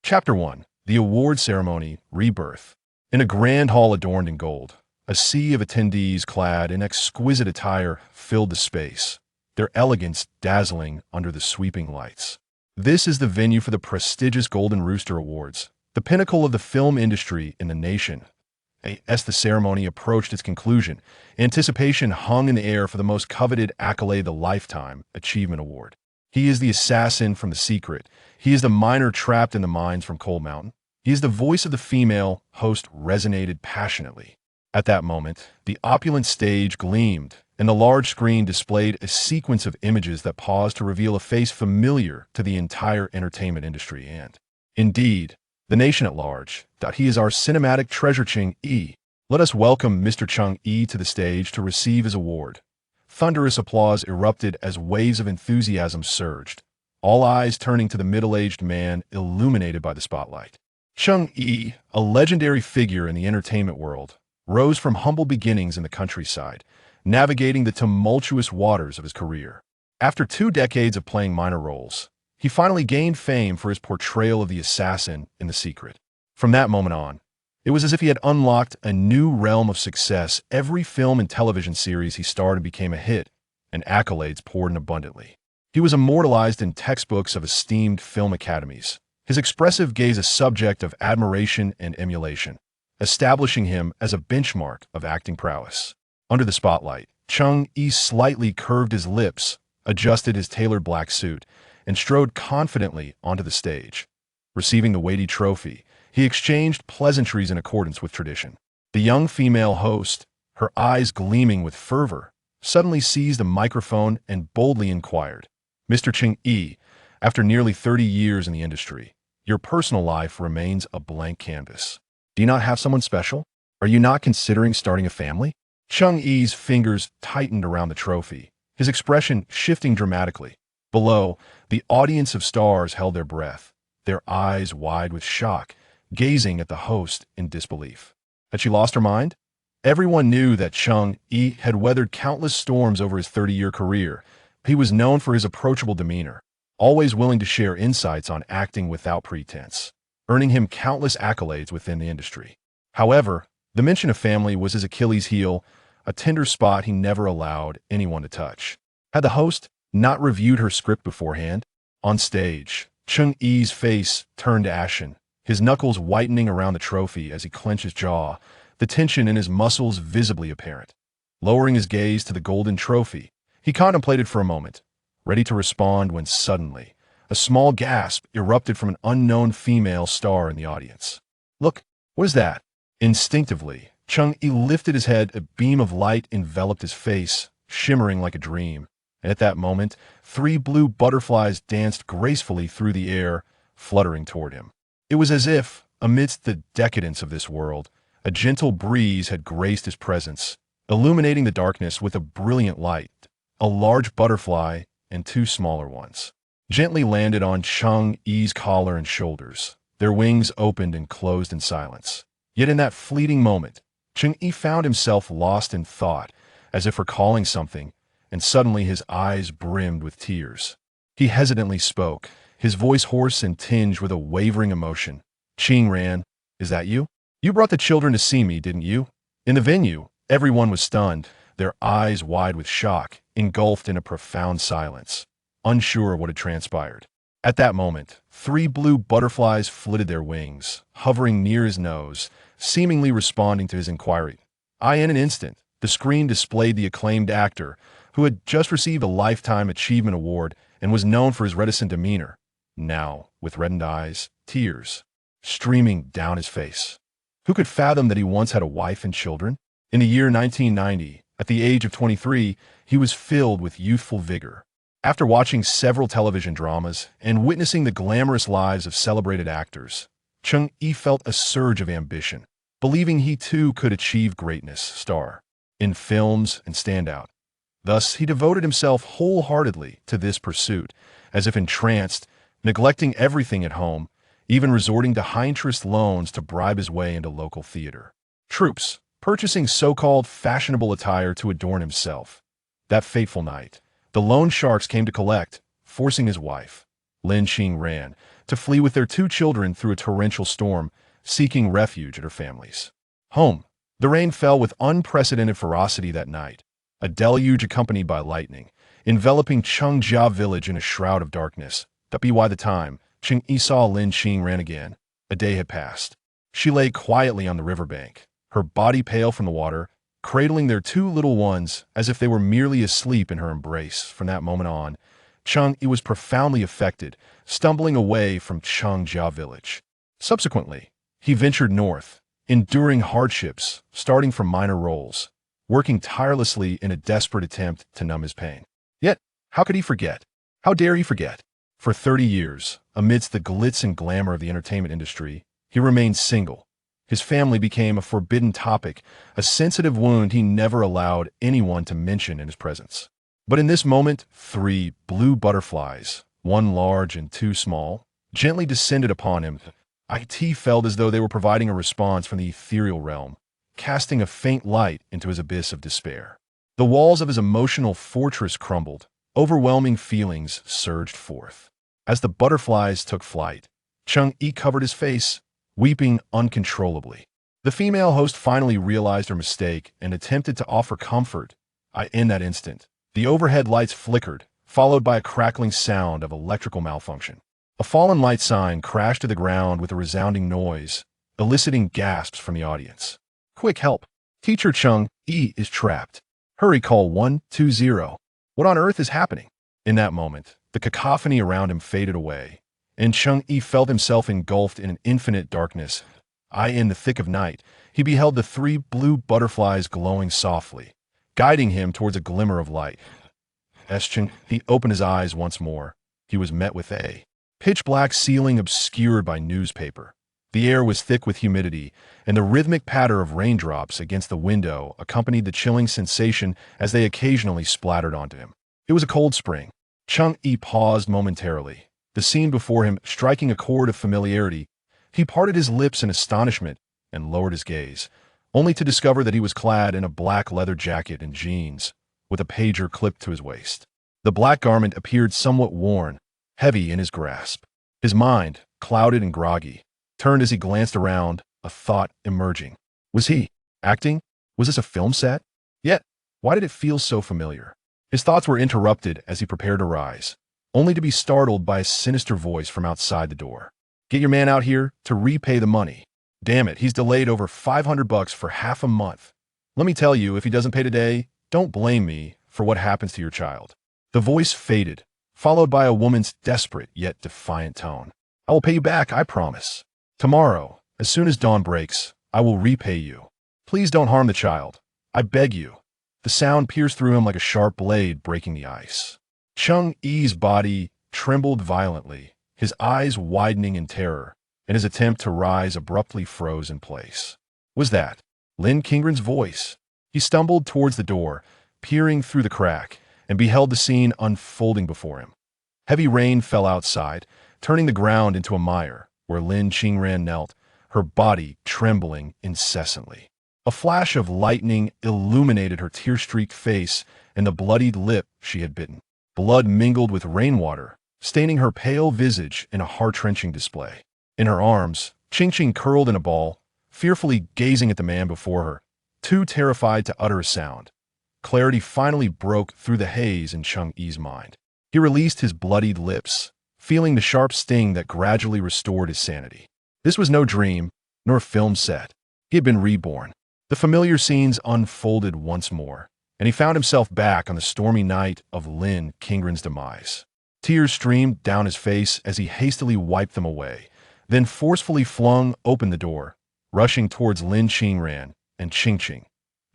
Chapter 1. The Award Ceremony Rebirth. In a grand hall adorned in gold, a sea of attendees clad in exquisite attire filled the space, their elegance dazzling under the sweeping lights. This is the venue for the prestigious Golden Rooster Awards, the pinnacle of the film industry in the nation. As the ceremony approached its conclusion, anticipation hung in the air for the most coveted accolade, the Lifetime Achievement Award. He is the assassin from The Secret. He is the miner trapped in the mines from Coal Mountain. He is the voice of the female host resonated passionately. At that moment, the opulent stage gleamed, and the large screen displayed a sequence of images that paused to reveal a face familiar to the entire entertainment industry and, indeed, the nation at large. He is our cinematic treasure, Cheng Yi. Let us welcome Mr. Cheng Yi to the stage to receive his award. Thunderous applause erupted as waves of enthusiasm surged, all eyes turning to the middle-aged man illuminated by the spotlight. Cheng Yi, a legendary figure in the entertainment world, rose from humble beginnings in the countryside, navigating the tumultuous waters of his career. After 2 decades of playing minor roles, he finally gained fame for his portrayal of the assassin in The Secret. From that moment on, it was as if he had unlocked a new realm of success. Every film and television series he starred in became a hit, and accolades poured in abundantly. He was immortalized in textbooks of esteemed film academies, his expressive gaze a subject of admiration and emulation, establishing him as a benchmark of acting prowess. Under the spotlight, Cheng Yi slightly curved his lips, adjusted his tailored black suit, and strode confidently onto the stage. Receiving the weighty trophy, he exchanged pleasantries in accordance with tradition. The young female host, her eyes gleaming with fervor, suddenly seized a microphone and boldly inquired, "Mr. Cheng Yi, after nearly 30 years in the industry, your personal life remains a blank canvas. Do you not have someone special? Are you not considering starting a family?" Cheng Yi's fingers tightened around the trophy, his expression shifting dramatically. Below, the audience of stars held their breath, their eyes wide with shock, gazing at the host in disbelief. Had she lost her mind? Everyone knew that Cheng Yi had weathered countless storms over his 30-year career. He was known for his approachable demeanor, always willing to share insights on acting without pretense, earning him countless accolades within the industry. However, the mention of family was his Achilles heel, a tender spot he never allowed anyone to touch. Had the host not reviewed her script beforehand? On stage, Cheng Yi's face turned ashen, his knuckles whitening around the trophy as he clenched his jaw, the tension in his muscles visibly apparent. Lowering his gaze to the golden trophy, he contemplated for a moment, ready to respond when suddenly, a small gasp erupted from an unknown female star in the audience. "Look, what is that?" Instinctively, Cheng Yi lifted his head. A beam of light enveloped his face, shimmering like a dream. And at that moment, 3 blue butterflies danced gracefully through the air, fluttering toward him. It was as if, amidst the decadence of this world, a gentle breeze had graced his presence, illuminating the darkness with a brilliant light. A large butterfly and 2 smaller ones gently landed on Cheng Yi's collar and shoulders. Their wings opened and closed in silence. Yet in that fleeting moment, Cheng Yi found himself lost in thought, as if recalling something, and suddenly his eyes brimmed with tears. He hesitantly spoke, his voice hoarse and tinged with a wavering emotion. "Cheng Ran, is that you? You brought the children to see me, didn't you?" In the venue, everyone was stunned, their eyes wide with shock, engulfed in a profound silence, unsure of what had transpired. At that moment, 3 blue butterflies flitted their wings, hovering near his nose, seemingly responding to his inquiry. In an instant, the screen displayed the acclaimed actor, who had just received a Lifetime Achievement Award and was known for his reticent demeanor, now, with reddened eyes, tears streaming down his face. Who could fathom that he once had a wife and children? In the year 1990, at the age of 23, he was filled with youthful vigor. After watching several television dramas and witnessing the glamorous lives of celebrated actors, Cheng Yi felt a surge of ambition, believing he too could achieve greatness, star in films and stand out. Thus, he devoted himself wholeheartedly to this pursuit, as if entranced, neglecting everything at home, even resorting to high-interest loans to bribe his way into local theater. Troops, purchasing so-called fashionable attire to adorn himself. That fateful night, the loan sharks came to collect, forcing his wife, Lin Cheng Ran, to to flee with their 2 children through a torrential storm, seeking refuge at her family's home. The rain fell with unprecedented ferocity that night, a deluge accompanied by lightning, enveloping Cheng Yi village in a shroud of darkness. By the time Cheng Yi saw Lin Qingran again, a day had passed. She lay quietly on the riverbank, her body pale from the water, cradling their 2 little ones as if they were merely asleep in her embrace. From that moment on, Cheng Yi was profoundly affected, stumbling away from Cheng Yi village. Subsequently, he ventured north, enduring hardships, starting from minor roles, working tirelessly in a desperate attempt to numb his pain. Yet, how could he forget? How dare he forget? For 30 years, amidst the glitz and glamour of the entertainment industry, he remained single. His family became a forbidden topic, a sensitive wound he never allowed anyone to mention in his presence. But in this moment, 3 blue butterflies, 1 large and 2 small, gently descended upon him. It felt as though they were providing a response from the ethereal realm, casting a faint light into his abyss of despair. The walls of his emotional fortress crumbled, overwhelming feelings surged forth. As the butterflies took flight, Cheng Yi covered his face, weeping uncontrollably. The female host finally realized her mistake and attempted to offer comfort. In that instant, the overhead lights flickered, followed by a crackling sound of electrical malfunction. A fallen light sign crashed to the ground with a resounding noise, eliciting gasps from the audience. Quick help! Teacher Cheng Yi is trapped. Hurry, call 120. What on earth is happening? In that moment, the cacophony around him faded away, and Cheng Yi felt himself engulfed in an infinite darkness. In the thick of night, he beheld the 3 blue butterflies glowing softly, guiding him towards a glimmer of light. Cheng Yi opened his eyes once more. He was met with a pitch-black ceiling obscured by newspaper. The air was thick with humidity, and the rhythmic patter of raindrops against the window accompanied the chilling sensation as they occasionally splattered onto him. It was a cold spring. Cheng Yi paused momentarily, the scene before him striking a chord of familiarity. He parted his lips in astonishment and lowered his gaze, only to discover that he was clad in a black leather jacket and jeans, with a pager clipped to his waist. The black garment appeared somewhat worn, heavy in his grasp. His mind, clouded and groggy, turned as he glanced around, a thought emerging. Was he acting? Was this a film set? Yet, why did it feel so familiar? His thoughts were interrupted as he prepared to rise, only to be startled by a sinister voice from outside the door. Get your man out here to repay the money. Damn it, he's delayed over $500 for half a month. Let me tell you, if he doesn't pay today, don't blame me for what happens to your child. The voice faded, followed by a woman's desperate yet defiant tone. I will pay you back, I promise. Tomorrow, as soon as dawn breaks, I will repay you. Please don't harm the child. I beg you. The sound pierced through him like a sharp blade breaking the ice. Cheng Yi's body trembled violently, his eyes widening in terror, and his attempt to rise abruptly froze in place. Was that Lin Qingran's voice? He stumbled towards the door, peering through the crack, and beheld the scene unfolding before him. Heavy rain fell outside, turning the ground into a mire, where Lin Qingran knelt, her body trembling incessantly. A flash of lightning illuminated her tear-streaked face and the bloodied lip she had bitten. Blood mingled with rainwater, staining her pale visage in a heart-wrenching display. In her arms, Qing curled in a ball, fearfully gazing at the man before her, too terrified to utter a sound. Clarity finally broke through the haze in Cheng Yi's mind. He released his bloodied lips, feeling the sharp sting that gradually restored his sanity. This was no dream, nor film set. He had been reborn. The familiar scenes unfolded once more, and he found himself back on the stormy night of Lin Qingran's demise. Tears streamed down his face as he hastily wiped them away, then forcefully flung open the door, rushing towards Lin Qingran and Qing.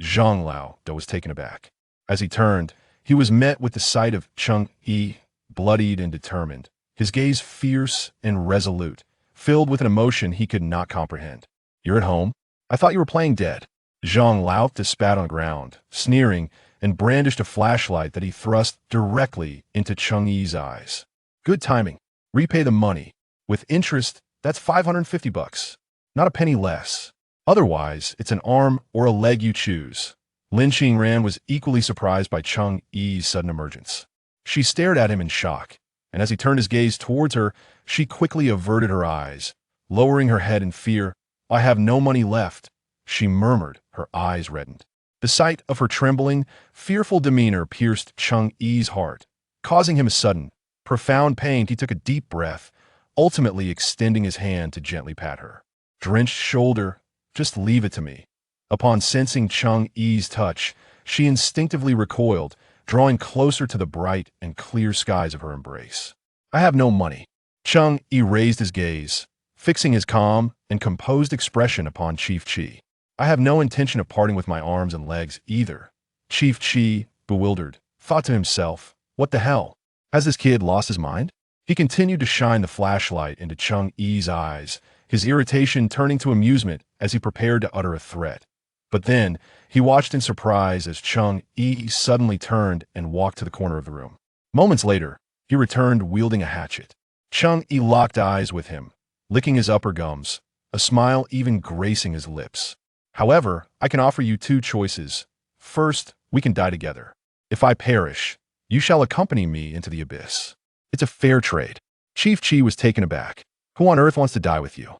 Zhang Lao was taken aback. As he turned, he was met with the sight of Cheng Yi, bloodied and determined, his gaze fierce and resolute, filled with an emotion he could not comprehend. You're at home? I thought you were playing dead. Zhang Lao spat on the ground, sneering, and brandished a flashlight that he thrust directly into Cheng Yi's eyes. Good timing. Repay the money. With interest, that's $550. Not a penny less. Otherwise, it's an arm or a leg you choose. Lin Qingran was equally surprised by Cheng Yi's sudden emergence. She stared at him in shock, and as he turned his gaze towards her, she quickly averted her eyes, lowering her head in fear. "I have no money left," she murmured, her eyes reddened. The sight of her trembling, fearful demeanor pierced Cheng Yi's heart, causing him a sudden, profound pain. He took a deep breath, ultimately extending his hand to gently pat her drenched shoulder. "Just leave it to me." Upon sensing Cheng Yi's touch, she instinctively recoiled, drawing closer to the bright and clear skies of her embrace. "I have no money." Cheng Yi raised his gaze, fixing his calm and composed expression upon Chief Chi. "I have no intention of parting with my arms and legs either." Chief Chi, bewildered, thought to himself, "What the hell? Has this kid lost his mind?" He continued to shine the flashlight into Cheng Yi's eyes, his irritation turning to amusement as he prepared to utter a threat. But then, he watched in surprise as Cheng Yi suddenly turned and walked to the corner of the room. Moments later, he returned wielding a hatchet. Cheng Yi locked eyes with him, licking his upper gums, a smile even gracing his lips. "However, I can offer you two choices. First, we can die together. If I perish, you shall accompany me into the abyss. It's a fair trade." Chief Chi was taken aback. "Who on earth wants to die with you?"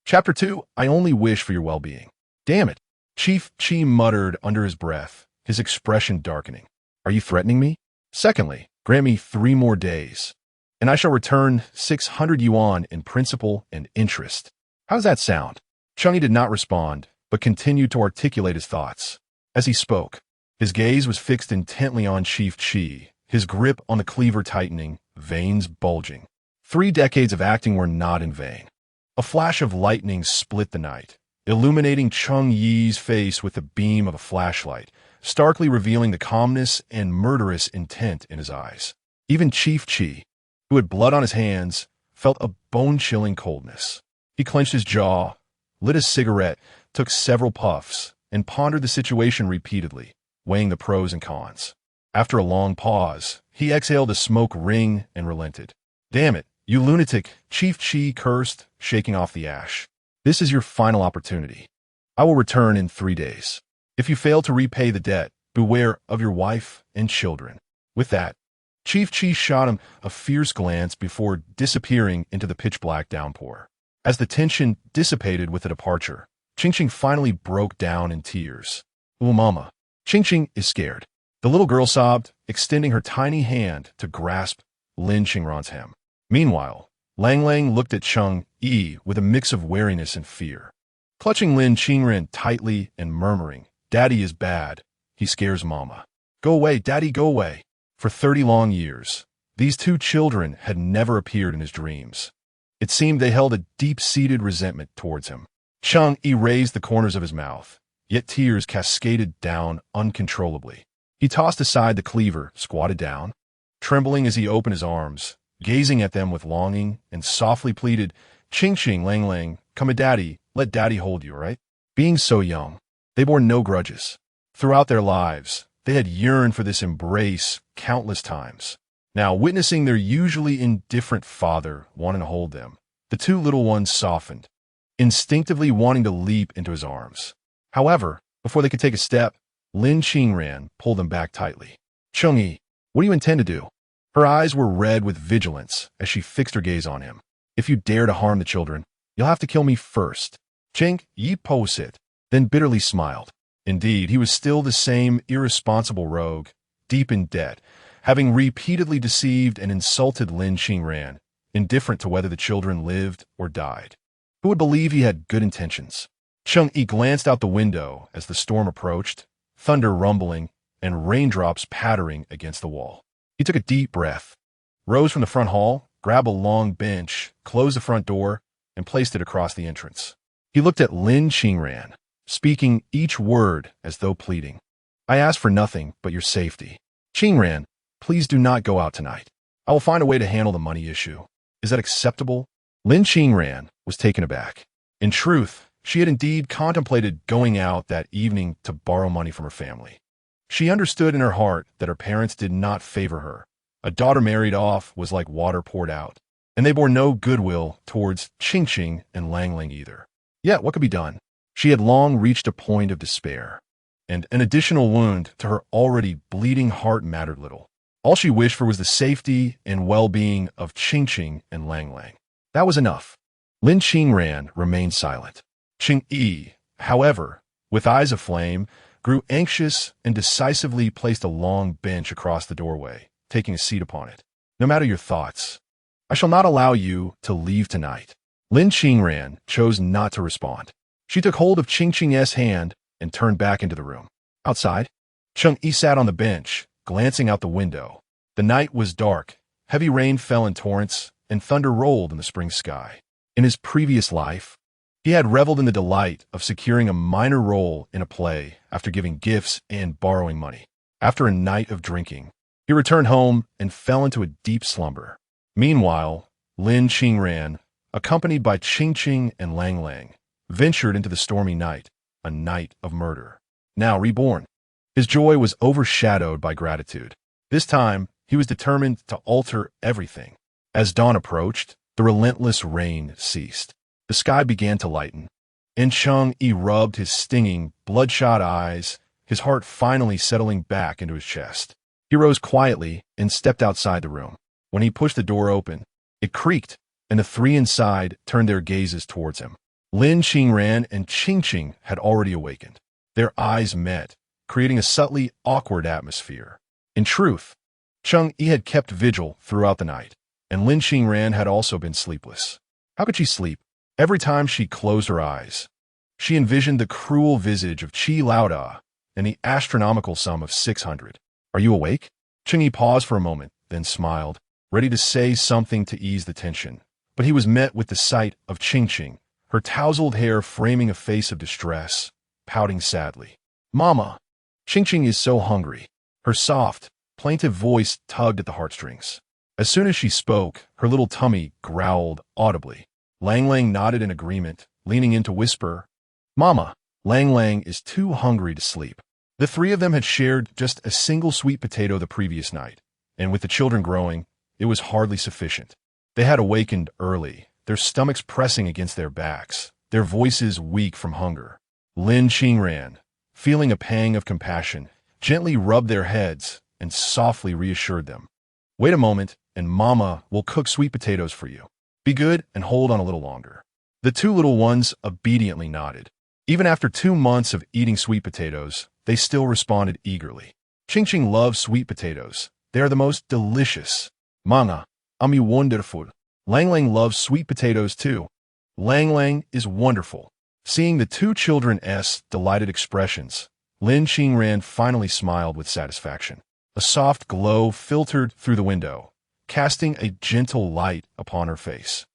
Chapter 2, I only wish for your well-being. "Damn it," Chief Chi muttered under his breath, his expression darkening. "Are you threatening me? Secondly, grant me 3 more days, and I shall return 600 yuan in principal and interest. How does that sound?" Cheng Yi did not respond, but continued to articulate his thoughts. As he spoke, his gaze was fixed intently on Chief Chi, his grip on the cleaver tightening, veins bulging. 3 decades of acting were not in vain. A flash of lightning split the night, illuminating Cheng Yi's face with the beam of a flashlight, starkly revealing the calmness and murderous intent in his eyes. Even Chief Chi, who had blood on his hands, felt a bone-chilling coldness. He clenched his jaw, lit a cigarette, took several puffs, and pondered the situation repeatedly, weighing the pros and cons. After a long pause, he exhaled a smoke ring and relented. "Damn it, you lunatic," Chief Chi cursed, shaking off the ash. "This is your final opportunity. I will return in 3 days. If you fail to repay the debt, beware of your wife and children." With that, Chief Chi shot him a fierce glance before disappearing into the pitch-black downpour. As the tension dissipated with the departure, Ching finally broke down in tears. "Oh, Mama." Ching is scared. The little girl sobbed, extending her tiny hand to grasp Lin Qingran's hem. Meanwhile, Lang looked at Cheng Yi with a mix of wariness and fear. Clutching Lin Qingran tightly and murmuring, "Daddy is bad. He scares Mama. Go away, Daddy, go away." For 30 long years, these 2 children had never appeared in his dreams. It seemed they held a deep-seated resentment towards him. Cheng Yi raised the corners of his mouth, yet tears cascaded down uncontrollably. He tossed aside the cleaver, squatted down, trembling as he opened his arms, gazing at them with longing, and softly pleaded, "Ching, Lang, come a daddy, let daddy hold you, all right?" Being so young, they bore no grudges. Throughout their lives, they had yearned for this embrace countless times. Now, witnessing their usually indifferent father wanting to hold them, the 2 little ones softened, instinctively wanting to leap into his arms. However, before they could take a step, Lin Qingran pulled them back tightly. "Cheng Yi, what do you intend to do?" Her eyes were red with vigilance as she fixed her gaze on him. "If you dare to harm the children, you'll have to kill me first." Cheng Yi posed it, then bitterly smiled. Indeed, he was still the same irresponsible rogue, deep in debt, having repeatedly deceived and insulted Lin Qingran, indifferent to whether the children lived or died. Who would believe he had good intentions? Cheng Yi glanced out the window as the storm approached, thunder rumbling and raindrops pattering against the wall. He took a deep breath, rose from the front hall, grabbed a long bench, closed the front door, and placed it across the entrance. He looked at Lin Qingran, speaking each word as though pleading. "I ask for nothing but your safety. Qingran, please do not go out tonight. I will find a way to handle the money issue. Is that acceptable?" Lin Qingran was taken aback. In truth, she had indeed contemplated going out that evening to borrow money from her family. She understood in her heart that her parents did not favor her. A daughter married off was like water poured out, and they bore no goodwill towards Ching and Lang either. Yet what could be done? She had long reached a point of despair, and an additional wound to her already bleeding heart mattered little. All she wished for was the safety and well-being of Ching and Lang. That was enough. Lin Qingran remained silent. Cheng Yi, however, with eyes aflame, grew anxious and decisively placed a long bench across the doorway, taking a seat upon it. No matter your thoughts, I shall not allow you to leave tonight. Lin Qingran chose not to respond. She took hold of Ching's hand and turned back into the room. Outside, Cheng Yi sat on the bench, glancing out the window. The night was dark, heavy rain fell in torrents, and thunder rolled in the spring sky. In his previous life, he had reveled in the delight of securing a minor role in a play after giving gifts and borrowing money. After a night of drinking, he returned home and fell into a deep slumber. Meanwhile, Lin Qingran, accompanied by Ching and Lang, ventured into the stormy night, a night of murder. Now reborn, his joy was overshadowed by gratitude. This time, he was determined to alter everything. As dawn approached, the relentless rain ceased. The sky began to lighten, and Cheng Yi rubbed his stinging, bloodshot eyes, his heart finally settling back into his chest. He rose quietly and stepped outside the room. When he pushed the door open, it creaked, and the three inside turned their gazes towards him. Lin Qingran and Ching had already awakened. Their eyes met, creating a subtly awkward atmosphere. In truth, Cheng Yi had kept vigil throughout the night, and Lin Qingran had also been sleepless. How could she sleep? Every time she closed her eyes, she envisioned the cruel visage of Qi Laoda and the astronomical sum of 600. Are you awake? Cheng Yi paused for a moment, then smiled, ready to say something to ease the tension. But he was met with the sight of Ching, her tousled hair framing a face of distress, pouting sadly. Mama! Ching is so hungry. Her soft, plaintive voice tugged at the heartstrings. As soon as she spoke, her little tummy growled audibly. Lang nodded in agreement, leaning in to whisper, Mama, Lang is too hungry to sleep. The three of them had shared just a single sweet potato the previous night, and with the children growing, it was hardly sufficient. They had awakened early, their stomachs pressing against their backs, their voices weak from hunger. Lin Qingran, feeling a pang of compassion, gently rubbed their heads and softly reassured them. Wait a moment, and Mama will cook sweet potatoes for you. Be good and hold on a little longer. The two little ones obediently nodded. Even after 2 months of eating sweet potatoes, they still responded eagerly. Ching loves sweet potatoes. They are the most delicious. Mama, ami wonderful. Lang loves sweet potatoes too. Lang is wonderful. Seeing the two children's delighted expressions, Lin Qingran finally smiled with satisfaction. A soft glow filtered through the window, casting a gentle light upon her face,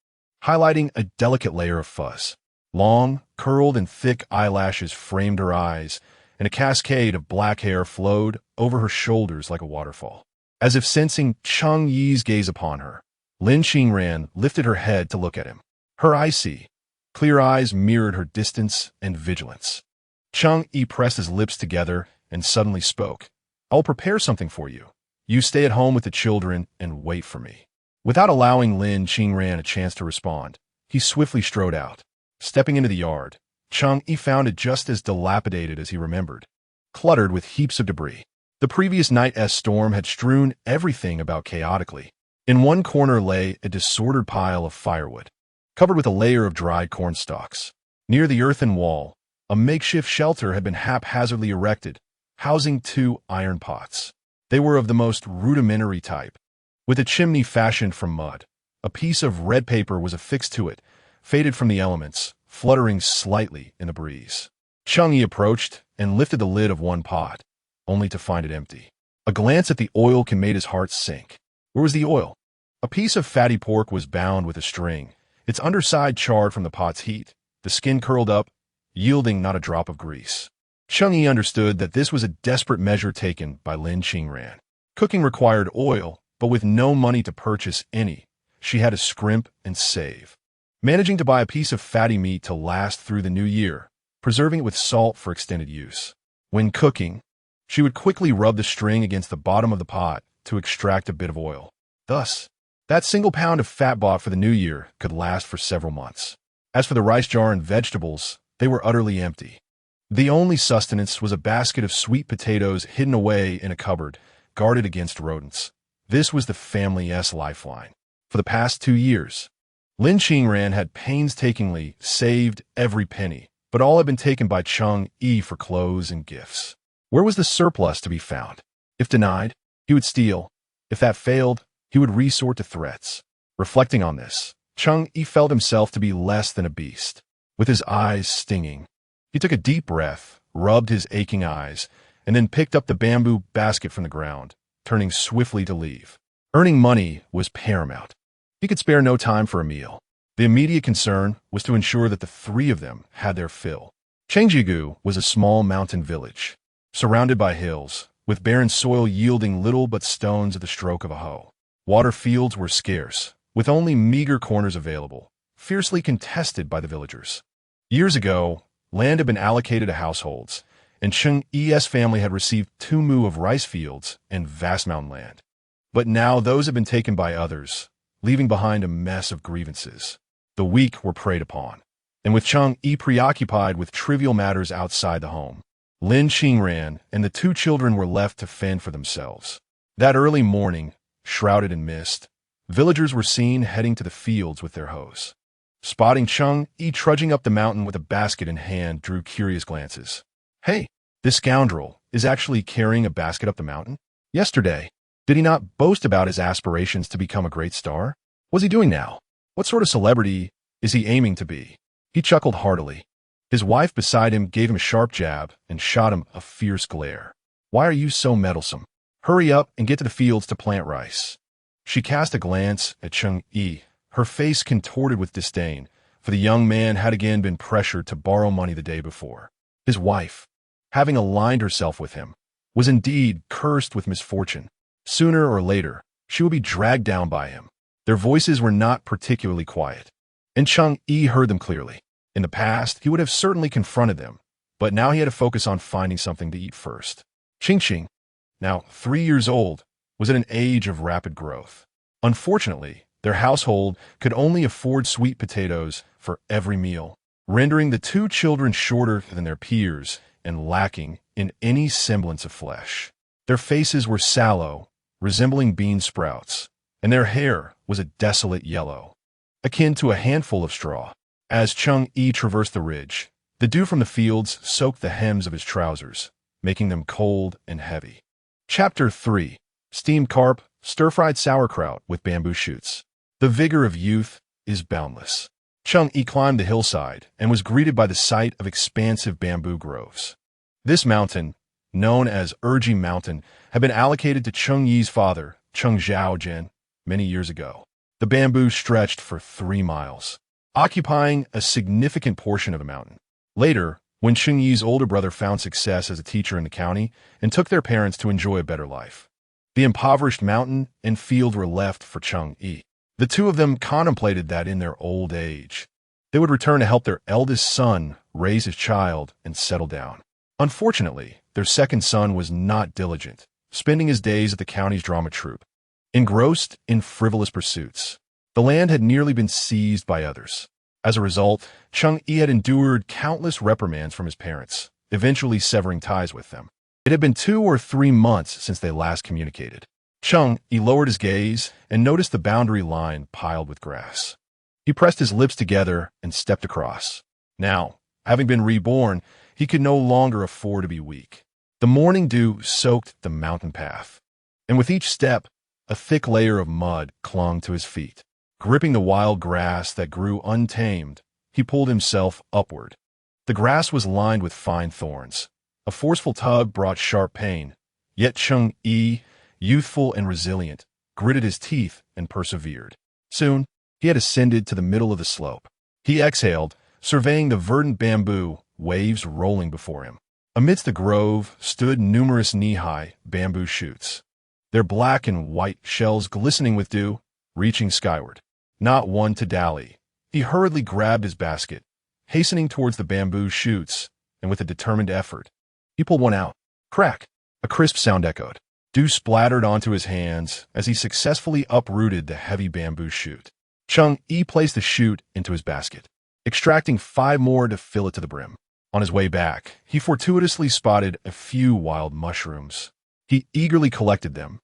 highlighting a delicate layer of fuzz. Long, curled and thick eyelashes framed her eyes, and a cascade of black hair flowed over her shoulders like a waterfall. As if sensing Cheng Yi's gaze upon her, Lin Qingran lifted her head to look at him. Her icy, clear eyes mirrored her distance and vigilance. Cheng Yi pressed his lips together and suddenly spoke. I will prepare something for you. You stay at home with the children and wait for me. Without allowing Lin Qingran a chance to respond, he swiftly strode out. Stepping into the yard, Cheng Yi found it just as dilapidated as he remembered, cluttered with heaps of debris. The previous night's storm had strewn everything about chaotically. In one corner lay a disordered pile of firewood, covered with a layer of dried corn stalks. Near the earthen wall, a makeshift shelter had been haphazardly erected, housing 2 iron pots. They were of the most rudimentary type, with a chimney fashioned from mud. A piece of red paper was affixed to it, faded from the elements, fluttering slightly in the breeze. Cheng Yi approached and lifted the lid of one pot, only to find it empty. A glance at the oil can made his heart sink. Where was the oil? A piece of fatty pork was bound with a string, its underside charred from the pot's heat, the skin curled up, yielding not a drop of grease. Cheng Yi understood that this was a desperate measure taken by Lin Qingran. Cooking required oil, but with no money to purchase any, she had to scrimp and save. Managing to buy a piece of fatty meat to last through the new year, preserving it with salt for extended use. When cooking, she would quickly rub the string against the bottom of the pot to extract a bit of oil. Thus, that single pound of fat bought for the new year could last for several months. As for the rice jar and vegetables, they were utterly empty. The only sustenance was a basket of sweet potatoes hidden away in a cupboard, guarded against rodents. This was the family's lifeline. For the past 2 years, Lin Qingran had painstakingly saved every penny, but all had been taken by Cheng Yi for clothes and gifts. Where was the surplus to be found? If denied, he would steal. If that failed, he would resort to threats. Reflecting on this, Cheng Yi felt himself to be less than a beast. With his eyes stinging, he took a deep breath, rubbed his aching eyes, and then picked up the bamboo basket from the ground, turning swiftly to leave. Earning money was paramount. He could spare no time for a meal. The immediate concern was to ensure that the three of them had their fill. Cheng Yi was a small mountain village, surrounded by hills, with barren soil yielding little but stones at the stroke of a hoe. Water fields were scarce, with only meager corners available, fiercely contested by the villagers. Years ago, land had been allocated to households, and Cheng Yi's family had received 2 mu of rice fields and vast mountain land. But now those had been taken by others, leaving behind a mess of grievances. The weak were preyed upon, and with Cheng Yi preoccupied with trivial matters outside the home, Lin Qingran and the 2 children were left to fend for themselves. That early morning, shrouded in mist, villagers were seen heading to the fields with their hoes. Spotting Cheng Yi trudging up the mountain with a basket in hand drew curious glances. Hey, this scoundrel is actually carrying a basket up the mountain? Yesterday, did he not boast about his aspirations to become a great star? What's he doing now? What sort of celebrity is he aiming to be? He chuckled heartily. His wife beside him gave him a sharp jab and shot him a fierce glare. Why are you so meddlesome? Hurry up and get to the fields to plant rice. She cast a glance at Cheng Yi, her face contorted with disdain, for the young man had again been pressured to borrow money the day before. His wife, having aligned herself with him, was indeed cursed with misfortune. Sooner or later, she would be dragged down by him. Their voices were not particularly quiet, and Cheng Yi heard them clearly. In the past, he would have certainly confronted them, but now he had to focus on finding something to eat first. Qing, now 3 years old, was at an age of rapid growth. Unfortunately, their household could only afford sweet potatoes for every meal, rendering the 2 children shorter than their peers and lacking in any semblance of flesh. Their faces were sallow, resembling bean sprouts, and their hair was a desolate yellow, akin to a handful of straw. As Cheng Yi traversed the ridge, the dew from the fields soaked the hems of his trousers, making them cold and heavy. Chapter 3. Steamed carp, stir-fried sauerkraut with bamboo shoots. The vigor of youth is boundless. Cheng Yi climbed the hillside and was greeted by the sight of expansive bamboo groves. This mountain, known as Erji Mountain, had been allocated to Cheng Yi's father, Cheng Zhaojin, many years ago. The bamboo stretched for 3 miles, occupying a significant portion of the mountain. Later, when Cheng Yi's older brother found success as a teacher in the county and took their parents to enjoy a better life, the impoverished mountain and field were left for Cheng Yi. The 2 of them contemplated that in their old age, they would return to help their eldest son raise his child and settle down. Unfortunately, their second son was not diligent, spending his days at the county's drama troupe. Engrossed in frivolous pursuits, the land had nearly been seized by others. As a result, Cheng Yi had endured countless reprimands from his parents, eventually severing ties with them. It had been 2 or 3 months since they last communicated. Cheng Yi lowered his gaze and noticed the boundary line piled with grass. He pressed his lips together and stepped across. Now, having been reborn, he could no longer afford to be weak. The morning dew soaked the mountain path, and with each step, a thick layer of mud clung to his feet. Gripping the wild grass that grew untamed, he pulled himself upward. The grass was lined with fine thorns. A forceful tug brought sharp pain, yet Cheng Yi, youthful and resilient, gritted his teeth and persevered. Soon, he had ascended to the middle of the slope. He exhaled, surveying the verdant bamboo waves rolling before him. Amidst the grove stood numerous knee-high bamboo shoots, their black and white shells glistening with dew, reaching skyward. Not one to dally, he hurriedly grabbed his basket, hastening towards the bamboo shoots, and with a determined effort, he pulled one out. Crack! A crisp sound echoed. Dew splattered onto his hands as he successfully uprooted the heavy bamboo shoot. Cheng Yi placed the shoot into his basket, extracting 5 more to fill it to the brim. On his way back, he fortuitously spotted a few wild mushrooms. He eagerly collected them,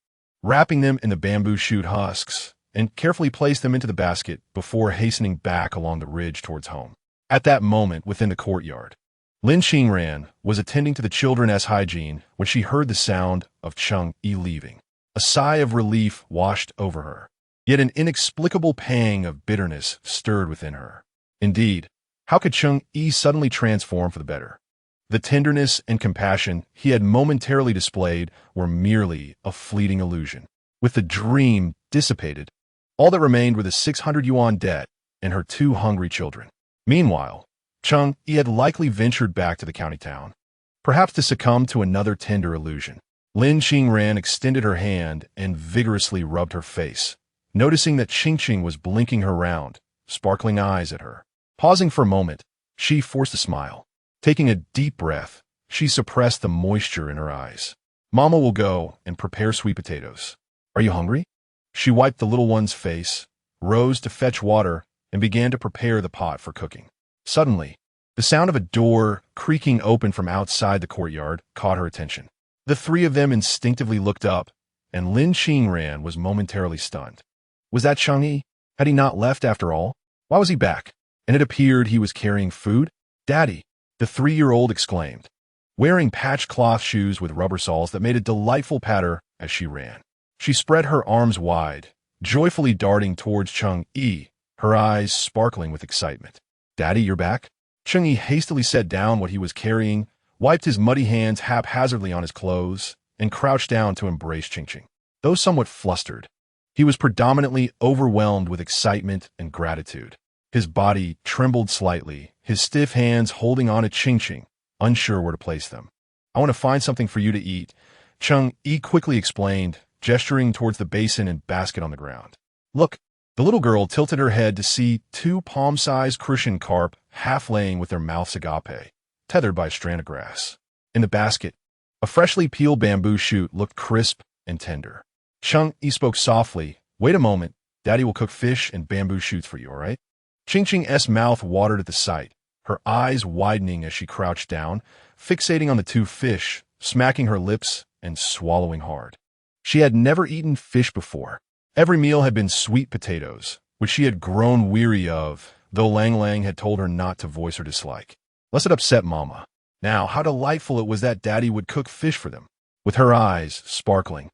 wrapping them in the bamboo shoot husks, and carefully placed them into the basket before hastening back along the ridge towards home. At that moment, within the courtyard, Lin Qingran was attending to the children's hygiene when she heard the sound of Cheng Yi leaving. A sigh of relief washed over her, yet an inexplicable pang of bitterness stirred within her. Indeed, how could Cheng Yi suddenly transform for the better? The tenderness and compassion he had momentarily displayed were merely a fleeting illusion. With the dream dissipated, all that remained were the 600 yuan debt and her 2 hungry children. Meanwhile, Cheng Yi had likely ventured back to the county town, perhaps to succumb to another tender illusion. Lin Qingran extended her hand and vigorously rubbed her face, noticing that Qingqing was blinking her round, sparkling eyes at her. Pausing for a moment, she forced a smile. Taking a deep breath, she suppressed the moisture in her eyes. Mama will go and prepare sweet potatoes. Are you hungry? She wiped the little one's face, rose to fetch water, and began to prepare the pot for cooking. Suddenly, the sound of a door creaking open from outside the courtyard caught her attention. The 3 of them instinctively looked up, and Lin Qingran was momentarily stunned. Was that Cheng Yi? Had he not left after all? Why was he back? And it appeared he was carrying food? Daddy, the 3-year-old exclaimed, wearing patched cloth shoes with rubber soles that made a delightful patter as she ran. She spread her arms wide, joyfully darting towards Cheng Yi, her eyes sparkling with excitement. Daddy, you're back? Cheng Yi hastily set down what he was carrying, wiped his muddy hands haphazardly on his clothes, and crouched down to embrace Qingqing. Though somewhat flustered, he was predominantly overwhelmed with excitement and gratitude. His body trembled slightly, his stiff hands holding on to Qingqing, unsure where to place them. I want to find something for you to eat, Cheng Yi quickly explained, gesturing towards the basin and basket on the ground. Look, the little girl tilted her head to see 2 palm-sized crucian carp half-laying with their mouths agape, tethered by a strand of grass. In the basket, a freshly peeled bamboo shoot looked crisp and tender. Cheng Yi spoke softly. Wait a moment, Daddy will cook fish and bamboo shoots for you, all right? Qingqing's mouth watered at the sight, her eyes widening as she crouched down, fixating on the 2 fish, smacking her lips and swallowing hard. She had never eaten fish before. Every meal had been sweet potatoes, which she had grown weary of, though Lang Lang had told her not to voice her dislike. Lest it upset Mama. Now, how delightful it was that Daddy would cook fish for them. With her eyes sparkling,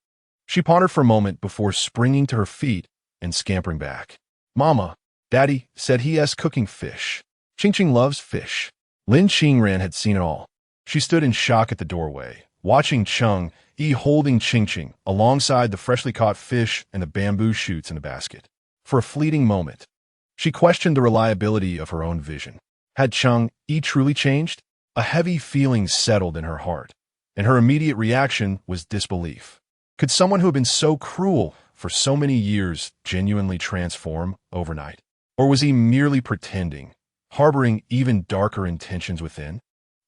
she pondered for a moment before springing to her feet and scampering back. Mama, Daddy said he is cooking fish. Qingqing loves fish. Lin Qingran had seen it all. She stood in shock at the doorway, watching Cheng Yi holding Qingqing alongside the freshly caught fish and the bamboo shoots in the basket. For a fleeting moment, she questioned the reliability of her own vision. Had Cheng Yi truly changed? A heavy feeling settled in her heart, and her immediate reaction was disbelief. Could someone who had been so cruel for so many years genuinely transform overnight? Or was he merely pretending, harboring even darker intentions within?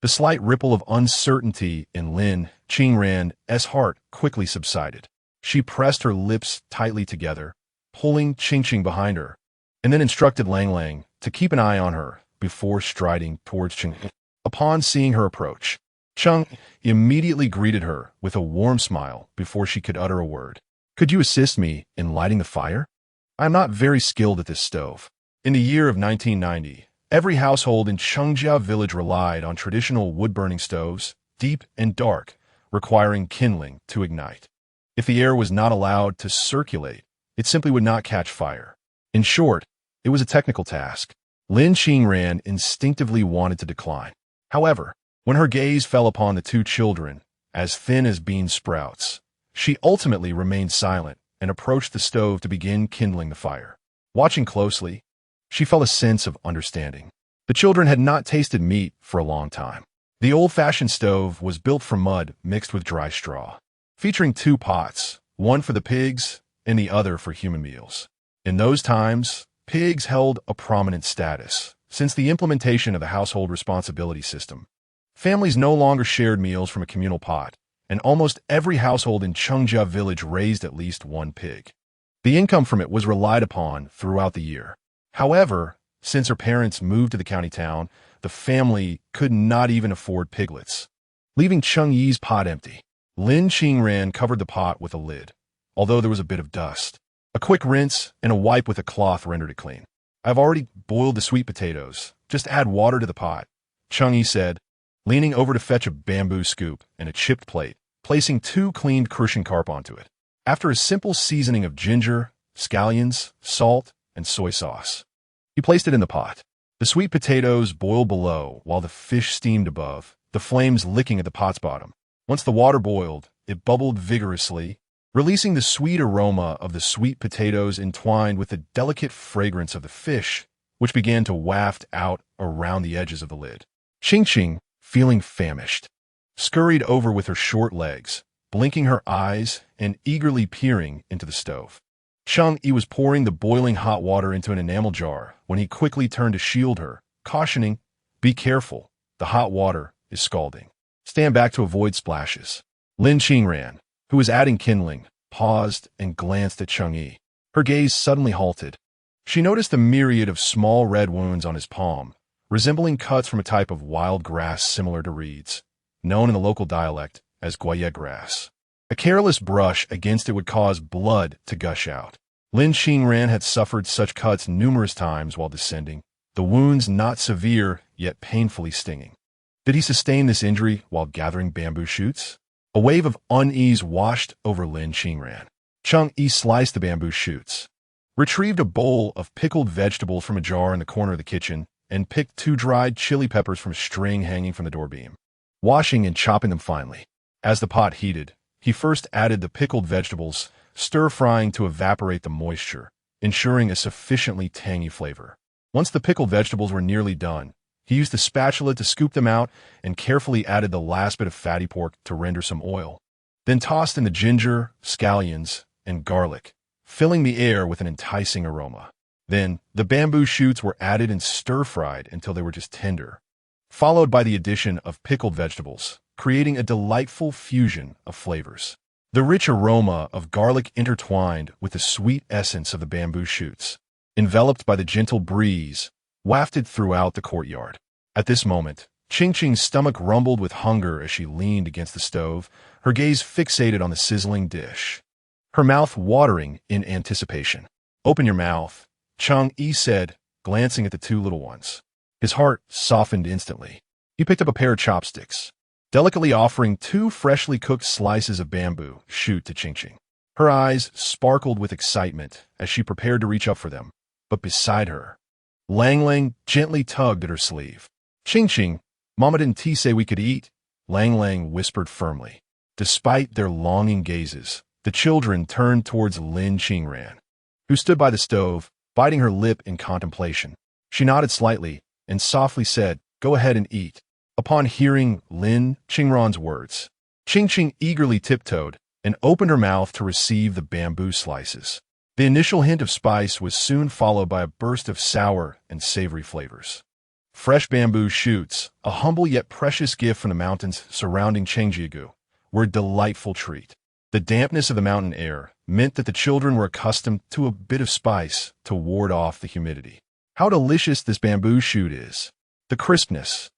The slight ripple of uncertainty in Lin Qingran's heart quickly subsided. She pressed her lips tightly together, pulling Qingqing behind her, and then instructed Lang Lang to keep an eye on her before striding towards Cheng Yi. Upon seeing her approach, Cheng immediately greeted her with a warm smile before she could utter a word. Could you assist me in lighting the fire? I am not very skilled at this stove. In the year of 1990, every household in Chengjia village relied on traditional wood-burning stoves, deep and dark, requiring kindling to ignite. If the air was not allowed to circulate, it simply would not catch fire. In short, it was a technical task. Lin Qingran instinctively wanted to decline. However, when her gaze fell upon the 2 children, as thin as bean sprouts, she ultimately remained silent and approached the stove to begin kindling the fire. Watching closely, she felt a sense of understanding. The children had not tasted meat for a long time. The old-fashioned stove was built from mud mixed with dry straw, featuring 2 pots, one for the pigs and the other for human meals. In those times, pigs held a prominent status, since the implementation of the household responsibility system. Families no longer shared meals from a communal pot, and almost every household in Chengjia village raised at least 1 pig. The income from it was relied upon throughout the year. However, since her parents moved to the county town, the family could not even afford piglets, leaving Cheng Yi's pot empty. Lin Qingran covered the pot with a lid, although there was a bit of dust. A quick rinse and a wipe with a cloth rendered it clean. I've already boiled the sweet potatoes. Just add water to the pot, Cheng Yi said, leaning over to fetch a bamboo scoop and a chipped plate, placing 2 cleaned crucian carp onto it. After a simple seasoning of ginger, scallions, salt, and soy sauce, he placed it in the pot. The sweet potatoes boiled below while the fish steamed above, the flames licking at the pot's bottom. Once the water boiled, it bubbled vigorously, releasing the sweet aroma of the sweet potatoes entwined with the delicate fragrance of the fish, which began to waft out around the edges of the lid. Ching, feeling famished, scurried over with her short legs, blinking her eyes and eagerly peering into the stove. Cheng Yi was pouring the boiling hot water into an enamel jar when he quickly turned to shield her, cautioning, "Be careful, the hot water is scalding. Stand back to avoid splashes." Lin Qingran, who was adding kindling, paused and glanced at Cheng Yi. Her gaze suddenly halted. She noticed a myriad of small red wounds on his palm, resembling cuts from a type of wild grass similar to reeds, known in the local dialect as guayet grass. A careless brush against it would cause blood to gush out. Lin Qingran had suffered such cuts numerous times while descending, the wounds not severe, yet painfully stinging. Did he sustain this injury while gathering bamboo shoots? A wave of unease washed over Lin Qingran. Cheng Yi sliced the bamboo shoots, retrieved a bowl of pickled vegetables from a jar in the corner of the kitchen, and picked 2 dried chili peppers from a string hanging from the door beam, washing and chopping them finely. As the pot heated, he first added the pickled vegetables, stir-frying to evaporate the moisture, ensuring a sufficiently tangy flavor. Once the pickled vegetables were nearly done, he used the spatula to scoop them out and carefully added the last bit of fatty pork to render some oil. Then tossed in the ginger, scallions, and garlic, filling the air with an enticing aroma. Then, the bamboo shoots were added and stir-fried until they were just tender, followed by the addition of pickled vegetables, creating a delightful fusion of flavors. The rich aroma of garlic intertwined with the sweet essence of the bamboo shoots, enveloped by the gentle breeze, wafted throughout the courtyard. At this moment, Ching's stomach rumbled with hunger as she leaned against the stove, her gaze fixated on the sizzling dish, her mouth watering in anticipation. "Open your mouth," Cheng Yi said, glancing at the 2 little ones. His heart softened instantly. He picked up a pair of chopsticks, delicately offering 2 freshly cooked slices of bamboo shoot to Ching. Her eyes sparkled with excitement as she prepared to reach up for them, but beside her, Lang gently tugged at her sleeve. "Ching, Mama didn't say we could eat," Lang whispered firmly. Despite their longing gazes, the children turned towards Lin Qingran, who stood by the stove, biting her lip in contemplation. She nodded slightly and softly said, "Go ahead and eat." Upon hearing Lin Qingran's words, Ching eagerly tiptoed and opened her mouth to receive the bamboo slices. The initial hint of spice was soon followed by a burst of sour and savory flavors. Fresh bamboo shoots, a humble yet precious gift from the mountains surrounding Chengjiagu, were a delightful treat. The dampness of the mountain air meant that the children were accustomed to a bit of spice to ward off the humidity. How delicious this bamboo shoot is! The crispness,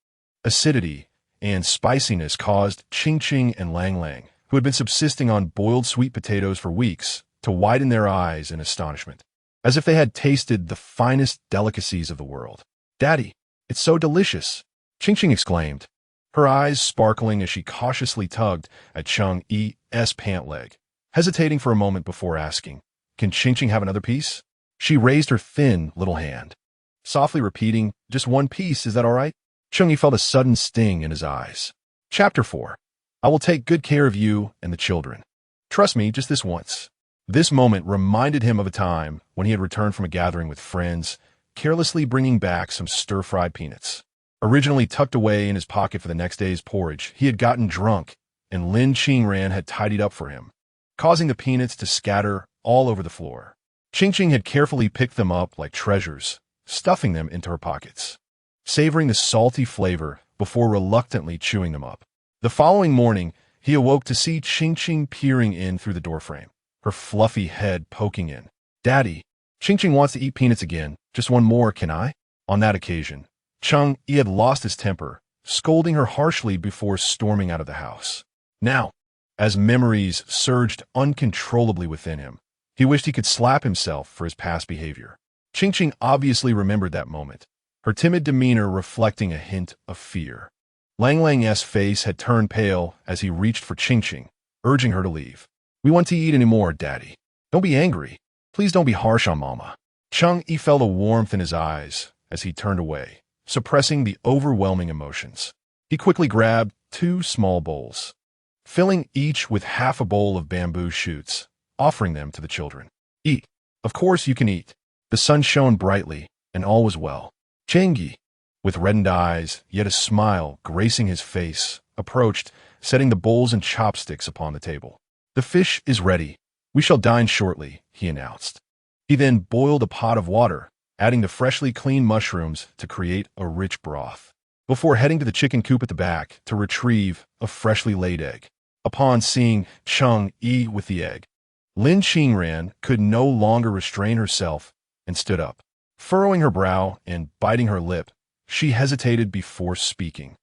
acidity, and spiciness caused Ching and Lang, who had been subsisting on boiled sweet potatoes for weeks, to widen their eyes in astonishment, as if they had tasted the finest delicacies of the world. "Daddy, it's so delicious!" Ching exclaimed, her eyes sparkling as she cautiously tugged at Cheng Yi's pant leg, hesitating for a moment before asking, "Can Ching have another piece?" She raised her thin little hand, softly repeating, "Just one piece, is that all right?" Cheng Yi felt a sudden sting in his eyes. Chapter 4. I will take good care of you and the children. Trust me, just this once. This moment reminded him of a time when he had returned from a gathering with friends, carelessly bringing back some stir-fried peanuts. Originally tucked away in his pocket for the next day's porridge, he had gotten drunk, and Lin Qingran had tidied up for him, causing the peanuts to scatter all over the floor. Ching had carefully picked them up like treasures, stuffing them into her pockets, savoring the salty flavor before reluctantly chewing them up. The following morning, he awoke to see Ching peering in through the doorframe, her fluffy head poking in. "Daddy, Ching wants to eat peanuts again. Just one more, can I?" On that occasion, Cheng Yi had lost his temper, scolding her harshly before storming out of the house. Now, as memories surged uncontrollably within him. He wished he could slap himself for his past behavior. Ching obviously remembered that moment, her timid demeanor reflecting a hint of fear. Lang Lang's face had turned pale as he reached for Ching, urging her to leave. "We want to eat anymore, Daddy. Don't be angry. Please don't be harsh on Mama." Cheng Yi felt a warmth in his eyes as he turned away, suppressing the overwhelming emotions. He quickly grabbed 2 small bowls, filling each with half a bowl of bamboo shoots, offering them to the children. "Eat. Of course you can eat." The sun shone brightly, and all was well. Cheng Yi, with reddened eyes, yet a smile gracing his face, approached, setting the bowls and chopsticks upon the table. "The fish is ready. We shall dine shortly," he announced. He then boiled a pot of water, adding the freshly cleaned mushrooms to create a rich broth, before heading to the chicken coop at the back to retrieve a freshly laid egg. Upon seeing Cheng Yi with the egg, Lin Qingran could no longer restrain herself and stood up. Furrowing her brow and biting her lip, she hesitated before speaking.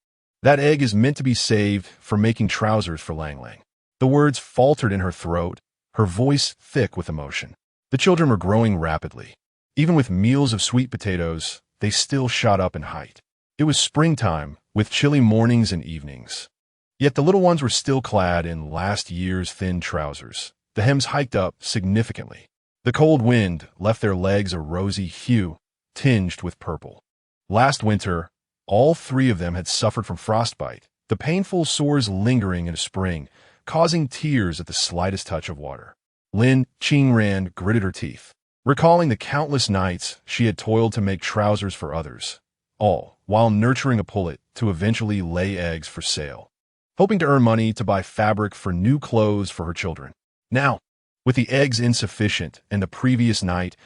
"That egg is meant to be saved for making trousers for Lang Lang." The words faltered in her throat, her voice thick with emotion. The children were growing rapidly. Even with meals of sweet potatoes, they still shot up in height. It was springtime, with chilly mornings and evenings. Yet the little ones were still clad in last year's thin trousers, the hems hiked up significantly. The cold wind left their legs a rosy hue, tinged with purple. Last winter, all 3 of them had suffered from frostbite, the painful sores lingering into spring, causing tears at the slightest touch of water. Lin Qingran gritted her teeth, recalling the countless nights she had toiled to make trousers for others, all while nurturing a pullet to eventually lay eggs for sale, hoping to earn money to buy fabric for new clothes for her children. Now, with the eggs insufficient and the previous night's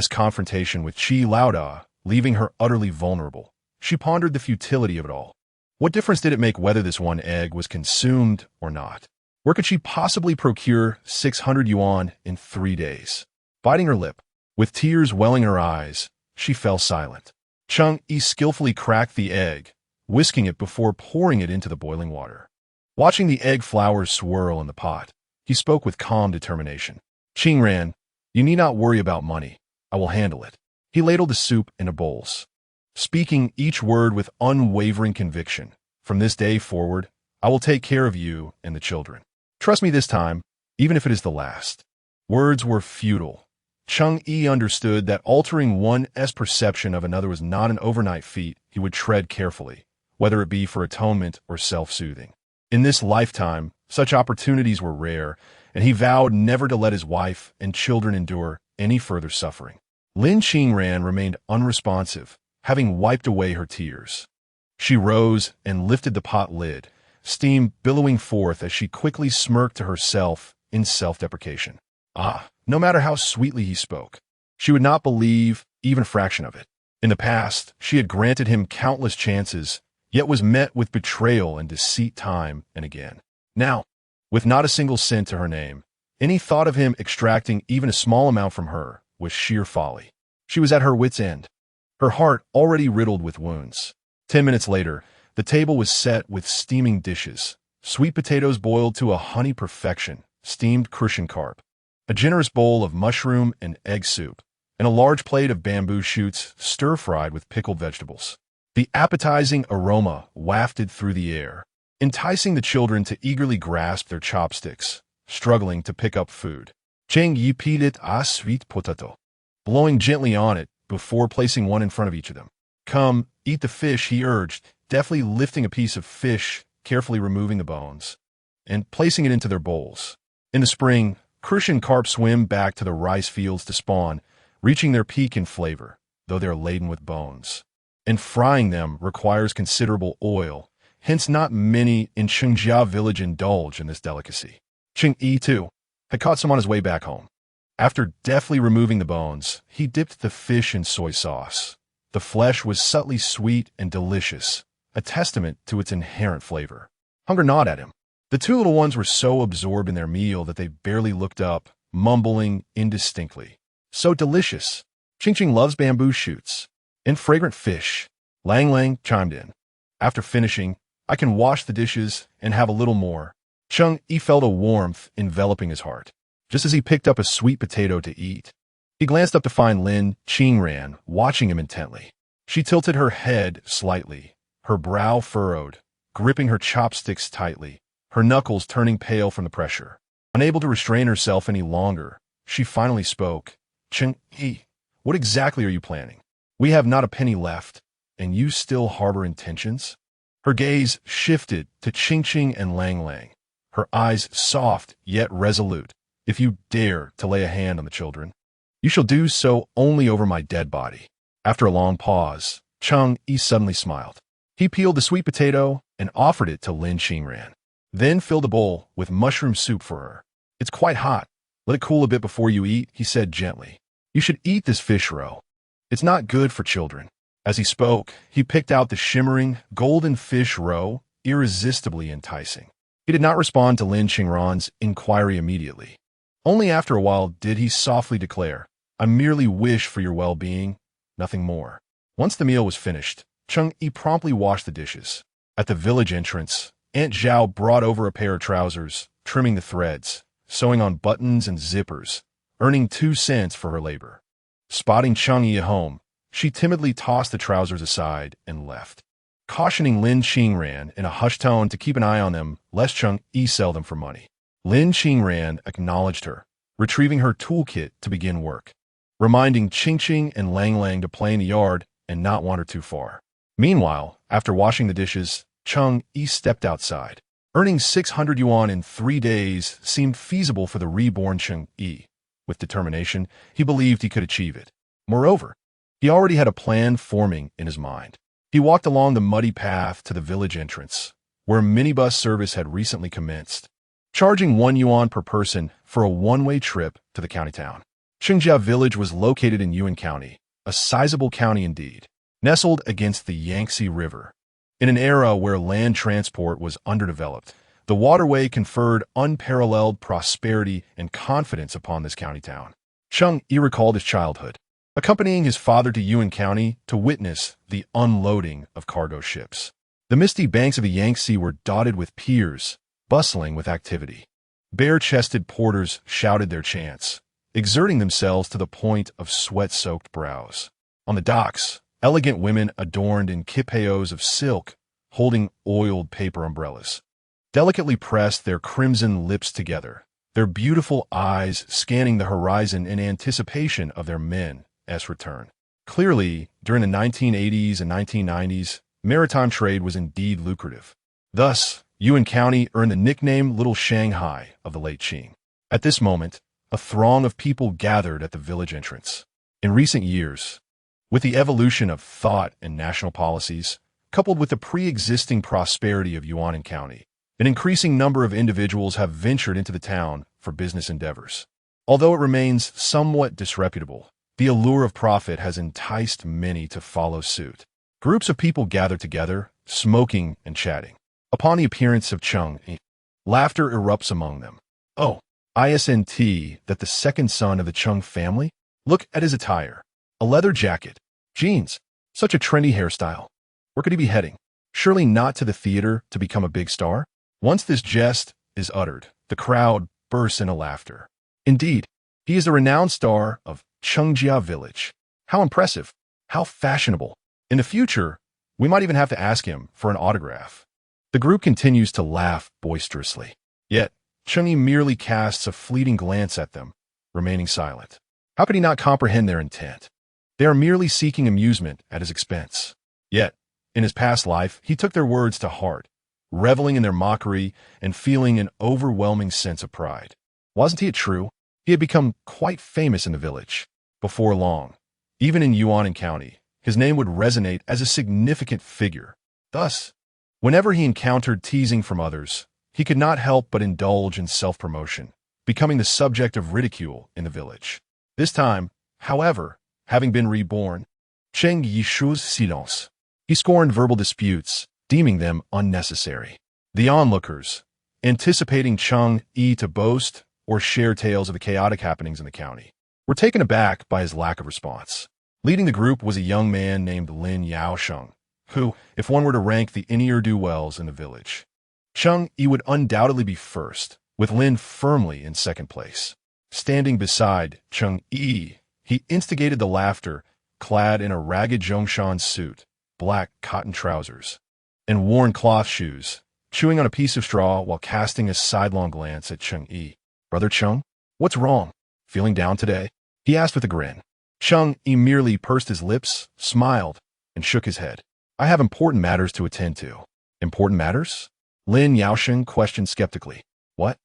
confrontation with Qi Laoda leaving her utterly vulnerable, she pondered the futility of it all. What difference did it make whether this one egg was consumed or not? Where could she possibly procure 600 yuan in 3 days? Biting her lip, with tears welling in her eyes, she fell silent. Cheng Yi skillfully cracked the egg, whisking it before pouring it into the boiling water. Watching the egg flowers swirl in the pot, he spoke with calm determination. "Qingran, you need not worry about money. I will handle it." He ladled the soup into bowls, speaking each word with unwavering conviction. "From this day forward, I will take care of you and the children. Trust me this time, even if it is the last." Words were futile. Cheng Yi understood that altering one's perception of another was not an overnight feat. He would tread carefully, whether it be for atonement or self-soothing. In this lifetime, such opportunities were rare, and he vowed never to let his wife and children endure any further suffering. Lin Qingran remained unresponsive, having wiped away her tears. She rose and lifted the pot lid, steam billowing forth as she quickly smirked to herself in self-deprecation. No matter how sweetly he spoke, she would not believe even a fraction of it. In the past, she had granted him countless chances, yet was met with betrayal and deceit time and again. Now, with not a single cent to her name, any thought of him extracting even a small amount from her was sheer folly. She was at her wit's end, her heart already riddled with wounds. 10 minutes later, the table was set with steaming dishes, sweet potatoes boiled to a honey perfection, steamed crucian carp, a generous bowl of mushroom and egg soup, and a large plate of bamboo shoots stir-fried with pickled vegetables. The appetizing aroma wafted through the air, enticing the children to eagerly grasp their chopsticks, struggling to pick up food. Cheng Yi peeled a sweet potato, blowing gently on it before placing one in front of each of them. "Come, eat the fish," he urged, deftly lifting a piece of fish, carefully removing the bones, and placing it into their bowls. In the spring, crucian carp swim back to the rice fields to spawn, reaching their peak in flavor, though they are laden with bones. And frying them requires considerable oil, hence not many in Chengjia village indulge in this delicacy. Cheng Yi, too, had caught some on his way back home. After deftly removing the bones, he dipped the fish in soy sauce. The flesh was subtly sweet and delicious, a testament to its inherent flavor. Hunger gnawed at him. The 2 little ones were so absorbed in their meal that they barely looked up, mumbling indistinctly. "So delicious. Ching loves bamboo shoots and fragrant fish," Lang Lang chimed in. "After finishing, I can wash the dishes and have a little more." Cheng Yi felt a warmth enveloping his heart, just as he picked up a sweet potato to eat. He glanced up to find Lin Qingran watching him intently. She tilted her head slightly, her brow furrowed, gripping her chopsticks tightly, her knuckles turning pale from the pressure. Unable to restrain herself any longer, she finally spoke. Cheng Yi, what exactly are you planning? We have not a penny left, and you still harbor intentions? Her gaze shifted to Qingqing and Lang Lang, her eyes soft yet resolute. If you dare to lay a hand on the children, you shall do so only over my dead body. After a long pause, Cheng Yi suddenly smiled. He peeled the sweet potato and offered it to Lin Qingran, then filled a bowl with mushroom soup for her. It's quite hot. Let it cool a bit before you eat, he said gently. You should eat this fish roe. It's not good for children. As he spoke, he picked out the shimmering, golden fish roe, irresistibly enticing. He did not respond to Lin Qingran's inquiry immediately. Only after a while did he softly declare, I merely wish for your well-being, nothing more. Once the meal was finished, Cheng Yi promptly washed the dishes. At the village entrance, Aunt Zhao brought over a pair of trousers, trimming the threads, sewing on buttons and zippers, earning 2 cents for her labor. Spotting Cheng Yi at home, she timidly tossed the trousers aside and left, cautioning Lin Qingran in a hushed tone to keep an eye on them lest Cheng Yi sell them for money. Lin Qingran acknowledged her, retrieving her toolkit to begin work, reminding Qingqing and Lang Lang to play in the yard and not wander too far. Meanwhile, after washing the dishes, Cheng Yi stepped outside. Earning 600 yuan in 3 days seemed feasible for the reborn Cheng Yi. With determination, he believed he could achieve it. Moreover, he already had a plan forming in his mind. He walked along the muddy path to the village entrance, where a minibus service had recently commenced, charging 1 yuan per person for a one-way trip to the county town. Qingjia village was located in Yuan County, a sizable county indeed, nestled against the Yangtze River. In an era where land transport was underdeveloped, the waterway conferred unparalleled prosperity and confidence upon this county town. Cheng Yi recalled his childhood, accompanying his father to Yuan County to witness the unloading of cargo ships. The misty banks of the Yangtze were dotted with piers, bustling with activity. Bare-chested porters shouted their chants, exerting themselves to the point of sweat-soaked brows. On the docks, elegant women adorned in kipeos of silk, holding oiled paper umbrellas, delicately pressed their crimson lips together, their beautiful eyes scanning the horizon in anticipation of their men's return. Clearly, during the 1980s and 1990s, maritime trade was indeed lucrative. Thus, Yuan County earned the nickname Little Shanghai of the late Qing. At this moment, a throng of people gathered at the village entrance. In recent years, with the evolution of thought and national policies, coupled with the pre-existing prosperity of Yuan County, an increasing number of individuals have ventured into the town for business endeavors. Although it remains somewhat disreputable, the allure of profit has enticed many to follow suit. Groups of people gather together, smoking and chatting. Upon the appearance of Cheng Yi, laughter erupts among them. Oh, isn't that the second son of the Cheng family? Look at his attire. A leather jacket, jeans, such a trendy hairstyle. Where could he be heading? Surely not to the theater to become a big star? Once this jest is uttered, the crowd bursts into laughter. Indeed, he is the renowned star of Chengjia Village. How impressive! How fashionable! In the future, we might even have to ask him for an autograph. The group continues to laugh boisterously. Yet, Cheng Yi merely casts a fleeting glance at them, remaining silent. How could he not comprehend their intent? They are merely seeking amusement at his expense. Yet, in his past life, he took their words to heart, reveling in their mockery and feeling an overwhelming sense of pride. Wasn't it true? He had become quite famous in the village. Before long, even in Yuan County, his name would resonate as a significant figure. Thus, whenever he encountered teasing from others, he could not help but indulge in self-promotion, becoming the subject of ridicule in the village. This time, however, having been reborn, Cheng Yi chose silence. He scorned verbal disputes, deeming them unnecessary. The onlookers, anticipating Cheng Yi to boast or share tales of the chaotic happenings in the county, were taken aback by his lack of response. Leading the group was a young man named Lin Yaosheng, who, if one were to rank the ne'er-do-wells in the village, Cheng Yi would undoubtedly be first, with Lin firmly in second place. Standing beside Cheng Yi, he instigated the laughter, clad in a ragged Zhongshan suit, black cotton trousers, and worn cloth shoes, chewing on a piece of straw while casting a sidelong glance at Cheng Yi. "Brother Cheng, what's wrong? Feeling down today?" he asked with a grin. Cheng Yi merely pursed his lips, smiled, and shook his head. "I have important matters to attend to." "Important matters?" Lin Yaosheng questioned skeptically. "What?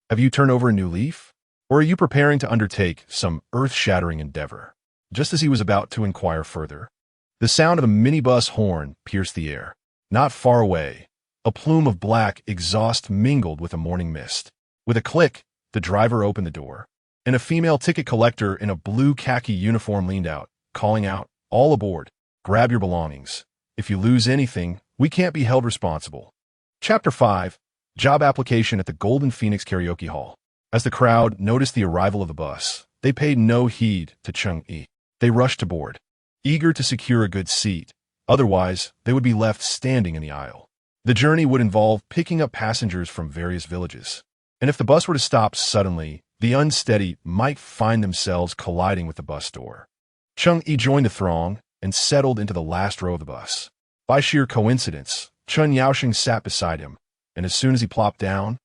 Have you turned over a new leaf? Or are you preparing to undertake some earth-shattering endeavor?" Just as he was about to inquire further, the sound of a minibus horn pierced the air. Not far away, a plume of black exhaust mingled with a morning mist. With a click, the driver opened the door, and a female ticket collector in a blue khaki uniform leaned out, calling out, "All aboard. Grab your belongings. If you lose anything, we can't be held responsible." Chapter 5. Job Application at the Golden Phoenix Karaoke Hall. As the crowd noticed the arrival of the bus, they paid no heed to Cheng Yi. They rushed to board, eager to secure a good seat. Otherwise, they would be left standing in the aisle. The journey would involve picking up passengers from various villages. And if the bus were to stop suddenly, the unsteady might find themselves colliding with the bus door. Cheng Yi joined the throng and settled into the last row of the bus. By sheer coincidence, Chun Yaosheng sat beside him, and as soon as he plopped down,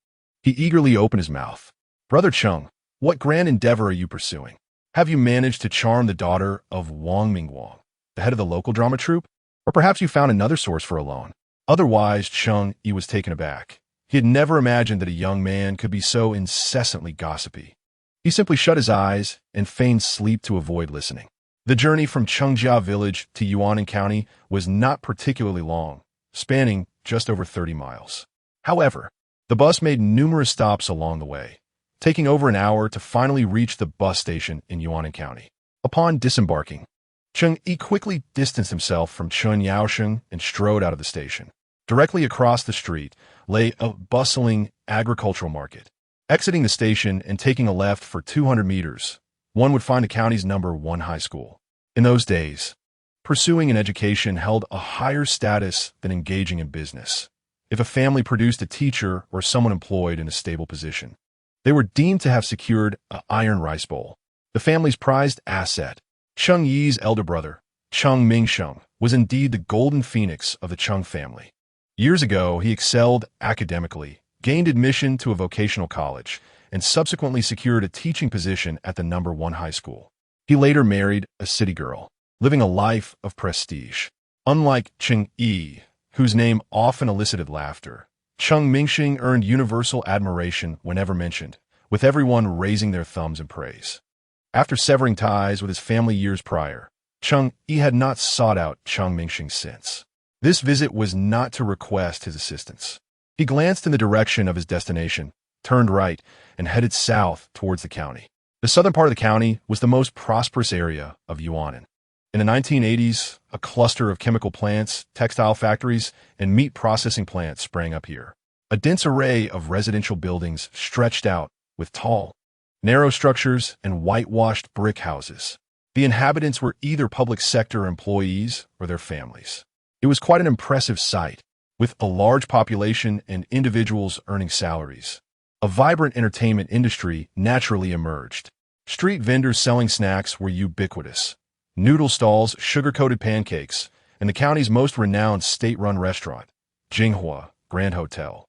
he eagerly opened his mouth. "Brother Cheng, what grand endeavor are you pursuing? Have you managed to charm the daughter of Wang Mingguang, the head of the local drama troupe? Or perhaps you found another source for a loan?" Otherwise, Cheng Yi was taken aback. He had never imagined that a young man could be so incessantly gossipy. He simply shut his eyes and feigned sleep to avoid listening. The journey from Chengjia village to Yuanan County was not particularly long, spanning just over 30 miles. However, the bus made numerous stops along the way, taking over an hour to finally reach the bus station in Yuanan County. Upon disembarking, Cheng Yi quickly distanced himself from Chun Yaosheng and strode out of the station. Directly across the street lay a bustling agricultural market. Exiting the station and taking a left for 200 meters, one would find the county's #1 high school. In those days, pursuing an education held a higher status than engaging in business. If a family produced a teacher or someone employed in a stable position, they were deemed to have secured an iron rice bowl. The family's prized asset, Cheng Yi's elder brother, Cheng Mingsheng, was indeed the golden phoenix of the Cheng family. Years ago, he excelled academically, gained admission to a vocational college, and subsequently secured a teaching position at the #1 high school. He later married a city girl, living a life of prestige. Unlike Cheng Yi, whose name often elicited laughter, Cheng Mingsheng earned universal admiration whenever mentioned, with everyone raising their thumbs in praise. After severing ties with his family years prior, Cheng Yi had not sought out Cheng Mingsheng since. This visit was not to request his assistance. He glanced in the direction of his destination, turned right, and headed south towards the county. The southern part of the county was the most prosperous area of Yuanan. In the 1980s, a cluster of chemical plants, textile factories, and meat processing plants sprang up here. A dense array of residential buildings stretched out with tall, narrow structures and whitewashed brick houses. The inhabitants were either public sector employees or their families. It was quite an impressive sight, with a large population and individuals earning salaries. A vibrant entertainment industry naturally emerged. Street vendors selling snacks were ubiquitous. Noodle stalls, sugar-coated pancakes, and the county's most renowned state-run restaurant, Jinghua Grand Hotel.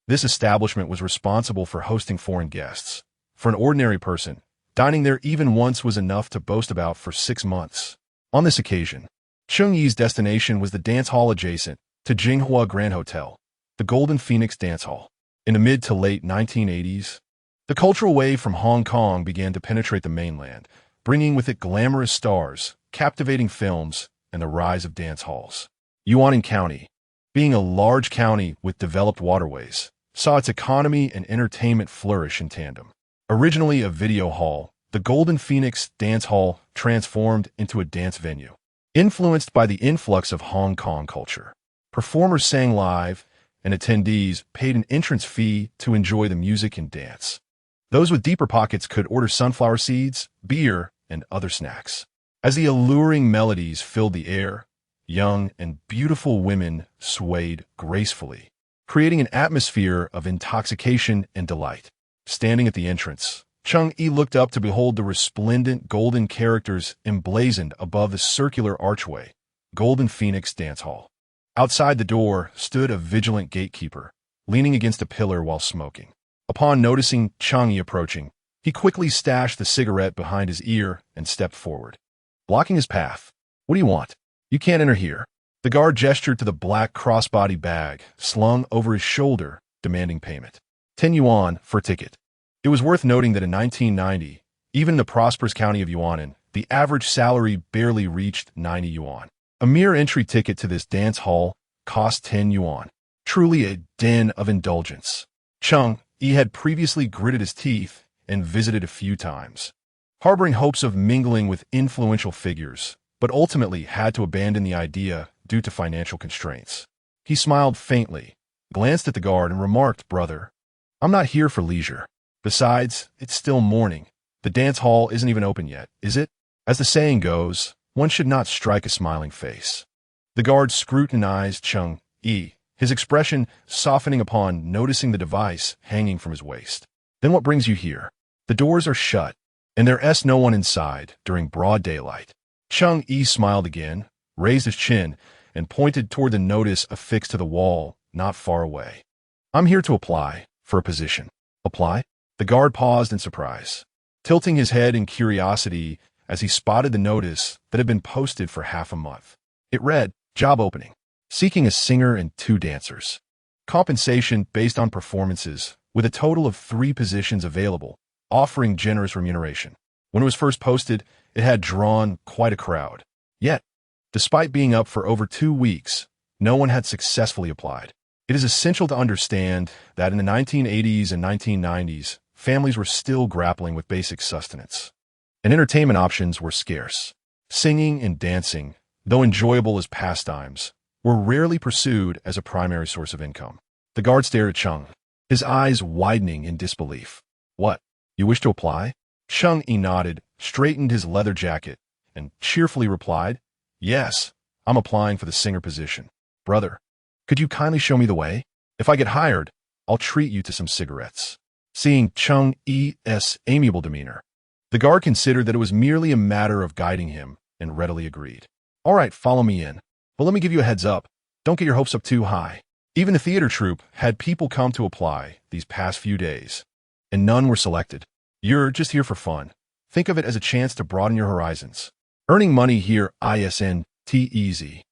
This establishment was responsible for hosting foreign guests. For an ordinary person, dining there even once was enough to boast about for 6 months. On this occasion, Cheng Yi's destination was the dance hall adjacent to Jinghua Grand Hotel, the Golden Phoenix Dance Hall. In the mid to late 1980s, the cultural wave from Hong Kong began to penetrate the mainland, bringing with it glamorous stars, captivating films, and the rise of dance halls. Yuanan County, being a large county with developed waterways, saw its economy and entertainment flourish in tandem. Originally a video hall, the Golden Phoenix Dance Hall transformed into a dance venue. Influenced by the influx of Hong Kong culture, performers sang live, and attendees paid an entrance fee to enjoy the music and dance. Those with deeper pockets could order sunflower seeds, beer, and other snacks. As the alluring melodies filled the air, young and beautiful women swayed gracefully, creating an atmosphere of intoxication and delight. Standing at the entrance, Cheng Yi looked up to behold the resplendent golden characters emblazoned above the circular archway, Golden Phoenix Dance Hall. Outside the door stood a vigilant gatekeeper, leaning against a pillar while smoking. Upon noticing Cheng Yi approaching, he quickly stashed the cigarette behind his ear and stepped forward, blocking his path. "What do you want? You can't enter here." The guard gestured to the black crossbody bag slung over his shoulder, demanding payment. 10 yuan for a ticket. It was worth noting that in 1990, even in the prosperous county of Yuanan, the average salary barely reached 90 yuan. A mere entry ticket to this dance hall cost 10 yuan. Truly a den of indulgence. Cheng Yi had previously gritted his teeth and visited a few times, harboring hopes of mingling with influential figures, but ultimately had to abandon the idea due to financial constraints. He smiled faintly, glanced at the guard, and remarked, "Brother, I'm not here for leisure. Besides, it's still morning. The dance hall isn't even open yet, is it?" As the saying goes, one should not strike a smiling face. The guard scrutinized Cheng Yi, his expression softening upon noticing the device hanging from his waist. "Then what brings you here? The doors are shut, and there's no one inside during broad daylight." Cheng Yi smiled again, raised his chin, and pointed toward the notice affixed to the wall not far away. "I'm here to apply for a position." "Apply?" The guard paused in surprise, tilting his head in curiosity as he spotted the notice that had been posted for half a month. It read, "Job opening. Seeking a singer and 2 dancers. Compensation based on performances, with a total of 3 positions available, offering generous remuneration." When it was first posted, it had drawn quite a crowd. Yet, despite being up for over 2 weeks, no one had successfully applied. It is essential to understand that in the 1980s and 1990s, families were still grappling with basic sustenance, and entertainment options were scarce. Singing and dancing, though enjoyable as pastimes, were rarely pursued as a primary source of income. The guard stared at Cheng, his eyes widening in disbelief. "What? You wish to apply?" Cheng Yi nodded, straightened his leather jacket, and cheerfully replied, "Yes, I'm applying for the singer position." "Brother, could you kindly show me the way? If I get hired, I'll treat you to some cigarettes." Seeing Cheng Yi's amiable demeanor, the guard considered that it was merely a matter of guiding him and readily agreed. "All right, follow me in. But let me give you a heads up. Don't get your hopes up too high." Even the theater troupe had people come to apply these past few days, and none were selected. You're just here for fun. Think of it as a chance to broaden your horizons. Earning money here isn't easy.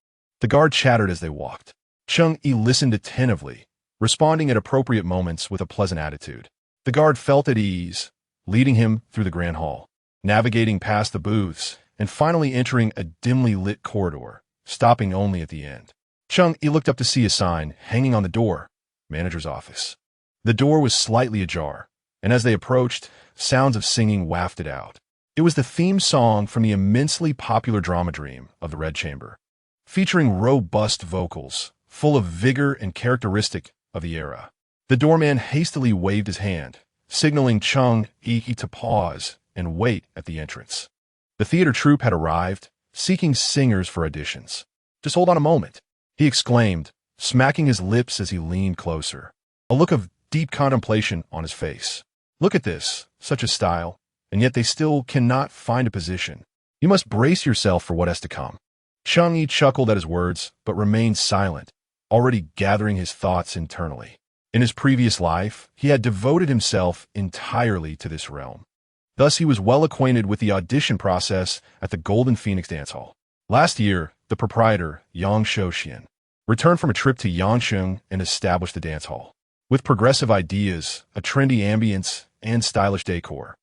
The guard chattered as they walked. Cheng Yi listened attentively, responding at appropriate moments with a pleasant attitude. The guard felt at ease, leading him through the grand hall, navigating past the booths, and finally entering a dimly lit corridor, stopping only at the end. Cheng Yi looked up to see a sign hanging on the door, "Manager's Office." The door was slightly ajar, and as they approached, sounds of singing wafted out. It was the theme song from the immensely popular drama Dream of the Red Chamber, featuring robust vocals, full of vigor and characteristic of the era. The doorman hastily waved his hand, signaling Cheng Yi to pause and wait at the entrance. The theater troupe had arrived, seeking singers for auditions. "Just hold on a moment," he exclaimed, smacking his lips as he leaned closer, a look of deep contemplation on his face. "Look at this, such a style, and yet they still cannot find a position. You must brace yourself for what has to come." Cheng Yi chuckled at his words, but remained silent, already gathering his thoughts internally. In his previous life, he had devoted himself entirely to this realm. Thus, he was well acquainted with the audition process at the Golden Phoenix Dance Hall. Last year, the proprietor, Yang Shouxian, returned from a trip to Yangsheng and established the dance hall. With progressive ideas, a trendy ambience, and stylish decor,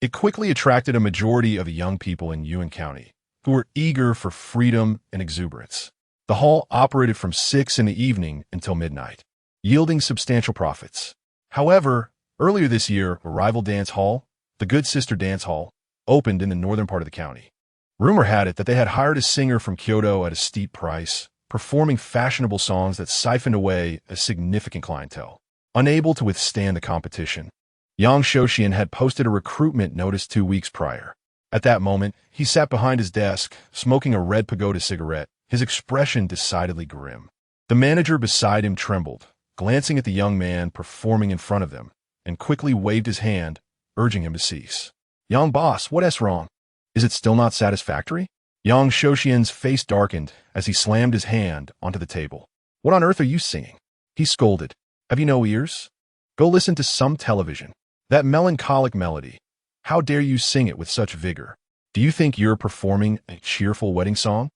it quickly attracted a majority of the young people in Yuan County, who were eager for freedom and exuberance. The hall operated from 6 in the evening until midnight, yielding substantial profits. However, earlier this year, a rival dance hall, the Good Sister Dance Hall, opened in the northern part of the county. Rumor had it that they had hired a singer from Kyoto at a steep price, performing fashionable songs that siphoned away a significant clientele. Unable to withstand the competition, Yang Shouxian had posted a recruitment notice 2 weeks prior. At that moment, he sat behind his desk, smoking a red pagoda cigarette, his expression decidedly grim. The manager beside him trembled, glancing at the young man performing in front of them, and quickly waved his hand, urging him to cease. "Young boss, what's wrong? Is it still not satisfactory?" Yang Shouxian's face darkened as he slammed his hand onto the table. "What on earth are you singing?" He scolded. "Have you no ears? Go listen to some television. That melancholic melody. How dare you sing it with such vigor? Do you think you're performing a cheerful wedding song?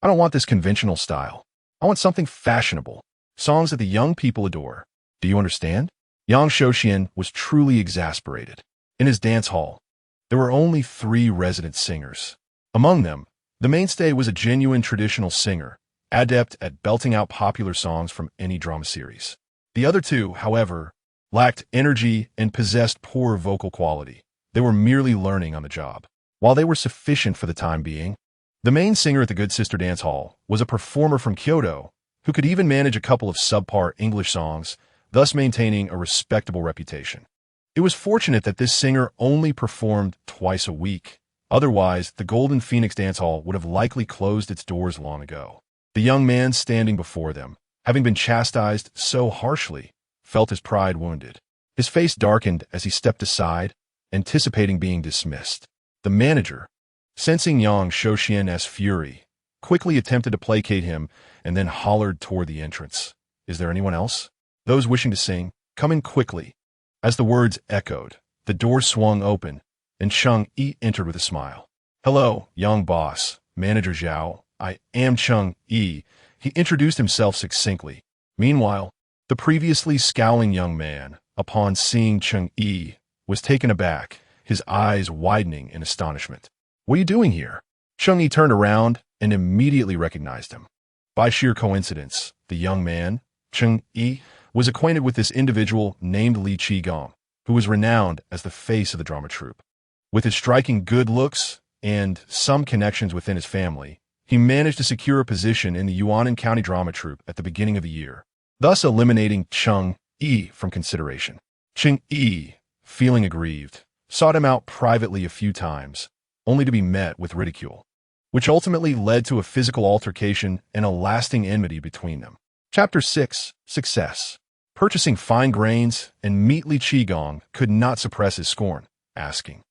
I don't want this conventional style. I want something fashionable. Songs that the young people adore. Do you understand?" Yang Shouxian was truly exasperated. In his dance hall, there were only 3 resident singers. Among them, the mainstay was a genuine traditional singer, adept at belting out popular songs from any drama series. The other 2, however, lacked energy and possessed poor vocal quality. They were merely learning on the job. While they were sufficient for the time being, the main singer at the Good Sister Dance Hall was a performer from Kyoto who could even manage a couple of subpar English songs, thus maintaining a respectable reputation. It was fortunate that this singer only performed twice a week. Otherwise, the Golden Phoenix Dance Hall would have likely closed its doors long ago. The young man standing before them, having been chastised so harshly, felt his pride wounded. His face darkened as he stepped aside, anticipating being dismissed. The manager, sensing Yang Shouxian's fury, quickly attempted to placate him and then hollered toward the entrance. "Is there anyone else? Those wishing to sing, come in quickly." As the words echoed, the door swung open, and Cheng Yi entered with a smile. "Hello, young boss, Manager Zhao. I am Cheng Yi." He introduced himself succinctly. Meanwhile, the previously scowling young man, upon seeing Cheng Yi, was taken aback, his eyes widening in astonishment. "What are you doing here?" Cheng Yi turned around and immediately recognized him. By sheer coincidence, the young man, Cheng Yi, was acquainted with this individual named Li Qigong, who was renowned as the face of the drama troupe. With his striking good looks and some connections within his family, he managed to secure a position in the Yuanan County Drama Troupe at the beginning of the year, thus eliminating Cheng Yi from consideration. Cheng Yi, feeling aggrieved, sought him out privately a few times, only to be met with ridicule, which ultimately led to a physical altercation and a lasting enmity between them. Chapter 6. Success. Purchasing fine grains and meat, Li Qigong could not suppress his scorn, asking,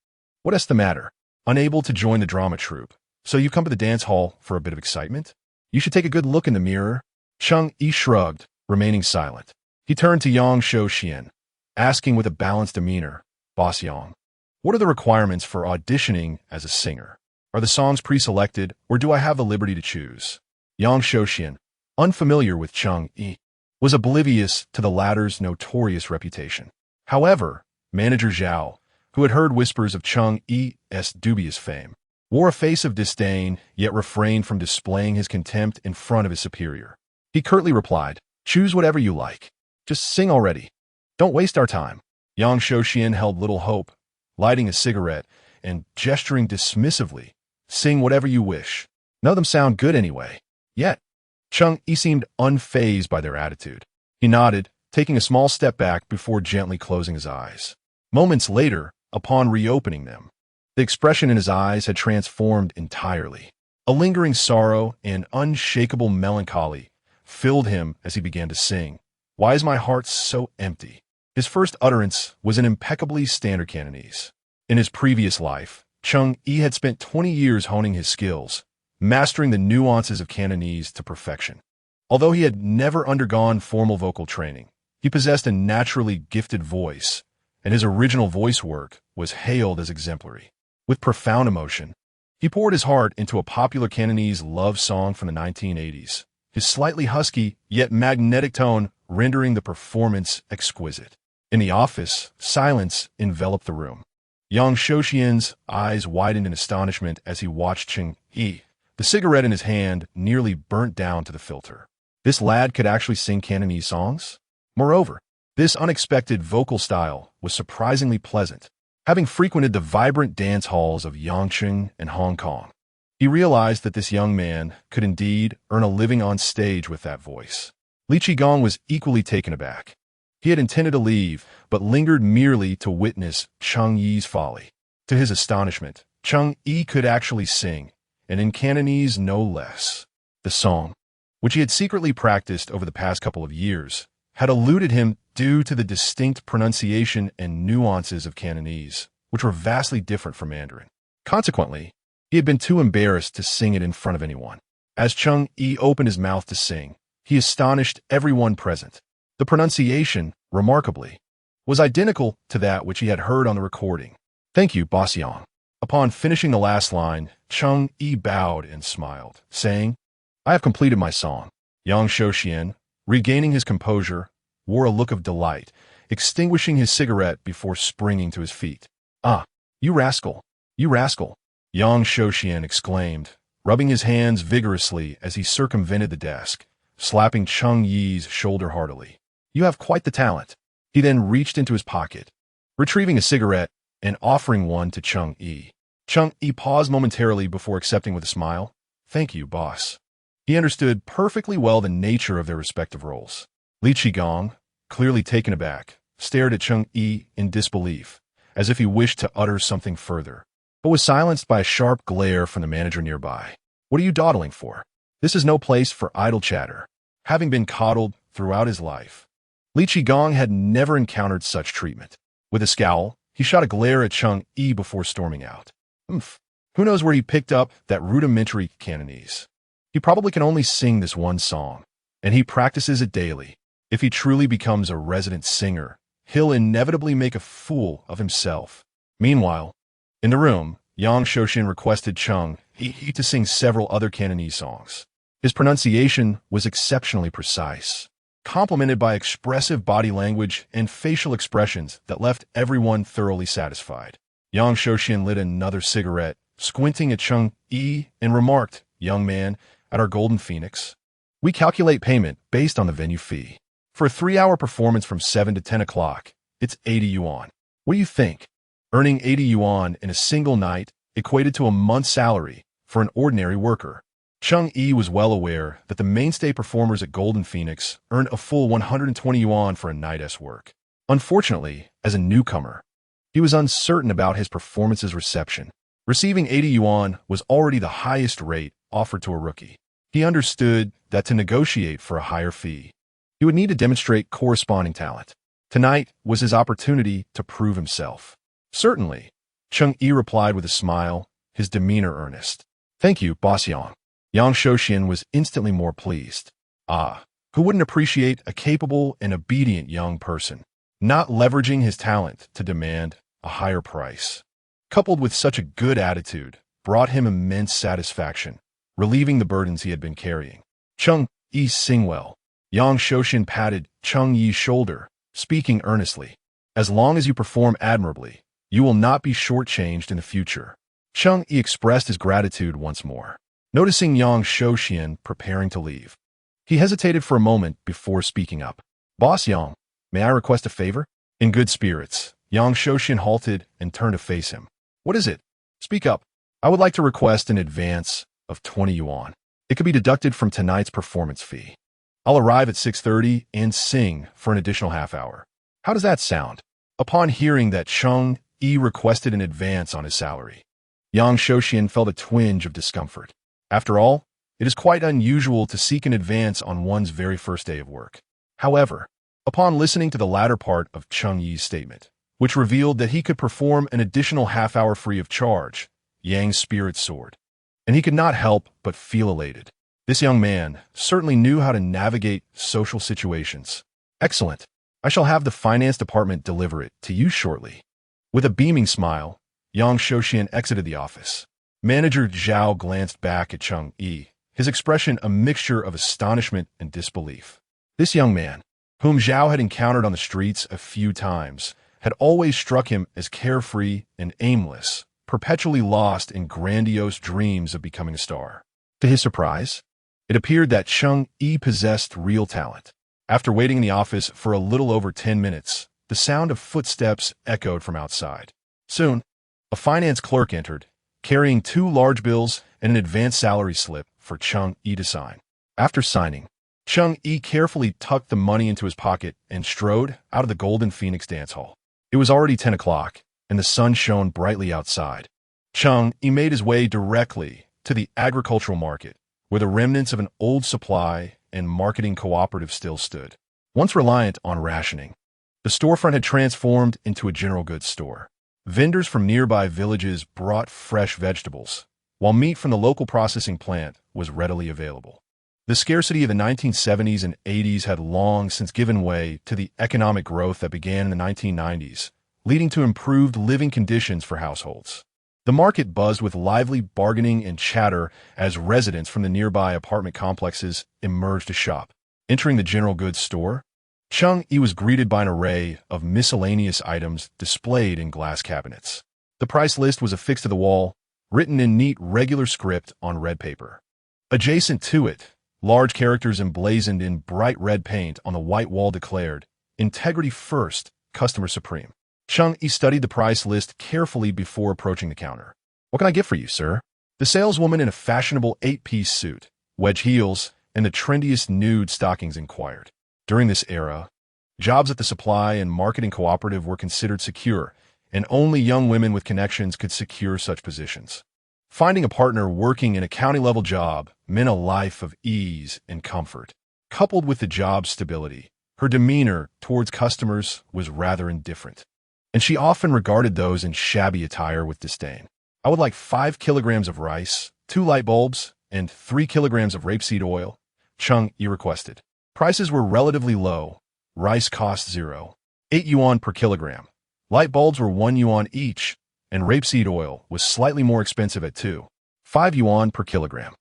"What's the matter? Unable to join the drama troupe, so you come to the dance hall for a bit of excitement? You should take a good look in the mirror." Cheng Yi shrugged, remaining silent. He turned to Yang Shouxian, asking with a balanced demeanor, "Boss Yang, what are the requirements for auditioning as a singer? Are the songs pre-selected, or do I have the liberty to choose?" Yang Shouxian, unfamiliar with Cheng Yi, was oblivious to the latter's notorious reputation. However, Manager Zhao, who had heard whispers of Cheng Yi's dubious fame, wore a face of disdain, yet refrained from displaying his contempt in front of his superior. He curtly replied, "Choose whatever you like. Just sing already. Don't waste our time." Yang Shouxian held little hope, lighting a cigarette and gesturing dismissively, "Sing whatever you wish. None of them sound good anyway." Yet, Cheng Yi seemed unfazed by their attitude. He nodded, taking a small step back before gently closing his eyes. Moments later, upon reopening them, the expression in his eyes had transformed entirely. A lingering sorrow and unshakable melancholy filled him as he began to sing, "Why is my heart so empty?" His first utterance was in impeccably standard Cantonese. In his previous life, Cheng Yi had spent 20 years honing his skills, mastering the nuances of Cantonese to perfection. Although he had never undergone formal vocal training, he possessed a naturally gifted voice, and his original voice work was hailed as exemplary. With profound emotion, he poured his heart into a popular Cantonese love song from the 1980s, his slightly husky yet magnetic tone rendering the performance exquisite. In the office, silence enveloped the room. Yang Shouxian's eyes widened in astonishment as he watched Cheng Yi. The cigarette in his hand nearly burnt down to the filter. This lad could actually sing Cantonese songs? Moreover, this unexpected vocal style was surprisingly pleasant. Having frequented the vibrant dance halls of Yangcheng and Hong Kong, he realized that this young man could indeed earn a living on stage with that voice. Li Qigong was equally taken aback. He had intended to leave, but lingered merely to witness Cheng Yi's folly. To his astonishment, Cheng Yi could actually sing, and in Cantonese no less. The song, which he had secretly practiced over the past couple of years, had eluded him due to the distinct pronunciation and nuances of Cantonese, which were vastly different from Mandarin. Consequently, he had been too embarrassed to sing it in front of anyone. As Cheng Yi opened his mouth to sing, he astonished everyone present. The pronunciation, remarkably, was identical to that which he had heard on the recording. "Thank you, Boss Yang." Upon finishing the last line, Cheng Yi bowed and smiled, saying, "I have completed my song." Yang Shouxian, regaining his composure, wore a look of delight, extinguishing his cigarette before springing to his feet. "Ah, you rascal! You rascal!" Yang Shouxian exclaimed, rubbing his hands vigorously as he circumvented the desk, slapping Cheng Yi's shoulder heartily. "You have quite the talent." He then reached into his pocket, retrieving a cigarette and offering one to Cheng Yi. Cheng Yi paused momentarily before accepting with a smile. "Thank you, boss." He understood perfectly well the nature of their respective roles. Li Qigong, clearly taken aback, stared at Cheng Yi in disbelief, as if he wished to utter something further, but was silenced by a sharp glare from the manager nearby. "What are you dawdling for? This is no place for idle chatter." Having been coddled throughout his life, Li Qigong had never encountered such treatment. With a scowl, he shot a glare at Cheng Yi before storming out. Who knows where he picked up that rudimentary Cantonese? He probably can only sing this one song, and he practices it daily. If he truly becomes a resident singer, he'll inevitably make a fool of himself. Meanwhile, in the room, Yang Shouxian requested Cheng Yi to sing several other Cantonese songs. His pronunciation was exceptionally precise, complemented by expressive body language and facial expressions that left everyone thoroughly satisfied. Yang Shouxian lit another cigarette, squinting at Cheng Yi, and remarked, "Young man, at our Golden Phoenix, we calculate payment based on the venue fee. For a 3-hour performance from 7 to 10 o'clock, it's 80 yuan. What do you think?" Earning 80 yuan in a single night equated to a month's salary for an ordinary worker. Cheng Yi was well aware that the mainstay performers at Golden Phoenix earned a full 120 yuan for a night's work. Unfortunately, as a newcomer, he was uncertain about his performance's reception. Receiving 80 yuan was already the highest rate offered to a rookie. He understood that to negotiate for a higher fee, he would need to demonstrate corresponding talent. Tonight was his opportunity to prove himself. "Certainly," Cheng Yi replied with a smile, his demeanor earnest. "Thank you, Boss Yang." Yang Shouxian was instantly more pleased. Who wouldn't appreciate a capable and obedient young person, not leveraging his talent to demand a higher price? Coupled with such a good attitude, brought him immense satisfaction, relieving the burdens he had been carrying. "Cheng Yi, sing well." Yang Shouxian patted Cheng Yi's shoulder, speaking earnestly. "As long as you perform admirably, you will not be shortchanged in the future." Cheng Yi expressed his gratitude once more. Noticing Yang Shouxian preparing to leave, he hesitated for a moment before speaking up. "Boss Yang, may I request a favor?" In good spirits, Yang Shouxian halted and turned to face him. "What is it? Speak up." "I would like to request an advance of 20 yuan. It could be deducted from tonight's performance fee. I'll arrive at 6:30 and sing for an additional half hour. How does that sound?" Upon hearing that Cheng Yi requested an advance on his salary, Yang Shouxian felt a twinge of discomfort. After all, it is quite unusual to seek an advance on one's very first day of work. However, upon listening to the latter part of Cheng Yi's statement, which revealed that he could perform an additional half hour free of charge, Yang's spirits soared, and he could not help but feel elated. This young man certainly knew how to navigate social situations. "Excellent. I shall have the finance department deliver it to you shortly." With a beaming smile, Yang Shouxian exited the office. Manager Zhao glanced back at Cheng Yi, his expression a mixture of astonishment and disbelief. This young man, whom Zhao had encountered on the streets a few times, had always struck him as carefree and aimless, perpetually lost in grandiose dreams of becoming a star. To his surprise, it appeared that Cheng Yi possessed real talent. After waiting in the office for a little over 10 minutes, the sound of footsteps echoed from outside. Soon, a finance clerk entered, carrying 2 large bills and an advance salary slip for Cheng Yi to sign. After signing, Cheng Yi carefully tucked the money into his pocket and strode out of the Golden Phoenix dance hall. It was already 10 o'clock, and the sun shone brightly outside. Cheng Yi made his way directly to the agricultural market, where the remnants of an old supply and marketing cooperative still stood. Once reliant on rationing, the storefront had transformed into a general goods store. Vendors from nearby villages brought fresh vegetables, while meat from the local processing plant was readily available. The scarcity of the 1970s and 80s had long since given way to the economic growth that began in the 1990s, leading to improved living conditions for households. The market buzzed with lively bargaining and chatter as residents from the nearby apartment complexes emerged to shop. Entering the general goods store, Cheng Yi was greeted by an array of miscellaneous items displayed in glass cabinets. The price list was affixed to the wall, written in neat, regular script on red paper. Adjacent to it, large characters emblazoned in bright red paint on the white wall declared, "Integrity first, customer supreme." Cheng Yi studied the price list carefully before approaching the counter. "What can I get for you, sir?" The saleswoman in a fashionable 8-piece suit, wedge heels, and the trendiest nude stockings inquired. During this era, jobs at the supply and marketing cooperative were considered secure, and only young women with connections could secure such positions. Finding a partner working in a county-level job meant a life of ease and comfort. Coupled with the job's stability, her demeanor towards customers was rather indifferent, and she often regarded those in shabby attire with disdain. "I would like 5 kilograms of rice, 2 light bulbs, and 3 kilograms of rapeseed oil," Cheng Yi requested. Prices were relatively low. Rice cost 0.8 yuan per kilogram. Light bulbs were 1 yuan each, and rapeseed oil was slightly more expensive at 2.5 yuan per kilogram.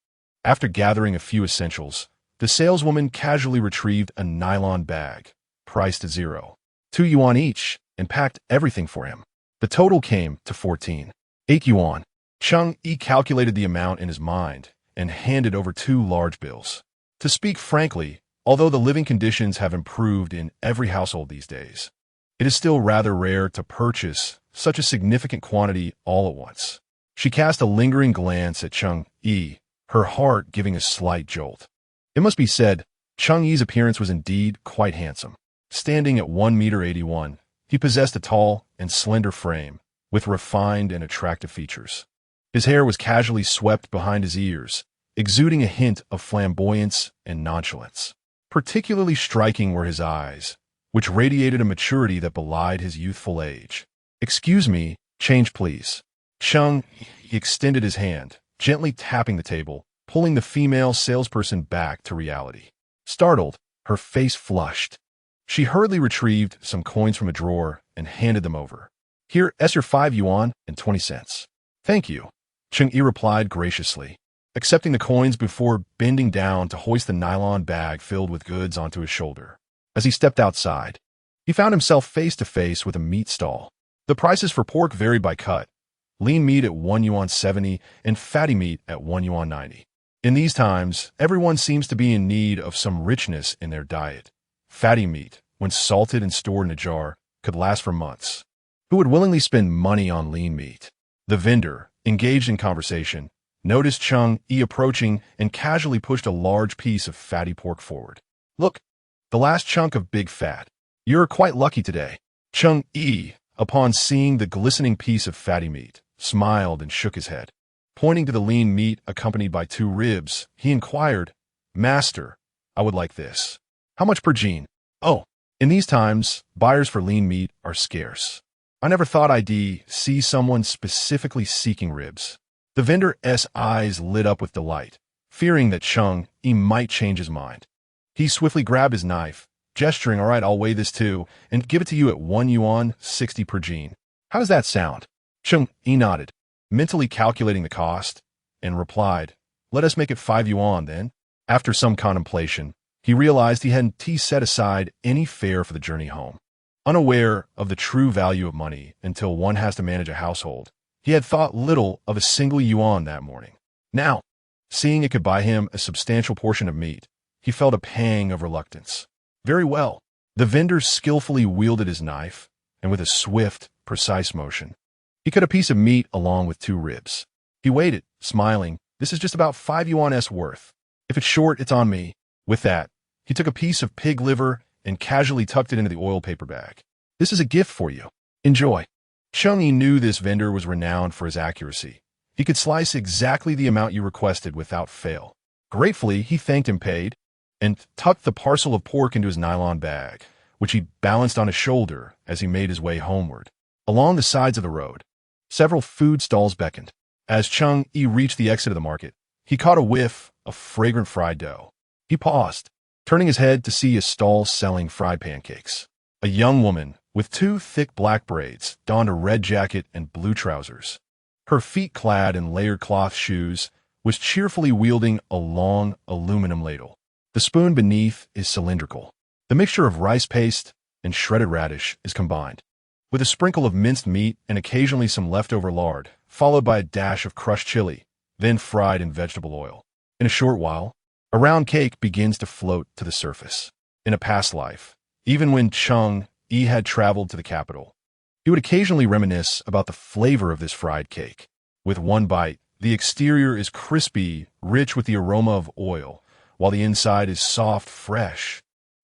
After gathering a few essentials, the saleswoman casually retrieved a nylon bag, priced at 0.2 yuan each, and packed everything for him. The total came to 14.8 yuan. Cheng Yi calculated the amount in his mind and handed over 2 large bills. To speak frankly, although the living conditions have improved in every household these days, it is still rather rare to purchase such a significant quantity all at once. She cast a lingering glance at Cheng Yi, her heart giving a slight jolt. It must be said, Cheng Yi's appearance was indeed quite handsome. Standing at 1 meter 81, he possessed a tall and slender frame, with refined and attractive features. His hair was casually swept behind his ears, exuding a hint of flamboyance and nonchalance. Particularly striking were his eyes, which radiated a maturity that belied his youthful age. "Excuse me, change please." Cheng Yi extended his hand, gently tapping the table, pulling the female salesperson back to reality. Startled, her face flushed. She hurriedly retrieved some coins from a drawer and handed them over. "Here, your 5 yuan and 20 cents. "Thank you," Cheng Yi replied graciously, accepting the coins before bending down to hoist the nylon bag filled with goods onto his shoulder. As he stepped outside, he found himself face to face with a meat stall. The prices for pork varied by cut, lean meat at 1 yuan 70 and fatty meat at 1 yuan 90. In these times, everyone seems to be in need of some richness in their diet. Fatty meat, when salted and stored in a jar, could last for months. Who would willingly spend money on lean meat? The vendor, engaged in conversation, noticed Cheng Yi approaching and casually pushed a large piece of fatty pork forward. "Look, the last chunk of big fat. You're quite lucky today." Cheng Yi, upon seeing the glistening piece of fatty meat, smiled and shook his head. Pointing to the lean meat accompanied by 2 ribs, he inquired, "Master, I would like this. How much per gene?" "Oh, in these times, buyers for lean meat are scarce. I never thought I'd see someone specifically seeking ribs." The vendor's eyes lit up with delight, fearing that Cheng Yi might change his mind. He swiftly grabbed his knife, gesturing, "All right, I'll weigh this too, and give it to you at 1 yuan 60 per gene. How does that sound?" Cheng Yi nodded, mentally calculating the cost, and replied, "Let us make it 5 yuan then." After some contemplation, he realized he hadn't set aside any fare for the journey home. Unaware of the true value of money until one has to manage a household, he had thought little of a single yuan that morning. Now, seeing it could buy him a substantial portion of meat, he felt a pang of reluctance. Very well. The vendor skillfully wielded his knife, and with a swift, precise motion, he cut a piece of meat along with 2 ribs. He weighed it, smiling. "This is just about 5 yuan's worth. If it's short, it's on me." With that, he took a piece of pig liver and casually tucked it into the oil paper bag. "This is a gift for you. Enjoy." Cheng Yi knew this vendor was renowned for his accuracy. He could slice exactly the amount you requested without fail. Gratefully, he thanked and paid. and tucked the parcel of pork into his nylon bag, which he balanced on his shoulder as he made his way homeward. Along the sides of the road, several food stalls beckoned. As Cheng Yi reached the exit of the market, he caught a whiff of fragrant fried dough. He paused, turning his head to see a stall selling fried pancakes. A young woman with two thick black braids donned a red jacket and blue trousers. Her feet clad in layered cloth shoes, was cheerfully wielding a long aluminum ladle. The spoon beneath is cylindrical. The mixture of rice paste and shredded radish is combined, with a sprinkle of minced meat and occasionally some leftover lard, followed by a dash of crushed chili, then fried in vegetable oil. In a short while, a round cake begins to float to the surface. In a past life, even when Cheng Yi had traveled to the capital, he would occasionally reminisce about the flavor of this fried cake. With one bite, the exterior is crispy, rich with the aroma of oil, while the inside is soft, fresh,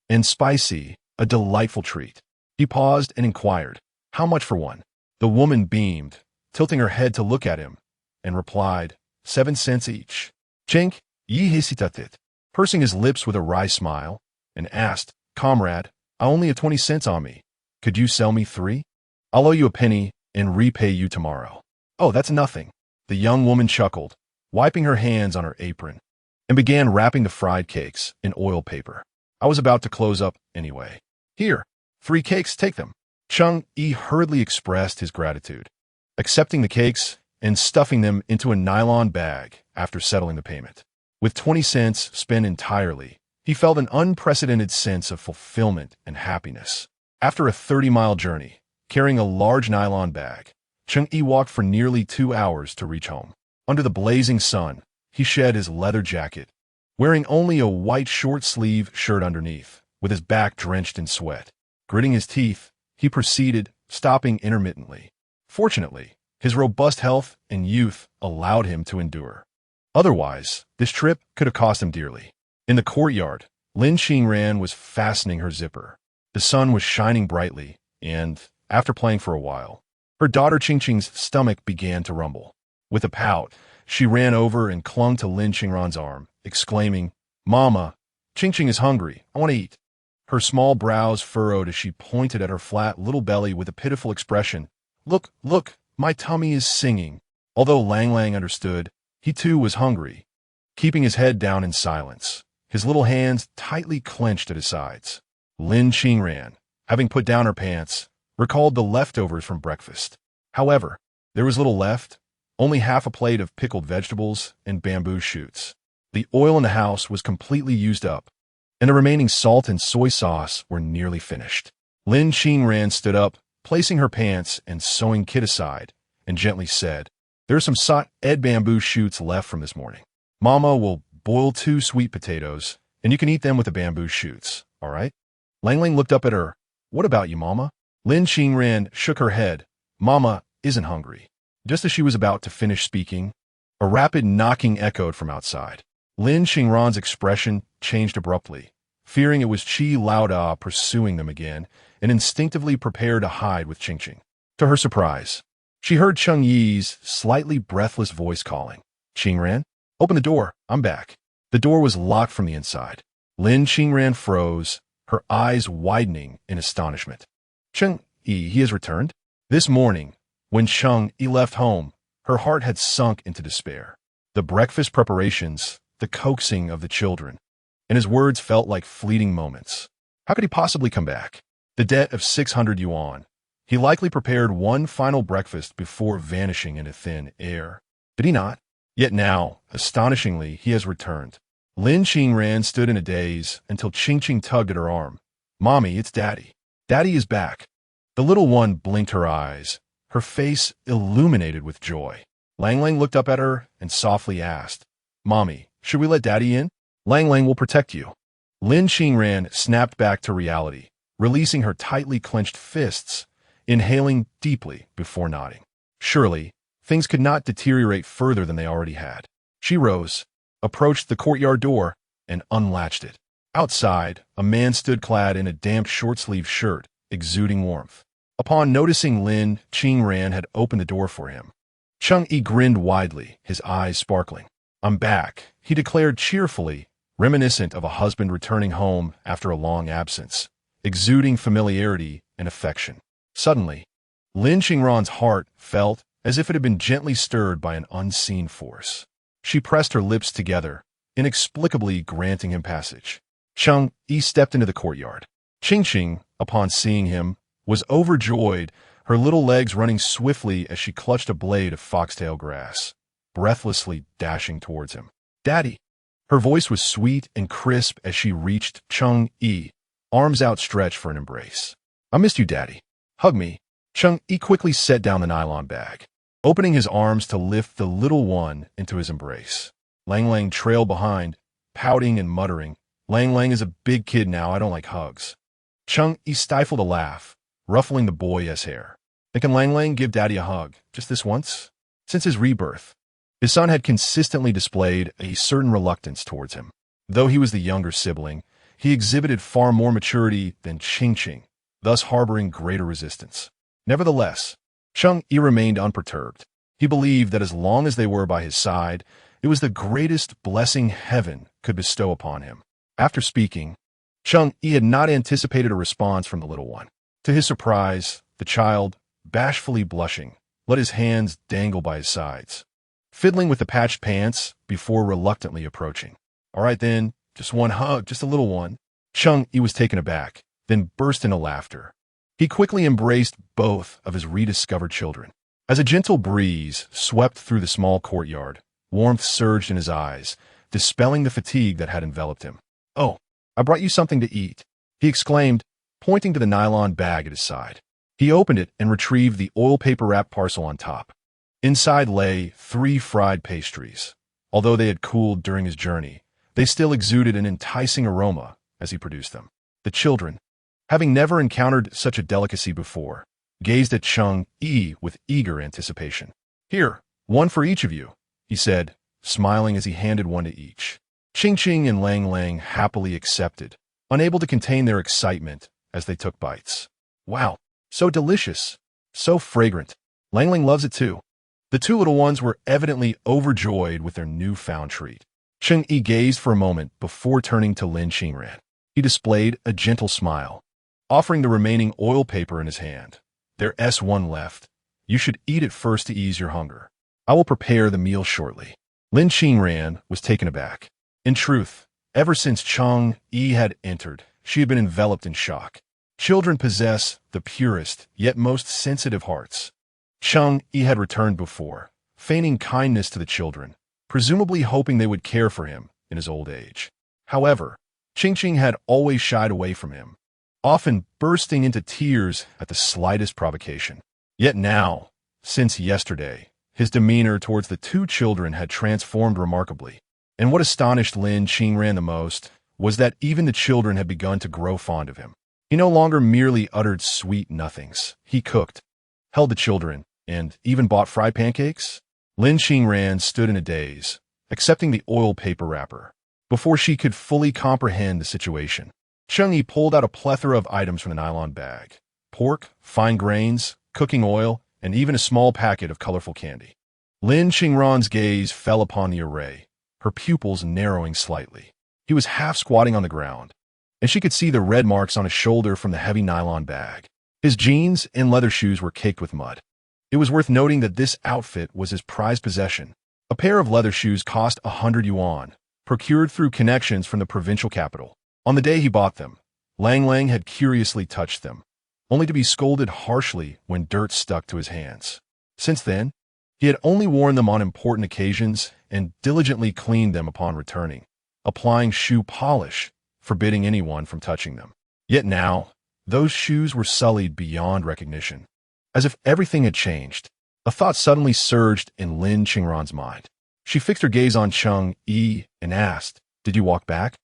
and spicy, a delightful treat. He paused and inquired, "How much for one?" The woman beamed, tilting her head to look at him, and replied, 7 cents each. Cheng Yi hesitated, pursing his lips with a wry smile, and asked, "Comrade, I only have 20 cents on me. Could you sell me 3? I'll owe you a penny and repay you tomorrow." "Oh, that's nothing." The young woman chuckled, wiping her hands on her apron, and began wrapping the fried cakes in oil paper. "I was about to close up anyway. Here, 3 cakes, take them." Cheng Yi hurriedly expressed his gratitude, accepting the cakes and stuffing them into a nylon bag after settling the payment. With 20 cents spent entirely, he felt an unprecedented sense of fulfillment and happiness. After a 30-mile journey, carrying a large nylon bag, Cheng Yi walked for nearly 2 hours to reach home. Under the blazing sun, he shed his leather jacket, wearing only a white short-sleeve shirt underneath, with his back drenched in sweat. Gritting his teeth, he proceeded, stopping intermittently. Fortunately, his robust health and youth allowed him to endure. Otherwise, this trip could have cost him dearly. In the courtyard, Lin Xingran was fastening her zipper. The sun was shining brightly, and, after playing for a while, her daughter Qingqing's stomach began to rumble. With a pout, she ran over and clung to Lin Xingran's arm, exclaiming, "Mama, Qingqing is hungry. I want to eat." Her small brows furrowed as she pointed at her flat little belly with a pitiful expression. Look, my tummy is singing." Although Lang Lang understood, he too was hungry. Keeping his head down in silence, his little hands tightly clenched at his sides, Lin Xingran, having put down her pants, recalled the leftovers from breakfast. However, there was little left, only half a plate of pickled vegetables and bamboo shoots. The oil in the house was completely used up, and the remaining salt and soy sauce were nearly finished. Lin Xingran stood up, placing her pants and sewing kit aside, and gently said, "There are some salt-ed bamboo shoots left from this morning. Mama will boil 2 sweet potatoes, and you can eat them with the bamboo shoots, all right?" Lang Lang looked up at her. "What about you, Mama?" Lin Xingran shook her head. "Mama isn't hungry." Just as she was about to finish speaking, a rapid knocking echoed from outside. Lin Xingran's expression changed abruptly, fearing it was Qi Laoda pursuing them again, and instinctively prepared to hide with Qingqing. To her surprise, she heard Cheng Yi's slightly breathless voice calling, "Xingran, open the door, I'm back." The door was locked from the inside. Lin Xingran froze, her eyes widening in astonishment. "Cheng Yi, he has returned?" This morning, when Cheng Yi left home, her heart had sunk into despair. The breakfast preparations, the coaxing of the children, and his words felt like fleeting moments. How could he possibly come back? The debt of 600 yuan. He likely prepared one final breakfast before vanishing into thin air. Did he not? Yet now, astonishingly, he has returned. Lin Xingran stood in a daze until Qingqing tugged at her arm. "Mommy, it's Daddy. Daddy is back." The little one blinked her eyes, her face illuminated with joy. Lang Lang looked up at her and softly asked, "Mommy, should we let Daddy in? Lang Lang will protect you." Lin Xingran snapped back to reality, releasing her tightly clenched fists, inhaling deeply before nodding. Surely, things could not deteriorate further than they already had. She rose, approached the courtyard door, and unlatched it. Outside, a man stood clad in a damp short-sleeved shirt, exuding warmth. Upon noticing Lin Xingran had opened the door for him, Cheng Yi grinned widely, his eyes sparkling. "I'm back," he declared cheerfully, reminiscent of a husband returning home after a long absence, exuding familiarity and affection. Suddenly, Lin Qingran's heart felt as if it had been gently stirred by an unseen force. She pressed her lips together, inexplicably granting him passage. Cheng Yi stepped into the courtyard. Qing, upon seeing him, was overjoyed, her little legs running swiftly as she clutched a blade of foxtail grass, breathlessly dashing towards him. "Daddy!" Her voice was sweet and crisp as she reached Cheng Yi, arms outstretched for an embrace. "I missed you, Daddy. Hug me." Cheng Yi quickly set down the nylon bag, opening his arms to lift the little one into his embrace. Lang Lang trailed behind, pouting and muttering, "Lang Lang is a big kid now, I don't like hugs." Cheng Yi stifled a laugh, ruffling the boy's hair. "And can Lang Lang give Daddy a hug, just this once?" Since his rebirth, his son had consistently displayed a certain reluctance towards him. Though he was the younger sibling, he exhibited far more maturity than Qing, thus harboring greater resistance. Nevertheless, Cheng Yi remained unperturbed. He believed that as long as they were by his side, it was the greatest blessing heaven could bestow upon him. After speaking, Cheng Yi had not anticipated a response from the little one. To his surprise, the child, bashfully blushing, let his hands dangle by his sides, fiddling with the patched pants before reluctantly approaching. "All right then, just one hug, just a little one." Cheng Yi was taken aback, then burst into laughter. He quickly embraced both of his rediscovered children. As a gentle breeze swept through the small courtyard, warmth surged in his eyes, dispelling the fatigue that had enveloped him. "Oh, I brought you something to eat," he exclaimed, pointing to the nylon bag at his side. He opened it and retrieved the oil paper wrap parcel on top. Inside lay 3 fried pastries. Although they had cooled during his journey, they still exuded an enticing aroma as he produced them. The children, having never encountered such a delicacy before, gazed at Cheng Yi with eager anticipation. "Here, one for each of you," he said, smiling as he handed one to each. Qing and Lang Lang happily accepted, unable to contain their excitement as they took bites. "Wow, so delicious, so fragrant. Lang Lang loves it too." The 2 little ones were evidently overjoyed with their newfound treat. Cheng Yi gazed for a moment before turning to Lin Qingran. He displayed a gentle smile, offering the remaining oil paper in his hand. "There's one left. You should eat it first to ease your hunger. I will prepare the meal shortly." Lin Qingran was taken aback. In truth, ever since Cheng Yi had entered, she had been enveloped in shock. Children possess the purest, yet most sensitive hearts. Cheng Yi had returned before, feigning kindness to the children, presumably hoping they would care for him in his old age. However, Qing had always shied away from him, often bursting into tears at the slightest provocation. Yet now, since yesterday, his demeanor towards the 2 children had transformed remarkably. And what astonished Lin Qingran the most was that even the children had begun to grow fond of him. He no longer merely uttered sweet nothings. He cooked, held the children, and even bought fried pancakes. Lin Qingran stood in a daze, accepting the oil paper wrapper, before she could fully comprehend the situation. Cheng Yi pulled out a plethora of items from the nylon bag: pork, fine grains, cooking oil, and even a small packet of colorful candy. Lin Qingran's gaze fell upon the array, her pupils narrowing slightly. He was half squatting on the ground, and she could see the red marks on his shoulder from the heavy nylon bag. His jeans and leather shoes were caked with mud. It was worth noting that this outfit was his prized possession. A pair of leather shoes cost 100 yuan, procured through connections from the provincial capital. On the day he bought them, Lang Lang had curiously touched them, only to be scolded harshly when dirt stuck to his hands. Since then, he had only worn them on important occasions and diligently cleaned them upon returning, applying shoe polish, forbidding anyone from touching them. Yet now, those shoes were sullied beyond recognition. As if everything had changed, a thought suddenly surged in Lin Qingran's mind. She fixed her gaze on Cheng Yi and asked, "Did you walk back?"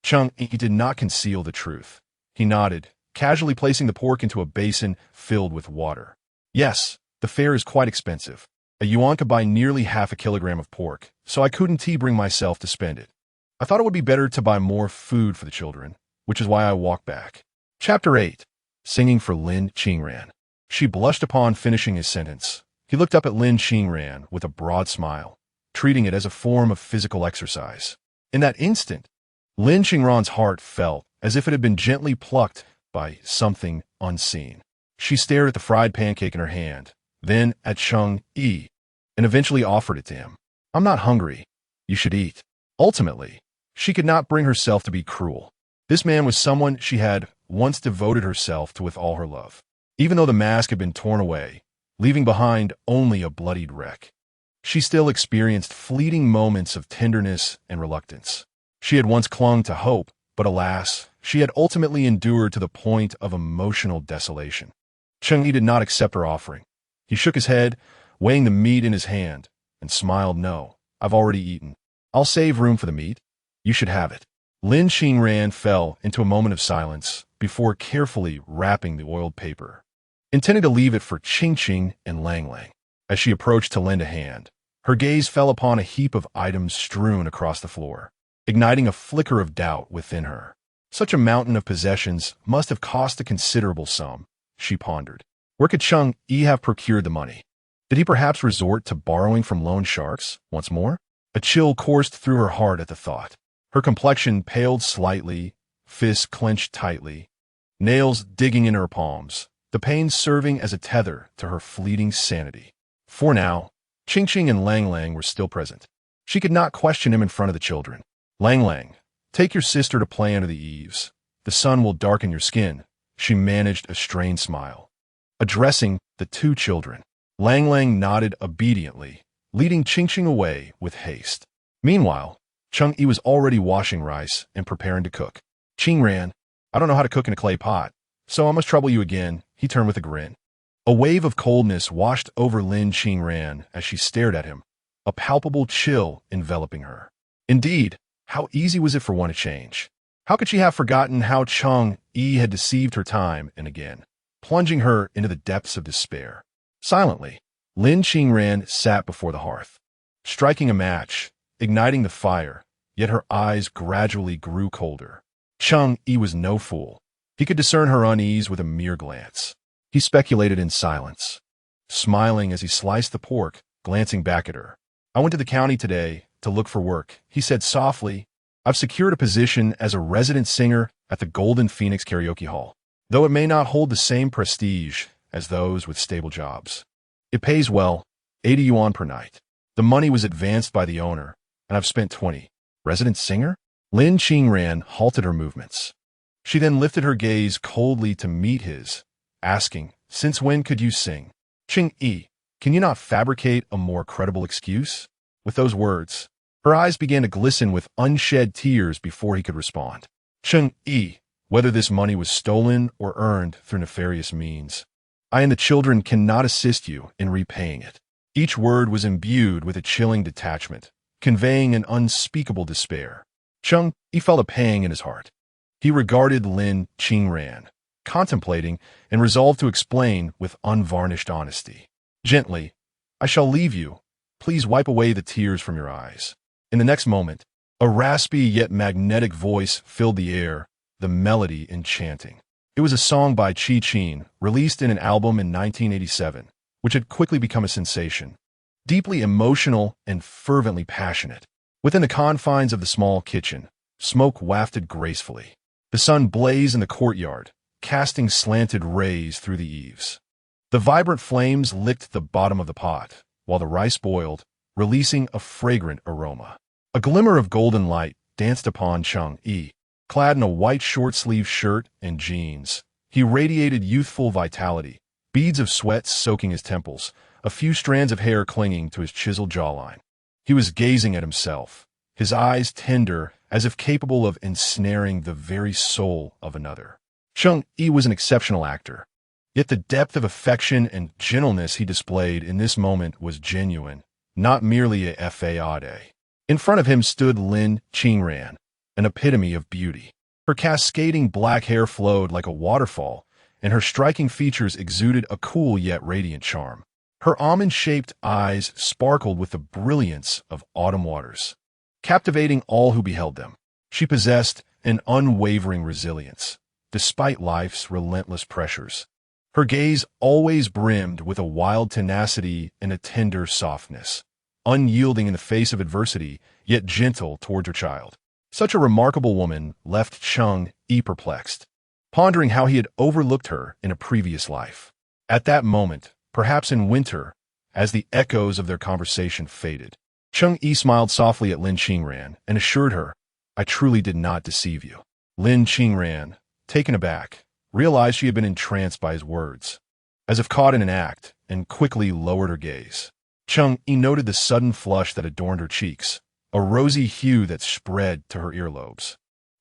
Cheng Yi did not conceal the truth. He nodded, casually placing the pork into a basin filled with water. "Yes, the fare is quite expensive. A yuan could buy nearly half a kilogram of pork, so I couldn't bring myself to spend it. I thought it would be better to buy more food for the children, which is why I walked back." Chapter 8. Singing for Lin Qingran. She blushed upon finishing his sentence. He looked up at Lin Qingran with a broad smile, treating it as a form of physical exercise. In that instant, Lin Qingran's heart felt as if it had been gently plucked by something unseen. She stared at the fried pancake in her hand, then at Cheng Yi, and eventually offered it to him. I'm not hungry. You should eat. Ultimately, she could not bring herself to be cruel. This man was someone she had once devoted herself to with all her love. Even though the mask had been torn away, leaving behind only a bloodied wreck, she still experienced fleeting moments of tenderness and reluctance. She had once clung to hope, but alas, she had ultimately endured to the point of emotional desolation. Cheng Yi did not accept her offering. He shook his head, weighing the meat in his hand, and smiled. No, I've already eaten. I'll save room for the meat. You should have it. Lin Qingran fell into a moment of silence before carefully wrapping the oiled paper, intending to leave it for Qing and Lang. As she approached to lend a hand, her gaze fell upon a heap of items strewn across the floor, igniting a flicker of doubt within her. Such a mountain of possessions must have cost a considerable sum, she pondered. Where could Cheng Yi have procured the money? Did he perhaps resort to borrowing from loan sharks once more? A chill coursed through her heart at the thought. Her complexion paled slightly, fists clenched tightly, nails digging in her palms, the pain serving as a tether to her fleeting sanity. For now, Qing and Lang were still present. She could not question him in front of the children. Lang, take your sister to play under the eaves. The sun will darken your skin. She managed a strained smile. Addressing the two children, Lang nodded obediently, leading Qing away with haste. Meanwhile, Cheng Yi was already washing rice and preparing to cook. Qingran, I don't know how to cook in a clay pot, so I must trouble you again, he turned with a grin. A wave of coldness washed over Lin Qingran as she stared at him, a palpable chill enveloping her. Indeed, how easy was it for one to change? How could she have forgotten how Cheng Yi had deceived her time and again, plunging her into the depths of despair? Silently, Lin Qingran sat before the hearth, striking a match, igniting the fire, yet her eyes gradually grew colder. Cheng Yi was no fool. He could discern her unease with a mere glance. He speculated in silence, smiling as he sliced the pork, glancing back at her. I went to the county today to look for work, he said softly. I've secured a position as a resident singer at the Golden Phoenix Karaoke Hall, though it may not hold the same prestige as those with stable jobs. It pays well, 80 yuan per night. The money was advanced by the owner, and I've spent 20. Resident singer? Lin Qingran halted her movements. She then lifted her gaze coldly to meet his, asking, since when could you sing? Cheng Yi, can you not fabricate a more credible excuse? With those words, her eyes began to glisten with unshed tears before he could respond. Cheng Yi, whether this money was stolen or earned through nefarious means, I and the children cannot assist you in repaying it. Each word was imbued with a chilling detachment, conveying an unspeakable despair. Cheng Yi felt a pang in his heart. He regarded Lin Qingran, contemplating and resolved to explain with unvarnished honesty. Gently, I shall leave you. Please wipe away the tears from your eyes. In the next moment, a raspy yet magnetic voice filled the air, the melody enchanting. It was a song by Qing, released in an album in 1987, which had quickly become a sensation. Deeply emotional and fervently passionate. Within the confines of the small kitchen, smoke wafted gracefully. The sun blazed in the courtyard, casting slanted rays through the eaves. The vibrant flames licked the bottom of the pot, while the rice boiled, releasing a fragrant aroma. A glimmer of golden light danced upon Cheng Yi. Clad in a white short-sleeved shirt and jeans, he radiated youthful vitality, beads of sweat soaking his temples, a few strands of hair clinging to his chiseled jawline. He was gazing at himself, his eyes tender as if capable of ensnaring the very soul of another. Cheng Yi was an exceptional actor, yet the depth of affection and gentleness he displayed in this moment was genuine, not merely a faade. In front of him stood Lin Qingran, an epitome of beauty. Her cascading black hair flowed like a waterfall, and her striking features exuded a cool yet radiant charm. Her almond-shaped eyes sparkled with the brilliance of autumn waters, captivating all who beheld them. She possessed an unwavering resilience, despite life's relentless pressures. Her gaze always brimmed with a wild tenacity and a tender softness, unyielding in the face of adversity, yet gentle towards her child. Such a remarkable woman left Cheng Yi perplexed, pondering how he had overlooked her in a previous life. At that moment, perhaps in winter, as the echoes of their conversation faded, Cheng Yi smiled softly at Lin Qingran and assured her, "I truly did not deceive you." Lin Qingran, taken aback, realized she had been entranced by his words, as if caught in an act, and quickly lowered her gaze. Cheng Yi noted the sudden flush that adorned her cheeks, a rosy hue that spread to her earlobes,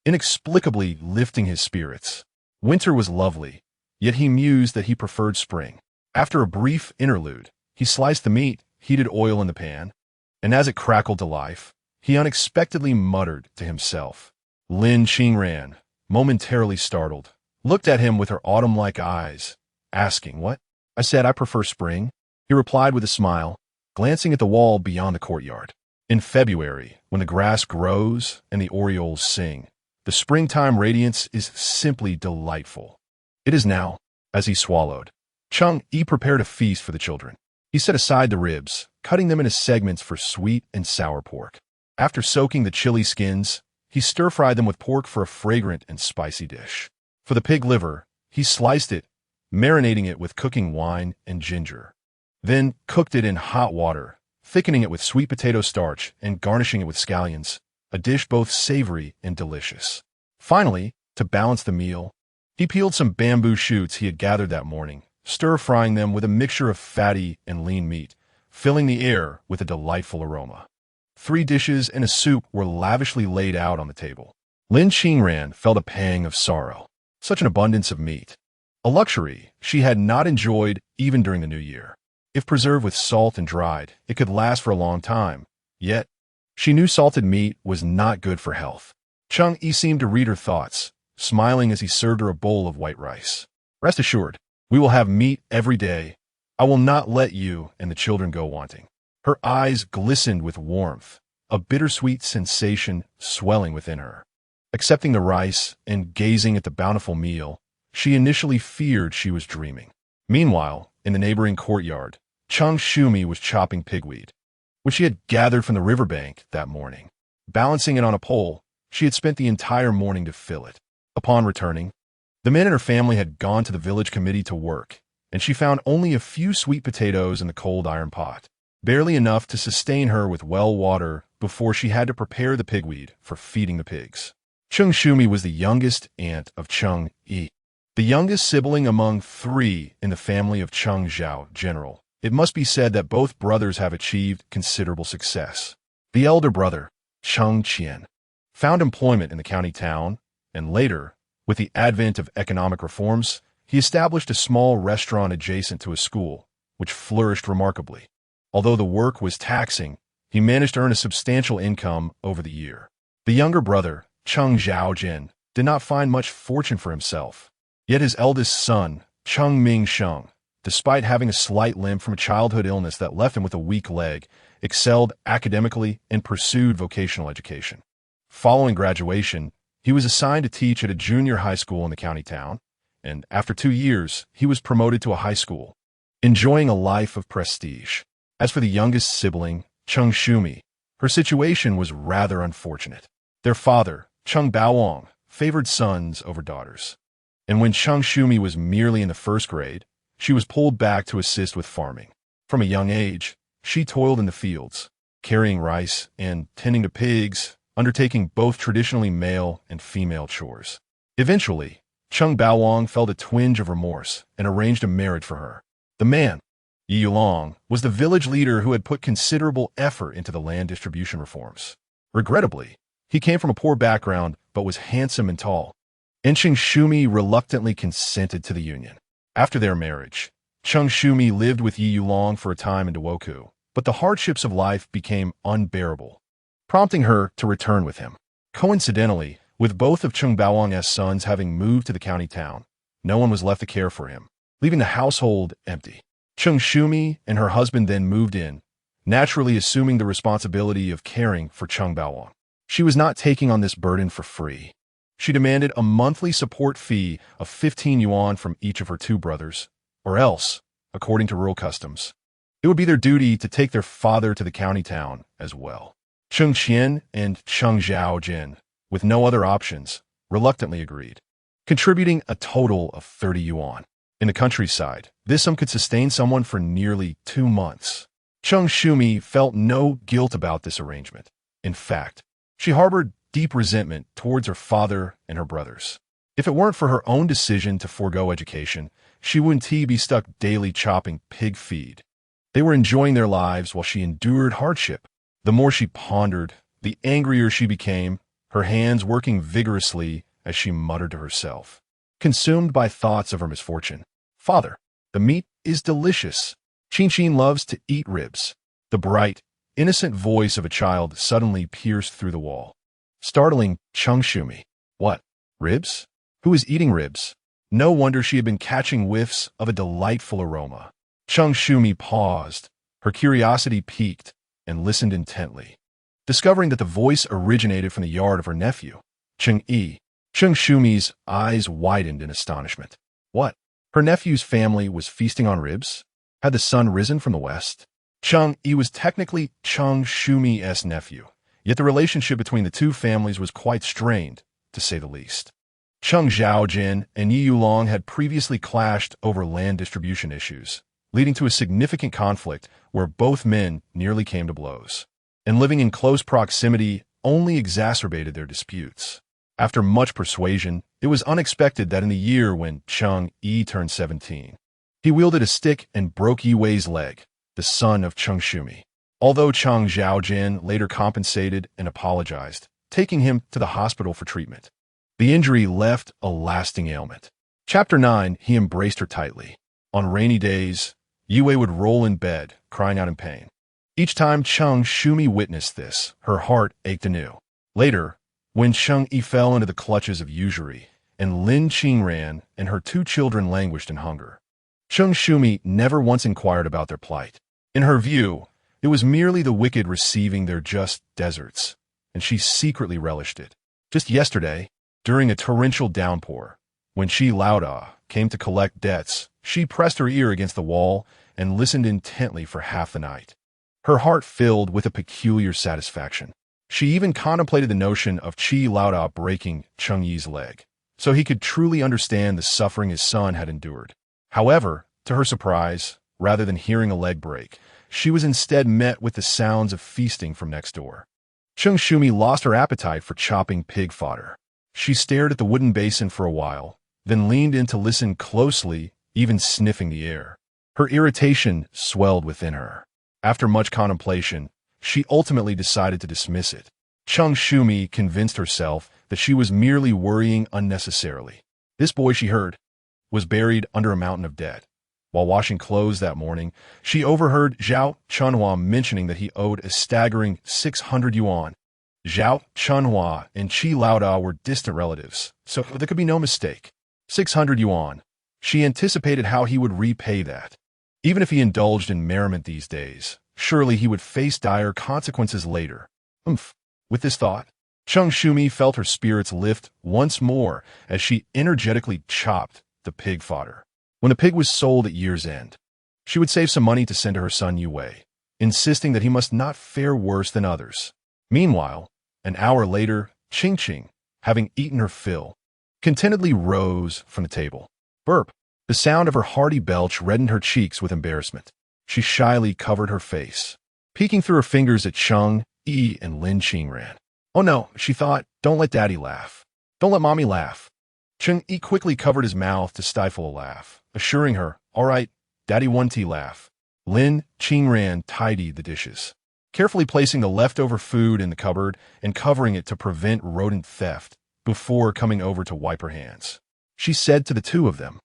inexplicably lifting his spirits. Winter was lovely, yet he mused that he preferred spring. After a brief interlude, he sliced the meat, heated oil in the pan, and as it crackled to life, he unexpectedly muttered to himself. Lin Qingran, momentarily startled, looked at him with her autumn-like eyes, asking, "What?" "I said I prefer spring," he replied with a smile, glancing at the wall beyond the courtyard. In February, when the grass grows and the orioles sing, the springtime radiance is simply delightful. It is now. As he swallowed, Cheng Yi prepared a feast for the children. He set aside the ribs, cutting them into segments for sweet and sour pork. After soaking the chili skins, he stir-fried them with pork for a fragrant and spicy dish. For the pig liver, he sliced it, marinating it with cooking wine and ginger. Then cooked it in hot water, thickening it with sweet potato starch and garnishing it with scallions, a dish both savory and delicious. Finally, to balance the meal, he peeled some bamboo shoots he had gathered that morning, stir-frying them with a mixture of fatty and lean meat, filling the air with a delightful aroma. 3 dishes and a soup were lavishly laid out on the table. Lin Qingran felt a pang of sorrow. Such an abundance of meat, a luxury she had not enjoyed even during the new year. If preserved with salt and dried, it could last for a long time. Yet, she knew salted meat was not good for health. Cheng Yi seemed to read her thoughts, smiling as he served her a bowl of white rice. "Rest assured, we will have meat every day. I will not let you and the children go wanting." Her eyes glistened with warmth, a bittersweet sensation swelling within her. Accepting the rice and gazing at the bountiful meal, she initially feared she was dreaming. Meanwhile, in the neighboring courtyard, Cheng Yi was chopping pigweed, which she had gathered from the riverbank that morning. Balancing it on a pole, she had spent the entire morning to fill it. Upon returning, the men and her family had gone to the village committee to work, and she found only a few sweet potatoes in the cold iron pot, barely enough to sustain her with well water before she had to prepare the pigweed for feeding the pigs. Cheng Yi was the youngest aunt of Cheng Yi, the youngest sibling among 3 in the family of Cheng Zhao General. It must be said that both brothers have achieved considerable success. The elder brother, Cheng Qian, found employment in the county town, and later, with the advent of economic reforms, he established a small restaurant adjacent to his school, which flourished remarkably. Although the work was taxing, he managed to earn a substantial income over the year. The younger brother, Cheng Zhaojin, did not find much fortune for himself. Yet his eldest son, Cheng Mingsheng, despite having a slight limp from a childhood illness that left him with a weak leg, excelled academically and pursued vocational education. Following graduation, he was assigned to teach at a junior high school in the county town, and after 2 years, he was promoted to a high school, enjoying a life of prestige. As for the youngest sibling, Cheng Yi, her situation was rather unfortunate. Their father, Cheng Baowang, favored sons over daughters. And when Cheng Yi was merely in the 1st grade, she was pulled back to assist with farming. From a young age, she toiled in the fields, carrying rice and tending to pigs, undertaking both traditionally male and female chores. Eventually, Cheng Baowang felt a twinge of remorse and arranged a marriage for her. The man, Yi Yulong, was the village leader who had put considerable effort into the land distribution reforms. Regrettably, he came from a poor background but was handsome and tall, and Cheng Yi reluctantly consented to the union. After their marriage, Cheng Yi lived with Yi Yulong for a time in Dawoku, but the hardships of life became unbearable, prompting her to return with him. Coincidentally, with both of Cheng Baowang's sons having moved to the county town, no one was left to care for him, leaving the household empty. Cheng Yi and her husband then moved in, naturally assuming the responsibility of caring for Cheng Baowang. She was not taking on this burden for free. She demanded a monthly support fee of 15 yuan from each of her 2 brothers, or else, according to rural customs, it would be their duty to take their father to the county town as well. Cheng Qian and Cheng Zhaojin with no other options, reluctantly agreed, contributing a total of 30 yuan. In the countryside, this sum could sustain someone for nearly 2 months. Cheng Yi felt no guilt about this arrangement. In fact, she harbored deep resentment towards her father and her brothers. If it weren't for her own decision to forego education, she wouldn't be stuck daily chopping pig feed. They were enjoying their lives while she endured hardship. The more she pondered, the angrier she became, her hands working vigorously as she muttered to herself, consumed by thoughts of her misfortune. Father, the meat is delicious. Cheng loves to eat ribs. The bright, innocent voice of a child suddenly pierced through the wall, startling Cheng Yi. What? Ribs? Who is eating ribs? No wonder she had been catching whiffs of a delightful aroma. Cheng Yi paused, her curiosity piqued, and listened intently, discovering that the voice originated from the yard of her nephew, Cheng Yi. Cheng Yi's eyes widened in astonishment. What? Her nephew's family was feasting on ribs? Had the sun risen from the west? Cheng Yi was technically Cheng Yi's nephew, yet the relationship between the two families was quite strained, to say the least. Cheng Xiaojin and Yi Yulong had previously clashed over land distribution issues, leading to a significant conflict where both men nearly came to blows. And living in close proximity only exacerbated their disputes. After much persuasion, it was unexpected that in the year when Cheng Yi turned 17, he wielded a stick and broke Yi Wei's leg, the son of Cheng Yi. Although Cheng Xiaojin later compensated and apologized, taking him to the hospital for treatment, the injury left a lasting ailment. Chapter 9, he embraced her tightly. On rainy days, Yi Wei would roll in bed, crying out in pain. Each time Cheng Yi witnessed this, her heart ached anew. Later, when Cheng Yi fell into the clutches of usury, and Lin Qingran and her 2 children languished in hunger, Cheng Yi never once inquired about their plight. In her view, it was merely the wicked receiving their just deserts, and she secretly relished it. Just yesterday, during a torrential downpour, when Shi Laoda came to collect debts, she pressed her ear against the wall and listened intently for half the night. Her heart filled with a peculiar satisfaction. She even contemplated the notion of Shi Laoda breaking Cheng Yi's leg, so he could truly understand the suffering his son had endured. However, to her surprise, rather than hearing a leg break, she was instead met with the sounds of feasting from next door. Cheng Yi lost her appetite for chopping pig fodder. She stared at the wooden basin for a while, then leaned in to listen closely, even sniffing the air. Her irritation swelled within her. After much contemplation, she ultimately decided to dismiss it. Cheng Yi convinced herself that she was merely worrying unnecessarily. This boy, she heard, was buried under a mountain of debt. While washing clothes that morning, she overheard Zhao Chunhua mentioning that he owed a staggering 600 yuan. Zhao Chunhua and Shi Laoda were distant relatives, so there could be no mistake. 600 yuan. She anticipated how he would repay that. Even if he indulged in merriment these days, surely he would face dire consequences later. With this thought, Cheng Yi felt her spirits lift once more as she energetically chopped the pig fodder. When the pig was sold at year's end, she would save some money to send to her son Yi Wei, insisting that he must not fare worse than others. Meanwhile, an hour later, Ching, having eaten her fill, contentedly rose from the table. Burp. The sound of her hearty belch reddened her cheeks with embarrassment. She shyly covered her face, peeking through her fingers at Cheng Yi and Lin Qingran. Oh no, she thought, don't let Daddy laugh. Don't let Mommy laugh. Cheng Yi quickly covered his mouth to stifle a laugh, assuring her, all right, Daddy won't laugh. Lin Qingran tidied the dishes, carefully placing the leftover food in the cupboard and covering it to prevent rodent theft before coming over to wipe her hands. She said to the 2 of them,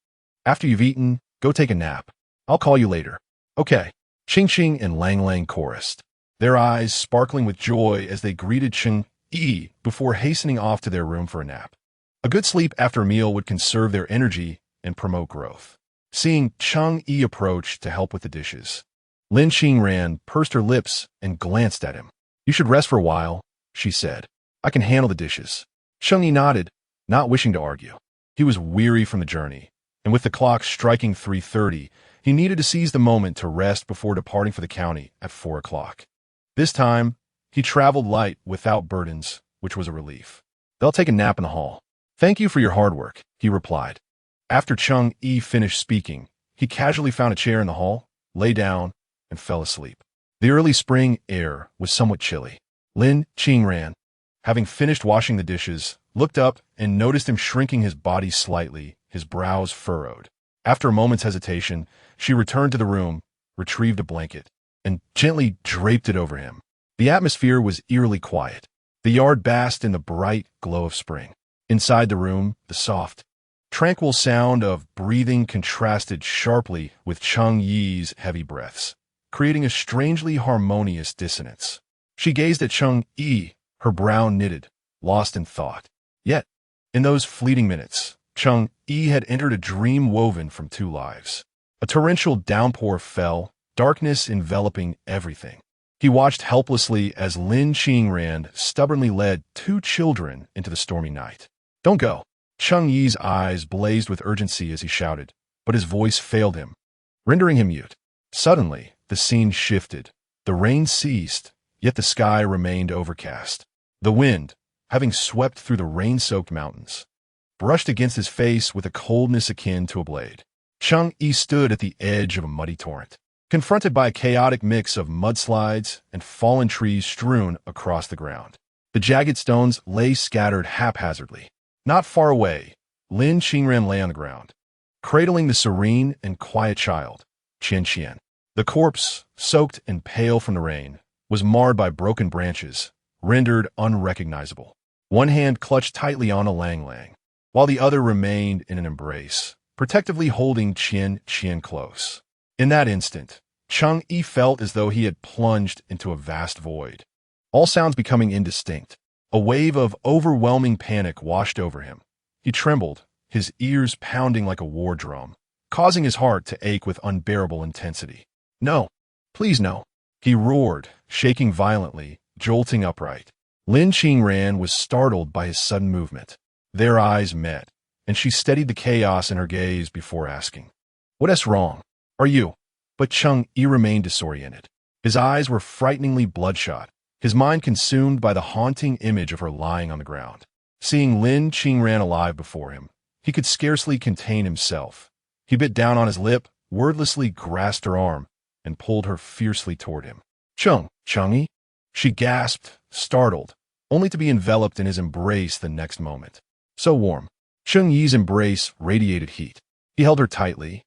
after you've eaten, go take a nap. I'll call you later. Okay. Ching and Lang chorused, their eyes sparkling with joy as they greeted Cheng Yi before hastening off to their room for a nap. A good sleep after a meal would conserve their energy and promote growth. Seeing Cheng Yi approach to help with the dishes, Lin Qingran pursed her lips and glanced at him. You should rest for a while, she said. I can handle the dishes. Cheng Yi nodded, not wishing to argue. He was weary from the journey, and with the clock striking 3:30, he needed to seize the moment to rest before departing for the county at 4 o'clock. This time, he traveled light without burdens, which was a relief. They'll take a nap in the hall. Thank you for your hard work, he replied. After Cheng Yi finished speaking, he casually found a chair in the hall, lay down, and fell asleep. The early spring air was somewhat chilly. Lin Qingran, having finished washing the dishes, looked up and noticed him shrinking his body slightly, his brows furrowed. After a moment's hesitation, she returned to the room, retrieved a blanket, and gently draped it over him. The atmosphere was eerily quiet. The yard basked in the bright glow of spring. Inside the room, the soft, tranquil sound of breathing contrasted sharply with Cheng Yi's heavy breaths, creating a strangely harmonious dissonance. She gazed at Cheng Yi, her brow knitted, lost in thought. Yet, in those fleeting minutes, Cheng Yi had entered a dream woven from two lives. A torrential downpour fell, darkness enveloping everything. He watched helplessly as Lin Qingran stubbornly led two children into the stormy night. Don't go. Cheng Yi's eyes blazed with urgency as he shouted, but his voice failed him, rendering him mute. Suddenly, the scene shifted. The rain ceased, yet the sky remained overcast. The wind, having swept through the rain-soaked mountains, brushed against his face with a coldness akin to a blade. Cheng Yi stood at the edge of a muddy torrent, confronted by a chaotic mix of mudslides and fallen trees strewn across the ground. The jagged stones lay scattered haphazardly. Not far away, Lin Qingran lay on the ground, cradling the serene and quiet child, Qian. The corpse, soaked and pale from the rain, was marred by broken branches, rendered unrecognizable. One hand clutched tightly on a lang, while the other remained in an embrace, protectively holding Qian close. In that instant, Cheng Yi felt as though he had plunged into a vast void, all sounds becoming indistinct. A wave of overwhelming panic washed over him. He trembled, his ears pounding like a war drum, causing his heart to ache with unbearable intensity. No, please no, he roared, shaking violently, jolting upright. Lin Qingran was startled by his sudden movement. Their eyes met, and she steadied the chaos in her gaze before asking, "What is wrong? Are you?" But Cheng Yi remained disoriented. His eyes were frighteningly bloodshot, his mind consumed by the haunting image of her lying on the ground. Seeing Lin Qingran alive before him, he could scarcely contain himself. He bit down on his lip, wordlessly grasped her arm, and pulled her fiercely toward him. Cheng Yi? She gasped, startled, only to be enveloped in his embrace the next moment. So warm. Cheng Yi's embrace radiated heat. He held her tightly,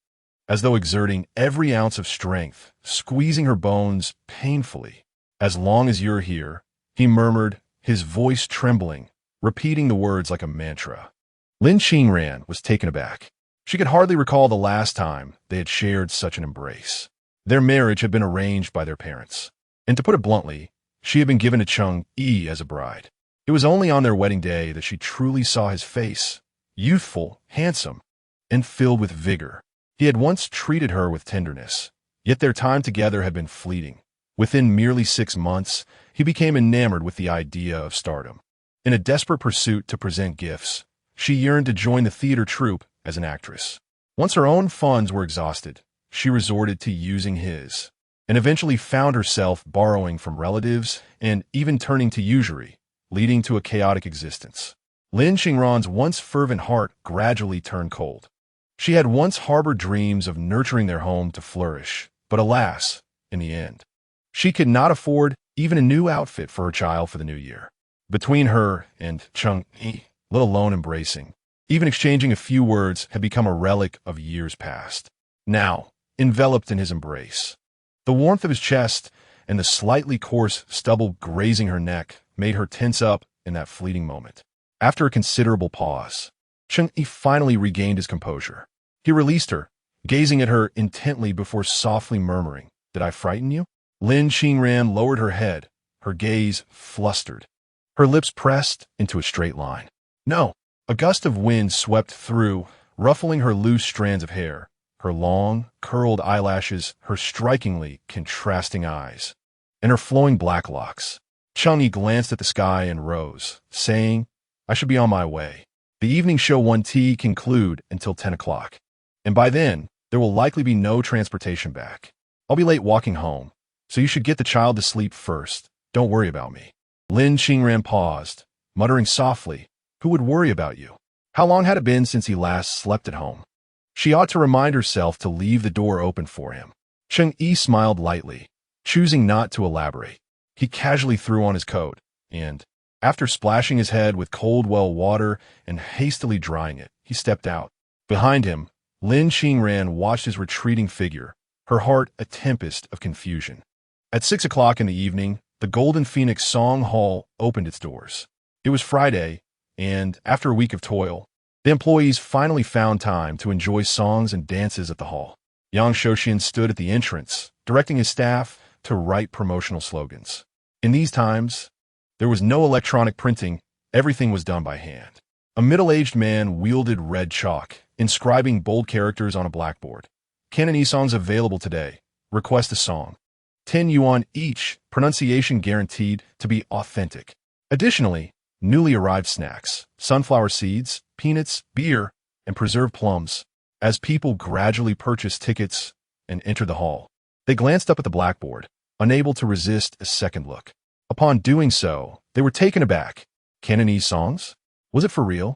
as though exerting every ounce of strength, squeezing her bones painfully. "As long as you're here," he murmured, his voice trembling, repeating the words like a mantra. Lin Qingran was taken aback. She could hardly recall the last time they had shared such an embrace. Their marriage had been arranged by their parents, and to put it bluntly, she had been given to Cheng Yi as a bride. It was only on their wedding day that she truly saw his face, youthful, handsome, and filled with vigor. He had once treated her with tenderness, yet their time together had been fleeting. Within merely 6 months, he became enamored with the idea of stardom. In a desperate pursuit to present gifts, she yearned to join the theater troupe as an actress. Once her own funds were exhausted, she resorted to using his, and eventually found herself borrowing from relatives and even turning to usury, leading to a chaotic existence. Lin Qingran's once fervent heart gradually turned cold. She had once harbored dreams of nurturing their home to flourish, but alas, in the end, she could not afford even a new outfit for her child for the new year. Between her and Cheng Yi, let alone embracing, even exchanging a few words had become a relic of years past. Now, enveloped in his embrace, the warmth of his chest and the slightly coarse stubble grazing her neck made her tense up in that fleeting moment. After a considerable pause, Cheng Yi finally regained his composure. He released her, gazing at her intently before softly murmuring, "Did I frighten you?" Lin Qingran lowered her head, her gaze flustered, her lips pressed into a straight line. "No." A gust of wind swept through, ruffling her loose strands of hair, her long, curled eyelashes, her strikingly contrasting eyes, and her flowing black locks. Cheng Yi glanced at the sky and rose, saying, "I should be on my way. The evening show won't conclude until 10 o'clock, and by then, there will likely be no transportation back. I'll be late walking home, so you should get the child to sleep first. Don't worry about me." Lin Qingran paused, muttering softly, Who would worry about you? How long had it been since he last slept at home? She ought to remind herself to leave the door open for him. Cheng Yi smiled lightly, choosing not to elaborate. He casually threw on his coat, and, after splashing his head with cold well water and hastily drying it, he stepped out. Behind him, Lin Qingran watched his retreating figure, her heart a tempest of confusion. At 6 o'clock in the evening, the Golden Phoenix Song Hall opened its doors. It was Friday, and, after a week of toil, the employees finally found time to enjoy songs and dances at the hall. Yang Shouxian stood at the entrance, directing his staff to write promotional slogans. In these times, there was no electronic printing, everything was done by hand. A middle-aged man wielded red chalk, inscribing bold characters on a blackboard. Cantonese songs available today. Request a song. 10 yuan each, pronunciation guaranteed to be authentic. Additionally, newly arrived snacks, sunflower seeds, peanuts, beer, and preserved plums. As people gradually purchased tickets and entered the hall, they glanced up at the blackboard, unable to resist a second look. Upon doing so, they were taken aback. Cantonese songs? Was it for real?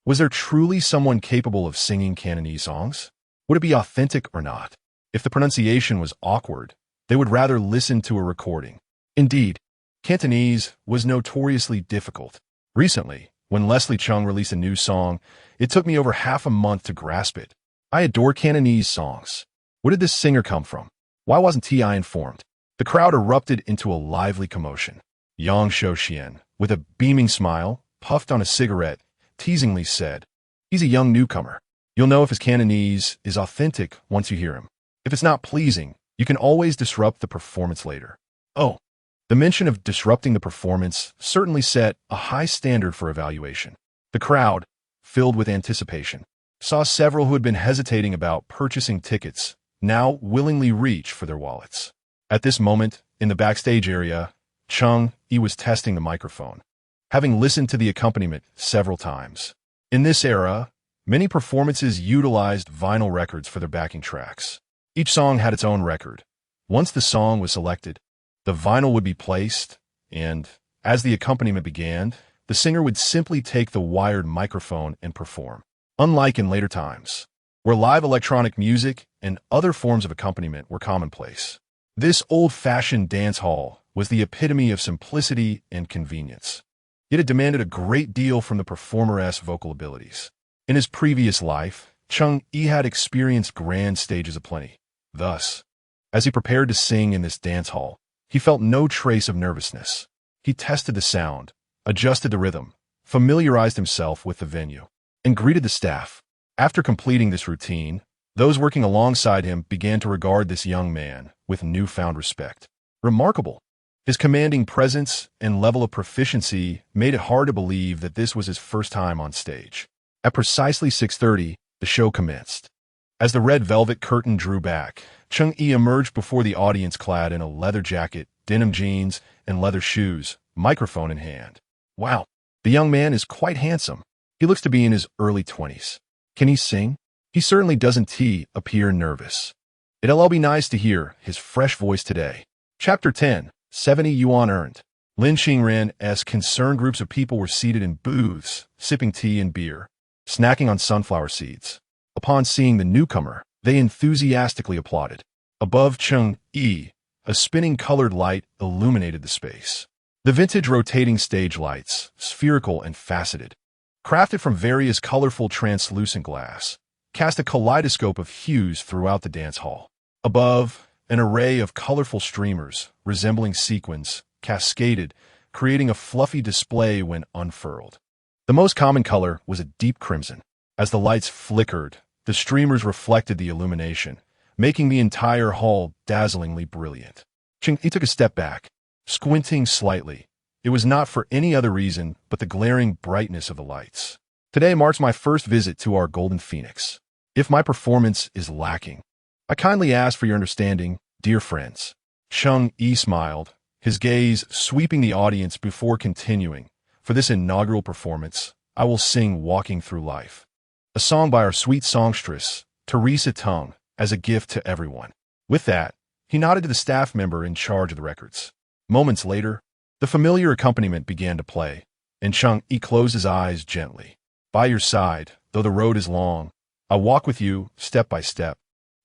Was there truly someone capable of singing Cantonese songs? Would it be authentic or not? If the pronunciation was awkward, they would rather listen to a recording. Indeed, Cantonese was notoriously difficult. Recently, when Leslie Chung released a new song, it took me over half a month to grasp it. I adore Cantonese songs. Where did this singer come from? Why wasn't T.I. informed? The crowd erupted into a lively commotion. Yang Shouxian, with a beaming smile, puffed on a cigarette, teasingly said, "He's a young newcomer. You'll know if his Cantonese is authentic once you hear him. If it's not pleasing, you can always disrupt the performance later." Oh, the mention of disrupting the performance certainly set a high standard for evaluation. The crowd, filled with anticipation, saw several who had been hesitating about purchasing tickets now willingly reach for their wallets. At this moment, in the backstage area, Cheng Yi was testing the microphone, having listened to the accompaniment several times. In this era, many performances utilized vinyl records for their backing tracks. Each song had its own record. Once the song was selected, the vinyl would be placed, and, as the accompaniment began, the singer would simply take the wired microphone and perform. Unlike in later times, where live electronic music and other forms of accompaniment were commonplace, this old-fashioned dance hall was the epitome of simplicity and convenience. Yet it demanded a great deal from the performer's vocal abilities. In his previous life, Cheng Yi had experienced grand stages aplenty. Thus, as he prepared to sing in this dance hall, he felt no trace of nervousness. He tested the sound, adjusted the rhythm, familiarized himself with the venue, and greeted the staff. After completing this routine, those working alongside him began to regard this young man with newfound respect. Remarkable. His commanding presence and level of proficiency made it hard to believe that this was his first time on stage. At precisely 6:30, the show commenced. As the red velvet curtain drew back, Cheng Yi emerged before the audience clad in a leather jacket, denim jeans, and leather shoes, microphone in hand. Wow, the young man is quite handsome. He looks to be in his early 20s. Can he sing? He certainly doesn't appear nervous. It'll all be nice to hear his fresh voice today. Chapter 10, 70 yuan earned. Lin Qingran-esque concerned groups of people were seated in booths, sipping tea and beer, snacking on sunflower seeds. Upon seeing the newcomer, they enthusiastically applauded. Above Cheng Yi, a spinning colored light illuminated the space. The vintage rotating stage lights, spherical and faceted, crafted from various colorful translucent glass, cast a kaleidoscope of hues throughout the dance hall. Above, an array of colorful streamers, resembling sequins, cascaded, creating a fluffy display when unfurled. The most common color was a deep crimson. As the lights flickered, the streamers reflected the illumination, making the entire hall dazzlingly brilliant. Cheng Yi took a step back, squinting slightly. It was not for any other reason but the glaring brightness of the lights. Today marks my first visit to our Golden Phoenix. If my performance is lacking, I kindly ask for your understanding, dear friends. Cheng Yi smiled, his gaze sweeping the audience before continuing. For this inaugural performance, I will sing Walking Through Life, a song by our sweet songstress, Teresa Tung, as a gift to everyone. With that, he nodded to the staff member in charge of the records. Moments later, the familiar accompaniment began to play, and Cheng Yi closed his eyes gently. By your side, though the road is long, I'll walk with you step by step.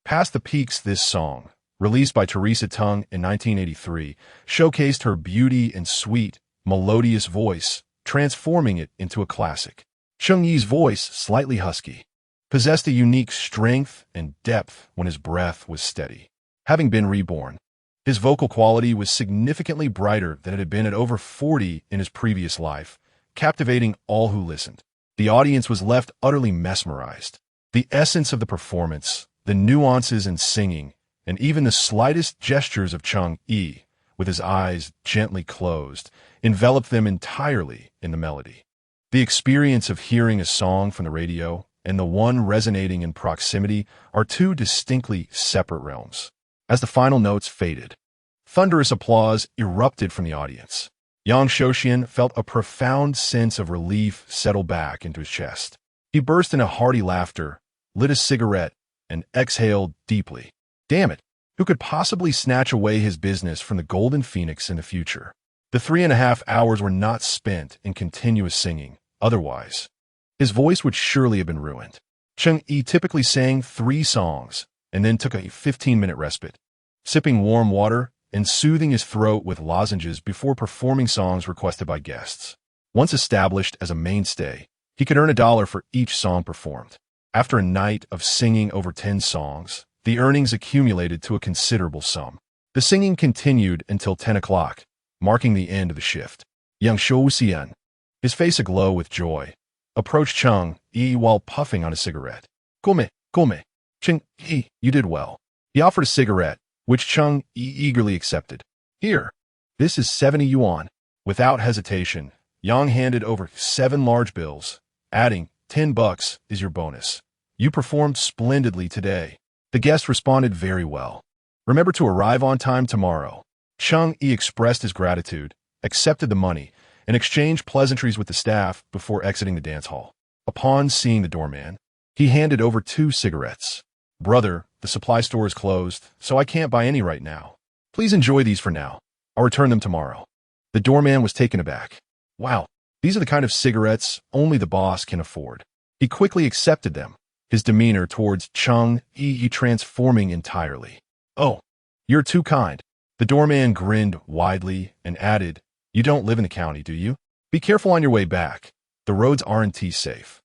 Past the peaks. This song, released by Teresa Tung in 1983, showcased her beauty and sweet, melodious voice, transforming it into a classic. Cheng Yi's voice, slightly husky, possessed a unique strength and depth when his breath was steady. Having been reborn, his vocal quality was significantly brighter than it had been at over 40 in his previous life, captivating all who listened. The audience was left utterly mesmerized. The essence of the performance, the nuances in singing, and even the slightest gestures of Cheng Yi, with his eyes gently closed, enveloped them entirely in the melody. The experience of hearing a song from the radio and the one resonating in proximity are two distinctly separate realms. As the final notes faded, thunderous applause erupted from the audience. Yang Shouxian felt a profound sense of relief settle back into his chest. He burst into hearty laughter, lit a cigarette, and exhaled deeply. Damn it! Who could possibly snatch away his business from the Golden Phoenix in the future? The 3.5 hours were not spent in continuous singing. Otherwise, his voice would surely have been ruined. Cheng Yi typically sang 3 songs and then took a 15-minute respite, sipping warm water and soothing his throat with lozenges before performing songs requested by guests. Once established as a mainstay, he could earn $1 for each song performed. After a night of singing over 10 songs, the earnings accumulated to a considerable sum. The singing continued until 10 o'clock, marking the end of the shift. Yang Shouxian, his face aglow with joy, approached Cheng Yi while puffing on a cigarette. Come, Cheng Yi, you did well. He offered a cigarette, which Cheng Yi eagerly accepted. Here, this is 70 yuan. Without hesitation, Yang handed over 7 large bills, adding, $10 is your bonus. You performed splendidly today. The guest responded very well. Remember to arrive on time tomorrow. Cheng Yi expressed his gratitude, accepted the money, and exchanged pleasantries with the staff before exiting the dance hall. Upon seeing the doorman, he handed over 2 cigarettes. Brother, the supply store is closed, so I can't buy any right now. Please enjoy these for now. I'll return them tomorrow. The doorman was taken aback. Wow, these are the kind of cigarettes only the boss can afford. He quickly accepted them, his demeanor towards Cheng Yi transforming entirely. Oh, you're too kind. The doorman grinned widely and added, you don't live in the county, do you? Be careful on your way back. The roads aren't safe.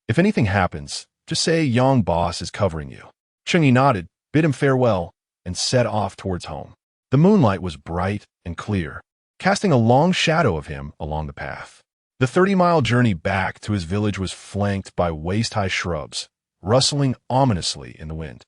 If anything happens, just say Yang boss is covering you. Cheng Yi nodded, bid him farewell, and set off towards home. The moonlight was bright and clear, casting a long shadow of him along the path. The 30-mile journey back to his village was flanked by waist-high shrubs, rustling ominously in the wind,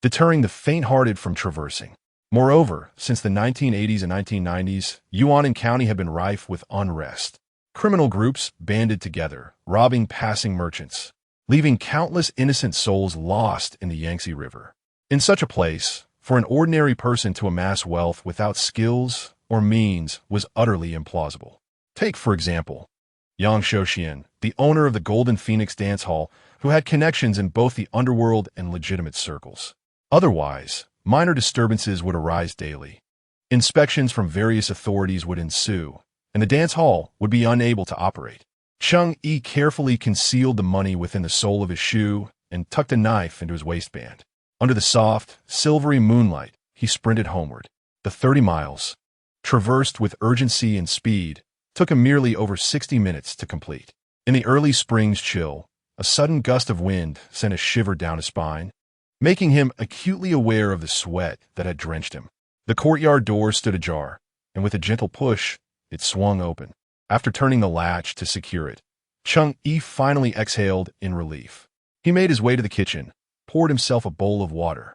deterring the faint-hearted from traversing. Moreover, since the 1980s and 1990s, Yuanan County had been rife with unrest. Criminal groups banded together, robbing passing merchants, leaving countless innocent souls lost in the Yangtze River. In such a place, for an ordinary person to amass wealth without skills or means was utterly implausible. Take, for example, Yang Shouxian, the owner of the Golden Phoenix dance hall, who had connections in both the underworld and legitimate circles. Otherwise, minor disturbances would arise daily. Inspections from various authorities would ensue, and the dance hall would be unable to operate. Cheng Yi carefully concealed the money within the sole of his shoe and tucked a knife into his waistband. Under the soft, silvery moonlight, he sprinted homeward. The 30 miles, traversed with urgency and speed, took him merely over 60 minutes to complete. In the early spring's chill, a sudden gust of wind sent a shiver down his spine, making him acutely aware of the sweat that had drenched him. The courtyard door stood ajar, and with a gentle push, it swung open. After turning the latch to secure it, Cheng Yi finally exhaled in relief. He made his way to the kitchen, poured himself a bowl of water,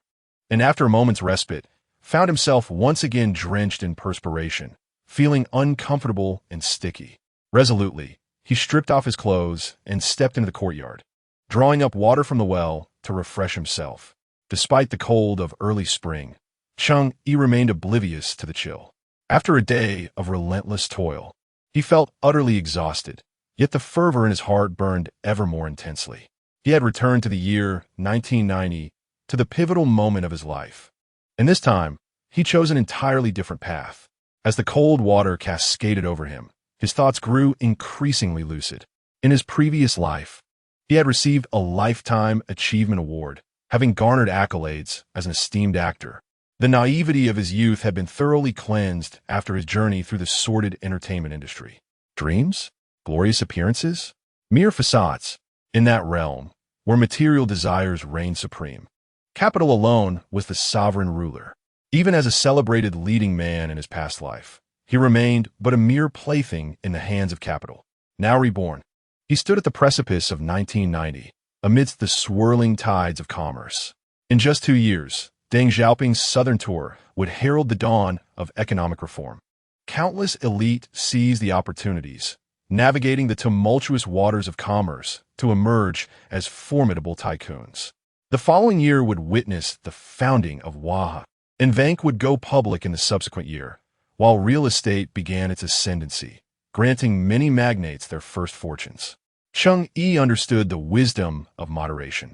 and after a moment's respite, found himself once again drenched in perspiration, feeling uncomfortable and sticky. Resolutely, he stripped off his clothes and stepped into the courtyard, drawing up water from the well to refresh himself. Despite the cold of early spring, Cheng Yi remained oblivious to the chill. After a day of relentless toil, he felt utterly exhausted, yet the fervor in his heart burned ever more intensely. He had returned to the year 1990, to the pivotal moment of his life. And this time, he chose an entirely different path. As the cold water cascaded over him, His thoughts grew increasingly lucid. In his previous life, he had received a Lifetime Achievement Award, having garnered accolades as an esteemed actor. The naivety of his youth had been thoroughly cleansed after his journey through the sordid entertainment industry. Dreams? Glorious appearances? Mere facades. In that realm, where material desires reigned supreme, capital alone was the sovereign ruler. Even as a celebrated leading man in his past life, he remained but a mere plaything in the hands of capital. Now reborn, he stood at the precipice of 1990, amidst the swirling tides of commerce. In just 2 years, Deng Xiaoping's southern tour would herald the dawn of economic reform. Countless elite seized the opportunities, navigating the tumultuous waters of commerce to emerge as formidable tycoons. The following year would witness the founding of Waha, and Vank would go public in the subsequent year, while real estate began its ascendancy, granting many magnates their first fortunes. Cheng Yi understood the wisdom of moderation.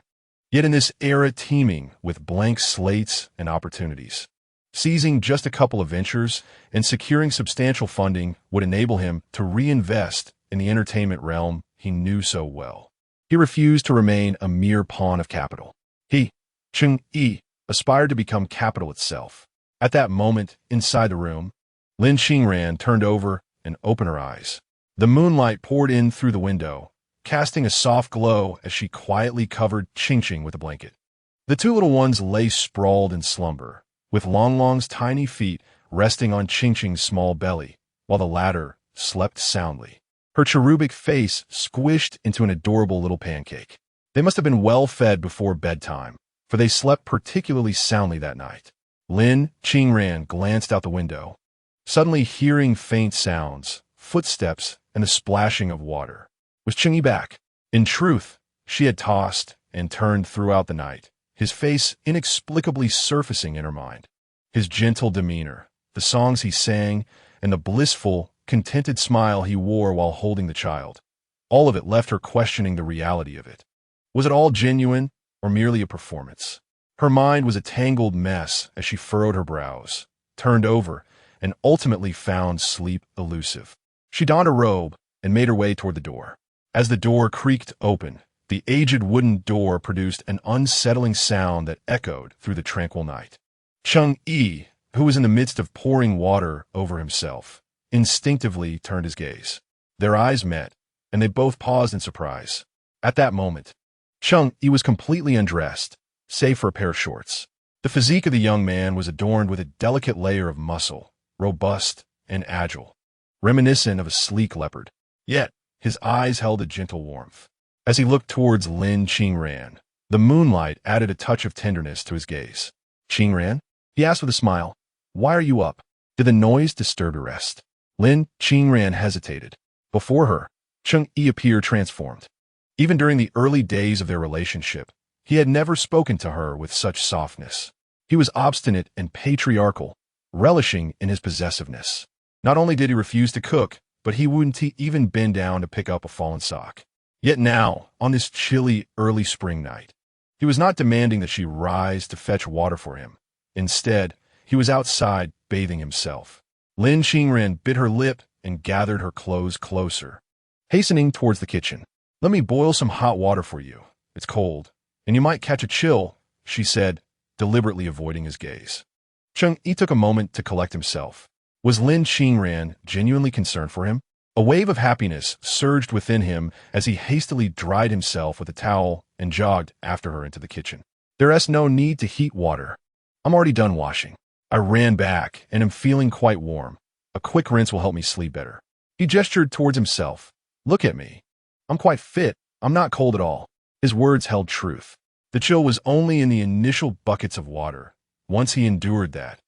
Yet in this era teeming with blank slates and opportunities, seizing just a couple of ventures and securing substantial funding would enable him to reinvest in the entertainment realm he knew so well. He refused to remain a mere pawn of capital. He, Cheng Yi, aspired to become capital itself. At that moment, inside the room, Lin Qingran turned over and opened her eyes. The moonlight poured in through the window, casting a soft glow as she quietly covered Qingqing with a blanket. The two little ones lay sprawled in slumber, with Longlong's tiny feet resting on Qingqing's small belly, while the latter slept soundly, her cherubic face squished into an adorable little pancake. They must have been well fed before bedtime, for they slept particularly soundly that night. Lin Qingran glanced out the window, suddenly hearing faint sounds, footsteps, and the splashing of water. Was Cheng Yi back? In truth, she had tossed and turned throughout the night, his face inexplicably surfacing in her mind. His gentle demeanor, the songs he sang, and the blissful, contented smile he wore while holding the child. All of it left her questioning the reality of it. Was it all genuine or merely a performance? Her mind was a tangled mess as she furrowed her brows, turned over, and ultimately found sleep elusive. She donned a robe and made her way toward the door. As the door creaked open, the aged wooden door produced an unsettling sound that echoed through the tranquil night. Cheng Yi, who was in the midst of pouring water over himself, instinctively turned his gaze. Their eyes met, and they both paused in surprise. At that moment, Cheng Yi was completely undressed, save for a pair of shorts. The physique of the young man was adorned with a delicate layer of muscle, robust and agile, reminiscent of a sleek leopard. Yet, his eyes held a gentle warmth. As he looked towards Lin Qingran, the moonlight added a touch of tenderness to his gaze. "Qingran?" he asked with a smile. "Why are you up? Did the noise disturb your rest?" Lin Qingran hesitated. Before her, Cheng Yi appeared transformed. Even during the early days of their relationship, he had never spoken to her with such softness. He was obstinate and patriarchal, relishing in his possessiveness. Not only did he refuse to cook, but he wouldn't even bend down to pick up a fallen sock. Yet now, on this chilly, early spring night, he was not demanding that she rise to fetch water for him. Instead, he was outside bathing himself. Lin Qingran bit her lip and gathered her clothes closer. Hastening towards the kitchen, "Let me boil some hot water for you. It's cold, and you might catch a chill," she said, deliberately avoiding his gaze. Cheng Yi took a moment to collect himself. Was Lin Qingran genuinely concerned for him? A wave of happiness surged within him as he hastily dried himself with a towel and jogged after her into the kitchen. "There's no need to heat water. I'm already done washing. I ran back and am feeling quite warm. A quick rinse will help me sleep better." He gestured towards himself. "Look at me. I'm quite fit. I'm not cold at all." His words held truth. The chill was only in the initial buckets of water. Once he endured that,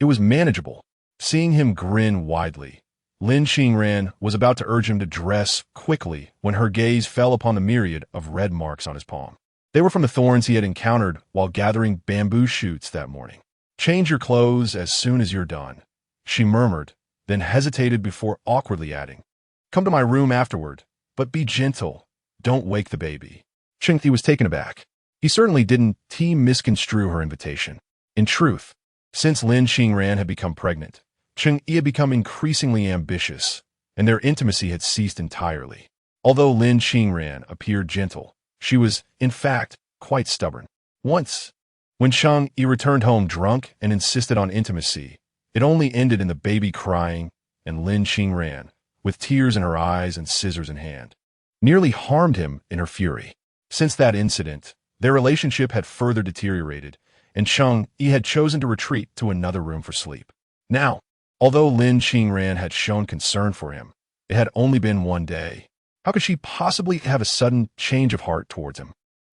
it was manageable. Seeing him grin widely, Lin Qingran was about to urge him to dress quickly when her gaze fell upon the myriad of red marks on his palm. They were from the thorns he had encountered while gathering bamboo shoots that morning. "Change your clothes as soon as you're done," she murmured, then hesitated before awkwardly adding, "Come to my room afterward, but be gentle. Don't wake the baby." Cheng Yi was taken aback. He certainly didn't misconstrue her invitation. In truth, since Lin Qingran had become pregnant, Cheng Yi had become increasingly ambitious, and their intimacy had ceased entirely. Although Lin Qingran appeared gentle, she was, in fact, quite stubborn. Once, when Cheng Yi returned home drunk and insisted on intimacy, it only ended in the baby crying and Lin Qingran, with tears in her eyes and scissors in hand, nearly harmed him in her fury. Since that incident, their relationship had further deteriorated, and Cheng Yi had chosen to retreat to another room for sleep. Now, although Lin Qingran had shown concern for him, it had only been one day. How could she possibly have a sudden change of heart towards him?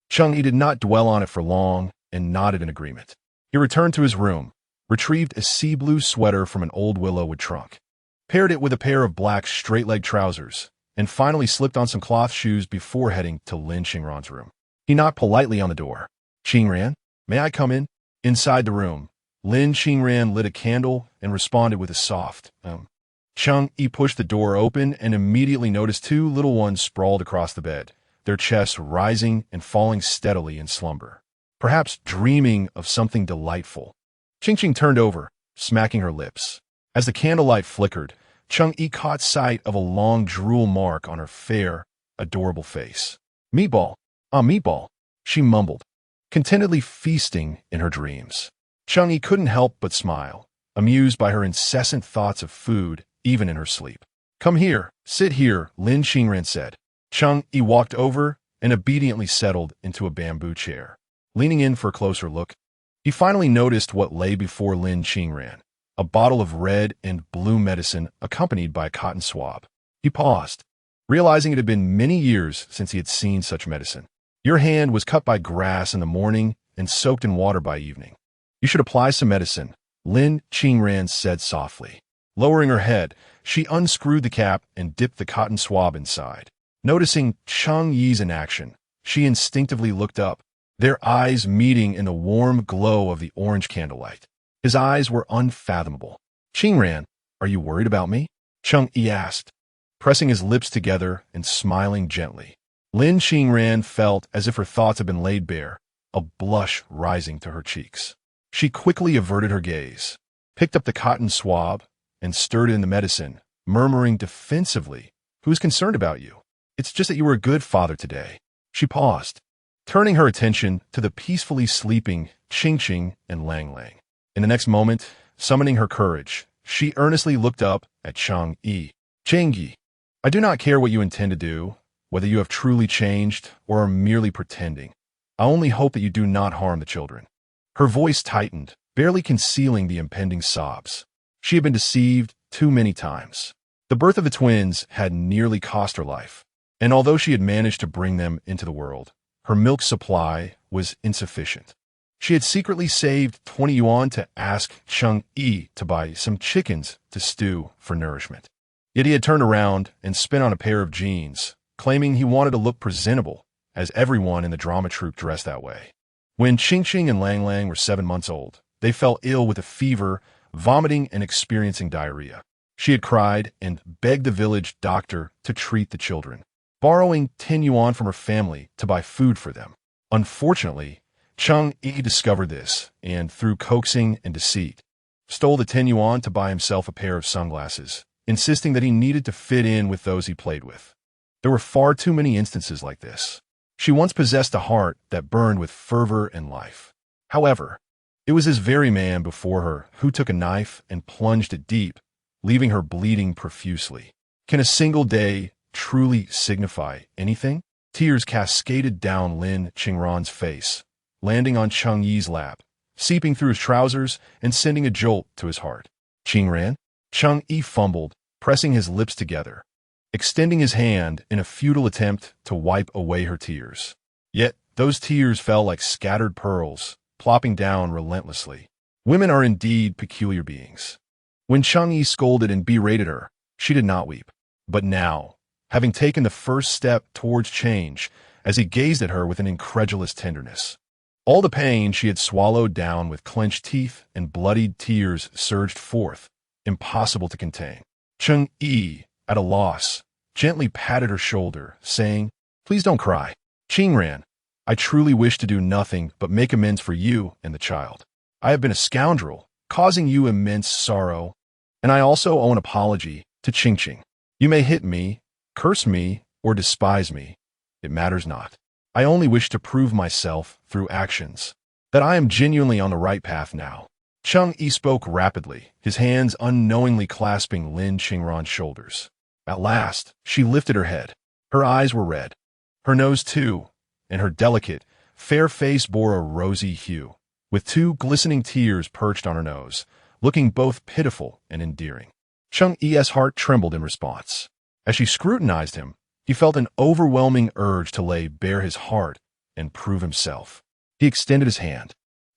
Cheng Yi did not dwell on it for long and nodded in agreement. He returned to his room, retrieved a sea blue sweater from an old willowwood trunk, paired it with a pair of black straight-leg trousers, and finally slipped on some cloth shoes before heading to Lin Qingran's room. He knocked politely on the door. "Qingran, may I come in?" Inside the room, Lin Qingran lit a candle and responded with a soft, Cheng Yi pushed the door open and immediately noticed two little ones sprawled across the bed, their chests rising and falling steadily in slumber, perhaps dreaming of something delightful. Qing turned over, smacking her lips. As the candlelight flickered, Cheng Yi caught sight of a long drool mark on her fair, adorable face. "Meatball, meatball," she mumbled, contentedly feasting in her dreams. Cheng Yi couldn't help but smile, amused by her incessant thoughts of food, even in her sleep. "Come here, sit here," Lin Qingran said. Cheng Yi walked over and obediently settled into a bamboo chair. Leaning in for a closer look, he finally noticed what lay before Lin Qingran, a bottle of red and blue medicine accompanied by a cotton swab. He paused, realizing it had been many years since he had seen such medicine. "Your hand was cut by grass in the morning and soaked in water by evening. You should apply some medicine," Lin Qingran said softly. Lowering her head, she unscrewed the cap and dipped the cotton swab inside. Noticing Cheng Yi's inaction, she instinctively looked up, their eyes meeting in the warm glow of the orange candlelight. His eyes were unfathomable. "Qingran, are you worried about me?" Cheng Yi asked, pressing his lips together and smiling gently. Lin Qingran felt as if her thoughts had been laid bare, a blush rising to her cheeks. She quickly averted her gaze, picked up the cotton swab, and stirred in the medicine, murmuring defensively, "Who's concerned about you? It's just that you were a good father today." She paused, turning her attention to the peacefully sleeping Qing and Lang. In the next moment, summoning her courage, she earnestly looked up at Cheng Yi. "Cheng Yi, I do not care what you intend to do, whether you have truly changed or are merely pretending. I only hope that you do not harm the children." Her voice tightened, barely concealing the impending sobs. She had been deceived too many times. The birth of the twins had nearly cost her life, and although she had managed to bring them into the world, her milk supply was insufficient. She had secretly saved 20 yuan to ask Cheng Yi to buy some chickens to stew for nourishment. Yet he had turned around and spent on a pair of jeans, claiming he wanted to look presentable, as everyone in the drama troupe dressed that way. When Qing and Lang were 7 months old, they fell ill with a fever, vomiting and experiencing diarrhea. She had cried and begged the village doctor to treat the children, borrowing 10 yuan from her family to buy food for them. Unfortunately, Cheng Yi discovered this and, through coaxing and deceit, stole the 10 yuan to buy himself a pair of sunglasses, insisting that he needed to fit in with those he played with. There were far too many instances like this. She once possessed a heart that burned with fervor and life. However, it was this very man before her who took a knife and plunged it deep, leaving her bleeding profusely. Can a single day truly signify anything? Tears cascaded down Lin Qingran's face, landing on Cheng Yi's lap, seeping through his trousers and sending a jolt to his heart. "Qingran?" Cheng Yi fumbled, pressing his lips together, extending his hand in a futile attempt to wipe away her tears. Yet those tears fell like scattered pearls, plopping down relentlessly. Women are indeed peculiar beings. When Cheng Yi scolded and berated her, she did not weep. But now, having taken the first step towards change, as he gazed at her with an incredulous tenderness, all the pain she had swallowed down with clenched teeth and bloodied tears surged forth, impossible to contain. Cheng Yi, at a loss, gently patted her shoulder, saying, "Please don't cry. Qingran, I truly wish to do nothing but make amends for you and the child. I have been a scoundrel, causing you immense sorrow, and I also owe an apology to Qing. You may hit me, curse me, or despise me. It matters not. I only wish to prove myself through actions, that I am genuinely on the right path now. Cheng Yi spoke rapidly, his hands unknowingly clasping Lin Qingran's shoulders. At last, she lifted her head. Her eyes were red. Her nose, too, and her delicate, fair face bore a rosy hue, with two glistening tears perched on her nose, looking both pitiful and endearing. Cheng Yi's heart trembled in response. As she scrutinized him, he felt an overwhelming urge to lay bare his heart and prove himself. He extended his hand.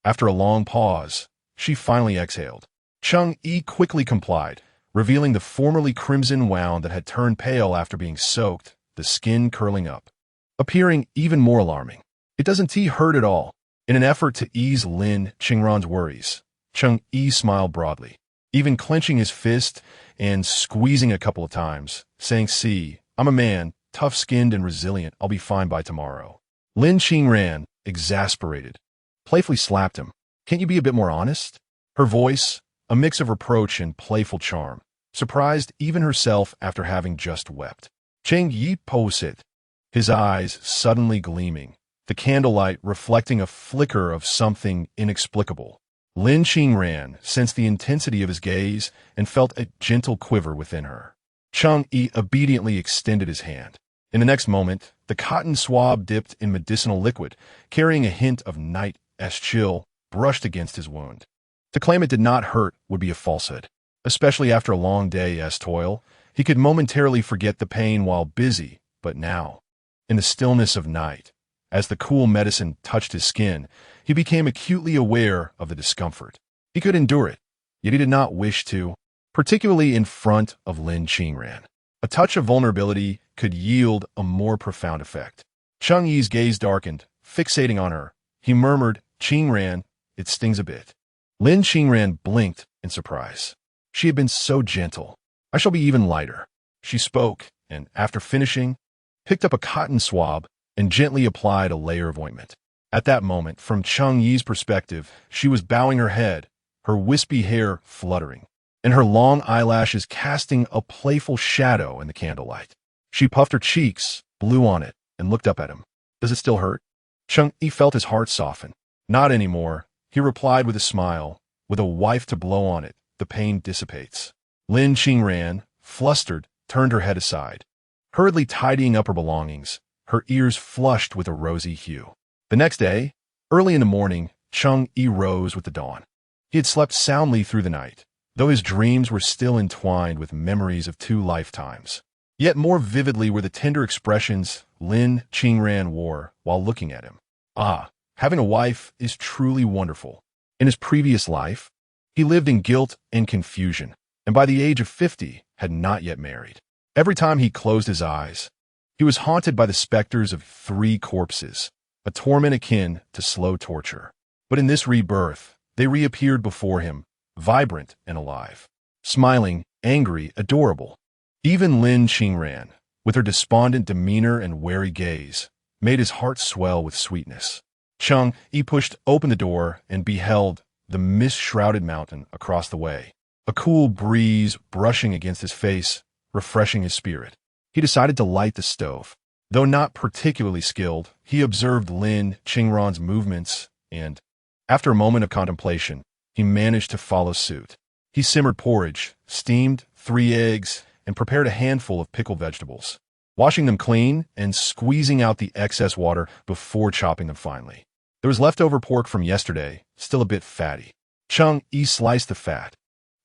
After a long pause, she finally exhaled. Cheng Yi quickly complied, revealing the formerly crimson wound that had turned pale after being soaked, the skin curling up, appearing even more alarming. It doesn't hurt at all. In an effort to ease Lin Qingran's worries, Cheng Yi smiled broadly, even clenching his fist and squeezing a couple of times, saying, "See, I'm a man, tough-skinned and resilient. I'll be fine by tomorrow." Lin Qingran, exasperated, playfully slapped him. "Can't you be a bit more honest?" Her voice, a mix of reproach and playful charm, surprised even herself after having just wept. Cheng Yi posed, his eyes suddenly gleaming, the candlelight reflecting a flicker of something inexplicable. Lin Qingran sensed the intensity of his gaze and felt a gentle quiver within her. Cheng Yi obediently extended his hand. In the next moment, the cotton swab dipped in medicinal liquid, carrying a hint of night's chill, brushed against his wound. To claim it did not hurt would be a falsehood. Especially after a long day's toil, he could momentarily forget the pain while busy, but now, in the stillness of night, as the cool medicine touched his skin, he became acutely aware of the discomfort. He could endure it, yet he did not wish to, particularly in front of Lin Qingran. A touch of vulnerability could yield a more profound effect. Cheng Yi's gaze darkened, fixating on her. He murmured, "Qingran, it stings a bit." Lin Qingran blinked in surprise. She had been so gentle. "I shall be even lighter." She spoke, and after finishing, picked up a cotton swab and gently applied a layer of ointment. At that moment, from Cheng Yi's perspective, she was bowing her head, her wispy hair fluttering, and her long eyelashes casting a playful shadow in the candlelight. She puffed her cheeks, blew on it, and looked up at him. "Does it still hurt?" Cheng Yi felt his heart soften. "Not anymore," he replied with a smile. "With a wife to blow on it, the pain dissipates." Lin Qingran, flustered, turned her head aside, hurriedly tidying up her belongings, her ears flushed with a rosy hue. The next day, early in the morning, Cheng Yi rose with the dawn. He had slept soundly through the night, though his dreams were still entwined with memories of 2 lifetimes. Yet more vividly were the tender expressions Lin Qingran wore while looking at him. Ah, having a wife is truly wonderful. In his previous life, he lived in guilt and confusion, and by the age of 50, had not yet married. Every time he closed his eyes, he was haunted by the specters of 3 corpses, a torment akin to slow torture. But in this rebirth, they reappeared before him, vibrant and alive, smiling, angry, adorable. Even Lin Qingran, with her despondent demeanor and wary gaze, made his heart swell with sweetness. Cheng Yi pushed open the door and beheld the mist-shrouded mountain across the way, a cool breeze brushing against his face, refreshing his spirit. He decided to light the stove. Though not particularly skilled, he observed Lin Qingran's movements and, after a moment of contemplation, he managed to follow suit. He simmered porridge, steamed 3 eggs, and prepared a handful of pickled vegetables, washing them clean and squeezing out the excess water before chopping them finely. There was leftover pork from yesterday, still a bit fatty. Cheng Yi sliced the fat,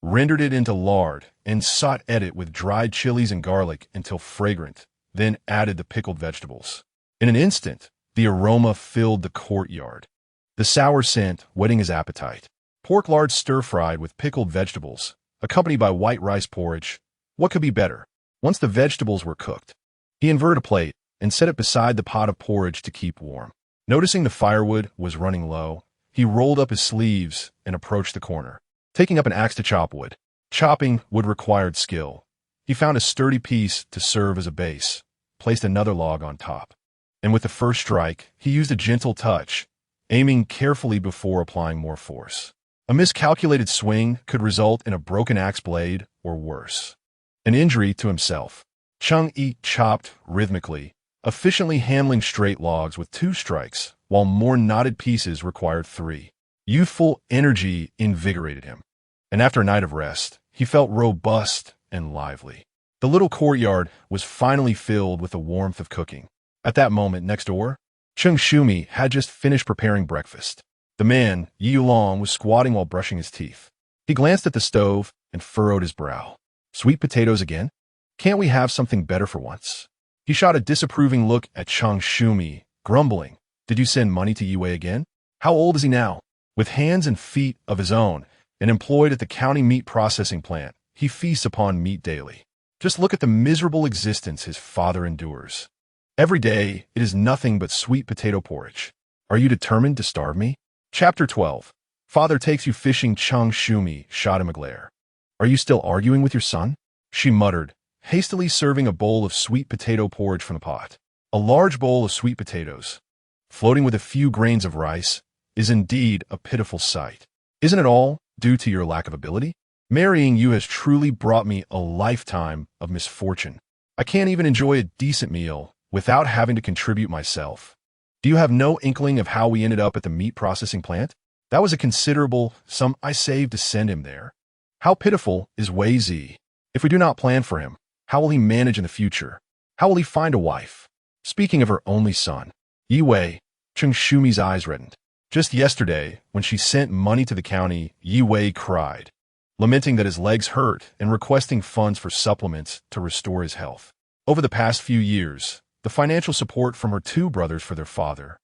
rendered it into lard, and sought at it with dried chilies and garlic until fragrant, then added the pickled vegetables. In an instant, the aroma filled the courtyard, the sour scent whetting his appetite. Pork lard stir-fried with pickled vegetables, accompanied by white rice porridge. What could be better? Once the vegetables were cooked, he inverted a plate and set it beside the pot of porridge to keep warm. Noticing the firewood was running low, he rolled up his sleeves and approached the corner, taking up an axe to chop wood. Chopping wood required skill. He found a sturdy piece to serve as a base, placed another log on top, and with the first strike, he used a gentle touch, aiming carefully before applying more force. A miscalculated swing could result in a broken axe blade or worse, an injury to himself. Cheng Yi chopped rhythmically, efficiently handling straight logs with 2 strikes, while more knotted pieces required 3. Youthful energy invigorated him, and after a night of rest, he felt robust and lively. The little courtyard was finally filled with the warmth of cooking. At that moment, next door, Cheng Yi had just finished preparing breakfast. The man, Yi Yulong, was squatting while brushing his teeth. He glanced at the stove and furrowed his brow. Sweet potatoes again? Can't we have something better for once? He shot a disapproving look at Cheng Yi, grumbling. Did you send money to Yue again? How old is he now? With hands and feet of his own, and employed at the county meat processing plant, he feasts upon meat daily. Just look at the miserable existence his father endures. Every day, it is nothing but sweet potato porridge. Are you determined to starve me? Chapter 12. Father takes you fishing. Cheng Yi shot him a glare. Are you still arguing with your son? She muttered, hastily serving a bowl of sweet potato porridge from the pot. A large bowl of sweet potatoes, floating with a few grains of rice, is indeed a pitiful sight. Isn't it all due to your lack of ability? Marrying you has truly brought me a lifetime of misfortune. I can't even enjoy a decent meal without having to contribute myself. Do you have no inkling of how we ended up at the meat processing plant? That was a considerable sum I saved to send him there. How pitiful is Wei Zi. If we do not plan for him, how will he manage in the future? How will he find a wife? Speaking of her only son, Yi Wei, Cheng Yi's eyes reddened. Just yesterday, when she sent money to the county, Yi Wei cried, lamenting that his legs hurt and requesting funds for supplements to restore his health. Over the past few years, the financial support from her 2 brothers for their father,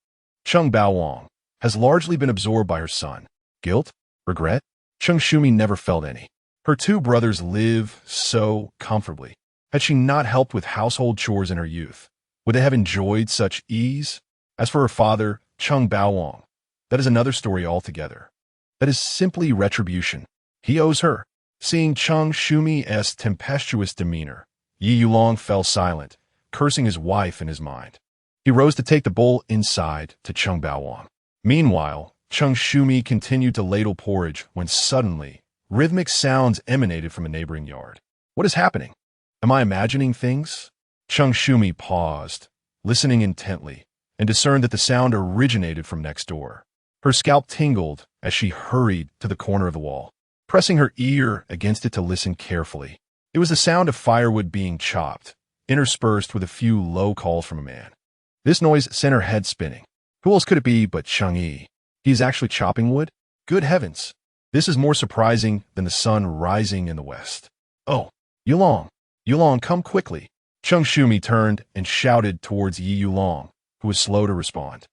Cheng Baowang, has largely been absorbed by her son. Guilt? Regret? Cheng Yi never felt any. Her 2 brothers live so comfortably. Had she not helped with household chores in her youth, would they have enjoyed such ease? As for her father, Cheng Baowang, that is another story altogether. That is simply retribution. He owes her. Seeing Cheng Yi's tempestuous demeanor, Yi Yulong fell silent, cursing his wife in his mind. He rose to take the bowl inside to Cheng Baowang. Meanwhile, Cheng Yi continued to ladle porridge when suddenly, rhythmic sounds emanated from a neighboring yard. What is happening? Am I imagining things? Cheng Yi paused, listening intently, and discerned that the sound originated from next door. Her scalp tingled as she hurried to the corner of the wall, pressing her ear against it to listen carefully. It was the sound of firewood being chopped, interspersed with a few low calls from a man. This noise sent her head spinning. Who else could it be but Cheng Yi? He is actually chopping wood? Good heavens! This is more surprising than the sun rising in the west. Oh, Yulong! Yulong, come quickly! Cheng Yi turned and shouted towards Yi Yulong, who was slow to respond,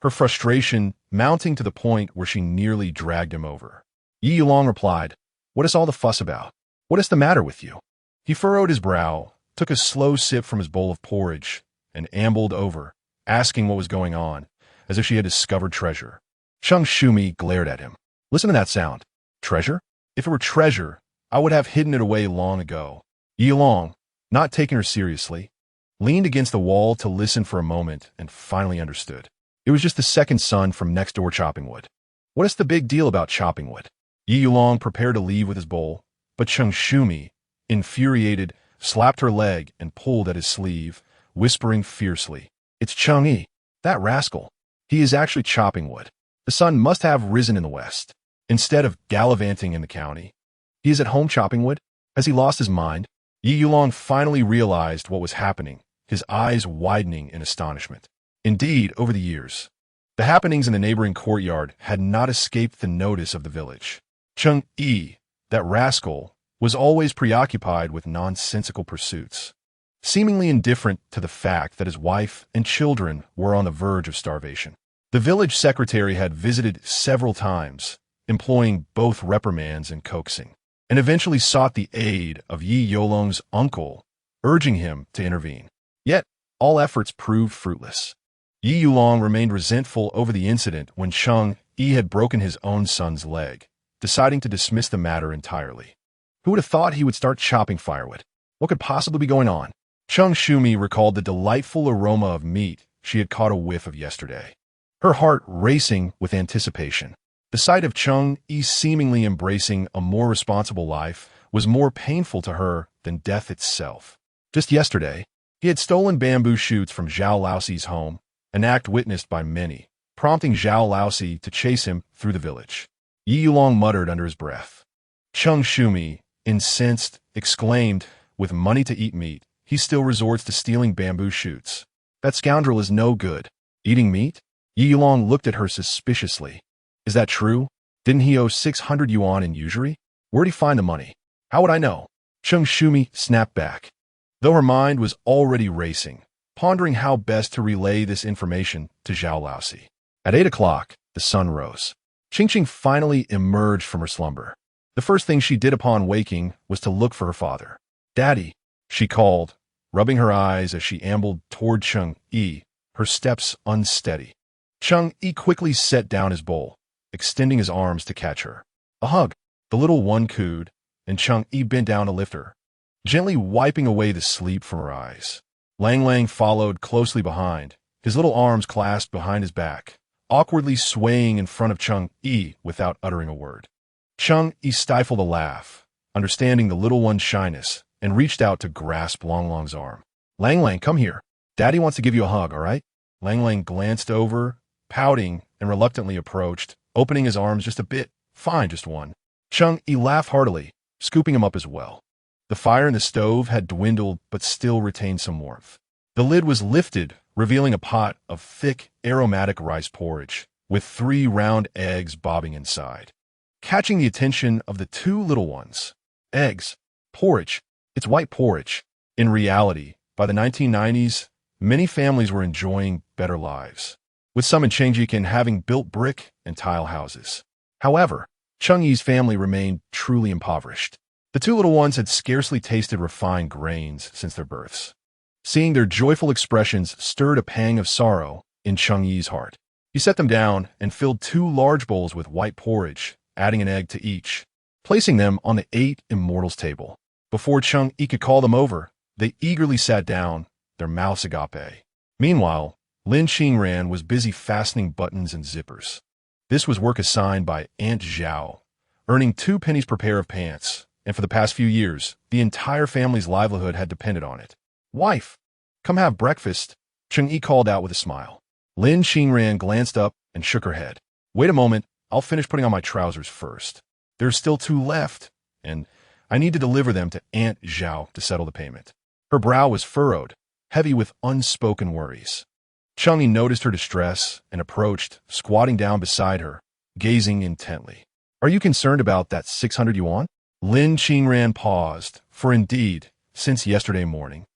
her frustration mounting to the point where she nearly dragged him over. Yi Yulong replied, What is all the fuss about? What is the matter with you? He furrowed his brow, took a slow sip from his bowl of porridge, and ambled over, asking what was going on, as if she had discovered treasure. Cheng Yi glared at him. Listen to that sound. Treasure? If it were treasure, I would have hidden it away long ago. Yi Yulong, not taking her seriously, leaned against the wall to listen for a moment and finally understood. It was just the second son from next door chopping wood. What is the big deal about chopping wood? Yi Yulong prepared to leave with his bowl, but Cheng Yi, infuriated, slapped her leg and pulled at his sleeve, whispering fiercely, It's Cheng Yi, that rascal. He is actually chopping wood. The sun must have risen in the west. Instead of gallivanting in the county, he is at home chopping wood? Has he lost his mind? Yi Yulong finally realized what was happening, his eyes widening in astonishment. Indeed, over the years, the happenings in the neighboring courtyard had not escaped the notice of the village. Cheng Yi, that rascal, was always preoccupied with nonsensical pursuits, seemingly indifferent to the fact that his wife and children were on the verge of starvation. The village secretary had visited several times, employing both reprimands and coaxing, and eventually sought the aid of Yi Yulong's uncle, urging him to intervene. Yet, all efforts proved fruitless. Yi Yulong remained resentful over the incident when Cheng Yi had broken his own son's leg, deciding to dismiss the matter entirely. Who would have thought he would start chopping firewood? What could possibly be going on? Cheng Yi recalled the delightful aroma of meat she had caught a whiff of yesterday, her heart racing with anticipation. The sight of Cheng Yi seemingly embracing a more responsible life was more painful to her than death itself. Just yesterday, he had stolen bamboo shoots from Zhao Laoxi's home, an act witnessed by many, prompting Zhao Laoxi to chase him through the village. Yi Yulong muttered under his breath. Cheng Shumi, incensed, exclaimed, with money to eat meat, he still resorts to stealing bamboo shoots. That scoundrel is no good. Eating meat? Yi Yulong looked at her suspiciously. Is that true? Didn't he owe 600 yuan in usury? Where'd he find the money? How would I know? Cheng Shumi snapped back. Though her mind was already racing, pondering how best to relay this information to Zhao Laoxi. At 8 o'clock, the sun rose. Qingqing finally emerged from her slumber. The first thing she did upon waking was to look for her father. Daddy, she called, rubbing her eyes as she ambled toward Cheng Yi, her steps unsteady. Cheng Yi quickly set down his bowl, extending his arms to catch her. A hug. The little one cooed, and Cheng Yi bent down to lift her, gently wiping away the sleep from her eyes. Lang Lang followed closely behind, his little arms clasped behind his back, awkwardly swaying in front of Cheng Yi without uttering a word. Cheng Yi stifled a laugh, understanding the little one's shyness, and reached out to grasp Lang Lang's arm. Lang Lang, come here. Daddy wants to give you a hug, all right? Lang Lang glanced over, pouting, and reluctantly approached, opening his arms just a bit. Fine, just one. Cheng Yi laughed heartily, scooping him up as well. The fire in the stove had dwindled but still retained some warmth. The lid was lifted, revealing a pot of thick, aromatic rice porridge, with 3 round eggs bobbing inside. Catching the attention of the 2 little ones. Eggs. Porridge. It's white porridge. In reality, by the 1990s, many families were enjoying better lives, with some in Cheng Yi having built brick and tile houses. However, Cheng Yi's family remained truly impoverished. The 2 little ones had scarcely tasted refined grains since their births. Seeing their joyful expressions stirred a pang of sorrow in Cheng Yi's heart. He set them down and filled 2 large bowls with white porridge, adding an egg to each, placing them on the 8 immortals table. Before Cheng Yi could call them over, they eagerly sat down, their mouths agape. Meanwhile, Lin Qingran was busy fastening buttons and zippers. This was work assigned by Aunt Zhao, earning 2 pennies per pair of pants, and for the past few years, the entire family's livelihood had depended on it. Wife, come have breakfast, Cheng Yi called out with a smile. Lin Qingran glanced up and shook her head. Wait a moment, I'll finish putting on my trousers first. There's still 2 left, and I need to deliver them to Aunt Zhao to settle the payment. Her brow was furrowed, heavy with unspoken worries. Cheng Yi noticed her distress and approached, squatting down beside her, gazing intently. Are you concerned about that 600 yuan? Lin Qingran paused, for indeed, since yesterday morning,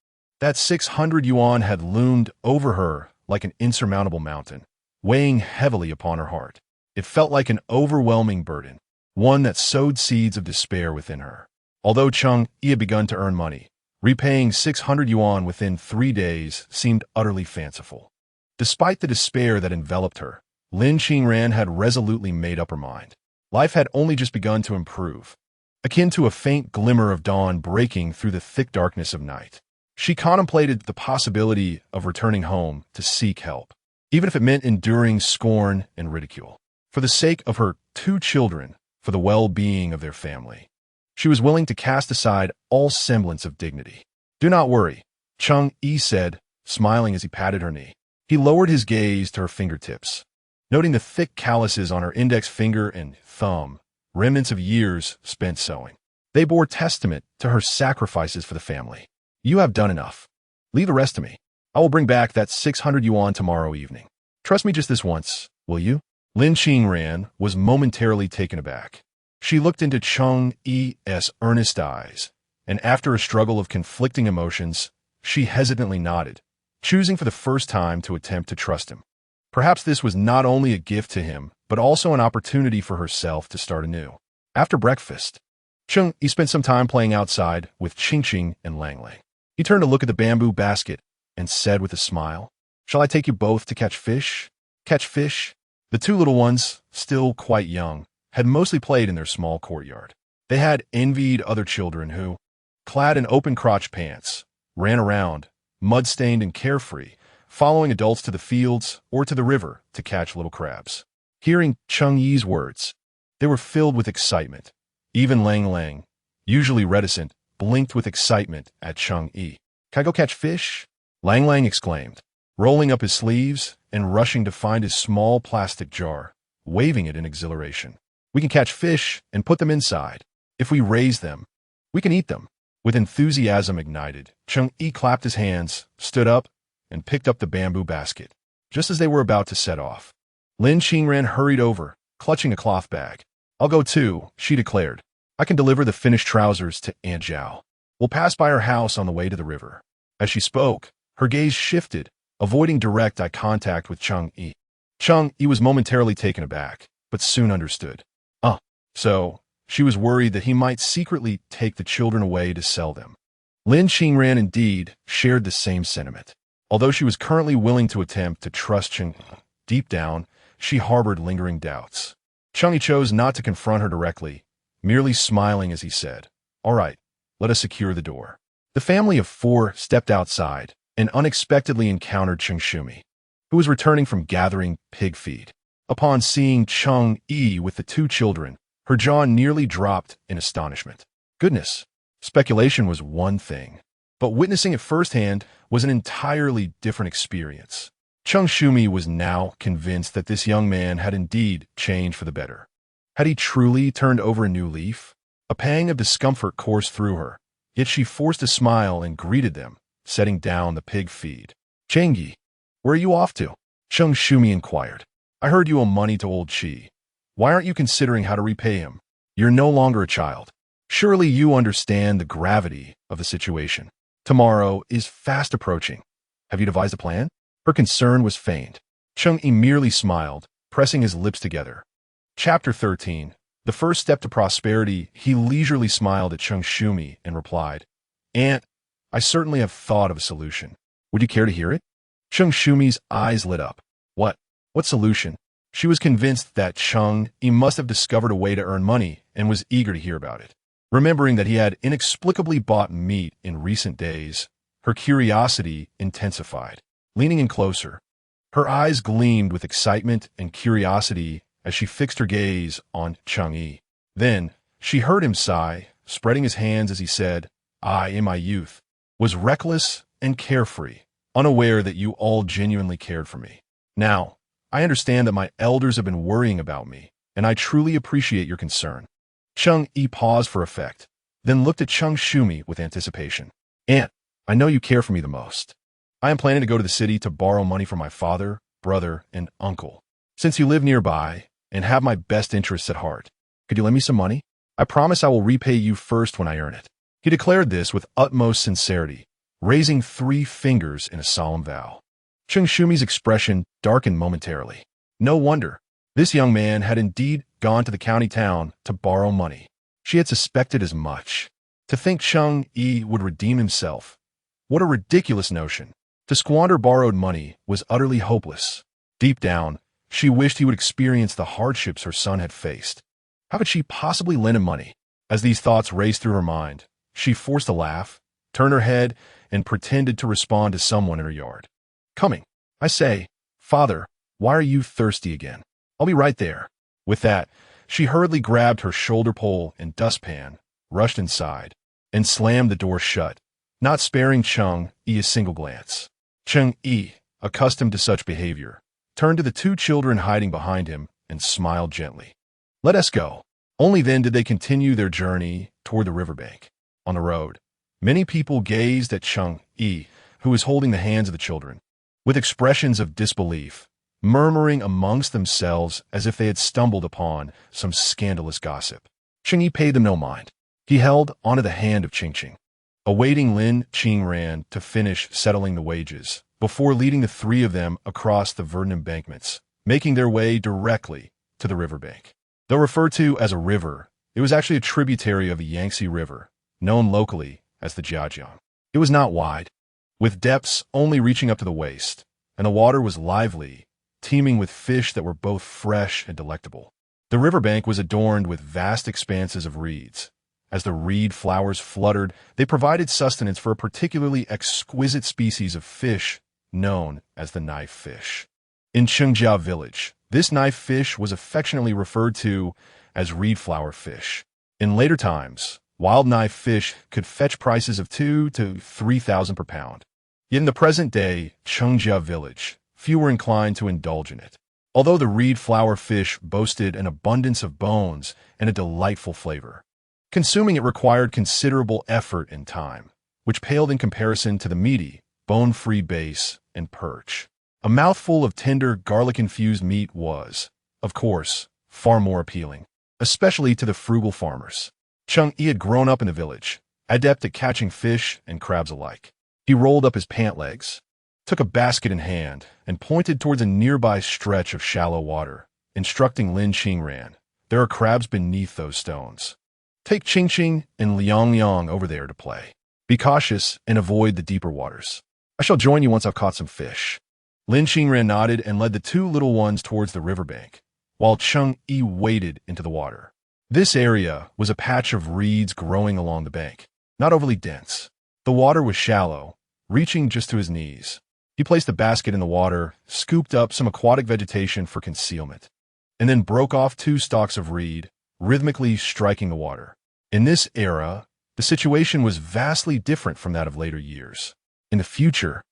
that 600 yuan had loomed over her like an insurmountable mountain, weighing heavily upon her heart. It felt like an overwhelming burden, one that sowed seeds of despair within her. Although Cheng Yi had begun to earn money, repaying 600 yuan within 3 days seemed utterly fanciful. Despite the despair that enveloped her, Lin Qingran had resolutely made up her mind. Life had only just begun to improve, akin to a faint glimmer of dawn breaking through the thick darkness of night. She contemplated the possibility of returning home to seek help, even if it meant enduring scorn and ridicule. For the sake of her 2 children, for the well-being of their family, she was willing to cast aside all semblance of dignity. Do not worry, Cheng Yi said, smiling as he patted her knee. He lowered his gaze to her fingertips, noting the thick calluses on her index finger and thumb, remnants of years spent sewing. They bore testament to her sacrifices for the family. You have done enough. Leave the rest to me. I will bring back that 600 yuan tomorrow evening. Trust me just this once, will you? Lin Qingran was momentarily taken aback. She looked into Cheng Yi's earnest eyes, and after a struggle of conflicting emotions, she hesitantly nodded, choosing for the first time to attempt to trust him. Perhaps this was not only a gift to him, but also an opportunity for herself to start anew. After breakfast, Cheng Yi spent some time playing outside with Qingqing and Lang Lang. He turned to look at the bamboo basket and said with a smile, "Shall I take you both to catch fish?" Catch fish? The 2 little ones, still quite young, had mostly played in their small courtyard. They had envied other children who, clad in open-crotch pants, ran around, mud-stained and carefree, following adults to the fields or to the river to catch little crabs. Hearing Cheng Yi's words, they were filled with excitement. Even Lang Lang, usually reticent, blinked with excitement at Cheng Yi. Can I go catch fish? Lang Lang exclaimed, rolling up his sleeves and rushing to find his small plastic jar, waving it in exhilaration. We can catch fish and put them inside. If we raise them, we can eat them. With enthusiasm ignited, Cheng Yi clapped his hands, stood up, and picked up the bamboo basket. Just as they were about to set off, Lin Qingran hurried over, clutching a cloth bag. I'll go too, she declared. I can deliver the finished trousers to Aunt Zhao. We'll pass by her house on the way to the river. As she spoke, her gaze shifted, avoiding direct eye contact with Cheng Yi. Cheng Yi was momentarily taken aback, but soon understood. So, she was worried that he might secretly take the children away to sell them. Lin Qingran indeed shared the same sentiment. Although she was currently willing to attempt to trust Cheng Yi, deep down, she harbored lingering doubts. Cheng Yi chose not to confront her directly, merely smiling as he said, "All right, let us secure the door." The family of 4 stepped outside and unexpectedly encountered Cheng Shumi, who was returning from gathering pig feed. Upon seeing Cheng Yi with the 2 children, her jaw nearly dropped in astonishment. Goodness, speculation was one thing, but witnessing it firsthand was an entirely different experience. Cheng Shumi was now convinced that this young man had indeed changed for the better. Had he truly turned over a new leaf? A pang of discomfort coursed through her, yet she forced a smile and greeted them, setting down the pig feed. Cheng Yi, where are you off to? Cheng Shumi inquired. I heard you owe money to old Qi. Why aren't you considering how to repay him? You're no longer a child. Surely you understand the gravity of the situation. Tomorrow is fast approaching. Have you devised a plan? Her concern was feigned. Cheng Yi merely smiled, pressing his lips together. Chapter 13. The first step to prosperity. He leisurely smiled at Cheng Shumi and replied, Aunt, I certainly have thought of a solution. Would you care to hear it? Cheng Shumi's eyes lit up. What? What solution? She was convinced that Cheng Yi must have discovered a way to earn money and was eager to hear about it. Remembering that he had inexplicably bought meat in recent days, her curiosity intensified. Leaning in closer, her eyes gleamed with excitement and curiosity as she fixed her gaze on Cheng Yi. Then, she heard him sigh, spreading his hands as he said, I, in my youth, was reckless and carefree, unaware that you all genuinely cared for me. Now, I understand that my elders have been worrying about me, and I truly appreciate your concern. Cheng Yi paused for effect, then looked at Cheng Shumi with anticipation. Aunt, I know you care for me the most. I am planning to go to the city to borrow money from my father, brother, and uncle. Since you live nearby and have my best interests at heart, could you lend me some money? I promise I will repay you first when I earn it. He declared this with utmost sincerity, raising 3 fingers in a solemn vow. Cheng Shumi's expression darkened momentarily. No wonder. This young man had indeed gone to the county town to borrow money. She had suspected as much. To think Cheng Yi would redeem himself. What a ridiculous notion. To squander borrowed money was utterly hopeless. Deep down, she wished he would experience the hardships her son had faced. How could she possibly lend him money? As these thoughts raced through her mind, she forced a laugh, turned her head, and pretended to respond to someone in her yard. Coming. I say, Father, why are you thirsty again? I'll be right there. With that, she hurriedly grabbed her shoulder pole and dustpan, rushed inside, and slammed the door shut, not sparing Cheng Yi a single glance. Cheng Yi, accustomed to such behavior, turned to the 2 children hiding behind him and smiled gently. Let us go. Only then did they continue their journey toward the riverbank. On the road, many people gazed at Cheng Yi, who was holding the hands of the children, with expressions of disbelief, murmuring amongst themselves as if they had stumbled upon some scandalous gossip. Cheng Yi paid them no mind. He held onto the hand of Ching, awaiting Lin Qingran to finish settling the wages, before leading the 3 of them across the verdant embankments, making their way directly to the riverbank. Though referred to as a river, it was actually a tributary of the Yangtze River, known locally as the Jiajiang. It was not wide, with depths only reaching up to the waist, and the water was lively, teeming with fish that were both fresh and delectable. The riverbank was adorned with vast expanses of reeds. As the reed flowers fluttered, they provided sustenance for a particularly exquisite species of fish known as the knife fish. In Chengjia village, this knife fish was affectionately referred to as reed flower fish. In later times, wild knife fish could fetch prices of 2 to 3,000 per pound. Yet in the present day Cheng Yi village, few were inclined to indulge in it. Although the reed flower fish boasted an abundance of bones and a delightful flavor, consuming it required considerable effort and time, which paled in comparison to the meaty, bone-free bass and perch. A mouthful of tender, garlic-infused meat was, of course, far more appealing, especially to the frugal farmers. Cheng Yi had grown up in the village, adept at catching fish and crabs alike. He rolled up his pant legs, took a basket in hand, and pointed towards a nearby stretch of shallow water, instructing Lin Qingran, "There are crabs beneath those stones. Take Qingqing and Liang Liang over there to play. Be cautious and avoid the deeper waters. I shall join you once I've caught some fish." Lin Qingran nodded and led the two little ones towards the riverbank, while Cheng Yi waded into the water. This area was a patch of reeds growing along the bank, not overly dense. The water was shallow, reaching just to his knees. He placed the basket in the water, scooped up some aquatic vegetation for concealment, and then broke off 2 stalks of reed, rhythmically striking the water. In this era, the situation was vastly different from that of later years. In the future,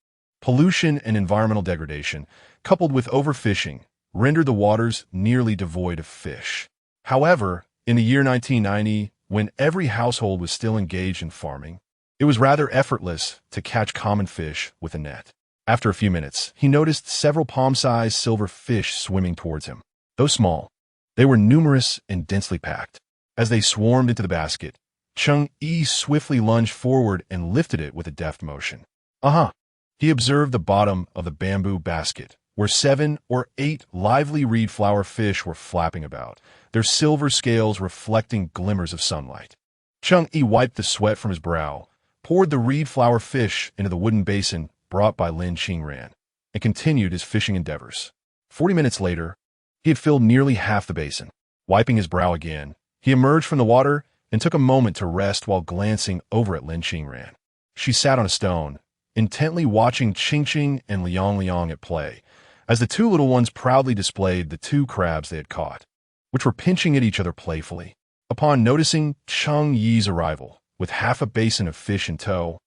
pollution and environmental degradation, coupled with overfishing, rendered the waters nearly devoid of fish. However, in the year 1990, when every household was still engaged in farming, it was rather effortless to catch common fish with a net. After a few minutes, he noticed several palm-sized silver fish swimming towards him. Though small, they were numerous and densely packed. As they swarmed into the basket, Cheng Yi swiftly lunged forward and lifted it with a deft motion. Aha! He observed the bottom of the bamboo basket, where 7 or 8 lively reed flower fish were flapping about, their silver scales reflecting glimmers of sunlight. Cheng Yi wiped the sweat from his brow, poured the reed flower fish into the wooden basin brought by Lin Qingran, and continued his fishing endeavors. 40 minutes later, he had filled nearly half the basin. Wiping his brow again, he emerged from the water and took a moment to rest while glancing over at Lin Qingran. She sat on a stone, intently watching Qingqing and Liang Liang at play, as the two little ones proudly displayed the 2 crabs they had caught, which were pinching at each other playfully. Upon noticing Cheng Yi's arrival, with half a basin of fish in tow,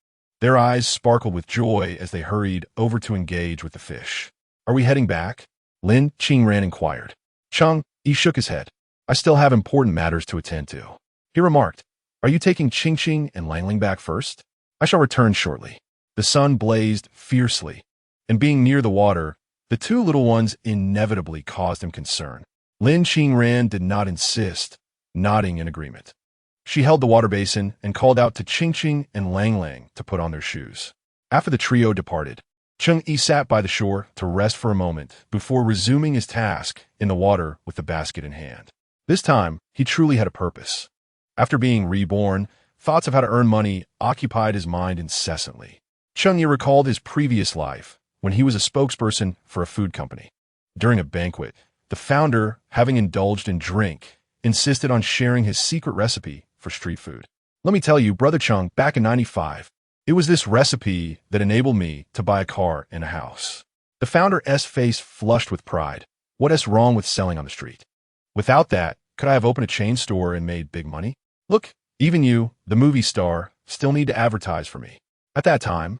their eyes sparkled with joy as they hurried over to engage with the fish. "Are we heading back?" Lin Qingran inquired. Cheng Yi shook his head. "I still have important matters to attend to," he remarked. "Are you taking Qingqing and Langling back first? I shall return shortly." The sun blazed fiercely, and being near the water, the 2 little ones inevitably caused him concern. Lin Qingran did not insist, nodding in agreement. She held the water basin and called out to Qingqing and Langling to put on their shoes. After the trio departed, Cheng Yi sat by the shore to rest for a moment before resuming his task in the water with the basket in hand. This time, he truly had a purpose. After being reborn, thoughts of how to earn money occupied his mind incessantly. Cheng Yi recalled his previous life when he was a spokesperson for a food company. During a banquet, the founder, having indulged in drink, insisted on sharing his secret recipe for street food. "Let me tell you, Brother Cheng, back in '95, it was this recipe that enabled me to buy a car and a house." The founder's face flushed with pride. "What is wrong with selling on the street? Without that, could I have opened a chain store and made big money? Look, even you, the movie star, still need to advertise for me." At that time,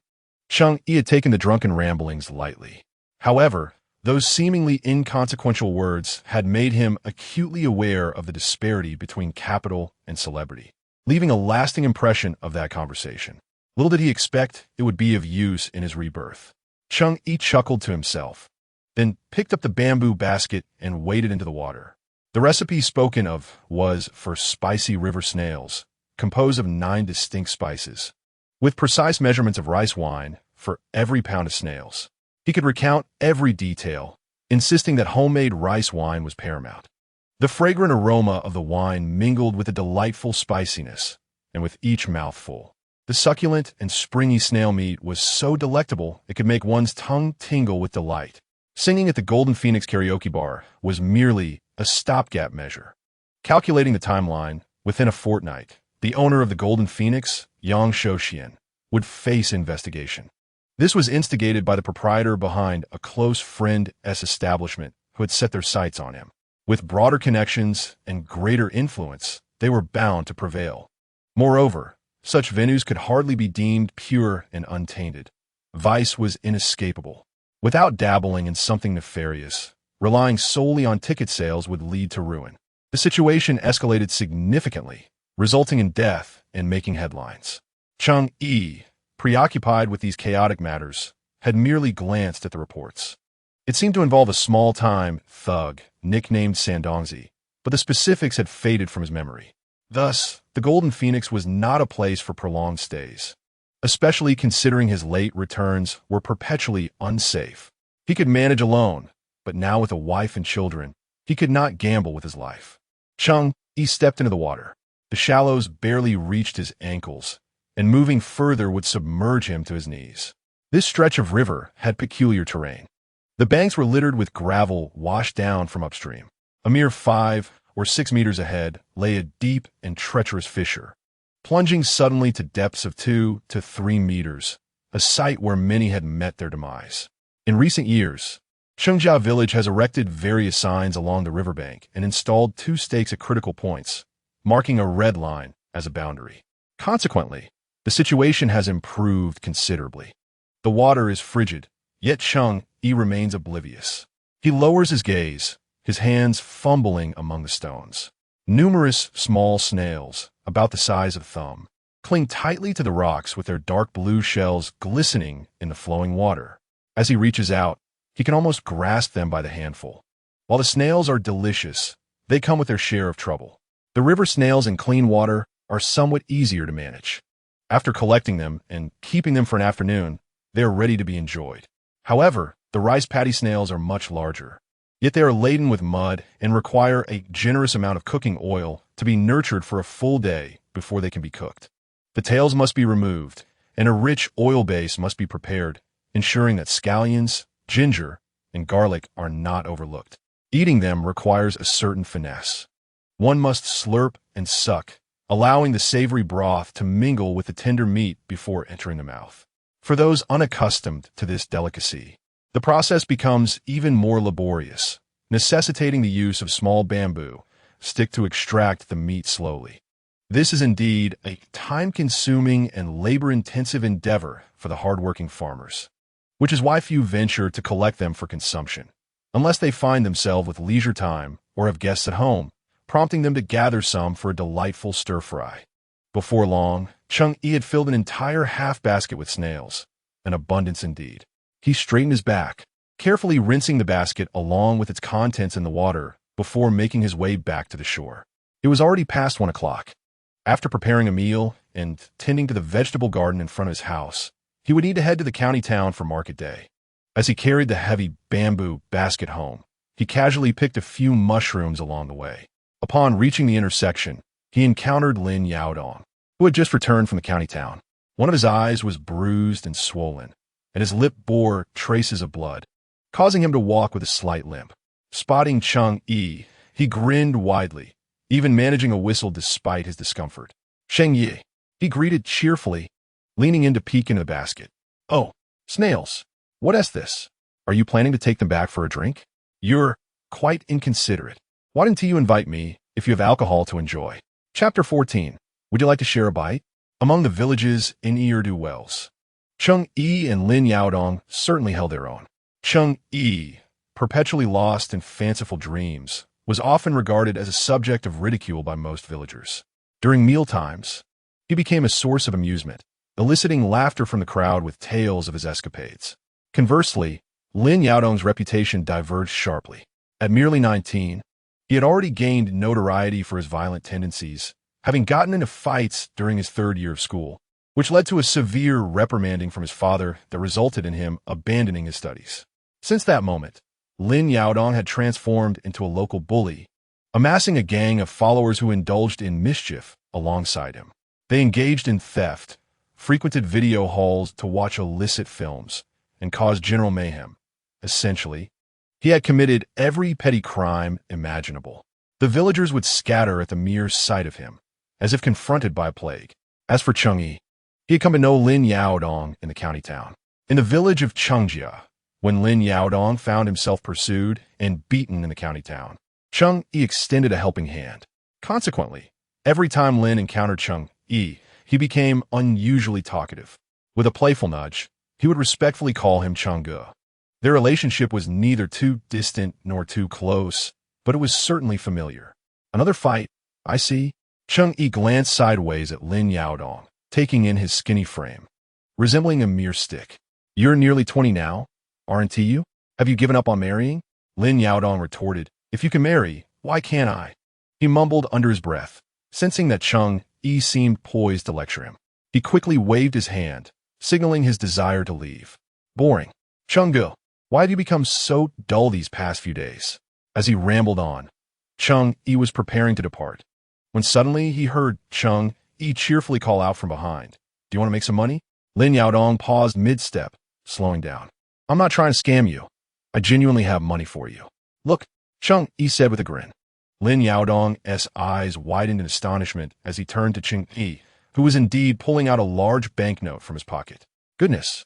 Cheng Yi had taken the drunken ramblings lightly. However, those seemingly inconsequential words had made him acutely aware of the disparity between capital and celebrity, leaving a lasting impression of that conversation. Little did he expect it would be of use in his rebirth. Cheng Yi chuckled to himself, then picked up the bamboo basket and waded into the water. The recipe spoken of was for spicy river snails, composed of 9 distinct spices, with precise measurements of rice wine for every pound of snails. He could recount every detail, insisting that homemade rice wine was paramount. The fragrant aroma of the wine mingled with a delightful spiciness, and with each mouthful, the succulent and springy snail meat was so delectable it could make one's tongue tingle with delight. Singing at the Golden Phoenix karaoke bar was merely a stopgap measure. Calculating the timeline, within a fortnight, the owner of the Golden Phoenix, Yang Shouxian, would face investigation. This was instigated by the proprietor behind a close friend's establishment who had set their sights on him. With broader connections and greater influence, they were bound to prevail. Moreover, such venues could hardly be deemed pure and untainted. Vice was inescapable. Without dabbling in something nefarious, relying solely on ticket sales would lead to ruin. The situation escalated significantly, resulting in death and making headlines. Cheng Yi, preoccupied with these chaotic matters, had merely glanced at the reports. It seemed to involve a small-time thug nicknamed Sandongzi, but the specifics had faded from his memory. Thus, the Golden Phoenix was not a place for prolonged stays, especially considering his late returns were perpetually unsafe. He could manage alone, but now with a wife and children, he could not gamble with his life. Cheng Yi stepped into the water. The shallows barely reached his ankles, and moving further would submerge him to his knees. This stretch of river had peculiar terrain. The banks were littered with gravel washed down from upstream. A mere 5 or 6 meters ahead lay a deep and treacherous fissure, plunging suddenly to depths of 2 to 3 meters, a site where many had met their demise. In recent years, Chengjia village has erected various signs along the riverbank and installed 2 stakes at critical points, marking a red line as a boundary. Consequently, the situation has improved considerably. The water is frigid, yet Cheng Yi remains oblivious. He lowers his gaze, his hands fumbling among the stones. Numerous small snails, about the size of a thumb, cling tightly to the rocks with their dark blue shells glistening in the flowing water. As he reaches out, he can almost grasp them by the handful. While the snails are delicious, they come with their share of trouble. The river snails in clean water are somewhat easier to manage. After collecting them and keeping them for an afternoon, they are ready to be enjoyed. However, the rice paddy snails are much larger. Yet they are laden with mud and require a generous amount of cooking oil to be nurtured for a full day before they can be cooked. The tails must be removed, and a rich oil base must be prepared, ensuring that scallions, ginger, and garlic are not overlooked. Eating them requires a certain finesse. One must slurp and suck, allowing the savory broth to mingle with the tender meat before entering the mouth. For those unaccustomed to this delicacy, the process becomes even more laborious, necessitating the use of small bamboo stick to extract the meat slowly. This is indeed a time-consuming and labor-intensive endeavor for the hard-working farmers, which is why few venture to collect them for consumption, unless they find themselves with leisure time or have guests at home, prompting them to gather some for a delightful stir-fry. Before long, Cheng Yi had filled an entire half-basket with snails, an abundance indeed. He straightened his back, carefully rinsing the basket along with its contents in the water before making his way back to the shore. It was already past 1 o'clock. After preparing a meal and tending to the vegetable garden in front of his house, he would need to head to the county town for market day. As he carried the heavy bamboo basket home, he casually picked a few mushrooms along the way. Upon reaching the intersection, he encountered Lin Yaodong, who had just returned from the county town. One of his eyes was bruised and swollen, and his lip bore traces of blood, causing him to walk with a slight limp. Spotting Cheng Yi, he grinned widely, even managing a whistle despite his discomfort. Cheng Yi, he greeted cheerfully, leaning in to peek into the basket. "Oh, snails. What is this? Are you planning to take them back for a drink? You're quite inconsiderate. Why didn't you invite me if you have alcohol to enjoy?" Chapter 14. Would you like to share a bite? Among the villages in Erdu Wells, Cheng Yi and Lin Yaodong certainly held their own. Cheng Yi, perpetually lost in fanciful dreams, was often regarded as a subject of ridicule by most villagers. During mealtimes, he became a source of amusement, eliciting laughter from the crowd with tales of his escapades. Conversely, Lin Yaodong's reputation diverged sharply. At merely 19, he had already gained notoriety for his violent tendencies, having gotten into fights during his 3rd year of school, which led to a severe reprimanding from his father that resulted in him abandoning his studies. Since that moment, Lin Yaodong had transformed into a local bully, amassing a gang of followers who indulged in mischief alongside him. They engaged in theft, frequented video halls to watch illicit films, and caused general mayhem. Essentially, he had committed every petty crime imaginable. The villagers would scatter at the mere sight of him, as if confronted by a plague. As for Cheng Yi, he had come to know Lin Yaodong in the county town. In the village of Chengjia, when Lin Yaodong found himself pursued and beaten in the county town, Cheng Yi extended a helping hand. Consequently, every time Lin encountered Cheng Yi, he became unusually talkative. With a playful nudge, he would respectfully call him Cheng Yi. Their relationship was neither too distant nor too close, but it was certainly familiar. Another fight, I see. Cheng Yi glanced sideways at Lin Yaodong, taking in his skinny frame, resembling a mere stick. You're nearly 20 now, aren't you? Have you given up on marrying? Lin Yaodong retorted, if you can marry, why can't I? He mumbled under his breath, sensing that Cheng Yi seemed poised to lecture him. He quickly waved his hand, signaling his desire to leave. Boring. Cheng Yi, why have you become so dull these past few days? As he rambled on, Cheng Yi was preparing to depart, when suddenly he heard Cheng Yi cheerfully call out from behind. Do you want to make some money? Lin Yaodong paused mid-step, slowing down. I'm not trying to scam you. I genuinely have money for you. Look, Cheng Yi said with a grin. Lin Yaodong's eyes widened in astonishment as he turned to Cheng Yi, who was indeed pulling out a large banknote from his pocket. Goodness.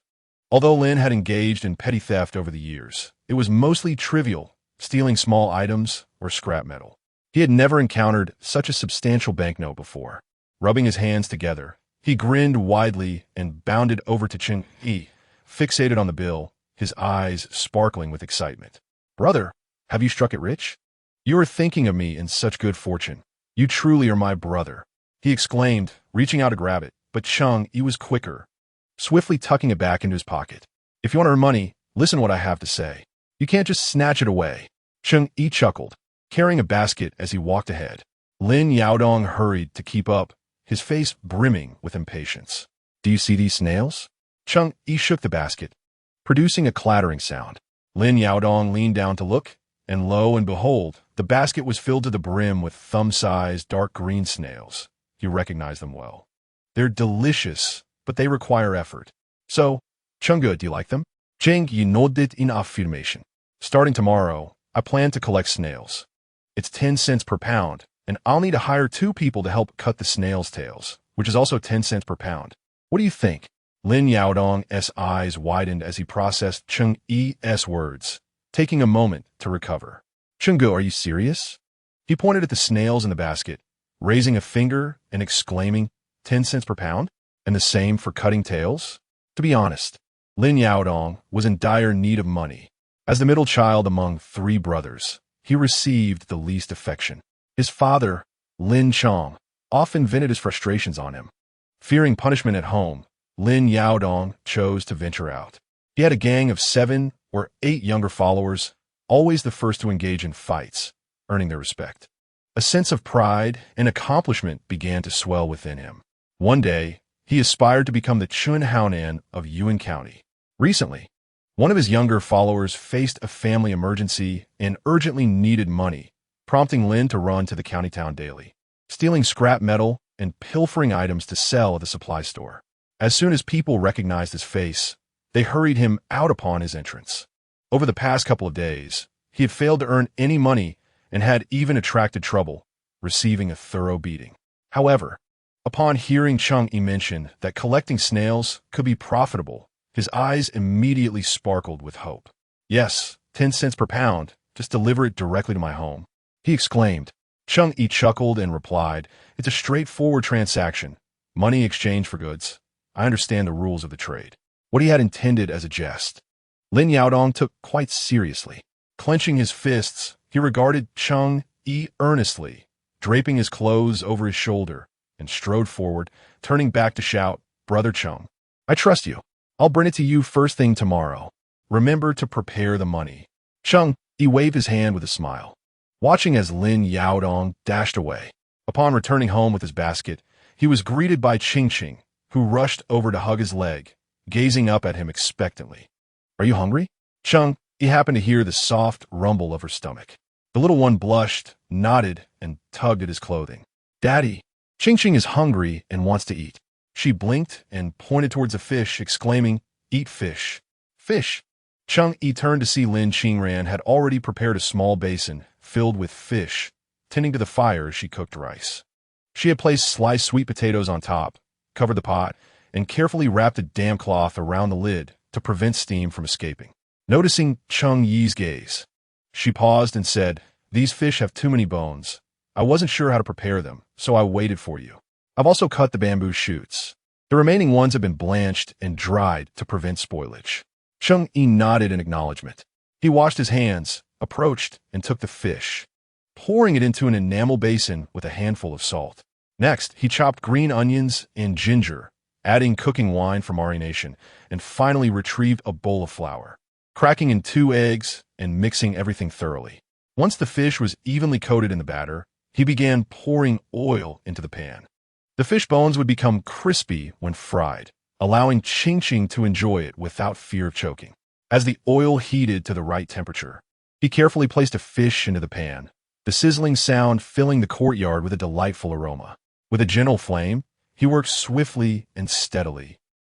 Although Lin had engaged in petty theft over the years, it was mostly trivial, stealing small items or scrap metal. He had never encountered such a substantial banknote before. Rubbing his hands together, he grinned widely and bounded over to Cheng Yi, fixated on the bill, his eyes sparkling with excitement. Brother, have you struck it rich? You are thinking of me in such good fortune. You truly are my brother, he exclaimed, reaching out to grab it, but Cheng Yi was quicker, swiftly tucking it back into his pocket. If you want to earn money, listen to what I have to say. You can't just snatch it away. Cheng Yi chuckled, carrying a basket as he walked ahead. Lin Yaodong hurried to keep up, his face brimming with impatience. Do you see these snails? Cheng Yi shook the basket, producing a clattering sound. Lin Yaodong leaned down to look, and lo and behold, the basket was filled to the brim with thumb-sized dark green snails. He recognized them well. They're delicious, but they require effort. So, Cheng Yi, do you like them? Cheng Yi nodded in affirmation. Starting tomorrow, I plan to collect snails. It's 10 cents per pound, and I'll need to hire 2 people to help cut the snails' tails, which is also 10 cents per pound. What do you think? Lin Yaodong's eyes widened as he processed Cheng Yi's words, taking a moment to recover. Cheng Yi, are you serious? He pointed at the snails in the basket, raising a finger and exclaiming, 10 cents per pound? And the same for cutting tails? To be honest, Lin Yaodong was in dire need of money. As the middle child among 3 brothers, he received the least affection. His father, Lin Chong, often vented his frustrations on him. Fearing punishment at home, Lin Yaodong chose to venture out. He had a gang of 7 or 8 younger followers, always the first to engage in fights, earning their respect. A sense of pride and accomplishment began to swell within him. One day, he aspired to become the Chun Haonan of Yuan County. Recently, one of his younger followers faced a family emergency and urgently needed money, prompting Lin to run to the county town daily, stealing scrap metal and pilfering items to sell at the supply store. As soon as people recognized his face, they hurried him out upon his entrance. Over the past couple of days, he had failed to earn any money and had even attracted trouble, receiving a thorough beating. However, upon hearing Cheng Yi mention that collecting snails could be profitable, his eyes immediately sparkled with hope. Yes, 10 cents per pound, just deliver it directly to my home, he exclaimed. Cheng Yi chuckled and replied, it's a straightforward transaction, money exchanged for goods. I understand the rules of the trade. What he had intended as a jest, Lin Yaodong took quite seriously. Clenching his fists, he regarded Cheng Yi earnestly, draping his clothes over his shoulder, and strode forward, turning back to shout, Brother Cheng, I trust you. I'll bring it to you first thing tomorrow. Remember to prepare the money. Cheng Yi waved his hand with a smile, watching as Lin Yaodong dashed away. Upon returning home with his basket, he was greeted by Ching, who rushed over to hug his leg, gazing up at him expectantly. Are you hungry? Cheng Yi happened to hear the soft rumble of her stomach. The little one blushed, nodded, and tugged at his clothing. Daddy, Ching is hungry and wants to eat. She blinked and pointed towards a fish, exclaiming, Eat fish. Fish. Cheng Yi turned to see Lin Qingran had already prepared a small basin filled with fish, tending to the fire as she cooked rice. She had placed sliced sweet potatoes on top, covered the pot, and carefully wrapped a damp cloth around the lid to prevent steam from escaping. Noticing Cheng Yi's gaze, she paused and said, These fish have too many bones. I wasn't sure how to prepare them, so I waited for you. I've also cut the bamboo shoots. The remaining ones have been blanched and dried to prevent spoilage. Cheng Yi nodded in acknowledgement. He washed his hands, approached, and took the fish, pouring it into an enamel basin with a handful of salt. Next, he chopped green onions and ginger, adding cooking wine for marination, and finally retrieved a bowl of flour, cracking in 2 eggs and mixing everything thoroughly. Once the fish was evenly coated in the batter, he began pouring oil into the pan. The fish bones would become crispy when fried, allowing Cheng Yi to enjoy it without fear of choking. As the oil heated to the right temperature, he carefully placed a fish into the pan, the sizzling sound filling the courtyard with a delightful aroma. With a gentle flame, he worked swiftly and steadily,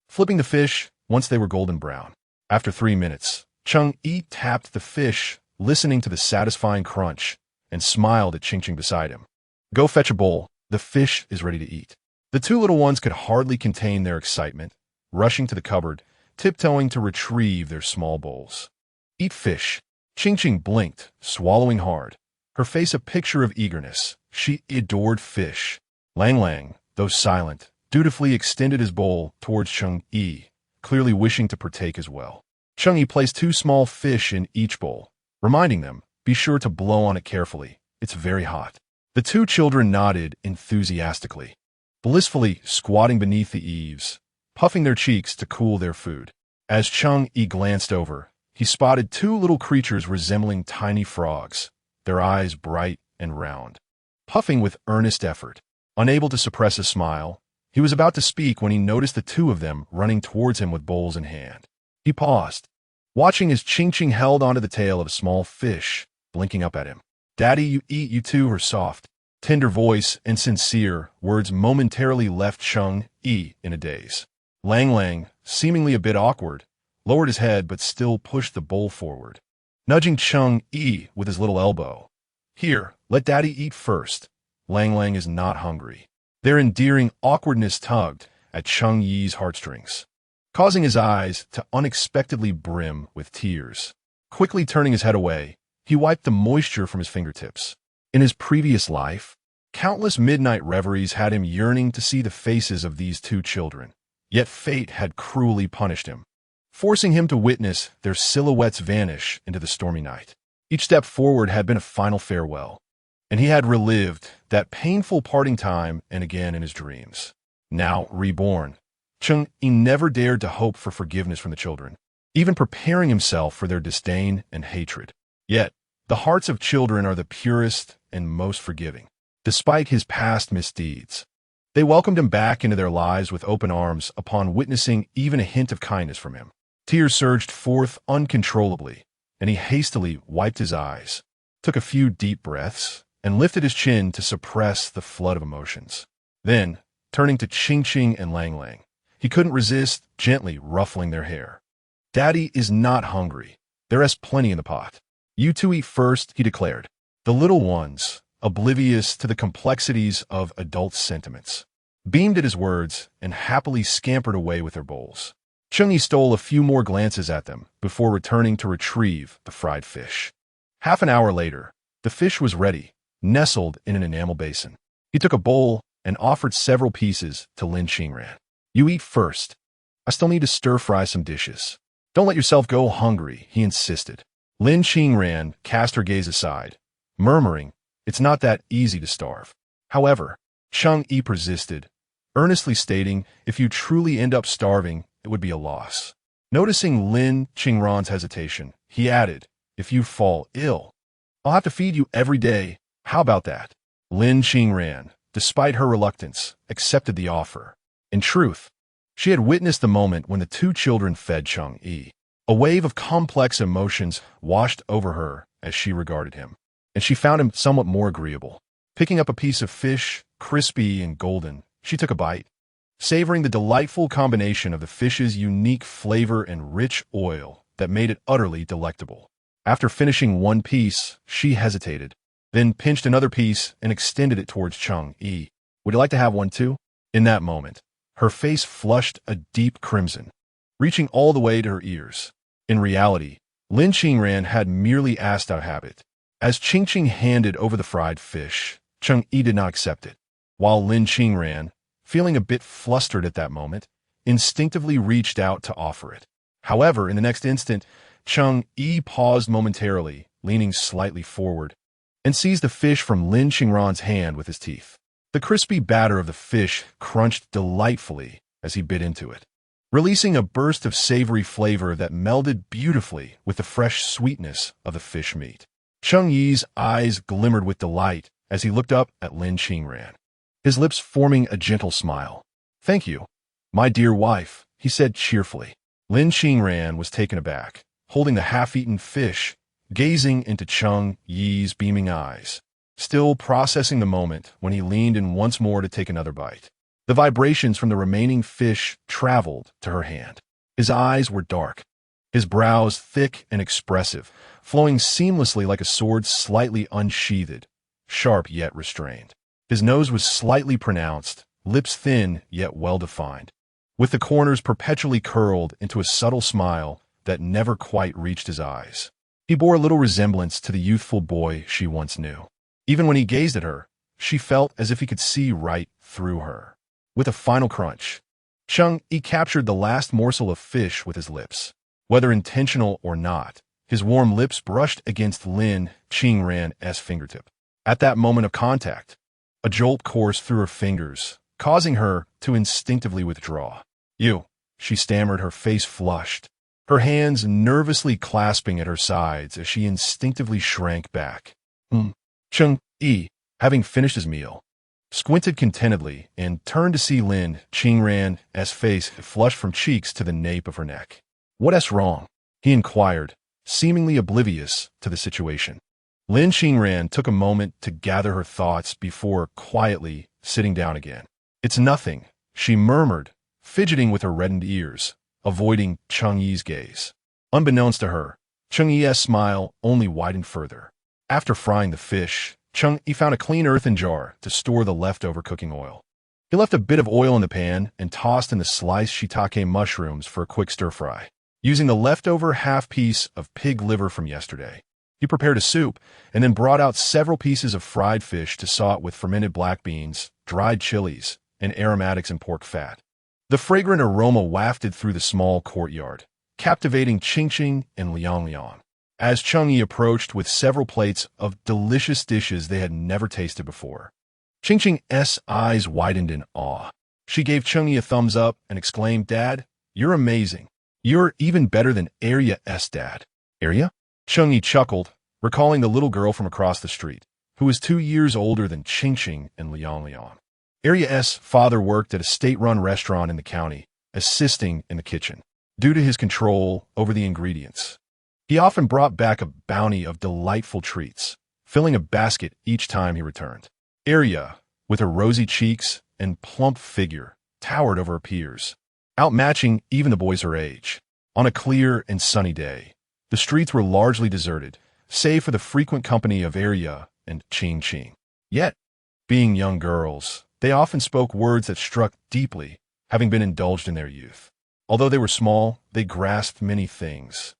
flipping the fish once they were golden brown. After 3 minutes, Cheng Yi tapped the fish, listening to the satisfying crunch, and smiled at Cheng Yi beside him. Go fetch a bowl. The fish is ready to eat. The 2 little ones could hardly contain their excitement, rushing to the cupboard, tiptoeing to retrieve their small bowls. Eat fish. Cheng Yi blinked, swallowing hard, her face a picture of eagerness. She adored fish. Lang Lang, though silent, dutifully extended his bowl towards Cheng Yi, clearly wishing to partake as well. Cheng Yi placed 2 small fish in each bowl, reminding them, be sure to blow on it carefully. It's very hot. The 2 children nodded enthusiastically, blissfully squatting beneath the eaves, puffing their cheeks to cool their food. As Cheng Yi glanced over, he spotted 2 little creatures resembling tiny frogs, their eyes bright and round, puffing with earnest effort. Unable to suppress a smile, he was about to speak when he noticed the 2 of them running towards him with bowls in hand. He paused, watching as Cheng Yi held onto the tail of a small fish, blinking up at him. Daddy, you eat, you too. Her soft, tender voice and sincere words momentarily left Cheng Yi in a daze. Lang Lang, seemingly a bit awkward, lowered his head but still pushed the bowl forward, nudging Cheng Yi with his little elbow. Here, let Daddy eat first. Lang Lang is not hungry. Their endearing awkwardness tugged at Cheng Yi's heartstrings, causing his eyes to unexpectedly brim with tears. Quickly turning his head away, he wiped the moisture from his fingertips. In his previous life, countless midnight reveries had him yearning to see the faces of these 2 children. Yet fate had cruelly punished him, forcing him to witness their silhouettes vanish into the stormy night. Each step forward had been a final farewell, and he had relived that painful parting time and again in his dreams. Now reborn, Cheng Yi never dared to hope for forgiveness from the children, even preparing himself for their disdain and hatred. Yet, the hearts of children are the purest and most forgiving. Despite his past misdeeds, they welcomed him back into their lives with open arms upon witnessing even a hint of kindness from him. Tears surged forth uncontrollably, and he hastily wiped his eyes, took a few deep breaths, and lifted his chin to suppress the flood of emotions. Then, turning to Cheng Yi and Lang Lang, he couldn't resist gently ruffling their hair. Daddy is not hungry. There is plenty in the pot. You 2 eat first, he declared. The little ones, oblivious to the complexities of adult sentiments, beamed at his words and happily scampered away with their bowls. Cheng Yi stole a few more glances at them before returning to retrieve the fried fish. Half an hour later, the fish was ready, nestled in an enamel basin. He took a bowl and offered several pieces to Lin Qingran. You eat first. I still need to stir-fry some dishes. Don't let yourself go hungry, he insisted. Lin Qingran cast her gaze aside, murmuring, it's not that easy to starve. However, Cheng Yi persisted, earnestly stating, if you truly end up starving, it would be a loss. Noticing Lin Qingran's hesitation, he added, if you fall ill, I'll have to feed you every day. How about that? Lin Qingran, despite her reluctance, accepted the offer. In truth, she had witnessed the moment when the 2 children fed Cheng Yi. A wave of complex emotions washed over her as she regarded him, and she found him somewhat more agreeable. Picking up a piece of fish, crispy and golden, she took a bite, savoring the delightful combination of the fish's unique flavor and rich oil that made it utterly delectable. After finishing 1 piece, she hesitated, then pinched another piece and extended it towards Cheng Yi. Would you like to have one too? In that moment, her face flushed a deep crimson, reaching all the way to her ears. In reality, Lin Qingran had merely asked out of habit. As Cheng Yi handed over the fried fish, Cheng Yi did not accept it. While Lin Qingran, feeling a bit flustered at that moment, instinctively reached out to offer it. However, in the next instant, Cheng Yi paused momentarily, leaning slightly forward, and seized the fish from Lin Qingran's hand with his teeth. The crispy batter of the fish crunched delightfully as he bit into it, releasing a burst of savory flavor that melded beautifully with the fresh sweetness of the fish meat. Cheng Yi's eyes glimmered with delight as he looked up at Lin Qingran, his lips forming a gentle smile. "Thank you, my dear wife," he said cheerfully. Lin Qingran was taken aback, holding the half-eaten fish, gazing into Cheng Yi's beaming eyes, still processing the moment when he leaned in once more to take another bite. The vibrations from the remaining fish traveled to her hand. His eyes were dark, his brows thick and expressive, flowing seamlessly like a sword slightly unsheathed, sharp yet restrained. His nose was slightly pronounced, lips thin yet well-defined, with the corners perpetually curled into a subtle smile that never quite reached his eyes. He bore little resemblance to the youthful boy she once knew. Even when he gazed at her, she felt as if he could see right through her. With a final crunch, Cheng Yi captured the last morsel of fish with his lips. Whether intentional or not, his warm lips brushed against Lin Qingran's fingertip. At that moment of contact, a jolt coursed through her fingers, causing her to instinctively withdraw. "You," she stammered, her face flushed, her hands nervously clasping at her sides as she instinctively shrank back. Cheng Yi, having finished his meal, squinted contentedly and turned to see Lin Qingran's face flushed from cheeks to the nape of her neck. "What's wrong?" he inquired, seemingly oblivious to the situation. Lin Qingran took a moment to gather her thoughts before quietly sitting down again. "It's nothing," she murmured, fidgeting with her reddened ears, avoiding Cheng Yi's gaze. Unbeknownst to her, Cheng Yi's smile only widened further. After frying the fish, Cheng Yi found a clean earthen jar to store the leftover cooking oil. He left a bit of oil in the pan and tossed in the sliced shiitake mushrooms for a quick stir-fry. Using the leftover half-piece of pig liver from yesterday, he prepared a soup and then brought out several pieces of fried fish to saute with fermented black beans, dried chilies, and aromatics and pork fat. The fragrant aroma wafted through the small courtyard, captivating Qing and Liang. As Cheng Yi approached with several plates of delicious dishes they had never tasted before, Qing's eyes widened in awe. She gave Cheng Yi a thumbs up and exclaimed, "Dad, you're amazing. You're even better than Arya's dad." "Arya?" Cheng Yi chuckled, recalling the little girl from across the street, who was 2 years older than Qing and Liang. Arya's father worked at a state-run restaurant in the county, assisting in the kitchen. Due to his control over the ingredients, he often brought back a bounty of delightful treats, filling a basket each time he returned. Arya, with her rosy cheeks and plump figure, towered over her peers, outmatching even the boys her age. On a clear and sunny day, the streets were largely deserted, save for the frequent company of Arya and Qing. Yet, being young girls, they often spoke words that struck deeply, having been indulged in their youth. Although they were small, they grasped many things.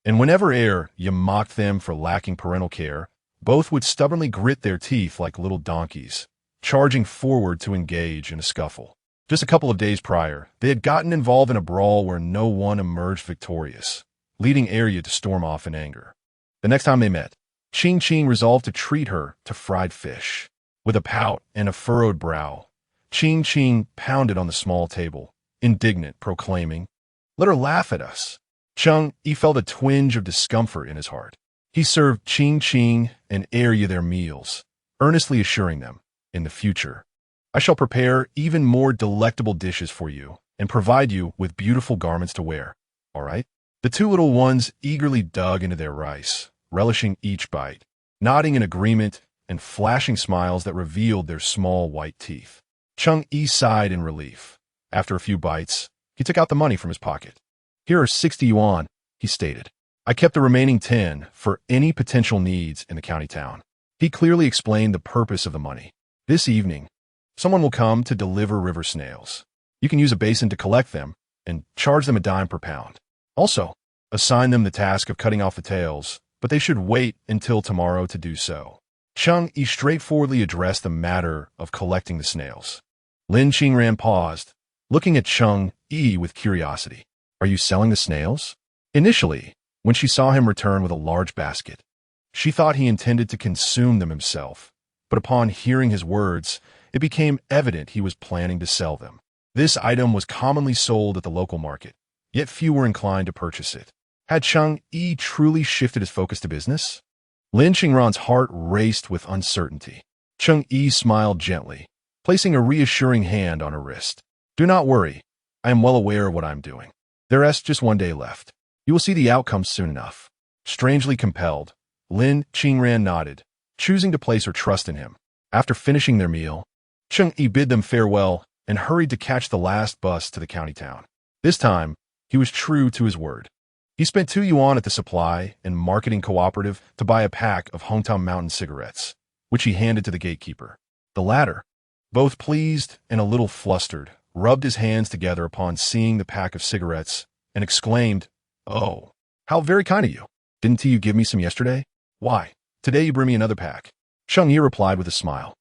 And whenever Arya mocked them for lacking parental care, both would stubbornly grit their teeth like little donkeys, charging forward to engage in a scuffle. Just a couple of days prior, they had gotten involved in a brawl where no one emerged victorious, leading Arya to storm off in anger. The next time they met, Qing resolved to treat her to fried fish. With a pout and a furrowed brow, Qing pounded on the small table, indignant, proclaiming, "Let her laugh at us." Cheng Yi felt a twinge of discomfort in his heart. He served Qing and Arya their meals, earnestly assuring them, "In the future, I shall prepare even more delectable dishes for you and provide you with beautiful garments to wear. All right?" The two little ones eagerly dug into their rice, relishing each bite, nodding in agreement and flashing smiles that revealed their small white teeth. Cheng Yi sighed in relief. After a few bites, he took out the money from his pocket. "Here are 60 yuan, he stated. "I kept the remaining 10 for any potential needs in the county town." He clearly explained the purpose of the money. "This evening, someone will come to deliver river snails. You can use a basin to collect them and charge them a dime per pound. Also, assign them the task of cutting off the tails, but they should wait until tomorrow to do so." Cheng Yi straightforwardly addressed the matter of collecting the snails. Lin Qingran paused, looking at Cheng Yi with curiosity. Are you selling the snails? Initially, when she saw him return with a large basket, she thought he intended to consume them himself, but upon hearing his words, it became evident he was planning to sell them. This item was commonly sold at the local market, yet few were inclined to purchase it. Had Cheng Yi truly shifted his focus to business? Lin Qingran's heart raced with uncertainty. Cheng Yi smiled gently, placing a reassuring hand on her wrist. Do not worry. I am well aware of what I am doing. There is just one day left. You will see the outcome soon enough. Strangely compelled, Lin Qingran nodded, choosing to place her trust in him. After finishing their meal, Cheng Yi bid them farewell and hurried to catch the last bus to the county town. This time, he was true to his word. He spent 2 yuan at the supply and marketing cooperative to buy a pack of Hometown Mountain cigarettes, which he handed to the gatekeeper. The latter, both pleased and a little flustered, rubbed his hands together upon seeing the pack of cigarettes and exclaimed, "Oh, how very kind of you. Didn't you give me some yesterday? Why, today you bring me another pack." Cheng Yi replied with a smile.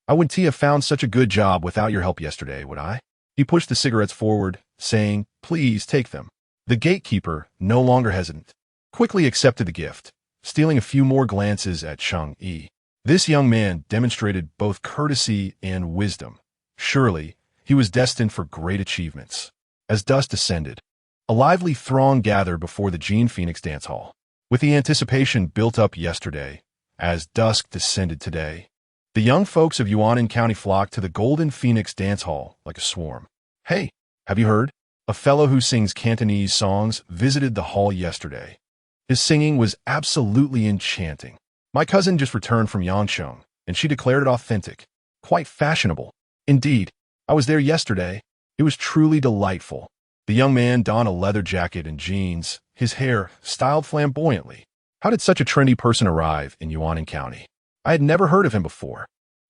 "I wouldn't have found such a good job without your help yesterday, would I?" He pushed the cigarettes forward, saying, "Please take them." The gatekeeper, no longer hesitant, quickly accepted the gift, stealing a few more glances at Cheng Yi. This young man demonstrated both courtesy and wisdom. Surely, he was destined for great achievements. As dusk descended, a lively throng gathered before the Jean Phoenix dance hall. With the anticipation built up yesterday, as dusk descended today, the young folks of Yuanan County flocked to the Golden Phoenix dance hall like a swarm. Hey, have you heard? A fellow who sings Cantonese songs visited the hall yesterday. His singing was absolutely enchanting. My cousin just returned from Yangcheng, and she declared it authentic, quite fashionable. Indeed, I was there yesterday. It was truly delightful. The young man donned a leather jacket and jeans, his hair styled flamboyantly. How did such a trendy person arrive in Yuanan County? I had never heard of him before.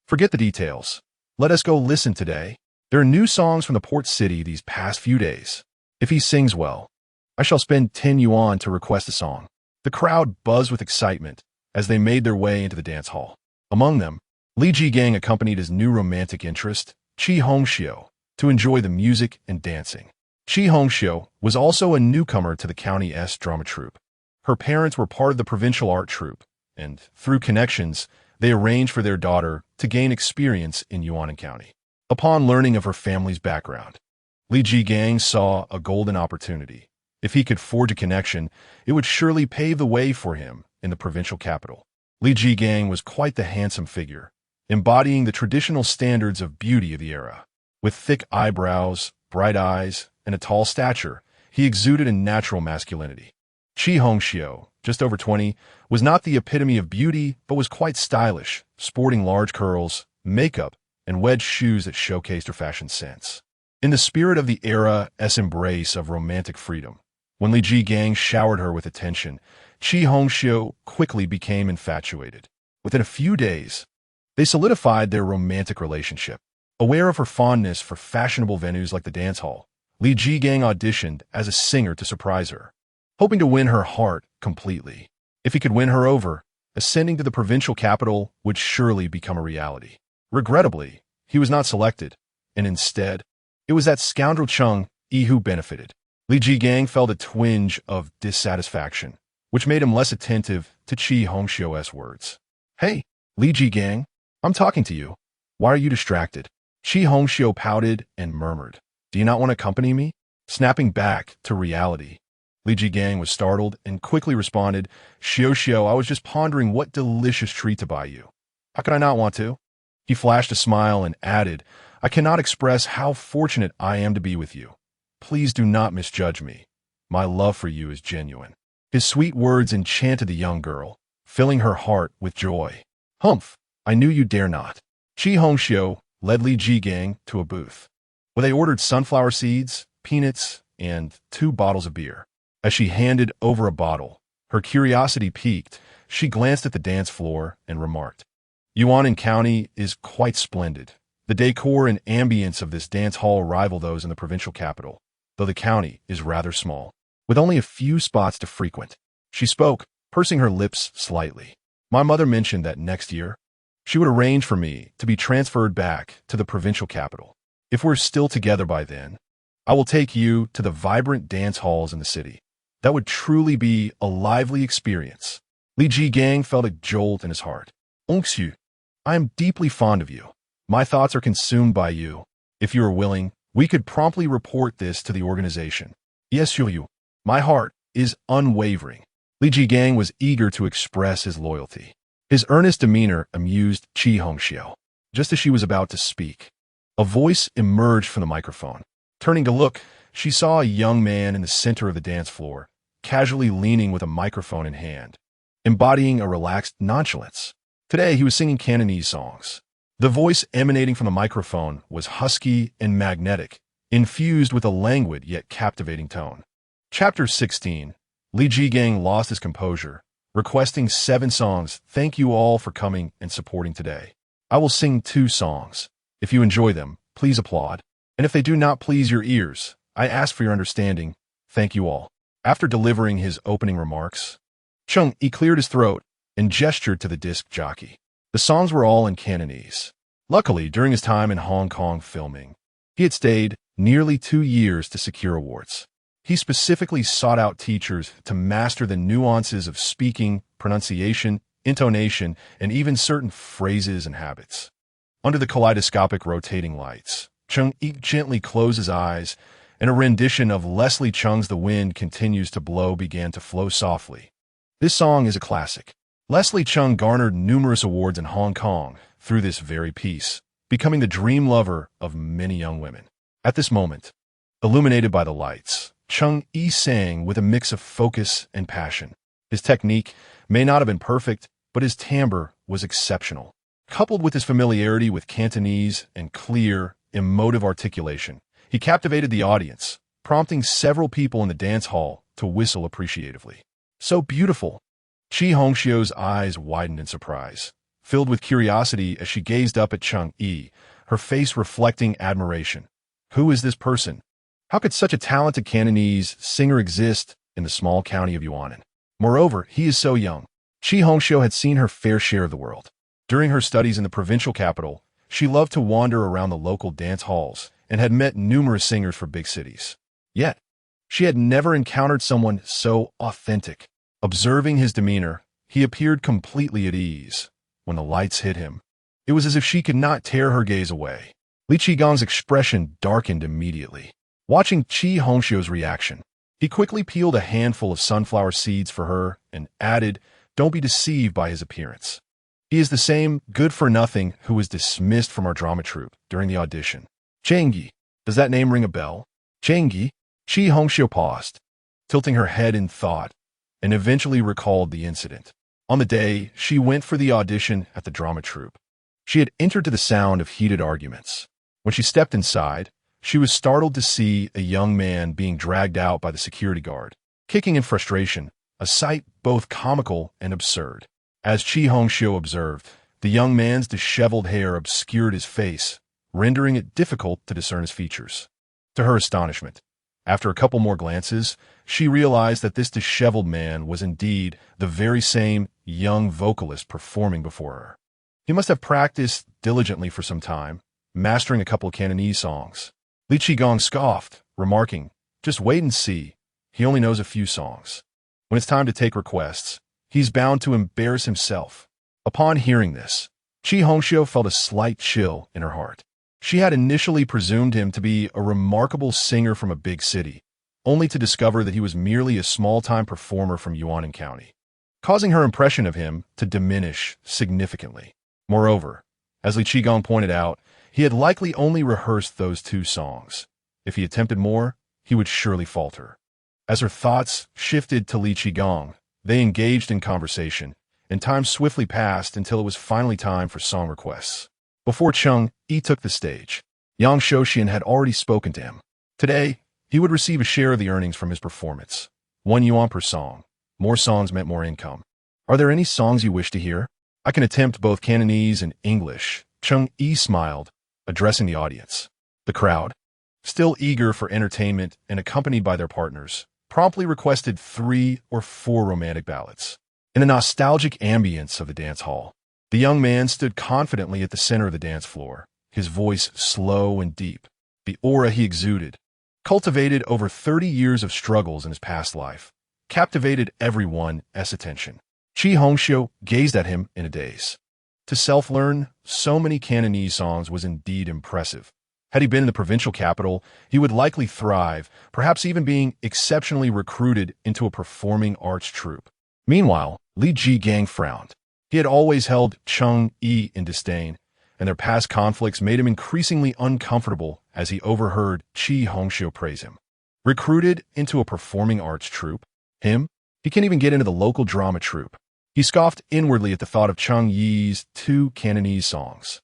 Forget the details. Let us go listen today. There are new songs from the port city these past few days. If he sings well, I shall spend 10 yuan to request a song. The crowd buzzed with excitement as they made their way into the dance hall. Among them, Li Jigang accompanied his new romantic interest, Qi Hongxiu, to enjoy the music and dancing. Qi Hongxiu was also a newcomer to the county's drama troupe. Her parents were part of the provincial art troupe, and through connections, they arranged for their daughter to gain experience in Yuanan County. Upon learning of her family's background, Li Jigang saw a golden opportunity. If he could forge a connection, it would surely pave the way for him in the provincial capital. Li Jigang was quite the handsome figure, embodying the traditional standards of beauty of the era. With thick eyebrows, bright eyes, and a tall stature, he exuded a natural masculinity. Qi Hongxiu, just over 20, was not the epitome of beauty, but was quite stylish, sporting large curls, makeup, and wedged shoes that showcased her fashion sense. In the spirit of the era's embrace of romantic freedom, when Li Jigang showered her with attention, Qi Hongxiu quickly became infatuated. Within a few days, they solidified their romantic relationship. Aware of her fondness for fashionable venues like the dance hall, Li Jigang auditioned as a singer to surprise her, hoping to win her heart completely. If he could win her over, ascending to the provincial capital would surely become a reality. Regrettably, he was not selected, and instead, it was that scoundrel Cheng Yi who benefited. Li Jigang felt a twinge of dissatisfaction, which made him less attentive to Qi Hongxiu's words. Hey, Li Jigang, I'm talking to you. Why are you distracted? Qi Hongxiu pouted and murmured, Do you not want to accompany me? Snapping back to reality, Li Jigang was startled and quickly responded, Xiu, I was just pondering what delicious treat to buy you. How could I not want to? He flashed a smile and added, I cannot express how fortunate I am to be with you. Please do not misjudge me. My love for you is genuine. His sweet words enchanted the young girl, filling her heart with joy. Humph, I knew you dare not. Qi Hongxiu led Li Jigang to a booth, where they ordered sunflower seeds, peanuts, and 2 bottles of beer. As she handed over a bottle, her curiosity piqued. She glanced at the dance floor and remarked, Yuanan County is quite splendid. The decor and ambience of this dance hall rival those in the provincial capital, though the county is rather small, with only a few spots to frequent. She spoke, pursing her lips slightly. My mother mentioned that next year, she would arrange for me to be transferred back to the provincial capital. If we're still together by then, I will take you to the vibrant dance halls in the city. That would truly be a lively experience. Li Jigang felt a jolt in his heart. Onxu, I am deeply fond of you. My thoughts are consumed by you. If you are willing, we could promptly report this to the organization. Yes, you. My heart is unwavering. Li Jigang was eager to express his loyalty. His earnest demeanor amused Qi Hongxiao. Just as she was about to speak, a voice emerged from the microphone. Turning to look, she saw a young man in the center of the dance floor, casually leaning with a microphone in hand, embodying a relaxed nonchalance. Today, he was singing Cantonese songs. The voice emanating from the microphone was husky and magnetic, infused with a languid yet captivating tone. Chapter 16. Li Jigang lost his composure, requesting 7 songs. Thank you all for coming and supporting today. I will sing 2 songs. If you enjoy them, please applaud. And if they do not please your ears, I ask for your understanding. Thank you all. After delivering his opening remarks, Cheng Yi cleared his throat and gestured to the disc jockey. The songs were all in Cantonese. Luckily, during his time in Hong Kong filming, he had stayed nearly 2 years to secure awards. He specifically sought out teachers to master the nuances of speaking, pronunciation, intonation, and even certain phrases and habits. Under the kaleidoscopic rotating lights, Cheng Yi gently closed his eyes, and a rendition of Leslie Chung's The Wind Continues to Blow began to flow softly. This song is a classic. Leslie Chung garnered numerous awards in Hong Kong through this very piece, becoming the dream lover of many young women. At this moment, illuminated by the lights, Cheng Yi sang with a mix of focus and passion. His technique may not have been perfect, but his timbre was exceptional. Coupled with his familiarity with Cantonese and clear, emotive articulation, he captivated the audience, prompting several people in the dance hall to whistle appreciatively. So beautiful! Qi Hongxiao's eyes widened in surprise, filled with curiosity as she gazed up at Cheng Yi, her face reflecting admiration. Who is this person? How could such a talented Cantonese singer exist in the small county of Yuanan? Moreover, he is so young. Qi Hongxiao had seen her fair share of the world. During her studies in the provincial capital, she loved to wander around the local dance halls and had met numerous singers for big cities. Yet, she had never encountered someone so authentic. Observing his demeanor, he appeared completely at ease. When the lights hit him, it was as if she could not tear her gaze away. Li Qigong's expression darkened immediately. Watching Qi Hongxiao's reaction, he quickly peeled a handful of sunflower seeds for her and added, "Don't be deceived by his appearance. He is the same good-for-nothing who was dismissed from our drama troupe during the audition. Cheng Yi, does that name ring a bell?" Cheng Yi? Qi Hongxiao paused, tilting her head in thought, and eventually recalled the incident. On the day she went for the audition at the drama troupe, she had entered to the sound of heated arguments. When she stepped inside, she was startled to see a young man being dragged out by the security guard, kicking in frustration, a sight both comical and absurd. As Qi Hongxiao observed, the young man's disheveled hair obscured his face, rendering it difficult to discern his features. To her astonishment, after a couple more glances, she realized that this disheveled man was indeed the very same young vocalist performing before her. He must have practiced diligently for some time, mastering a couple of Cantonese songs. Li Qigong scoffed, remarking, "Just wait and see. He only knows a few songs. When it's time to take requests, he's bound to embarrass himself." Upon hearing this, Qi Hongxiao felt a slight chill in her heart. She had initially presumed him to be a remarkable singer from a big city, only to discover that he was merely a small-time performer from Yuanan County, causing her impression of him to diminish significantly. Moreover, as Li Qigong pointed out, he had likely only rehearsed those 2 songs. If he attempted more, he would surely falter. As her thoughts shifted to Li Qigong, they engaged in conversation, and time swiftly passed until it was finally time for song requests. Before Cheng Yi took the stage, Yang Shouxian had already spoken to him. Today, he would receive a share of the earnings from his performance. 1 yuan per song. More songs meant more income. "Are there any songs you wish to hear? I can attempt both Cantonese and English." Cheng Yi smiled, addressing the audience. The crowd, still eager for entertainment and accompanied by their partners, promptly requested 3 or 4 romantic ballads. In the nostalgic ambience of the dance hall, the young man stood confidently at the center of the dance floor, his voice slow and deep. The aura he exuded, cultivated over 30 years of struggles in his past life, captivated everyone's attention. Chi Hongxiu gazed at him in a daze. To self-learn so many Cantonese songs was indeed impressive. Had he been in the provincial capital, he would likely thrive, perhaps even being exceptionally recruited into a performing arts troupe. Meanwhile, Li Jigang frowned. He had always held Cheng Yi in disdain, and their past conflicts made him increasingly uncomfortable as he overheard Chi Hongxiu praise him. Recruited into a performing arts troupe? Him? He can't even get into the local drama troupe. He scoffed inwardly at the thought of Cheng Yi's 2 Cantonese songs,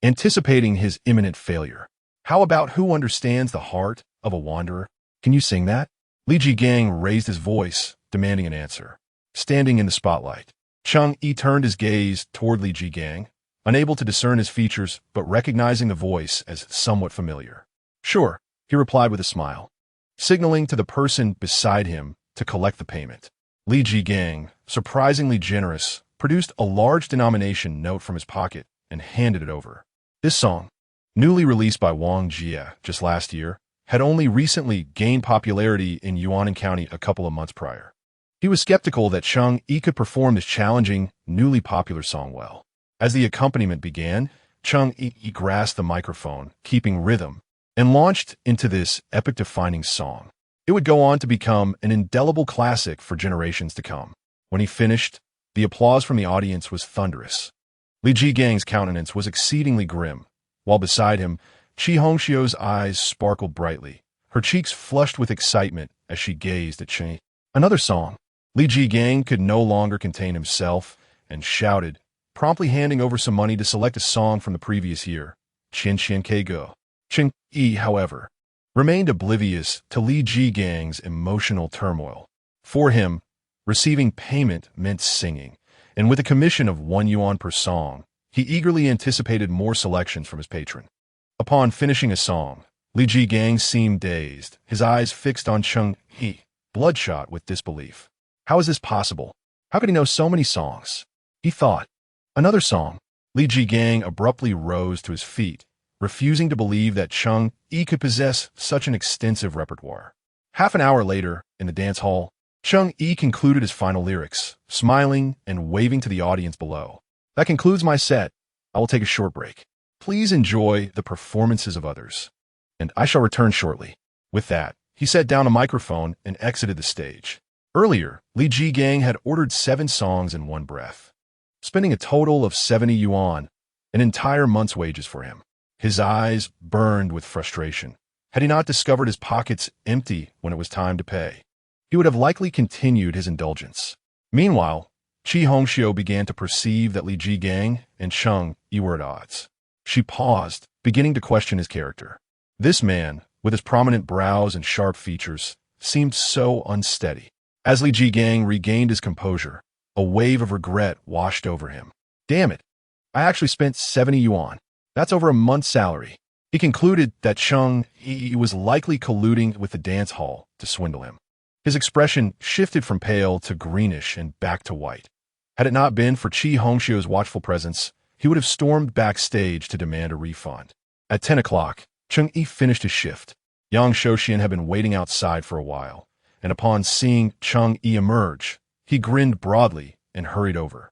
anticipating his imminent failure. How about Who Understands the Heart of a Wanderer? Can you sing that? Li Jigang raised his voice, demanding an answer. Standing in the spotlight, Cheng Yi turned his gaze toward Li Jigang, unable to discern his features but recognizing the voice as somewhat familiar. Sure, he replied with a smile, signaling to the person beside him to collect the payment. Li Jigang, surprisingly generous, produced a large denomination note from his pocket and handed it over. This song, newly released by Wang Jie just last year, had only recently gained popularity in Yuanan County a couple of months prior. He was skeptical that Cheng Yi could perform this challenging, newly popular song well. As the accompaniment began, Cheng Yi grasped the microphone, keeping rhythm, and launched into this epic-defining song. It would go on to become an indelible classic for generations to come. When he finished, the applause from the audience was thunderous. Li Jigang's countenance was exceedingly grim, while beside him, Chi Hongxiu's eyes sparkled brightly, her cheeks flushed with excitement as she gazed at Cheng Yi. Another song. Li Jigang could no longer contain himself and shouted, promptly handing over some money to select a song from the previous year, Qian Qian Ke Go. Cheng Yi, however, remained oblivious to Li Jigang's emotional turmoil. For him, receiving payment meant singing, and with a commission of 1 yuan per song, he eagerly anticipated more selections from his patron. Upon finishing a song, Li Jigang seemed dazed, his eyes fixed on Cheng Yi, bloodshot with disbelief. How is this possible? How could he know so many songs? He thought. Another song. Li Jigang abruptly rose to his feet, refusing to believe that Cheng Yi could possess such an extensive repertoire. Half an hour later, in the dance hall, Cheng Yi concluded his final lyrics, smiling and waving to the audience below. That concludes my set. I will take a short break. Please enjoy the performances of others, and I shall return shortly. With that, he set down a microphone and exited the stage. Earlier, Li Jigang had ordered 7 songs in one breath, spending a total of 70 yuan, an entire month's wages for him. His eyes burned with frustration. Had he not discovered his pockets empty when it was time to pay, he would have likely continued his indulgence. Meanwhile, Chi Hongxiu began to perceive that Li Jigang and Cheng Yi were at odds. She paused, beginning to question his character. This man, with his prominent brows and sharp features, seemed so unsteady. As Li Jigang regained his composure, a wave of regret washed over him. Damn it, I actually spent 70 yuan. That's over a month's salary. He concluded that Cheng Yi was likely colluding with the dance hall to swindle him. His expression shifted from pale to greenish and back to white. Had it not been for Chi Hongxiu's watchful presence, he would have stormed backstage to demand a refund. At 10 o'clock, Cheng Yi finished his shift. Yang Shouxian had been waiting outside for a while, and upon seeing Cheng Yi emerge, he grinned broadly and hurried over.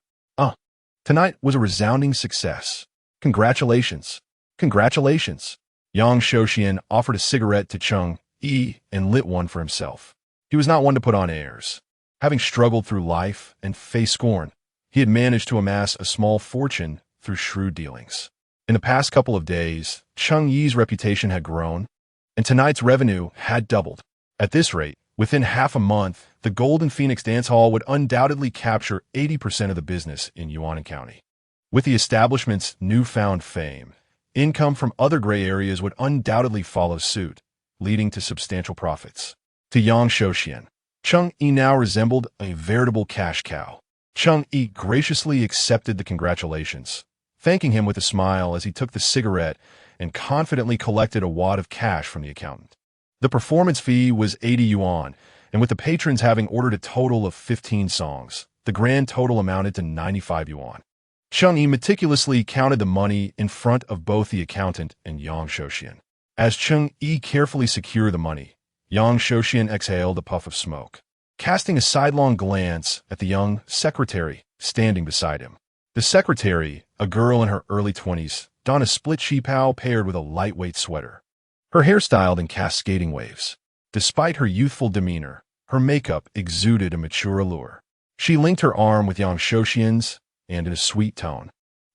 Tonight was a resounding success. Congratulations. Congratulations. Yang Shouxian offered a cigarette to Cheng Yi and lit one for himself. He was not one to put on airs. Having struggled through life and faced scorn, he had managed to amass a small fortune through shrewd dealings. In the past couple of days, Cheng Yi's reputation had grown, and tonight's revenue had doubled. At this rate, within half a month, the Golden Phoenix Dance Hall would undoubtedly capture 80% of the business in Yuanan County. With the establishment's newfound fame, income from other gray areas would undoubtedly follow suit, leading to substantial profits. To Yang Shouxian, Cheng Yi now resembled a veritable cash cow. Cheng Yi graciously accepted the congratulations, thanking him with a smile as he took the cigarette and confidently collected a wad of cash from the accountant. The performance fee was 80 yuan, and with the patrons having ordered a total of 15 songs, the grand total amounted to 95 yuan. Cheng Yi meticulously counted the money in front of both the accountant and Yang Shouxian. As Cheng Yi carefully secured the money, Yang Shouxian exhaled a puff of smoke, casting a sidelong glance at the young secretary standing beside him. The secretary, a girl in her early 20s, donned a split cheapao paired with a lightweight sweater. Her hair styled in cascading waves. Despite her youthful demeanor, her makeup exuded a mature allure. She linked her arm with Yang Shouxian's and, in a sweet tone,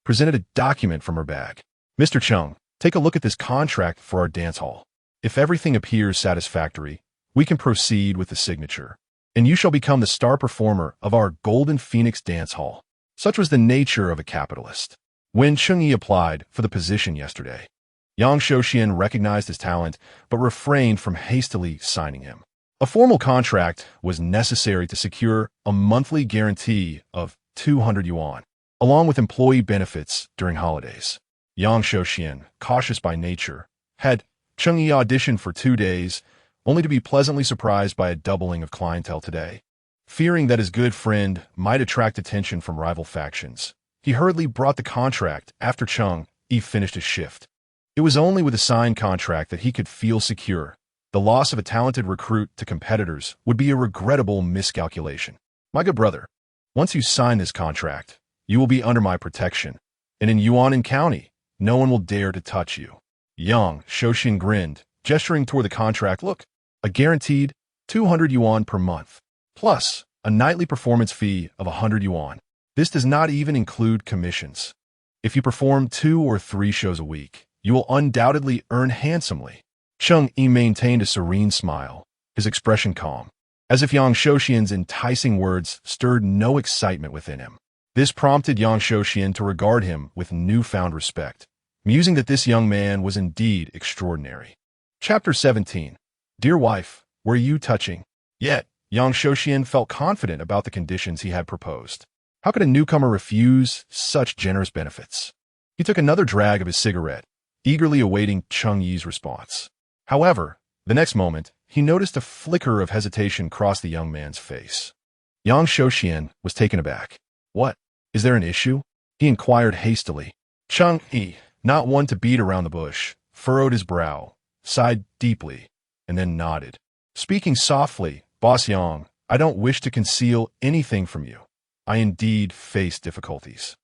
presented a document from her bag. "Mr. Cheng, take a look at this contract for our dance hall. If everything appears satisfactory, we can proceed with the signature, and you shall become the star performer of our Golden Phoenix Dance Hall." Such was the nature of a capitalist. When Cheng Yi applied for the position yesterday, Yang Shouxian recognized his talent but refrained from hastily signing him. A formal contract was necessary to secure a monthly guarantee of 200 yuan, along with employee benefits during holidays. Yang Shouxian, cautious by nature, had Cheng Yi audition for 2 days, only to be pleasantly surprised by a doubling of clientele today. Fearing that his good friend might attract attention from rival factions, he hurriedly brought the contract after Cheng Yi finished his shift. It was only with a signed contract that he could feel secure. The loss of a talented recruit to competitors would be a regrettable miscalculation. "My good brother, once you sign this contract, you will be under my protection, and in Yuanan County, no one will dare to touch you." Yang Shouxian grinned, gesturing toward the contract. "Look, a guaranteed 200 yuan per month, plus a nightly performance fee of 100 yuan. This does not even include commissions. If you perform 2 or 3 shows a week, you will undoubtedly earn handsomely." Cheng Yi maintained a serene smile, his expression calm, as if Yang Shouxian's enticing words stirred no excitement within him. This prompted Yang Shouxian to regard him with newfound respect, musing that this young man was indeed extraordinary. Chapter 17. Dear wife, were you touching? Yet, Yang Shouxian felt confident about the conditions he had proposed. How could a newcomer refuse such generous benefits? He took another drag of his cigarette, eagerly awaiting Cheng Yi's response. However, the next moment, he noticed a flicker of hesitation cross the young man's face. Yang Shouxian was taken aback. "What? Is there an issue?" he inquired hastily. Cheng Yi, not one to beat around the bush, furrowed his brow, sighed deeply, and then nodded. Speaking softly, "Boss Yang, I don't wish to conceal anything from you. I indeed face difficulties."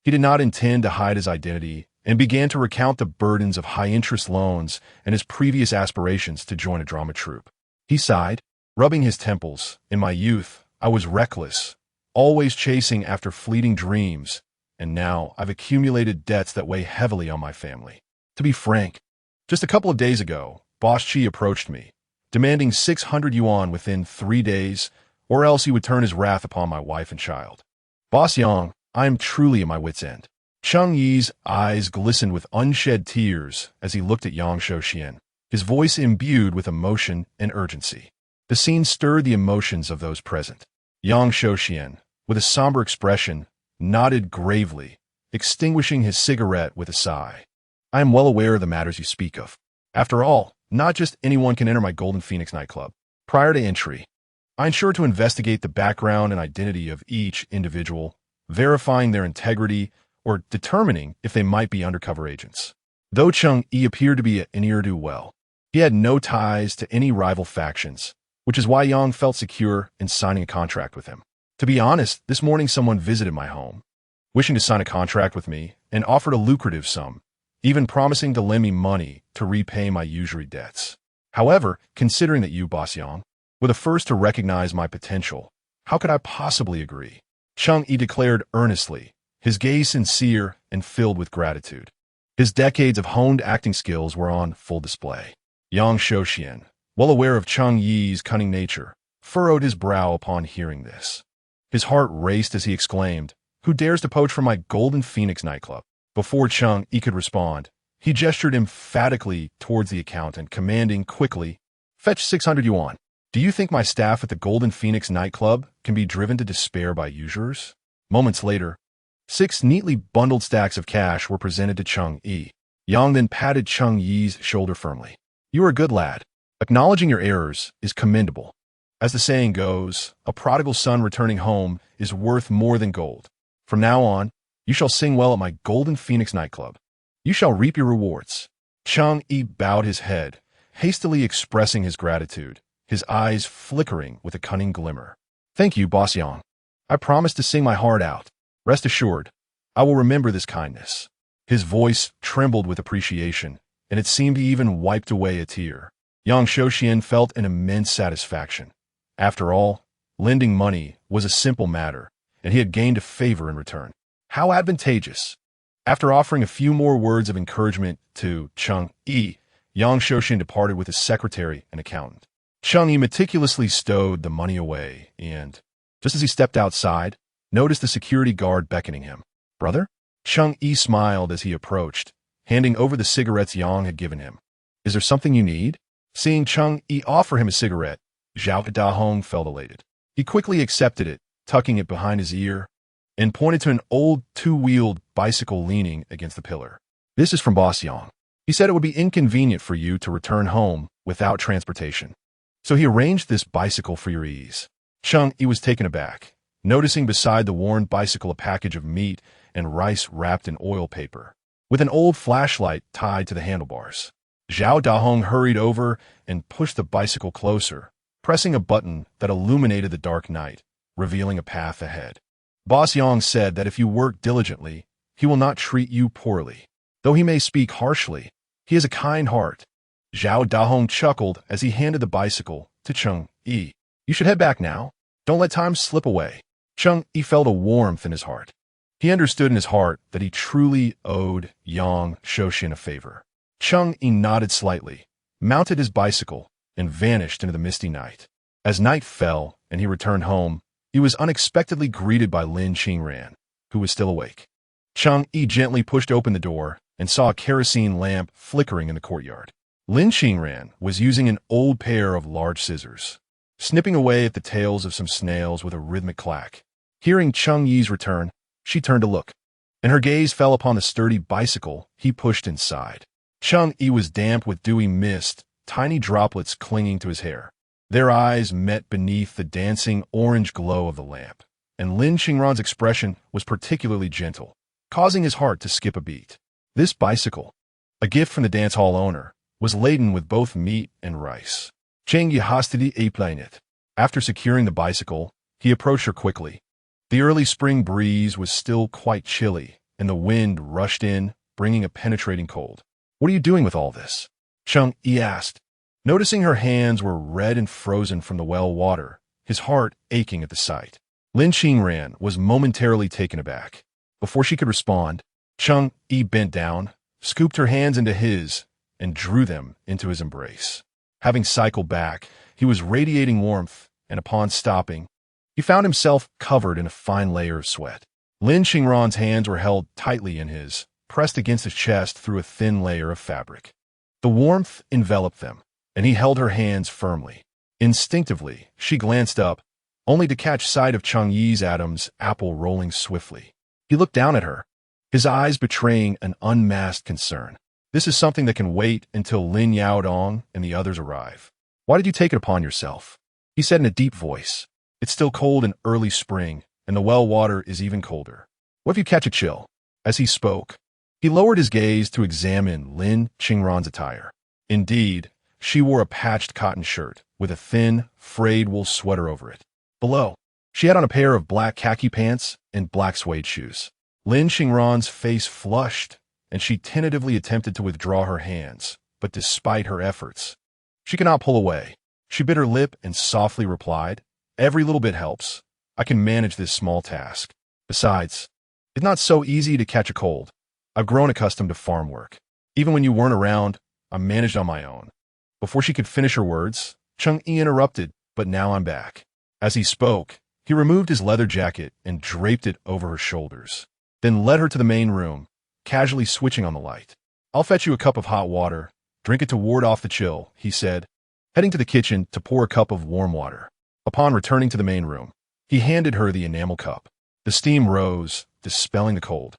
He did not intend to hide his identity and began to recount the burdens of high-interest loans and his previous aspirations to join a drama troupe. He sighed, rubbing his temples. "In my youth, I was reckless, always chasing after fleeting dreams, and now I've accumulated debts that weigh heavily on my family. To be frank, just a couple of days ago, Boss Chi approached me, demanding 600 yuan within 3 days, or else he would turn his wrath upon my wife and child. Boss Yang, I am truly at my wit's end." Cheng Yi's eyes glistened with unshed tears as he looked at Yang Shouxian, his voice imbued with emotion and urgency. The scene stirred the emotions of those present. Yang Shouxian, with a somber expression, nodded gravely, extinguishing his cigarette with a sigh. "I am well aware of the matters you speak of. After all, not just anyone can enter my Golden Phoenix nightclub. Prior to entry, I ensure to investigate the background and identity of each individual, verifying their integrity or determining if they might be undercover agents." Though Cheng Yi appeared to be an ne'er-do-well, he had no ties to any rival factions, which is why Yang felt secure in signing a contract with him. To be honest, this morning someone visited my home, wishing to sign a contract with me, and offered a lucrative sum, even promising to lend me money to repay my usury debts. However, considering that you, Boss Yang, were the first to recognize my potential, how could I possibly agree? Cheng Yi declared earnestly, his gaze sincere and filled with gratitude. His decades of honed acting skills were on full display. Yang Shouxian, well aware of Cheng Yi's cunning nature, furrowed his brow upon hearing this. His heart raced as he exclaimed, "Who dares to poach from my Golden Phoenix nightclub?" Before Cheng Yi could respond, he gestured emphatically towards the accountant, commanding quickly, "Fetch 600 yuan. Do you think my staff at the Golden Phoenix nightclub can be driven to despair by usurers?" Moments later, 6 neatly bundled stacks of cash were presented to Cheng Yi. Yang then patted Cheng Yi's shoulder firmly. "You are a good lad. Acknowledging your errors is commendable. As the saying goes, a prodigal son returning home is worth more than gold. From now on, you shall sing well at my Golden Phoenix nightclub. You shall reap your rewards." Cheng Yi bowed his head, hastily expressing his gratitude, his eyes flickering with a cunning glimmer. Thank you, Boss Yang. I promise to sing my heart out. Rest assured, I will remember this kindness. His voice trembled with appreciation, and it seemed he even wiped away a tear. Yang Shouxian felt an immense satisfaction. After all, lending money was a simple matter, and he had gained a favor in return. How advantageous! After offering a few more words of encouragement to Cheng Yi, Yang Shouxian departed with his secretary and accountant. Cheng Yi meticulously stowed the money away and, just as he stepped outside, noticed the security guard beckoning him. Brother? Cheng Yi smiled as he approached, handing over the cigarettes Yang had given him. Is there something you need? Seeing Cheng Yi offer him a cigarette, Zhao Dahong felt elated. He quickly accepted it, tucking it behind his ear, and pointed to an old two-wheeled bicycle leaning against the pillar. This is from Boss Yang. He said it would be inconvenient for you to return home without transportation. So he arranged this bicycle for your ease. Cheng Yi was taken aback, noticing beside the worn bicycle a package of meat and rice wrapped in oil paper, with an old flashlight tied to the handlebars. Zhao Dahong hurried over and pushed the bicycle closer, pressing a button that illuminated the dark night, revealing a path ahead. Boss Yang said that if you work diligently, he will not treat you poorly. Though he may speak harshly, he has a kind heart. Zhao Dahong chuckled as he handed the bicycle to Cheng Yi. You should head back now. Don't let time slip away. Cheng Yi felt a warmth in his heart. He understood in his heart that he truly owed Yang Shouxian a favor. Cheng Yi nodded slightly, mounted his bicycle, and vanished into the misty night. As night fell and he returned home, he was unexpectedly greeted by Lin Qingran, who was still awake. Cheng Yi gently pushed open the door and saw a kerosene lamp flickering in the courtyard. Lin Qingran was using an old pair of large scissors, snipping away at the tails of some snails with a rhythmic clack. Hearing Cheng Yi's return, she turned to look, and her gaze fell upon the sturdy bicycle he pushed inside. Cheng Yi was damp with dewy mist, tiny droplets clinging to his hair. Their eyes met beneath the dancing orange glow of the lamp, and Lin Qingran's expression was particularly gentle, causing his heart to skip a beat. This bicycle, a gift from the dance hall owner, was laden with both meat and rice. Cheng Yi hastily applied it. After securing the bicycle, he approached her quickly. The early spring breeze was still quite chilly, and the wind rushed in, bringing a penetrating cold. What are you doing with all this? Cheng Yi asked, noticing her hands were red and frozen from the well water, his heart aching at the sight. Lin Qingran was momentarily taken aback. Before she could respond, Cheng Yi bent down, scooped her hands into his, and drew them into his embrace. Having cycled back, he was radiating warmth, and upon stopping, he found himself covered in a fine layer of sweat. Lin Qingran's hands were held tightly in his, pressed against his chest through a thin layer of fabric. The warmth enveloped them, and he held her hands firmly. Instinctively, she glanced up, only to catch sight of Cheng Yi's Adam's apple rolling swiftly. He looked down at her, his eyes betraying an unmasked concern. This is something that can wait until Lin Yaodong and the others arrive. Why did you take it upon yourself? He said in a deep voice. It's still cold in early spring, and the well water is even colder. What if you catch a chill? As he spoke, he lowered his gaze to examine Lin Qingran's attire. Indeed, she wore a patched cotton shirt with a thin, frayed wool sweater over it. Below, she had on a pair of black khaki pants and black suede shoes. Lin Qingran's face flushed, and she tentatively attempted to withdraw her hands, but despite her efforts, she could not pull away. She bit her lip and softly replied, Every little bit helps. I can manage this small task. Besides, it's not so easy to catch a cold. I've grown accustomed to farm work. Even when you weren't around, I managed on my own. Before she could finish her words, Cheng Yi interrupted, but now I'm back. As he spoke, he removed his leather jacket and draped it over her shoulders, then led her to the main room, casually switching on the light. I'll fetch you a cup of hot water. Drink it to ward off the chill, he said, heading to the kitchen to pour a cup of warm water. Upon returning to the main room, he handed her the enamel cup. The steam rose, dispelling the cold,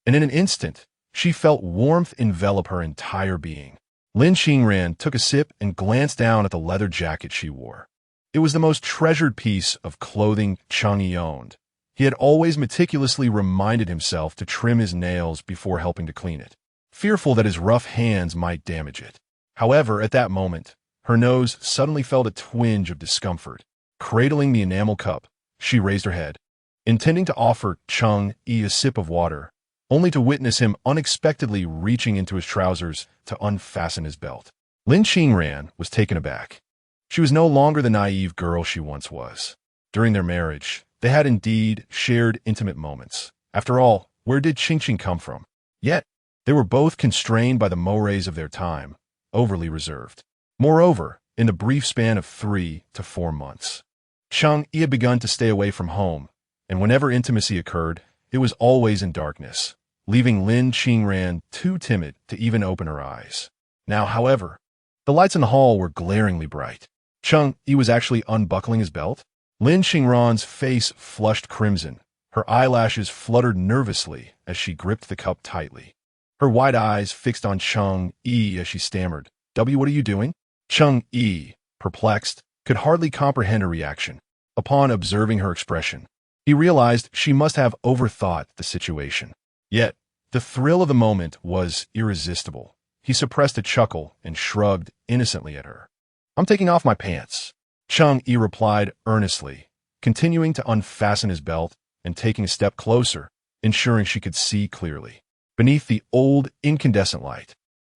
and in an instant, she felt warmth envelop her entire being. Lin Qingran took a sip and glanced down at the leather jacket she wore. It was the most treasured piece of clothing Cheng Yi owned. He had always meticulously reminded himself to trim his nails before helping to clean it. fearful that his rough hands might damage it. However, at that moment, her nose suddenly felt a twinge of discomfort. Cradling the enamel cup, she raised her head, intending to offer Cheng Yi a sip of water, only to witness him unexpectedly reaching into his trousers to unfasten his belt. Lin Qingran was taken aback. She was no longer the naive girl she once was. During their marriage, they had indeed shared intimate moments. After all, where did Qingqing come from? Yet, they were both constrained by the mores of their time, overly reserved. Moreover, in the brief span of 3 to 4 months, Cheng Yi had begun to stay away from home, and whenever intimacy occurred, it was always in darkness, leaving Lin Qingran too timid to even open her eyes. Now, however, the lights in the hall were glaringly bright. Cheng Yi was actually unbuckling his belt. Lin Qingran's face flushed crimson. Her eyelashes fluttered nervously as she gripped the cup tightly. Her wide eyes fixed on Cheng Yi as she stammered, What are you doing?" Cheng Yi, perplexed, could hardly comprehend her reaction. Upon observing her expression, he realized she must have overthought the situation. Yet, the thrill of the moment was irresistible. He suppressed a chuckle and shrugged innocently at her. "I'm taking off my pants," Cheng Yi replied earnestly, continuing to unfasten his belt and taking a step closer, ensuring she could see clearly. Beneath the old incandescent light,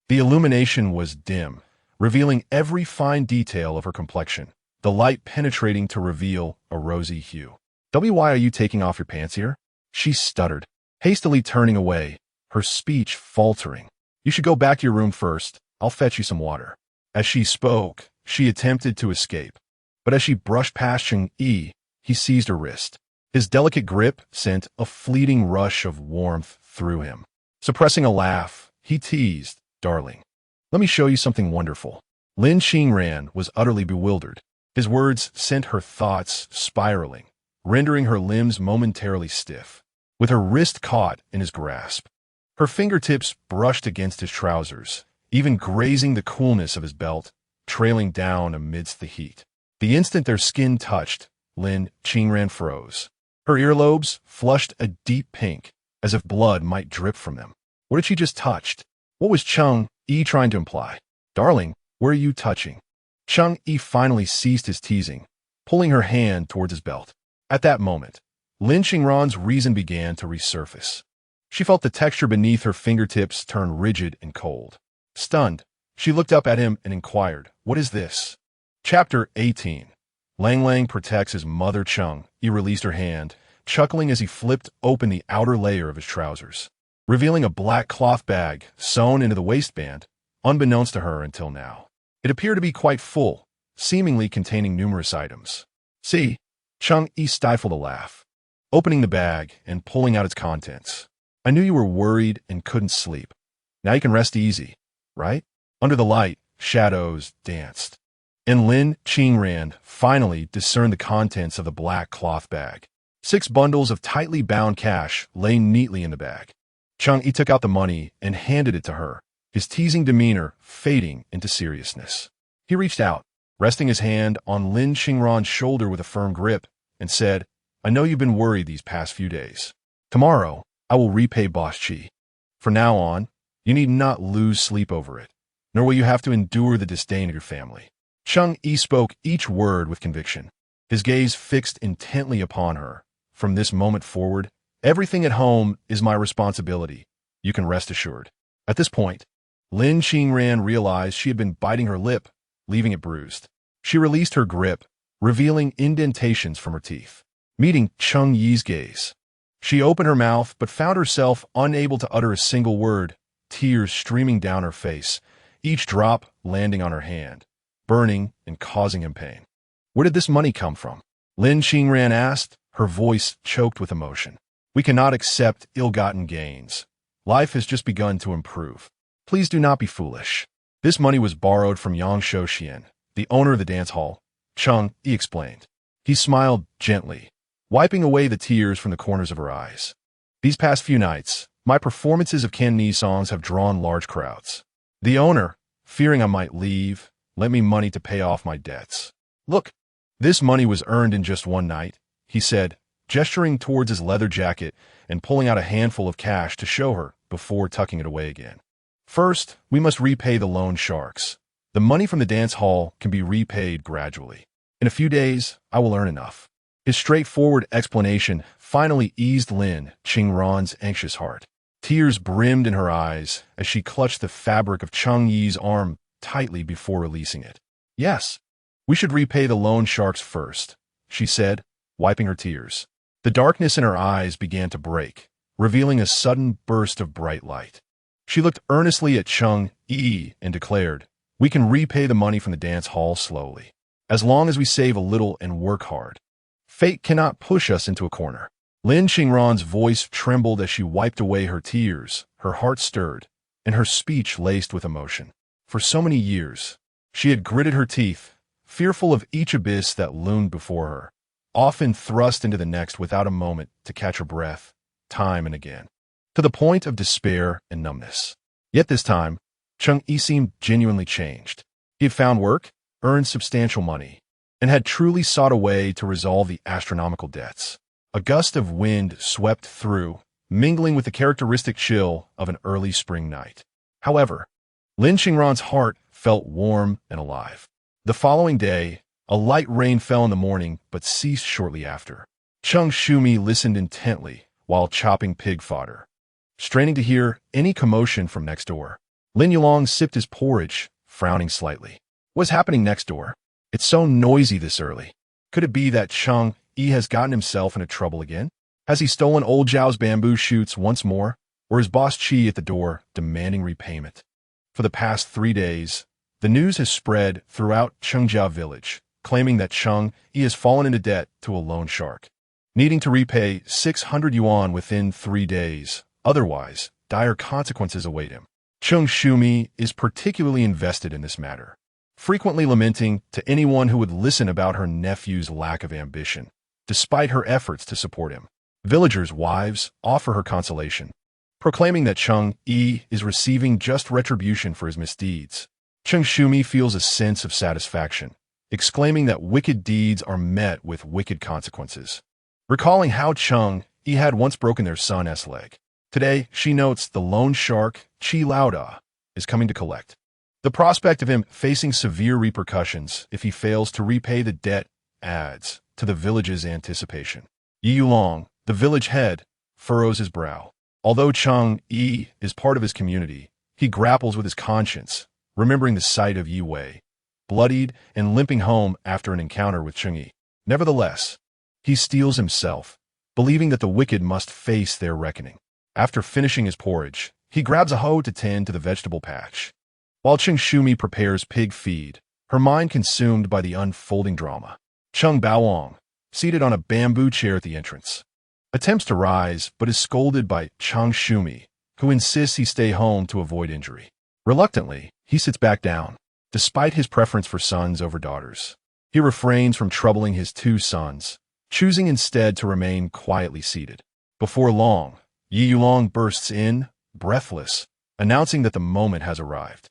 the illumination was dim, revealing every fine detail of her complexion, the light penetrating to reveal a rosy hue. "Why are you taking off your pants here?" she stuttered, hastily turning away, her speech faltering. "You should go back to your room first. I'll fetch you some water." As she spoke, she attempted to escape, but as she brushed past Cheng Yi, he seized her wrist. His delicate grip sent a fleeting rush of warmth through him. Suppressing a laugh, he teased, "Darling, let me show you something wonderful." Lin Qingran was utterly bewildered. His words sent her thoughts spiraling, rendering her limbs momentarily stiff. With her wrist caught in his grasp, her fingertips brushed against his trousers, even grazing the coolness of his belt, trailing down amidst the heat. The instant their skin touched, Lin Qingran froze. Her earlobes flushed a deep pink, as if blood might drip from them. What had she just touched? What was Cheng Yi trying to imply? "Darling, where are you touching?" Cheng Yi finally ceased his teasing, pulling her hand towards his belt. At that moment, Lin Qingran's reason began to resurface. She felt the texture beneath her fingertips turn rigid and cold. Stunned, she looked up at him and inquired, "What is this?" Chapter 18. Lang Lang protects his mother. Cheng Yi released her hand, chuckling as he flipped open the outer layer of his trousers, revealing a black cloth bag sewn into the waistband, unbeknownst to her until now. It appeared to be quite full, seemingly containing numerous items. "See?" Cheng Yi stifled a laugh, opening the bag and pulling out its contents. "I knew you were worried and couldn't sleep. Now you can rest easy, right?" Under the light, shadows danced, and Lin Qingran finally discerned the contents of the black cloth bag. 6 bundles of tightly bound cash lay neatly in the bag. Cheng Yi took out the money and handed it to her, his teasing demeanor fading into seriousness. He reached out, resting his hand on Lin Qingran's shoulder with a firm grip, and said, "I know you've been worried these past few days. Tomorrow, I will repay Boss Chi. From now on, you need not lose sleep over it, nor will you have to endure the disdain of your family." Cheng Yi spoke each word with conviction, his gaze fixed intently upon her. "From this moment forward, everything at home is my responsibility. You can rest assured." At this point, Lin Qingran realized she had been biting her lip, leaving it bruised. She released her grip, revealing indentations from her teeth. Meeting Cheng Yi's gaze, she opened her mouth but found herself unable to utter a single word, tears streaming down her face, each drop landing on her hand, burning and causing him pain. "Where did this money come from?" Lin Qingran asked, her voice choked with emotion. "We cannot accept ill-gotten gains. Life has just begun to improve. Please do not be foolish. This money was borrowed from Yang Shouxian, the owner of the dance hall," Cheng Yi explained. He smiled gently, wiping away the tears from the corners of her eyes. "These past few nights, my performances of Cantonese songs have drawn large crowds. The owner, fearing I might leave, lent me money to pay off my debts. Look, this money was earned in just one night," he said, gesturing towards his leather jacket and pulling out a handful of cash to show her before tucking it away again. First, we must repay the loan sharks. The money from the dance hall can be repaid gradually. In a few days, I will earn enough. His straightforward explanation finally eased Lin Qingran's anxious heart. Tears brimmed in her eyes as she clutched the fabric of Cheng Yi's arm tightly before releasing it. Yes, we should repay the loan sharks first, she said, wiping her tears. The darkness in her eyes began to break, revealing a sudden burst of bright light. She looked earnestly at Cheng Yi and declared, "We can repay the money from the dance hall slowly, as long as we save a little and work hard. Fate cannot push us into a corner." Lin Qingran's voice trembled as she wiped away her tears, her heart stirred, and her speech laced with emotion. For so many years, she had gritted her teeth, fearful of each abyss that loomed before her, often thrust into the next without a moment to catch her breath, time and again, to the point of despair and numbness. Yet this time, Cheng Yi seemed genuinely changed. He had found work, earned substantial money, and had truly sought a way to resolve the astronomical debts. A gust of wind swept through, mingling with the characteristic chill of an early spring night. However, Lin Qingran's heart felt warm and alive. The following day, a light rain fell in the morning but ceased shortly after. Cheng Shumi listened intently while chopping pig fodder, straining to hear any commotion from next door. Lin Yulong sipped his porridge, frowning slightly. What's happening next door? It's so noisy this early. Could it be that Cheng Yi has gotten himself into trouble again? Has he stolen old Zhao's bamboo shoots once more? Or is boss Qi at the door demanding repayment? For the past 3 days, the news has spread throughout Chengjia village, claiming that Cheng Yi has fallen into debt to a loan shark, needing to repay 600 yuan within 3 days. Otherwise, dire consequences await him. Cheng Shumi is particularly invested in this matter, frequently lamenting to anyone who would listen about her nephew's lack of ambition, despite her efforts to support him. Villagers' wives offer her consolation, proclaiming that Cheng Yi is receiving just retribution for his misdeeds. Cheng Shumi feels a sense of satisfaction, exclaiming that wicked deeds are met with wicked consequences. Recalling how Cheng Yi had once broken their son's leg, today she notes the loan shark, Qi Laoda, is coming to collect. The prospect of him facing severe repercussions if he fails to repay the debt adds to the village's anticipation. Yi Yulong, the village head, furrows his brow. Although Cheng Yi is part of his community, he grapples with his conscience, remembering the sight of Yi Wei, bloodied and limping home after an encounter with Cheng Yi. Nevertheless, he steels himself, believing that the wicked must face their reckoning. After finishing his porridge, he grabs a hoe to tend to the vegetable patch. While Cheng Shumi prepares pig feed, her mind consumed by the unfolding drama. Cheng Baoang, seated on a bamboo chair at the entrance, attempts to rise but is scolded by Cheng Shumi, who insists he stay home to avoid injury. Reluctantly, he sits back down, despite his preference for sons over daughters. He refrains from troubling his 2 sons, choosing instead to remain quietly seated. Before long, Yi Yulong bursts in, breathless, announcing that the moment has arrived.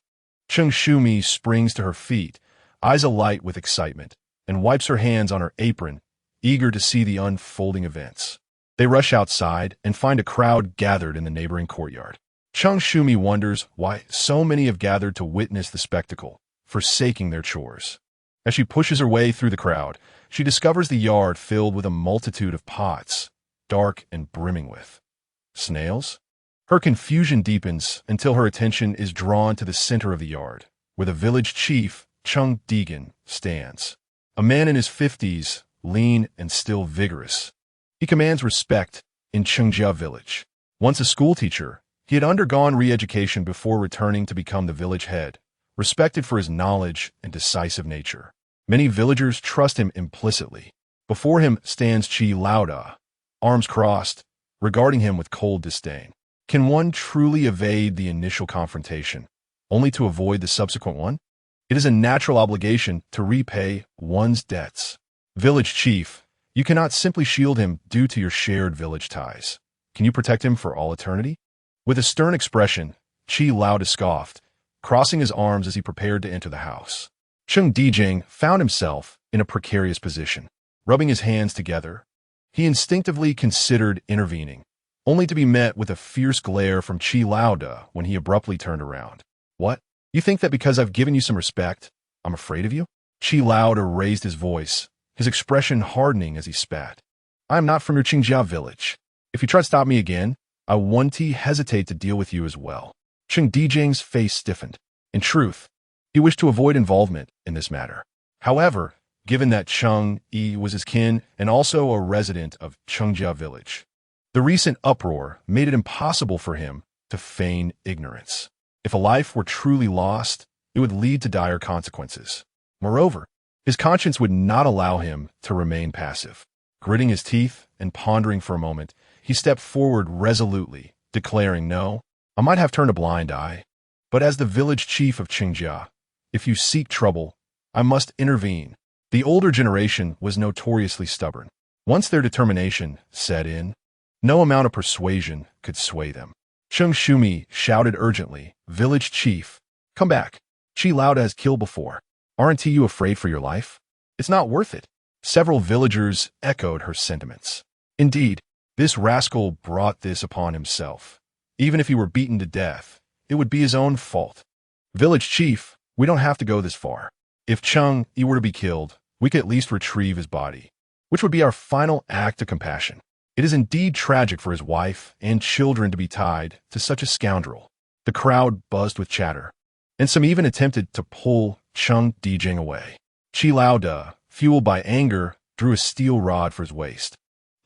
Cheng Shumi springs to her feet, eyes alight with excitement, and wipes her hands on her apron, eager to see the unfolding events. They rush outside and find a crowd gathered in the neighboring courtyard. Cheng Shumi wonders why so many have gathered to witness the spectacle, forsaking their chores. As she pushes her way through the crowd, she discovers the yard filled with a multitude of pots, dark and brimming with snails. Her confusion deepens until her attention is drawn to the center of the yard, where the village chief, Cheng Degan, stands. A man in his 50s, lean and still vigorous. He commands respect in Chengjia village. Once a schoolteacher, he had undergone re-education before returning to become the village head, respected for his knowledge and decisive nature. Many villagers trust him implicitly. Before him stands Qi Laoda, arms crossed, regarding him with cold disdain. Can one truly evade the initial confrontation, only to avoid the subsequent one? It is a natural obligation to repay one's debts. Village chief, you cannot simply shield him due to your shared village ties. Can you protect him for all eternity? With a stern expression, Qi Laoda scoffed, crossing his arms as he prepared to enter the house. Cheng Dijing found himself in a precarious position. Rubbing his hands together, he instinctively considered intervening, only to be met with a fierce glare from Qi Laoda when he abruptly turned around. What? You think that because I've given you some respect, I'm afraid of you? Qi Laoda raised his voice, his expression hardening as he spat. I am not from your Qingjia village. If you try to stop me again, I won't hesitate to deal with you as well. Cheng Dijing's face stiffened. In truth, he wished to avoid involvement in this matter. However, given that Cheng Yi was his kin and also a resident of Chengjia village, the recent uproar made it impossible for him to feign ignorance. If a life were truly lost, it would lead to dire consequences. Moreover, his conscience would not allow him to remain passive. Gritting his teeth and pondering for a moment, he stepped forward resolutely, declaring, No, I might have turned a blind eye, but as the village chief of Chengjia, if you seek trouble, I must intervene. The older generation was notoriously stubborn. Once their determination set in, no amount of persuasion could sway them. Cheng Shumi shouted urgently, Village chief, come back. Qi Laoda has killed before. Aren't you afraid for your life? It's not worth it. Several villagers echoed her sentiments. Indeed, this rascal brought this upon himself. Even if he were beaten to death, it would be his own fault. Village chief, we don't have to go this far. If Cheng Yi were to be killed, we could at least retrieve his body, which would be our final act of compassion. It is indeed tragic for his wife and children to be tied to such a scoundrel. The crowd buzzed with chatter, and some even attempted to pull Cheng Dijing away. Qi Laoda, fueled by anger, drew a steel rod for his waist,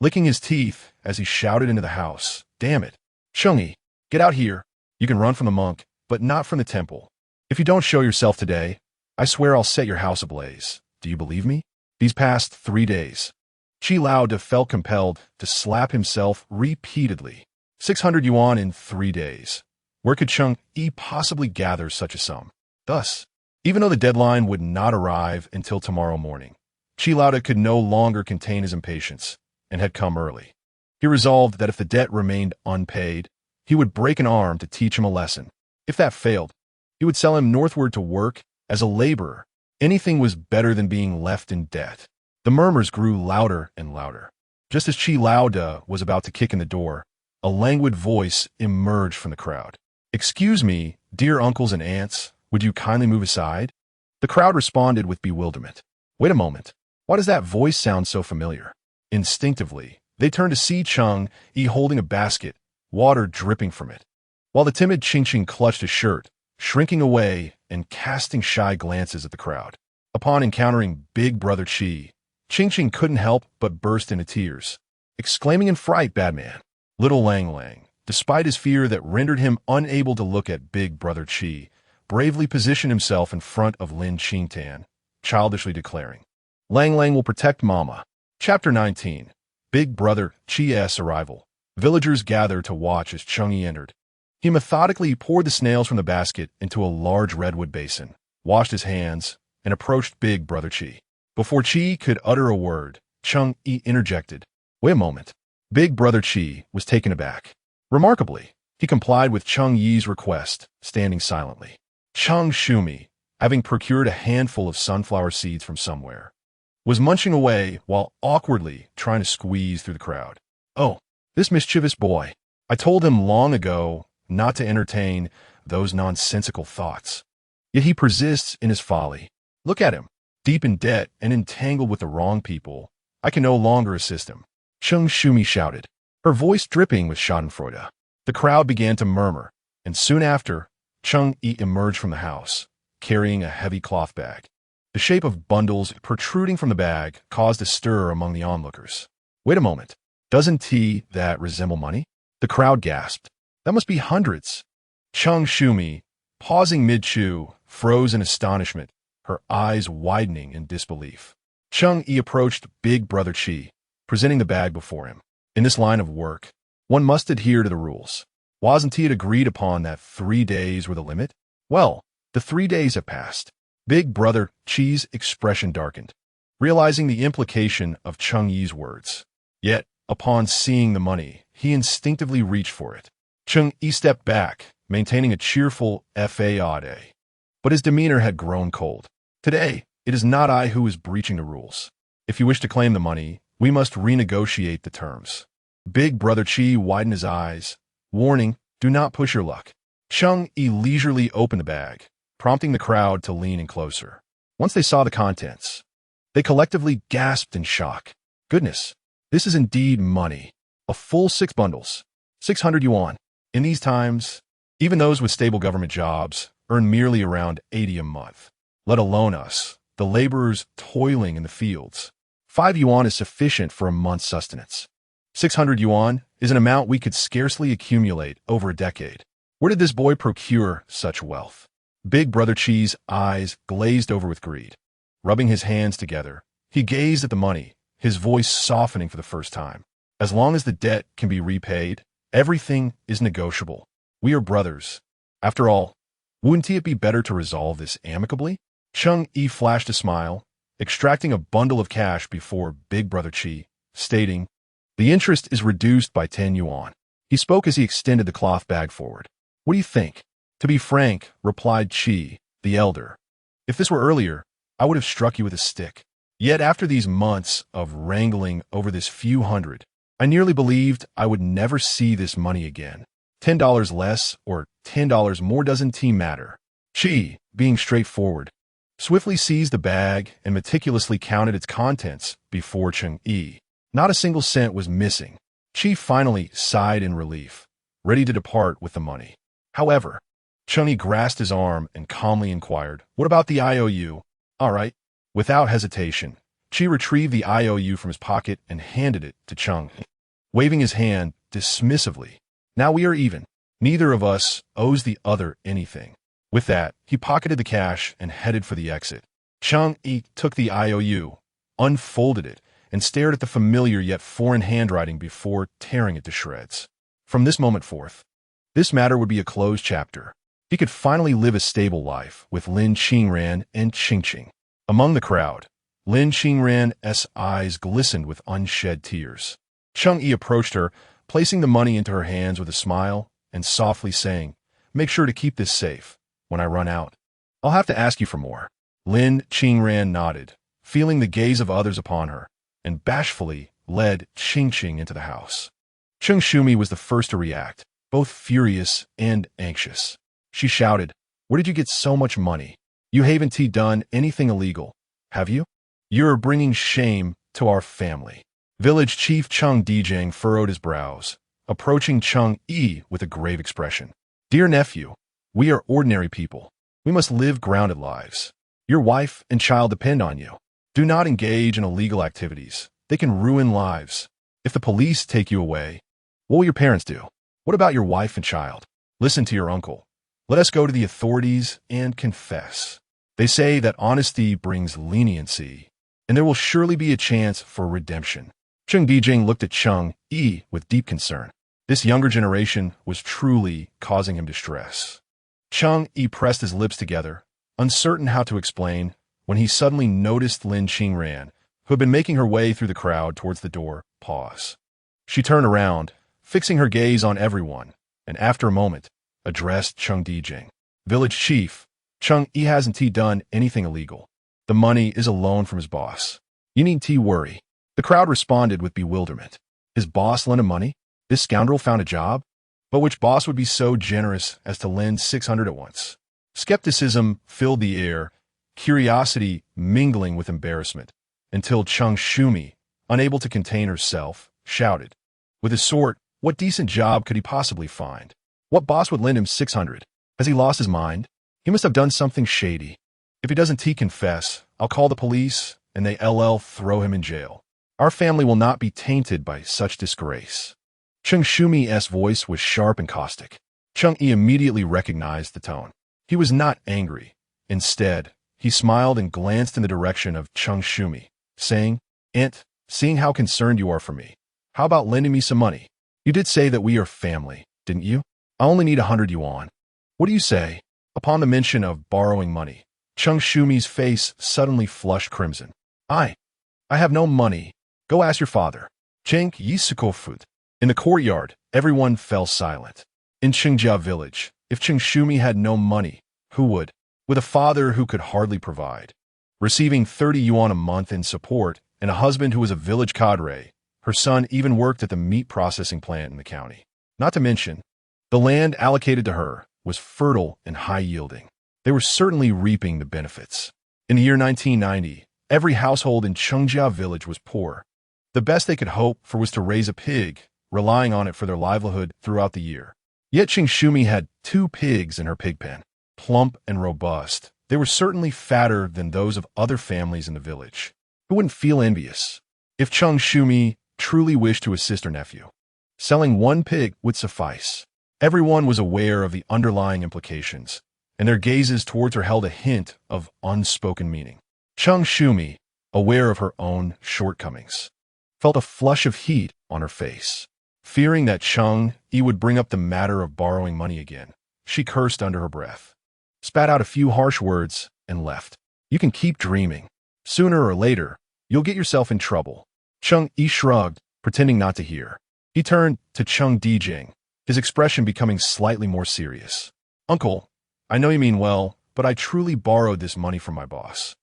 licking his teeth as he shouted into the house, Damn it! Cheng Yi, get out here. You can run from the monk, but not from the temple. If you don't show yourself today, I swear I'll set your house ablaze. Do you believe me? These past 3 days, Qi Laoda felt compelled to slap himself repeatedly. 600 yuan in 3 days. Where could Cheng Yi possibly gather such a sum? Thus, even though the deadline would not arrive until tomorrow morning, Qi Laoda could no longer contain his impatience and had come early. He resolved that if the debt remained unpaid, he would break an arm to teach him a lesson. If that failed, he would sell him northward to work as a laborer. Anything was better than being left in debt. The murmurs grew louder and louder. Just as Qi Laoda was about to kick in the door, a languid voice emerged from the crowd. Excuse me, dear uncles and aunts, would you kindly move aside? The crowd responded with bewilderment. Wait a moment. Why does that voice sound so familiar? Instinctively, they turned to see Cheng Yi holding a basket, water dripping from it, while the timid Qingqing clutched his shirt, shrinking away and casting shy glances at the crowd. Upon encountering Big Brother Qi, Qingqing couldn't help but burst into tears, exclaiming in fright, Bad man. Little Lang Lang, despite his fear that rendered him unable to look at Big Brother Qi, bravely positioned himself in front of Lin Qingtan, childishly declaring, Lang Lang will protect Mama. Chapter 19. Big Brother Qi's arrival. Villagers gathered to watch as Cheng Yi entered. He methodically poured the snails from the basket into a large redwood basin, washed his hands, and approached Big Brother Qi. Before Qi could utter a word, Cheng Yi interjected, Wait a moment. Big Brother Qi was taken aback. Remarkably, he complied with Cheng Yi's request, standing silently. Cheng Shumi, having procured a handful of sunflower seeds from somewhere, was munching away while awkwardly trying to squeeze through the crowd. Oh, this mischievous boy. I told him long ago not to entertain those nonsensical thoughts. Yet he persists in his folly. Look at him, deep in debt and entangled with the wrong people. I can no longer assist him. Cheng Shumi shouted, her voice dripping with schadenfreude. The crowd began to murmur, and soon after, Cheng Yi emerged from the house, carrying a heavy cloth bag. The shape of bundles protruding from the bag caused a stir among the onlookers. Wait a moment. Doesn't that resemble money? The crowd gasped. That must be hundreds. Cheng Shumi, pausing mid-chew, froze in astonishment, her eyes widening in disbelief. Cheng Yi approached Big Brother Qi, presenting the bag before him. In this line of work, one must adhere to the rules. Wasn't it agreed upon that 3 days were the limit? Well, the 3 days have passed. Big Brother Qi's expression darkened, realizing the implication of Cheng Yi's words. Yet, upon seeing the money, he instinctively reached for it. Cheng Yi stepped back, maintaining a cheerful faade. But his demeanor had grown cold. Today, it is not I who is breaching the rules. If you wish to claim the money, we must renegotiate the terms. Big Brother Chi widened his eyes. Warning, do not push your luck. Cheng Yi leisurely opened the bag, prompting the crowd to lean in closer. Once they saw the contents, they collectively gasped in shock. Goodness, this is indeed money. A full 6 bundles. 600 yuan. In these times, even those with stable government jobs earn merely around 80 a month, let alone us, the laborers toiling in the fields. 5 yuan is sufficient for a month's sustenance. 600 yuan is an amount we could scarcely accumulate over a decade. Where did this boy procure such wealth? Big Brother Chi's eyes glazed over with greed. Rubbing his hands together, he gazed at the money, his voice softening for the first time. As long as the debt can be repaid, everything is negotiable. We are brothers. After all, wouldn't it be better to resolve this amicably? Cheng Yi flashed a smile, extracting a bundle of cash before Big Brother Chi, stating, "The interest is reduced by 10 yuan. He spoke as he extended the cloth bag forward. What do you think? To be frank, replied Chi, the elder. If this were earlier, I would have struck you with a stick. Yet after these months of wrangling over this few hundred, I nearly believed I would never see this money again. $10 less or $10 more doesn't matter. Chi, being straightforward, swiftly seized the bag and meticulously counted its contents before Cheng Yi. Not a single cent was missing. Chi finally sighed in relief, ready to depart with the money. However, Cheng Yi grasped his arm and calmly inquired, "What about the IOU?" "All right." Without hesitation, Chi retrieved the IOU from his pocket and handed it to Cheng, waving his hand dismissively. "Now we are even. Neither of us owes the other anything." With that, he pocketed the cash and headed for the exit. Cheng Yi took the IOU, unfolded it, and stared at the familiar yet foreign handwriting before tearing it to shreds. From this moment forth, this matter would be a closed chapter. He could finally live a stable life with Lin Qingran and Qingqing. Among the crowd, Lin Qingran's eyes glistened with unshed tears. Cheng Yi approached her, placing the money into her hands with a smile and softly saying, "Make sure to keep this safe. When I run out, I'll have to ask you for more." Lin Qingran nodded, feeling the gaze of others upon her, and bashfully led Qingqing into the house. Cheng Shumi was the first to react, both furious and anxious. She shouted, "Where did you get so much money? You haven't done anything illegal, have you? You're bringing shame to our family." Village Chief Cheng Dijang furrowed his brows, approaching Cheng Yi with a grave expression. "Dear nephew, we are ordinary people. We must live grounded lives. Your wife and child depend on you. Do not engage in illegal activities. They can ruin lives. If the police take you away, what will your parents do? What about your wife and child? Listen to your uncle. Let us go to the authorities and confess. They say that honesty brings leniency, and there will surely be a chance for redemption." Cheng Dijing looked at Cheng Yi with deep concern. This younger generation was truly causing him distress. Cheng Yi pressed his lips together, uncertain how to explain, when he suddenly noticed Lin Qingran, who had been making her way through the crowd towards the door, pause. She turned around, fixing her gaze on everyone, and after a moment, addressed Cheng Dijing. "Village Chief, Cheng Yi hasn't done anything illegal. The money is a loan from his boss. You needn't worry." The crowd responded with bewilderment. His boss lent him money? This scoundrel found a job? But which boss would be so generous as to lend 600 at once? Skepticism filled the air, curiosity mingling with embarrassment, until Cheng Shumi, unable to contain herself, shouted, "With his sort, what decent job could he possibly find? What boss would lend him 600? Has he lost his mind? He must have done something shady. If he doesn't confess, I'll call the police, and they'll throw him in jail. Our family will not be tainted by such disgrace." Cheng Shumi's voice was sharp and caustic. Cheng Yi immediately recognized the tone. He was not angry. Instead, he smiled and glanced in the direction of Cheng Shumi, saying, "Aunt, seeing how concerned you are for me, how about lending me some money? You did say that we are family, didn't you? I only need 100 yuan. What do you say?" Upon the mention of borrowing money, Cheng Shumi's face suddenly flushed crimson. I have no money. Go ask your father." Cheng Yi Sikofut. In the courtyard, everyone fell silent. In Qingjia village, if Cheng Shumi had no money, who would? With a father who could hardly provide, receiving 30 yuan a month in support, and a husband who was a village cadre, Her son even worked at the meat processing plant in the county. Not to mention, the land allocated to her was fertile and high-yielding. They were certainly reaping the benefits. In the year 1990, every household in Cheng village was poor. The best they could hope for was to raise a pig, relying on it for their livelihood throughout the year. Yet Cheng Yi had 2 pigs in her pig pen. Plump and robust, they were certainly fatter than those of other families in the village. Who wouldn't feel envious? If Cheng Yi truly wished to assist her nephew, selling 1 pig would suffice. Everyone was aware of the underlying implications, and their gazes towards her held a hint of unspoken meaning. Cheng Yi, aware of her own shortcomings, felt a flush of heat on her face. Fearing that Cheng Yi would bring up the matter of borrowing money again, she cursed under her breath, spat out a few harsh words, and left. You can keep dreaming. Sooner or later, you'll get yourself in trouble. Cheng Yi shrugged, pretending not to hear. He turned to Cheng Yi, his expression becoming slightly more serious. Uncle, I know you mean well, but I truly borrowed this money from my boss.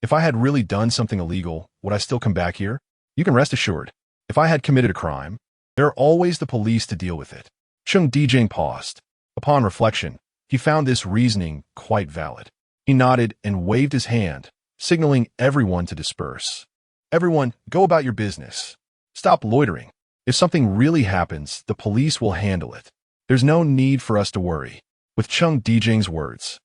If I had really done something illegal, would I still come back here? You can rest assured. If I had committed a crime, there are always the police to deal with it. Cheng Yi paused. Upon reflection, he found this reasoning quite valid. He nodded and waved his hand, signaling everyone to disperse. Everyone, go about your business. Stop loitering. If something really happens, the police will handle it. There's no need for us to worry. With Cheng Yi's words,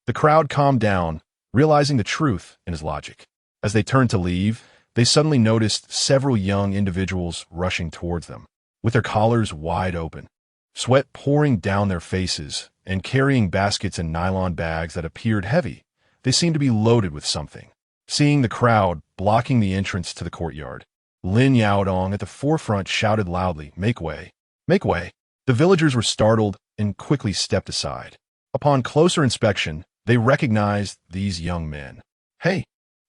the crowd calmed down, realizing the truth in his logic. As they turned to leave, they suddenly noticed several young individuals rushing towards them, with their collars wide open, sweat pouring down their faces, and carrying baskets and nylon bags that appeared heavy. They seemed to be loaded with something. Seeing the crowd blocking the entrance to the courtyard, Lin Yaodong at the forefront shouted loudly, "Make way! Make way!" The villagers were startled and quickly stepped aside. Upon closer inspection, they recognized these young men. Hey,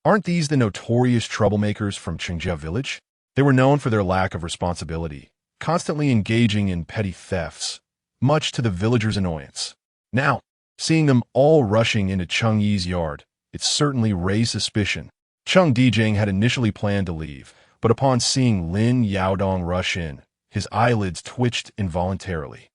aren't these the notorious troublemakers from Cheng Yi village? They were known for their lack of responsibility, constantly engaging in petty thefts, much to the villagers' annoyance. Now, seeing them all rushing into Cheng Yi's yard, it certainly raised suspicion. Cheng Yi had initially planned to leave, but upon seeing Lin Yaodong rush in, his eyelids twitched involuntarily.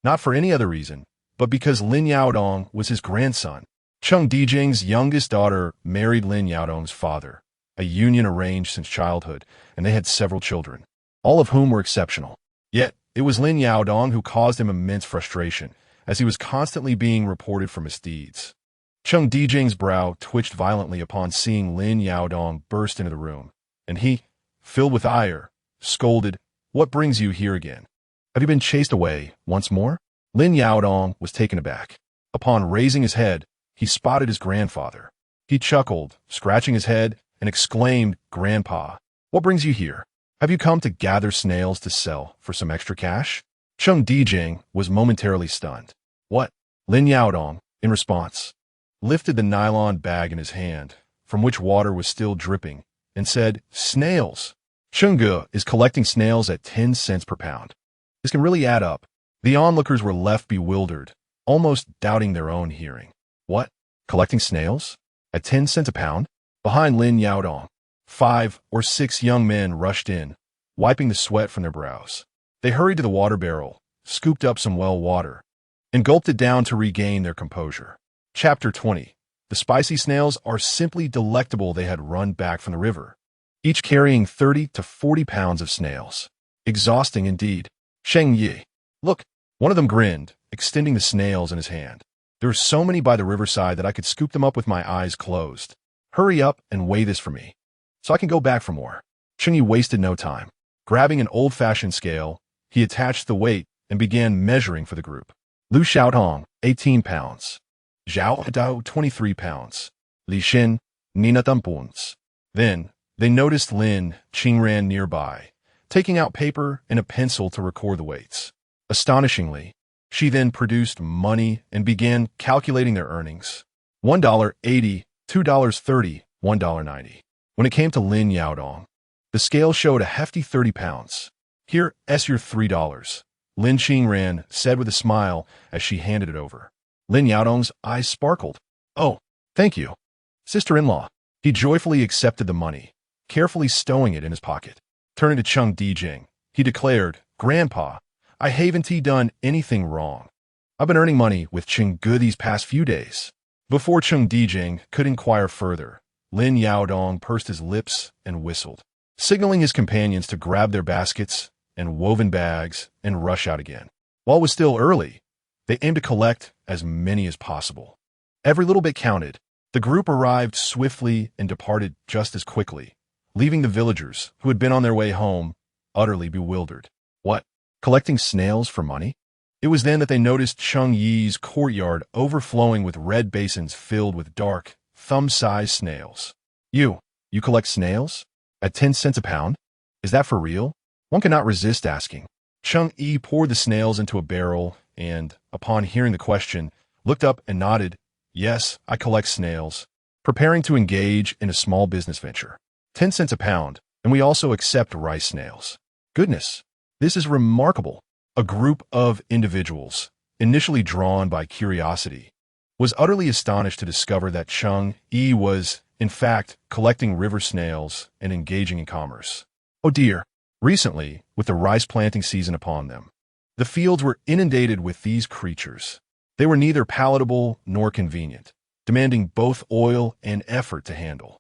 Not for any other reason, but because Lin Yaodong was his grandson. Cheng Yi's youngest daughter married Lin Yaodong's father, a union arranged since childhood, and they had several children, all of whom were exceptional. Yet, it was Lin Yaodong who caused him immense frustration, as he was constantly being reported for misdeeds. Cheng Yi's brow twitched violently upon seeing Lin Yaodong burst into the room, and he, filled with ire, scolded, "What brings you here again? Have you been chased away once more?" Lin Yaodong was taken aback. Upon raising his head, he spotted his grandfather. He chuckled, scratching his head, and exclaimed, "Grandpa, what brings you here? Have you come to gather snails to sell for some extra cash?" Cheng Yi was momentarily stunned. "What?" Lin Yaodong, in response, lifted the nylon bag in his hand, from which water was still dripping, and said, "Snails. Cheng Yi is collecting snails at 10 cents per pound. This can really add up." The onlookers were left bewildered, almost doubting their own hearing. What? Collecting snails? At 10 cents a pound? Behind Lin Yaodong, 5 or 6 young men rushed in, wiping the sweat from their brows. They hurried to the water barrel, scooped up some well water, and gulped it down to regain their composure. Chapter 20. The spicy snails are simply delectable. They had run back from the river, each carrying 30 to 40 pounds of snails. Exhausting indeed. Cheng Yi. Look, one of them grinned, extending the snails in his hand. There are so many by the riverside that I could scoop them up with my eyes closed. Hurry up and weigh this for me, so I can go back for more. Cheng Yi wasted no time. Grabbing an old-fashioned scale, he attached the weight and began measuring for the group. Lu Xiaotong, 18 pounds. Zhao Dao, 23 pounds. Li Xin, Nina pounds. Then, they noticed Lin Qingran nearby, taking out paper and a pencil to record the weights. Astonishingly, she then produced money and began calculating their earnings. $1.80, $2.30, $1.90. When it came to Lin Yaodong, the scale showed a hefty 30 pounds. "Here's your $3. Lin Qingran said with a smile as she handed it over. Lin Yaodong's eyes sparkled. "Oh, thank you, sister-in-law." He joyfully accepted the money, carefully stowing it in his pocket. Turning to Cheng Yi, he declared, "Grandpa, I haven't done anything wrong. I've been earning money with Cheng Yi these past few days." Before Cheng Yi could inquire further, Lin Yaodong pursed his lips and whistled, signaling his companions to grab their baskets and woven bags and rush out again. While it was still early, they aimed to collect as many as possible. Every little bit counted. The group arrived swiftly and departed just as quickly, leaving the villagers, who had been on their way home, utterly bewildered. What? Collecting snails for money? It was then that they noticed Cheng Yi's courtyard overflowing with red basins filled with dark, thumb-sized snails. You collect snails? At 10 cents a pound? Is that for real? One cannot resist asking. Cheng Yi poured the snails into a barrel and, upon hearing the question, looked up and nodded. "Yes, I collect snails," preparing to engage in a small business venture. 10 cents a pound, and we also accept rice snails. Goodness, this is remarkable. A group of individuals, initially drawn by curiosity, was utterly astonished to discover that Cheng Yi was, in fact, collecting river snails and engaging in commerce. Oh dear! Recently, with the rice planting season upon them, the fields were inundated with these creatures. They were neither palatable nor convenient, demanding both oil and effort to handle.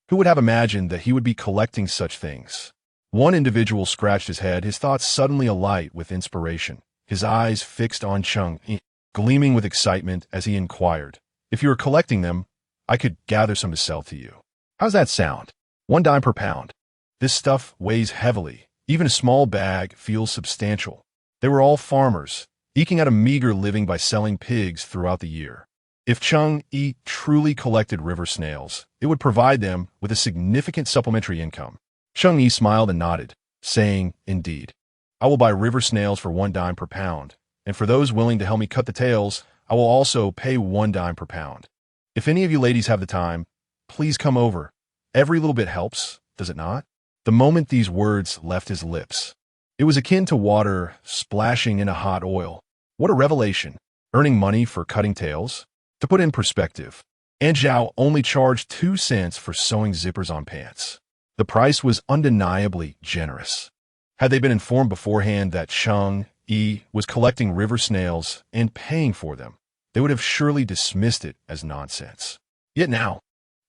Who would have imagined that he would be collecting such things? One individual scratched his head, his thoughts suddenly alight with inspiration, his eyes fixed on Cheng Yi, gleaming with excitement as he inquired, "If you are collecting them, I could gather some to sell to you. How's that sound? 1 dime per pound. This stuff weighs heavily. Even a small bag feels substantial." They were all farmers, eking out a meager living by selling pigs throughout the year. If Cheng Yi truly collected river snails, it would provide them with a significant supplementary income. Cheng Yi smiled and nodded, saying, "Indeed, I will buy river snails for 1 dime per pound, and for those willing to help me cut the tails, I will also pay 1 dime per pound. If any of you ladies have the time, please come over. Every little bit helps, does it not?" The moment these words left his lips, it was akin to water splashing in a hot oil. What a revelation! Earning money for cutting tails? To put in perspective, Aunt Zhao only charged 2 cents for sewing zippers on pants. The price was undeniably generous. Had they been informed beforehand that Cheng Yi was collecting river snails and paying for them, they would have surely dismissed it as nonsense. Yet now,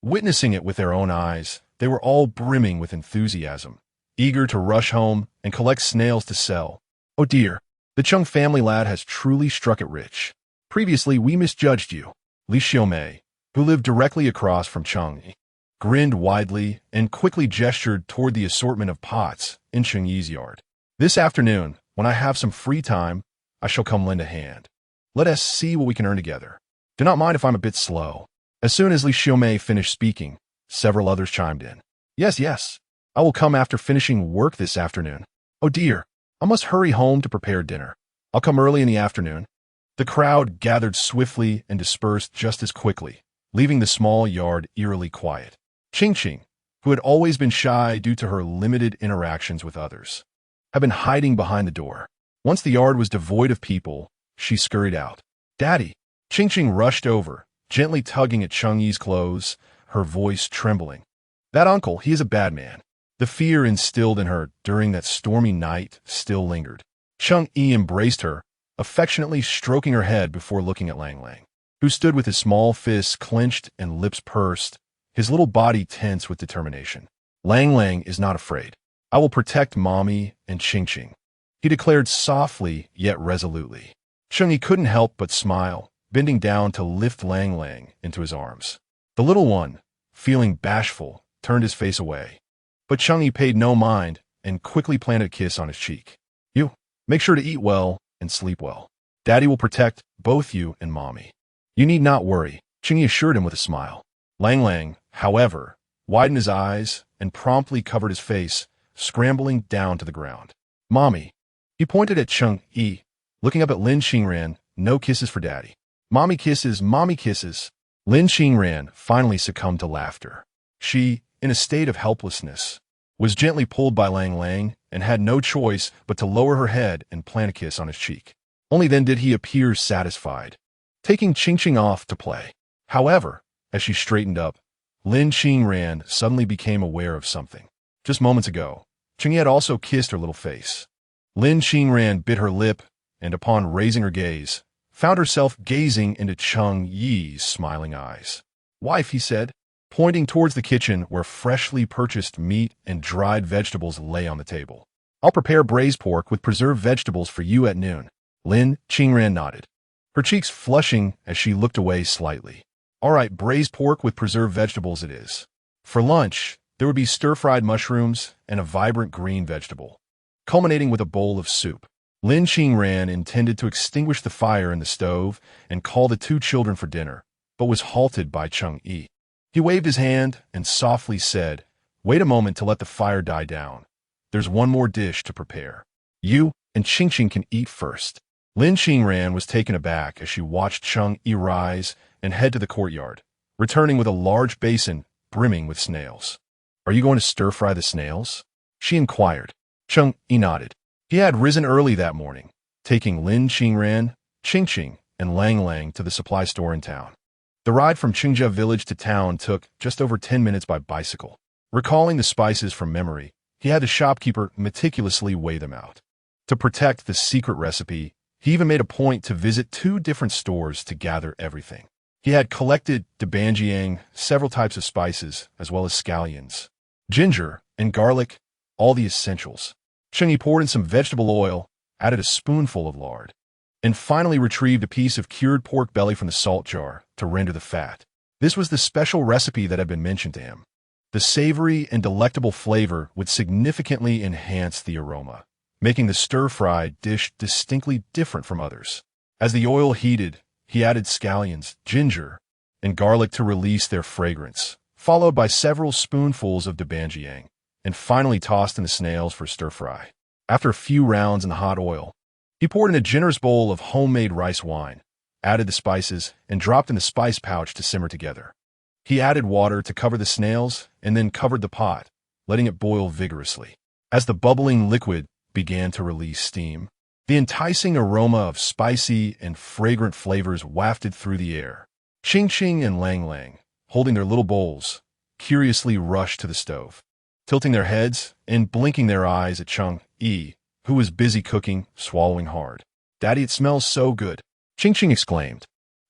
witnessing it with their own eyes, they were all brimming with enthusiasm, eager to rush home and collect snails to sell. Oh dear, the Cheng family lad has truly struck it rich. Previously, we misjudged you. Li Xiaomei, who lived directly across from Cheng Yi, grinned widely and quickly gestured toward the assortment of pots in Cheng Yi's yard. "This afternoon, when I have some free time, I shall come lend a hand. Let us see what we can earn together. Do not mind if I'm a bit slow." As soon as Li Xiaomei finished speaking, several others chimed in. Yes, I will come after finishing work this afternoon. Oh dear, I must hurry home to prepare dinner. I'll come early in the afternoon." The crowd gathered swiftly and dispersed just as quickly, leaving the small yard eerily quiet. Ching, who had always been shy due to her limited interactions with others, had been hiding behind the door. Once the yard was devoid of people, she scurried out. "Daddy!" Ching rushed over, gently tugging at Cheng Yi's clothes, her voice trembling. "That uncle, he is a bad man." The fear instilled in her during that stormy night still lingered. Cheng Yi embraced her, affectionately stroking her head before looking at Lang, who stood with his small fists clenched and lips pursed, his little body tense with determination. Lang is not afraid. "I will protect Mommy and Ching," he declared softly yet resolutely. Cheng Yi couldn't help but smile, bending down to lift Lang into his arms. The little one, feeling bashful, turned his face away. But Cheng Yi paid no mind and quickly planted a kiss on his cheek. "You, make sure to eat well and sleep well. Daddy will protect both you and Mommy." "You need not worry," Cheng Yi assured him with a smile. Lang, however, widened his eyes and promptly covered his face, scrambling down to the ground. "Mommy." He pointed at Cheng Yi, looking up at Lin Xingran. "No kisses for Daddy." Mommy kisses, Mommy kisses." Lin Xingran finally succumbed to laughter. She, in a state of helplessness, was gently pulled by Lang and had no choice but to lower her head and plant a kiss on his cheek. Only then did he appear satisfied, taking Ching off to play. However, as she straightened up, Lin Xingran suddenly became aware of something. Just moments ago, Cheng Yi had also kissed her little face. Lin Qingran bit her lip, and upon raising her gaze, found herself gazing into Cheng Yi's smiling eyes. "Wife," he said, pointing towards the kitchen where freshly purchased meat and dried vegetables lay on the table. "I'll prepare braised pork with preserved vegetables for you at noon." Lin Qingran nodded, her cheeks flushing as she looked away slightly. "All right, braised pork with preserved vegetables it is." For lunch, there would be stir-fried mushrooms and a vibrant green vegetable, culminating with a bowl of soup. Lin Qingran intended to extinguish the fire in the stove and call the two children for dinner, but was halted by Cheng Yi. He waved his hand and softly said, "Wait a moment to let the fire die down. There's one more dish to prepare. You and Qingqing can eat first." Lin Qingran was taken aback as she watched Cheng Yi rise and head to the courtyard, returning with a large basin brimming with snails. "Are you going to stir-fry the snails?" she inquired. Cheng Yi nodded. He had risen early that morning, taking Lin Qingran, Qingqing, and Lang Lang to the supply store in town. The ride from Qingzhe village to town took just over 10 minutes by bicycle. Recalling the spices from memory, he had the shopkeeper meticulously weigh them out. To protect the secret recipe, he even made a point to visit 2 different stores to gather everything. He had collected debanjiang, several types of spices, as well as scallions, ginger, and garlic, all the essentials. Cheng Yi poured in some vegetable oil, added a spoonful of lard, and finally retrieved a piece of cured pork belly from the salt jar to render the fat. This was the special recipe that had been mentioned to him. The savory and delectable flavor would significantly enhance the aroma, making the stir-fried dish distinctly different from others. As the oil heated, he added scallions, ginger, and garlic to release their fragrance, followed by several spoonfuls of debanjiang, and finally tossed in the snails for stir-fry. After a few rounds in the hot oil, he poured in a generous bowl of homemade rice wine, added the spices, and dropped in the spice pouch to simmer together. He added water to cover the snails and then covered the pot, letting it boil vigorously. As the bubbling liquid began to release steam, the enticing aroma of spicy and fragrant flavors wafted through the air. Qingqing and Lang Lang, holding their little bowls, curiously rushed to the stove, tilting their heads and blinking their eyes at Cheng Yi, who was busy cooking, swallowing hard. "Daddy, it smells so good," Qingqing exclaimed,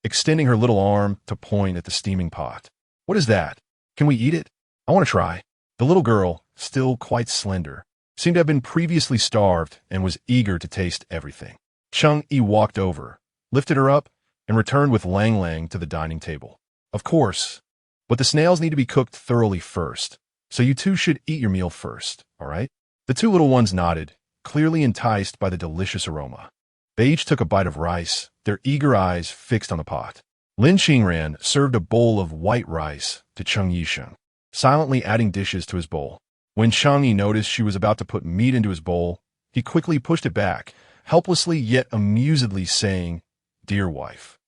extending her little arm to point at the steaming pot. "What is that? Can we eat it? I want to try." The little girl, still quite slender, seemed to have been previously starved and was eager to taste everything. Cheng Yi walked over, lifted her up, and returned with Lang Lang to the dining table. "Of course, but the snails need to be cooked thoroughly first, so you two should eat your meal first, all right?" The 2 little ones nodded, clearly enticed by the delicious aroma. They each took a bite of rice, their eager eyes fixed on the pot. Lin Qingran served a bowl of white rice to Cheng Yi, silently adding dishes to his bowl. When Cheng Yi noticed she was about to put meat into his bowl, he quickly pushed it back, helplessly yet amusedly saying, "Dear wife,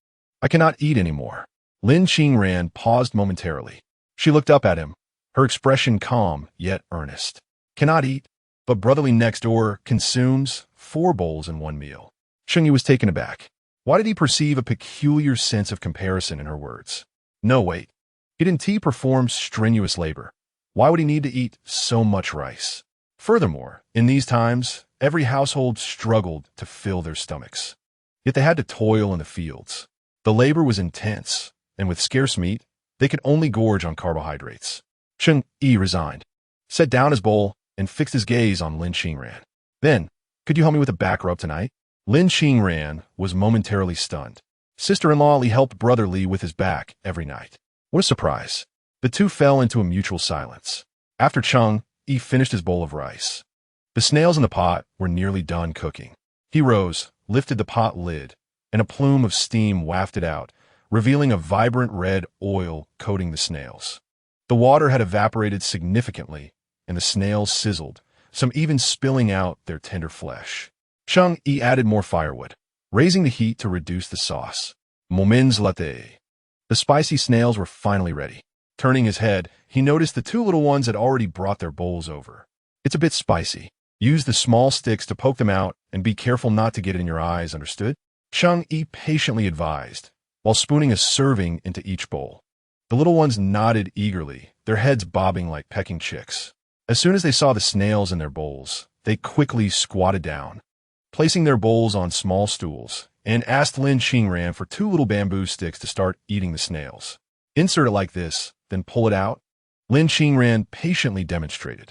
I cannot eat anymore." Lin Qingran paused momentarily. She looked up at him, her expression calm yet earnest. "Cannot eat, but brotherly next door consumes 4 bowls in one meal." Cheng Yi was taken aback. Why did he perceive a peculiar sense of comparison in her words? No, wait. Didn't he perform strenuous labor? Why would he need to eat so much rice? Furthermore, in these times, every household struggled to fill their stomachs. Yet they had to toil in the fields. The labor was intense, and with scarce meat, they could only gorge on carbohydrates. Cheng Yi resigned, set down his bowl, and fixed his gaze on Lin Qingran. "Then, could you help me with a back rub tonight?" Lin Qingran was momentarily stunned. Sister-in-law Li helped brother Li with his back every night. What a surprise. The two fell into a mutual silence. After Cheng Yi finished his bowl of rice, the snails in the pot were nearly done cooking. He rose, lifted the pot lid, and a plume of steam wafted out, revealing a vibrant red oil coating the snails. The water had evaporated significantly, and the snails sizzled, some even spilling out their tender flesh. Cheng Yi added more firewood, raising the heat to reduce the sauce. Moments latte. The spicy snails were finally ready. Turning his head, he noticed the 2 little ones had already brought their bowls over. "It's a bit spicy. Use the small sticks to poke them out and be careful not to get it in your eyes, understood?" Cheng Yi patiently advised, while spooning a serving into each bowl. The little ones nodded eagerly, their heads bobbing like pecking chicks. As soon as they saw the snails in their bowls, they quickly squatted down, placing their bowls on small stools, and asked Lin Qingran for 2 little bamboo sticks to start eating the snails. Insert it like this, then pull it out. Lin Qingran patiently demonstrated.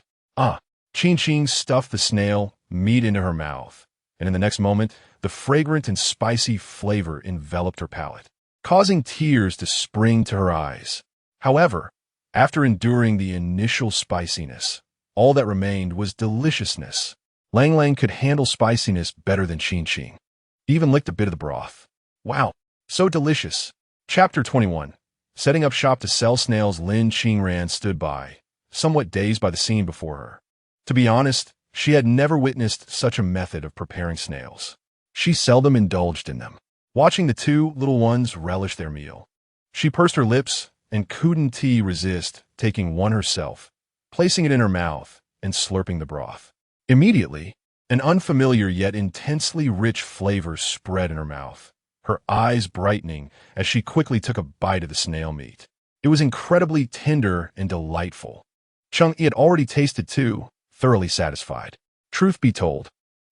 Qing stuffed the snail meat into her mouth, and in the next moment, the fragrant and spicy flavor enveloped her palate, causing tears to spring to her eyes. However, after enduring the initial spiciness, all that remained was deliciousness. Lang Lang could handle spiciness better than Qing. He even licked a bit of the broth. Wow, so delicious. Chapter 21. Setting up shop to sell snails. Lin Qingran stood by, somewhat dazed by the scene before her. To be honest, she had never witnessed such a method of preparing snails. She seldom indulged in them. Watching the 2 little ones relish their meal, she pursed her lips and couldn't resist taking one herself, placing it in her mouth and slurping the broth. Immediately, an unfamiliar yet intensely rich flavor spread in her mouth, her eyes brightening as she quickly took a bite of the snail meat. It was incredibly tender and delightful. Cheng Yi had already tasted too, thoroughly satisfied. Truth be told,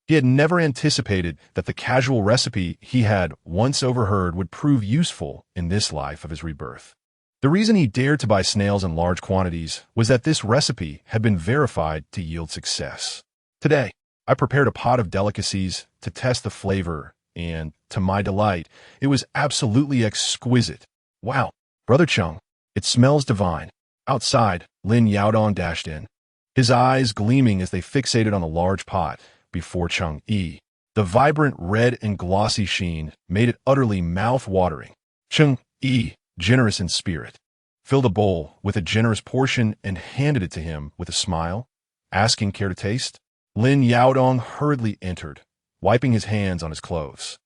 he had never anticipated that the casual recipe he had once overheard would prove useful in this life of his rebirth. The reason he dared to buy snails in large quantities was that this recipe had been verified to yield success. Today, I prepared a pot of delicacies to test the flavor, and, to my delight, it was absolutely exquisite. Wow, Brother Cheng, it smells divine. Outside, Lin Yaodong dashed in, his eyes gleaming as they fixated on the large pot before Cheng Yi. The vibrant red and glossy sheen made it utterly mouth-watering. Cheng Yi, generous in spirit, filled a bowl with a generous portion and handed it to him with a smile, asking care to taste. Lin Yaodong hurriedly entered, wiping his hands on his clothes,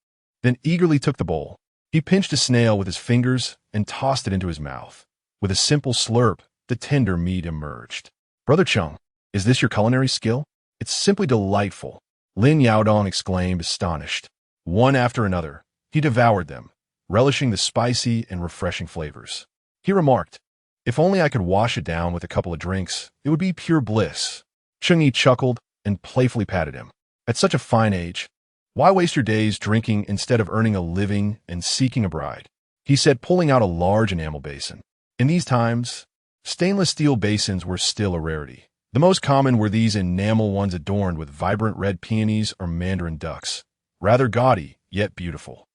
then eagerly took the bowl. He pinched a snail with his fingers and tossed it into his mouth. With a simple slurp, the tender meat emerged. Brother Cheng, is this your culinary skill? It's simply delightful, Lin Yaodong exclaimed, astonished. One after another, he devoured them, relishing the spicy and refreshing flavors. He remarked, if only I could wash it down with a couple of drinks, it would be pure bliss. Cheng Yi chuckled and playfully patted him. At such a fine age, why waste your days drinking instead of earning a living and seeking a bride? He said, pulling out a large enamel basin. In these times, stainless steel basins were still a rarity. The most common were these enamel ones adorned with vibrant red peonies or mandarin ducks, rather gaudy, yet beautiful.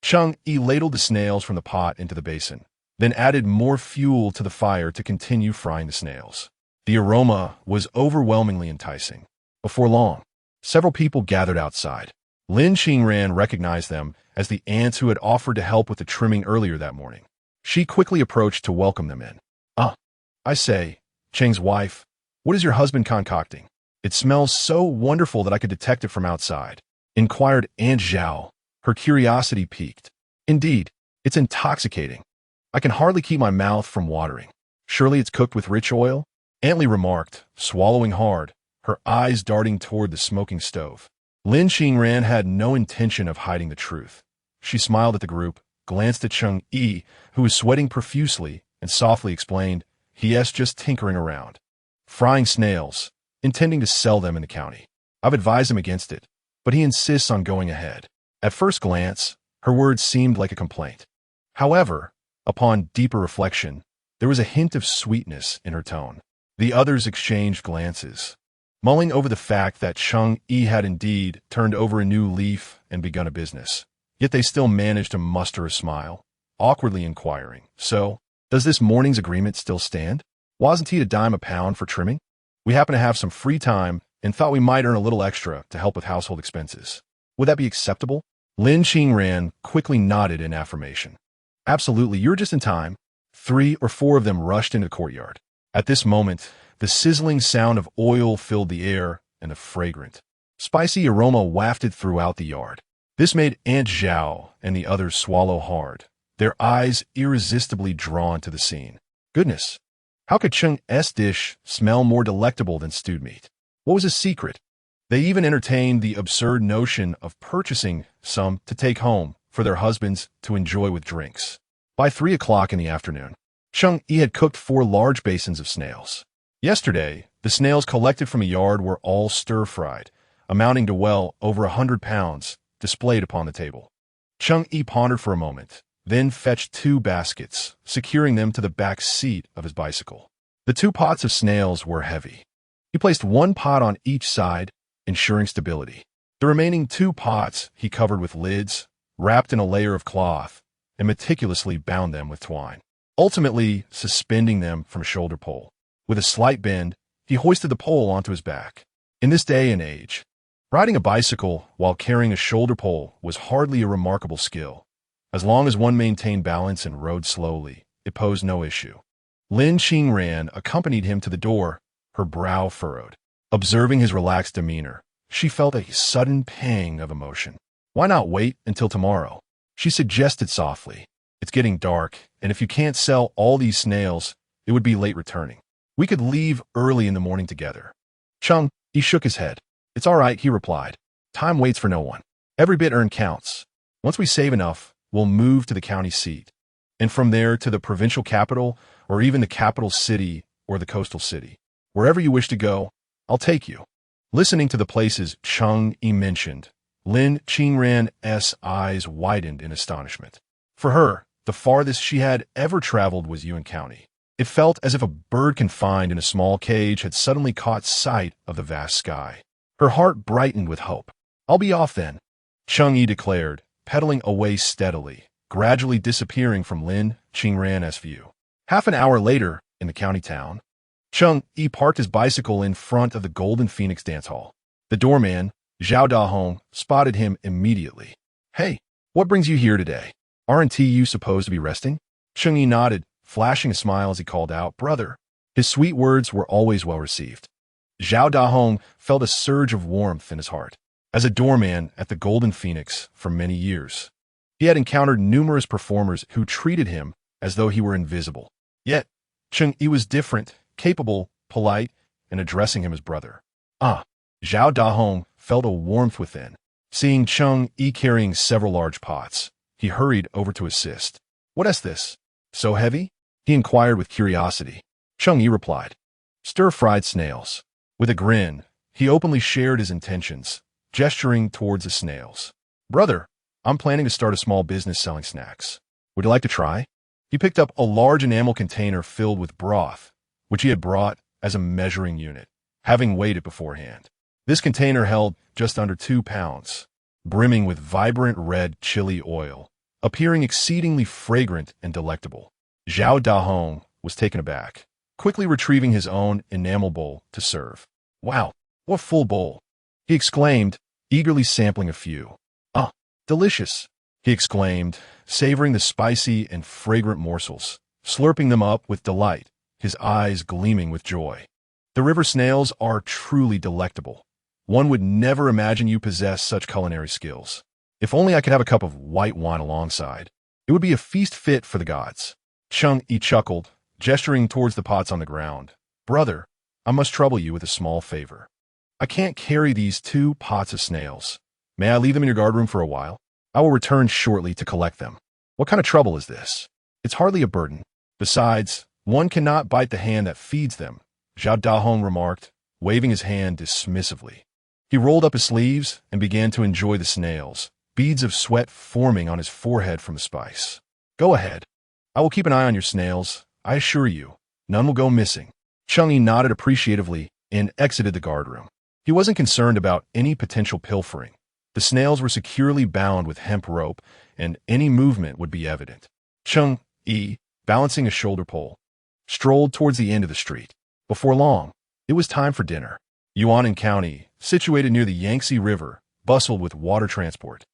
Cheng Yi ladled the snails from the pot into the basin, then added more fuel to the fire to continue frying the snails. The aroma was overwhelmingly enticing. Before long, several people gathered outside. Lin Qingran recognized them as the ants who had offered to help with the trimming earlier that morning. She quickly approached to welcome them in. I say, Cheng's wife, what is your husband concocting? It smells so wonderful that I could detect it from outside, inquired Aunt Zhao, her curiosity piqued. Indeed, it's intoxicating. I can hardly keep my mouth from watering. Surely it's cooked with rich oil? Aunt Li remarked, swallowing hard, her eyes darting toward the smoking stove. Lin Qingran had no intention of hiding the truth. She smiled at the group, glanced at Cheng Yi, who was sweating profusely, and softly explained, "He's just tinkering around, frying snails, intending to sell them in the county. I've advised him against it, but he insists on going ahead." At first glance, her words seemed like a complaint. However, upon deeper reflection, there was a hint of sweetness in her tone. The others exchanged glances, mulling over the fact that Cheng Yi had indeed turned over a new leaf and begun a business. Yet they still managed to muster a smile, awkwardly inquiring, "So, does this morning's agreement still stand? Wasn't he a dime a pound for trimming? We happen to have some free time and thought we might earn a little extra to help with household expenses. Would that be acceptable?" Lin Qingran quickly nodded in affirmation. "Absolutely, you're just in time." 3 or 4 of them rushed into the courtyard. At this moment, the sizzling sound of oil filled the air, and a fragrant, spicy aroma wafted throughout the yard. This made Aunt Zhao and the others swallow hard, their eyes irresistibly drawn to the scene. Goodness, how could Cheng's dish smell more delectable than stewed meat? What was his secret? They even entertained the absurd notion of purchasing some to take home for their husbands to enjoy with drinks. By 3 o'clock in the afternoon, Cheng Yi had cooked 4 large basins of snails. Yesterday, The snails collected from a yard were all stir-fried, amounting to well over 100 pounds, displayed upon the table. Cheng Yi pondered for a moment, then fetched 2 baskets, securing them to the back seat of his bicycle. The 2 pots of snails were heavy. He placed 1 pot on each side, ensuring stability. The remaining 2 pots he covered with lids, wrapped in a layer of cloth, and meticulously bound them with twine, ultimately suspending them from a shoulder pole. With a slight bend, he hoisted the pole onto his back. In this day and age, riding a bicycle while carrying a shoulder pole was hardly a remarkable skill. As long as one maintained balance and rode slowly, it posed no issue. Lin Qingran accompanied him to the door, her brow furrowed. Observing his relaxed demeanor, she felt a sudden pang of emotion. Why not wait until tomorrow? She suggested softly. It's getting dark, and if you can't sell all these snails, it would be late returning. We could leave early in the morning together. Cheng Yi shook his head. It's all right, he replied. Time waits for no one. Every bit earned counts. Once we save enough, we'll move to the county seat, and from there to the provincial capital, or even the capital city or the coastal city. Wherever you wish to go, I'll take you. Listening to the places Cheng Yi mentioned, Lin Qingran's eyes widened in astonishment. For her, the farthest she had ever traveled was Yuan County. It felt as if a bird confined in a small cage had suddenly caught sight of the vast sky. Her heart brightened with hope. I'll be off then, Cheng Yi declared, pedaling away steadily, gradually disappearing from Lin Qingran's view. Half an hour later, in the county town, Cheng Yi parked his bicycle in front of the Golden Phoenix dance hall. The doorman, Zhao Dahong, spotted him immediately. Hey, what brings you here today? Aren't you supposed to be resting? Cheng Yi nodded, flashing a smile as he called out, Brother. His sweet words were always well received. Zhao Dahong felt a surge of warmth in his heart. As a doorman at the Golden Phoenix for many years, he had encountered numerous performers who treated him as though he were invisible. Yet, Cheng Yi was different, capable, polite, and addressing him as brother. Zhao Dahong felt a warmth within. Seeing Cheng Yi carrying several large pots, he hurried over to assist. What is this? So heavy? He inquired with curiosity. Cheng Yi replied, Stir-fried snails. With a grin, he openly shared his intentions, gesturing towards the snails. Brother, I'm planning to start a small business selling snacks. Would you like to try? He picked up a large enamel container filled with broth, which he had brought as a measuring unit, having weighed it beforehand. This container held just under 2 pounds, brimming with vibrant red chili oil, appearing exceedingly fragrant and delectable. Zhao Dahong was taken aback, quickly retrieving his own enamel bowl to serve. Wow, what full bowl! He exclaimed, eagerly sampling a few. Delicious, he exclaimed, savoring the spicy and fragrant morsels, slurping them up with delight, his eyes gleaming with joy. The river snails are truly delectable. One would never imagine you possess such culinary skills. If only I could have a cup of white wine alongside. It would be a feast fit for the gods. Cheng Yi chuckled, gesturing towards the pots on the ground. Brother, I must trouble you with a small favor. I can't carry these 2 pots of snails. May I leave them in your guardroom for a while? I will return shortly to collect them. What kind of trouble is this? It's hardly a burden. Besides, one cannot bite the hand that feeds them, Zhao Dahong remarked, waving his hand dismissively. He rolled up his sleeves and began to enjoy the snails, beads of sweat forming on his forehead from the spice. Go ahead. I will keep an eye on your snails. I assure you, none will go missing. Cheng Yi nodded appreciatively and exited the guardroom. He wasn't concerned about any potential pilfering. The snails were securely bound with hemp rope, and any movement would be evident. Cheng Yi, balancing a shoulder pole, strolled towards the end of the street. Before long, it was time for dinner. Yuan County, situated near the Yangtze River, bustled with water transport,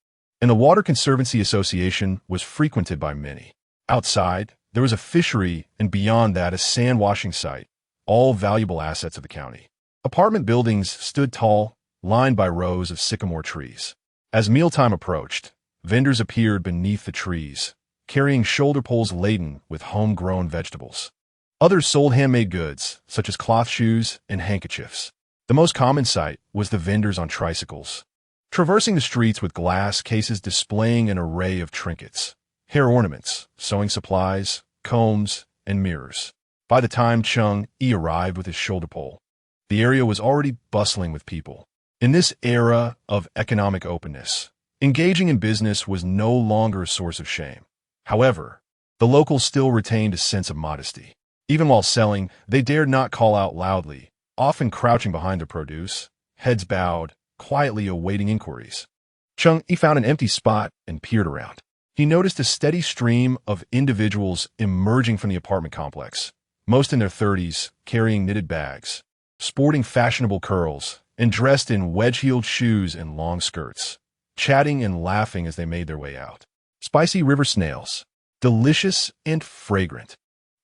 and the Water Conservancy Association was frequented by many. Outside, there was a fishery, and beyond that, a sand washing site, all valuable assets of the county. Apartment buildings stood tall, lined by rows of sycamore trees. As mealtime approached, vendors appeared beneath the trees, carrying shoulder poles laden with homegrown vegetables. Others sold handmade goods, such as cloth shoes and handkerchiefs. The most common sight was the vendors on tricycles, traversing the streets with glass cases displaying an array of trinkets, hair ornaments, sewing supplies, combs, and mirrors. By the time Cheng Yi arrived with his shoulder pole, The area was already bustling with people. In this era of economic openness, engaging in business was no longer a source of shame. However, the locals still retained a sense of modesty. Even while selling, they dared not call out loudly, often crouching behind their produce, heads bowed, quietly awaiting inquiries. Cheng Yi found an empty spot and peered around. He noticed a steady stream of individuals emerging from the apartment complex, most in their 30s, carrying knitted bags, sporting fashionable curls, and dressed in wedge-heeled shoes and long skirts, chatting and laughing as they made their way out. Spicy river snails, delicious and fragrant.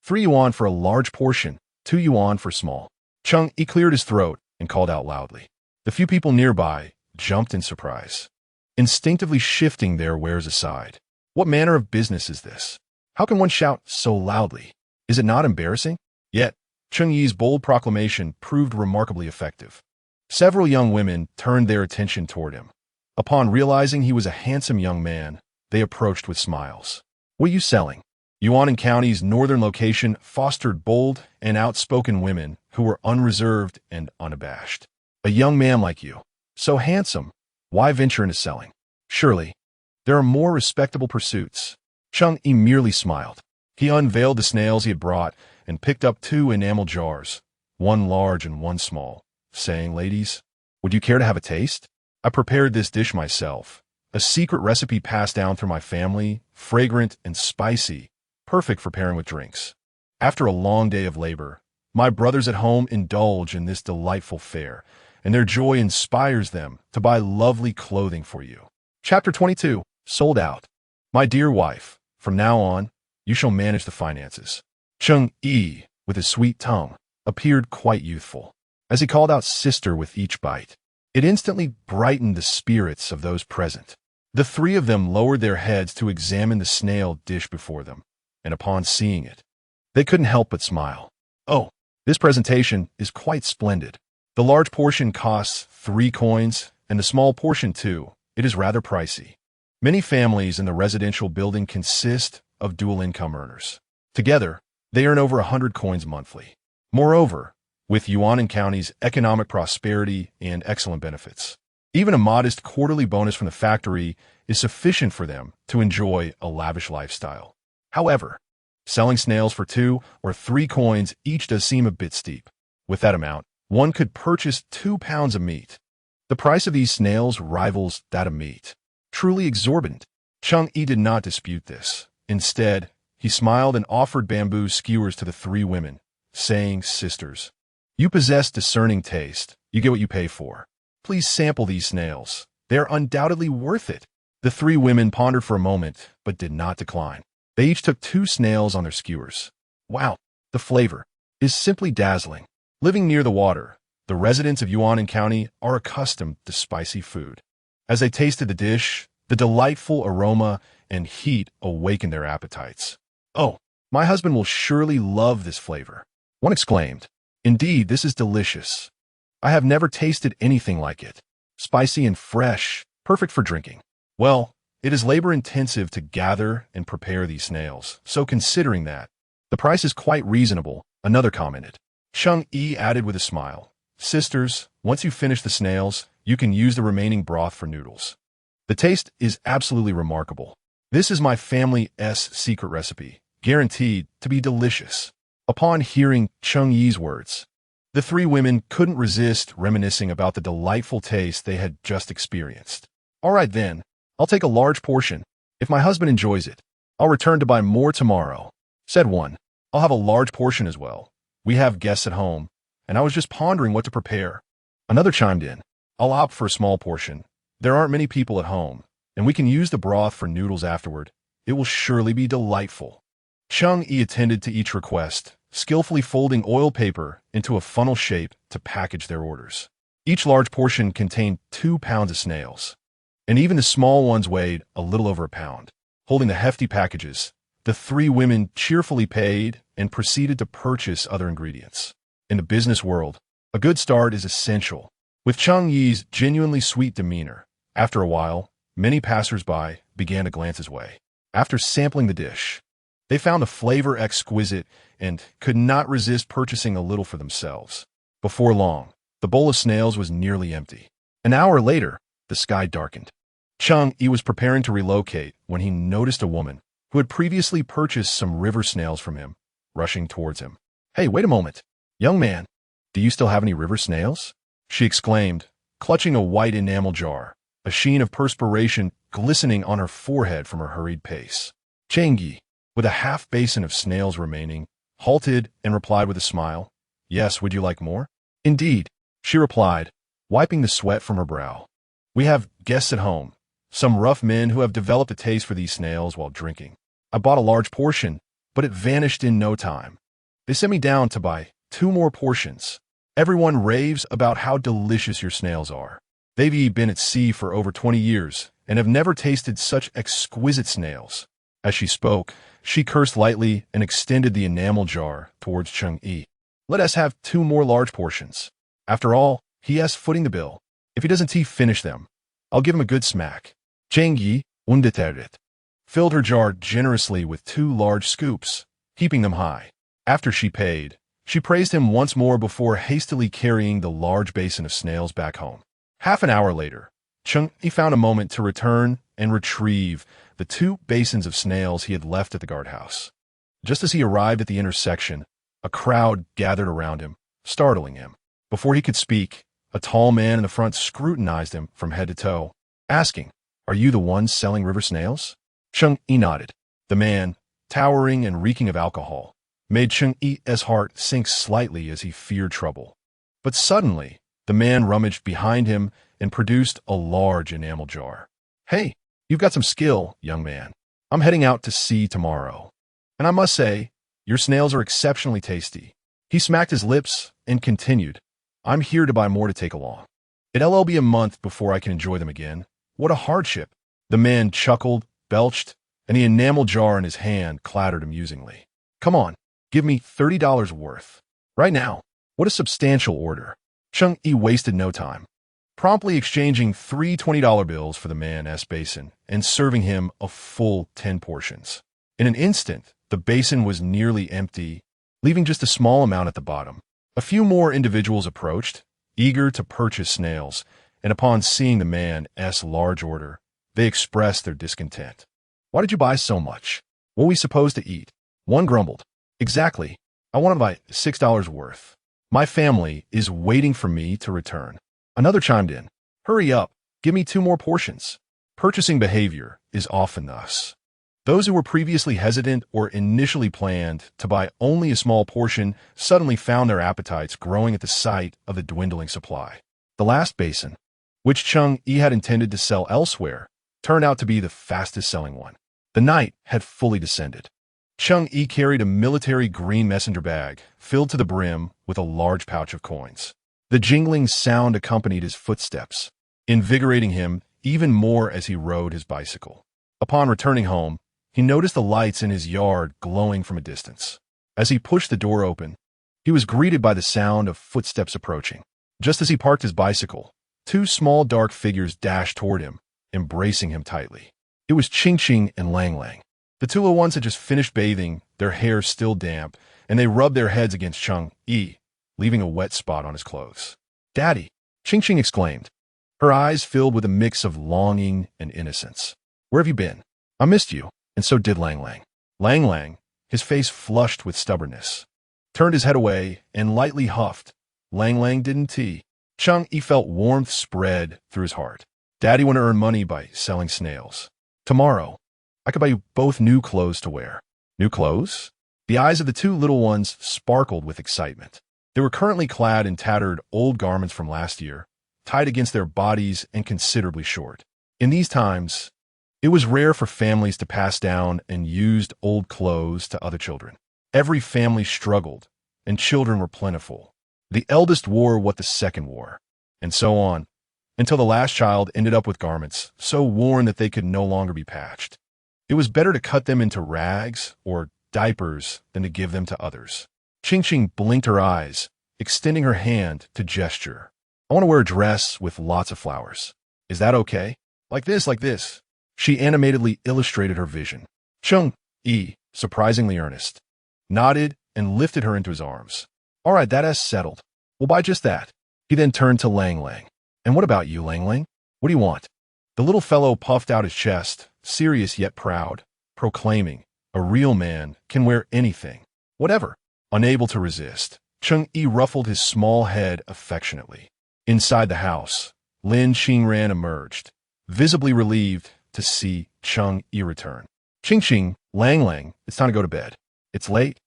3 yuan for a large portion, 2 yuan for small. Cheng Yi cleared his throat and called out loudly. The few people nearby jumped in surprise, instinctively shifting their wares aside. What manner of business is this? How can one shout so loudly? Is it not embarrassing? Yet, Cheng Yi's bold proclamation proved remarkably effective. Several young women turned their attention toward him. Upon realizing he was a handsome young man, they approached with smiles. What are you selling? Yuanan County's northern location fostered bold and outspoken women who were unreserved and unabashed. A young man like you, so handsome, why venture into selling? Surely, there are more respectable pursuits. Cheng Yi merely smiled. He unveiled the snails he had brought and picked up 2 enamel jars, one large and one small, saying, "Ladies, would you care to have a taste? I prepared this dish myself, a secret recipe passed down through my family, fragrant and spicy, perfect for pairing with drinks. After a long day of labor, my brothers at home indulge in this delightful fare, and their joy inspires them to buy lovely clothing for you." Chapter 22. Sold out. My dear wife, from now on, you shall manage the finances. Cheng Yi, with his sweet tongue, appeared quite youthful. As he called out sister with each bite, it instantly brightened the spirits of those present. The 3 of them lowered their heads to examine the snail dish before them, and upon seeing it, they couldn't help but smile. Oh, this presentation is quite splendid. The large portion costs 3 coins, and the small portion 2. It is rather pricey. Many families in the residential building consist of dual-income earners. Together, they earn over 100 coins monthly. Moreover, with Yuanan County's economic prosperity and excellent benefits, even a modest quarterly bonus from the factory is sufficient for them to enjoy a lavish lifestyle. However, selling snails for 2 or 3 coins each does seem a bit steep. With that amount, one could purchase 2 pounds of meat. The price of these snails rivals that of meat. Truly exorbitant. Cheng Yi did not dispute this. Instead, he smiled and offered bamboo skewers to the 3 women, saying, "Sisters, you possess discerning taste. You get what you pay for. Please sample these snails. They are undoubtedly worth it." The 3 women pondered for a moment, but did not decline. They each took 2 snails on their skewers. Wow, the flavor is simply dazzling. Living near the water, the residents of Yuanan County are accustomed to spicy food. As they tasted the dish, the delightful aroma and heat awakened their appetites. "Oh, my husband will surely love this flavor," one exclaimed. "Indeed, this is delicious. I have never tasted anything like it. Spicy and fresh, perfect for drinking." Well, it is labor-intensive to gather and prepare these snails, so considering that, the price is quite reasonable, another commented. Cheng Yi added with a smile, "Sisters, once you finish the snails, you can use the remaining broth for noodles. The taste is absolutely remarkable. This is my family's secret recipe, guaranteed to be delicious." Upon hearing Cheng Yi's words, the 3 women couldn't resist reminiscing about the delightful taste they had just experienced. "All right then, I'll take a large portion. If my husband enjoys it, I'll return to buy more tomorrow," said one. "I'll have a large portion as well. We have guests at home, and I was just pondering what to prepare." Another chimed in. "I'll opt for a small portion. There aren't many people at home, and we can use the broth for noodles afterward. It will surely be delightful." Cheng Yi attended to each request, skillfully folding oil paper into a funnel shape to package their orders. Each large portion contained 2 pounds of snails, and even the small ones weighed a little over a pound. Holding the hefty packages, the 3 women cheerfully paid and proceeded to purchase other ingredients. In the business world, a good start is essential. With Cheng Yi's genuinely sweet demeanor, after a while, many passers-by began to glance his way. After sampling the dish, they found the flavor exquisite and could not resist purchasing a little for themselves. Before long, The bowl of snails was nearly empty. An hour later, the sky darkened. Cheng Yi was preparing to relocate when he noticed a woman who had previously purchased some river snails from him, rushing towards him. "Hey, wait a moment. Young man, do you still have any river snails?" she exclaimed, clutching a white enamel jar, a sheen of perspiration glistening on her forehead from her hurried pace. Cheng Yi, with a half basin of snails remaining, halted and replied with a smile. "Yes, would you like more?" "Indeed," she replied, wiping the sweat from her brow. "We have guests at home, some rough men who have developed a taste for these snails while drinking. I bought a large portion, but it vanished in no time. They sent me down to buy 2 more portions. Everyone raves about how delicious your snails are. They've been at sea for over 20 years and have never tasted such exquisite snails." As she spoke, she cursed lightly and extended the enamel jar towards Cheng Yi. "Let us have 2 more large portions. After all, he has footing the bill. If he doesn't finish them, I'll give him a good smack." Cheng Yi, undeterred, filled her jar generously with 2 large scoops, heaping them high. After she paid, she praised him once more before hastily carrying the large basin of snails back home. Half an hour later, Cheng Yi found a moment to return and retrieve the 2 basins of snails he had left at the guardhouse. Just as he arrived at the intersection, a crowd gathered around him, startling him. Before he could speak, a tall man in the front scrutinized him from head to toe, asking, "Are you the one selling river snails?" Cheng Yi nodded. The man, towering and reeking of alcohol, made Cheng Yi's heart sink slightly as he feared trouble. But suddenly, the man rummaged behind him and produced a large enamel jar. "Hey, you've got some skill, young man. I'm heading out to sea tomorrow. And I must say, your snails are exceptionally tasty." He smacked his lips and continued, "I'm here to buy more to take along. It'll be a month before I can enjoy them again. What a hardship." The man chuckled, belched, and the enamel jar in his hand clattered amusingly. "Come on, give me $30 worth. Right now." What a substantial order. Cheng Yi wasted no time, promptly exchanging 3 $20 bills for the man's basin and serving him a full 10 portions. In an instant, the basin was nearly empty, leaving just a small amount at the bottom. A few more individuals approached, eager to purchase snails, and upon seeing the man's large order, they expressed their discontent. "Why did you buy so much? What are we supposed to eat?" One grumbled. "Exactly. I want to buy $6 worth. My family is waiting for me to return." Another chimed in. "Hurry up. Give me 2 more portions." Purchasing behavior is often thus. Those who were previously hesitant or initially planned to buy only a small portion suddenly found their appetites growing at the sight of the dwindling supply. The last basin, which Cheng Yi had intended to sell elsewhere, turned out to be the fastest-selling one. The night had fully descended. Cheng Yi carried a military green messenger bag filled to the brim with a large pouch of coins. The jingling sound accompanied his footsteps, invigorating him even more as he rode his bicycle. Upon returning home, he noticed the lights in his yard glowing from a distance. As he pushed the door open, he was greeted by the sound of footsteps approaching. Just as he parked his bicycle, 2 small dark figures dashed toward him, embracing him tightly. It was Ching Ching and Lang Lang. The 2 little ones had just finished bathing, their hair still damp, and they rubbed their heads against Cheng Yi, leaving a wet spot on his clothes. "Daddy!" Ching Ching exclaimed. Her eyes filled with a mix of longing and innocence. "Where have you been? I missed you." And so did Lang Lang. Lang Lang, his face flushed with stubbornness, turned his head away and lightly huffed. Lang Lang didn't tea. Cheng Yi felt warmth spread through his heart. "Daddy want to earn money by selling snails. Tomorrow, I could buy you both new clothes to wear." "New clothes?" The eyes of the 2 little ones sparkled with excitement. They were currently clad in tattered old garments from last year, tied against their bodies and considerably short. In these times, it was rare for families to pass down and used old clothes to other children. Every family struggled, and children were plentiful. The eldest wore what the second wore, and so on, until the last child ended up with garments so worn that they could no longer be patched. It was better to cut them into rags or diapers than to give them to others. Ching Ching blinked her eyes, extending her hand to gesture. "I want to wear a dress with lots of flowers. Is that okay? Like this, like this." She animatedly illustrated her vision. Cheng Yi, surprisingly earnest, nodded and lifted her into his arms. "All right, that is settled. We'll buy just that." He then turned to Lang Lang. And what about you, Lang Lang? What do you want? The little fellow puffed out his chest, serious yet proud, proclaiming, a real man can wear anything, whatever. Unable to resist, Cheng Yi ruffled his small head affectionately. Inside the house, Lin Qingran emerged, visibly relieved to see Cheng Yi return. Ching Ching, Lang Lang, it's time to go to bed. It's late,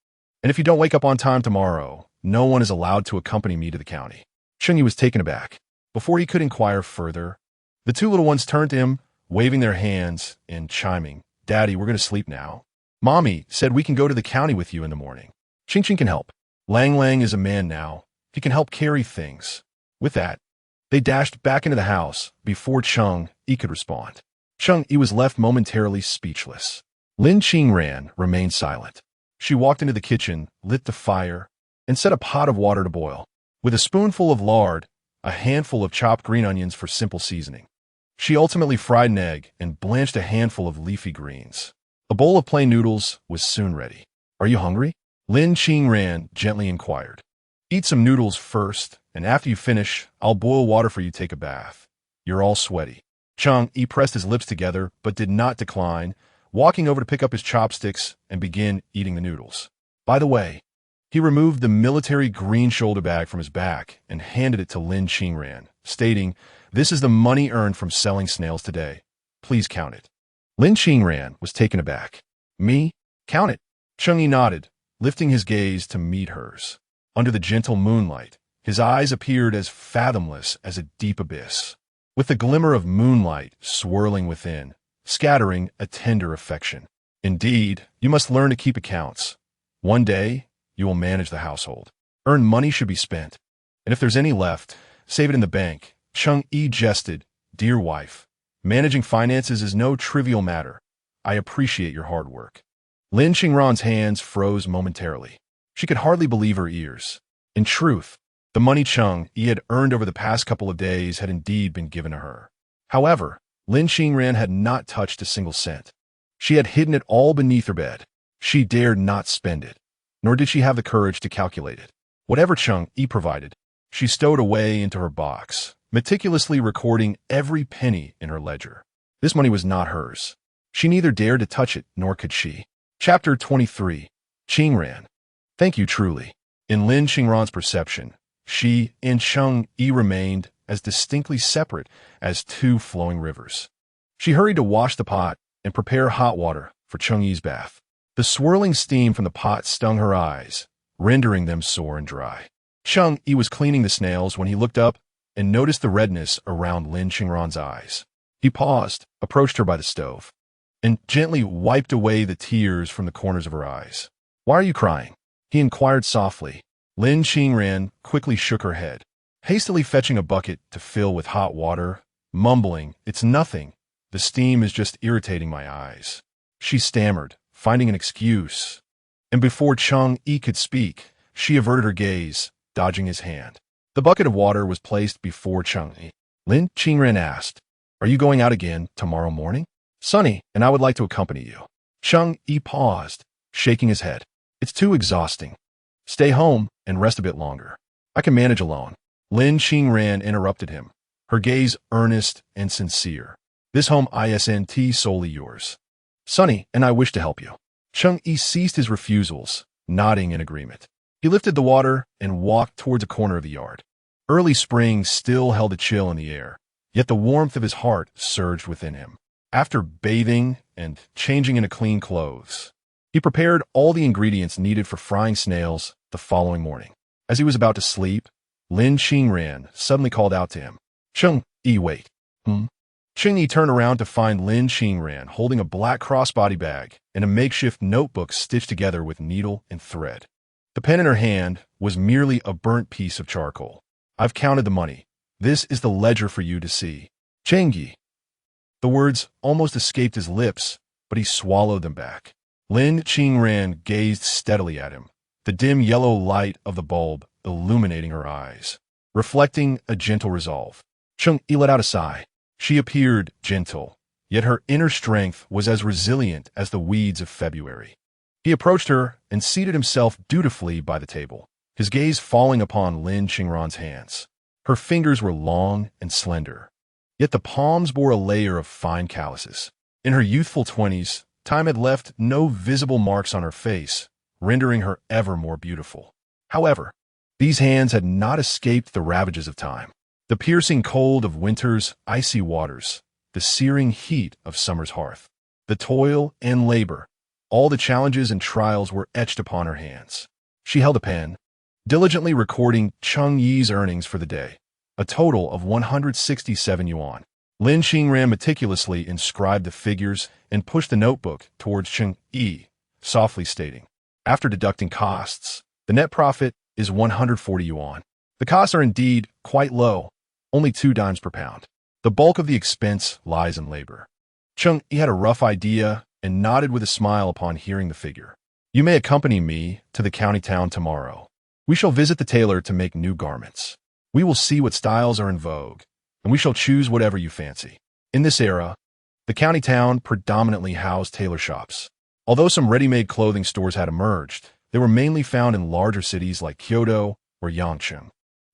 and if you don't wake up on time tomorrow, no one is allowed to accompany me to the county. Cheng Yi was taken aback. Before he could inquire further, the two little ones turned to him, waving their hands and chiming, Daddy, we're going to sleep now. Mommy said we can go to the county with you in the morning. Ching Ching can help. Lang Lang is a man now. He can help carry things. With that, they dashed back into the house before Cheng Yi could respond. Cheng Yi was left momentarily speechless. Lin Qingran remained silent. She walked into the kitchen, lit the fire, and set a pot of water to boil. With a spoonful of lard, a handful of chopped green onions for simple seasoning. She ultimately fried an egg and blanched a handful of leafy greens. A bowl of plain noodles was soon ready. Are you hungry? Lin Qingran gently inquired. Eat some noodles first, and after you finish, I'll boil water for you to take a bath. You're all sweaty. Cheng Yi pressed his lips together, but did not decline, walking over to pick up his chopsticks and begin eating the noodles. By the way, he removed the military green shoulder bag from his back and handed it to Lin Qingran, stating, This is the money earned from selling snails today. Please count it. Lin Qingran was taken aback. Me? Count it. Cheng Yi nodded, lifting his gaze to meet hers. Under the gentle moonlight, his eyes appeared as fathomless as a deep abyss, with the glimmer of moonlight swirling within, scattering a tender affection. Indeed, you must learn to keep accounts. One day, you will manage the household. Earned money should be spent. And if there's any left, save it in the bank. Cheng Yi jested, Dear wife, managing finances is no trivial matter. I appreciate your hard work. Lin Qingran's hands froze momentarily. She could hardly believe her ears. In truth, the money Cheng Yi had earned over the past couple of days had indeed been given to her. However, Lin Qingran had not touched a single cent. She had hidden it all beneath her bed. She dared not spend it, nor did she have the courage to calculate it. Whatever Cheng Yi provided, she stowed away into her box, meticulously recording every penny in her ledger. This money was not hers. She neither dared to touch it, nor could she. Chapter 23. Qingran. Thank you truly. In Lin Qingran's perception, she and Cheng Yi remained as distinctly separate as two flowing rivers. She hurried to wash the pot and prepare hot water for Cheng Yi's bath. The swirling steam from the pot stung her eyes, rendering them sore and dry. Cheng Yi was cleaning the snails when he looked up and noticed the redness around Lin Qingran's eyes. He paused, approached her by the stove, and gently wiped away the tears from the corners of her eyes. Why are you crying? He inquired softly. Lin Qingran quickly shook her head, hastily fetching a bucket to fill with hot water, mumbling, It's nothing. The steam is just irritating my eyes. She stammered, finding an excuse, and before Cheng Yi could speak, she averted her gaze, dodging his hand. The bucket of water was placed before Cheng Yi. Lin Qingran asked, Are you going out again tomorrow morning? Sonny and I would like to accompany you. Cheng Yi paused, shaking his head. It's too exhausting. Stay home and rest a bit longer. I can manage alone. Lin Qingran interrupted him, her gaze earnest and sincere. This home isn't solely yours. Sonny and I wish to help you. Cheng Yi ceased his refusals, nodding in agreement. He lifted the water and walked towards a corner of the yard. Early spring still held a chill in the air, yet the warmth of his heart surged within him. After bathing and changing into clean clothes, he prepared all the ingredients needed for frying snails the following morning. As he was about to sleep, Lin Qingran suddenly called out to him, Cheng Yi, wait. Cheng Yi turned around to find Lin Qingran holding a black crossbody bag and a makeshift notebook stitched together with needle and thread. The pen in her hand was merely a burnt piece of charcoal. I've counted the money. This is the ledger for you to see. Cheng Yi. The words almost escaped his lips, but he swallowed them back. Lin Qingran gazed steadily at him, the dim yellow light of the bulb illuminating her eyes, reflecting a gentle resolve. Cheng Yi let out a sigh. She appeared gentle, yet her inner strength was as resilient as the weeds of February. He approached her and seated himself dutifully by the table, his gaze falling upon Lin Qingran's hands. Her fingers were long and slender, yet the palms bore a layer of fine calluses. In her youthful 20s, time had left no visible marks on her face, rendering her ever more beautiful. However, these hands had not escaped the ravages of time. The piercing cold of winter's icy waters, the searing heat of summer's hearth, the toil and labor, all the challenges and trials were etched upon her hands. She held a pen, diligently recording Cheng Yi's earnings for the day, a total of 167 yuan. Lin Qingran meticulously inscribed the figures and pushed the notebook towards Cheng Yi, softly stating, "After deducting costs, the net profit is 140 yuan. The costs are indeed quite low, only 2 dimes per pound. The bulk of the expense lies in labor." Cheng Yi had a rough idea and nodded with a smile upon hearing the figure. "You may accompany me to the county town tomorrow. We shall visit the tailor to make new garments. We will see what styles are in vogue, and we shall choose whatever you fancy." In this era, the county town predominantly housed tailor shops. Although some ready-made clothing stores had emerged, they were mainly found in larger cities like Kyoto or Yangcheng.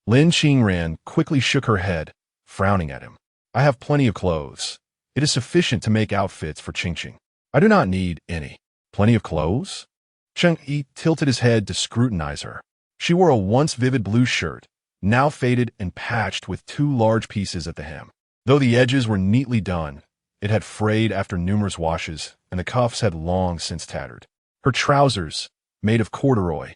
Lin Qingran quickly shook her head, frowning at him. "I have plenty of clothes. It is sufficient to make outfits for Qingqing. I do not need any." "Plenty of clothes?" Cheng Yi tilted his head to scrutinize her. She wore a once vivid blue shirt, now faded and patched with 2 large pieces at the hem. Though the edges were neatly done, it had frayed after numerous washes, and the cuffs had long since tattered. Her trousers, made of corduroy,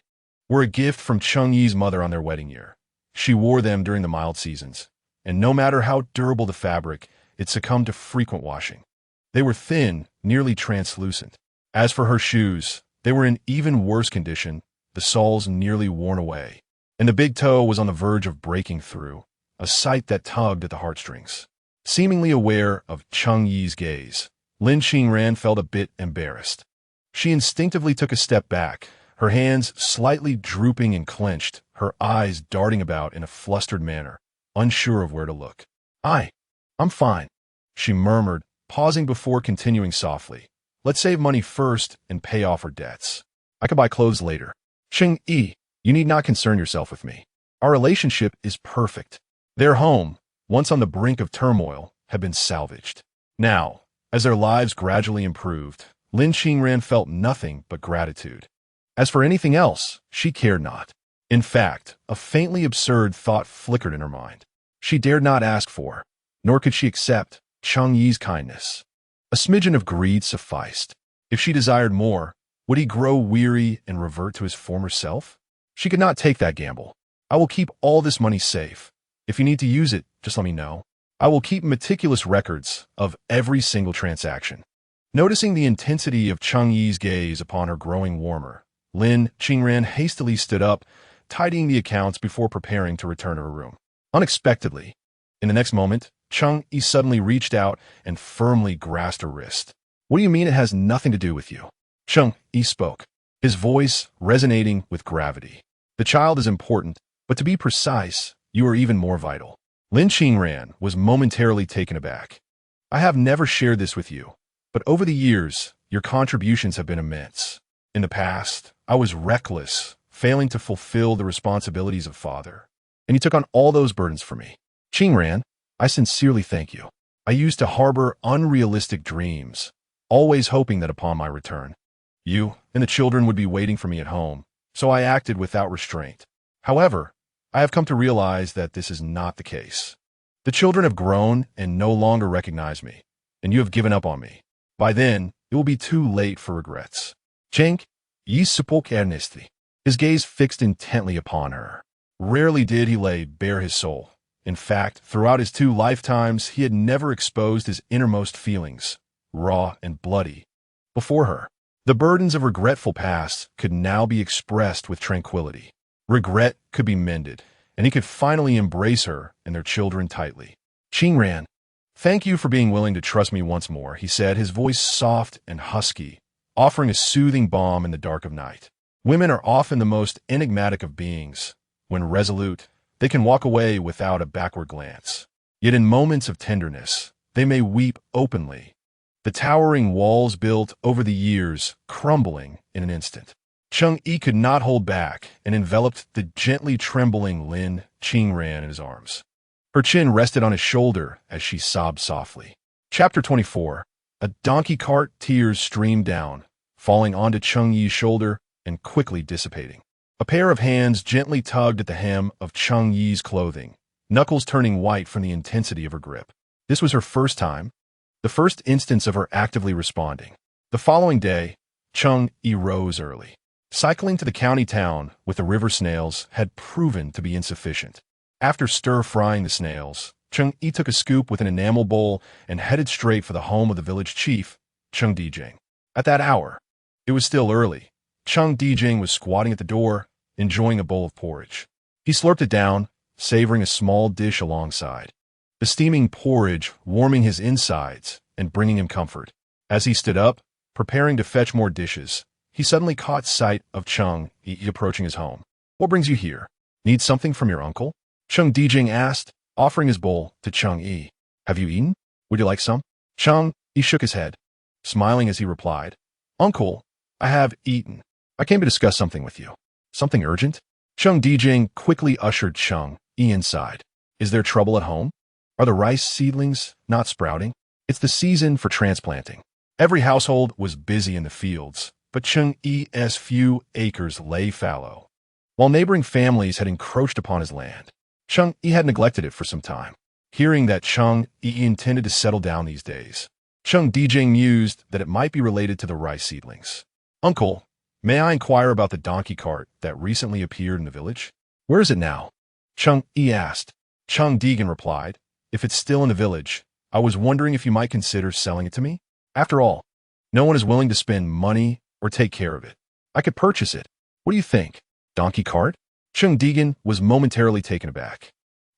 were a gift from Cheng Yi's mother on their wedding year. She wore them during the mild seasons, and no matter how durable the fabric, it succumbed to frequent washing. They were thin, nearly translucent. As for her shoes, they were in even worse condition, the soles nearly worn away, and the big toe was on the verge of breaking through, a sight that tugged at the heartstrings. Seemingly aware of Cheng Yi's gaze, Lin Qingran felt a bit embarrassed. She instinctively took a step back, her hands slightly drooping and clenched, her eyes darting about in a flustered manner, unsure of where to look. I'm fine," she murmured, pausing before continuing softly. "Let's save money first and pay off our debts. I can buy clothes later. Cheng Yi, you need not concern yourself with me. Our relationship is perfect." Their home, once on the brink of turmoil, had been salvaged. Now, as their lives gradually improved, Lin Qingran felt nothing but gratitude. As for anything else, she cared not. In fact, a faintly absurd thought flickered in her mind. She dared not ask for, nor could she accept, Cheng Yi's kindness. A smidgen of greed sufficed. If she desired more, would he grow weary and revert to his former self? She could not take that gamble. "I will keep all this money safe. If you need to use it, just let me know. I will keep meticulous records of every single transaction." Noticing the intensity of Cheng Yi's gaze upon her growing warmer, Lin Qingran hastily stood up, tidying the accounts before preparing to return to her room. Unexpectedly, in the next moment, Cheng Yi suddenly reached out and firmly grasped her wrist. "What do you mean it has nothing to do with you?" Cheng Yi spoke, his voice resonating with gravity. "The child is important, but to be precise, you are even more vital." Lin Qingran was momentarily taken aback. "I have never shared this with you, but over the years, your contributions have been immense. In the past, I was reckless, failing to fulfill the responsibilities of father, and you took on all those burdens for me. Qingran, I sincerely thank you. I used to harbor unrealistic dreams, always hoping that upon my return, you and the children would be waiting for me at home, so I acted without restraint. However, I have come to realize that this is not the case. The children have grown and no longer recognize me, and you have given up on me. By then, it will be too late for regrets." Cheng Yi spoke earnestly, his gaze fixed intently upon her. Rarely did he lay bare his soul. In fact, throughout his 2 lifetimes, he had never exposed his innermost feelings, raw and bloody, before her. The burdens of regretful past could now be expressed with tranquility. Regret could be mended, and he could finally embrace her and their children tightly. "Qingran, thank you for being willing to trust me once more," he said, his voice soft and husky, offering a soothing balm in the dark of night. Women are often the most enigmatic of beings. When resolute, they can walk away without a backward glance. Yet in moments of tenderness, they may weep openly, the towering walls built over the years crumbling in an instant. Cheng Yi could not hold back and enveloped the gently trembling Lin Qingran in his arms. Her chin rested on his shoulder as she sobbed softly. Chapter 24. A donkey cart. Tears streamed down, falling onto Cheng Yi's shoulder and quickly dissipating. A pair of hands gently tugged at the hem of Cheng Yi's clothing, knuckles turning white from the intensity of her grip. This was her first time, the first instance of her actively responding. The following day, Cheng Yi rose early. Cycling to the county town with the river snails had proven to be insufficient. After stir-frying the snails, Cheng Yi took a scoop with an enamel bowl and headed straight for the home of the village chief, Cheng Dijing. At that hour, it was still early. Cheng Dijing was squatting at the door, enjoying a bowl of porridge. He slurped it down, savoring a small dish alongside. The steaming porridge warming his insides and bringing him comfort. As he stood up, preparing to fetch more dishes, he suddenly caught sight of Cheng Yi approaching his home. "What brings you here? Need something from your uncle?" Cheng Dijing asked, offering his bowl to Cheng Yi. "Have you eaten? Would you like some?" Cheng Yi shook his head, smiling as he replied, "Uncle, I have eaten. I came to discuss something with you." "Something urgent?" Cheng Dijing quickly ushered Cheng Yi inside. "Is there trouble at home? Are the rice seedlings not sprouting?" It's the season for transplanting. Every household was busy in the fields, but Cheng Yi's few acres lay fallow. While neighboring families had encroached upon his land, Cheng Yi had neglected it for some time. Hearing that Cheng Yi intended to settle down these days, Cheng Dijing mused that it might be related to the rice seedlings. "Uncle, may I inquire about the donkey cart that recently appeared in the village? Where is it now?" Cheng Yi asked. Cheng Dijing replied, "If it's still in the village, I was wondering if you might consider selling it to me. After all, no one is willing to spend money or take care of it. I could purchase it. What do you think?" "Donkey cart?" Cheng Dijing was momentarily taken aback.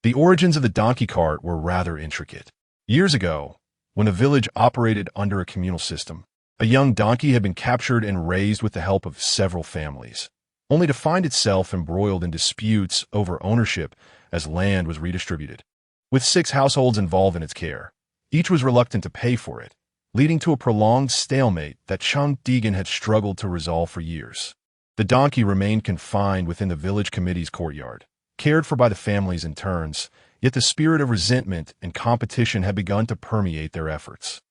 The origins of the donkey cart were rather intricate. Years ago, when a village operated under a communal system, a young donkey had been captured and raised with the help of several families, only to find itself embroiled in disputes over ownership as land was redistributed. With 6 households involved in its care, each was reluctant to pay for it, leading to a prolonged stalemate that Cheng Dijing had struggled to resolve for years. The donkey remained confined within the village committee's courtyard, cared for by the families in turns, yet the spirit of resentment and competition had begun to permeate their efforts.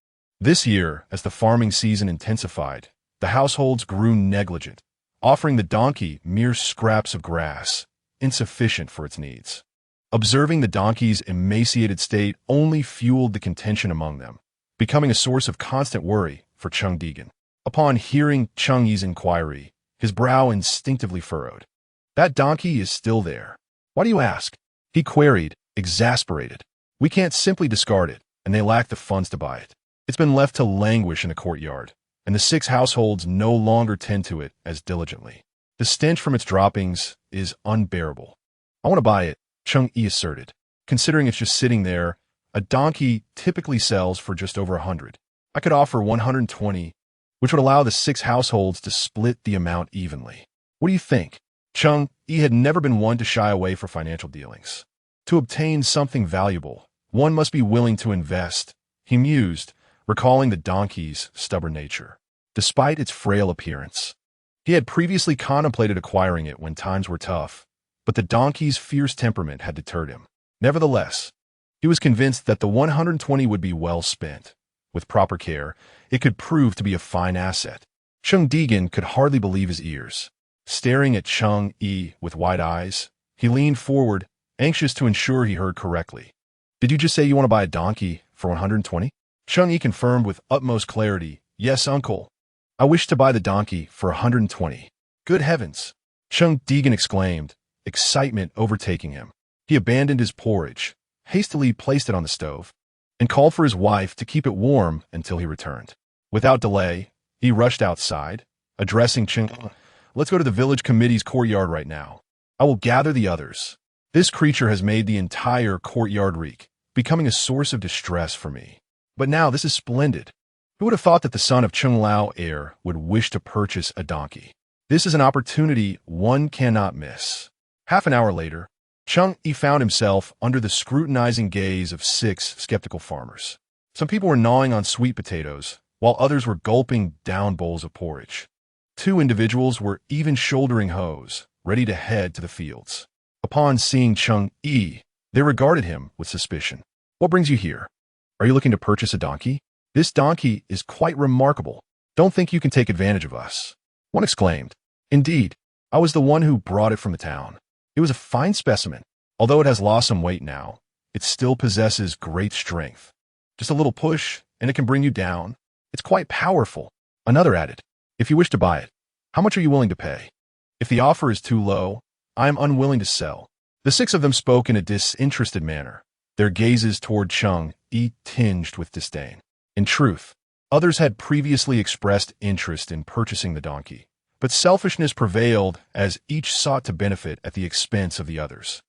This year, as the farming season intensified, the households grew negligent, offering the donkey mere scraps of grass, insufficient for its needs. Observing the donkey's emaciated state only fueled the contention among them, becoming a source of constant worry for Cheng Dijing. Upon hearing Cheng Yi's inquiry, his brow instinctively furrowed. "That donkey is still there. Why do you ask?" he queried, exasperated. "We can't simply discard it, and they lack the funds to buy it. It's been left to languish in the courtyard, and the 6 households no longer tend to it as diligently. The stench from its droppings is unbearable." "I want to buy it," Cheng Yi asserted. "Considering it's just sitting there, a donkey typically sells for just over 100. I could offer 120, which would allow the 6 households to split the amount evenly. What do you think?" Cheng Yi had never been one to shy away for financial dealings. To obtain something valuable, one must be willing to invest, he mused, recalling the donkey's stubborn nature. Despite its frail appearance, he had previously contemplated acquiring it when times were tough, but the donkey's fierce temperament had deterred him. Nevertheless, he was convinced that the 120 would be well spent. With proper care, it could prove to be a fine asset. Cheng Dijing could hardly believe his ears. Staring at Cheng Yi with wide eyes, he leaned forward, anxious to ensure he heard correctly. "Did you just say you want to buy a donkey for 120? Cheng Yi confirmed with utmost clarity, "Yes, uncle. I wish to buy the donkey for 120. "Good heavens!" Cheng Dijing exclaimed, excitement overtaking him. He abandoned his porridge, hastily placed it on the stove, and called for his wife to keep it warm until he returned. Without delay, he rushed outside, addressing Cheng Yi. "Let's go to the village committee's courtyard right now. I will gather the others. This creature has made the entire courtyard reek, becoming a source of distress for me. But now this is splendid. Who would have thought that the son of Cheng Lao heir would wish to purchase a donkey? This is an opportunity one cannot miss." Half an hour later, Cheng Yi found himself under the scrutinizing gaze of 6 skeptical farmers. Some people were gnawing on sweet potatoes, while others were gulping down bowls of porridge. Two individuals were even shouldering hoes, ready to head to the fields. Upon seeing Cheng Yi, they regarded him with suspicion. "What brings you here? Are you looking to purchase a donkey? This donkey is quite remarkable. Don't think you can take advantage of us," one exclaimed. "Indeed, I was the one who brought it from the town. It was a fine specimen. Although it has lost some weight now, it still possesses great strength. Just a little push, and it can bring you down. It's quite powerful." Another added, "If you wish to buy it, how much are you willing to pay? If the offer is too low, I am unwilling to sell." The six of them spoke in a disinterested manner, their gazes toward Cheng Yi tinged with disdain. In truth, others had previously expressed interest in purchasing the donkey, but selfishness prevailed as each sought to benefit at the expense of the others.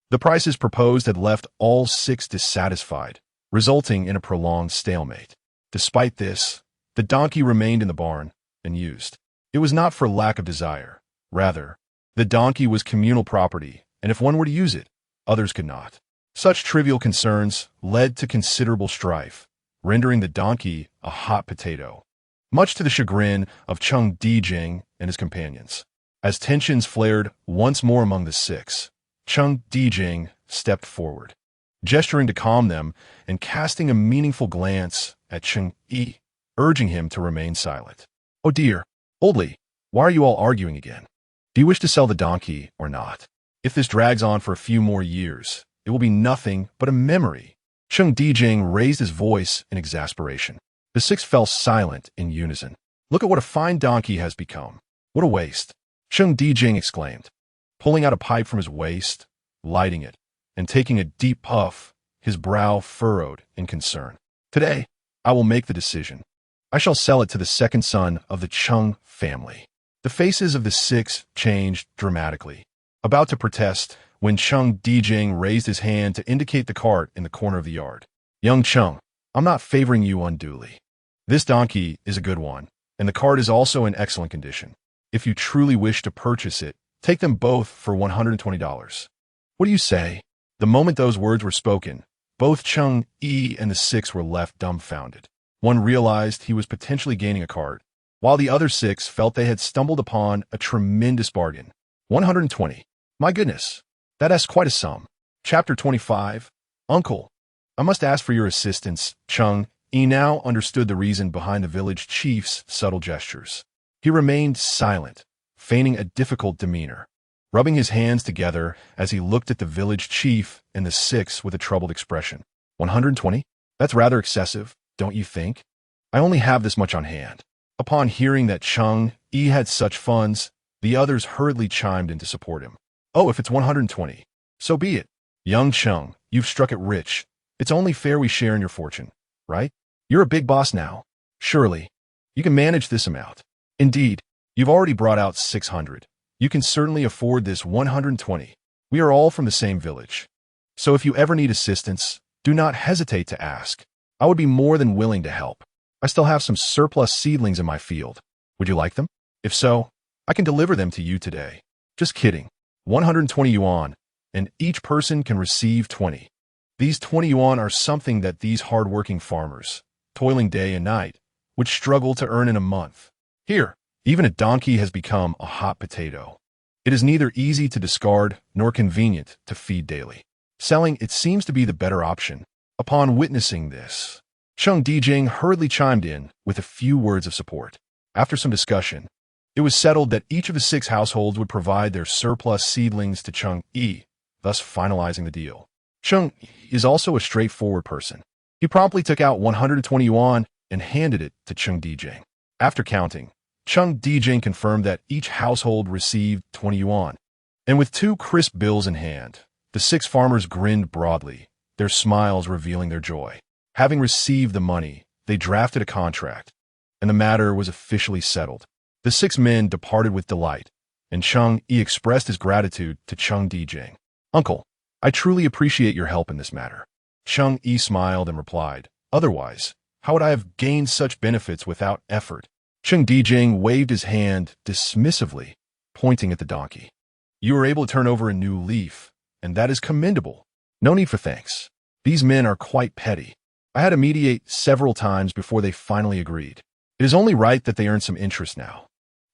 The prices proposed had left all six dissatisfied, resulting in a prolonged stalemate. Despite this, the donkey remained in the barn and used. It was not for lack of desire. Rather, the donkey was communal property, and if one were to use it, others could not. Such trivial concerns led to considerable strife, rendering the donkey a hot potato, much to the chagrin of Cheng Yi and his companions. As tensions flared once more among the six, Cheng Yi stepped forward, gesturing to calm them and casting a meaningful glance at Cheng Yi, urging him to remain silent. "Oh dear, oldie, why are you all arguing again? Do you wish to sell the donkey or not? If this drags on for a few more years, it will be nothing but a memory." Cheng Yi raised his voice in exasperation. The six fell silent in unison. "Look at what a fine donkey has become. What a waste," Cheng Yi exclaimed, pulling out a pipe from his waist, lighting it, and taking a deep puff, his brow furrowed in concern. "Today, I will make the decision. I shall sell it to the second son of the Cheng family." The faces of the six changed dramatically, about to protest when Cheng Yi raised his hand to indicate the cart in the corner of the yard. "Young Cheng, I'm not favoring you unduly. This donkey is a good one, and the cart is also in excellent condition. If you truly wish to purchase it, take them both for $120. What do you say?" The moment those words were spoken, both Cheng Yi and the six were left dumbfounded. One realized he was potentially gaining a cart, while the other six felt they had stumbled upon a tremendous bargain. 120. My goodness, that is quite a sum. Chapter 25. Uncle, I must ask for your assistance. Cheng Yi now understood the reason behind the village chief's subtle gestures. He remained silent, feigning a difficult demeanor, rubbing his hands together as he looked at the village chief and the six with a troubled expression. 120? That's rather excessive, don't you think? I only have this much on hand. Upon hearing that Cheng Yi had such funds, the others hurriedly chimed in to support him. "Oh, if it's 120, so be it. Young Cheng, you've struck it rich. It's only fair we share in your fortune, right? You're a big boss now. Surely, you can manage this amount. Indeed, you've already brought out 600. You can certainly afford this 120. We are all from the same village. So if you ever need assistance, do not hesitate to ask. I would be more than willing to help. I still have some surplus seedlings in my field. Would you like them? If so, I can deliver them to you today. Just kidding. 120 yuan, and each person can receive 20. These 20 yuan are something that these hard-working farmers, toiling day and night, would struggle to earn in a month. Here, even a donkey has become a hot potato. It is neither easy to discard nor convenient to feed daily. Selling it seems to be the better option. Upon witnessing this, Cheng Yi hurriedly chimed in with a few words of support. After some discussion, it was settled that each of the six households would provide their surplus seedlings to Cheng Yi, thus finalizing the deal. Cheng is also a straightforward person. He promptly took out 120 yuan and handed it to Cheng Yi. After counting, Cheng Yi confirmed that each household received 20 yuan. And with two crisp bills in hand, the six farmers grinned broadly, their smiles revealing their joy. Having received the money, they drafted a contract, and the matter was officially settled. The six men departed with delight, and Cheng Yi expressed his gratitude to Cheng Yi. "Uncle, I truly appreciate your help in this matter." Cheng Yi smiled and replied, "Otherwise, how would I have gained such benefits without effort?" Cheng Yi waved his hand dismissively, pointing at the donkey. "You were able to turn over a new leaf, and that is commendable. No need for thanks. These men are quite petty. I had to mediate several times before they finally agreed. It is only right that they earn some interest now.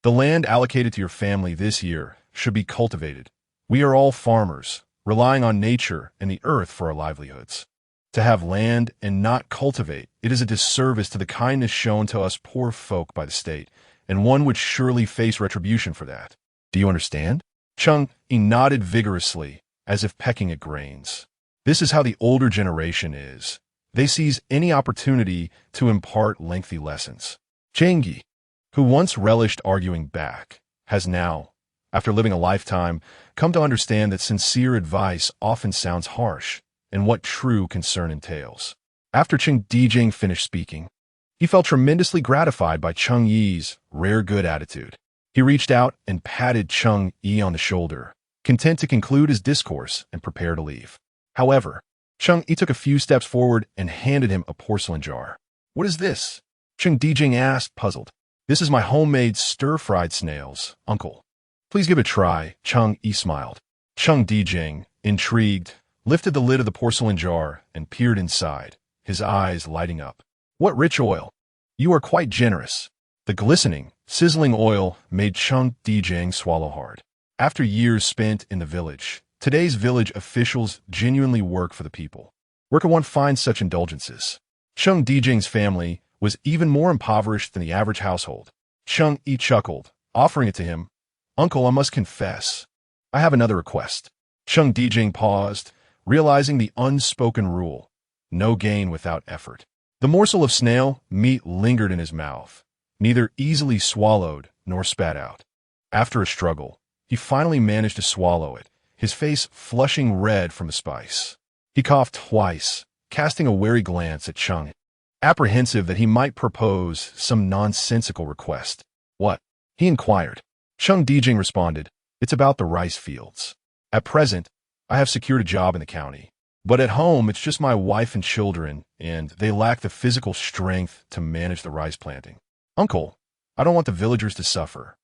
The land allocated to your family this year should be cultivated. We are all farmers, relying on nature and the earth for our livelihoods. To have land and not cultivate, it is a disservice to the kindness shown to us poor folk by the state, and one would surely face retribution for that. Do you understand? Cheng Yi nodded vigorously, as if pecking at grains. This is how the older generation is. They seize any opportunity to impart lengthy lessons. Cheng Yi, who once relished arguing back, has now, after living a lifetime, come to understand that sincere advice often sounds harsh, and what true concern entails. After Cheng Yi finished speaking, he felt tremendously gratified by Cheng Yi's rare good attitude. He reached out and patted Cheng Yi on the shoulder, content to conclude his discourse and prepare to leave. However, Cheng Yi took a few steps forward and handed him a porcelain jar. "What is this?" Cheng Yi asked, puzzled. "This is my homemade stir-fried snails, uncle. Please give it a try." Cheng Yi smiled. Cheng Yi, intrigued, lifted the lid of the porcelain jar and peered inside, his eyes lighting up. "What rich oil! You are quite generous." The glistening, sizzling oil made Cheng Yi swallow hard. After years spent in the village, today's village officials genuinely work for the people. Where can one find such indulgences? Cheng Yi's family was even more impoverished than the average household. Cheng Yi chuckled, offering it to him. "Uncle, I must confess, I have another request." Cheng Yi paused, realizing the unspoken rule: no gain without effort. The morsel of snail meat lingered in his mouth, neither easily swallowed nor spat out. After a struggle, he finally managed to swallow it, his face flushing red from the spice. He coughed twice, casting a wary glance at Cheng, apprehensive that he might propose some nonsensical request. "What?" he inquired. Cheng Yi responded, "It's about the rice fields. At present, I have secured a job in the county. But at home, it's just my wife and children, and they lack the physical strength to manage the rice planting. Uncle, I don't want the villagers to suffer.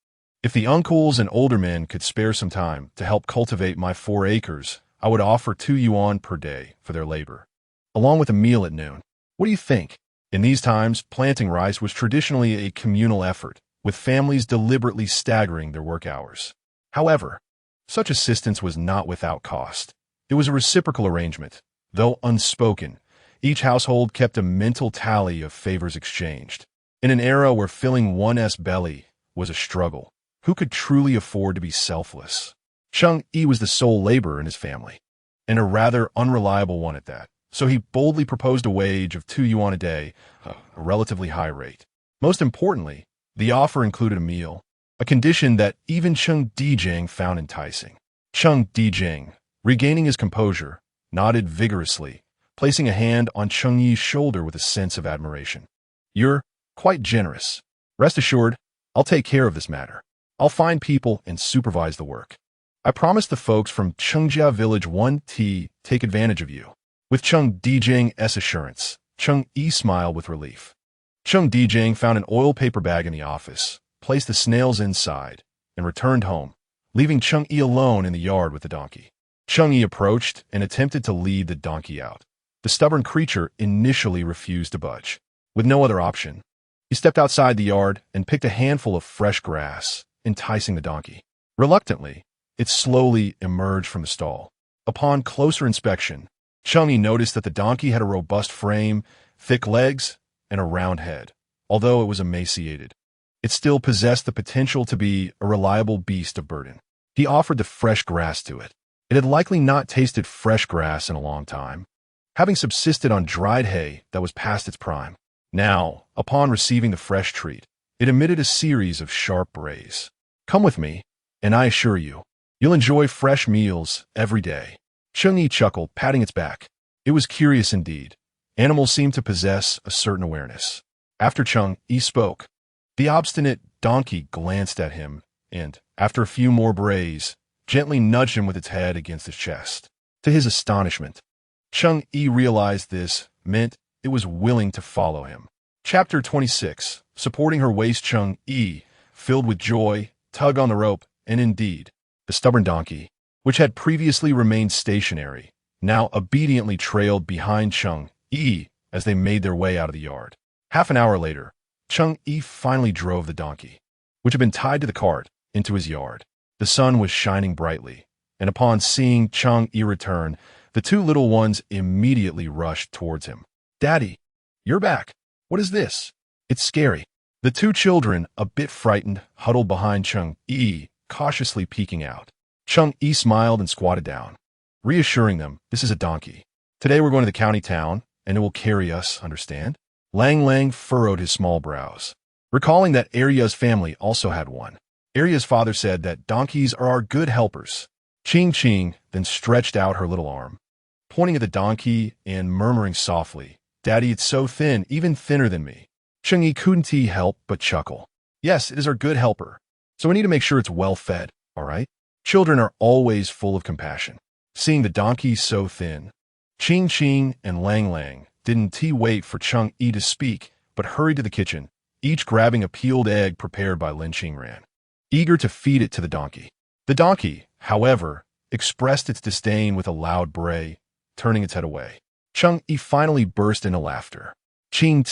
If the uncles and older men could spare some time to help cultivate my 4 acres, I would offer 2 yuan per day for their labor, along with a meal at noon. What do you think?" In these times, planting rice was traditionally a communal effort, with families deliberately staggering their work hours. However, such assistance was not without cost. It was a reciprocal arrangement. Though unspoken, each household kept a mental tally of favors exchanged. In an era where filling one's belly was a struggle, who could truly afford to be selfless? Cheng Yi was the sole laborer in his family, and a rather unreliable one at that, so he boldly proposed a wage of 2 yuan a day, a relatively high rate. Most importantly, the offer included a meal, a condition that even Cheng Yi found enticing. Cheng Yi, regaining his composure, nodded vigorously, placing a hand on Cheng Yi's shoulder with a sense of admiration. "You're quite generous. Rest assured, I'll take care of this matter. I'll find people and supervise the work. I promise the folks from Chengjia Village won't take advantage of you." With Cheng Yi's assurance, Cheng Yi smiled with relief. Cheng Yi found an oil paper bag in the office, placed the snails inside, and returned home, leaving Cheng Yi alone in the yard with the donkey. Cheng Yi approached and attempted to lead the donkey out. The stubborn creature initially refused to budge. With no other option, he stepped outside the yard and picked a handful of fresh grass, enticing the donkey. Reluctantly, it slowly emerged from the stall. Upon closer inspection, Cheng Yi noticed that the donkey had a robust frame, thick legs, and a round head. Although it was emaciated, it still possessed the potential to be a reliable beast of burden. He offered the fresh grass to it. It had likely not tasted fresh grass in a long time, having subsisted on dried hay that was past its prime. Now, upon receiving the fresh treat, it emitted a series of sharp brays. "Come with me, and I assure you, you'll enjoy fresh meals every day." Cheng Yi chuckled, patting its back. It was curious indeed. Animals seemed to possess a certain awareness. After Cheng Yi spoke, the obstinate donkey glanced at him and, after a few more brays, gently nudged him with its head against his chest. To his astonishment, Cheng Yi realized this meant it was willing to follow him. Chapter 26. Supporting her waist, Cheng Yi, filled with joy, tugged on the rope, and indeed, the stubborn donkey, which had previously remained stationary, now obediently trailed behind Cheng Yi as they made their way out of the yard. Half an hour later, Cheng Yi finally drove the donkey. which had been tied to the cart, into his yard. The sun was shining brightly, and upon seeing Cheng Yi return, the two little ones immediately rushed towards him. "Daddy, you're back. What is this? It's scary." The two children, a bit frightened, huddled behind Cheng Yi, cautiously peeking out. Cheng Yi smiled and squatted down, reassuring them, "This is a donkey. Today we're going to the county town, and it will carry us, understand?" Lang Lang furrowed his small brows, recalling that Arya's family also had one. Arya's father said that donkeys are our good helpers. Ching then stretched out her little arm, pointing at the donkey and murmuring softly, "Daddy, it's so thin, even thinner than me." Cheng Yi couldn't help but chuckle. "Yes, it is our good helper. So we need to make sure it's well fed, all right?" Children are always full of compassion. Seeing the donkey so thin, Ching and Lang Lang didn't wait for Cheng Yi to speak, but hurried to the kitchen, each grabbing a peeled egg prepared by Lin Qingran, eager to feed it to the donkey. The donkey, however, expressed its disdain with a loud bray, turning its head away. Cheng Yi finally burst into laughter. Ching,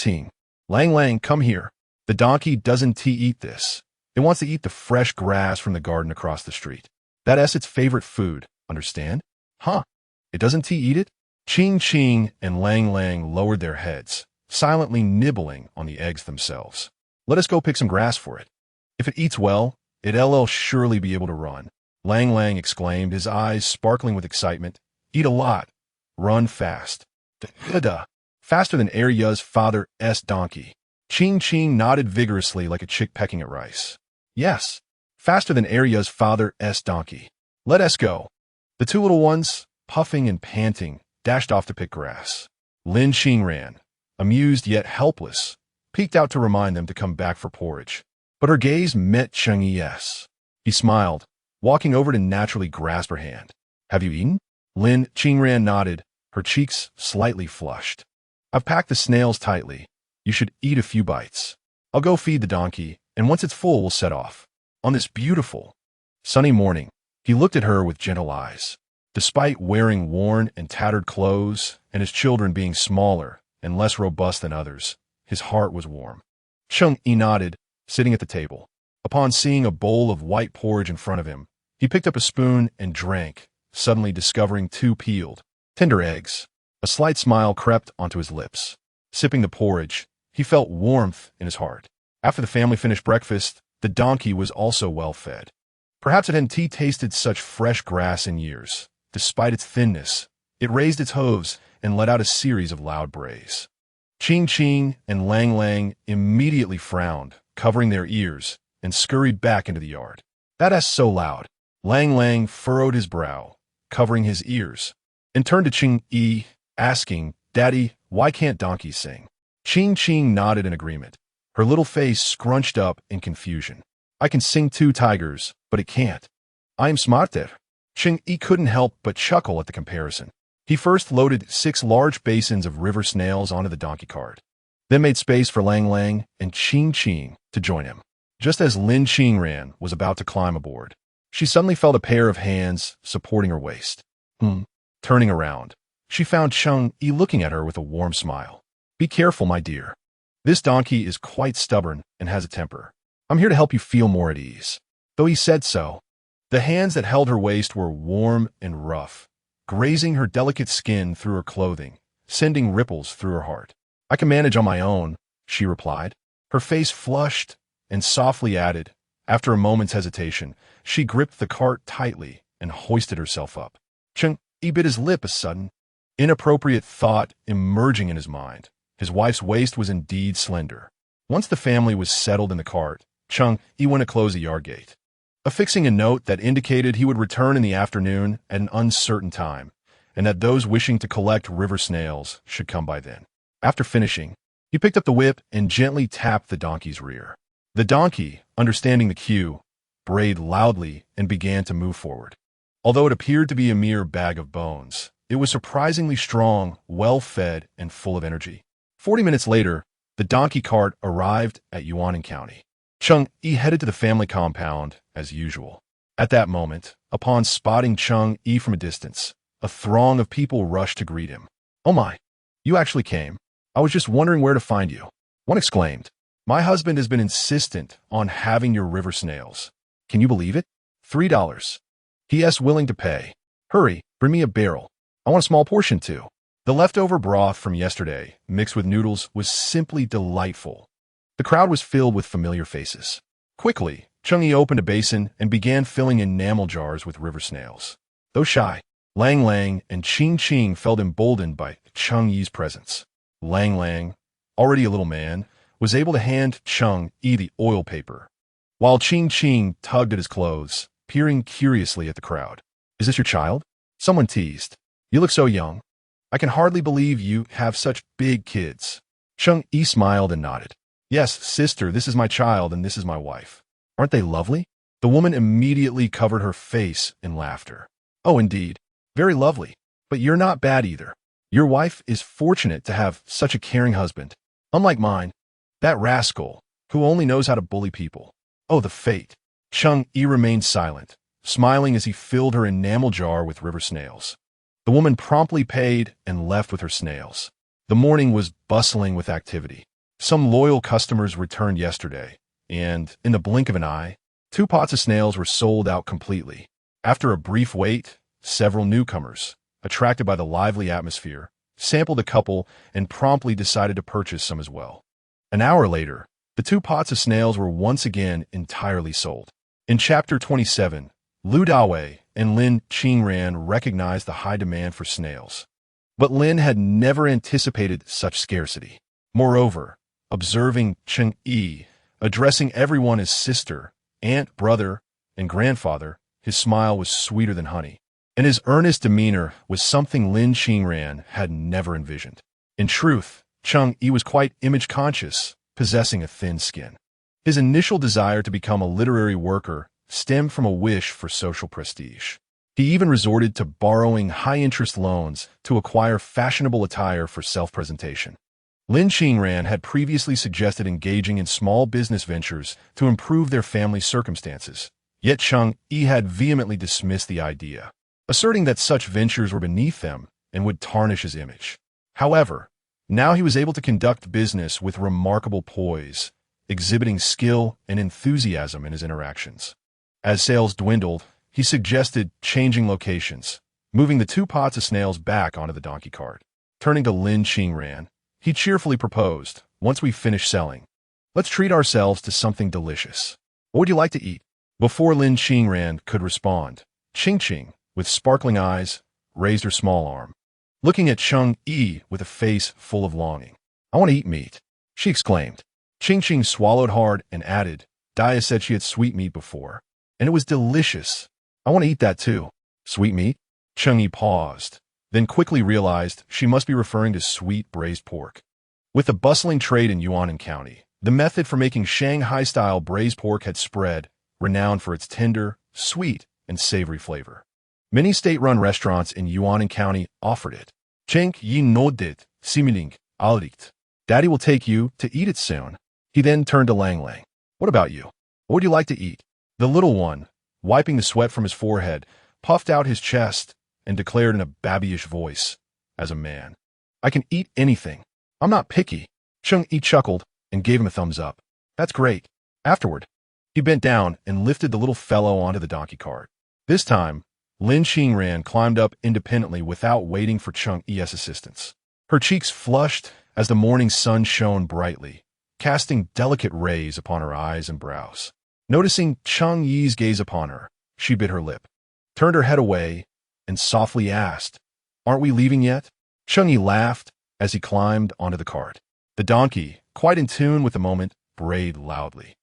Lang Lang, come here. The donkey doesn't eat this. It wants to eat the fresh grass from the garden across the street. That's its favorite food, understand? Huh? It doesn't eat it? Ching and Lang Lang lowered their heads, silently nibbling on the eggs themselves. "Let us go pick some grass for it. If it eats well, it'll surely be able to run," Lang Lang exclaimed, his eyes sparkling with excitement. "Eat a lot. Run fast. Duh. Faster than Arya's father's donkey." Ching nodded vigorously like a chick pecking at rice. "Yes, faster than Arya's father's donkey. Let us go." The two little ones, puffing and panting, dashed off to pick grass. Lin Qingran, amused yet helpless, peeked out to remind them to come back for porridge. But her gaze met Cheng Yi's. He smiled, walking over to naturally grasp her hand. "Have you eaten?" Lin Qingran nodded, her cheeks slightly flushed. "I've packed the snails tightly. You should eat a few bites. I'll go feed the donkey, and once it's full, we'll set off." On this beautiful, sunny morning, he looked at her with gentle eyes. Despite wearing worn and tattered clothes, and his children being smaller and less robust than others, his heart was warm. Cheng Yi nodded, sitting at the table. Upon seeing a bowl of white porridge in front of him, he picked up a spoon and drank, suddenly discovering two peeled, tender eggs. A slight smile crept onto his lips. Sipping the porridge, he felt warmth in his heart. After the family finished breakfast, the donkey was also well fed. Perhaps it hadn't tasted such fresh grass in years. Despite its thinness, it raised its hooves and let out a series of loud brays. Ching and Lang Lang immediately frowned, covering their ears, and scurried back into the yard. "That's so loud." Lang Lang furrowed his brow, covering his ears, and turned to Cheng Yi, asking, "Daddy, why can't donkeys sing?" Ching nodded in agreement, her little face scrunched up in confusion. "I can sing too, tigers, but it can't. I am smarter." Cheng Yi couldn't help but chuckle at the comparison. He first loaded 6 large basins of river snails onto the donkey cart, then made space for Lang Lang and Ching to join him. Just as Lin Qingran was about to climb aboard, she suddenly felt a pair of hands supporting her waist. Turning around, she found Cheng Yi looking at her with a warm smile. "Be careful, my dear. This donkey is quite stubborn and has a temper. I'm here to help you feel more at ease." Though he said so, the hands that held her waist were warm and rough, grazing her delicate skin through her clothing, sending ripples through her heart. "I can manage on my own," she replied. Her face flushed and softly added, after a moment's hesitation, she gripped the cart tightly and hoisted herself up. Cheng Yi bit his lip, a sudden, inappropriate thought emerging in his mind. His wife's waist was indeed slender. Once the family was settled in the cart, Cheng Yi went to close the yard gate, affixing a note that indicated he would return in the afternoon at an uncertain time, and that those wishing to collect river snails should come by then. After finishing, he picked up the whip and gently tapped the donkey's rear. The donkey, understanding the cue, brayed loudly and began to move forward. Although it appeared to be a mere bag of bones, it was surprisingly strong, well-fed, and full of energy. 40 minutes later, the donkey cart arrived at Yuanan County. Cheng Yi headed to the family compound, as usual. At that moment, upon spotting Cheng Yi from a distance, a throng of people rushed to greet him. "Oh my, you actually came. I was just wondering where to find you," one exclaimed. My husband has been insistent on having your river snails. Can you believe it? $3. P.S. willing to pay. Hurry, bring me a barrel. I want a small portion too. The leftover broth from yesterday, mixed with noodles, was simply delightful. The crowd was filled with familiar faces. Quickly, Cheng Yi opened a basin and began filling enamel jars with river snails. Though shy, Lang Lang and Ching Ching felt emboldened by Cheng Yi's presence. Lang Lang, already a little man, was able to hand Cheng Yi the oil paper, while Ching Ching tugged at his clothes, peering curiously at the crowd. Is this your child? Someone teased. You look so young. I can hardly believe you have such big kids. Cheng Yi smiled and nodded. Yes, sister, this is my child and this is my wife. Aren't they lovely? The woman immediately covered her face in laughter. Oh, indeed. Very lovely. But you're not bad either. Your wife is fortunate to have such a caring husband. Unlike mine, that rascal, who only knows how to bully people. Oh, the fate. Cheng Yi remained silent, smiling as he filled her enamel jar with river snails. The woman promptly paid and left with her snails. The morning was bustling with activity. Some loyal customers returned yesterday, and, in the blink of an eye, 2 pots of snails were sold out completely. After a brief wait, several newcomers, attracted by the lively atmosphere, sampled a couple and promptly decided to purchase some as well. An hour later, the 2 pots of snails were once again entirely sold. In Chapter 27, Lu Dawei and Lin Qingran recognized the high demand for snails. But Lin had never anticipated such scarcity. Moreover, observing Cheng Yi, addressing everyone as sister, aunt, brother, and grandfather, his smile was sweeter than honey. And his earnest demeanor was something Lin Qingran had never envisioned. In truth, Cheng Yi was quite image-conscious, possessing a thin skin. His initial desire to become a literary worker stemmed from a wish for social prestige. He even resorted to borrowing high-interest loans to acquire fashionable attire for self-presentation. Lin Qingran had previously suggested engaging in small business ventures to improve their family's circumstances, yet Cheng Yi had vehemently dismissed the idea, asserting that such ventures were beneath them and would tarnish his image. However, now he was able to conduct business with remarkable poise, exhibiting skill and enthusiasm in his interactions. As sales dwindled, he suggested changing locations, moving the 2 pots of snails back onto the donkey cart. Turning to Lin Qingran, he cheerfully proposed, once we finish selling, let's treat ourselves to something delicious. What would you like to eat? Before Lin Qingran could respond, Ching Ching, with sparkling eyes, raised her small arm. Looking at Cheng Yi with a face full of longing. I want to eat meat, she exclaimed. Ching Ching swallowed hard and added, Dia said she had sweet meat before, and it was delicious. I want to eat that too. Sweet meat? Cheng Yi paused, then quickly realized she must be referring to sweet braised pork. With the bustling trade in Yuanan County, the method for making Shanghai-style braised pork had spread, renowned for its tender, sweet, and savory flavor. Many state-run restaurants in Yuanan County offered it. Cheng Yi nodded, seeming alright. Daddy will take you to eat it soon. He then turned to Lang Lang. What about you? What would you like to eat? The little one, wiping the sweat from his forehead, puffed out his chest and declared in a babyish voice, as a man, I can eat anything. I'm not picky. Cheng Yi chuckled and gave him a thumbs up. That's great. Afterward, he bent down and lifted the little fellow onto the donkey cart. This time, Lin Qingran climbed up independently without waiting for Cheng Yi's assistance. Her cheeks flushed as the morning sun shone brightly, casting delicate rays upon her eyes and brows. Noticing Cheng Yi's gaze upon her, she bit her lip, turned her head away, and softly asked, Aren't we leaving yet? Cheng Yi laughed as he climbed onto the cart. The donkey, quite in tune with the moment, brayed loudly.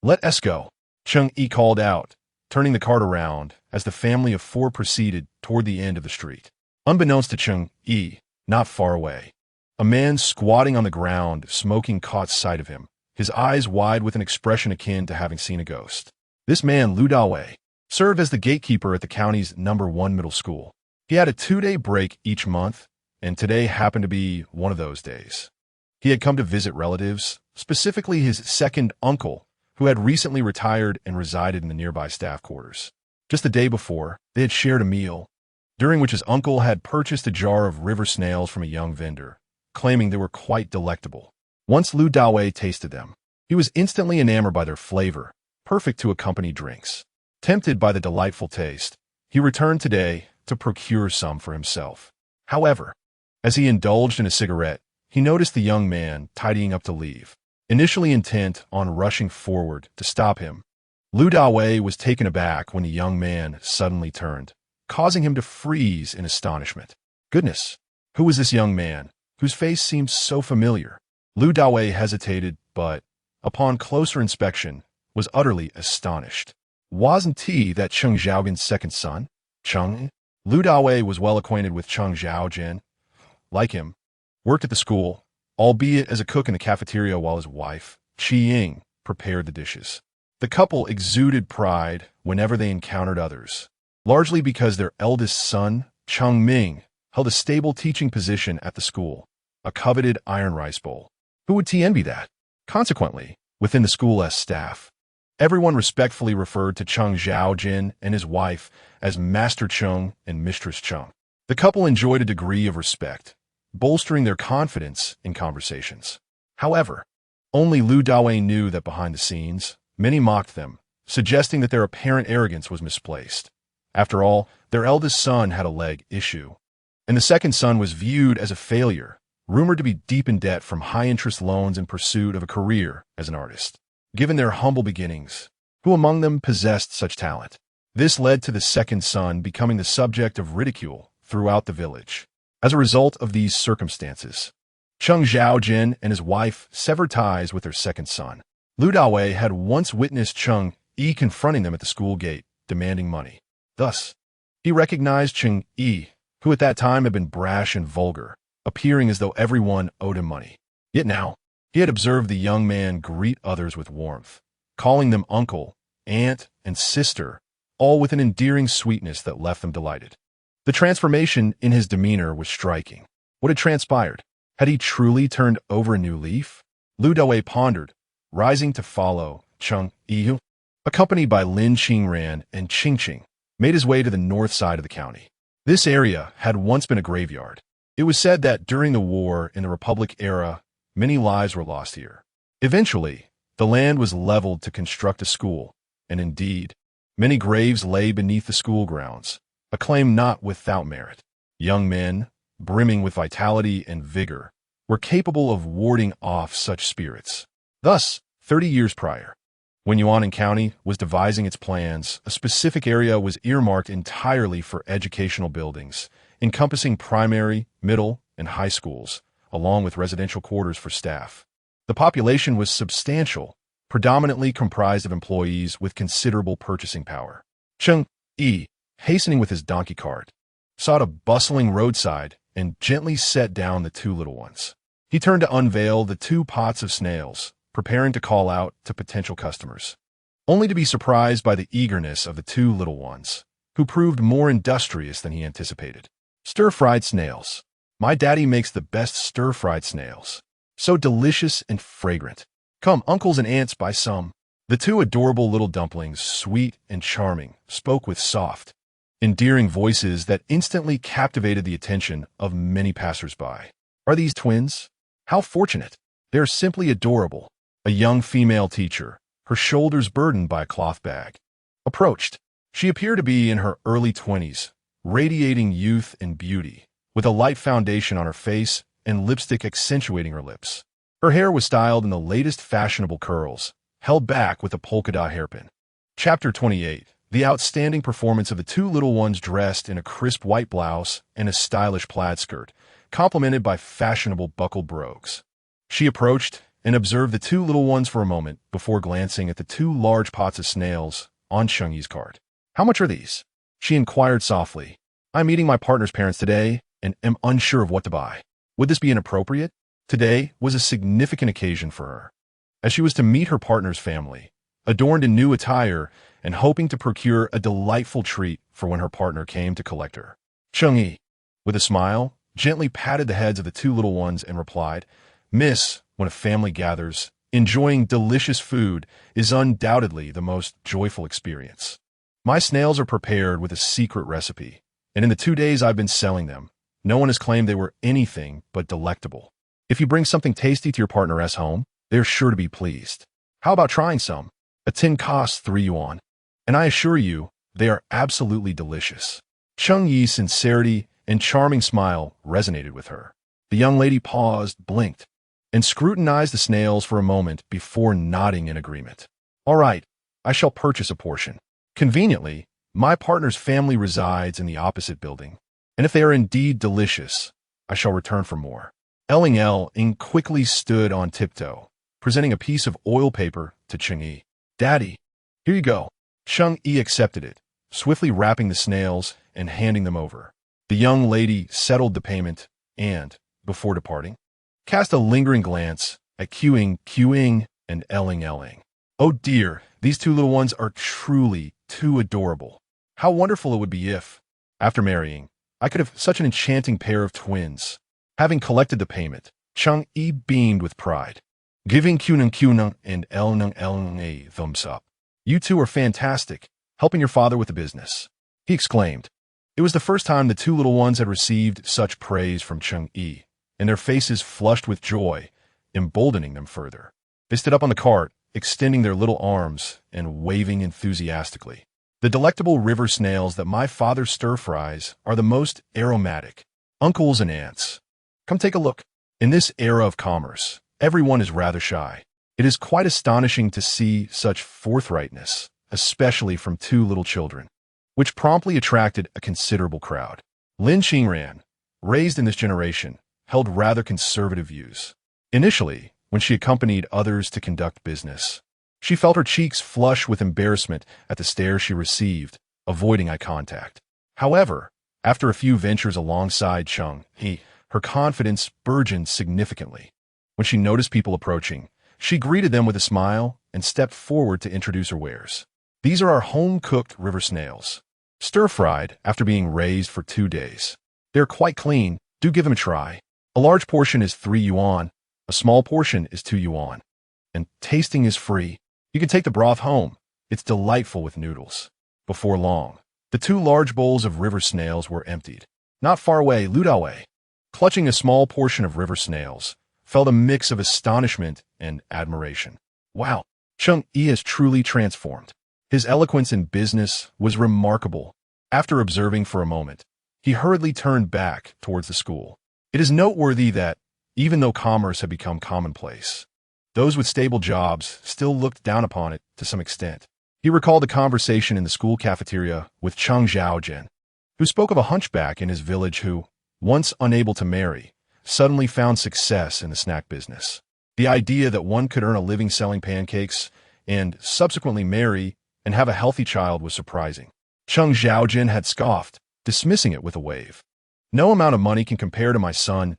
Let us go, Cheng Yi called out, turning the cart around as the family of 4 proceeded toward the end of the street. Unbeknownst to Cheng Yi, not far away, a man squatting on the ground, smoking, caught sight of him, his eyes wide with an expression akin to having seen a ghost. This man, Lu Dawei, served as the gatekeeper at the county's #1 middle school. He had a 2-day break each month, and today happened to be one of those days. He had come to visit relatives, specifically his second uncle, who had recently retired and resided in the nearby staff quarters. Just the day before, they had shared a meal, during which his uncle had purchased a jar of river snails from a young vendor, claiming they were quite delectable. Once Lu Dawei tasted them, He was instantly enamored by their flavor, perfect to accompany drinks. Tempted by the delightful taste, he returned today to procure some for himself. However, as he indulged in a cigarette, he noticed the young man tidying up to leave. Initially intent on rushing forward to stop him, Lu Dawei was taken aback when the young man suddenly turned, causing him to freeze in astonishment. Goodness, who was this young man, whose face seemed so familiar? Lu Dawei hesitated, but, upon closer inspection, was utterly astonished. Wasn't he that Cheng Xiaogen's second son? Cheng? Lu Dawei was well acquainted with Cheng Xiaogen. Like him, worked at the school, albeit as a cook in the cafeteria while his wife, Cheng Yi, prepared the dishes. The couple exuded pride whenever they encountered others, largely because their eldest son, Cheng Ming, held a stable teaching position at the school, a coveted iron rice bowl. Who would envy that? Consequently, within the school's staff, everyone respectfully referred to Cheng Xiaojin and his wife as Master Cheng and Mistress Cheng. The couple enjoyed a degree of respect, bolstering their confidence in conversations. However, only Lu Dawei knew that behind the scenes, many mocked them, suggesting that their apparent arrogance was misplaced. After all, their eldest son had a leg issue, and the second son was viewed as a failure, rumored to be deep in debt from high-interest loans in pursuit of a career as an artist. Given their humble beginnings, who among them possessed such talent? This led to the second son becoming the subject of ridicule throughout the village. As a result of these circumstances, Cheng Xiaojin and his wife severed ties with their second son. Lu Dawei had once witnessed Cheng Yi confronting them at the school gate, demanding money. Thus, he recognized Cheng Yi, who at that time had been brash and vulgar, appearing as though everyone owed him money. Yet now, he had observed the young man greet others with warmth, calling them uncle, aunt, and sister, all with an endearing sweetness that left them delighted. The transformation in his demeanor was striking. What had transpired? Had he truly turned over a new leaf? Lu Dawei pondered, rising to follow Cheng Yi, accompanied by Lin Qingran and Qingqing, made his way to the north side of the county. This area had once been a graveyard. It was said that during the war in the Republic era, many lives were lost here. Eventually, the land was leveled to construct a school, and indeed, many graves lay beneath the school grounds, a claim not without merit. Young men, brimming with vitality and vigor, were capable of warding off such spirits. Thus, 30 years prior, when Yuanan County was devising its plans, a specific area was earmarked entirely for educational buildings, encompassing primary, middle, and high schools, along with residential quarters for staff. The population was substantial, predominantly comprised of employees with considerable purchasing power. Cheng Yi, hastening with his donkey cart, sought a bustling roadside and gently set down the two little ones. He turned to unveil the 2 pots of snails, preparing to call out to potential customers, only to be surprised by the eagerness of the 2 little ones, who proved more industrious than he anticipated. Stir-fried snails. My daddy makes the best stir-fried snails. So delicious and fragrant. Come, uncles and aunts, buy some. The 2 adorable little dumplings, sweet and charming, spoke with soft, endearing voices that instantly captivated the attention of many passers-by. Are these twins? How fortunate. They are simply adorable. A young female teacher, her shoulders burdened by a cloth bag, approached. She appeared to be in her early 20s, radiating youth and beauty, with a light foundation on her face and lipstick accentuating her lips. Her hair was styled in the latest fashionable curls, held back with a polka-dot hairpin. Chapter 28. The outstanding performance of the 2 little ones dressed in a crisp white blouse and a stylish plaid skirt, complemented by fashionable buckled brogues. She approached and observed the 2 little ones for a moment before glancing at the 2 large pots of snails on Cheng Yi's cart. How much are these? She inquired softly. I'm meeting my partner's parents today and am unsure of what to buy. Would this be inappropriate? Today was a significant occasion for her, as she was to meet her partner's family, adorned in new attire and hoping to procure a delightful treat for when her partner came to collect her. Cheng Yi, with a smile, gently patted the heads of the 2 little ones and replied, Miss, when a family gathers, enjoying delicious food is undoubtedly the most joyful experience. My snails are prepared with a secret recipe, and in the 2 days I've been selling them, no one has claimed they were anything but delectable. If you bring something tasty to your partner's home, they're sure to be pleased. How about trying some? A tin costs 3 yuan, and I assure you, they are absolutely delicious. Cheng Yi's sincerity and charming smile resonated with her. The young lady paused, blinked, and scrutinized the snails for a moment before nodding in agreement. All right, I shall purchase a portion. Conveniently, my partner's family resides in the opposite building, and if they are indeed delicious, I shall return for more. Ling quickly stood on tiptoe, presenting a piece of oil paper to Cheng Yi. Daddy, here you go. Cheng Yi accepted it, swiftly wrapping the snails and handing them over. The young lady settled the payment and, before departing, cast a lingering glance at Qing, and Ling. Oh dear, these two little ones are truly too adorable. How wonderful it would be if, after marrying, I could have such an enchanting pair of twins. Having collected the payment, Cheng Yi beamed with pride, giving Qing and Ling a thumbs up. You two are fantastic, helping your father with the business, he exclaimed. It was the first time the two little ones had received such praise from Cheng Yi, and their faces flushed with joy, emboldening them further. They stood up on the cart, extending their little arms and waving enthusiastically. The delectable river snails that my father stir-fries are the most aromatic. Uncles and aunts, come take a look. In this era of commerce, everyone is rather shy. It is quite astonishing to see such forthrightness, especially from two little children, which promptly attracted a considerable crowd. Lin Qingran, raised in this generation, held rather conservative views. Initially, when she accompanied others to conduct business, she felt her cheeks flush with embarrassment at the stare she received, avoiding eye contact. However, after a few ventures alongside Cheng Yi, her confidence burgeoned significantly. When she noticed people approaching, she greeted them with a smile and stepped forward to introduce her wares. These are our home-cooked river snails, stir-fried after being raised for 2 days. They're quite clean. Do give them a try. A large portion is 3 yuan, a small portion is 2 yuan, and tasting is free. You can take the broth home. It's delightful with noodles. Before long, the 2 large bowls of river snails were emptied. Not far away, Ludawei, clutching a small portion of river snails, felt a mix of astonishment and admiration. Wow, Cheng Yi is truly transformed. His eloquence in business was remarkable. After observing for a moment, he hurriedly turned back towards the school. It is noteworthy that, even though commerce had become commonplace, those with stable jobs still looked down upon it to some extent. He recalled a conversation in the school cafeteria with Cheng Xiaojian, who spoke of a hunchback in his village who, once unable to marry, suddenly found success in the snack business. The idea that one could earn a living selling pancakes and subsequently marry and have a healthy child was surprising. Cheng Xiaojian had scoffed, dismissing it with a wave. No amount of money can compare to my son's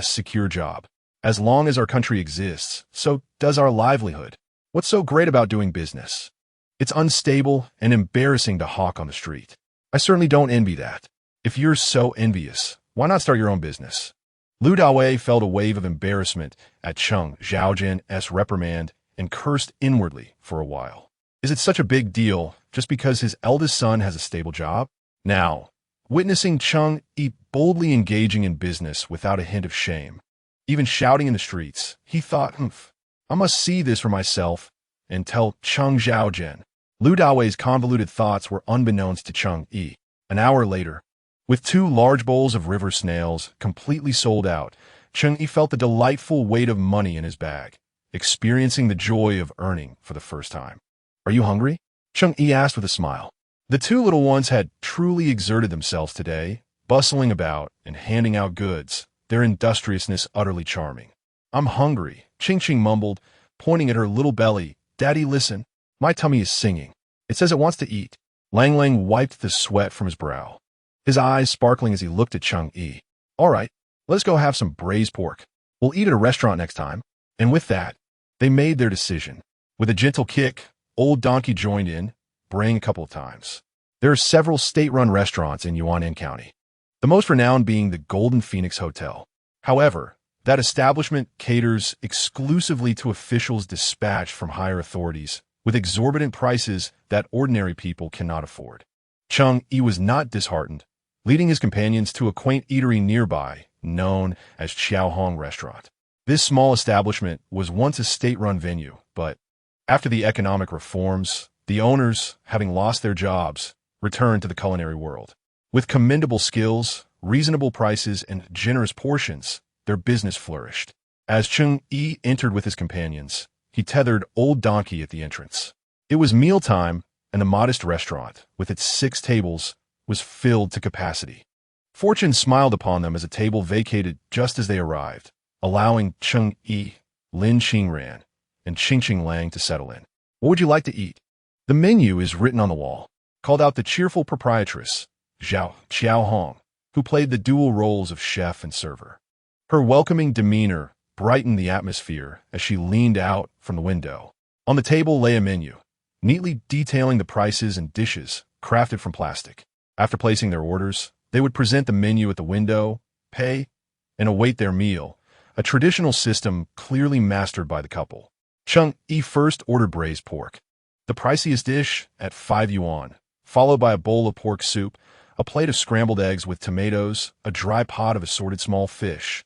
secure job. As long as our country exists, so does our livelihood. What's so great about doing business? It's unstable and embarrassing to hawk on the street. I certainly don't envy that. If you're so envious, why not start your own business? Lu Dawei felt a wave of embarrassment at Cheng Xiaojian's reprimand and cursed inwardly for a while. Is it such a big deal just because his eldest son has a stable job? Now, witnessing Cheng Yi boldly engaging in business without a hint of shame, even shouting in the streets, he thought, I must see this for myself and tell Cheng Xiaojian. Lu Dawei's convoluted thoughts were unbeknownst to Cheng Yi. An hour later, with 2 large bowls of river snails completely sold out, Cheng Yi felt the delightful weight of money in his bag, experiencing the joy of earning for the first time. Are you hungry? Cheng Yi asked with a smile. The 2 little ones had truly exerted themselves today, bustling about and handing out goods, their industriousness utterly charming. I'm hungry, Ching mumbled, pointing at her little belly. Daddy, listen. My tummy is singing. It says it wants to eat. Lang wiped the sweat from his brow, his eyes sparkling as he looked at Cheng Yi. All right, let's go have some braised pork. We'll eat at a restaurant next time. And with that, they made their decision. With a gentle kick, Old Donkey joined in, braying a couple of times. There are several state-run restaurants in Yuanan County, the most renowned being the Golden Phoenix Hotel. However, that establishment caters exclusively to officials dispatched from higher authorities with exorbitant prices that ordinary people cannot afford. Cheng Yi was not disheartened, leading his companions to a quaint eatery nearby, known as Chiao Hong Restaurant. This small establishment was once a state-run venue, but After the economic reforms, the owners, having lost their jobs, returned to the culinary world. With commendable skills, reasonable prices, and generous portions, their business flourished. As Cheng Yi entered with his companions, he tethered Old Donkey at the entrance. It was mealtime, and the modest restaurant, with its 6 tables, was filled to capacity. Fortune smiled upon them as a table vacated just as they arrived, allowing Cheng Yi, Lin Qingran, and Qing Lang to settle in. "What would you like to eat?" "The menu is written on the wall," called out the cheerful proprietress, Zhao Xiaohong, who played the dual roles of chef and server. Her welcoming demeanor brightened the atmosphere as she leaned out from the window. On the table lay a menu, neatly detailing the prices and dishes crafted from plastic. After placing their orders, they would present the menu at the window, pay, and await their meal, a traditional system clearly mastered by the couple. Cheng Yi first ordered braised pork, the priciest dish at 5 yuan, followed by a bowl of pork soup, a plate of scrambled eggs with tomatoes, a dry pot of assorted small fish,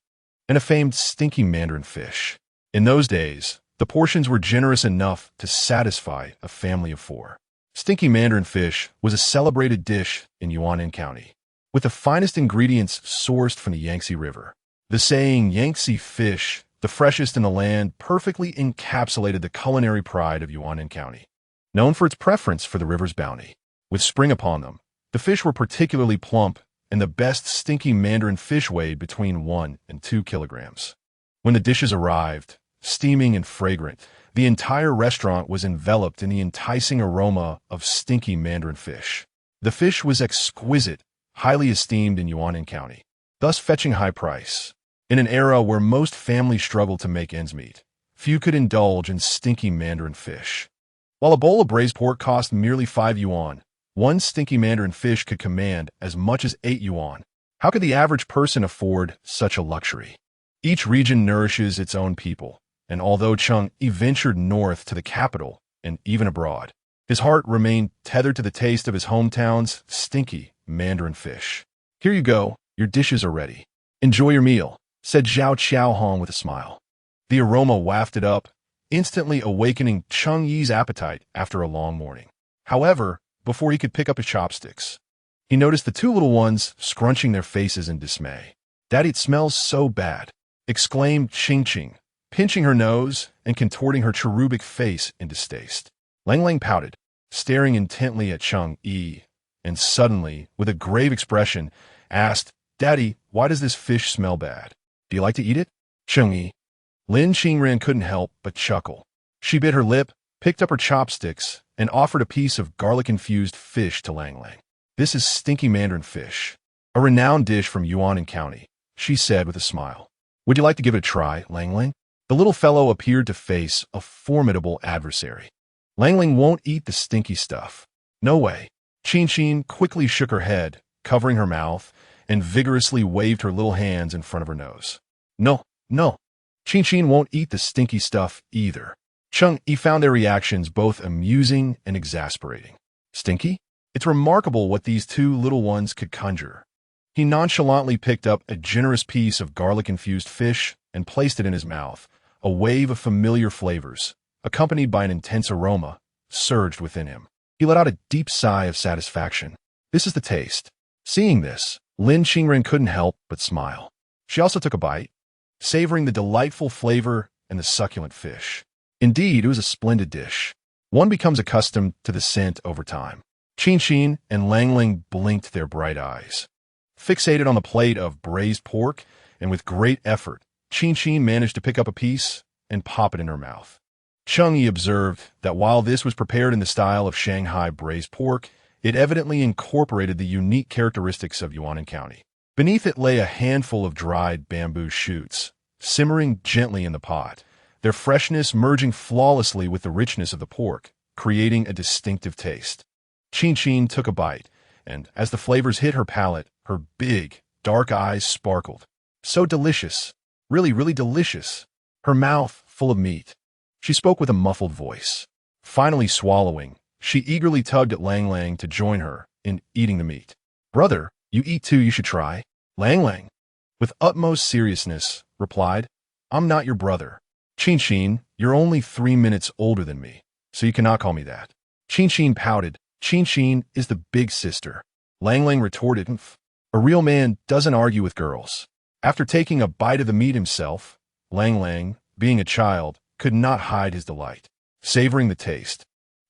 and a famed stinky mandarin fish. In those days, the portions were generous enough to satisfy a family of 4. Stinky mandarin fish was a celebrated dish in Yunnan County, with the finest ingredients sourced from the Yangtze River. The saying, "Yangtze fish, the freshest in the land," perfectly encapsulated the culinary pride of Yunnan County. Known for its preference for the river's bounty, with spring upon them, the fish were particularly plump, and the best stinky mandarin fish weighed between 1 and 2 kilograms. When the dishes arrived, steaming and fragrant, the entire restaurant was enveloped in the enticing aroma of stinky mandarin fish. The fish was exquisite, highly esteemed in Yunnan County, thus fetching high price. In an era where most families struggled to make ends meet, few could indulge in stinky mandarin fish. While a bowl of braised pork cost merely 5 yuan, one stinky mandarin fish could command as much as 8 yuan. How could the average person afford such a luxury? Each region nourishes its own people, and although Cheng Yi ventured north to the capital and even abroad, his heart remained tethered to the taste of his hometown's stinky mandarin fish. "Here you go, your dishes are ready. Enjoy your meal," said Zhao Xiaohong with a smile. The aroma wafted up, instantly awakening Cheng Yi's appetite after a long morning. However, before he could pick up his chopsticks, he noticed the 2 little ones scrunching their faces in dismay. "Daddy, it smells so bad," exclaimed Qing, pinching her nose and contorting her cherubic face in distaste. Lang pouted, staring intently at Cheng Yi, and suddenly, with a grave expression, asked, "Daddy, why does this fish smell bad? Do you like to eat it?" Cheng Yi. Lin Qingran couldn't help but chuckle. She bit her lip, picked up her chopsticks, and offered a piece of garlic-infused fish to Lang. "This is stinky mandarin fish, a renowned dish from Yunnan County," she said with a smile. "Would you like to give it a try, Lang?" The little fellow appeared to face a formidable adversary. "Lang won't eat the stinky stuff. No way." Qing quickly shook her head, covering her mouth, and vigorously waved her little hands in front of her nose. No. Qing won't eat the stinky stuff either." Cheng Yi found their reactions both amusing and exasperating. Stinky? It's remarkable what these 2 little ones could conjure. He nonchalantly picked up a generous piece of garlic-infused fish and placed it in his mouth. A wave of familiar flavors, accompanied by an intense aroma, surged within him. He let out a deep sigh of satisfaction. This is the taste. Seeing this, Lin Qingran couldn't help but smile. She also took a bite, savoring the delightful flavor and the succulent fish. Indeed, it was a splendid dish. One becomes accustomed to the scent over time. Qing and Lang blinked their bright eyes. Fixated on the plate of braised pork, and with great effort, Qing managed to pick up a piece and pop it in her mouth. Cheng Yi observed that while this was prepared in the style of Shanghai braised pork, it evidently incorporated the unique characteristics of Yunnan County. Beneath it lay a handful of dried bamboo shoots, simmering gently in the pot, their freshness merging flawlessly with the richness of the pork, creating a distinctive taste. Qing took a bite, and as the flavors hit her palate, her big, dark eyes sparkled. So delicious. Really delicious. Her mouth full of meat. She spoke with a muffled voice. Finally swallowing, she eagerly tugged at Lang to join her in eating the meat. "Brother, you eat too, you should try." Lang, with utmost seriousness, replied, "I'm not your brother. Qing, you're only 3 minutes older than me. so you cannot call me that. Qin pouted. Qin is the big sister. Lang Lang retorted, "Umph. A real man doesn't argue with girls." After taking a bite of the meat himself, Lang Lang, being a child, could not hide his delight, savoring the taste.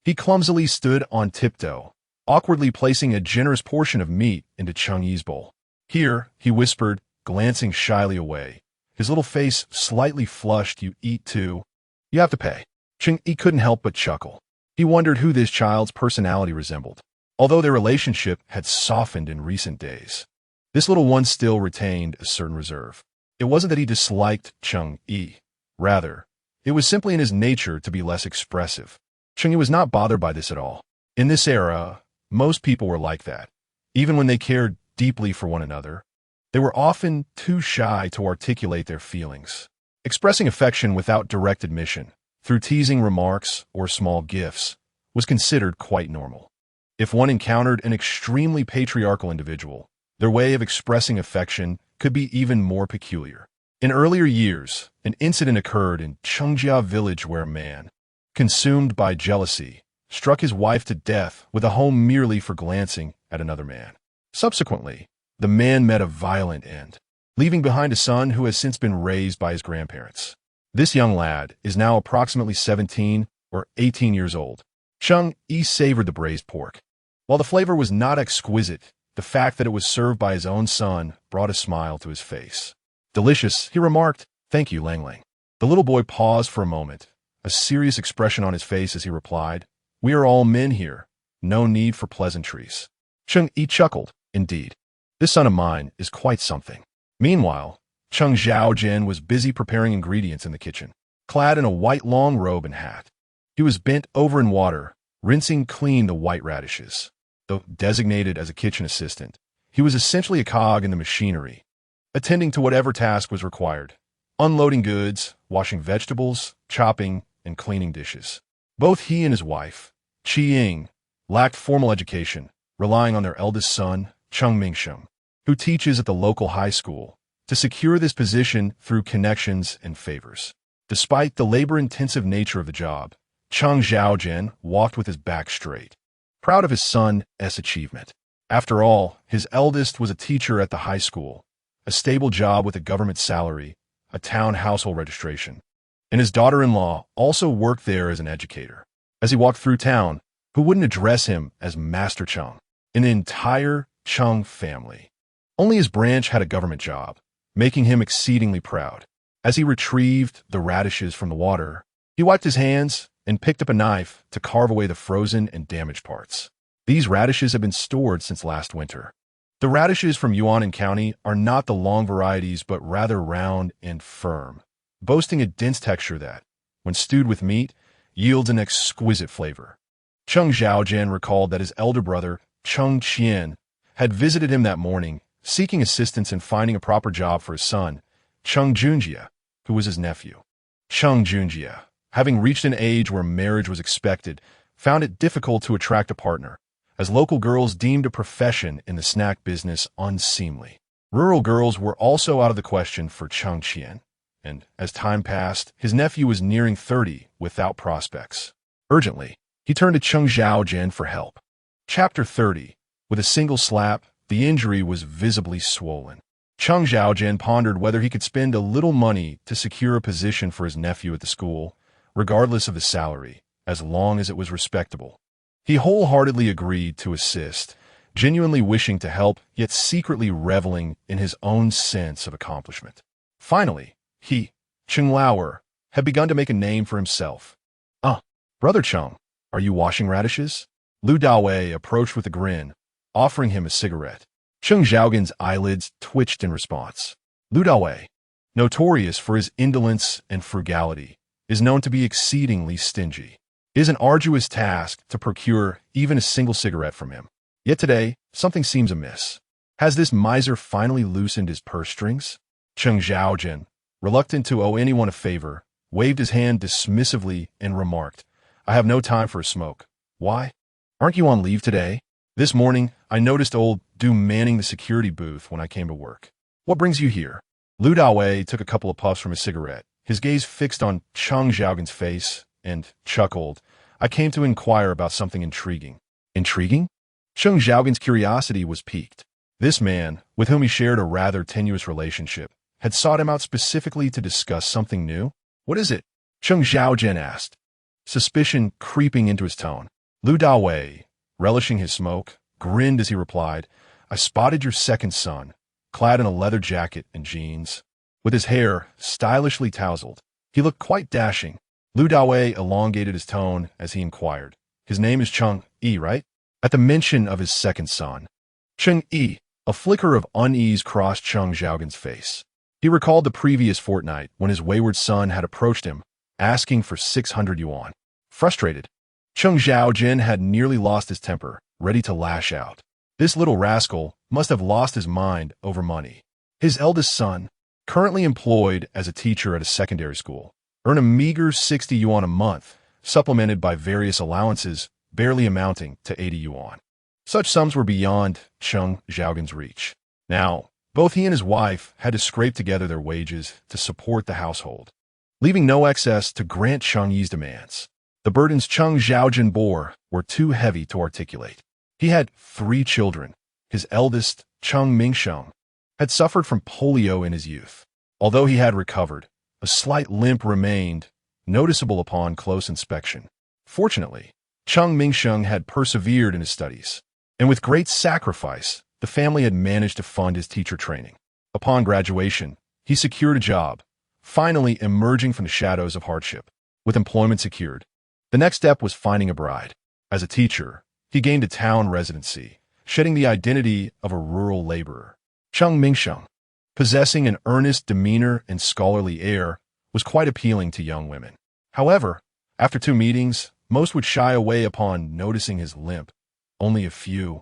He clumsily stood on tiptoe, awkwardly placing a generous portion of meat into Cheng Yi's bowl. "Here," he whispered, glancing shyly away, his little face slightly flushed. "You eat too? You have to pay." Cheng Yi couldn't help but chuckle. He wondered who this child's personality resembled, although their relationship had softened in recent days. This little one still retained a certain reserve. It wasn't that he disliked Cheng Yi. Rather, it was simply in his nature to be less expressive. Cheng Yi was not bothered by this at all. In this era, most people were like that. Even when they cared deeply for one another, they were often too shy to articulate their feelings. Expressing affection without direct admission, through teasing remarks or small gifts, was considered quite normal. If one encountered an extremely patriarchal individual, their way of expressing affection could be even more peculiar. In earlier years, an incident occurred in Chengjia village where a man, consumed by jealousy, struck his wife to death with a home merely for glancing at another man. Subsequently, the man met a violent end, leaving behind a son who has since been raised by his grandparents. This young lad is now approximately 17 or 18 years old. Cheng Yi savored the braised pork. While the flavor was not exquisite, the fact that it was served by his own son brought a smile to his face. "Delicious," he remarked. "Thank you, Lang Lang." The little boy paused for a moment, a serious expression on his face as he replied, "We are all men here. No need for pleasantries." Cheng Yi chuckled. "Indeed, this son of mine is quite something." Meanwhile, Cheng Xiaojian was busy preparing ingredients in the kitchen, clad in a white long robe and hat. He was bent over in water, rinsing clean the white radishes. Though designated as a kitchen assistant, he was essentially a cog in the machinery, attending to whatever task was required, unloading goods, washing vegetables, chopping, and cleaning dishes. Both he and his wife, Qi lacked formal education, relying on their eldest son, Cheng Mingsheng, who teaches at the local high school, to secure this position through connections and favors. Despite the labor-intensive nature of the job, Cheng Xiaojian walked with his back straight, proud of his son's achievement. After all, his eldest was a teacher at the high school, a stable job with a government salary, a town household registration, and his daughter-in-law also worked there as an educator. As he walked through town, who wouldn't address him as Master Cheng? In the entire Cheng family, only his branch had a government job, making him exceedingly proud. As he retrieved the radishes from the water, he wiped his hands and picked up a knife to carve away the frozen and damaged parts. These radishes have been stored since last winter. The radishes from Yuan County are not the long varieties but rather round and firm, boasting a dense texture that, when stewed with meat, yields an exquisite flavor. Cheng Xiaojian recalled that his elder brother, Cheng Qian, had visited him that morning, seeking assistance in finding a proper job for his son, Cheng Junjia, who was his nephew. Cheng Junjia, having reached an age where marriage was expected, found it difficult to attract a partner, as local girls deemed a profession in the snack business unseemly. Rural girls were also out of the question for Cheng Qian, and as time passed, his nephew was nearing 30 without prospects. Urgently, he turned to Cheng Xiaojian for help. Chapter 30. With a single slap, the injury was visibly swollen. Cheng Xiaojian pondered whether he could spend a little money to secure a position for his nephew at the school, regardless of the salary, as long as it was respectable. He wholeheartedly agreed to assist, genuinely wishing to help, yet secretly reveling in his own sense of accomplishment. Finally, he, Cheng Lauer, had begun to make a name for himself. Brother Cheng, are you washing radishes?" Lu Daowei approached with a grin, offering him a cigarette. Cheng Xiaojian's eyelids twitched in response. Lu Daowei, notorious for his indolence and frugality, is known to be exceedingly stingy. It is an arduous task to procure even a single cigarette from him. Yet today, something seems amiss. Has this miser finally loosened his purse strings? Cheng Xiaojian, reluctant to owe anyone a favor, waved his hand dismissively and remarked, "I have no time for a smoke." "Why? Aren't you on leave today?" "This morning, I noticed old Du manning the security booth when I came to work." "What brings you here?" Lu Daowei took a couple of puffs from his cigarette, his gaze fixed on Cheng Xiaojian's face, and chuckled. I came to inquire about something intriguing. Intriguing? Cheng Xiaogan's curiosity was piqued. This man, with whom he shared a rather tenuous relationship, had sought him out specifically to discuss something new. What is it? Cheng Xiaojian asked, suspicion creeping into his tone. Lu Dawei, relishing his smoke, grinned as he replied, I spotted your second son, clad in a leather jacket and jeans. With his hair stylishly tousled, he looked quite dashing. Lu Dawei elongated his tone as he inquired, his name is Cheng Yi, right? At the mention of his second son, Cheng Yi, a flicker of unease crossed Cheng Xiaogan's face. He recalled the previous fortnight when his wayward son had approached him, asking for 600 yuan. Frustrated, Cheng Xiaojin had nearly lost his temper, ready to lash out. This little rascal must have lost his mind over money. His eldest son, currently employed as a teacher at a secondary school, earned a meager 60 yuan a month, supplemented by various allowances barely amounting to 80 yuan. Such sums were beyond Cheng Xiaogan's reach. Now, both he and his wife had to scrape together their wages to support the household, leaving no excess to grant Cheng Yi's demands. The burdens Cheng Xiaojin bore were too heavy to articulate. He had 3 children. His eldest, Cheng Mingsheng, had suffered from polio in his youth. Although he had recovered, a slight limp remained, noticeable upon close inspection. Fortunately, Cheng Mingsheng had persevered in his studies, and with great sacrifice, the family had managed to fund his teacher training. Upon graduation, he secured a job, finally emerging from the shadows of hardship. With employment secured, the next step was finding a bride. As a teacher, he gained a town residency, shedding the identity of a rural laborer. Cheng Mingsheng, possessing an earnest demeanor and scholarly air, was quite appealing to young women. However, after 2 meetings, most would shy away upon noticing his limp. Only a few,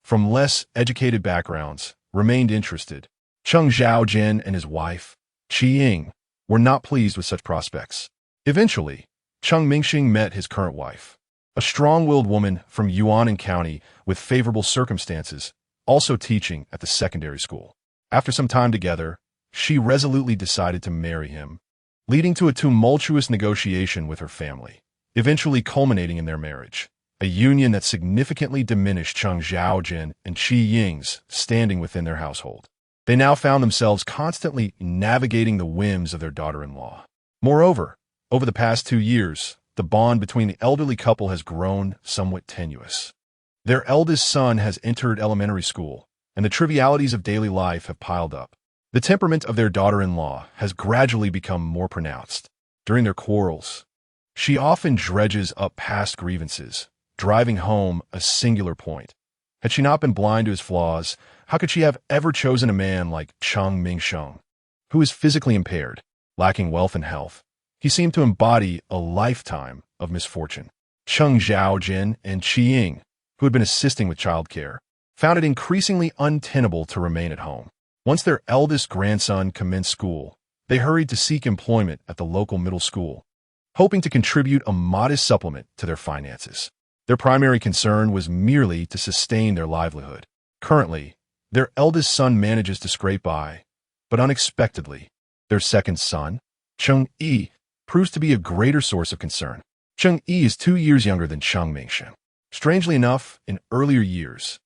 from less educated backgrounds, remained interested. Cheng Xiaojin and his wife, Cheng Yi, were not pleased with such prospects. Eventually, Cheng Mingsheng met his current wife, a strong-willed woman from Yuanan County with favorable circumstances, also teaching at the secondary school. After some time together, she resolutely decided to marry him, leading to a tumultuous negotiation with her family, eventually culminating in their marriage, a union that significantly diminished Cheng Xiaojin and Cheng Yi's standing within their household. They now found themselves constantly navigating the whims of their daughter-in-law. Moreover, over the past 2 years, the bond between the elderly couple has grown somewhat tenuous. Their eldest son has entered elementary school, and the trivialities of daily life have piled up. The temperament of their daughter-in-law has gradually become more pronounced. During their quarrels, she often dredges up past grievances, driving home a singular point. Had she not been blind to his flaws, how could she have ever chosen a man like Cheng Mingsheng, who is physically impaired, lacking wealth and health? He seemed to embody a lifetime of misfortune. Cheng Xiaojin and Cheng Yi, who had been assisting with childcare, found it increasingly untenable to remain at home. Once their eldest grandson commenced school, they hurried to seek employment at the local middle school, hoping to contribute a modest supplement to their finances. Their primary concern was merely to sustain their livelihood. Currently, their eldest son manages to scrape by, but unexpectedly, their second son, Cheng Yi, proves to be a greater source of concern. Cheng Yi is 2 years younger than Cheng Mingsheng. Strangely enough, in earlier years,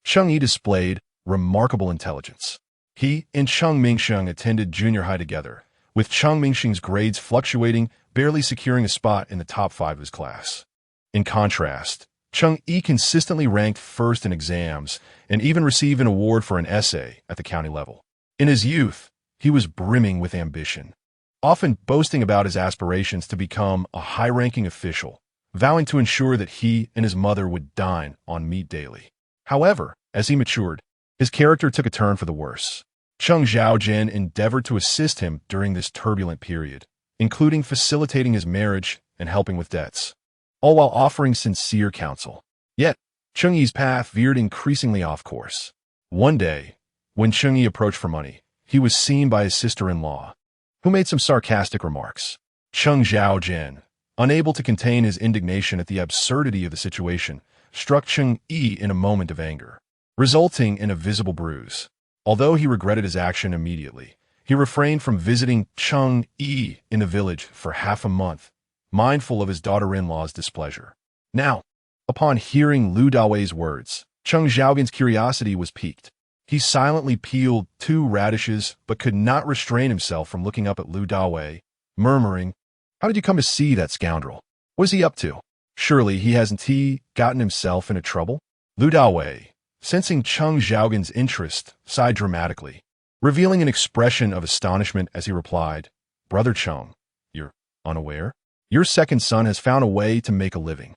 Cheng Yi displayed remarkable intelligence. He and Cheng Mingsheng attended junior high together, with Cheng Mingsheng's grades fluctuating, barely securing a spot in the top 5 of his class. In contrast, Cheng Yi consistently ranked first in exams and even received an award for an essay at the county level. In his youth, he was brimming with ambition, often boasting about his aspirations to become a high-ranking official, vowing to ensure that he and his mother would dine on meat daily. However, as he matured, his character took a turn for the worse. Cheng Xiaojin endeavored to assist him during this turbulent period, including facilitating his marriage and helping with debts, all while offering sincere counsel. Yet, Cheng Yi's path veered increasingly off course. One day, when Cheng Yi approached for money, he was seen by his sister-in-law, who made some sarcastic remarks. Cheng Xiaojin, unable to contain his indignation at the absurdity of the situation, struck Cheng Yi in a moment of anger, resulting in a visible bruise. Although he regretted his action immediately, he refrained from visiting Cheng Yi in the village for half a month, mindful of his daughter-in-law's displeasure. Now, upon hearing Lu Dawei's words, Cheng Xiaogan's curiosity was piqued. He silently peeled 2 radishes but could not restrain himself from looking up at Lu Dawei, murmuring, "How did you come to see that scoundrel? What is he up to? Surely hasn't he gotten himself into trouble?" Lu Dawei, sensing Cheng Xiaogan's interest, sighed dramatically, revealing an expression of astonishment as he replied, "Brother Cheng, you're unaware? Your second son has found a way to make a living.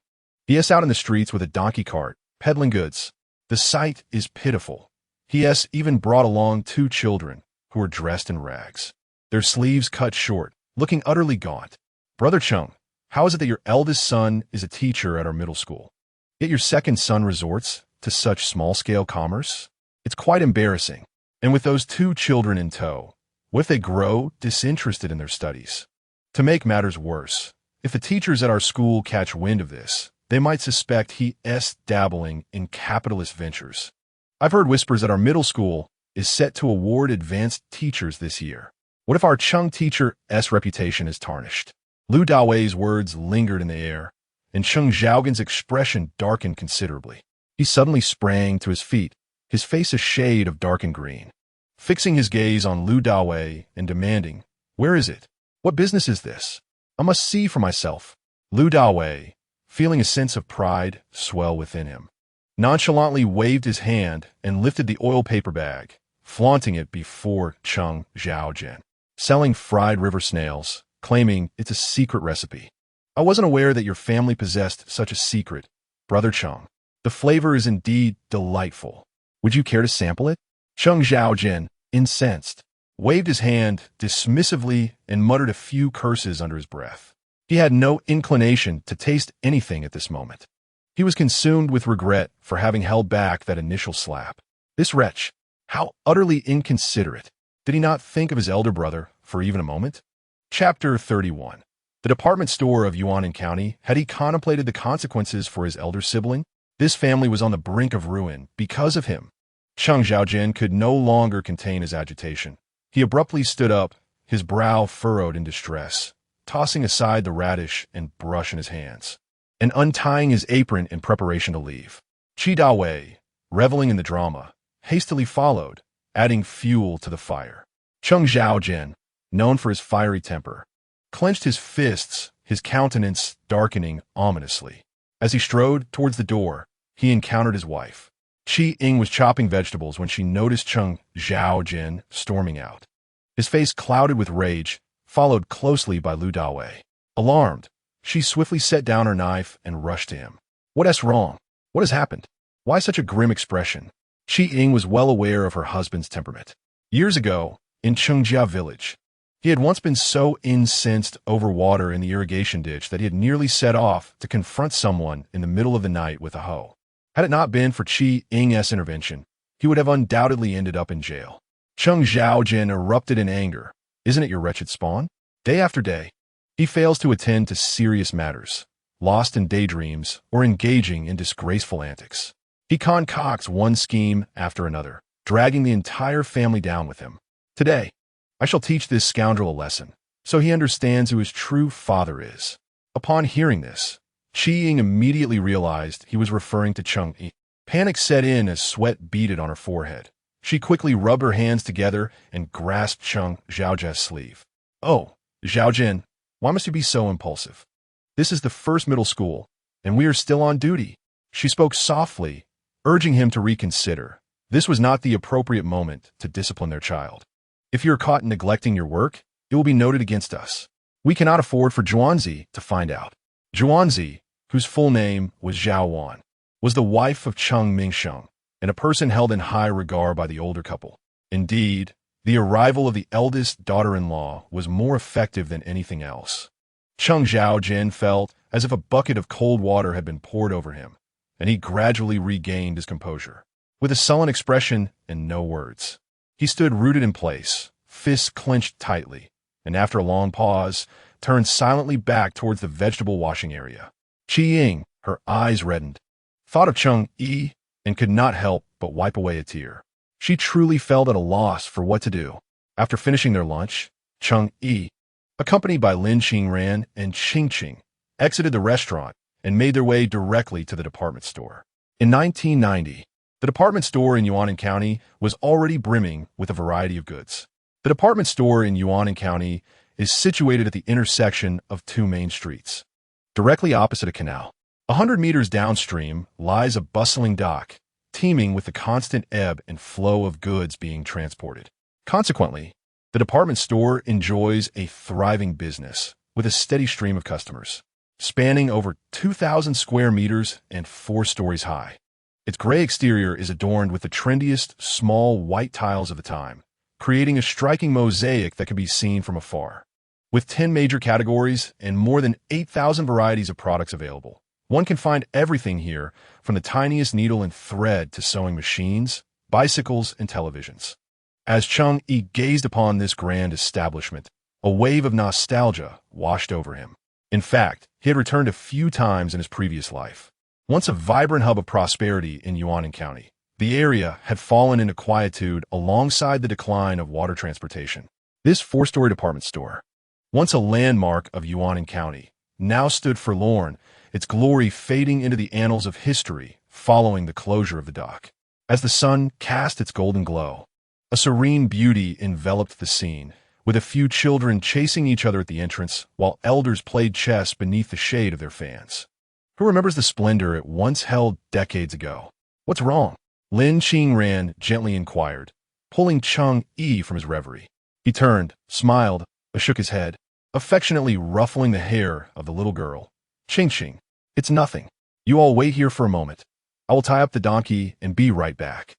He is out in the streets with a donkey cart, peddling goods. The sight is pitiful. He has even brought along 2 children, who are dressed in rags, their sleeves cut short, looking utterly gaunt. Brother Cheng, how is it that your eldest son is a teacher at our middle school, yet your second son resorts to such small-scale commerce? It's quite embarrassing. And with those 2 children in tow, what if they grow disinterested in their studies? To make matters worse, if the teachers at our school catch wind of this, they might suspect he is dabbling in capitalist ventures. I've heard whispers that our middle school is set to award advanced teachers this year. What if our Cheng teacher's reputation is tarnished?" Lu Dawei's words lingered in the air, and Cheng Xiaogan's expression darkened considerably. He suddenly sprang to his feet, his face a shade of darkened green, fixing his gaze on Lu Dawei and demanding, "Where is it? What business is this? I must see for myself." Lu Dawei, feeling a sense of pride swell within him, nonchalantly waved his hand and lifted the oil paper bag, flaunting it before Cheng Xiaojian, selling fried river snails, claiming it's a secret recipe. "I wasn't aware that your family possessed such a secret, Brother Cheng. The flavor is indeed delightful. Would you care to sample it?" Cheng Xiaojian, incensed, waved his hand dismissively and muttered a few curses under his breath. He had no inclination to taste anything at this moment. He was consumed with regret for having held back that initial slap. This wretch, how utterly inconsiderate. Did he not think of his elder brother for even a moment? Chapter 31. The department store of Yuan County. Had he contemplated the consequences for his elder sibling? This family was on the brink of ruin because of him. Cheng Xiaojian could no longer contain his agitation. He abruptly stood up, his brow furrowed in distress, tossing aside the radish and brush in his hands, and untying his apron in preparation to leave. Chi Dawei, reveling in the drama, hastily followed, adding fuel to the fire. Cheng Xiaojian, known for his fiery temper, clenched his fists, his countenance darkening ominously. As he strode towards the door, he encountered his wife. Chi Ying was chopping vegetables when she noticed Cheng Xiaojian storming out. His face clouded with rage, followed closely by Lu Dawei. Alarmed, she swiftly set down her knife and rushed to him. "What's wrong? What has happened? Why such a grim expression?" Chi Ying was well aware of her husband's temperament. Years ago, in Chengjia village, he had once been so incensed over water in the irrigation ditch that he had nearly set off to confront someone in the middle of the night with a hoe. Had it not been for Chi Ying's intervention, he would have undoubtedly ended up in jail. Cheng Xiaojian erupted in anger. "Isn't it your wretched spawn? Day after day, he fails to attend to serious matters, lost in daydreams or engaging in disgraceful antics. He concocts one scheme after another, dragging the entire family down with him. Today, I shall teach this scoundrel a lesson, so he understands who his true father is." Upon hearing this, Chi Ying immediately realized he was referring to Cheng Yi. Panic set in as sweat beaded on her forehead. She quickly rubbed her hands together and grasped Cheng Xiaojian's sleeve. "Oh, Xiaojin, why must you be so impulsive? This is the first middle school, and we are still on duty." She spoke softly, urging him to reconsider. This was not the appropriate moment to discipline their child. "If you're caught neglecting your work, it will be noted against us. We cannot afford for Zhuanzi to find out." Zhuanzi, whose full name was Zhao Wan, was the wife of Cheng Mingsheng, and a person held in high regard by the older couple. Indeed, the arrival of the eldest daughter-in-law was more effective than anything else. Cheng Xiaojian felt as if a bucket of cold water had been poured over him, and he gradually regained his composure. With a sullen expression and no words, he stood rooted in place, fists clenched tightly, and after a long pause, turned silently back towards the vegetable washing area. Chi Ying, her eyes reddened, thought of Cheng Yi and could not help but wipe away a tear. She truly felt at a loss for what to do. After finishing their lunch, Cheng Yi, accompanied by Lin Qingran and Qingqing, exited the restaurant and made their way directly to the department store. In 1990, the department store in Yuanan County was already brimming with a variety of goods. The department store in Yuanan County is situated at the intersection of two main streets. Directly opposite a canal, 100 meters downstream, lies a bustling dock, teeming with the constant ebb and flow of goods being transported. Consequently, the department store enjoys a thriving business with a steady stream of customers, spanning over 2,000 square meters and 4 stories high. Its gray exterior is adorned with the trendiest, small white tiles of the time, creating a striking mosaic that can be seen from afar. With 10 major categories and more than 8,000 varieties of products available, one can find everything here, from the tiniest needle and thread to sewing machines, bicycles, and televisions. As Cheng Yi gazed upon this grand establishment, a wave of nostalgia washed over him. In fact, he had returned a few times in his previous life. Once a vibrant hub of prosperity in Yuanan County, the area had fallen into quietude alongside the decline of water transportation. This 4-story department store, once a landmark of Yuanan County, now stood forlorn, its glory fading into the annals of history following the closure of the dock. As the sun cast its golden glow, a serene beauty enveloped the scene, with a few children chasing each other at the entrance while elders played chess beneath the shade of their fans. Who remembers the splendor it once held decades ago? What's wrong? Lin Qingran gently inquired, pulling Cheng Yi from his reverie. He turned, smiled, shook his head, affectionately ruffling the hair of the little girl. Qing, it's nothing. You all wait here for a moment. I will tie up the donkey and be right back.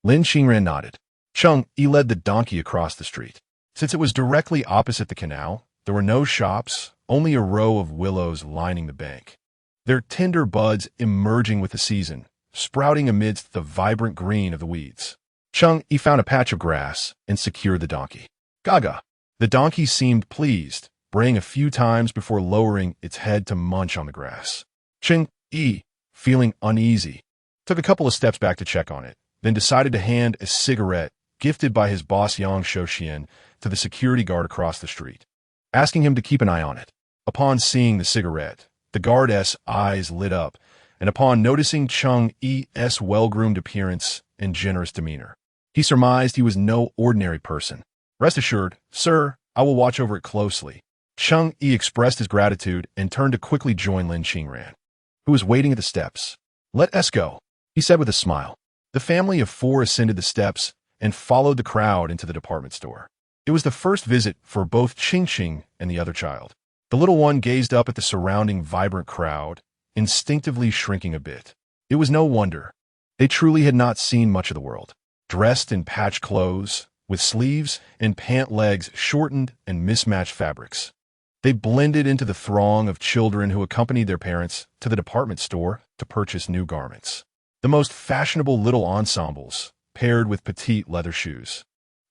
Lin Qingran nodded. Cheng Yi led the donkey across the street. Since it was directly opposite the canal, there were no shops, only a row of willows lining the bank, their tender buds emerging with the season, sprouting amidst the vibrant green of the weeds. Cheng Yi found a patch of grass and secured the donkey. Gaga. The donkey seemed pleased, braying a few times before lowering its head to munch on the grass. Cheng Yi, feeling uneasy, took a couple of steps back to check on it, then decided to hand a cigarette gifted by his boss Yang Shouxian to the security guard across the street, asking him to keep an eye on it. Upon seeing the cigarette, the guard's eyes lit up, and upon noticing Cheng Yi's well-groomed appearance and generous demeanor, he surmised he was no ordinary person. Rest assured, sir, I will watch over it closely. Cheng Yi expressed his gratitude and turned to quickly join Lin Qingran, who was waiting at the steps. Let us go, he said with a smile. The family of 4 ascended the steps and followed the crowd into the department store. It was the first visit for both Qing and the other child. The little one gazed up at the surrounding vibrant crowd, instinctively shrinking a bit. It was no wonder. They truly had not seen much of the world. Dressed in patched clothes, with sleeves and pant legs shortened and mismatched fabrics, they blended into the throng of children who accompanied their parents to the department store to purchase new garments. The most fashionable little ensembles, paired with petite leather shoes,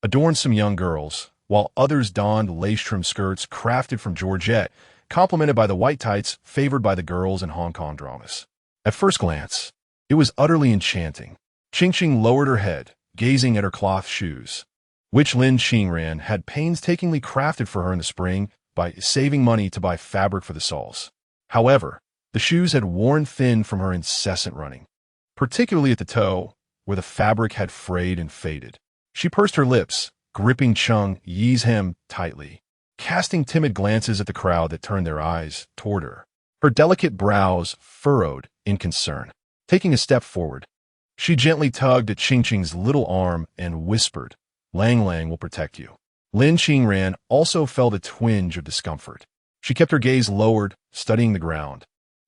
adorned some young girls, while others donned lace-trimmed skirts crafted from Georgette, complemented by the white tights favored by the girls in Hong Kong dramas. At first glance, it was utterly enchanting. Qing lowered her head, gazing at her cloth shoes, which Lin Qingran had painstakingly crafted for her in the spring by saving money to buy fabric for the soles. However, the shoes had worn thin from her incessant running, particularly at the toe, where the fabric had frayed and faded. She pursed her lips, gripping Cheng Yi's hem tightly, casting timid glances at the crowd that turned their eyes toward her. Her delicate brows furrowed in concern. Taking a step forward, she gently tugged at Qing's little arm and whispered, Lang Lang will protect you. Lin Qingran also felt a twinge of discomfort. She kept her gaze lowered, studying the ground,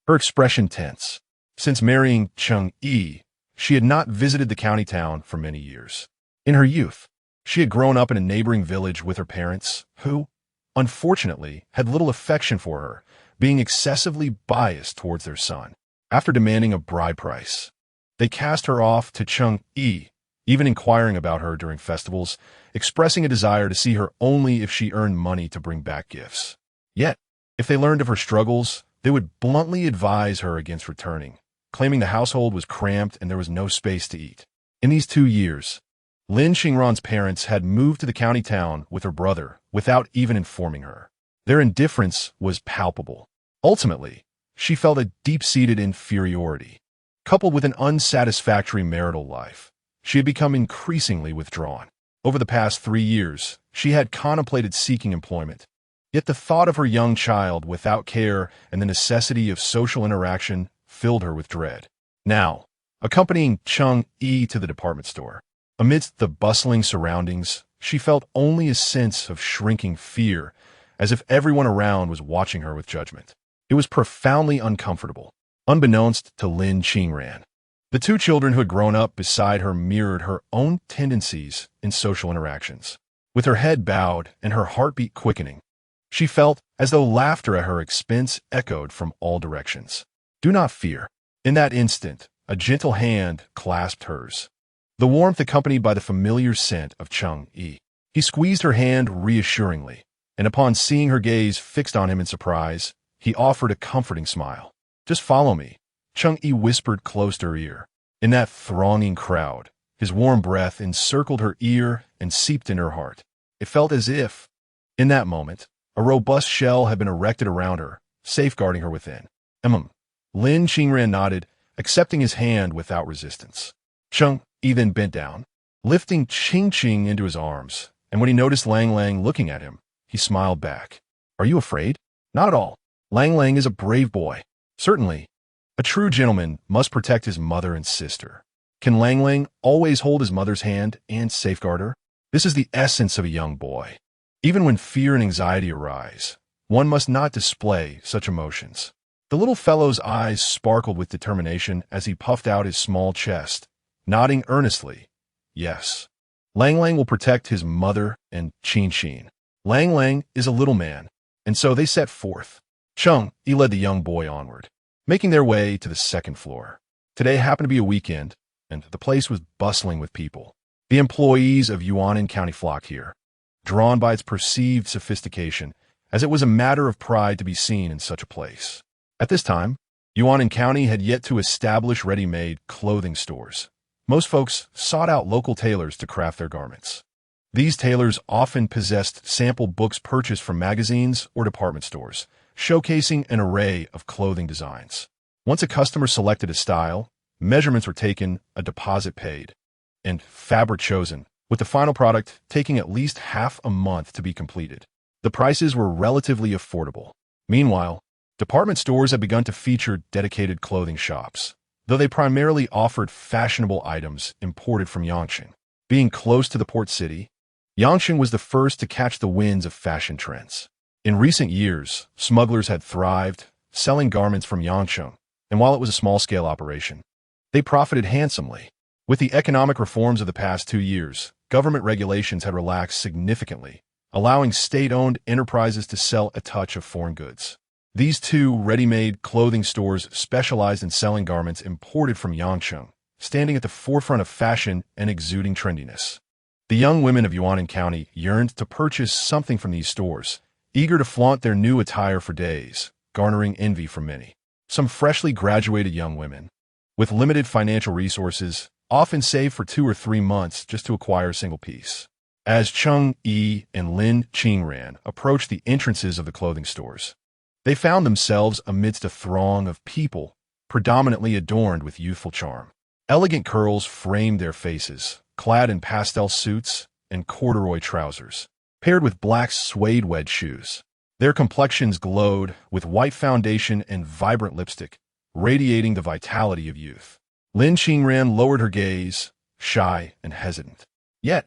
her expression tense. Since marrying Cheng Yi, she had not visited the county town for many years. In her youth, she had grown up in a neighboring village with her parents, who, unfortunately, had little affection for her, being excessively biased towards their son. After demanding a bride price, they cast her off to Cheng Yi, even inquiring about her during festivals, expressing a desire to see her only if she earned money to bring back gifts. Yet, if they learned of her struggles, they would bluntly advise her against returning, claiming the household was cramped and there was no space to eat. In these 2 years, Lin Qingran's parents had moved to the county town with her brother without even informing her. Their indifference was palpable. Ultimately, she felt a deep-seated inferiority. Coupled with an unsatisfactory marital life, she had become increasingly withdrawn. Over the past 3 years, she had contemplated seeking employment. Yet the thought of her young child without care and the necessity of social interaction filled her with dread. Now, accompanying Cheng Yi to the department store, amidst the bustling surroundings, she felt only a sense of shrinking fear, as if everyone around was watching her with judgment. It was profoundly uncomfortable, unbeknownst to Lin Qingran. The 2 children who had grown up beside her mirrored her own tendencies in social interactions. With her head bowed and her heartbeat quickening, she felt as though laughter at her expense echoed from all directions. "Do not fear." In that instant, a gentle hand clasped hers, the warmth accompanied by the familiar scent of Cheng Yi. He squeezed her hand reassuringly, and upon seeing her gaze fixed on him in surprise, he offered a comforting smile. "Just follow me," Cheng Yi whispered close to her ear. In that thronging crowd, his warm breath encircled her ear and seeped in her heart. It felt as if, in that moment, a robust shell had been erected around her, safeguarding her within. Lin Qingran nodded, accepting his hand without resistance. Cheng Yi then bent down, lifting Qing into his arms, and when he noticed Lang Lang looking at him, he smiled back. "Are you afraid?" "Not at all. Lang Lang is a brave boy." "Certainly. A true gentleman must protect his mother and sister. Can Lang Lang always hold his mother's hand and safeguard her? This is the essence of a young boy. Even when fear and anxiety arise, one must not display such emotions." The little fellow's eyes sparkled with determination as he puffed out his small chest, nodding earnestly. "Yes. Lang Lang will protect his mother and Qin. Lang Lang is a little man." And so they set forth. Cheng Yi led the young boy onward, making their way to the 2nd floor. Today happened to be a weekend, and the place was bustling with people. The employees of Yuanan County flocked here, drawn by its perceived sophistication, as it was a matter of pride to be seen in such a place. At this time, Yuanan County had yet to establish ready-made clothing stores. Most folks sought out local tailors to craft their garments. These tailors often possessed sample books purchased from magazines or department stores, showcasing an array of clothing designs. Once a customer selected a style, measurements were taken, a deposit paid, and fabric chosen, with the final product taking at least half a month to be completed. The prices were relatively affordable. Meanwhile, department stores had begun to feature dedicated clothing shops, though they primarily offered fashionable items imported from Yangqing. Being close to the port city, Yangqing was the first to catch the winds of fashion trends. In recent years, smugglers had thrived, selling garments from Yangqing, and while it was a small-scale operation, they profited handsomely. With the economic reforms of the past 2 years, government regulations had relaxed significantly, allowing state-owned enterprises to sell a touch of foreign goods. These 2 ready-made clothing stores specialized in selling garments imported from Yangqing, standing at the forefront of fashion and exuding trendiness. The young women of Yuanan County yearned to purchase something from these stores, eager to flaunt their new attire for days, garnering envy from many. Some freshly graduated young women, with limited financial resources, often saved for 2 or 3 months just to acquire a single piece. As Cheng Yi and Lin Qingran approached the entrances of the clothing stores, they found themselves amidst a throng of people, predominantly adorned with youthful charm. Elegant curls framed their faces, clad in pastel suits and corduroy trousers, paired with black suede wedge shoes. Their complexions glowed with white foundation and vibrant lipstick, radiating the vitality of youth. Lin Qingran lowered her gaze, shy and hesitant. Yet,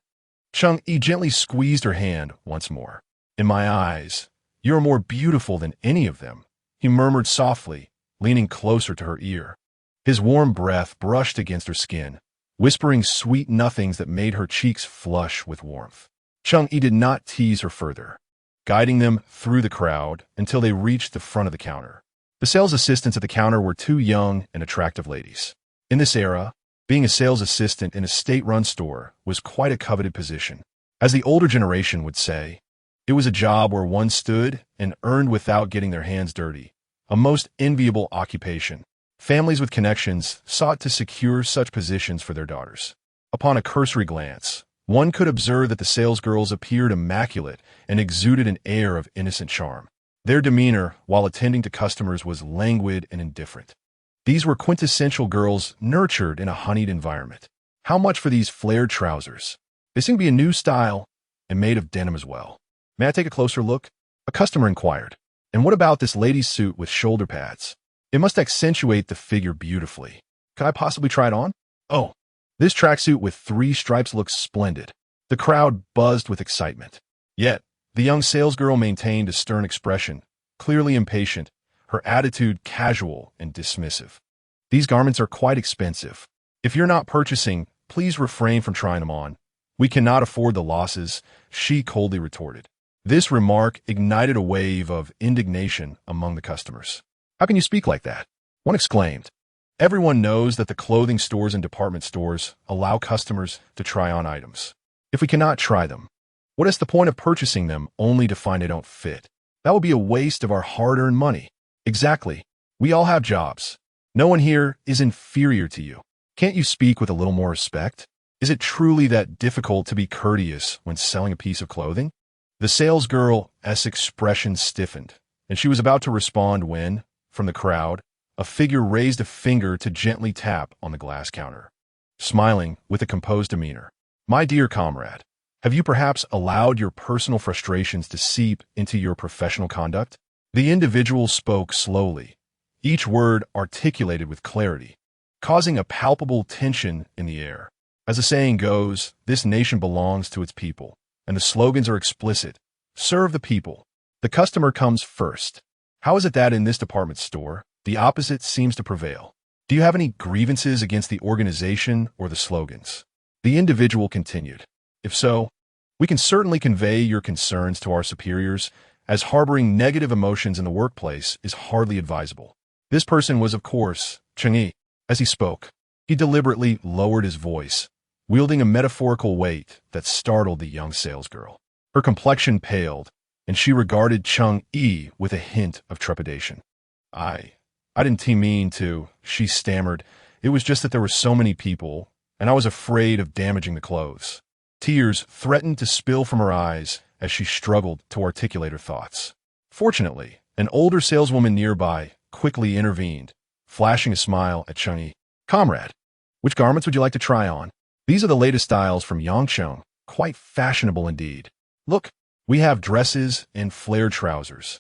Cheng Yi gently squeezed her hand once more. "In my eyes, you are more beautiful than any of them," he murmured softly, leaning closer to her ear. His warm breath brushed against her skin, whispering sweet nothings that made her cheeks flush with warmth. Cheng Yi did not tease her further, guiding them through the crowd until they reached the front of the counter. The sales assistants at the counter were 2 young and attractive ladies. In this era, being a sales assistant in a state-run store was quite a coveted position. As the older generation would say, it was a job where one stood and earned without getting their hands dirty, a most enviable occupation. Families with connections sought to secure such positions for their daughters. Upon a cursory glance, one could observe that the salesgirls appeared immaculate and exuded an air of innocent charm. Their demeanor, while attending to customers, was languid and indifferent. These were quintessential girls nurtured in a honeyed environment. How much for these flared trousers? They seem to be a new style and made of denim as well. May I take a closer look? A customer inquired. And what about this lady's suit with shoulder pads? It must accentuate the figure beautifully. Could I possibly try it on? Oh, this tracksuit with 3 stripes looks splendid. The crowd buzzed with excitement. Yet, the young salesgirl maintained a stern expression, clearly impatient, her attitude casual and dismissive. These garments are quite expensive. If you're not purchasing, please refrain from trying them on. We cannot afford the losses, she coldly retorted. This remark ignited a wave of indignation among the customers. How can you speak like that? One exclaimed. Everyone knows that the clothing stores and department stores allow customers to try on items. If we cannot try them, what is the point of purchasing them only to find they don't fit? That would be a waste of our hard-earned money. Exactly. We all have jobs. No one here is inferior to you. Can't you speak with a little more respect? Is it truly that difficult to be courteous when selling a piece of clothing? The salesgirl's expression stiffened, and she was about to respond when, from the crowd, a figure raised a finger to gently tap on the glass counter. Smiling with a composed demeanor, "My dear comrade, have you perhaps allowed your personal frustrations to seep into your professional conduct?" The individual spoke slowly, each word articulated with clarity, causing a palpable tension in the air. As the saying goes, this nation belongs to its people, and the slogans are explicit. Serve the people. The customer comes first. How is it that in this department store, the opposite seems to prevail? Do you have any grievances against the organization or the slogans? The individual continued. If so, we can certainly convey your concerns to our superiors, as harboring negative emotions in the workplace is hardly advisable. This person was, of course, Cheng Yi. As he spoke, he deliberately lowered his voice, wielding a metaphorical weight that startled the young salesgirl. Her complexion paled, and she regarded Cheng Yi with a hint of trepidation. I didn't mean to," she stammered. "It was just that there were so many people, and I was afraid of damaging the clothes." Tears threatened to spill from her eyes as she struggled to articulate her thoughts. Fortunately, an older saleswoman nearby quickly intervened, flashing a smile at Cheng Yi. "Comrade, which garments would you like to try on? These are the latest styles from Yangcheng, quite fashionable indeed. Look, we have dresses and flared trousers,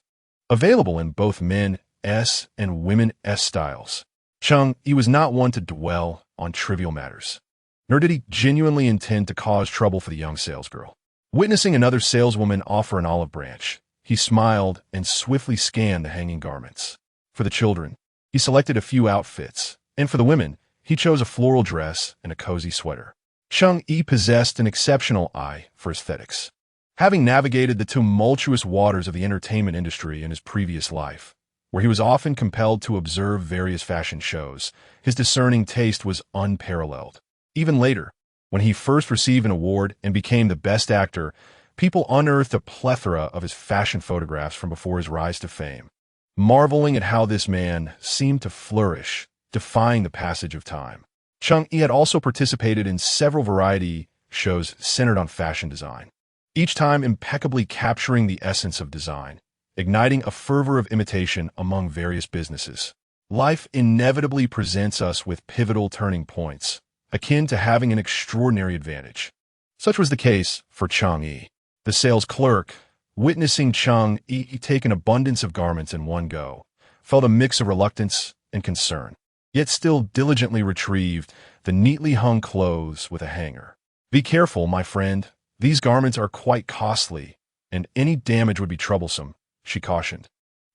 available in both men S and women S styles." Cheng Yi was not one to dwell on trivial matters, nor did he genuinely intend to cause trouble for the young salesgirl. Witnessing another saleswoman offer an olive branch, he smiled and swiftly scanned the hanging garments. For the children, he selected a few outfits, and for the women, he chose a floral dress and a cozy sweater. Cheng Yi possessed an exceptional eye for aesthetics. Having navigated the tumultuous waters of the entertainment industry in his previous life, where he was often compelled to observe various fashion shows, his discerning taste was unparalleled. Even later, when he first received an award and became the best actor, people unearthed a plethora of his fashion photographs from before his rise to fame, marveling at how this man seemed to flourish, defying the passage of time. Cheng Yi had also participated in several variety shows centered on fashion design, each time impeccably capturing the essence of design, igniting a fervor of imitation among various businesses. Life inevitably presents us with pivotal turning points, akin to having an extraordinary advantage. Such was the case for Cheng Yi. The sales clerk, witnessing Cheng Yi take an abundance of garments in one go, felt a mix of reluctance and concern, yet still diligently retrieved the neatly hung clothes with a hanger. "Be careful, my friend. These garments are quite costly, and any damage would be troublesome," she cautioned.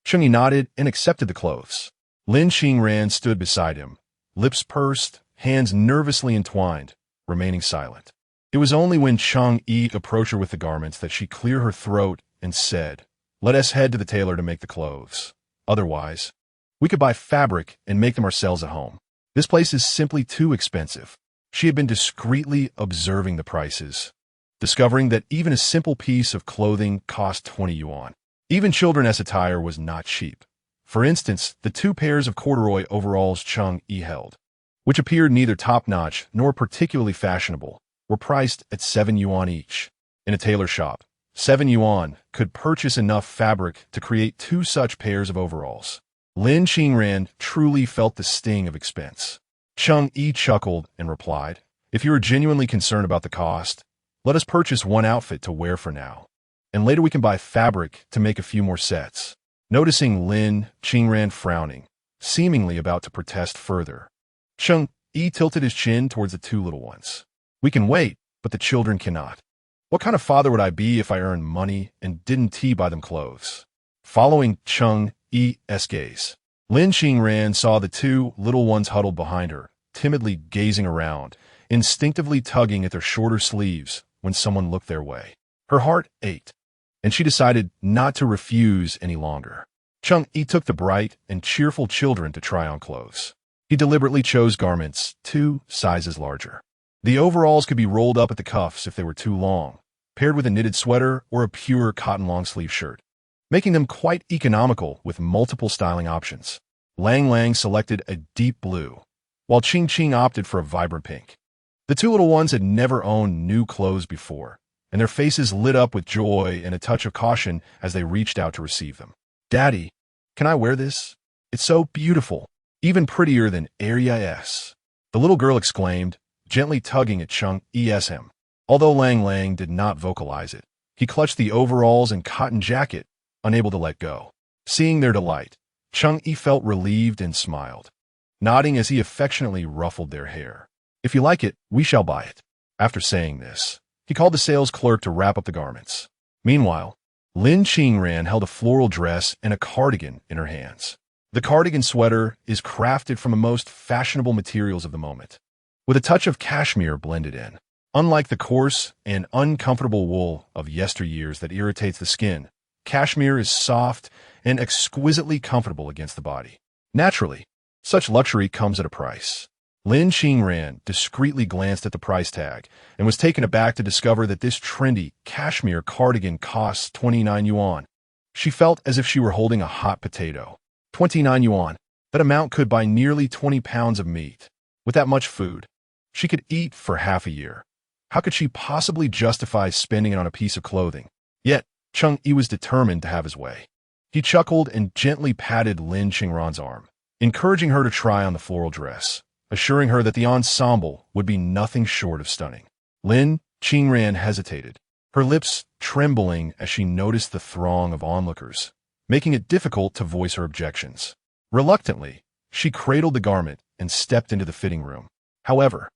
Cheng Yi nodded and accepted the clothes. Lin Qingran stood beside him, lips pursed, hands nervously entwined, remaining silent. It was only when Cheng Yi approached her with the garments that she cleared her throat and said, "Let us head to the tailor to make the clothes. Otherwise, we could buy fabric and make them ourselves at home. This place is simply too expensive." She had been discreetly observing the prices, discovering that even a simple piece of clothing cost 20 yuan. Even children's attire was not cheap. For instance, the 2 pairs of corduroy overalls Cheng Yi held, which appeared neither top-notch nor particularly fashionable, were priced at 7 yuan each. In a tailor shop, 7 yuan could purchase enough fabric to create 2 such pairs of overalls. Lin Qingran truly felt the sting of expense. Cheng Yi chuckled and replied, "If you are genuinely concerned about the cost, let us purchase 1 outfit to wear for now, and later we can buy fabric to make a few more sets." Noticing Lin Qingran frowning, seemingly about to protest further, Cheng Yi tilted his chin towards the 2 little ones. "We can wait, but the children cannot. What kind of father would I be if I earned money and didn't buy them clothes?" Following Cheng Yi's gaze, Lin Qingran saw the 2 little ones huddled behind her, timidly gazing around, instinctively tugging at their shorter sleeves when someone looked their way. Her heart ached, and she decided not to refuse any longer. Cheng Yi took the bright and cheerful children to try on clothes. He deliberately chose garments 2 sizes larger. The overalls could be rolled up at the cuffs if they were too long, paired with a knitted sweater or a pure cotton long-sleeve shirt, making them quite economical with multiple styling options. Lang Lang selected a deep blue, while Qing Qing opted for a vibrant pink. The 2 little ones had never owned new clothes before, and their faces lit up with joy and a touch of caution as they reached out to receive them. "Daddy, can I wear this? It's so beautiful, even prettier than Arias," the little girl exclaimed, gently tugging at Cheng Yi's hem. Although Lang Lang did not vocalize it, he clutched the overalls and cotton jacket, unable to let go. Seeing their delight, Cheng Yi felt relieved and smiled, nodding as he affectionately ruffled their hair. "If you like it, we shall buy it." After saying this, he called the sales clerk to wrap up the garments. Meanwhile, Lin Qingran held a floral dress and a cardigan in her hands. The cardigan sweater is crafted from the most fashionable materials of the moment, with a touch of cashmere blended in. Unlike the coarse and uncomfortable wool of yesteryears that irritates the skin, cashmere is soft and exquisitely comfortable against the body. Naturally, such luxury comes at a price. Lin Qingran discreetly glanced at the price tag and was taken aback to discover that this trendy cashmere cardigan costs 29 yuan. She felt as if she were holding a hot potato. 29 yuan. That amount could buy nearly 20 pounds of meat. With that much food, she could eat for half a year. How could she possibly justify spending it on a piece of clothing? Yet, Cheng Yi was determined to have his way. He chuckled and gently patted Lin Qingran's arm, encouraging her to try on the floral dress, assuring her that the ensemble would be nothing short of stunning. Lin Qingran hesitated, her lips trembling as she noticed the throng of onlookers, making it difficult to voice her objections. Reluctantly, she cradled the garment and stepped into the fitting room. However,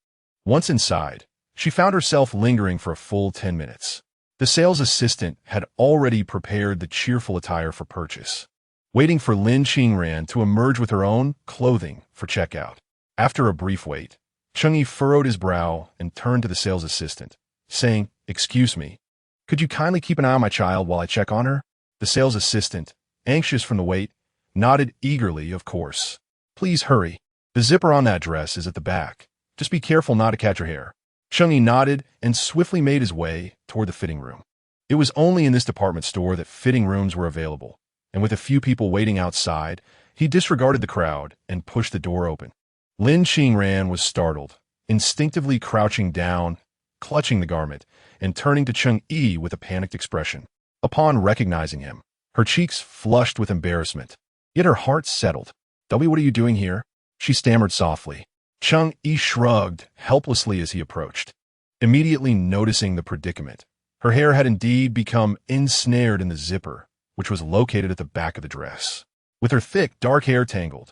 once inside, she found herself lingering for a full 10 minutes. The sales assistant had already prepared the cheerful attire for purchase, waiting for Lin Qingran to emerge with her own clothing for checkout. After a brief wait, Cheng Yi furrowed his brow and turned to the sales assistant, saying, "Excuse me, could you kindly keep an eye on my child while I check on her?" The sales assistant, anxious from the wait, nodded eagerly, "Of course. Please hurry. The zipper on that dress is at the back. Just be careful not to catch her hair." Cheng Yi nodded and swiftly made his way toward the fitting room. It was only in this department store that fitting rooms were available, and with a few people waiting outside, he disregarded the crowd and pushed the door open. Lin Qingran was startled, instinctively crouching down, clutching the garment, and turning to Cheng Yi with a panicked expression. Upon recognizing him, her cheeks flushed with embarrassment, yet her heart settled. "Dubby, what are you doing here?" she stammered softly. Cheng Yi shrugged helplessly as he approached, immediately noticing the predicament. Her hair had indeed become ensnared in the zipper, which was located at the back of the dress. With her thick, dark hair tangled,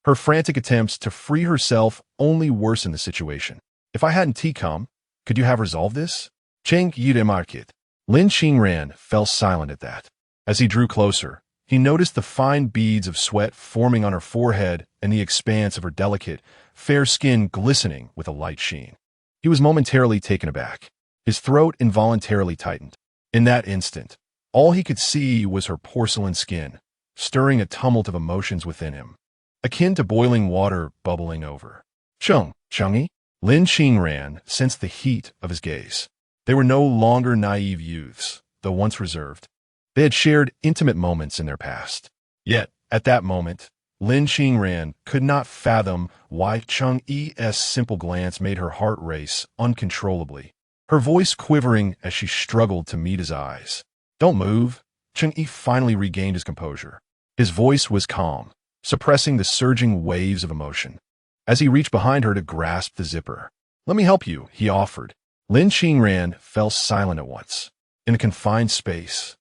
her frantic attempts to free herself only worsened the situation. "If I hadn't come, could you have resolved this?" Cheng Yi remarked it. Lin Qingran fell silent at that. As he drew closer, he noticed the fine beads of sweat forming on her forehead and the expanse of her delicate, fair skin glistening with a light sheen. He was momentarily taken aback. His throat involuntarily tightened. In that instant, all he could see was her porcelain skin, stirring a tumult of emotions within him, akin to boiling water bubbling over. Cheng Yi? Lin Qingran sensed the heat of his gaze. They were no longer naive youths, though once reserved. They had shared intimate moments in their past. Yet, at that moment, Lin Qingran could not fathom why Cheng Yi's simple glance made her heart race uncontrollably, her voice quivering as she struggled to meet his eyes. Don't move. Cheng Yi finally regained his composure. His voice was calm, suppressing the surging waves of emotion. As he reached behind her to grasp the zipper. Let me help you, he offered. Lin Qingran fell silent at once. In a confined space,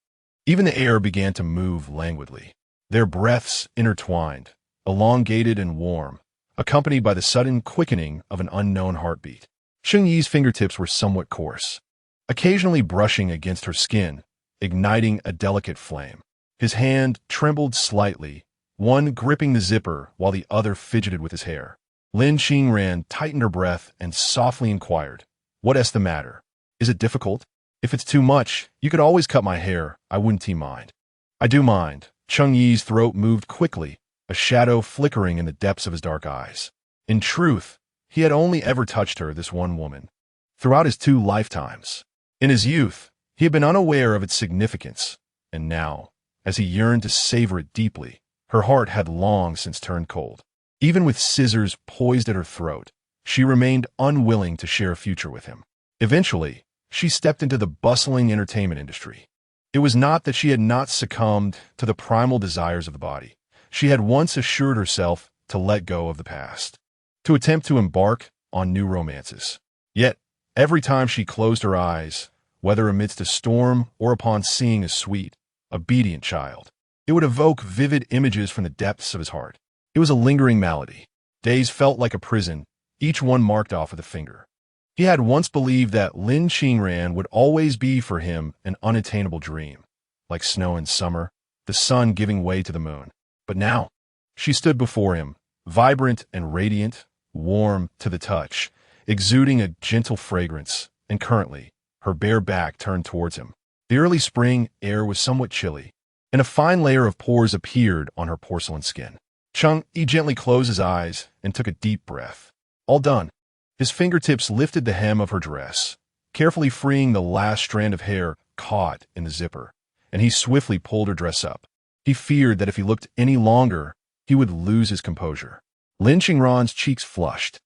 even the air began to move languidly. Their breaths intertwined, elongated and warm, accompanied by the sudden quickening of an unknown heartbeat. Cheng Yi's fingertips were somewhat coarse, occasionally brushing against her skin, igniting a delicate flame. His hand trembled slightly, one gripping the zipper while the other fidgeted with his hair. Lin Qingran tightened her breath and softly inquired, "What's the matter? Is it difficult? If it's too much, you could always cut my hair. I wouldn't mind." "I do mind." Cheng Yi's throat moved quickly, a shadow flickering in the depths of his dark eyes. In truth, he had only ever touched her, this one woman, throughout his 2 lifetimes. In his youth, he had been unaware of its significance, and now, as he yearned to savor it deeply, her heart had long since turned cold. Even with scissors poised at her throat, she remained unwilling to share a future with him. Eventually, she stepped into the bustling entertainment industry. It was not that she had not succumbed to the primal desires of the body. She had once assured herself to let go of the past, to attempt to embark on new romances. Yet, every time she closed her eyes, whether amidst a storm or upon seeing a sweet, obedient child, it would evoke vivid images from the depths of his heart. It was a lingering malady. Days felt like a prison, each one marked off with a finger. He had once believed that Lin Qingran would always be for him an unattainable dream, like snow in summer, the sun giving way to the moon. But now, she stood before him, vibrant and radiant, warm to the touch, exuding a gentle fragrance, and currently, her bare back turned towards him. The early spring air was somewhat chilly, and a fine layer of pores appeared on her porcelain skin. Cheng Yi gently closed his eyes and took a deep breath. All done. His fingertips lifted the hem of her dress, carefully freeing the last strand of hair caught in the zipper, and he swiftly pulled her dress up. He feared that if he looked any longer, he would lose his composure. Lin Qingran's cheeks flushed.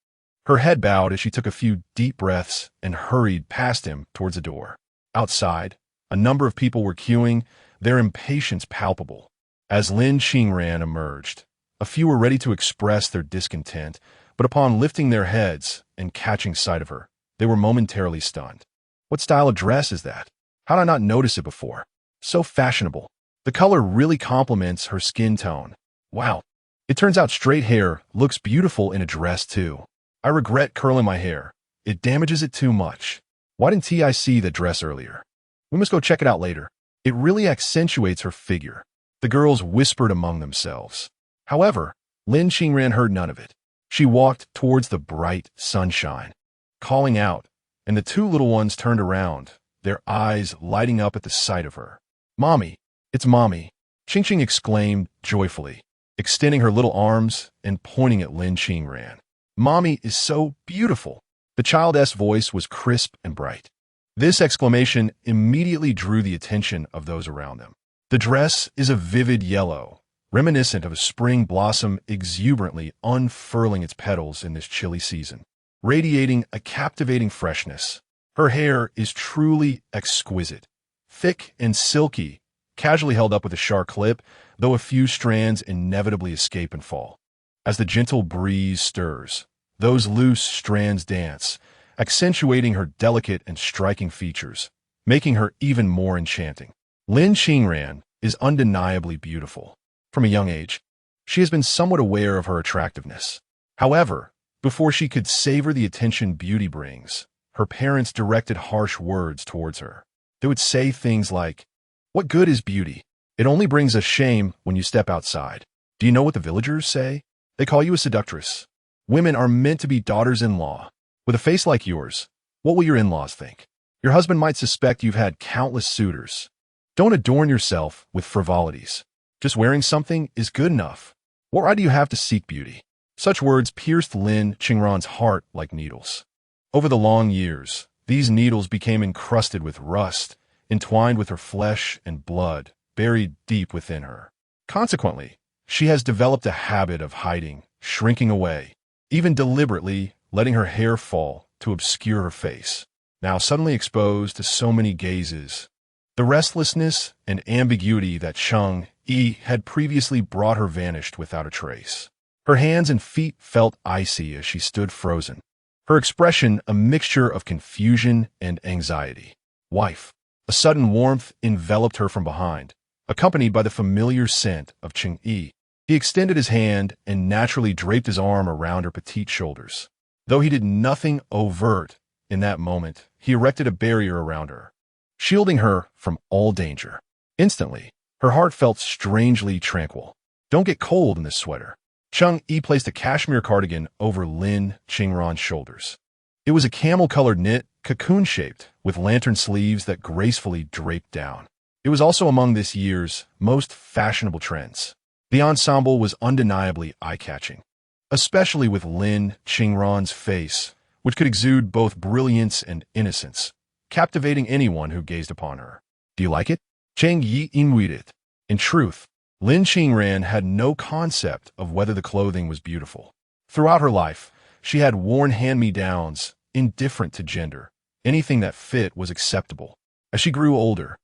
Her head bowed as she took a few deep breaths and hurried past him towards the door. Outside, a number of people were queuing, their impatience palpable. As Lin Qingran emerged, a few were ready to express their discontent, but upon lifting their heads and catching sight of her, they were momentarily stunned. What style of dress is that? How did I not notice it before? So fashionable. The color really complements her skin tone. Wow. It turns out straight hair looks beautiful in a dress too. I regret curling my hair. It damages it too much. Why didn't I see the dress earlier? We must go check it out later. It really accentuates her figure. The girls whispered among themselves. However, Lin Qingran heard none of it. She walked towards the bright sunshine, calling out, and the 2 little ones turned around, their eyes lighting up at the sight of her. "Mommy, it's Mommy," Ching exclaimed joyfully, extending her little arms and pointing at Lin Qingran. "Mommy is so beautiful." The child's voice was crisp and bright. This exclamation immediately drew the attention of those around them. The dress is a vivid yellow, reminiscent of a spring blossom exuberantly unfurling its petals in this chilly season, radiating a captivating freshness. Her hair is truly exquisite, thick and silky, casually held up with a sharp clip, though a few strands inevitably escape and fall. As the gentle breeze stirs, those loose strands dance, accentuating her delicate and striking features, making her even more enchanting. Lin Qingran is undeniably beautiful. From a young age, she has been somewhat aware of her attractiveness. However, before she could savor the attention beauty brings, her parents directed harsh words towards her. They would say things like, "What good is beauty? It only brings us shame when you step outside. Do you know what the villagers say? They call you a seductress. Women are meant to be daughters-in-law. With a face like yours, what will your in-laws think? Your husband might suspect you've had countless suitors. Don't adorn yourself with frivolities. Just wearing something is good enough. What right do you have to seek beauty?" Such words pierced Lin Qingran's heart like needles. Over the long years, these needles became encrusted with rust, entwined with her flesh and blood, buried deep within her. Consequently, she has developed a habit of hiding, shrinking away, even deliberately letting her hair fall to obscure her face. Now suddenly exposed to so many gazes, The restlessness and ambiguity that Cheng Yi had previously brought her vanished without a trace. Her hands and feet felt icy as she stood frozen, her expression a mixture of confusion and anxiety. Wife. A sudden warmth enveloped her from behind, accompanied by the familiar scent of Cheng Yi. He extended his hand and naturally draped his arm around her petite shoulders. Though he did nothing overt in that moment, he erected a barrier around her, shielding her from all danger. Instantly, her heart felt strangely tranquil. Don't get cold in this sweater. Cheng Yi placed a cashmere cardigan over Lin Qingran's shoulders. It was a camel-colored knit, cocoon-shaped, with lantern sleeves that gracefully draped down. It was also among this year's most fashionable trends. The ensemble was undeniably eye-catching, especially with Lin Qingran's face, which could exude both brilliance and innocence, captivating anyone who gazed upon her. Do you like it? Cheng Yi inquired. In truth, Lin Qingran had no concept of whether the clothing was beautiful. Throughout her life, she had worn hand-me-downs, indifferent to gender. Anything that fit was acceptable. As she grew older,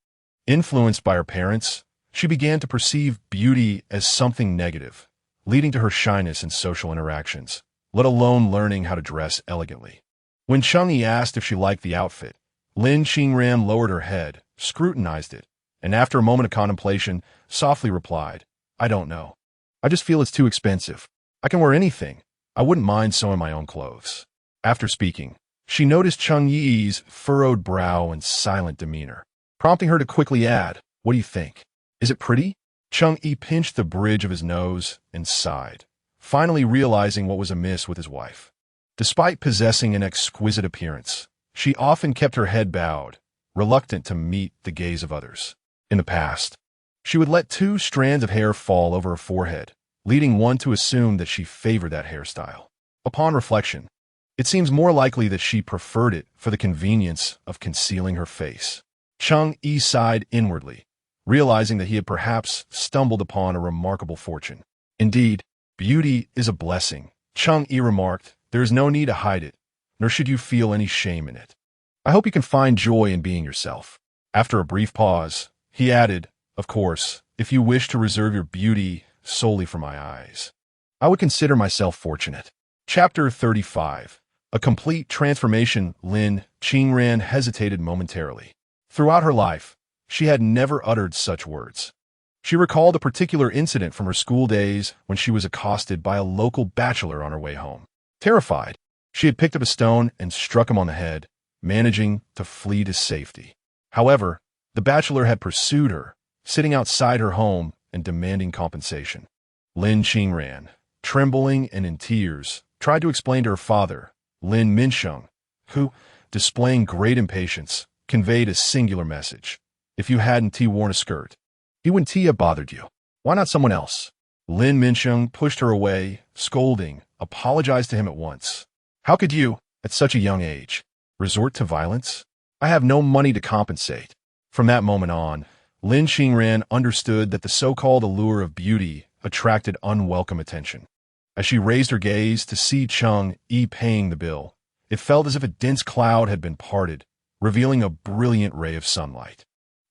influenced by her parents, she began to perceive beauty as something negative, leading to her shyness in social interactions, let alone learning how to dress elegantly. When Cheng Yi asked if she liked the outfit, Lin Qingran lowered her head, scrutinized it, and after a moment of contemplation, softly replied, I don't know. I just feel it's too expensive. I can wear anything. I wouldn't mind sewing my own clothes. After speaking, she noticed Cheng Yi's furrowed brow and silent demeanor, prompting her to quickly add, what do you think? Is it pretty? Cheng Yi pinched the bridge of his nose and sighed, finally realizing what was amiss with his wife. Despite possessing an exquisite appearance, she often kept her head bowed, reluctant to meet the gaze of others. In the past, she would let 2 strands of hair fall over her forehead, leading one to assume that she favored that hairstyle. Upon reflection, it seems more likely that she preferred it for the convenience of concealing her face. Cheng Yi sighed inwardly, realizing that he had perhaps stumbled upon a remarkable fortune. Indeed, beauty is a blessing, Cheng Yi remarked. There is no need to hide it, nor should you feel any shame in it. I hope you can find joy in being yourself. After a brief pause, he added, of course, if you wish to reserve your beauty solely for my eyes, I would consider myself fortunate. Chapter 35. A complete transformation. Lin Qingran hesitated momentarily. Throughout her life, she had never uttered such words. She recalled a particular incident from her school days when she was accosted by a local bachelor on her way home. Terrified, she had picked up a stone and struck him on the head, managing to flee to safety. However, the bachelor had pursued her, sitting outside her home and demanding compensation. Lin Qingran, trembling and in tears, tried to explain to her father, Lin Minsheng, who, displaying great impatience, conveyed a singular message. If you hadn't worn a skirt, he wouldn't have bothered you. Why not someone else? Lin Minsheng pushed her away, scolding, apologized to him at once. How could you, at such a young age, resort to violence? I have no money to compensate. From that moment on, Lin Qingran understood that the so-called allure of beauty attracted unwelcome attention. As she raised her gaze to see Cheng Yi paying the bill, it felt as if a dense cloud had been parted, revealing a brilliant ray of sunlight.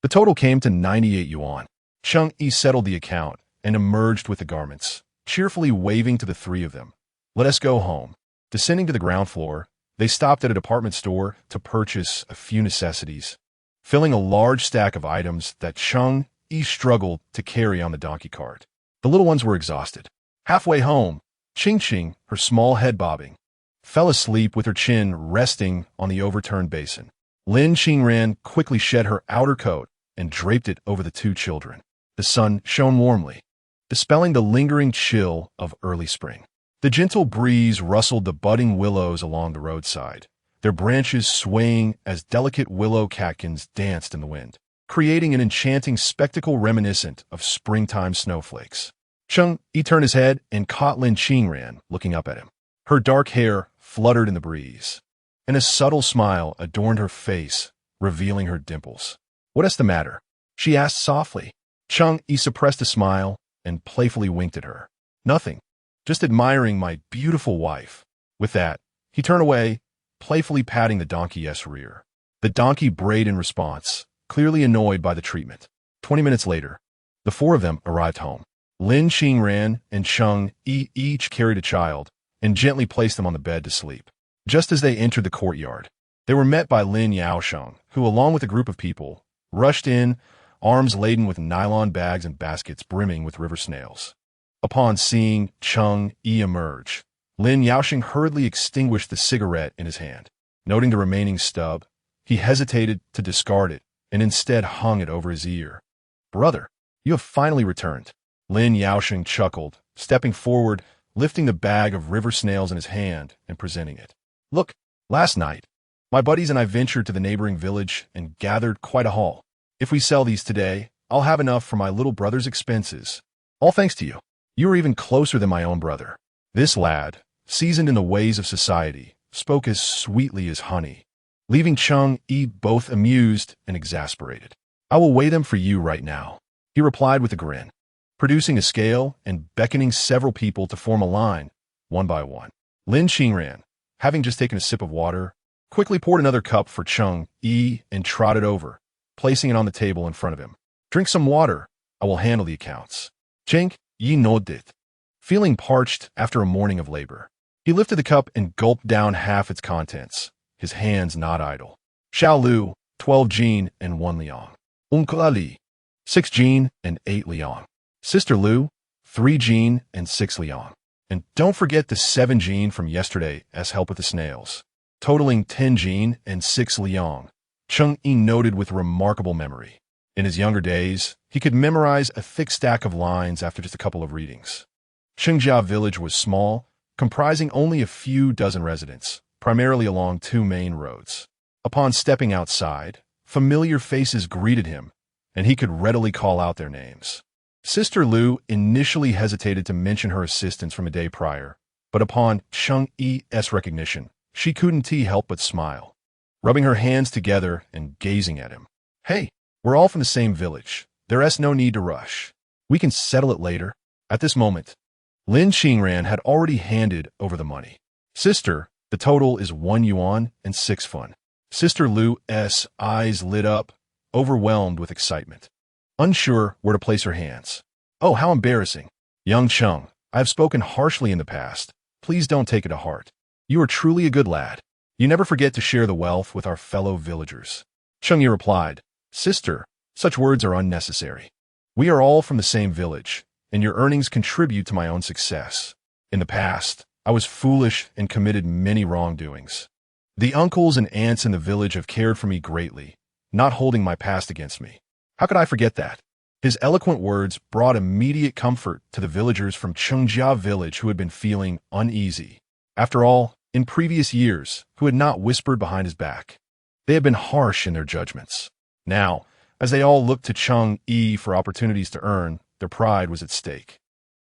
The total came to 98 yuan. Cheng Yi settled the account and emerged with the garments, cheerfully waving to the 3 of them. Let us go home. Descending to the ground floor, they stopped at a department store to purchase a few necessities, filling a large stack of items that Cheng Yi struggled to carry on the donkey cart. The little ones were exhausted. Halfway home, Qing, her small head bobbing, fell asleep with her chin resting on the overturned basin. Lin Qingran quickly shed her outer coat and draped it over the 2 children. The sun shone warmly, dispelling the lingering chill of early spring. The gentle breeze rustled the budding willows along the roadside, their branches swaying as delicate willow catkins danced in the wind, creating an enchanting spectacle reminiscent of springtime snowflakes. Cheng Yi turned his head and caught Lin Qingran looking up at him. Her dark hair fluttered in the breeze, and a subtle smile adorned her face, revealing her dimples. What is the matter? She asked softly. Cheng Yi suppressed a smile and playfully winked at her. Nothing. Just admiring my beautiful wife. With that, he turned away, playfully patting the donkey's rear. The donkey brayed in response, clearly annoyed by the treatment. 20 minutes later, the four of them arrived home. Lin Qingran and Cheng Yi each carried a child and gently placed them on the bed to sleep. Just as they entered the courtyard, they were met by Lin Yaosheng, who, along with a group of people, rushed in, arms laden with nylon bags and baskets brimming with river snails. Upon seeing Cheng Yi emerge, Lin Yaosheng hurriedly extinguished the cigarette in his hand. Noting the remaining stub, he hesitated to discard it and instead hung it over his ear. "Brother, you have finally returned." Lin Yaosheng chuckled, stepping forward, lifting the bag of river snails in his hand and presenting it. "Look, last night, my buddies and I ventured to the neighboring village and gathered quite a haul. If we sell these today, I'll have enough for my little brother's expenses. All thanks to you. You are even closer than my own brother." This lad, seasoned in the ways of society, spoke as sweetly as honey, leaving Cheng Yi both amused and exasperated. "I will weigh them for you right now," he replied with a grin, producing a scale and beckoning several people to form a line, one by one. Lin Qingran, having just taken a sip of water, quickly poured another cup for Cheng Yi and trotted over, placing it on the table in front of him. "Drink some water. I will handle the accounts." Cheng Yi nodded, feeling parched after a morning of labor. He lifted the cup and gulped down half its contents, his hands not idle. "Xiao Lu, 12 Jin and 1 Liang. Uncle Ali, 6 Jin and 8 Liang. Sister Lu, 3 Jin and 6 Liang. And don't forget the 7 Jin from yesterday as help with the snails." Totaling 10 Jin and 6 Liang, Cheng Yi noted with remarkable memory. In his younger days, he could memorize a thick stack of lines after just a couple of readings. Chengjia village was small, comprising only a few dozen residents, primarily along 2 main roads. Upon stepping outside, familiar faces greeted him, and he could readily call out their names. Sister Lu initially hesitated to mention her assistance from a day prior, but upon Cheng Yi's recognition, she couldn't help but smile, rubbing her hands together and gazing at him. "Hey, we're all from the same village. There's no need to rush. We can settle it later." At this moment, Lin Qingran had already handed over the money. "Sister, the total is 1 yuan and 6 fun." Sister Lu's eyes lit up, overwhelmed with excitement, unsure where to place her hands. "Oh, how embarrassing. Young Cheng, I have spoken harshly in the past. Please don't take it to heart. You are truly a good lad. You never forget to share the wealth with our fellow villagers." Cheng Yi replied, "Sister, such words are unnecessary. We are all from the same village, and your earnings contribute to my own success. In the past, I was foolish and committed many wrongdoings. The uncles and aunts in the village have cared for me greatly, not holding my past against me. How could I forget that?" His eloquent words brought immediate comfort to the villagers from Chengjia village who had been feeling uneasy. After all, in previous years, who had not whispered behind his back. They had been harsh in their judgments. Now, as they all looked to Cheng Yi for opportunities to earn, their pride was at stake.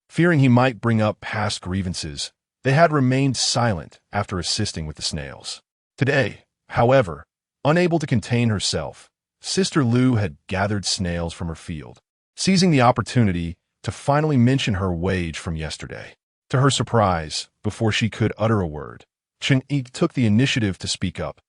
Fearing he might bring up past grievances, they had remained silent after assisting with the snails. Today, however, unable to contain herself, Sister Lu had gathered snails from her field, seizing the opportunity to finally mention her wage from yesterday. To her surprise, before she could utter a word, Cheng Yi took the initiative to speak up.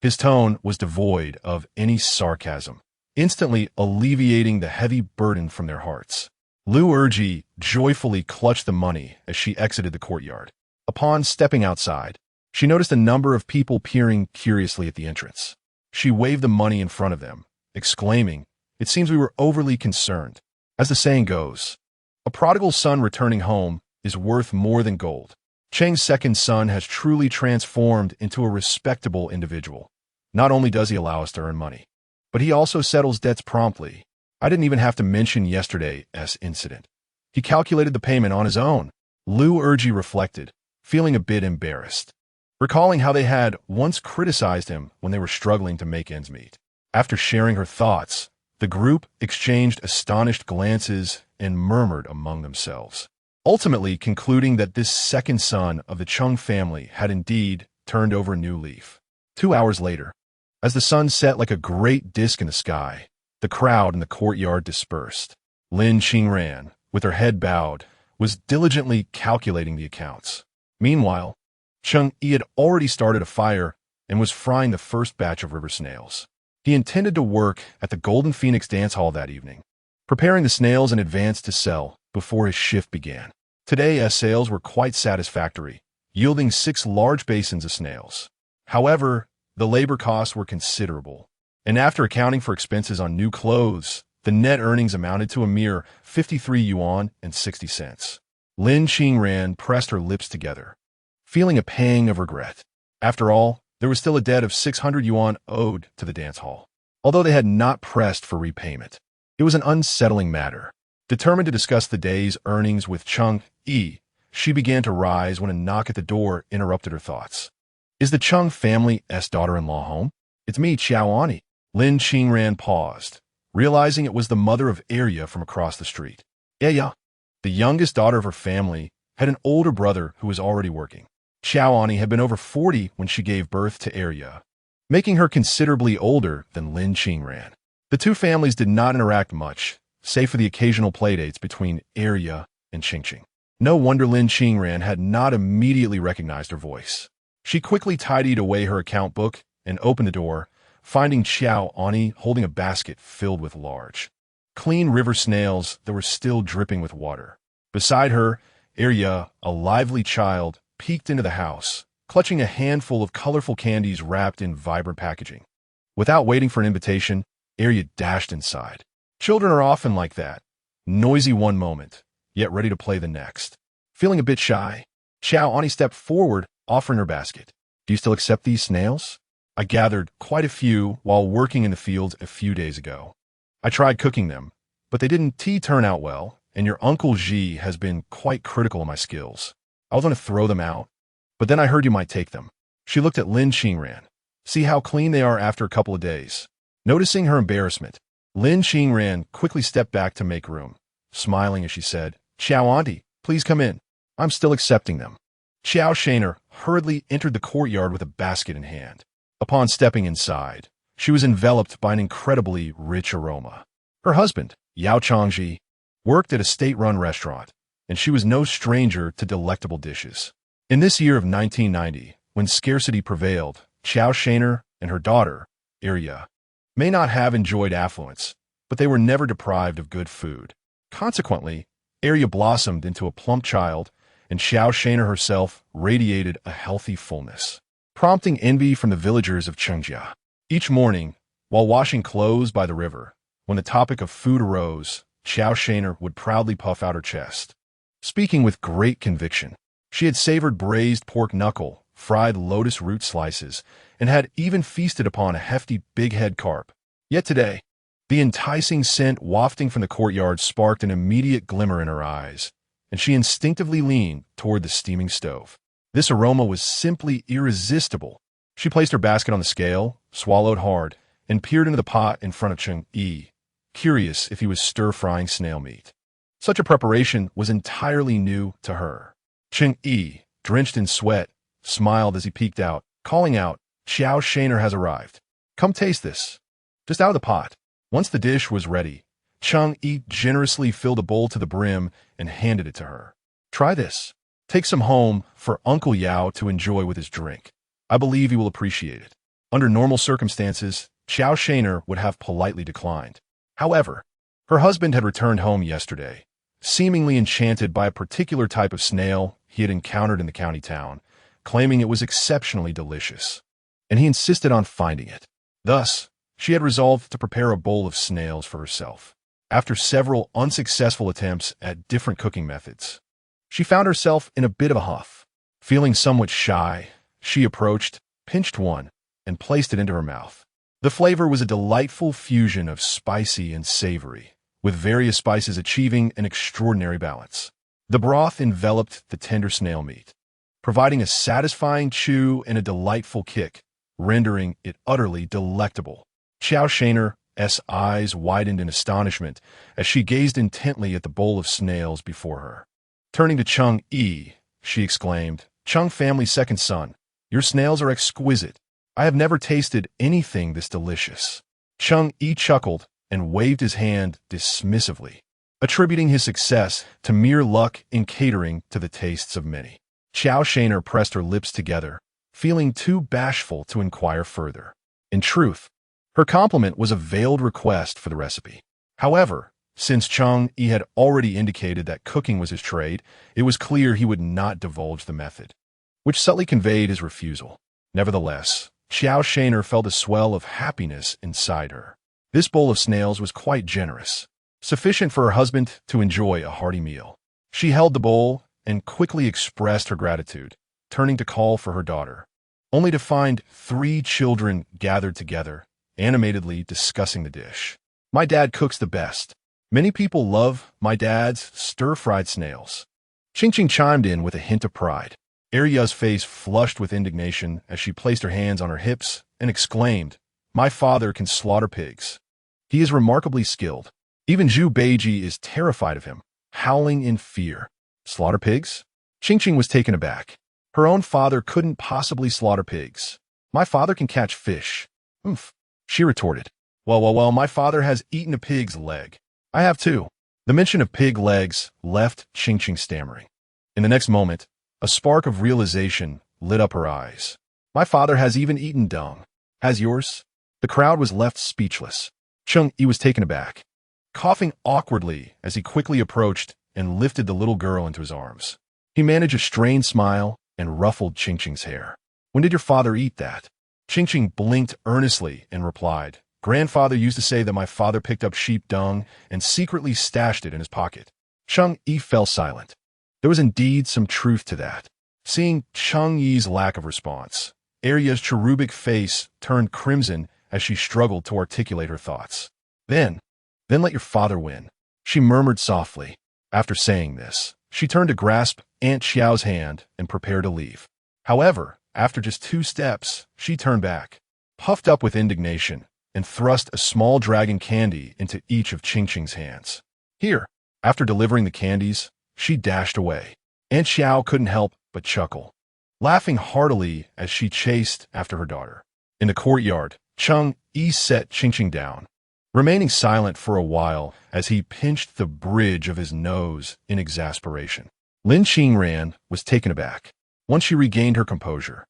His tone was devoid of any sarcasm, instantly alleviating the heavy burden from their hearts. Lu Erji joyfully clutched the money as she exited the courtyard. Upon stepping outside, she noticed a number of people peering curiously at the entrance. She waved the money in front of them, exclaiming, "It seems we were overly concerned." As the saying goes, a prodigal son returning home is worth more than gold. Cheng's second son has truly transformed into a respectable individual. Not only does he allow us to earn money, but he also settles debts promptly. I didn't even have to mention yesterday's incident. He calculated the payment on his own. Lu Erji reflected, feeling a bit embarrassed, recalling how they had once criticized him when they were struggling to make ends meet. After sharing her thoughts, the group exchanged astonished glances and murmured among themselves, ultimately concluding that this second son of the Cheng family had indeed turned over a new leaf. 2 hours later, as the sun set like a great disk in the sky, the crowd in the courtyard dispersed. Lin Qingran, with her head bowed, was diligently calculating the accounts. Meanwhile, Cheng Yi had already started a fire and was frying the first batch of river snails. He intended to work at the Golden Phoenix dance hall that evening, preparing the snails in advance to sell before his shift began. Today, sales were quite satisfactory, yielding 6 large basins of snails. However, the labor costs were considerable, and after accounting for expenses on new clothes, the net earnings amounted to a mere 53 yuan and 60 cents. Lin Qingran pressed her lips together, feeling a pang of regret. After all, there was still a debt of 600 yuan owed to the dance hall, although they had not pressed for repayment. It was an unsettling matter. Determined to discuss the day's earnings with Cheng Yi, she began to rise when a knock at the door interrupted her thoughts. "Is the Cheng family's daughter-in-law home?" "It's me, Xiaoani." Lin Qingran paused, realizing it was the mother of Arya from across the street. Yeah. The youngest daughter of her family had an older brother who was already working. Xiaoani had been over 40 when she gave birth to Arya, making her considerably older than Lin Qingran. The two families did not interact much, save for the occasional playdates between Arya and Qingqing. No wonder Lin Qingran had not immediately recognized her voice. She quickly tidied away her account book and opened the door, finding Xiaoani holding a basket filled with large, clean river snails that were still dripping with water. Beside her, Arya, a lively child, peeked into the house, clutching a handful of colorful candies wrapped in vibrant packaging. Without waiting for an invitation, Arya dashed inside. Children are often like that, noisy one moment, yet ready to play the next. Feeling a bit shy, Xiaoani stepped forward, offering her basket. "Do you still accept these snails? I gathered quite a few while working in the fields a few days ago. I tried cooking them, but they didn't turn out well, and your Uncle Ji has been quite critical of my skills. I was going to throw them out, but then I heard you might take them." She looked at Lin Qingran. "See how clean they are after a couple of days." Noticing her embarrassment, Lin Qingran quickly stepped back to make room, smiling as she said, "Xiao auntie, please come in. I'm still accepting them." Xiao Shaner hurriedly entered the courtyard with a basket in hand. Upon stepping inside, she was enveloped by an incredibly rich aroma. Her husband, Yao Changji, worked at a state-run restaurant, and she was no stranger to delectable dishes. In this year of 1990, when scarcity prevailed, Xiao Shaner and her daughter, Arya, may not have enjoyed affluence, but they were never deprived of good food. Consequently, Arya blossomed into a plump child, and Xiao Shaner herself radiated a healthy fullness, prompting envy from the villagers of Chengjia. Each morning, while washing clothes by the river, when the topic of food arose, Xiao Shaner would proudly puff out her chest, speaking with great conviction. She had savored braised pork knuckle, fried lotus root slices, and had even feasted upon a hefty big-head carp. Yet today, the enticing scent wafting from the courtyard sparked an immediate glimmer in her eyes, and she instinctively leaned toward the steaming stove. This aroma was simply irresistible. She placed her basket on the scale, swallowed hard, and peered into the pot in front of Cheng Yi, curious if he was stir-frying snail meat. Such a preparation was entirely new to her. Cheng Yi, drenched in sweat, smiled as he peeked out, calling out, "Xiao Shaner has arrived. Come taste this." Just out of the pot. Once the dish was ready, Cheng Yi generously filled a bowl to the brim and handed it to her. "Try this. Take some home for Uncle Yao to enjoy with his drink. I believe he will appreciate it." Under normal circumstances, Xiao Shaner would have politely declined. However, her husband had returned home yesterday, seemingly enchanted by a particular type of snail he had encountered in the county town, claiming it was exceptionally delicious, and he insisted on finding it. Thus, she had resolved to prepare a bowl of snails for herself. After several unsuccessful attempts at different cooking methods, she found herself in a bit of a huff. Feeling somewhat shy, she approached, pinched one, and placed it into her mouth. The flavor was a delightful fusion of spicy and savory, with various spices achieving an extraordinary balance. The broth enveloped the tender snail meat, providing a satisfying chew and a delightful kick, rendering it utterly delectable. Xiao Shaner's eyes widened in astonishment as she gazed intently at the bowl of snails before her. Turning to Cheng Yi, she exclaimed, "Cheng family's second son, your snails are exquisite. I have never tasted anything this delicious." Cheng Yi chuckled and waved his hand dismissively, attributing his success to mere luck in catering to the tastes of many. Xiao Shaner pressed her lips together, feeling too bashful to inquire further. In truth, Her compliment was a veiled request for the recipe. However, since Cheng Yi had already indicated that cooking was his trade, it was clear he would not divulge the method, which subtly conveyed his refusal. Nevertheless, Xiao Shaner felt a swell of happiness inside her. This bowl of snails was quite generous, sufficient for her husband to enjoy a hearty meal. She held the bowl and quickly expressed her gratitude, turning to call for her daughter, only to find 3 children gathered together, animatedly discussing the dish. "My dad cooks the best. Many people love my dad's stir-fried snails." Ching Ching chimed in with a hint of pride. Arya's face flushed with indignation as she placed her hands on her hips and exclaimed, "My father can slaughter pigs. He is remarkably skilled. Even Zhu Beiji is terrified of him, howling in fear." "Slaughter pigs?" Ching Ching was taken aback. Her own father couldn't possibly slaughter pigs. "My father can catch fish." "Oomph," she retorted. Well, my father has eaten a pig's leg. I have too." The mention of pig legs left Ching Ching stammering. In the next moment, a spark of realization lit up her eyes. "My father has even eaten dung. Has yours?" The crowd was left speechless. Cheng Yi was taken aback, coughing awkwardly as he quickly approached and lifted the little girl into his arms. He managed a strained smile and ruffled Ching Ching's hair. "When did your father eat that?" Ching Ching blinked earnestly and replied, "Grandfather used to say that my father picked up sheep dung and secretly stashed it in his pocket." Cheng Yi fell silent. There was indeed some truth to that. Seeing Cheng Yi's lack of response, Arya's cherubic face turned crimson as she struggled to articulate her thoughts. Then let your father win," she murmured softly. After saying this, she turned to grasp Aunt Xiao's hand and prepare to leave. However, after just 2 steps, she turned back, puffed up with indignation, and thrust a small dragon candy into each of Ching Ching's hands. "Here." After delivering the candies, she dashed away. Aunt Xiao couldn't help but chuckle, laughing heartily as she chased after her daughter. In the courtyard, Cheng Yi set Ching Ching down, remaining silent for a while as he pinched the bridge of his nose in exasperation. Lin Qingran was taken aback. Once she regained her composure,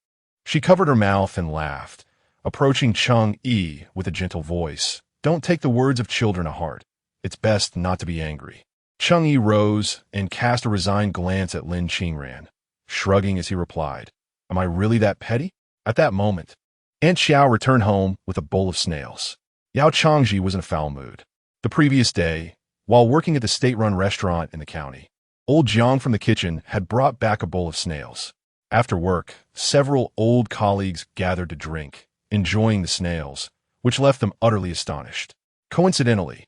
she covered her mouth and laughed, approaching Cheng Yi with a gentle voice. "Don't take the words of children to heart. It's best not to be angry." Cheng Yi rose and cast a resigned glance at Lin Qingran, shrugging as he replied, "Am I really that petty?" At that moment, Aunt Xiao returned home with a bowl of snails. Yao Changji was in a foul mood. The previous day, while working at the state-run restaurant in the county, old Jiang from the kitchen had brought back a bowl of snails. After work, several old colleagues gathered to drink, enjoying the snails, which left them utterly astonished. Coincidentally,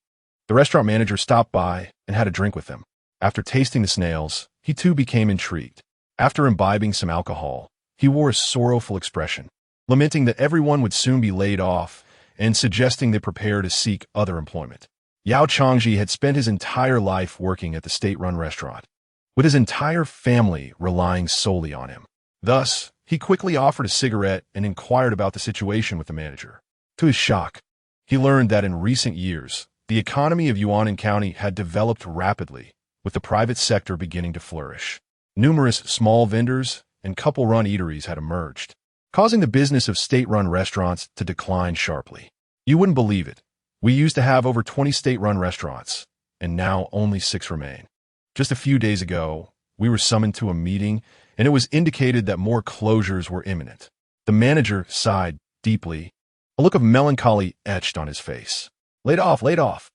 the restaurant manager stopped by and had a drink with them. After tasting the snails, he too became intrigued. After imbibing some alcohol, he wore a sorrowful expression, lamenting that everyone would soon be laid off and suggesting they prepare to seek other employment. Yao Changji had spent his entire life working at the state-run restaurant, with his entire family relying solely on him. Thus, he quickly offered a cigarette and inquired about the situation with the manager. To his shock, he learned that in recent years, the economy of Yuanan County had developed rapidly, with the private sector beginning to flourish. Numerous small vendors and couple-run eateries had emerged, causing the business of state-run restaurants to decline sharply. You wouldn't believe it. We used to have over 20 state-run restaurants, and now only 6 remain. Just a few days ago, we were summoned to a meeting, and it was indicated that more closures were imminent. The manager sighed deeply, a look of melancholy etched on his face. Laid off.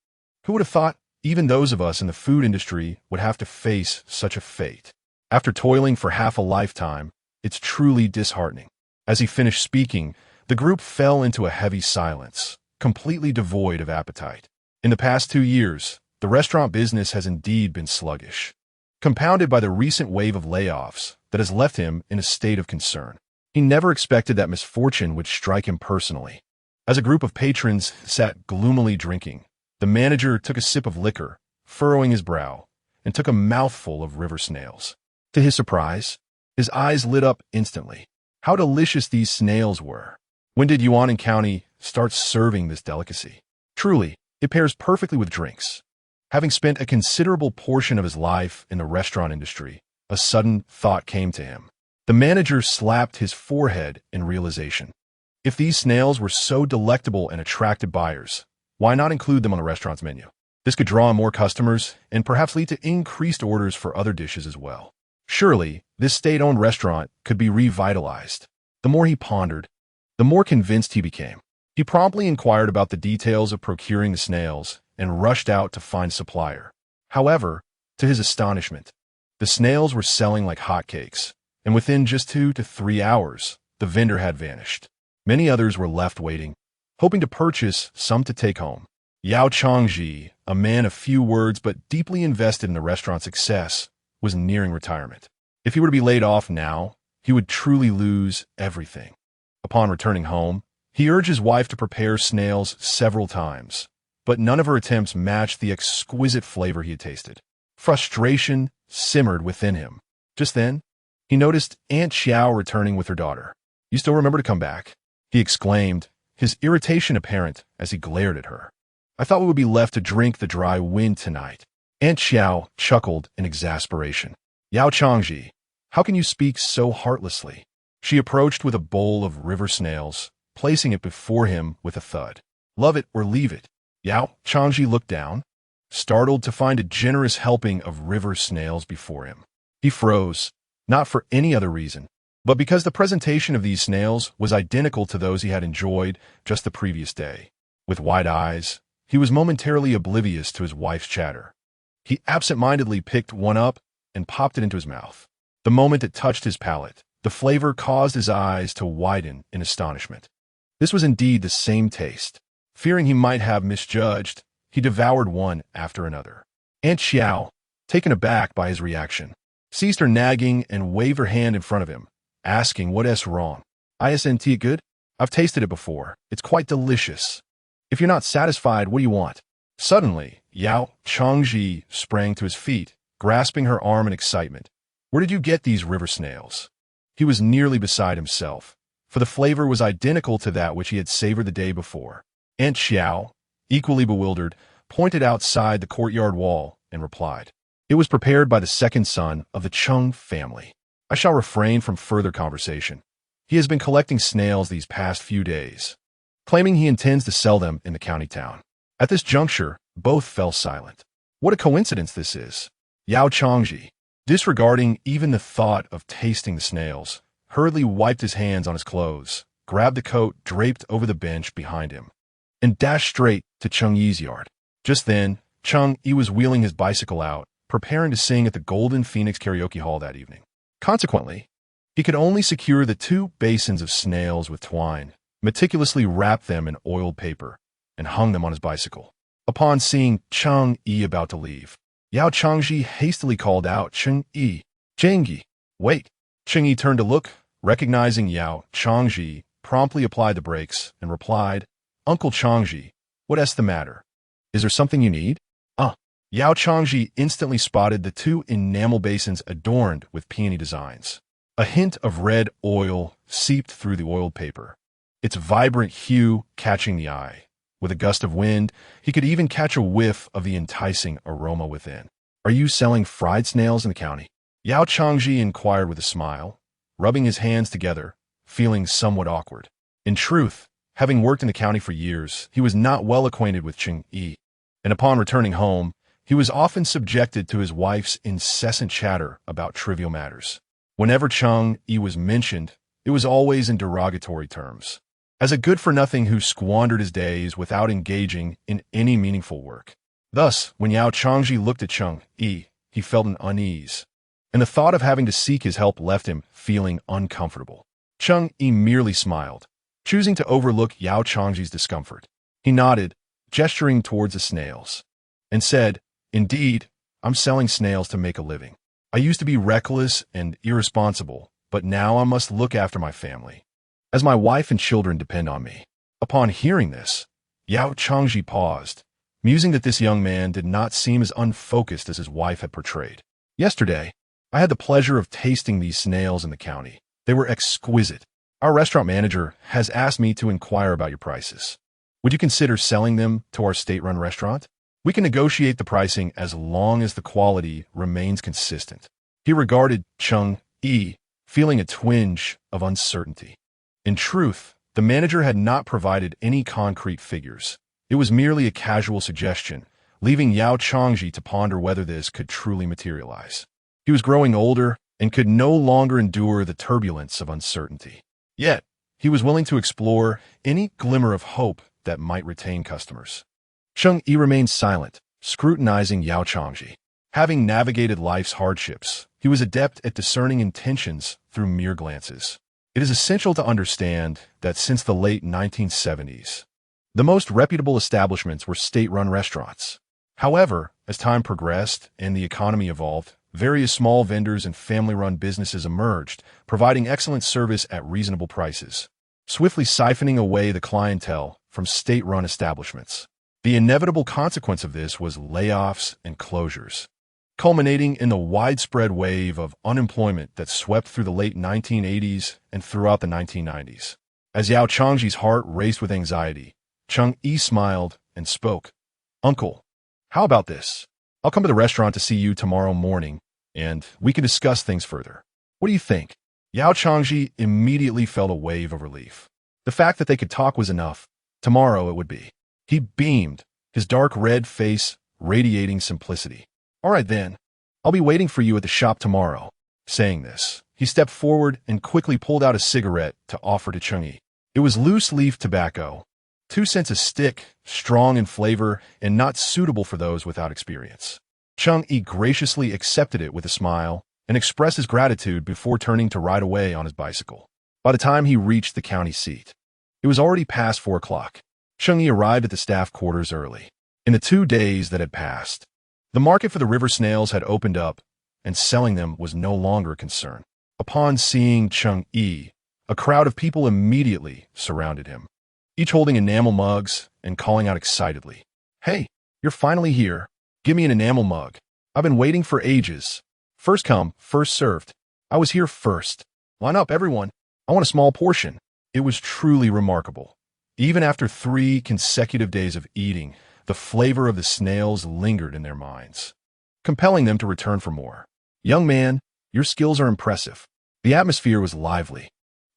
Who would have thought even those of us in the food industry would have to face such a fate? After toiling for half a lifetime, it's truly disheartening. As he finished speaking, the group fell into a heavy silence, completely devoid of appetite. In the past 2 years, the restaurant business has indeed been sluggish, compounded by the recent wave of layoffs that has left him in a state of concern. He never expected that misfortune would strike him personally. As a group of patrons sat gloomily drinking, the manager took a sip of liquor, furrowing his brow, and took a mouthful of river snails. To his surprise, his eyes lit up instantly. How delicious these snails were. When did Yuanan County start serving this delicacy? Truly, it pairs perfectly with drinks. Having spent a considerable portion of his life in the restaurant industry, a sudden thought came to him. The manager slapped his forehead in realization. If these snails were so delectable and attracted buyers, why not include them on the restaurant's menu? This could draw in more customers and perhaps lead to increased orders for other dishes as well. Surely, this state-owned restaurant could be revitalized. The more he pondered, the more convinced he became. He promptly inquired about the details of procuring the snails and rushed out to find a supplier. However, to his astonishment, the snails were selling like hotcakes, and within just 2 to 3 hours, the vendor had vanished. Many others were left waiting, hoping to purchase some to take home. Cheng Yi, a man of few words but deeply invested in the restaurant's success, was nearing retirement. If he were to be laid off now, he would truly lose everything. Upon returning home, he urged his wife to prepare snails several times, but none of her attempts matched the exquisite flavor he had tasted. Frustration simmered within him. Just then, he noticed Aunt Xiao returning with her daughter. "You still remember to come back?" he exclaimed, his irritation apparent as he glared at her. "I thought we would be left to drink the dry wind tonight." Aunt Xiao chuckled in exasperation. Cheng Yi, how can you speak so heartlessly?" She approached with a bowl of river snails, placing it before him with a thud. "Love it or leave it." Cheng Yi looked down, startled to find a generous helping of river snails before him. He froze, not for any other reason, but because the presentation of these snails was identical to those he had enjoyed just the previous day. With wide eyes, he was momentarily oblivious to his wife's chatter. He absent-mindedly picked one up and popped it into his mouth. The moment it touched his palate, the flavor caused his eyes to widen in astonishment. This was indeed the same taste. Fearing he might have misjudged, he devoured one after another. Aunt Xiao, taken aback by his reaction, ceased her nagging and waved her hand in front of him, asking what's wrong. "Isn't it good? I've tasted it before. It's quite delicious. If you're not satisfied, what do you want?" Suddenly, Cheng Yi sprang to his feet, grasping her arm in excitement. "Where did you get these river snails?" He was nearly beside himself, for the flavor was identical to that which he had savored the day before. Aunt Xiao, equally bewildered, pointed outside the courtyard wall and replied, "It was prepared by the second son of the Cheng family. I shall refrain from further conversation. He has been collecting snails these past few days, claiming he intends to sell them in the county town." At this juncture, both fell silent. What a coincidence this is. Cheng Yi, disregarding even the thought of tasting the snails, hurriedly wiped his hands on his clothes, grabbed the coat draped over the bench behind him, and dashed straight to Cheng Yi's yard. Just then, Cheng Yi was wheeling his bicycle out, preparing to sing at the Golden Phoenix Karaoke Hall that evening. Consequently, he could only secure the 2 basins of snails with twine, meticulously wrapped them in oiled paper, and hung them on his bicycle. Upon seeing Cheng Yi about to leave, Cheng Yi hastily called out, Cheng Yi, wait." Cheng Yi turned to look, recognizing Cheng Yi, promptly applied the brakes, and replied, "Uncle Cheng Yi, what's the matter? Is there something you need?" Cheng Yi instantly spotted the 2 enamel basins adorned with peony designs. A hint of red oil seeped through the oiled paper, its vibrant hue catching the eye. With a gust of wind, he could even catch a whiff of the enticing aroma within. "Are you selling fried snails in the county?" Cheng Yi inquired with a smile, rubbing his hands together, feeling somewhat awkward. In truth, having worked in the county for years, he was not well acquainted with Cheng Yi, and upon returning home, he was often subjected to his wife's incessant chatter about trivial matters. Whenever Cheng Yi was mentioned, it was always in derogatory terms, as a good-for-nothing who squandered his days without engaging in any meaningful work. Thus, when Cheng Yi looked at Cheng Yi, he felt an unease, and the thought of having to seek his help left him feeling uncomfortable. Cheng Yi merely smiled, choosing to overlook Cheng Yi's discomfort. He nodded, gesturing towards the snails, and said, "Indeed, I'm selling snails to make a living. I used to be reckless and irresponsible, but now I must look after my family, as my wife and children depend on me." Upon hearing this, Cheng Yi paused, musing that this young man did not seem as unfocused as his wife had portrayed. "Yesterday, I had the pleasure of tasting these snails in the county. They were exquisite. Our restaurant manager has asked me to inquire about your prices. Would you consider selling them to our state-run restaurant? We can negotiate the pricing as long as the quality remains consistent." He regarded Cheng Yi, feeling a twinge of uncertainty. In truth, The manager had not provided any concrete figures. It was merely a casual suggestion, leaving Yao Changji to ponder whether this could truly materialize. He was growing older and could no longer endure the turbulence of uncertainty. Yet, he was willing to explore any glimmer of hope that might retain customers. Cheng Yi remained silent, scrutinizing Yao Changji. Having navigated life's hardships, he was adept at discerning intentions through mere glances. It is essential to understand that since the late 1970s, the most reputable establishments were state-run restaurants. However, as time progressed and the economy evolved, various small vendors and family-run businesses emerged, providing excellent service at reasonable prices, swiftly siphoning away the clientele from state-run establishments. The inevitable consequence of this was layoffs and closures, culminating in the widespread wave of unemployment that swept through the late 1980s and throughout the 1990s. As Yao Changji's heart raced with anxiety, Cheng Yi smiled and spoke. "Uncle, how about this? I'll come to the restaurant to see you tomorrow morning, and we can discuss things further. What do you think?" Yao Changji immediately felt a wave of relief. The fact that they could talk was enough. Tomorrow it would be. He beamed, his dark red face radiating simplicity. "All right then, I'll be waiting for you at the shop tomorrow." Saying this, he stepped forward and quickly pulled out a cigarette to offer to Cheng Yi. It was loose-leaf tobacco, 2 cents a stick, strong in flavor, and not suitable for those without experience. Cheng Yi graciously accepted it with a smile and expressed his gratitude before turning to ride away on his bicycle. By the time he reached the county seat, it was already past 4 o'clock. Cheng Yi arrived at the staff quarters early. In the 2 days that had passed, the market for the river snails had opened up, and selling them was no longer a concern. Upon seeing Cheng Yi, a crowd of people immediately surrounded him, each holding enamel mugs and calling out excitedly, "Hey, you're finally here. Give me an enamel mug. I've been waiting for ages. First come, first served. I was here first. Line up, everyone. I want a small portion." It was truly remarkable. Even after 3 consecutive days of eating, the flavor of the snails lingered in their minds, compelling them to return for more. "Young man, your skills are impressive." The atmosphere was lively.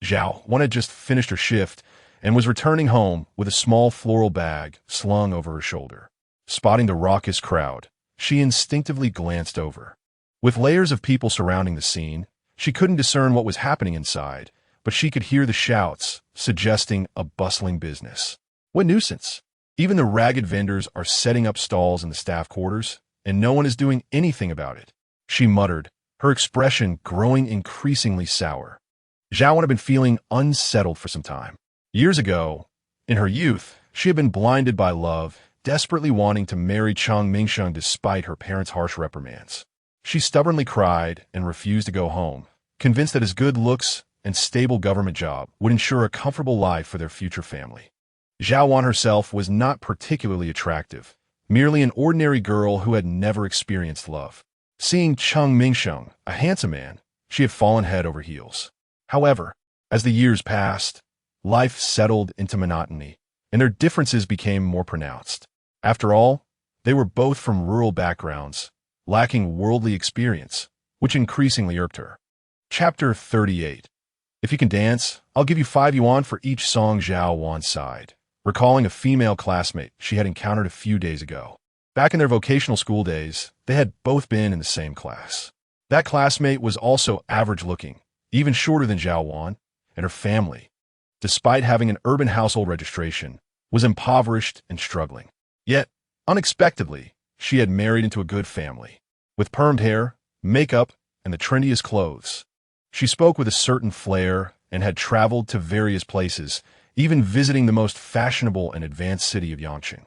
Zhao Wan had just finished her shift and was returning home with a small floral bag slung over her shoulder. Spotting the raucous crowd, she instinctively glanced over. With layers of people surrounding the scene, she couldn't discern what was happening inside, but she could hear the shouts, suggesting a bustling business. What nuisance! Even the ragged vendors are setting up stalls in the staff quarters, and no one is doing anything about it, she muttered, her expression growing increasingly sour. Zhao Wan had been feeling unsettled for some time. Years ago, in her youth, she had been blinded by love, desperately wanting to marry Cheng Mingsheng despite her parents' harsh reprimands. She stubbornly cried and refused to go home, convinced that his good looks and stable government job would ensure a comfortable life for their future family. Zhao Wan herself was not particularly attractive, merely an ordinary girl who had never experienced love. Seeing Cheng Mingsheng, a handsome man, she had fallen head over heels. However, as the years passed, life settled into monotony, and their differences became more pronounced. After all, they were both from rural backgrounds, lacking worldly experience, which increasingly irked her. Chapter 38. If you can dance, I'll give you 5 yuan for each song. Zhao Wan sighed, recalling a female classmate she had encountered a few days ago. Back in their vocational school days, they had both been in the same class. That classmate was also average-looking, even shorter than Zhao Wan, and her family, despite having an urban household registration, was impoverished and struggling. Yet, unexpectedly, she had married into a good family, with permed hair, makeup, and the trendiest clothes. She spoke with a certain flair and had traveled to various places, even visiting the most fashionable and advanced city of Yangqing.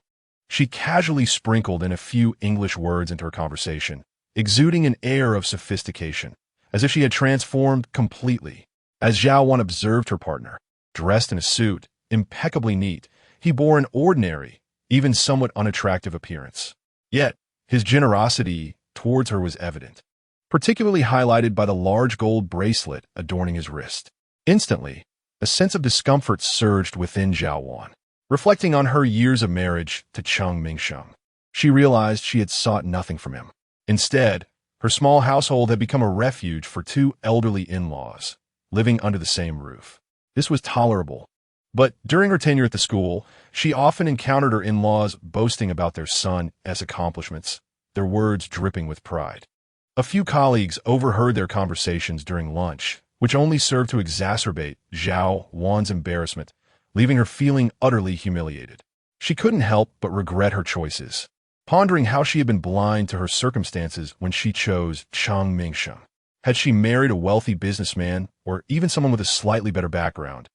She casually sprinkled in a few English words into her conversation, exuding an air of sophistication, as if she had transformed completely. As Zhao Wan observed her partner, dressed in a suit, impeccably neat, he bore an ordinary, even somewhat unattractive appearance. Yet, his generosity towards her was evident, particularly highlighted by the large gold bracelet adorning his wrist. Instantly, a sense of discomfort surged within Zhao Wan. Reflecting on her years of marriage to Cheng Mingsheng, she realized she had sought nothing from him. Instead, her small household had become a refuge for 2 elderly in-laws, living under the same roof. This was tolerable, But during her tenure at the school, she often encountered her in-laws boasting about their son's accomplishments, their words dripping with pride. A few colleagues overheard their conversations during lunch, which only served to exacerbate Zhao Wan's embarrassment, leaving her feeling utterly humiliated. She couldn't help but regret her choices, pondering how she had been blind to her circumstances when she chose Cheng Yi. Had she married a wealthy businessman or even someone with a slightly better background,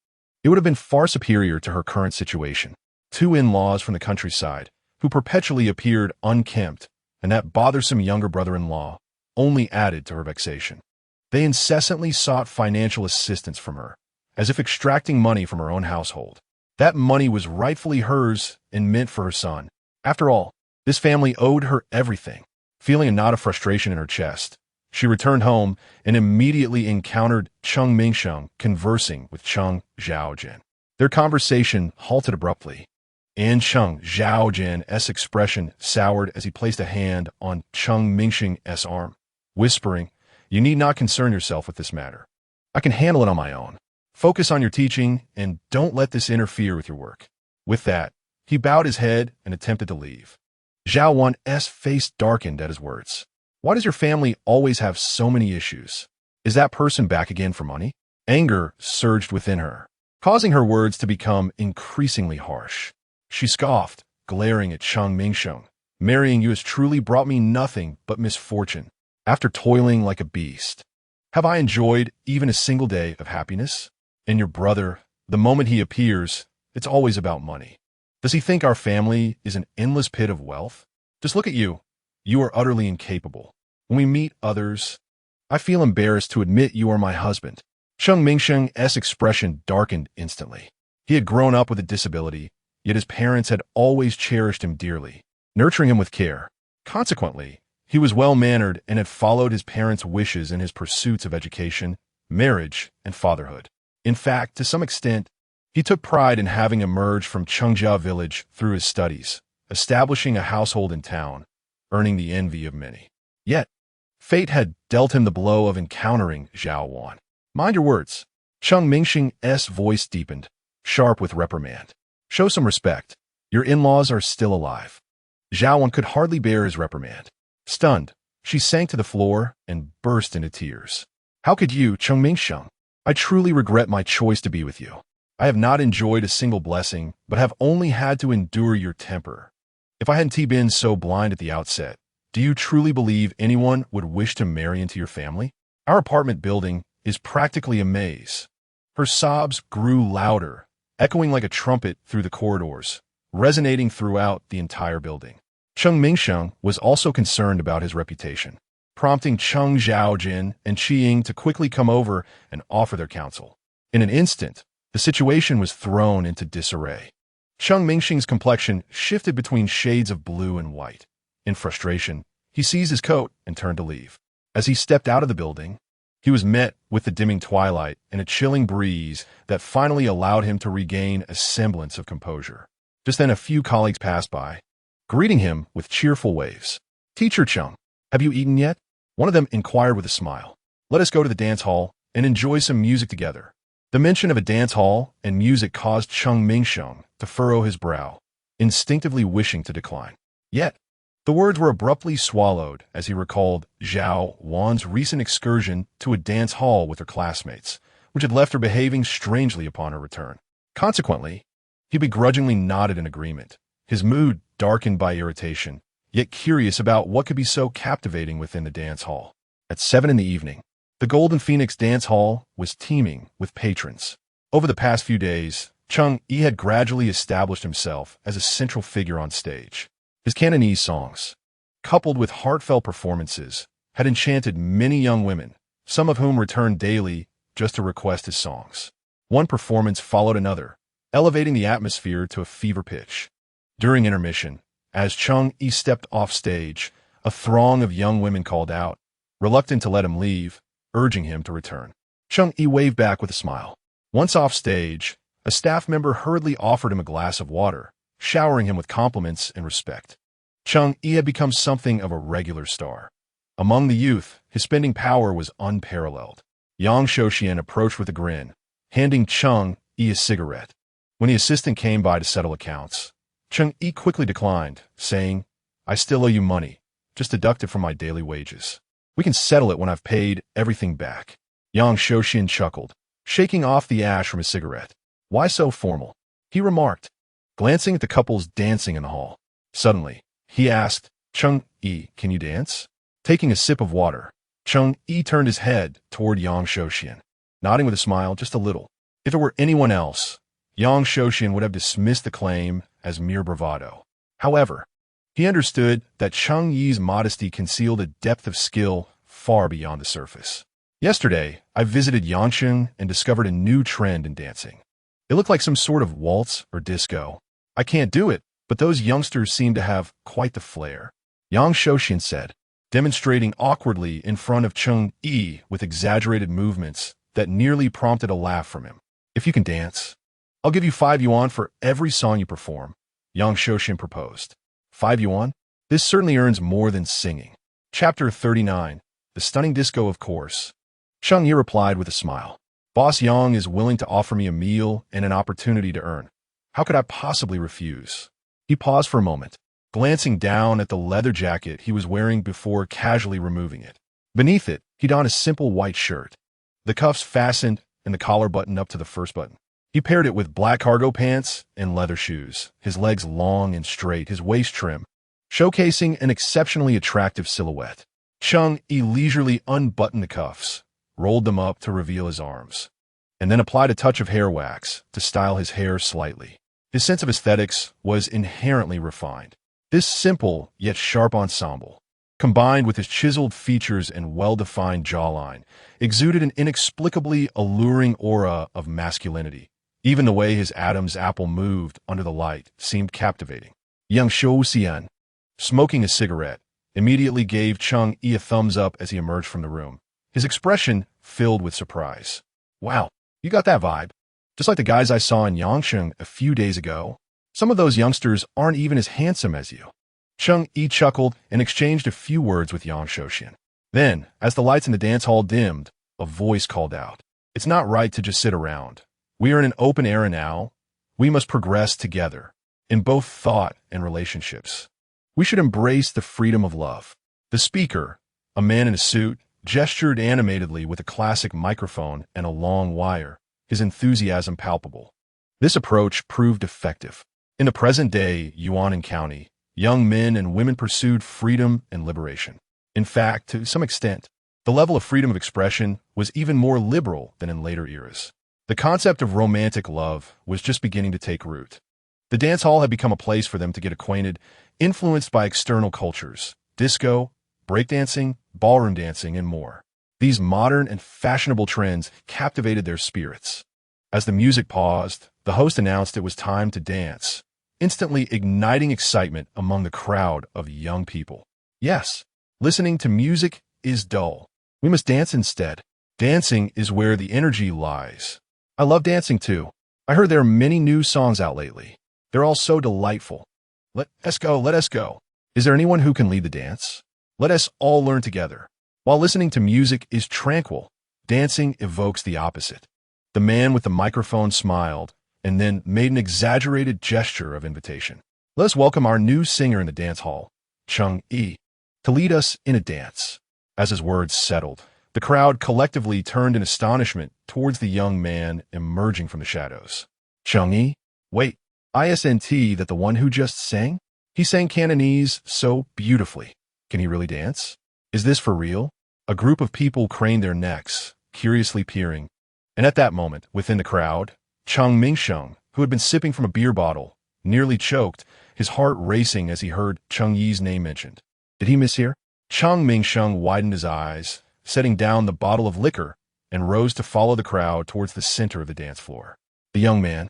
it would have been far superior to her current situation. Two in-laws from the countryside, who perpetually appeared unkempt, and that bothersome younger brother-in-law, only added to her vexation. They incessantly sought financial assistance from her, as if extracting money from her own household. That money was rightfully hers and meant for her son. After all, this family owed her everything. Feeling a knot of frustration in her chest, she returned home and immediately encountered Cheng Mingsheng conversing with Cheng Zhaojin. Their conversation halted abruptly, and Cheng Zhaojin's expression soured as he placed a hand on Cheng Mingsheng's arm, whispering, "You need not concern yourself with this matter. I can handle it on my own. Focus on your teaching and don't let this interfere with your work." With that, he bowed his head and attempted to leave. Zhao Wan's face darkened at his words. "Why does your family always have so many issues? Is that person back again for money?" Anger surged within her, causing her words to become increasingly harsh. She scoffed, glaring at Cheng Mingsheng. "Marrying you has truly brought me nothing but misfortune. After toiling like a beast, have I enjoyed even a single day of happiness? And your brother, the moment he appears, it's always about money. Does he think our family is an endless pit of wealth? Just look at you. You are utterly incapable. When we meet others, I feel embarrassed to admit you are my husband." Cheng Mingsheng's expression darkened instantly. He had grown up with a disability, yet his parents had always cherished him dearly, nurturing him with care. Consequently, he was well-mannered and had followed his parents' wishes in his pursuits of education, marriage, and fatherhood. In fact, to some extent, he took pride in having emerged from Chengjia village through his studies, establishing a household in town, earning the envy of many. Yet, fate had dealt him the blow of encountering Zhao Wan. "Mind your words." Cheng Mingsheng's voice deepened, sharp with reprimand. "Show some respect. Your in-laws are still alive." Zhao Wan could hardly bear his reprimand. Stunned, she sank to the floor and burst into tears. "How could you, Cheng Mingsheng? I truly regret my choice to be with you. I have not enjoyed a single blessing, but have only had to endure your temper. If I hadn't been so blind at the outset, do you truly believe anyone would wish to marry into your family? Our apartment building is practically a maze." Her sobs grew louder, echoing like a trumpet through the corridors, resonating throughout the entire building. Cheng Mingsheng was also concerned about his reputation, prompting Cheng Zhaojin and Qi Ying to quickly come over and offer their counsel. In an instant, the situation was thrown into disarray. Cheng Mingsheng's complexion shifted between shades of blue and white. In frustration, he seized his coat and turned to leave. As he stepped out of the building, he was met with the dimming twilight and a chilling breeze that finally allowed him to regain a semblance of composure. Just then a few colleagues passed by, greeting him with cheerful waves. "Teacher Cheng, have you eaten yet?" One of them inquired with a smile. "Let us go to the dance hall and enjoy some music together." The mention of a dance hall and music caused Cheng Mingsheng to furrow his brow, instinctively wishing to decline. Yet, the words were abruptly swallowed as he recalled Zhao Wan's recent excursion to a dance hall with her classmates, which had left her behaving strangely upon her return. Consequently, he begrudgingly nodded in agreement, his mood darkened by irritation, yet curious about what could be so captivating within the dance hall. At 7 in the evening, the Golden Phoenix Dance Hall was teeming with patrons. Over the past few days, Cheng Yi had gradually established himself as a central figure on stage. His Cantonese songs, coupled with heartfelt performances, had enchanted many young women, some of whom returned daily just to request his songs. One performance followed another, elevating the atmosphere to a fever pitch. During intermission, as Cheng Yi stepped off stage, a throng of young women called out, reluctant to let him leave, urging him to return. Cheng Yi waved back with a smile. Once off stage, a staff member hurriedly offered him a glass of water, showering him with compliments and respect. Cheng Yi had become something of a regular star. Among the youth, his spending power was unparalleled. Yang Shouxian approached with a grin, handing Cheng Yi a cigarette. When the assistant came by to settle accounts, Cheng Yi quickly declined, saying, "I still owe you money. Just deduct it from my daily wages. We can settle it when I've paid everything back." Yang Shouxian chuckled, shaking off the ash from his cigarette. "Why so formal?" he remarked, glancing at the couples dancing in the hall. Suddenly, he asked, "Cheng Yi, can you dance?" Taking a sip of water, Cheng Yi turned his head toward Yang Shouxian, nodding with a smile just a little. If it were anyone else, Yang Shouxian would have dismissed the claim as mere bravado. However, he understood that Cheng Yi's modesty concealed a depth of skill far beyond the surface. "Yesterday, I visited Yangcheng and discovered a new trend in dancing. It looked like some sort of waltz or disco. I can't do it, but those youngsters seem to have quite the flair," Yang Shouxian said, demonstrating awkwardly in front of Cheng Yi with exaggerated movements that nearly prompted a laugh from him. "If you can dance, I'll give you 5 yuan for every song you perform," Yang Shouxian proposed. 5 yuan? This certainly earns more than singing. Chapter 39. The Stunning Disco, of course. Cheng Yi replied with a smile. "Boss Yang is willing to offer me a meal and an opportunity to earn. How could I possibly refuse?" He paused for a moment, glancing down at the leather jacket he was wearing before casually removing it. Beneath it, he donned a simple white shirt, the cuffs fastened and the collar buttoned up to the first button. He paired it with black cargo pants and leather shoes, his legs long and straight, his waist trim, showcasing an exceptionally attractive silhouette. Cheng Yi leisurely unbuttoned the cuffs, rolled them up to reveal his arms, and then applied a touch of hair wax to style his hair slightly. His sense of aesthetics was inherently refined. This simple yet sharp ensemble, combined with his chiseled features and well-defined jawline, exuded an inexplicably alluring aura of masculinity. Even the way his Adam's apple moved under the light seemed captivating. Yang Shouxian, smoking a cigarette, immediately gave Cheng Yi a thumbs up as he emerged from the room, his expression filled with surprise. "Wow, you got that vibe. Just like the guys I saw in Yangcheng a few days ago. Some of those youngsters aren't even as handsome as you." Cheng Yi chuckled and exchanged a few words with Yang Shouxian. Then, as the lights in the dance hall dimmed, a voice called out, "It's not right to just sit around. We are in an open era now. We must progress together, in both thought and relationships. We should embrace the freedom of love." The speaker, a man in a suit, gestured animatedly with a classic microphone and a long wire, his enthusiasm palpable. This approach proved effective. In the present day Yuanan County, young men and women pursued freedom and liberation. In fact, to some extent, the level of freedom of expression was even more liberal than in later eras. The concept of romantic love was just beginning to take root. The dance hall had become a place for them to get acquainted, influenced by external cultures, disco, breakdancing, ballroom dancing, and more. These modern and fashionable trends captivated their spirits. As the music paused, the host announced it was time to dance, instantly igniting excitement among the crowd of young people. Yes, listening to music is dull. We must dance instead. Dancing is where the energy lies. I love dancing too. I heard there are many new songs out lately. They're all so delightful. Let us go, let us go. Is there anyone who can lead the dance? Let us all learn together. While listening to music is tranquil, dancing evokes the opposite. The man with the microphone smiled and then made an exaggerated gesture of invitation. "Let us welcome our new singer in the dance hall, Cheng Yi, to lead us in a dance." As his words settled, the crowd collectively turned in astonishment towards the young man emerging from the shadows. "Cheng Yi? Wait, isn't that the one who just sang? He sang Cantonese so beautifully. Can he really dance? Is this for real?" A group of people craned their necks, curiously peering. And at that moment, within the crowd, Chang Mingsheng, who had been sipping from a beer bottle, nearly choked, his heart racing as he heard Cheng Yi's name mentioned. Did he mishear? Chang Mingsheng widened his eyes, setting down the bottle of liquor, and rose to follow the crowd towards the center of the dance floor. The young man,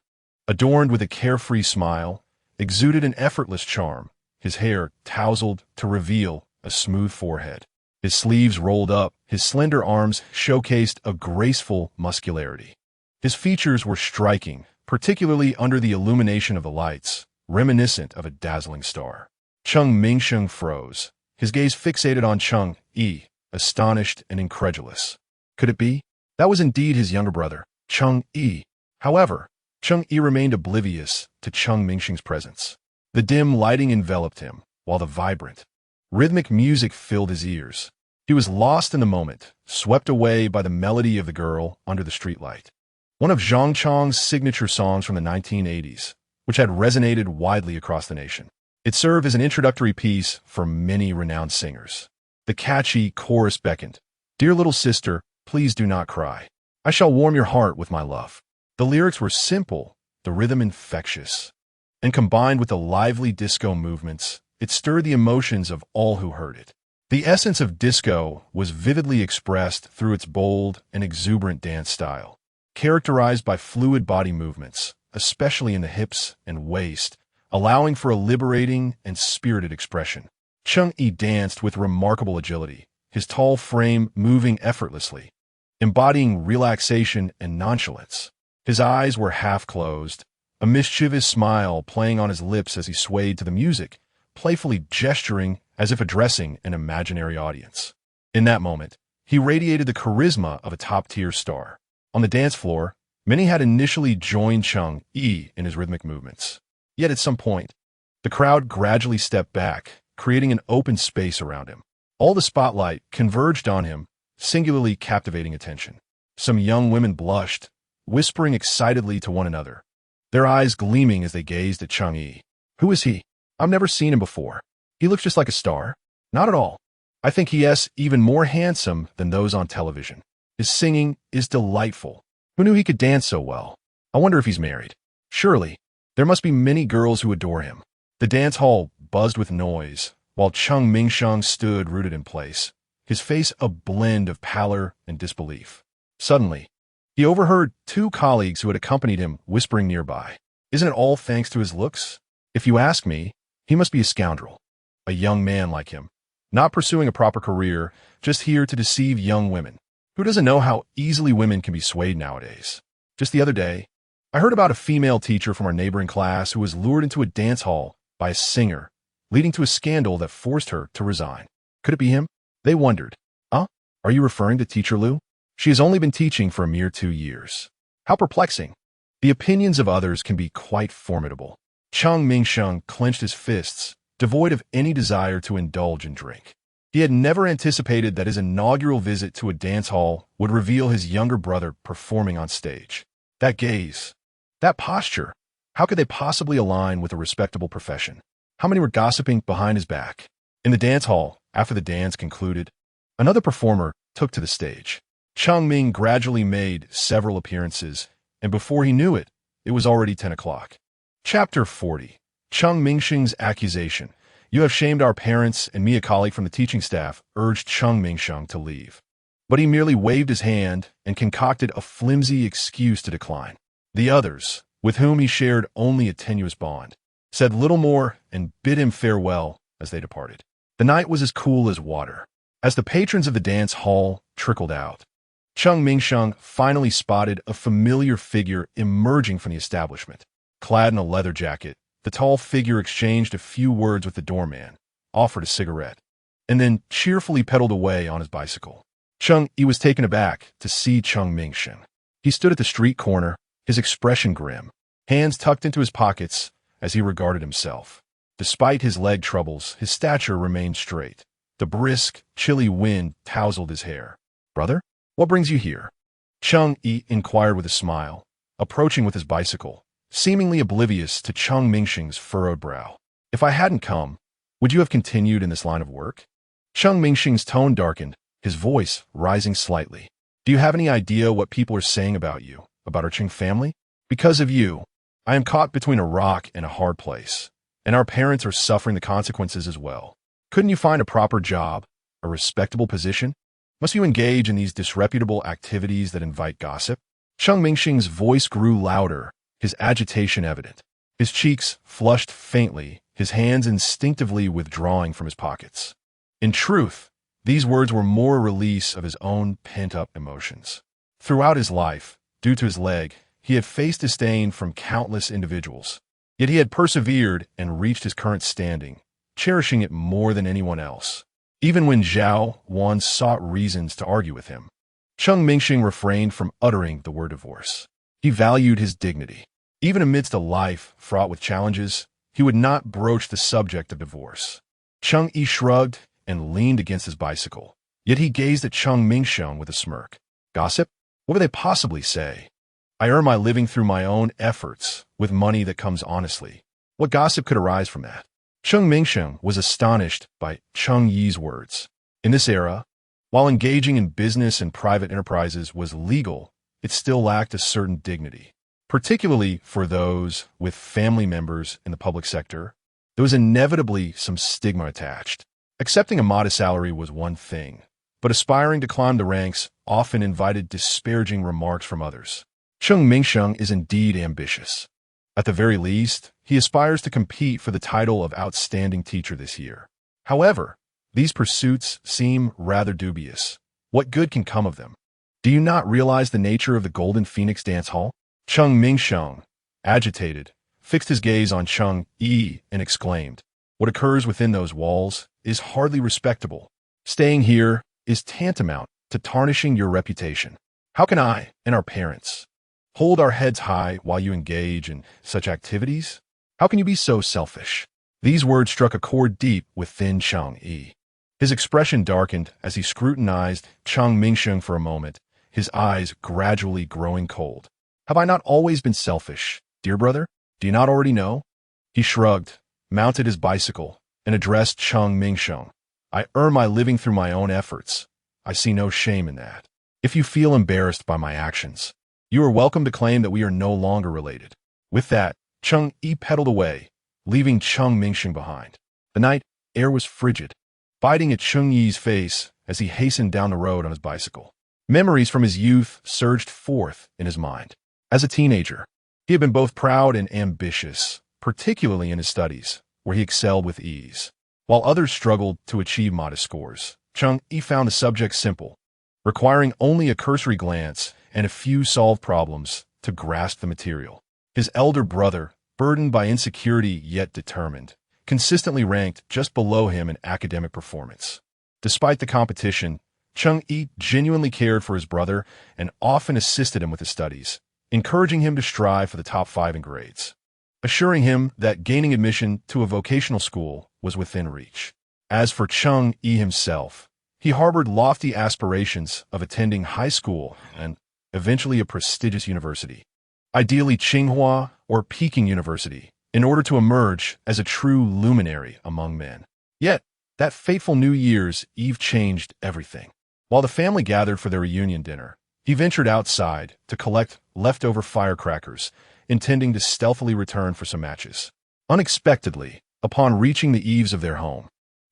adorned with a carefree smile, exuded an effortless charm, his hair tousled to reveal a smooth forehead. His sleeves rolled up, his slender arms showcased a graceful muscularity. His features were striking, particularly under the illumination of the lights, reminiscent of a dazzling star. Cheng Mingsheng froze, his gaze fixated on Cheng Yi, astonished and incredulous. Could it be? That was indeed his younger brother, Cheng Yi. However, Cheng Yi remained oblivious to Cheng Mingxing's presence. The dim lighting enveloped him, while the vibrant, rhythmic music filled his ears. He was lost in the moment, swept away by the melody of the girl under the streetlight. One of Zhang Chang's signature songs from the 1980s, which had resonated widely across the nation. It served as an introductory piece for many renowned singers. The catchy chorus beckoned, "Dear little sister, please do not cry. I shall warm your heart with my love." The lyrics were simple, the rhythm infectious, and combined with the lively disco movements, it stirred the emotions of all who heard it. The essence of disco was vividly expressed through its bold and exuberant dance style, characterized by fluid body movements, especially in the hips and waist, allowing for a liberating and spirited expression. Cheng Yi danced with remarkable agility, his tall frame moving effortlessly, embodying relaxation and nonchalance. His eyes were half closed, a mischievous smile playing on his lips as he swayed to the music, playfully gesturing as if addressing an imaginary audience. In that moment, he radiated the charisma of a top-tier star. On the dance floor, many had initially joined Cheng Yi in his rhythmic movements. Yet at some point, the crowd gradually stepped back, creating an open space around him. All the spotlight converged on him, singularly captivating attention. Some young women blushed, whispering excitedly to one another, their eyes gleaming as they gazed at Cheng Yi. "Who is he? I've never seen him before. He looks just like a star." "Not at all. I think he is even more handsome than those on television. His singing is delightful. Who knew he could dance so well? I wonder if he's married. Surely, there must be many girls who adore him." The dance hall buzzed with noise, while Cheng Mingxing stood rooted in place, his face a blend of pallor and disbelief. Suddenly, he overheard two colleagues who had accompanied him whispering nearby, "Isn't it all thanks to his looks? If you ask me, he must be a scoundrel. A young man like him, not pursuing a proper career, just here to deceive young women. Who doesn't know how easily women can be swayed nowadays? Just the other day, I heard about a female teacher from our neighboring class who was lured into a dance hall by a singer, leading to a scandal that forced her to resign. Could it be him?" They wondered. "Huh? Are you referring to Teacher Liu? She has only been teaching for a mere 2 years. How perplexing. The opinions of others can be quite formidable." Cheng Mingxing clenched his fists, devoid of any desire to indulge in drink. He had never anticipated that his inaugural visit to a dance hall would reveal his younger brother performing on stage. That gaze, that posture, how could they possibly align with a respectable profession? How many were gossiping behind his back? In the dance hall, after the dance concluded, another performer took to the stage. Cheng Ming gradually made several appearances, and before he knew it, it was already 10 o'clock. Chapter 40. Cheng Mingxing's accusation. "You have shamed our parents and me," a colleague from the teaching staff urged Cheng Mingxing to leave. But he merely waved his hand and concocted a flimsy excuse to decline. The others, with whom he shared only a tenuous bond, said little more and bid him farewell as they departed. The night was as cool as water. As the patrons of the dance hall trickled out, Cheng Mingxing finally spotted a familiar figure emerging from the establishment. Clad in a leather jacket, the tall figure exchanged a few words with the doorman, offered a cigarette, and then cheerfully pedaled away on his bicycle. Cheng Yi was taken aback to see Cheng Mingxing. He stood at the street corner, his expression grim, hands tucked into his pockets as he regarded himself. Despite his leg troubles, his stature remained straight. The brisk, chilly wind tousled his hair. "Brother, what brings you here?" Cheng Yi inquired with a smile, approaching with his bicycle, seemingly oblivious to Cheng Mingxing's furrowed brow. "If I hadn't come, would you have continued in this line of work?" Cheng Mingxing's tone darkened, his voice rising slightly. "Do you have any idea what people are saying about you, about our Cheng family? Because of you, I am caught between a rock and a hard place, and our parents are suffering the consequences as well. Couldn't you find a proper job, a respectable position? Must you engage in these disreputable activities that invite gossip?" Cheng Mingxing's voice grew louder, his agitation evident. His cheeks flushed faintly, his hands instinctively withdrawing from his pockets. In truth, these words were more a release of his own pent-up emotions. Throughout his life, due to his leg, he had faced disdain from countless individuals. Yet he had persevered and reached his current standing, cherishing it more than anyone else. Even when Zhao Wan sought reasons to argue with him, Cheng Mingxing refrained from uttering the word divorce. He valued his dignity. Even amidst a life fraught with challenges, he would not broach the subject of divorce. Cheng Yi shrugged and leaned against his bicycle. Yet he gazed at Cheng Mingsheng with a smirk. Gossip? What would they possibly say? I earn my living through my own efforts, with money that comes honestly. What gossip could arise from that? Cheng Mingsheng was astonished by Cheng Yi's words. In this era, while engaging in business and private enterprises was legal, it still lacked a certain dignity. Particularly for those with family members in the public sector, there was inevitably some stigma attached. Accepting a modest salary was one thing, but aspiring to climb the ranks often invited disparaging remarks from others. Cheng Mingsheng is indeed ambitious. At the very least, he aspires to compete for the title of Outstanding Teacher this year. However, these pursuits seem rather dubious. What good can come of them? Do you not realize the nature of the Golden Phoenix Dance Hall? Cheng Mingsheng, agitated, fixed his gaze on Cheng Yi and exclaimed, "What occurs within those walls is hardly respectable. Staying here is tantamount to tarnishing your reputation. How can I and our parents hold our heads high while you engage in such activities? How can you be so selfish?" These words struck a chord deep within Cheng Yi. His expression darkened as he scrutinized Cheng Mingsheng for a moment, his eyes gradually growing cold. "Have I not always been selfish, dear brother? Do you not already know?" He shrugged, mounted his bicycle, and addressed Cheng Mingsheng. "I earn my living through my own efforts. I see no shame in that. If you feel embarrassed by my actions, you are welcome to claim that we are no longer related." With that, Cheng Yi pedaled away, leaving Cheng Mingsheng behind. The night air was frigid, biting at Cheng Yi's face as he hastened down the road on his bicycle. Memories from his youth surged forth in his mind. As a teenager, he had been both proud and ambitious, particularly in his studies, where he excelled with ease. While others struggled to achieve modest scores, Cheng Yi found the subject simple, requiring only a cursory glance and a few solved problems to grasp the material. His elder brother, burdened by insecurity yet determined, consistently ranked just below him in academic performance. Despite the competition, Cheng Yi genuinely cared for his brother and often assisted him with his studies, encouraging him to strive for the top 5 in grades, assuring him that gaining admission to a vocational school was within reach. As for Cheng Yi himself, he harbored lofty aspirations of attending high school and eventually a prestigious university, ideally Tsinghua or Peking University, in order to emerge as a true luminary among men. Yet, that fateful New Year's Eve changed everything. While the family gathered for their reunion dinner, he ventured outside to collect leftover firecrackers, intending to stealthily return for some matches. Unexpectedly, upon reaching the eaves of their home,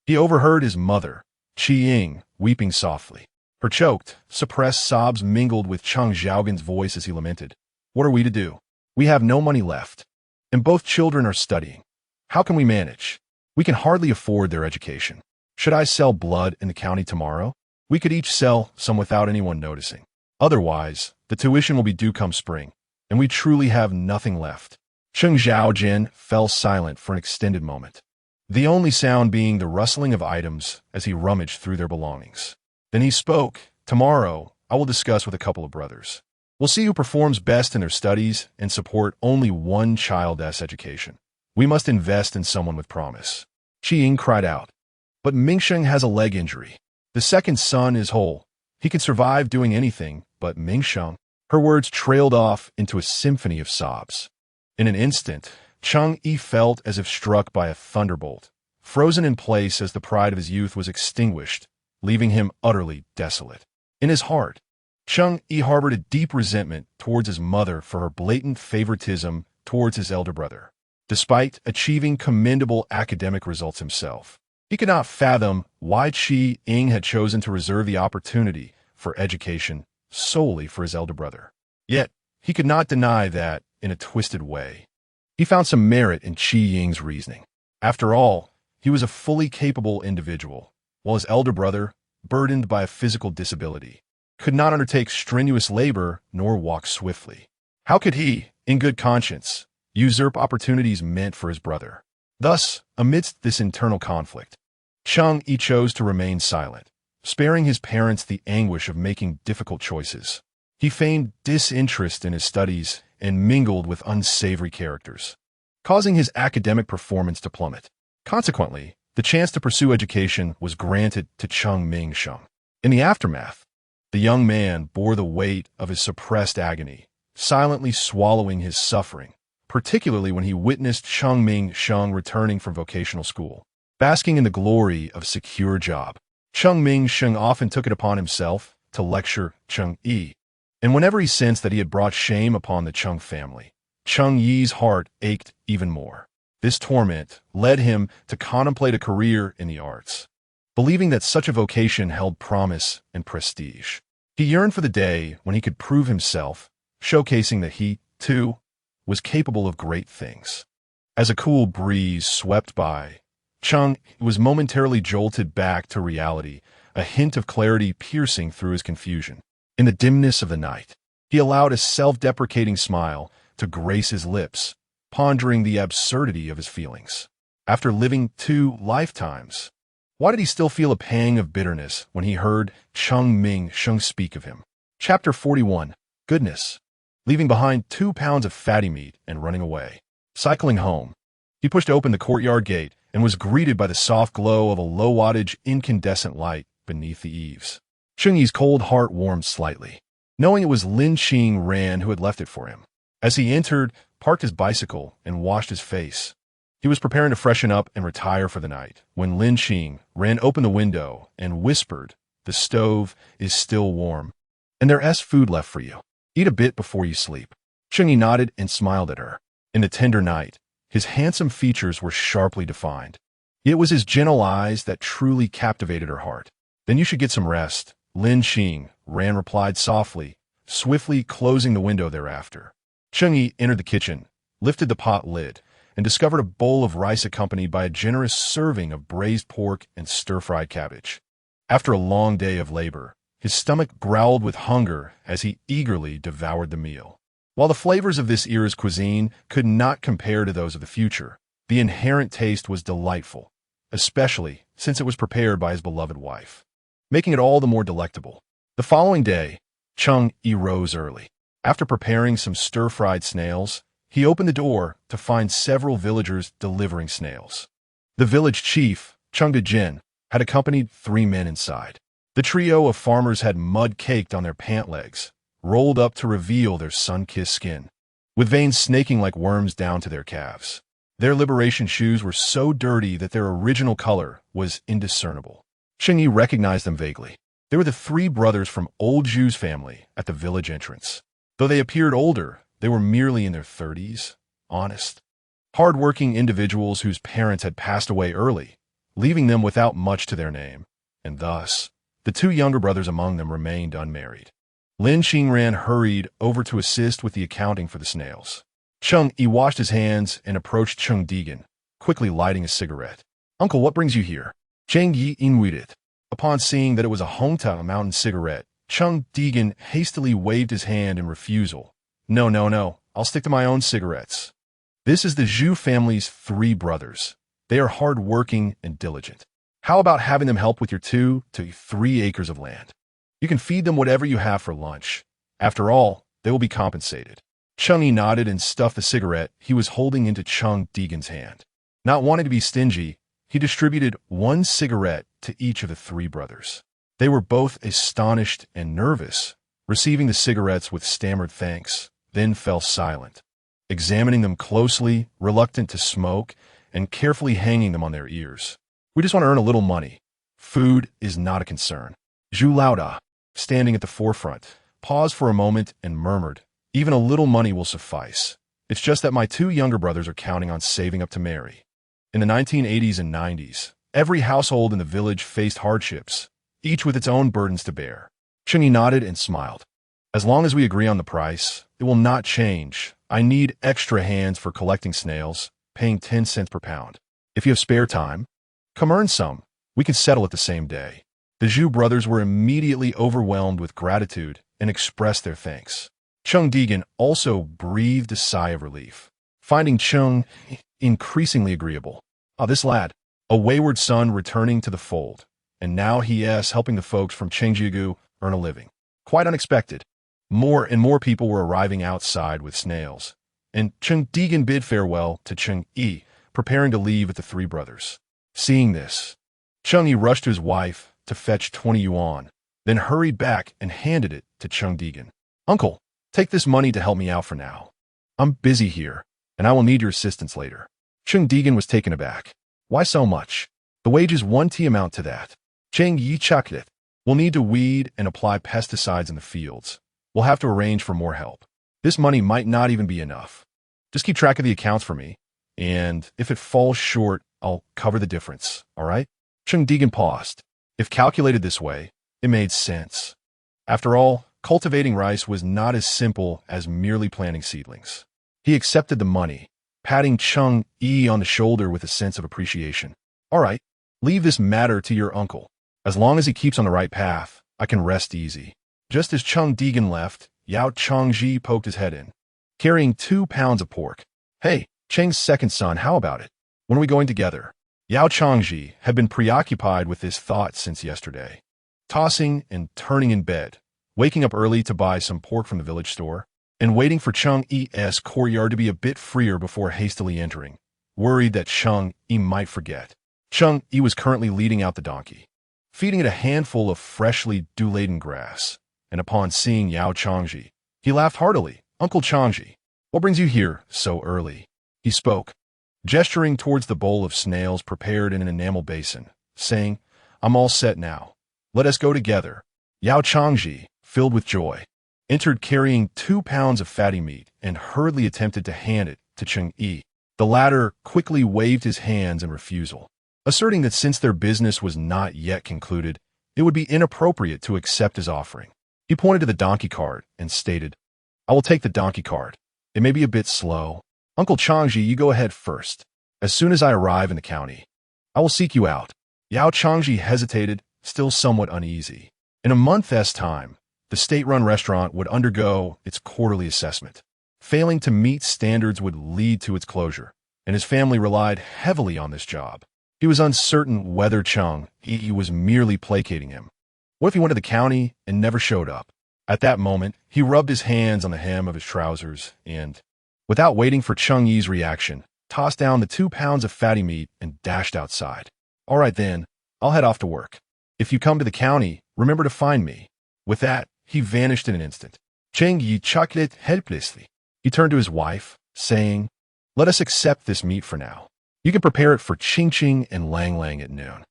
he overheard his mother, Cheng Yi, weeping softly. Her choked, suppressed sobs mingled with Cheng Xiaogan's voice as he lamented, "What are we to do? We have no money left, and both children are studying. How can we manage? We can hardly afford their education. Should I sell blood in the county tomorrow? We could each sell some without anyone noticing. Otherwise, the tuition will be due come spring, and we truly have nothing left." Cheng Xiaojian fell silent for an extended moment, the only sound being the rustling of items as he rummaged through their belongings. Then he spoke, "Tomorrow, I will discuss with a couple of brothers. We'll see who performs best in their studies and support only one child's education. We must invest in someone with promise." Cheng Yi cried out, "But Mingsheng has a leg injury. The second son is whole. He can survive doing anything, but Mingsheng..." Her words trailed off into a symphony of sobs. In an instant, Cheng Yi felt as if struck by a thunderbolt, frozen in place as the pride of his youth was extinguished, leaving him utterly desolate. In his heart, Cheng Yi harbored a deep resentment towards his mother for her blatant favoritism towards his elder brother. Despite achieving commendable academic results himself, he could not fathom why Cheng Yi had chosen to reserve the opportunity for education solely for his elder brother. Yet, he could not deny that, in a twisted way, he found some merit in Cheng Yi's reasoning. After all, he was a fully capable individual, while his elder brother, burdened by a physical disability, could not undertake strenuous labor nor walk swiftly. How could he, in good conscience, usurp opportunities meant for his brother? Thus, amidst this internal conflict, Cheng Yi chose to remain silent, sparing his parents the anguish of making difficult choices. He feigned disinterest in his studies and mingled with unsavory characters, causing his academic performance to plummet. Consequently, the chance to pursue education was granted to Cheng Yi. In the aftermath, the young man bore the weight of his suppressed agony, silently swallowing his suffering, particularly when he witnessed Cheng Yi returning from vocational school. Basking in the glory of a secure job, Cheng Yi often took it upon himself to lecture Cheng Yi, and whenever he sensed that he had brought shame upon the Cheng family, Cheng Yi's heart ached even more. This torment led him to contemplate a career in the arts, believing that such a vocation held promise and prestige. He yearned for the day when he could prove himself, showcasing that he, too, was capable of great things. As a cool breeze swept by, Cheng was momentarily jolted back to reality, a hint of clarity piercing through his confusion. In the dimness of the night, he allowed a self-deprecating smile to grace his lips, pondering the absurdity of his feelings. After living 2 lifetimes, why did he still feel a pang of bitterness when he heard Cheng Yi speak of him? Chapter 41. Goodness. Leaving behind 2 pounds of fatty meat and running away. Cycling home, he pushed open the courtyard gate and was greeted by the soft glow of a low-wattage incandescent light beneath the eaves. Cheng Yi's cold heart warmed slightly, knowing it was Lin Ran who had left it for him. As he entered, parked his bicycle, and washed his face, he was preparing to freshen up and retire for the night when Lin ran open the window and whispered, "The stove is still warm, and there's food left for you. Eat a bit before you sleep." Cheng Yi nodded and smiled at her. In the tender night, his handsome features were sharply defined. It was his gentle eyes that truly captivated her heart. "Then you should get some rest," Lin Ran replied softly, swiftly closing the window thereafter. Cheng Yi entered the kitchen, lifted the pot lid, and discovered a bowl of rice accompanied by a generous serving of braised pork and stir-fried cabbage. After a long day of labor, his stomach growled with hunger as he eagerly devoured the meal. While the flavors of this era's cuisine could not compare to those of the future, the inherent taste was delightful, especially since it was prepared by his beloved wife, making it all the more delectable. The following day, Cheng Yi rose early. After preparing some stir-fried snails, he opened the door to find several villagers delivering snails. The village chief, Cheng Yi, had accompanied 3 men inside. The trio of farmers had mud caked on their pant legs, rolled up to reveal their sun-kissed skin, with veins snaking like worms down to their calves. Their liberation shoes were so dirty that their original color was indiscernible. Cheng Yi recognized them vaguely. They were the 3 brothers from Old Zhu's family at the village entrance. Though they appeared older, they were merely in their 30s, honest, hard-working individuals whose parents had passed away early, leaving them without much to their name, and thus, the 2 younger brothers among them remained unmarried. Lin Ran hurried over to assist with the accounting for the snails. Cheng Yi washed his hands and approached Cheng Yi, quickly lighting a cigarette. "Uncle, what brings you here?" Cheng Yi waited. Upon seeing that it was a hometown mountain cigarette, Cheng Yi hastily waved his hand in refusal. No, I'll stick to my own cigarettes. This is the Zhu family's 3 brothers. They are hard-working and diligent. How about having them help with your 2 to 3 acres of land? You can feed them whatever you have for lunch. After all, they will be compensated." Cheng Yi nodded and stuffed the cigarette he was holding into Cheng Yi's hand. Not wanting to be stingy, he distributed 1 cigarette to each of the 3 brothers. They were both astonished and nervous, receiving the cigarettes with stammered thanks, then fell silent, examining them closely, reluctant to smoke, and carefully hanging them on their ears. "We just want to earn a little money. Food is not a concern." Zhu Laoda, standing at the forefront, paused for a moment and murmured, "Even a little money will suffice. It's just that my 2 younger brothers are counting on saving up to marry." In the 1980s and 90s, every household in the village faced hardships, each with its own burdens to bear. Cheng Yi nodded and smiled. "As long as we agree on the price, it will not change. I need extra hands for collecting snails, paying 10 cents per pound. If you have spare time, come earn some. We can settle it the same day." The Zhu brothers were immediately overwhelmed with gratitude and expressed their thanks. Cheng Yi also breathed a sigh of relief, finding Cheng increasingly agreeable. This lad, a wayward son returning to the fold, and now he is helping the folks from Chengjigu earn a living. Quite unexpected. More and more people were arriving outside with snails, and Cheng Yi bid farewell to Cheng Yi, preparing to leave with the three brothers. Seeing this, Cheng Yi rushed to his wife to fetch 20 yuan, then hurried back and handed it to Cheng Yi. "Uncle, take this money to help me out for now. I'm busy here, and I will need your assistance later." Cheng Yi was taken aback. "Why so much? The wages won't amount to that." Cheng Yi chuckled it. "We'll need to weed and apply pesticides in the fields. We'll have to arrange for more help. This money might not even be enough. Just keep track of the accounts for me, and if it falls short, I'll cover the difference, all right?" Cheng Yi paused. If calculated this way, it made sense. After all, cultivating rice was not as simple as merely planting seedlings. He accepted the money, patting Cheng Yi on the shoulder with a sense of appreciation. "All right, leave this matter to your uncle. As long as he keeps on the right path, I can rest easy." Just as Cheng Yi left, Yao Changji poked his head in, carrying 2 pounds of pork. "Hey, Cheng's second son, how about it? When are we going together?" Yao Changji had been preoccupied with this thought since yesterday, tossing and turning in bed, waking up early to buy some pork from the village store, and waiting for Cheng Yi's courtyard to be a bit freer before hastily entering, worried that Cheng Yi might forget. Cheng Yi was currently leading out the donkey, feeding it a handful of freshly dew-laden grass, and upon seeing Yao Changji, he laughed heartily. "Uncle Changji, what brings you here so early?" He spoke, gesturing towards the bowl of snails prepared in an enamel basin, saying, "I'm all set now. Let us go together." Yao Changji, filled with joy, entered carrying 2 pounds of fatty meat and hurriedly attempted to hand it to Cheng Yi. The latter quickly waved his hands in refusal, asserting that since their business was not yet concluded, it would be inappropriate to accept his offering. He pointed to the donkey cart and stated, "I will take the donkey cart. It may be a bit slow. Uncle Changji, you go ahead first. As soon as I arrive in the county, I will seek you out." Yao Changji hesitated, still somewhat uneasy. In a month's time, the state-run restaurant would undergo its quarterly assessment. Failing to meet standards would lead to its closure, and his family relied heavily on this job. He was uncertain whether Cheng Yi was merely placating him. What if he went to the county and never showed up? At that moment, he rubbed his hands on the hem of his trousers and, without waiting for Cheng Yi's reaction, tossed down the 2 pounds of fatty meat and dashed outside. "All right then, I'll head off to work. If you come to the county, remember to find me." With that, he vanished in an instant. Cheng Yi chuckled helplessly. He turned to his wife, saying, "Let us accept this meat for now. You can prepare it for Ching Ching and Lang Lang at noon.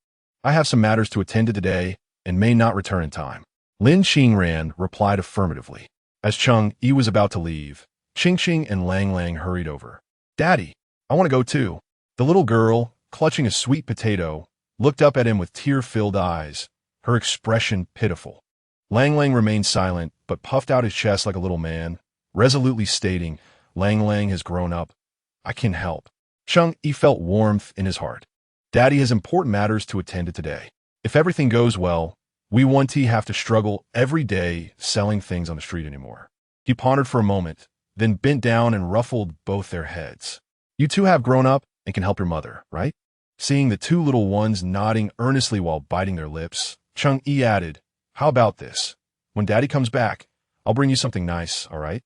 I have some matters to attend to today and may not return in time." Lin Qingran replied affirmatively. As Cheng Yi was about to leave, Ching Ching and Lang Lang hurried over. "Daddy, I want to go too." The little girl, clutching a sweet potato, looked up at him with tear-filled eyes, her expression pitiful. Lang Lang remained silent, but puffed out his chest like a little man, resolutely stating, "Lang Lang has grown up. I can help." Cheng Yi felt warmth in his heart. Daddy has important matters to attend to today. If everything goes well, we won't have to struggle every day selling things on the street anymore. He pondered for a moment, then bent down and ruffled both their heads. "You two have grown up and can help your mother, right?" Seeing the two little ones nodding earnestly while biting their lips, Cheng Yi added, "How about this? When Daddy comes back, I'll bring you something nice, all right?"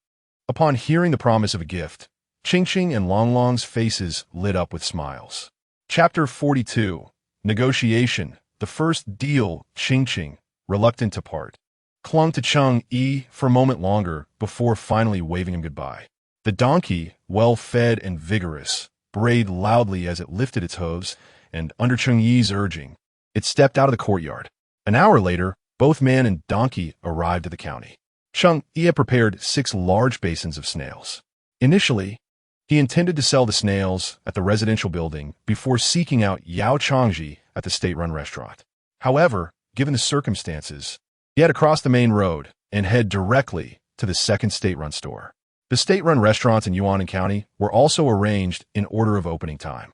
Upon hearing the promise of a gift, Ching Ching and Long Long's faces lit up with smiles. Chapter 42. Negotiation. The first deal. Ching Ching, reluctant to part, clung to Cheng Yi for a moment longer before finally waving him goodbye. The donkey, well-fed and vigorous, brayed loudly as it lifted its hooves, and under Cheng Yi's urging, it stepped out of the courtyard. An hour later, both man and donkey arrived at the county. Cheng Yi had prepared 6 large basins of snails. Initially, he intended to sell the snails at the residential building before seeking out Yao Changji at the state-run restaurant. However, given the circumstances, he had to cross the main road and head directly to the second state-run store. The state-run restaurants in Yuan County were also arranged in order of opening time.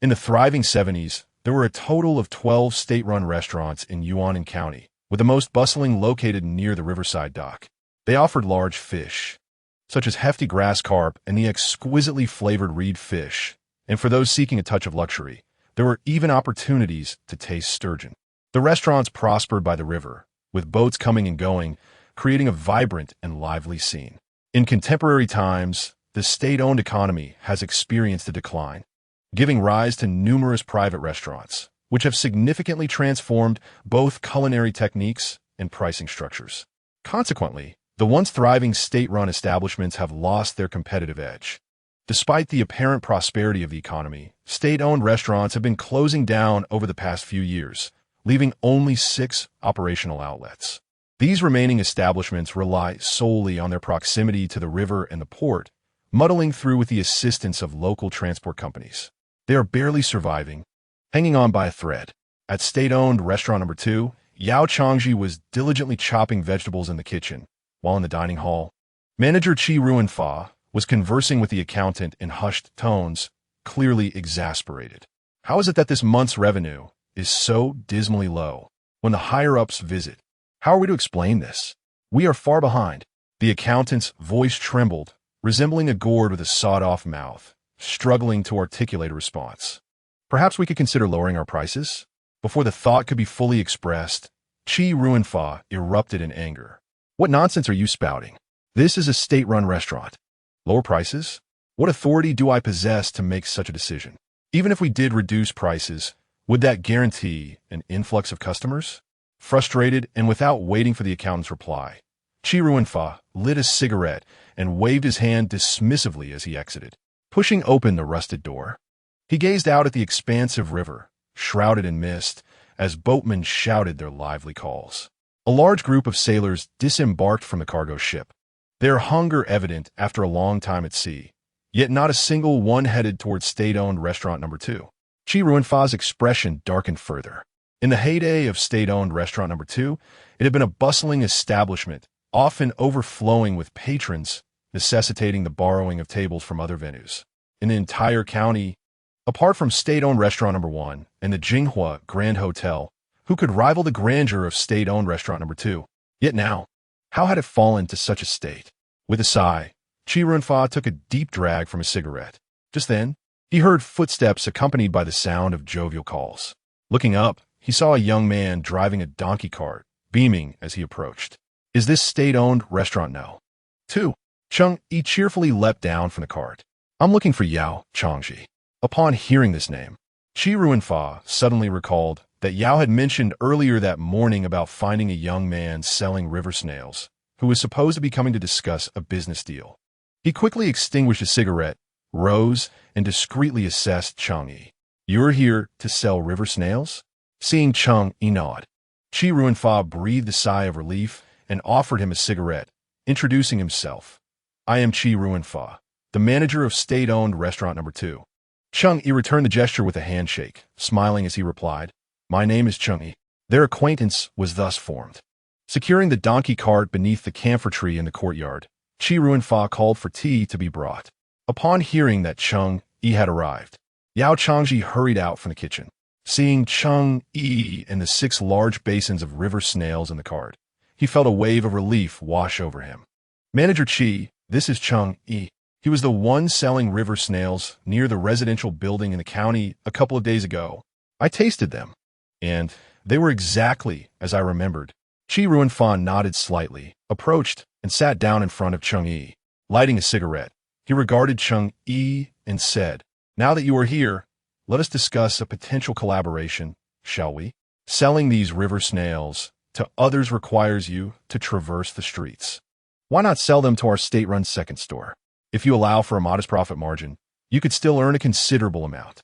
In the thriving 70s, there were a total of 12 state-run restaurants in Yuan County, with the most bustling located near the riverside dock. They offered large fish, such as hefty grass carp and the exquisitely flavored reed fish, and for those seeking a touch of luxury, there were even opportunities to taste sturgeon. The restaurants prospered by the river, with boats coming and going, creating a vibrant and lively scene. In contemporary times, the state-owned economy has experienced a decline, giving rise to numerous private restaurants, which have significantly transformed both culinary techniques and pricing structures. Consequently, the once thriving state-run establishments have lost their competitive edge. Despite the apparent prosperity of the economy, state-owned restaurants have been closing down over the past few years, leaving only 6 operational outlets. These remaining establishments rely solely on their proximity to the river and the port, muddling through with the assistance of local transport companies. They are barely surviving, hanging on by a thread. At state-owned restaurant number 2, Cheng Yi was diligently chopping vegetables in the kitchen, while in the dining hall, manager Chi Ruinfa was conversing with the accountant in hushed tones, clearly exasperated. How is it that this month's revenue is so dismally low when the higher-ups visit? How are we to explain this? We are far behind. The accountant's voice trembled, resembling a gourd with a sawed-off mouth, struggling to articulate a response. Perhaps we could consider lowering our prices? Before the thought could be fully expressed, Chi Ruinfa erupted in anger. What nonsense are you spouting? This is a state-run restaurant. Lower prices? What authority do I possess to make such a decision? Even if we did reduce prices, would that guarantee an influx of customers? Frustrated and without waiting for the accountant's reply, Chi Ruinfa lit a cigarette and waved his hand dismissively as he exited, pushing open the rusted door. He gazed out at the expansive river, shrouded in mist, as boatmen shouted their lively calls. A large group of sailors disembarked from the cargo ship, their hunger evident after a long time at sea, yet not a single one headed towards state-owned restaurant number 2. Chi Ruinfa's expression darkened further. In the heyday of state-owned restaurant number 2, it had been a bustling establishment, often overflowing with patrons, necessitating the borrowing of tables from other venues. In the entire county, apart from state-owned restaurant number 1 and the Jinghua Grand Hotel, who could rival the grandeur of state-owned restaurant number 2? Yet now, how had it fallen to such a state? With a sigh, Chi Ruinfa took a deep drag from his cigarette. Just then, he heard footsteps accompanied by the sound of jovial calls. Looking up, he saw a young man driving a donkey cart, beaming as he approached. Is this state-owned restaurant now? 2. Cheng Yi cheerfully leapt down from the cart. I'm looking for Cheng Yi. Upon hearing this name, Chi Ruinfa suddenly recalled that Yao had mentioned earlier that morning about finding a young man selling river snails, who was supposed to be coming to discuss a business deal. He quickly extinguished his cigarette, rose, and discreetly assessed Cheng Yi. You're here to sell river snails? Seeing Cheng Yi nod, Chi Ruinfa breathed a sigh of relief and offered him a cigarette, introducing himself. I am Chi Ruinfa, the manager of state-owned restaurant number 2. Cheng Yi returned the gesture with a handshake, smiling as he replied, My name is Cheng Yi. Their acquaintance was thus formed. Securing the donkey cart beneath the camphor tree in the courtyard, Chi Ruinfa called for tea to be brought. Upon hearing that Cheng Yi had arrived, Cheng Yi hurried out from the kitchen. Seeing Cheng Yi and the 6 large basins of river snails in the cart, he felt a wave of relief wash over him. Manager Chi, this is Cheng Yi. He was the one selling river snails near the residential building in the county a couple of days ago. I tasted them, and they were exactly as I remembered. Chi Ruinfa nodded slightly, approached, and sat down in front of Cheng Yi. Lighting a cigarette, he regarded Cheng Yi and said, Now that you are here, let us discuss a potential collaboration, shall we? Selling these river snails to others requires you to traverse the streets. Why not sell them to our state-run second store? If you allow for a modest profit margin, you could still earn a considerable amount.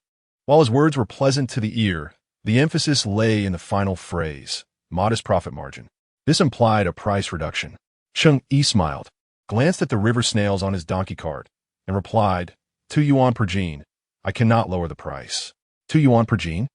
While his words were pleasant to the ear, the emphasis lay in the final phrase, modest profit margin. This implied a price reduction. Cheng Yi smiled, glanced at the river snails on his donkey cart, and replied, 2 yuan per jean. I cannot lower the price. 2 yuan per jean?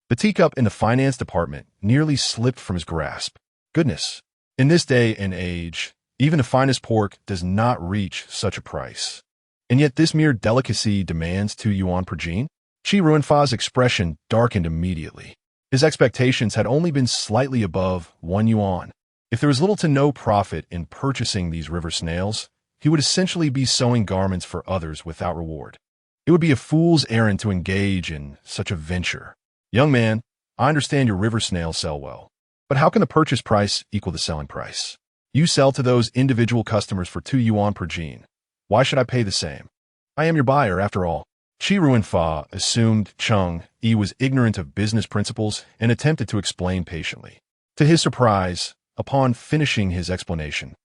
The teacup in the finance department nearly slipped from his grasp. Goodness, in this day and age, even the finest pork does not reach such a price. And yet this mere delicacy demands 2 yuan per jean? Chi Ruinfa's expression darkened immediately. His expectations had only been slightly above 1 yuan. If there was little to no profit in purchasing these river snails, he would essentially be sewing garments for others without reward. It would be a fool's errand to engage in such a venture. Young man, I understand your river snails sell well, but how can the purchase price equal the selling price? You sell to those individual customers for 2 yuan per jean. Why should I pay the same? I am your buyer, after all. Chi Ruinfa assumed Cheng Yi was ignorant of business principles and attempted to explain patiently. To his surprise, upon finishing his explanation,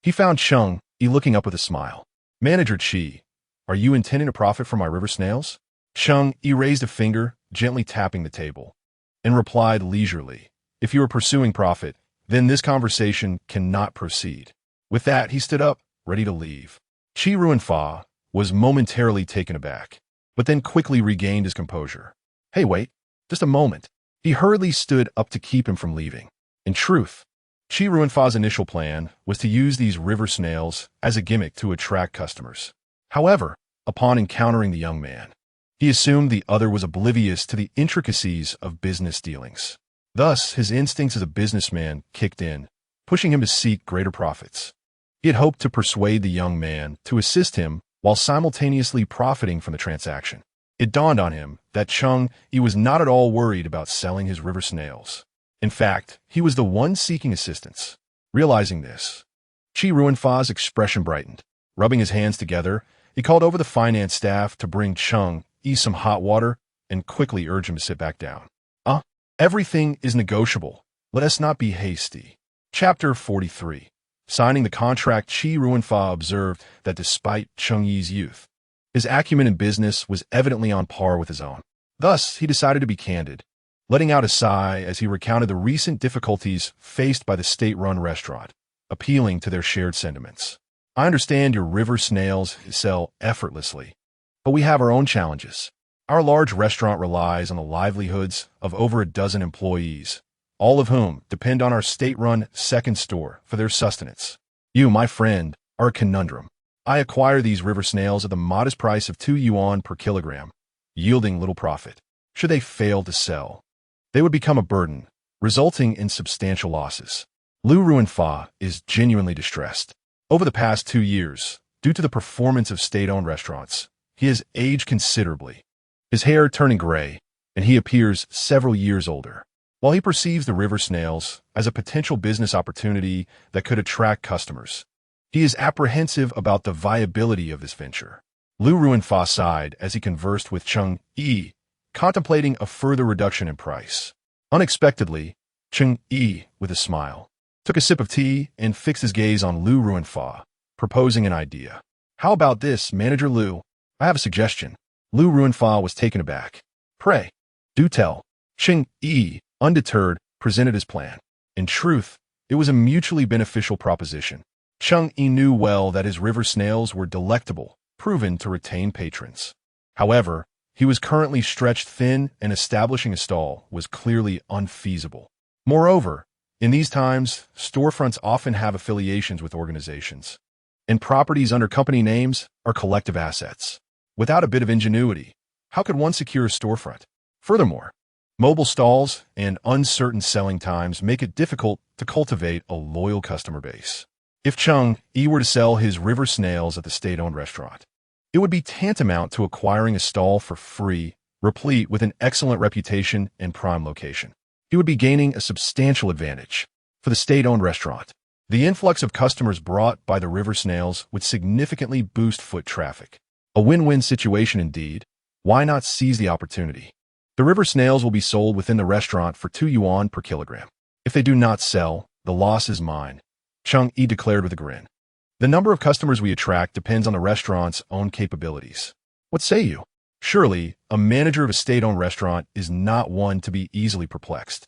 he found Cheng Yi looking up with a smile. Manager Chi, are you intending to profit from my river snails? Cheng Yi raised a finger, gently tapping the table, and replied leisurely, if you are pursuing profit, then this conversation cannot proceed. With that, he stood up, ready to leave. Chi Ruinfa was momentarily taken aback, but then quickly regained his composure. Hey, wait, just a moment. He hurriedly stood up to keep him from leaving. In truth, Chi Ruinfa's initial plan was to use these river snails as a gimmick to attract customers. However, upon encountering the young man, he assumed the other was oblivious to the intricacies of business dealings. Thus, his instincts as a businessman kicked in, pushing him to seek greater profits. He had hoped to persuade the young man to assist him while simultaneously profiting from the transaction. It dawned on him that Cheng Yi was not at all worried about selling his river snails. In fact, he was the one seeking assistance. Realizing this, Chi Ruinfa's expression brightened. Rubbing his hands together, he called over the finance staff to bring Cheng Yi some hot water and quickly urged him to sit back down. Everything is negotiable. Let us not be hasty. Chapter 43. Signing the contract, Chi Ruinfa observed that despite Cheng Yi's youth, his acumen in business was evidently on par with his own. Thus, he decided to be candid, letting out a sigh as he recounted the recent difficulties faced by the state-run restaurant, appealing to their shared sentiments. I understand your river snails sell effortlessly, but we have our own challenges. Our large restaurant relies on the livelihoods of over a dozen employees, all of whom depend on our state-run second store for their sustenance. You, my friend, are a conundrum. I acquire these river snails at the modest price of 2 yuan per kilogram, yielding little profit. Should they fail to sell, they would become a burden, resulting in substantial losses. Lu Ruinfa is genuinely distressed. Over the past 2 years, due to the performance of state-owned restaurants, he has aged considerably, his hair turning gray, and he appears several years older. While he perceives the river snails as a potential business opportunity that could attract customers, he is apprehensive about the viability of this venture. Lu Ruinfa sighed as he conversed with Cheng Yi, contemplating a further reduction in price. Unexpectedly, Cheng Yi, with a smile, took a sip of tea and fixed his gaze on Lu Ruinfa, proposing an idea. How about this, Manager Lu? I have a suggestion. Lu Ruinfa was taken aback. Pray, do tell. Cheng Yi, undeterred, presented his plan. In truth, it was a mutually beneficial proposition. Cheng Yi knew well that his river snails were delectable, proven to retain patrons. However, he was currently stretched thin and establishing a stall was clearly unfeasible. Moreover, in these times, storefronts often have affiliations with organizations, and properties under company names are collective assets. Without a bit of ingenuity, how could one secure a storefront? Furthermore, mobile stalls and uncertain selling times make it difficult to cultivate a loyal customer base. If Cheng Yi were to sell his river snails at the state-owned restaurant, it would be tantamount to acquiring a stall for free, replete with an excellent reputation and prime location. He would be gaining a substantial advantage. For the state-owned restaurant, the influx of customers brought by the river snails would significantly boost foot traffic. A win-win situation indeed. Why not seize the opportunity? The river snails will be sold within the restaurant for 2 yuan per kilogram. If they do not sell, the loss is mine, Cheng Yi declared with a grin. The number of customers we attract depends on the restaurant's own capabilities. What say you? Surely, a manager of a state-owned restaurant is not one to be easily perplexed.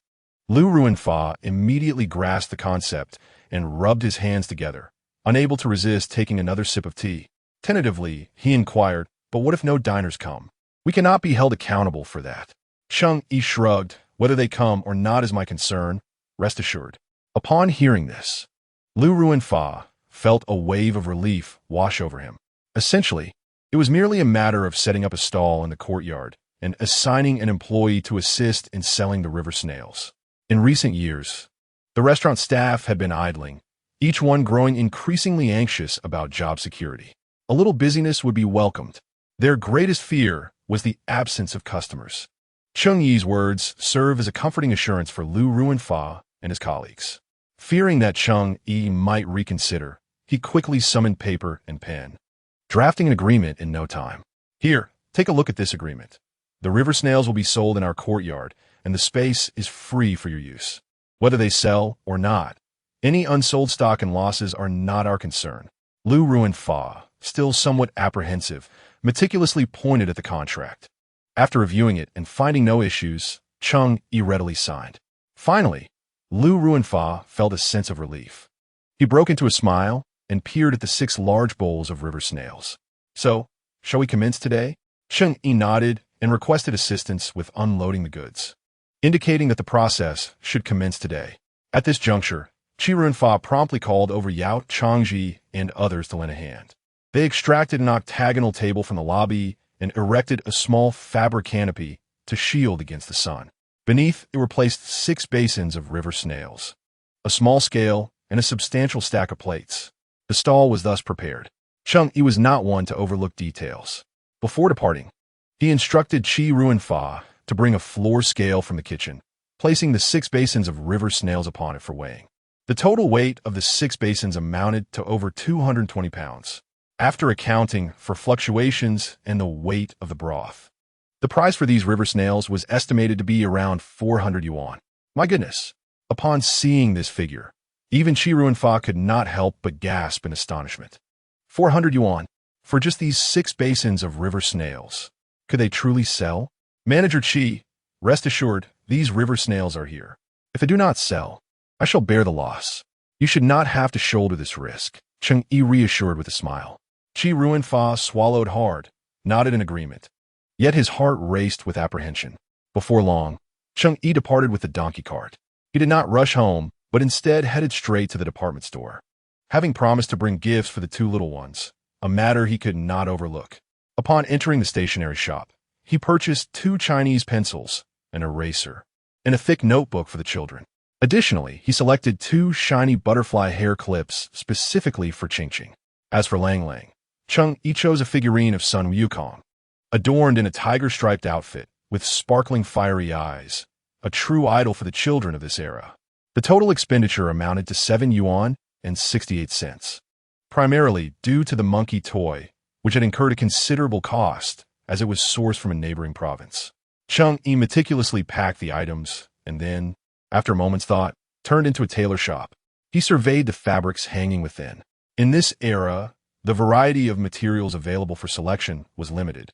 Lu Ruinfa immediately grasped the concept and rubbed his hands together, unable to resist taking another sip of tea. Tentatively, he inquired, but what if no diners come? We cannot be held accountable for that. Cheng Yi shrugged. Whether they come or not is my concern, rest assured. Upon hearing this, Lu Ruinfa felt a wave of relief wash over him. Essentially, it was merely a matter of setting up a stall in the courtyard and assigning an employee to assist in selling the river snails. In recent years, the restaurant staff had been idling, each one growing increasingly anxious about job security. A little busyness would be welcomed. Their greatest fear was the absence of customers. Cheng Yi's words serve as a comforting assurance for Lu Ruinfa and his colleagues. Fearing that Cheng Yi might reconsider, he quickly summoned paper and pen, drafting an agreement in no time. Here, take a look at this agreement. The river snails will be sold in our courtyard, and the space is free for your use. Whether they sell or not, any unsold stock and losses are not our concern. Lu Ruinfa, still somewhat apprehensive, meticulously pointed at the contract. After reviewing it and finding no issues, Cheng Yi readily signed. Finally, Lu Ruinfa felt a sense of relief. He broke into a smile and peered at the 6 large bowls of river snails. So, shall we commence today? Cheng Yi nodded and requested assistance with unloading the goods, indicating that the process should commence today. At this juncture, Chi Ruinfa promptly called over Yao Changji and others to lend a hand. They extracted an octagonal table from the lobby and erected a small fabric canopy to shield against the sun. Beneath it were placed 6 basins of river snails, a small scale, and a substantial stack of plates. The stall was thus prepared. Cheng Yi was not one to overlook details. Before departing, he instructed Chi Ruinfa to bring a floor scale from the kitchen, placing the 6 basins of river snails upon it for weighing. The total weight of the 6 basins amounted to over 220 pounds, after accounting for fluctuations and the weight of the broth. The price for these river snails was estimated to be around 400 yuan. My goodness! Upon seeing this figure, even Chi Ruinfa could not help but gasp in astonishment. 400 yuan for just these 6 basins of river snails. Could they truly sell? Manager Chi, rest assured, these river snails are here. If they do not sell, I shall bear the loss. You should not have to shoulder this risk, Cheng Yi reassured with a smile. Chi Ruinfa swallowed hard, nodded in agreement. Yet his heart raced with apprehension. Before long, Cheng Yi departed with the donkey cart. He did not rush home, but instead headed straight to the department store, having promised to bring gifts for the 2 little ones, a matter he could not overlook. Upon entering the stationery shop, he purchased 2 Chinese pencils, an eraser, and a thick notebook for the children. Additionally, he selected 2 shiny butterfly hair clips specifically for Ching Ching. As for Lang Lang, Cheng Yi chose a figurine of Sun Wukong, adorned in a tiger-striped outfit with sparkling fiery eyes, a true idol for the children of this era. The total expenditure amounted to 7 yuan and 68 cents, primarily due to the monkey toy, which had incurred a considerable cost as it was sourced from a neighboring province. Cheng Yi meticulously packed the items and then, after a moment's thought, turned into a tailor shop. He surveyed the fabrics hanging within. In this era, the variety of materials available for selection was limited,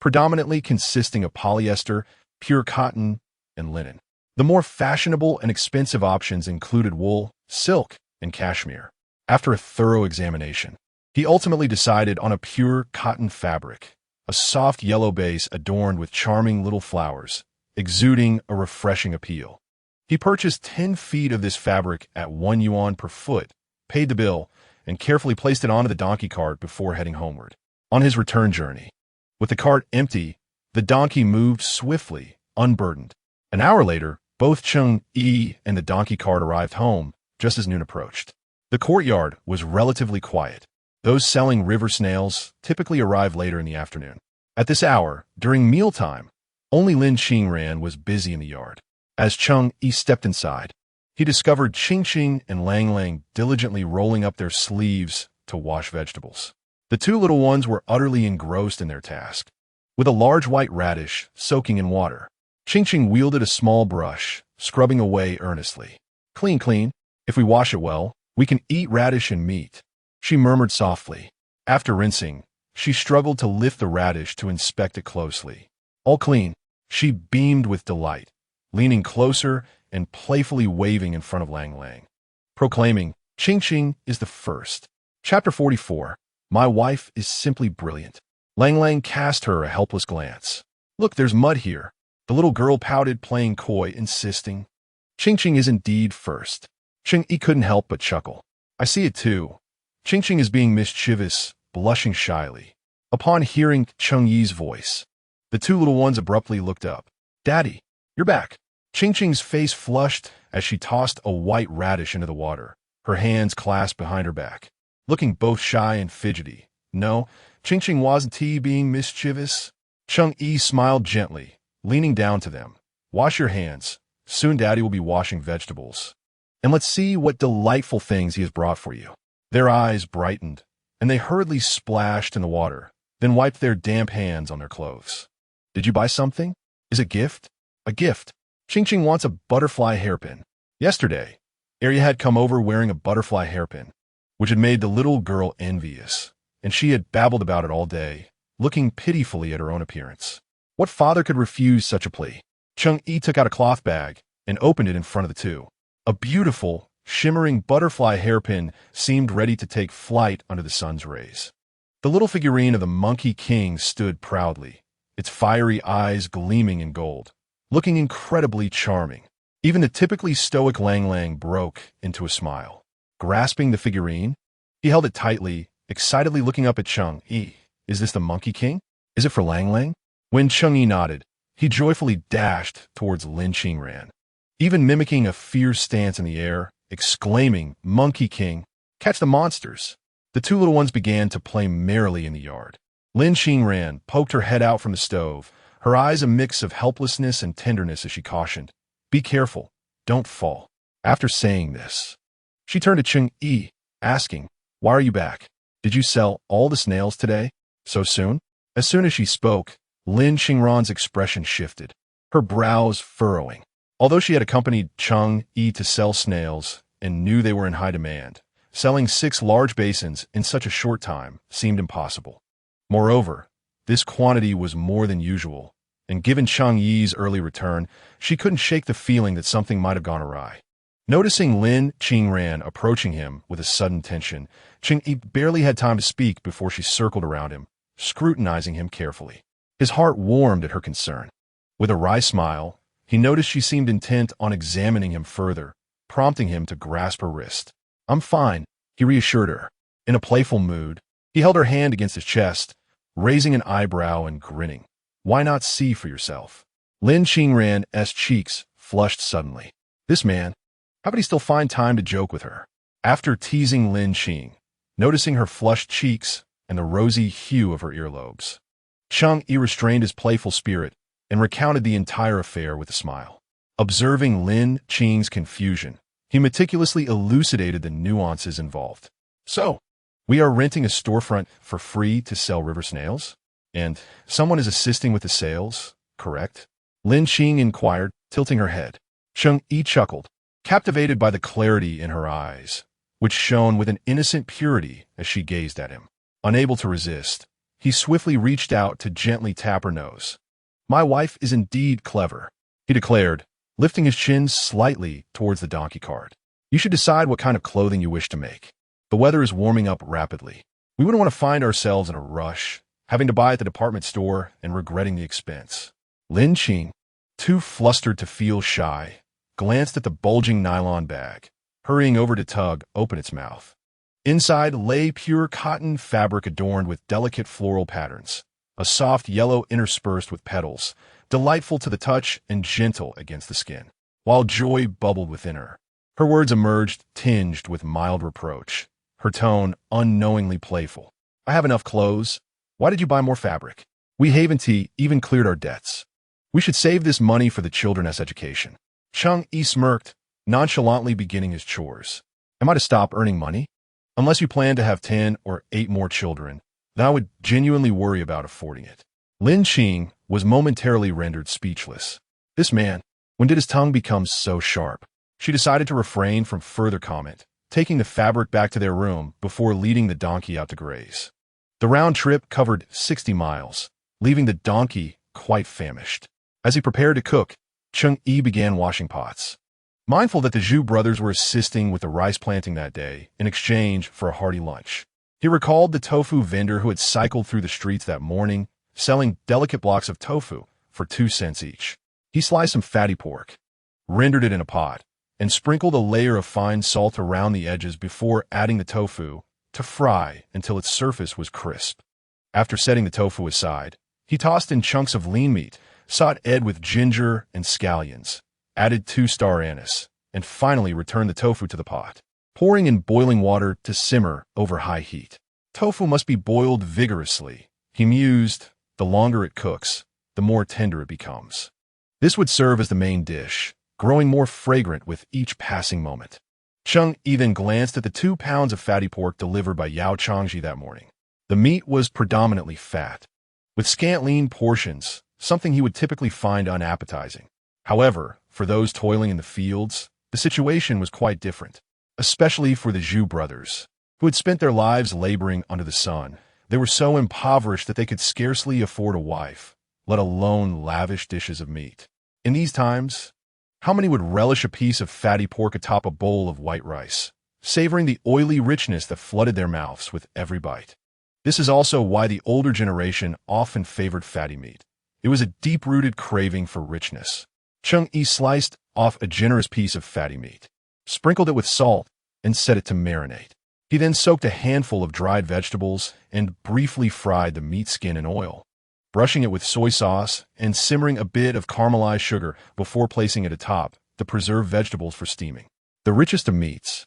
predominantly consisting of polyester, pure cotton, and linen. The more fashionable and expensive options included wool, silk, and cashmere. After a thorough examination, he ultimately decided on a pure cotton fabric, a soft yellow base adorned with charming little flowers, exuding a refreshing appeal. He purchased 10 feet of this fabric at 1 yuan per foot, paid the bill, and carefully placed it onto the donkey cart before heading homeward. On his return journey, with the cart empty, the donkey moved swiftly, unburdened. An hour later, both Cheng Yi and the donkey cart arrived home just as noon approached. The courtyard was relatively quiet. Those selling river snails typically arrive later in the afternoon. At this hour, during mealtime, only Lin Qingran was busy in the yard. As Cheng Yi stepped inside, he discovered Ching Ching and Lang Lang diligently rolling up their sleeves to wash vegetables. The 2 little ones were utterly engrossed in their task. With a large white radish soaking in water, Ching Ching wielded a small brush, scrubbing away earnestly. Clean, clean. If we wash it well, we can eat radish and meat, she murmured softly. After rinsing, she struggled to lift the radish to inspect it closely. All clean, she beamed with delight, leaning closer and playfully waving in front of Lang Lang, proclaiming, Ching Ching is the first. Chapter 44. My wife is simply brilliant. Lang Lang cast her a helpless glance. Look, there's mud here. The little girl pouted, playing coy, insisting. Ching Ching is indeed first. Cheng Yi couldn't help but chuckle. I see it too. Ching Ching is being mischievous, blushing shyly. Upon hearing Cheng Yi's voice, the 2 little ones abruptly looked up. Daddy, you're back. Ching Ching's face flushed as she tossed a white radish into the water, her hands clasped behind her back, looking both shy and fidgety. No, Ching Ching wasn't being mischievous. Cheng Yi smiled gently, leaning down to them. Wash your hands. Soon Daddy will be washing vegetables. and let's see what delightful things he has brought for you." Their eyes brightened, and they hurriedly splashed in the water, then wiped their damp hands on their clothes. "Did you buy something? Is it a gift?" "A gift. Ching wants a butterfly hairpin." Yesterday, Arya had come over wearing a butterfly hairpin, which had made the little girl envious, and she had babbled about it all day, looking pitifully at her own appearance. What father could refuse such a plea? Cheng Yi took out a cloth bag and opened it in front of the two. A beautiful, shimmering butterfly hairpin seemed ready to take flight under the sun's rays. The little figurine of the Monkey King stood proudly, its fiery eyes gleaming in gold, looking incredibly charming. Even the typically stoic Lang Lang broke into a smile. Grasping the figurine, he held it tightly, excitedly looking up at Cheng Yi. "Is this the Monkey King? Is it for Lang Lang?" When Cheng Yi nodded, he joyfully dashed towards Lin Qingran, even mimicking a fierce stance in the air, exclaiming, "Monkey King, catch the monsters!" The two little ones began to play merrily in the yard. Lin Qingran poked her head out from the stove, her eyes a mix of helplessness and tenderness as she cautioned, "Be careful, don't fall." After saying this, she turned to Cheng Yi, asking, "Why are you back? Did you sell all the snails today? So soon?" As soon as she spoke, Lin Qingran's expression shifted, her brows furrowing. Although she had accompanied Cheng Yi to sell snails and knew they were in high demand, selling 6 large basins in such a short time seemed impossible. Moreover, this quantity was more than usual, and given Cheng Yi's early return, she couldn't shake the feeling that something might have gone awry. Noticing Lin Qingran approaching him with a sudden tension, Cheng Yi barely had time to speak before she circled around him, scrutinizing him carefully. His heart warmed at her concern. With a wry smile, he noticed she seemed intent on examining him further, prompting him to grasp her wrist. "I'm fine," he reassured her. In a playful mood, he held her hand against his chest, raising an eyebrow and grinning. "Why not see for yourself?" Lin Qingran's cheeks flushed suddenly. This man, how could he still find time to joke with her? After teasing Lin Qing, noticing her flushed cheeks and the rosy hue of her earlobes, Cheng Yi restrained his playful spirit and recounted the entire affair with a smile. Observing Lin Qing's confusion, he meticulously elucidated the nuances involved. "So, we are renting a storefront for free to sell river snails? And someone is assisting with the sales, correct?" Lin Qing inquired, tilting her head. Cheng Yi chuckled, captivated by the clarity in her eyes, which shone with an innocent purity as she gazed at him. Unable to resist, he swiftly reached out to gently tap her nose. "My wife is indeed clever," he declared, lifting his chin slightly towards the donkey cart. "You should decide what kind of clothing you wish to make. The weather is warming up rapidly. We wouldn't want to find ourselves in a rush, having to buy at the department store and regretting the expense." Lin Qing, too flustered to feel shy, glanced at the bulging nylon bag, hurrying over to tug open its mouth. Inside lay pure cotton fabric adorned with delicate floral patterns, a soft yellow interspersed with petals, delightful to the touch and gentle against the skin. While joy bubbled within her, her words emerged tinged with mild reproach, her tone unknowingly playful. "I have enough clothes. Why did you buy more fabric? We haven't even cleared our debts. We should save this money for the children's education." Cheng Yi smirked, nonchalantly beginning his chores. "Am I to stop earning money? Unless you plan to have 10 or 8 more children, then I would genuinely worry about affording it." Lin Qing was momentarily rendered speechless. This man, when did his tongue become so sharp? She decided to refrain from further comment, taking the fabric back to their room before leading the donkey out to graze. The round trip covered 60 miles, leaving the donkey quite famished. As he prepared to cook, Cheng Yi began washing pots. Mindful that the Zhu brothers were assisting with the rice planting that day in exchange for a hearty lunch, he recalled the tofu vendor who had cycled through the streets that morning, selling delicate blocks of tofu for 2 cents each. He sliced some fatty pork, rendered it in a pot, and sprinkled a layer of fine salt around the edges before adding the tofu to fry until its surface was crisp. After setting the tofu aside, he tossed in chunks of lean meat, sautéed with ginger and scallions, added 2-star anise, and finally returned the tofu to the pot, pouring in boiling water to simmer over high heat. Tofu must be boiled vigorously, he mused. The longer it cooks, the more tender it becomes. This would serve as the main dish, growing more fragrant with each passing moment. Cheng Yi then glanced at the 2 pounds of fatty pork delivered by Yao Changji that morning. The meat was predominantly fat, with scant lean portions, something he would typically find unappetizing. However, for those toiling in the fields, the situation was quite different, especially for the Zhu brothers, who had spent their lives laboring under the sun. They were so impoverished that they could scarcely afford a wife, let alone lavish dishes of meat. In these times, how many would relish a piece of fatty pork atop a bowl of white rice, savoring the oily richness that flooded their mouths with every bite? This is also why the older generation often favored fatty meat. It was a deep-rooted craving for richness. Cheng Yi sliced off a generous piece of fatty meat, sprinkled it with salt, and set it to marinate. He then soaked a handful of dried vegetables and briefly fried the meat skin in oil, brushing it with soy sauce and simmering a bit of caramelized sugar before placing it atop the preserved vegetables for steaming. The richest of meats,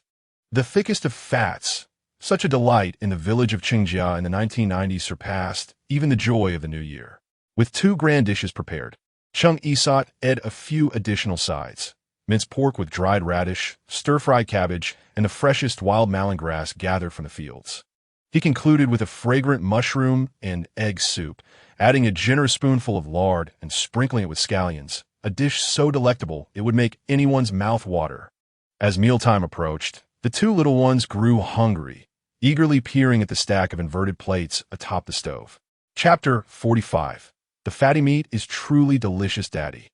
the thickest of fats, such a delight in the village of Qingjia in the 1990s surpassed even the joy of the new year. With 2 grand dishes prepared, Cheng Yi sought add a few additional sides: minced pork with dried radish, stir-fried cabbage, and the freshest wild malon grass gathered from the fields. He concluded with a fragrant mushroom and egg soup, adding a generous spoonful of lard and sprinkling it with scallions, a dish so delectable it would make anyone's mouth water. As mealtime approached, the 2 little ones grew hungry, eagerly peering at the stack of inverted plates atop the stove. Chapter 45. The fatty meat is truly delicious, Daddy.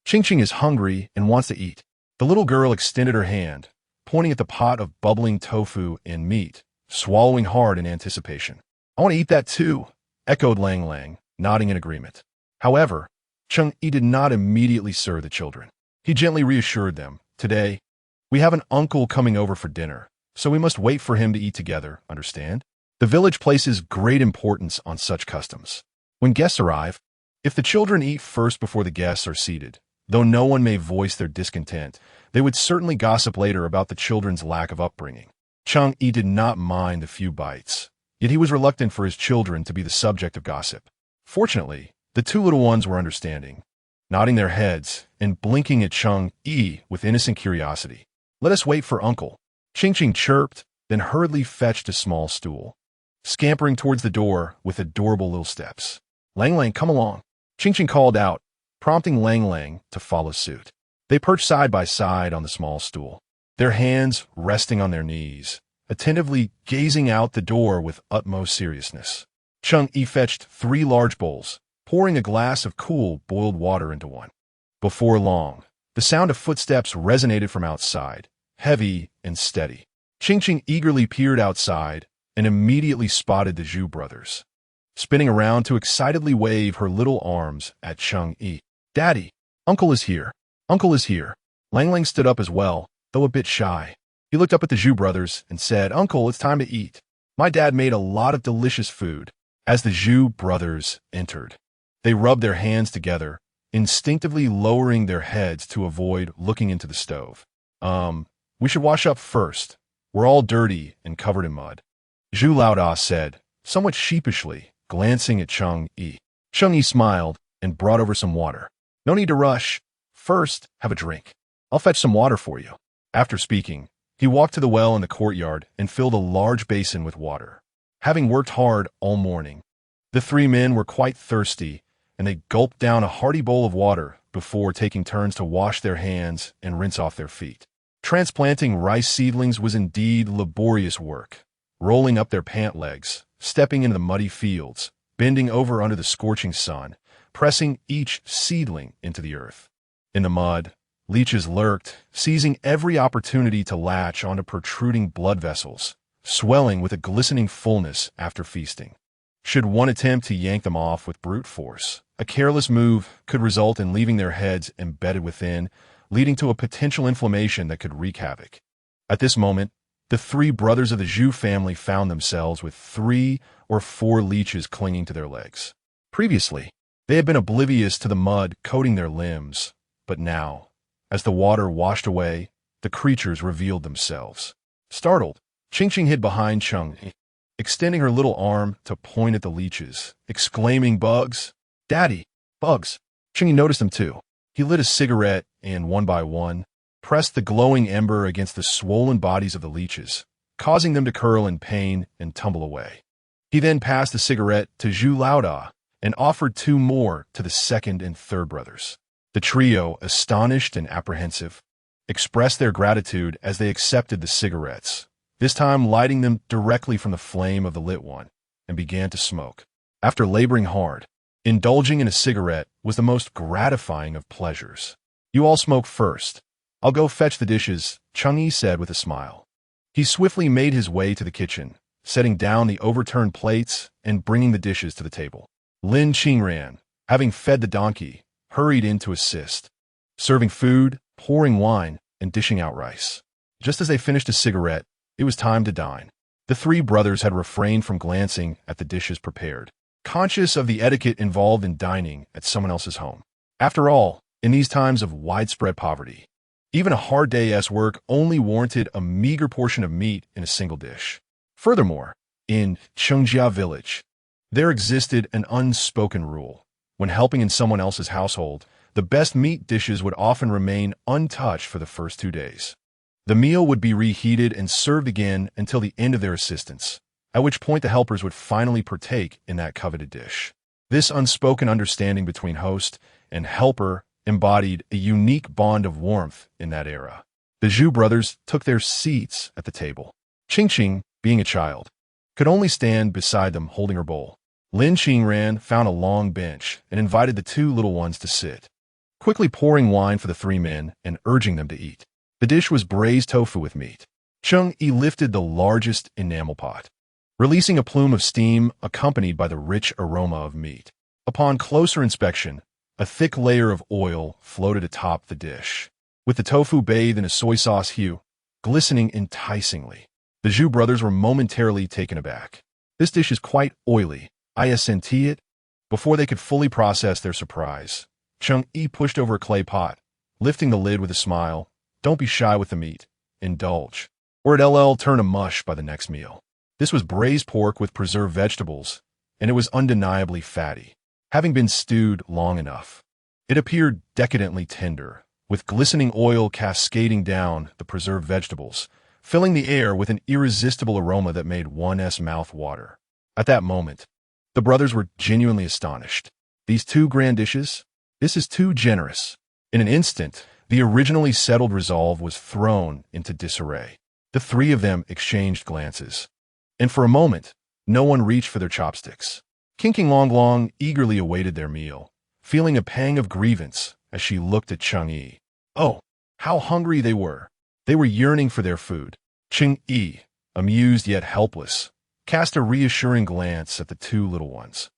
Ching is hungry and wants to eat. The little girl extended her hand, pointing at the pot of bubbling tofu and meat, swallowing hard in anticipation. I want to eat that too, echoed Lang Lang, nodding in agreement. However, Cheng Yi did not immediately serve the children. He gently reassured them, "Today, we have an uncle coming over for dinner, so we must wait for him to eat together, understand? The village places great importance on such customs. When guests arrive, if the children eat first before the guests are seated, though no one may voice their discontent, they would certainly gossip later about the children's lack of upbringing." Cheng Yi did not mind the few bites, yet he was reluctant for his children to be the subject of gossip. Fortunately, the 2 little ones were understanding, nodding their heads and blinking at Cheng Yi with innocent curiosity. "Let us wait for Uncle." Ching chirped, then hurriedly fetched a small stool, scampering towards the door with adorable little steps. "Lang Lang, come along," Ching called out, prompting Lang Lang to follow suit. They perched side by side on the small stool, their hands resting on their knees, attentively gazing out the door with utmost seriousness. Cheng Yi fetched 3 large bowls, pouring a glass of cool, boiled water into one. Before long, the sound of footsteps resonated from outside, heavy and steady. Ching eagerly peered outside and immediately spotted the Zhu brothers, spinning around to excitedly wave her little arms at Cheng Yi. "Daddy, Uncle is here. Uncle is here." Lang Lang stood up as well, though a bit shy. He looked up at the Zhu brothers and said, "Uncle, it's time to eat. My dad made a lot of delicious food." As the Zhu brothers entered, they rubbed their hands together, instinctively lowering their heads to avoid looking into the stove. We should wash up first. We're all dirty and covered in mud," Zhu Laoda said, somewhat sheepishly, glancing at Cheng Yi. Cheng Yi smiled and brought over some water. "No need to rush. First, have a drink. I'll fetch some water for you." After speaking, he walked to the well in the courtyard and filled a large basin with water. Having worked hard all morning, the 3 men were quite thirsty, and they gulped down a hearty bowl of water before taking turns to wash their hands and rinse off their feet. Transplanting rice seedlings was indeed laborious work, rolling up their pant legs, stepping into the muddy fields, bending over under the scorching sun, pressing each seedling into the earth. In the mud, leeches lurked, seizing every opportunity to latch onto protruding blood vessels, swelling with a glistening fullness after feasting. Should one attempt to yank them off with brute force, a careless move could result in leaving their heads embedded within, leading to a potential inflammation that could wreak havoc. At this moment, the 3 brothers of the Zhu family found themselves with 3 or 4 leeches clinging to their legs. Previously, they had been oblivious to the mud coating their limbs, but now, as the water washed away, the creatures revealed themselves. Startled, Ching hid behind Cheng Yi, extending her little arm to point at the leeches, exclaiming, "Bugs! Daddy, bugs!" Cheng Yi noticed them too. He lit a cigarette and, one by one, pressed the glowing ember against the swollen bodies of the leeches, causing them to curl in pain and tumble away. He then passed the cigarette to Zhu Laoda and offered 2 more to the second and third brothers. The trio, astonished and apprehensive, expressed their gratitude as they accepted the cigarettes, this time lighting them directly from the flame of the lit one, and began to smoke. After laboring hard, indulging in a cigarette was the most gratifying of pleasures. "You all smoke first. I'll go fetch the dishes," Cheng Yi said with a smile. He swiftly made his way to the kitchen, setting down the overturned plates and bringing the dishes to the table. Lin Qingran, having fed the donkey, hurried in to assist, serving food, pouring wine, and dishing out rice. Just as they finished a cigarette, it was time to dine. The 3 brothers had refrained from glancing at the dishes prepared, conscious of the etiquette involved in dining at someone else's home. After all, in these times of widespread poverty, even a hard day's work only warranted a meager portion of meat in a single dish. Furthermore, in Chengjia village, there existed an unspoken rule. When helping in someone else's household, the best meat dishes would often remain untouched for the first 2 days. The meal would be reheated and served again until the end of their assistance, at which point the helpers would finally partake in that coveted dish. This unspoken understanding between host and helper embodied a unique bond of warmth in that era. The Zhu brothers took their seats at the table. Qingqing, being a child, could only stand beside them holding her bowl. Lin Qingran found a long bench and invited the 2 little ones to sit, quickly pouring wine for the 3 men and urging them to eat. The dish was braised tofu with meat. Cheng Yi lifted the largest enamel pot, releasing a plume of steam accompanied by the rich aroma of meat. Upon closer inspection, a thick layer of oil floated atop the dish, with the tofu bathed in a soy sauce hue, glistening enticingly. The Zhu brothers were momentarily taken aback. "This dish is quite oily. I senti it." Before they could fully process their surprise, Cheng Yi pushed over a clay pot, lifting the lid with a smile. "Don't be shy with the meat. Indulge, or it'll turn to mush by the next meal." This was braised pork with preserved vegetables, and it was undeniably fatty, having been stewed long enough. It appeared decadently tender, with glistening oil cascading down the preserved vegetables, filling the air with an irresistible aroma that made one's mouth water. At that moment, the brothers were genuinely astonished. These 2 grand dishes? This is too generous. In an instant, the originally settled resolve was thrown into disarray. The 3 of them exchanged glances, and for a moment, no one reached for their chopsticks. Kinking Longlong eagerly awaited their meal, feeling a pang of grievance as she looked at Cheng Yi. Oh, how hungry they were! They were yearning for their food. Cheng Yi, amused yet helpless, cast a reassuring glance at the 2 little ones,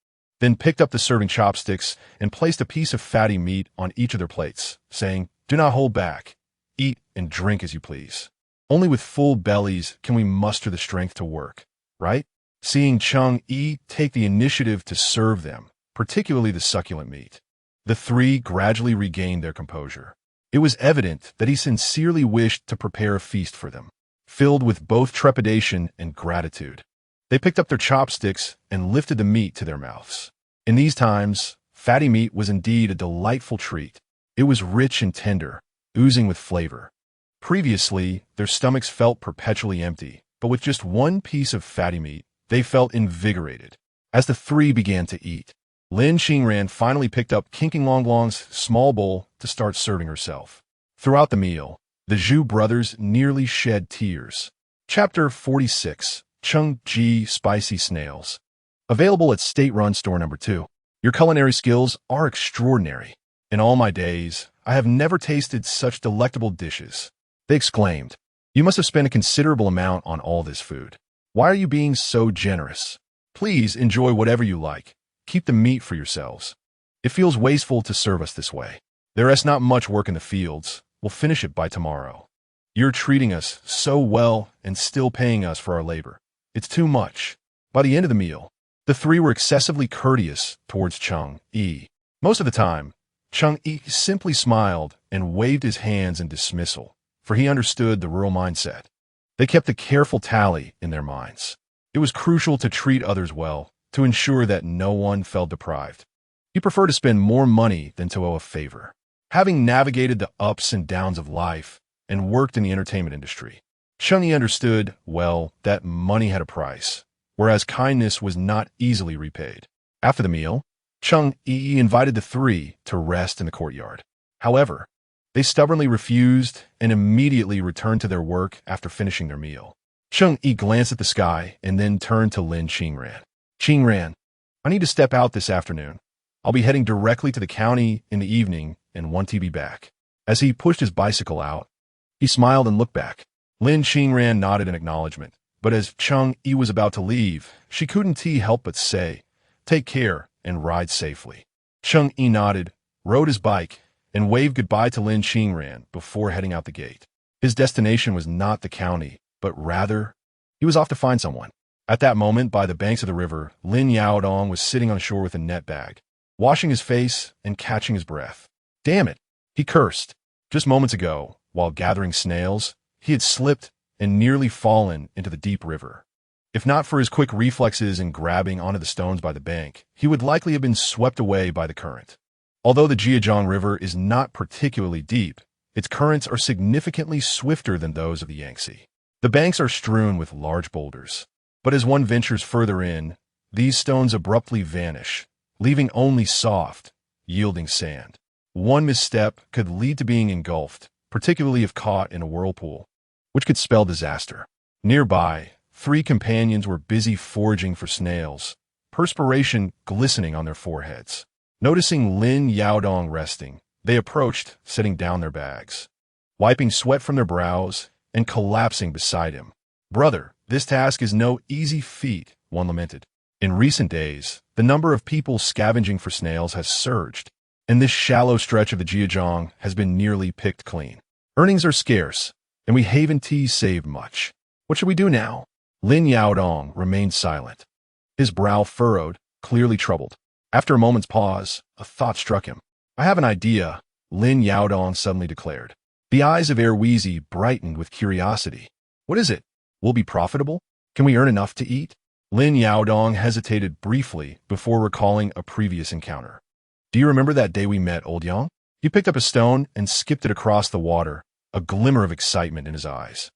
then picked up the serving chopsticks and placed a piece of fatty meat on each of their plates, saying, "Do not hold back. Eat and drink as you please. Only with full bellies can we muster the strength to work, right?" Seeing Cheng Yi take the initiative to serve them, particularly the succulent meat, the 3 gradually regained their composure. It was evident that he sincerely wished to prepare a feast for them, filled with both trepidation and gratitude. They picked up their chopsticks and lifted the meat to their mouths. In these times, fatty meat was indeed a delightful treat. It was rich and tender, oozing with flavor. Previously, their stomachs felt perpetually empty, but with just 1 piece of fatty meat, they felt invigorated. As the 3 began to eat, Lin Qingran finally picked up Kinking Longlong's small bowl to start serving herself. Throughout the meal, the Zhu brothers nearly shed tears. Chapter 46, Cheng Yi Spicy Snails. Available at State-Run Store Number 2. Your culinary skills are extraordinary. In all my days, I have never tasted such delectable dishes. They exclaimed. "You must have spent a considerable amount on all this food. Why are you being so generous? Please enjoy whatever you like. Keep the meat for yourselves. It feels wasteful to serve us this way. There is not much work in the fields. We'll finish it by tomorrow. You're treating us so well and still paying us for our labor. It's too much." By the end of the meal, the 3 were excessively courteous towards Cheng Yi. Most of the time, Cheng Yi simply smiled and waved his hands in dismissal, for he understood the rural mindset. They kept a careful tally in their minds. It was crucial to treat others well, to ensure that no one felt deprived. He preferred to spend more money than to owe a favor. Having navigated the ups and downs of life, and worked in the entertainment industry. Cheng Yi understood, well, that money had a price, whereas kindness was not easily repaid. After the meal, Cheng Yi invited the three to rest in the courtyard. However, they stubbornly refused and immediately returned to their work after finishing their meal. Cheng Yi glanced at the sky and then turned to Lin Qingran. Qingran, I need to step out this afternoon. I'll be heading directly to the county in the evening and want to be back. As he pushed his bicycle out, he smiled and looked back. Lin Qingran nodded in acknowledgement, but as Cheng Yi was about to leave, she couldn't help but say, "Take care and ride safely." Cheng Yi nodded, rode his bike, and waved goodbye to Lin Qingran before heading out the gate. His destination was not the county, but rather, he was off to find someone. At that moment, by the banks of the river, Lin Yaodong was sitting on shore with a net bag, washing his face and catching his breath. Damn it, he cursed. Just moments ago, while gathering snails, he had slipped and nearly fallen into the deep river. If not for his quick reflexes in grabbing onto the stones by the bank, he would likely have been swept away by the current. Although the Jiajiang River is not particularly deep, its currents are significantly swifter than those of the Yangtze. The banks are strewn with large boulders, but as one ventures further in, these stones abruptly vanish, leaving only soft, yielding sand. One misstep could lead to being engulfed, particularly if caught in a whirlpool, which could spell disaster. Nearby, three companions were busy foraging for snails, perspiration glistening on their foreheads. Noticing Lin Yaodong resting, they approached, setting down their bags, wiping sweat from their brows, and collapsing beside him. "Brother, this task is no easy feat," one lamented. In recent days, the number of people scavenging for snails has surged, and this shallow stretch of the Jiajiang has been nearly picked clean. Earnings are scarce, and we haven't saved much. What should we do now? Lin Yaodong remained silent, his brow furrowed, clearly troubled. After a moment's pause, a thought struck him. "I have an idea," Lin Yaodong suddenly declared. The eyes of Erwizi brightened with curiosity. "What is it? Will it be profitable? Can we earn enough to eat?" Lin Yaodong hesitated briefly before recalling a previous encounter. "Do you remember that day we met, Old Yang?" He picked up a stone and skipped it across the water, a glimmer of excitement in his eyes.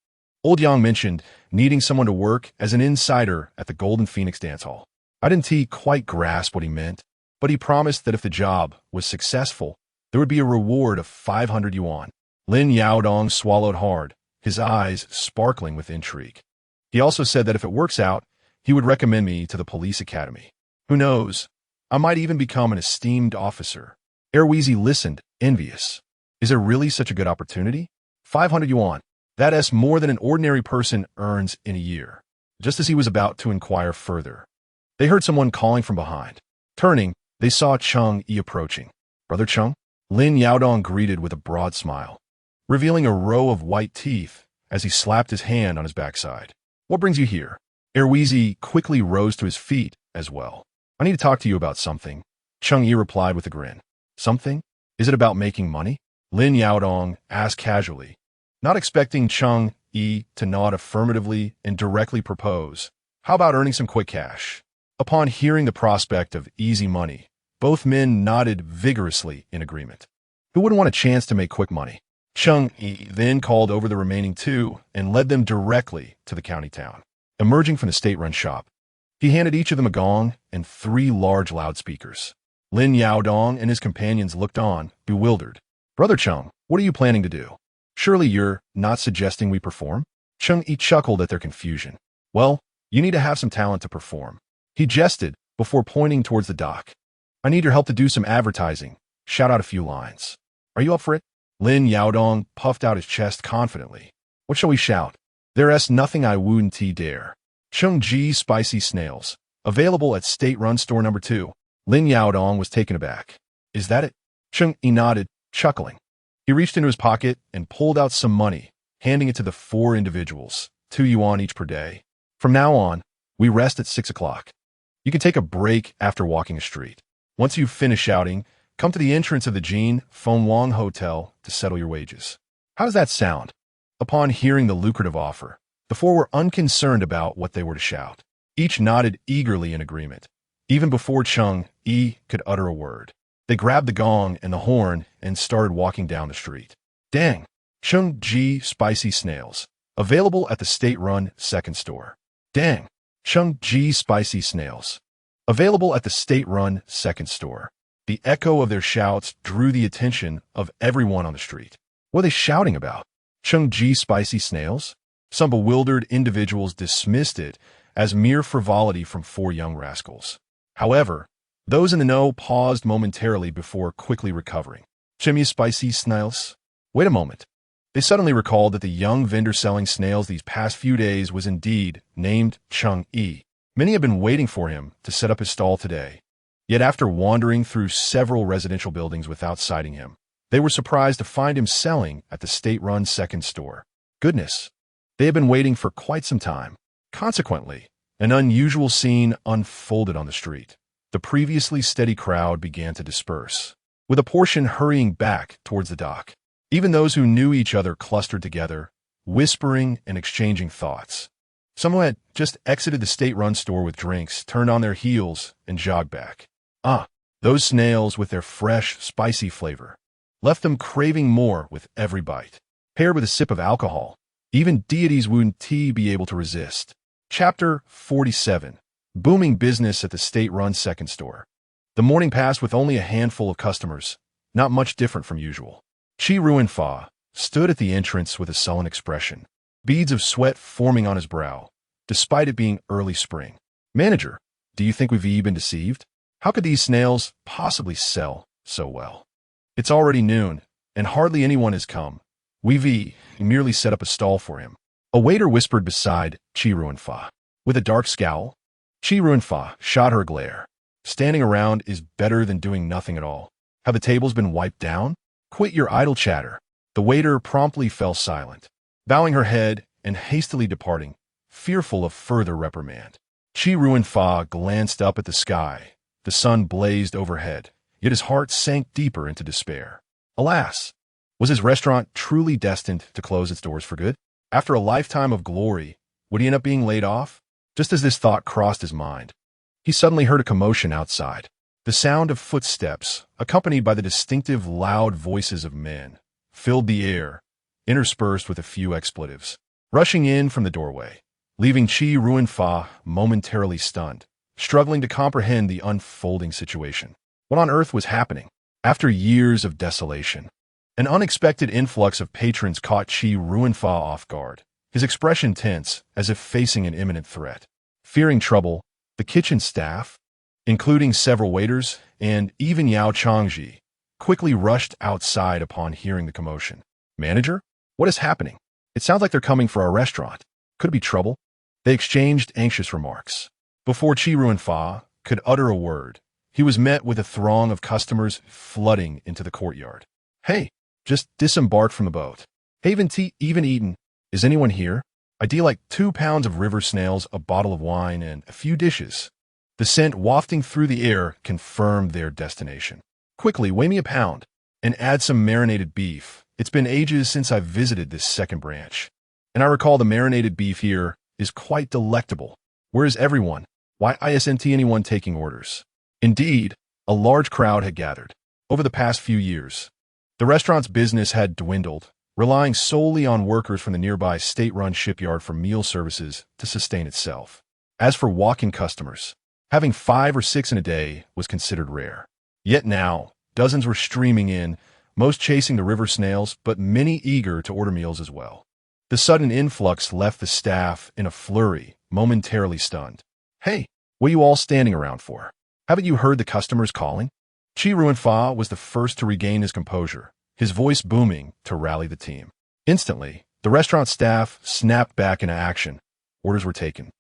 Old Yang mentioned needing someone to work as an insider at the Golden Phoenix Dance Hall. I didn't quite grasp what he meant, but he promised that if the job was successful, there would be a reward of 500 yuan. Lin Yaodong swallowed hard, his eyes sparkling with intrigue. He also said that if it works out, he would recommend me to the police academy. Who knows? I might even become an esteemed officer. Erwizi listened, envious. Is there really such a good opportunity? 500 yuan. That's more than an ordinary person earns in a year. Just as he was about to inquire further, they heard someone calling from behind. Turning, they saw Cheng Yi approaching. "Brother Cheng?" Lin Yaodong greeted with a broad smile, revealing a row of white teeth as he slapped his hand on his backside. "What brings you here?" Erwizi quickly rose to his feet as well. "I need to talk to you about something," Cheng Yi replied with a grin. "Something? Is it about making money?" Lin Yaodong asked casually, not expecting Cheng Yi to nod affirmatively and directly propose. "How about earning some quick cash?" Upon hearing the prospect of easy money, both men nodded vigorously in agreement. Who wouldn't want a chance to make quick money? Cheng Yi then called over the remaining two and led them directly to the county town. Emerging from the state-run shop, he handed each of them a gong and 3 large loudspeakers. Lin Yaodong and his companions looked on, bewildered. "Brother Cheng, what are you planning to do? Surely you're not suggesting we perform?" Cheng Yi chuckled at their confusion. "Well, you need to have some talent to perform." He jested before pointing towards the dock. "I need your help to do some advertising, shout out a few lines. Are you up for it?" Lin Yaodong puffed out his chest confidently. "What shall we shout?" "There's nothing I wouldn't dare. Cheng Ji spicy snails. Available at state-run store number 2. Lin Yaodong was taken aback. "Is that it?" Cheng Yi nodded, chuckling. He reached into his pocket and pulled out some money, handing it to the 4 individuals, 2 yuan each per day. "From now on, we rest at 6 o'clock. You can take a break after walking a street. Once you've finished shouting, come to the entrance of the Jean Feng Wang Hotel to settle your wages." How does that sound? Upon hearing the lucrative offer, the 4 were unconcerned about what they were to shout. Each nodded eagerly in agreement. Even before Cheng Yi could utter a word, they grabbed the gong and the horn and started walking down the street. "Dang, Cheng Yi spicy snails. Available at the state-run second store. Dang. Cheng Yi spicy snails. Available at the state-run second store. The echo of their shouts drew the attention of everyone on the street. What are they shouting about? Cheng Yi spicy snails? Some bewildered individuals dismissed it as mere frivolity from four young rascals. However, those in the know paused momentarily before quickly recovering. Cheng Yi spicy snails? Wait a moment. They suddenly recalled that the young vendor selling snails these past few days was indeed named Cheng Yi. Many had been waiting for him to set up his stall today. Yet after wandering through several residential buildings without sighting him, they were surprised to find him selling at the state-run second store. Goodness, they had been waiting for quite some time. Consequently, an unusual scene unfolded on the street. The previously steady crowd began to disperse, with a portion hurrying back towards the dock. Even those who knew each other clustered together, whispering and exchanging thoughts. Some who had just exited the state-run store with drinks turned on their heels and jogged back. Those snails with their fresh, spicy flavor left them craving more with every bite. Paired with a sip of alcohol, even deities wouldn't be able to resist. Chapter 47. Booming business at the state-run second store. The morning passed with only a handful of customers, not much different from usual. Chi Ruinfa stood at the entrance with a sullen expression, beads of sweat forming on his brow, despite it being early spring. Manager, do you think we've been deceived? How could these snails possibly sell so well? It's already noon, and hardly anyone has come. We've merely set up a stall for him. A waiter whispered beside Chi Ruinfa. With a dark scowl, Chi Ruinfa shot her a glare. Standing around is better than doing nothing at all. Have the tables been wiped down? Quit your idle chatter. The waiter promptly fell silent, bowing her head and hastily departing, fearful of further reprimand. Chi Ruinfa glanced up at the sky. The sun blazed overhead, yet his heart sank deeper into despair. Alas, was his restaurant truly destined to close its doors for good? After a lifetime of glory, would he end up being laid off? Just as this thought crossed his mind, he suddenly heard a commotion outside. The sound of footsteps, accompanied by the distinctive loud voices of men, filled the air, interspersed with a few expletives. Rushing in from the doorway, leaving Chi Ruinfa momentarily stunned, struggling to comprehend the unfolding situation. What on earth was happening? After years of desolation, an unexpected influx of patrons caught Chi Ruinfa off guard, his expression tense as if facing an imminent threat. Fearing trouble, the kitchen staff, including several waiters and even Yao Changji, quickly rushed outside upon hearing the commotion. Manager? What is happening? It sounds like they're coming for our restaurant. Could it be trouble? They exchanged anxious remarks. Before Chi Ruinfa could utter a word, he was met with a throng of customers flooding into the courtyard. Hey, just disembarked from the boat. Haven't even eaten. Is anyone here? I'd like 2 pounds of river snails, a bottle of wine, and a few dishes. The scent wafting through the air confirmed their destination. Quickly, weigh me a pound and add some marinated beef. It's been ages since I've visited this second branch, and I recall the marinated beef here is quite delectable. Where is everyone? Why isn't anyone taking orders? Indeed, a large crowd had gathered. Over the past few years, the restaurant's business had dwindled, relying solely on workers from the nearby state-run shipyard for meal services to sustain itself. As for walk-in customers, having 5 or 6 in a day was considered rare. Yet now, dozens were streaming in, most chasing the river snails, but many eager to order meals as well. The sudden influx left the staff in a flurry, momentarily stunned. Hey, what are you all standing around for? Haven't you heard the customers calling? Chi Ruinfa was the first to regain his composure, his voice booming to rally the team. Instantly, the restaurant staff snapped back into action. Orders were taken,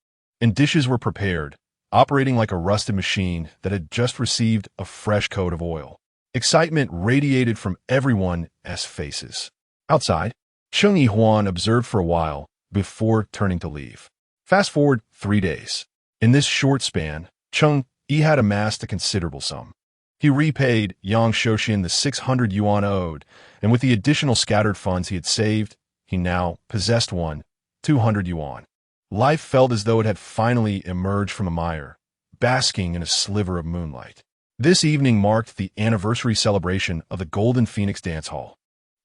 and dishes were prepared, operating like a rusted machine that had just received a fresh coat of oil. Excitement radiated from everyone's faces. Outside, Cheng Yi observed for a while before turning to leave. Fast forward 3 days. In this short span, Cheng Yi had amassed a considerable sum. He repaid Yang Shoshin the 600 yuan owed, and with the additional scattered funds he had saved, he now possessed 200 yuan. Life felt as though it had finally emerged from the mire, basking in a sliver of moonlight. This evening marked the anniversary celebration of the Golden Phoenix Dance Hall.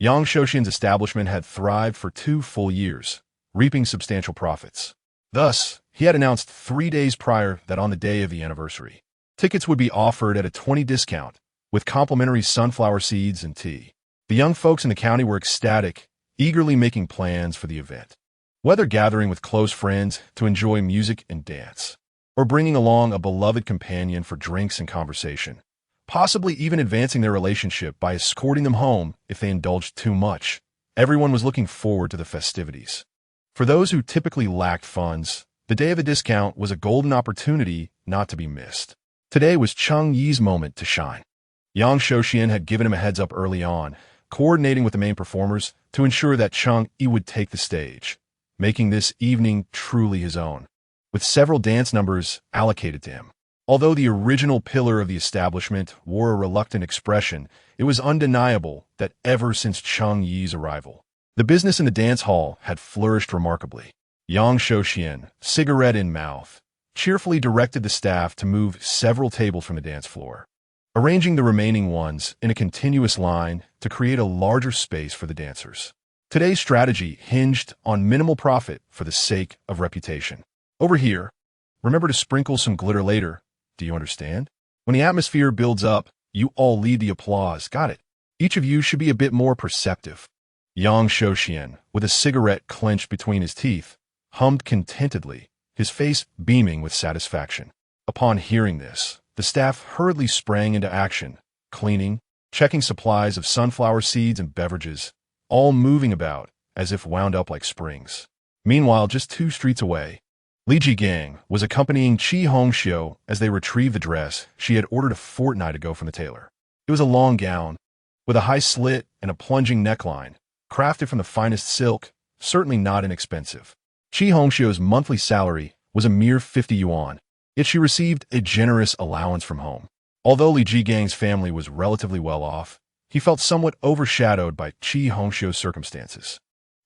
Yang Shouxian's establishment had thrived for 2 full years, reaping substantial profits. Thus, he had announced 3 days prior that on the day of the anniversary, tickets would be offered at a 20% discount, with complimentary sunflower seeds and tea. The young folks in the county were ecstatic, eagerly making plans for the event. Whether gathering with close friends to enjoy music and dance, or bringing along a beloved companion for drinks and conversation, possibly even advancing their relationship by escorting them home if they indulged too much, everyone was looking forward to the festivities. For those who typically lacked funds, the day of the discount was a golden opportunity not to be missed. Today was Cheng Yi's moment to shine. Yang Shouxian had given him a heads up early on, coordinating with the main performers to ensure that Cheng Yi would take the stage, making this evening truly his own, with several dance numbers allocated to him. Although the original pillar of the establishment wore a reluctant expression, it was undeniable that ever since Cheng Yi's arrival, the business in the dance hall had flourished remarkably. Yang Shouxian, cigarette in mouth, cheerfully directed the staff to move several tables from the dance floor, arranging the remaining ones in a continuous line to create a larger space for the dancers. Today's strategy hinged on minimal profit for the sake of reputation. Over here, remember to sprinkle some glitter later. Do you understand? When the atmosphere builds up, you all lead the applause. Got it? Each of you should be a bit more perceptive. Yang Shouxian, with a cigarette clenched between his teeth, hummed contentedly, his face beaming with satisfaction. Upon hearing this, the staff hurriedly sprang into action, cleaning, checking supplies of sunflower seeds and beverages, all moving about as if wound up like springs. Meanwhile, just 2 streets away, Li Jigang was accompanying Qi Hongxiu as they retrieved the dress she had ordered a fortnight ago from the tailor. It was a long gown, with a high slit and a plunging neckline, crafted from the finest silk, certainly not inexpensive. Qi Hongxiu's monthly salary was a mere 50 yuan, yet she received a generous allowance from home. Although Li Jigang's family was relatively well off, he felt somewhat overshadowed by Qi Hongxiu's circumstances.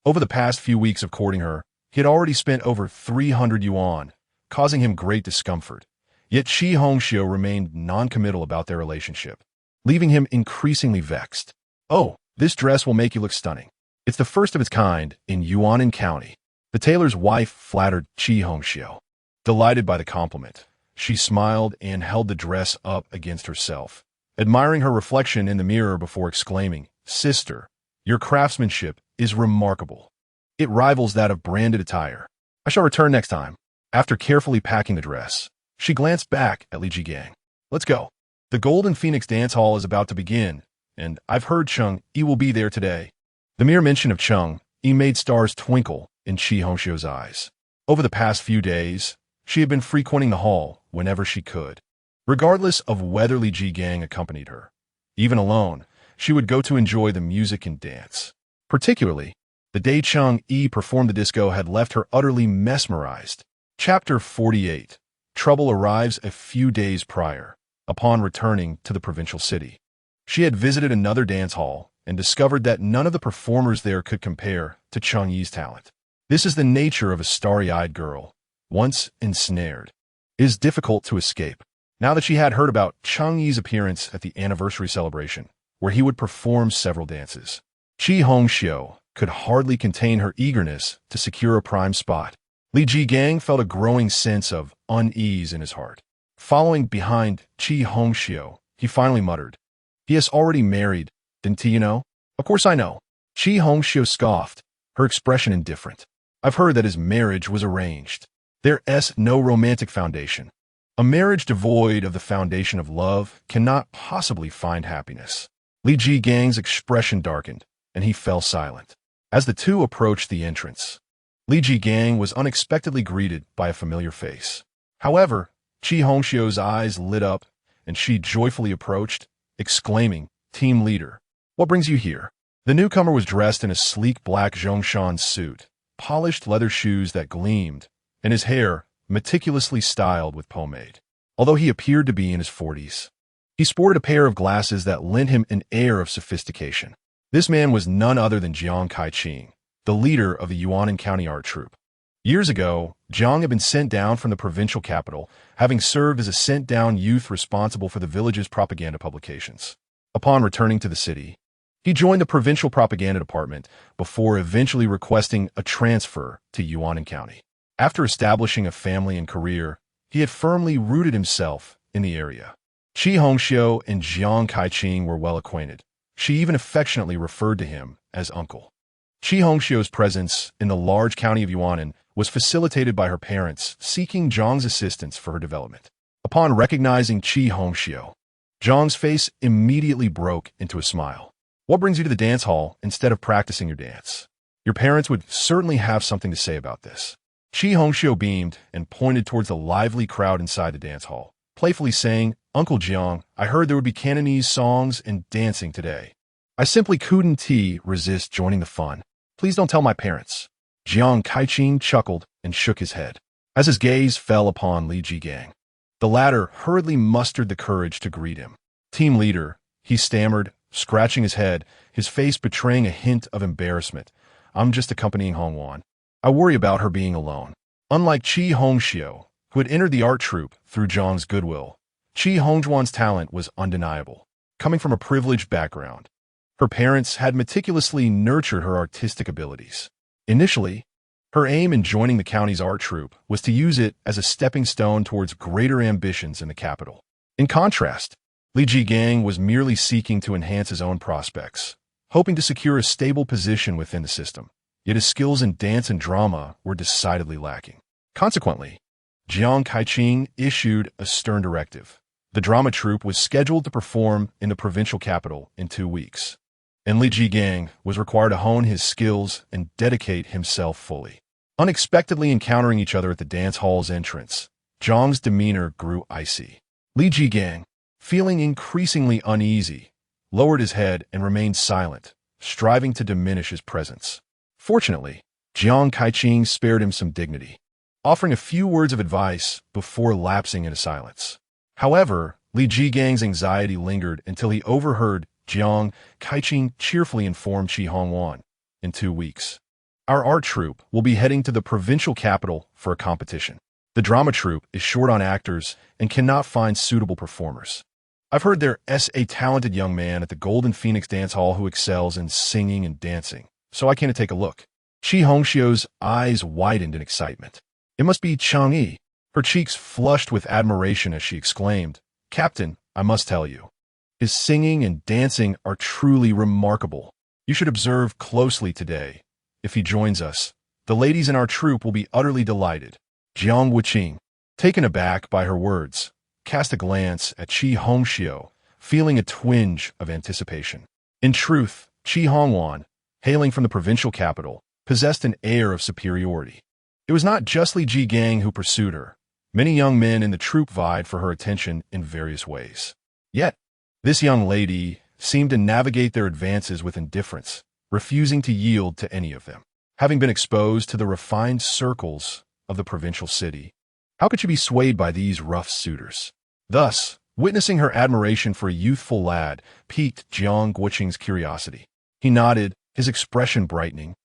Over the past few weeks of courting her, he had already spent over 300 yuan, causing him great discomfort. Yet Qi Hongxiu remained non-committal about their relationship, leaving him increasingly vexed. "Oh, this dress will make you look stunning. It's the first of its kind in Yuanan County." The tailor's wife flattered Qi Hongxiu. Delighted by the compliment, she smiled and held the dress up against herself, admiring her reflection in the mirror before exclaiming, "Sister, your craftsmanship is remarkable. It rivals that of branded attire. I shall return next time." After carefully packing the dress, she glanced back at Li Jigang. "Let's go. The Golden Phoenix Dance Hall is about to begin, and I've heard Cheng Yi will be there today." The mere mention of Cheng Yi made stars twinkle in Qi Hongxiu's eyes. Over the past few days, she had been frequenting the hall whenever she could, regardless of whether Li Jigang accompanied her. Even alone, she would go to enjoy the music and dance. Particularly, the day Cheng Yi performed the disco had left her utterly mesmerized. Chapter 48. Trouble arrives a few days prior, upon returning to the provincial city. She had visited another dance hall and discovered that none of the performers there could compare to Cheng Yi's talent. This is the nature of a starry-eyed girl. Once ensnared, it is difficult to escape. Now that she had heard about Cheng Yi's appearance at the anniversary celebration, where he would perform several dances, Qi Hongxiu could hardly contain her eagerness to secure a prime spot. Li Jigang felt a growing sense of unease in his heart. Following behind Qi Hongxiu, he finally muttered, "He is already married, didn't he, you know?" "Of course I know." Qi Hongxiu scoffed, her expression indifferent. "I've heard that his marriage was arranged. There's no romantic foundation. A marriage devoid of the foundation of love cannot possibly find happiness." Li Jigang's expression darkened, and he fell silent. As the two approached the entrance, Li Jigang was unexpectedly greeted by a familiar face. However, Qi Hongxiu's eyes lit up, and she joyfully approached, exclaiming, "Team leader, what brings you here?" The newcomer was dressed in a sleek black Zhongshan suit, polished leather shoes that gleamed, and his hair meticulously styled with pomade. Although he appeared to be in his 40s, he sported a pair of glasses that lent him an air of sophistication. This man was none other than Jiang Kaiqing, the leader of the Yuanan County art troupe. Years ago, Jiang had been sent down from the provincial capital, having served as a sent-down youth responsible for the village's propaganda publications. Upon returning to the city, He joined the provincial propaganda department before eventually requesting a transfer to Yuanan County. After establishing a family and career, he had firmly rooted himself in the area. Qi Hongxiu and Jiang Kaiqing were well acquainted. She even affectionately referred to him as uncle. Qi Hongxiu's presence in the large county of Yuanan was facilitated by her parents seeking Zhang's assistance for her development. Upon recognizing Qi Hongxiu, Zhang's face immediately broke into a smile. What brings you to the dance hall instead of practicing your dance? Your parents would certainly have something to say about this. Qi Hongxiu beamed and pointed towards the lively crowd inside the dance hall, playfully saying, "Uncle Jiang, I heard there would be Cantonese songs and dancing today. I simply couldn't resist joining the fun. Please don't tell my parents." Jiang Kaiqing chuckled and shook his head. As his gaze fell upon Li Jigang, the latter hurriedly mustered the courage to greet him. "Team leader," he stammered, scratching his head, his face betraying a hint of embarrassment. "I'm just accompanying Hongwan. I worry about her being alone." Unlike Qi Hongxiu, who had entered the art troupe through Zhang's goodwill, Qi Hongwan's talent was undeniable. Coming from a privileged background, her parents had meticulously nurtured her artistic abilities. Initially, her aim in joining the county's art troupe was to use it as a stepping stone towards greater ambitions in the capital. In contrast, Li Jigang was merely seeking to enhance his own prospects, hoping to secure a stable position within the system. Yet his skills in dance and drama were decidedly lacking. Consequently, Jiang Kaiqing issued a stern directive. The drama troupe was scheduled to perform in the provincial capital in 2 weeks, and Li Jigang was required to hone his skills and dedicate himself fully. Unexpectedly encountering each other at the dance hall's entrance, Zhang's demeanor grew icy. Li Jigang, feeling increasingly uneasy, lowered his head and remained silent, striving to diminish his presence. Fortunately, Jiang Kaiqing spared him some dignity, offering a few words of advice before lapsing into silence. However, Li Jigang's anxiety lingered until he overheard Jiang Kaiqing cheerfully inform Qi Hongwan, "In 2 weeks, our art troupe will be heading to the provincial capital for a competition. The drama troupe is short on actors and cannot find suitable performers. I've heard there's a talented young man at the Golden Phoenix Dance Hall who excels in singing and dancing, so I came to take a look." Qi Hongxiu's eyes widened in excitement. "It must be Cheng Yi." Her cheeks flushed with admiration as she exclaimed, "Captain, I must tell you, his singing and dancing are truly remarkable. You should observe closely today. If he joins us, the ladies in our troupe will be utterly delighted." Jiang Wuqing, taken aback by her words, cast a glance at Qi Hongxiu, feeling a twinge of anticipation. In truth, Qi Hongwan, hailing from the provincial capital, possessed an air of superiority. It was not just Li Jigang who pursued her. Many young men in the troupe vied for her attention in various ways. Yet, this young lady seemed to navigate their advances with indifference, refusing to yield to any of them. Having been exposed to the refined circles of the provincial city, how could she be swayed by these rough suitors? Thus, witnessing her admiration for a youthful lad piqued Jiang Guoqing's curiosity. He nodded, his expression brightening,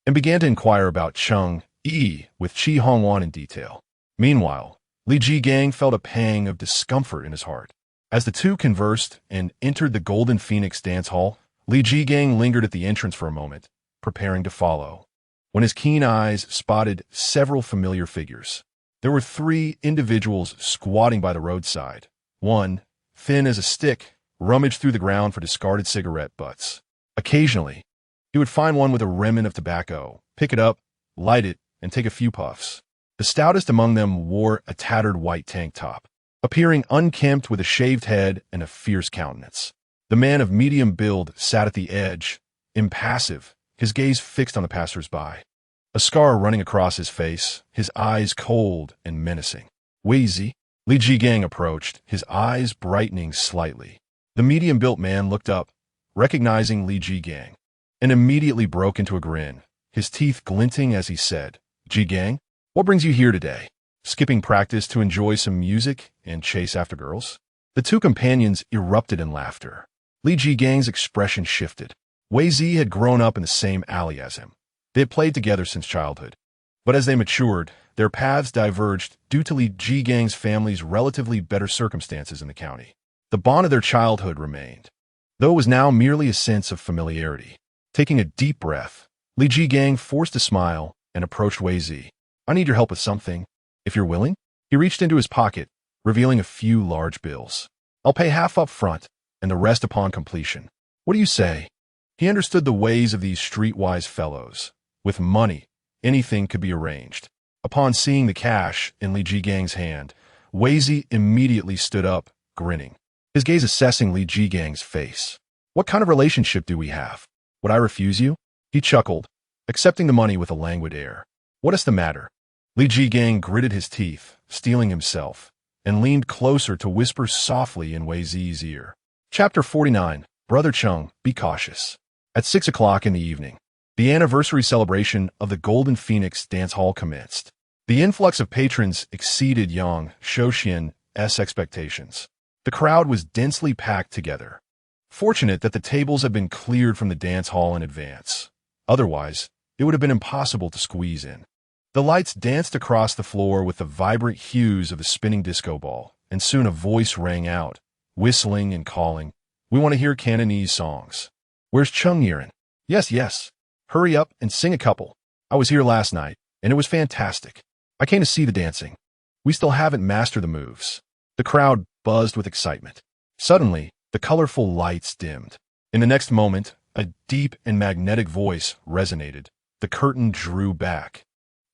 and began to inquire about Cheng Yi with Qi Hongwan in detail. Meanwhile, Li Jigang felt a pang of discomfort in his heart. As the two conversed and entered the Golden Phoenix Dance Hall, Li Jigang lingered at the entrance for a moment, preparing to follow, when his keen eyes spotted several familiar figures. There were 3 individuals squatting by the roadside. One, thin as a stick, rummaged through the ground for discarded cigarette butts. Occasionally, he would find one with a remnant of tobacco, pick it up, light it, and take a few puffs. The stoutest among them wore a tattered white tank top, appearing unkempt with a shaved head and a fierce countenance. The man of medium build sat at the edge, impassive, his gaze fixed on the passers-by. A scar running across his face, his eyes cold and menacing. "Wheezy," Li Jigang approached, his eyes brightening slightly. The medium-built man looked up, recognizing Li Jigang, and immediately broke into a grin, his teeth glinting as he said, "Jigang, what brings you here today? Skipping practice to enjoy some music and chase after girls?" The two companions erupted in laughter. Li Jigang's expression shifted. Wei Zi had grown up in the same alley as him. They had played together since childhood. But as they matured, their paths diverged due to Li Jigang's family's relatively better circumstances in the county. The bond of their childhood remained. though it was now merely a sense of familiarity. Taking a deep breath, Li Jigang forced a smile and approached Wei Zi. I need your help with something, if you're willing. He reached into his pocket, revealing a few large bills. I'll pay half up front and the rest upon completion. What do you say? He understood the ways of these streetwise fellows. With money, anything could be arranged. Upon seeing the cash in Li Jigang's hand, Wei Zi immediately stood up, grinning, his gaze assessing Li Jigang's face. What kind of relationship do we have? Would I refuse you? He chuckled, accepting the money with a languid air. What is the matter? Li Jigang gritted his teeth, steeling himself, and leaned closer to whisper softly in Wei Zi's ear. Chapter 49. Brother Cheng, be cautious. At 6 o'clock in the evening, the anniversary celebration of the Golden Phoenix Dance Hall commenced. The influx of patrons exceeded Yang Shouxian's expectations. The crowd was densely packed together. Fortunate that the tables had been cleared from the dance hall in advance. Otherwise, it would have been impossible to squeeze in. The lights danced across the floor with the vibrant hues of the spinning disco ball, and soon a voice rang out, whistling and calling, "We want to hear Cantonese songs. Where's Cheng Yi? Yes, yes. Hurry up and sing a couple. I was here last night, and it was fantastic. I came to see the dancing. We still haven't mastered the moves." The crowd buzzed with excitement. Suddenly, the colorful lights dimmed. In the next moment, a deep and magnetic voice resonated. The curtain drew back,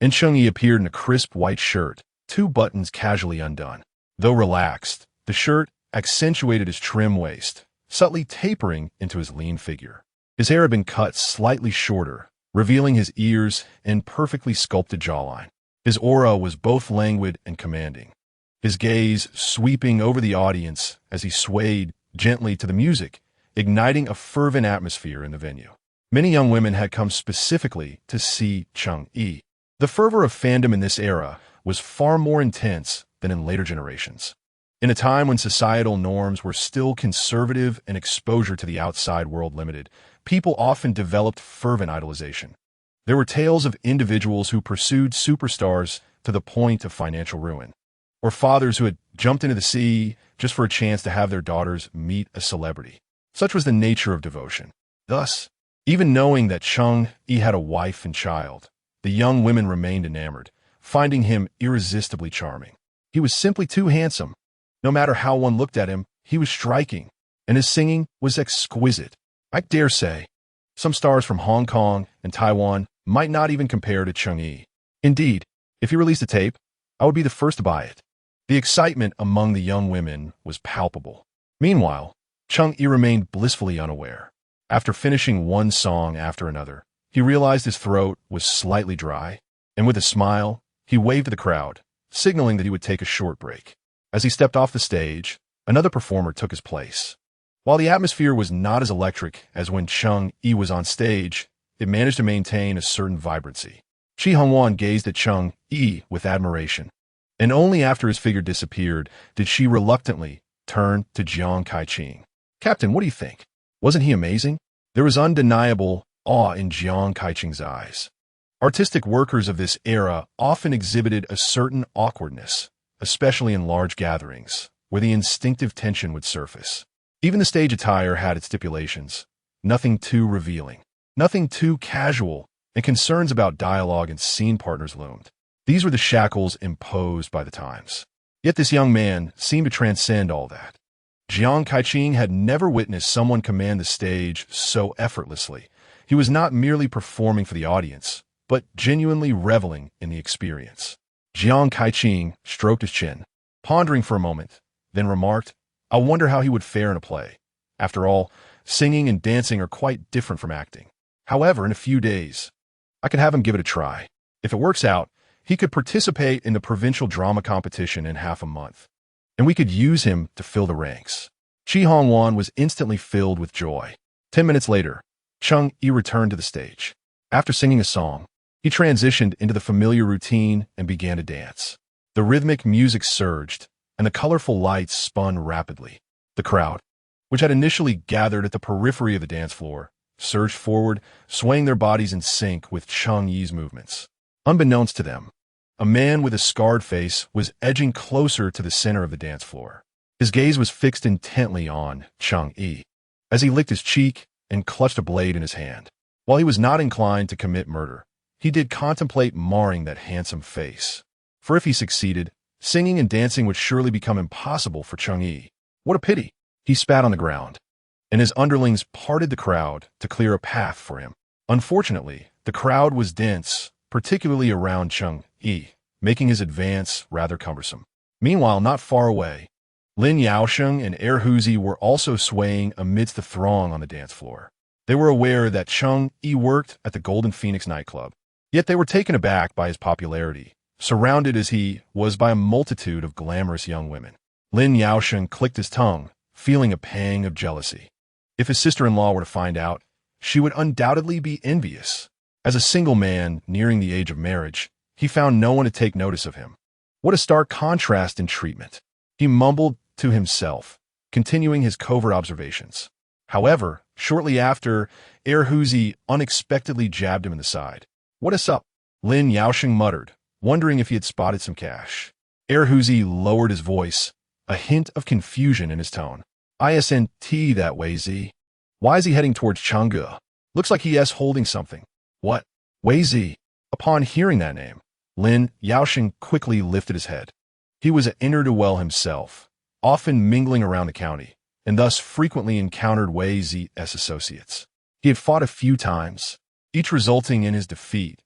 and Cheng Yi appeared in a crisp white shirt, 2 buttons casually undone. Though relaxed, the shirt accentuated his trim waist, subtly tapering into his lean figure. His hair had been cut slightly shorter, revealing his ears and perfectly sculpted jawline. His aura was both languid and commanding, his gaze sweeping over the audience as he swayed gently to the music, igniting a fervent atmosphere in the venue. Many young women had come specifically to see Cheng Yi. The fervor of fandom in this era was far more intense than in later generations. In a time when societal norms were still conservative and exposure to the outside world limited, people often developed fervent idolization. There were tales of individuals who pursued superstars to the point of financial ruin, or fathers who had jumped into the sea just for a chance to have their daughters meet a celebrity. Such was the nature of devotion. Thus, even knowing that Cheng Yi had a wife and child, the young women remained enamored, finding him irresistibly charming. He was simply too handsome. No matter how one looked at him, he was striking, and his singing was exquisite. I dare say, some stars from Hong Kong and Taiwan might not even compare to Cheng Yi. Indeed, if he released a tape, I would be the first to buy it. The excitement among the young women was palpable. Meanwhile, Cheng Yi remained blissfully unaware. After finishing one song after another, he realized his throat was slightly dry, and with a smile, he waved to the crowd, signaling that he would take a short break. As he stepped off the stage, another performer took his place. While the atmosphere was not as electric as when Cheng Yi was on stage, it managed to maintain a certain vibrancy. Chi Hongwan gazed at Cheng Yi with admiration, and only after his figure disappeared did she reluctantly turn to Jiang Kaiqing. "Captain, what do you think? Wasn't he amazing?" There was undeniable awe in Jiang Kaiqing's eyes. Artistic workers of this era often exhibited a certain awkwardness, especially in large gatherings, where the instinctive tension would surface. Even the stage attire had its stipulations, nothing too revealing, nothing too casual, and concerns about dialogue and scene partners loomed. These were the shackles imposed by the times. Yet this young man seemed to transcend all that. Jiang Kaiqing had never witnessed someone command the stage so effortlessly. He was not merely performing for the audience, but genuinely reveling in the experience. Jiang Kaiqing stroked his chin, pondering for a moment, then remarked, "I wonder how he would fare in a play. After all, singing and dancing are quite different from acting. However, in a few days, I could have him give it a try. If it works out, he could participate in the provincial drama competition in half a month, and we could use him to fill the ranks." Chi Hongwan was instantly filled with joy. 10 minutes later, Cheng Yi returned to the stage. After singing a song, he transitioned into the familiar routine and began to dance. The rhythmic music surged, and the colorful lights spun rapidly. The crowd, which had initially gathered at the periphery of the dance floor, surged forward, swaying their bodies in sync with Cheng Yi's movements. Unbeknownst to them, a man with a scarred face was edging closer to the center of the dance floor. His gaze was fixed intently on Cheng Yi. as he licked his cheek and clutched a blade in his hand. While he was not inclined to commit murder, he did contemplate marring that handsome face. For if he succeeded, singing and dancing would surely become impossible for Cheng Yi. What a pity! He spat on the ground, and his underlings parted the crowd to clear a path for him. Unfortunately, the crowd was dense, particularly around Cheng Yi, making his advance rather cumbersome. Meanwhile, not far away, Lin Yaosheng and Erhuzi were also swaying amidst the throng on the dance floor. They were aware that Cheng Yi worked at the Golden Phoenix nightclub, yet they were taken aback by his popularity, surrounded as he was by a multitude of glamorous young women. Lin Yaosheng clicked his tongue, feeling a pang of jealousy. If his sister-in-law were to find out, she would undoubtedly be envious. As a single man nearing the age of marriage, he found no one to take notice of him. What a stark contrast in treatment. He mumbled to himself, continuing his covert observations. However, shortly after, Erhuzi unexpectedly jabbed him in the side. "What is up?" Lin Yaosheng muttered, wondering if he had spotted some cash. Erhuzi lowered his voice, a hint of confusion in his tone. "Isn't that way, Z? Why is he heading towards Chang'e? Looks like he is holding something." "What? Wei Z?" Upon hearing that name, Lin Yaosheng quickly lifted his head. He was an ne'er-do-well himself, often mingling around the county, and thus frequently encountered Wei Zi's associates. He had fought a few times, each resulting in his defeat,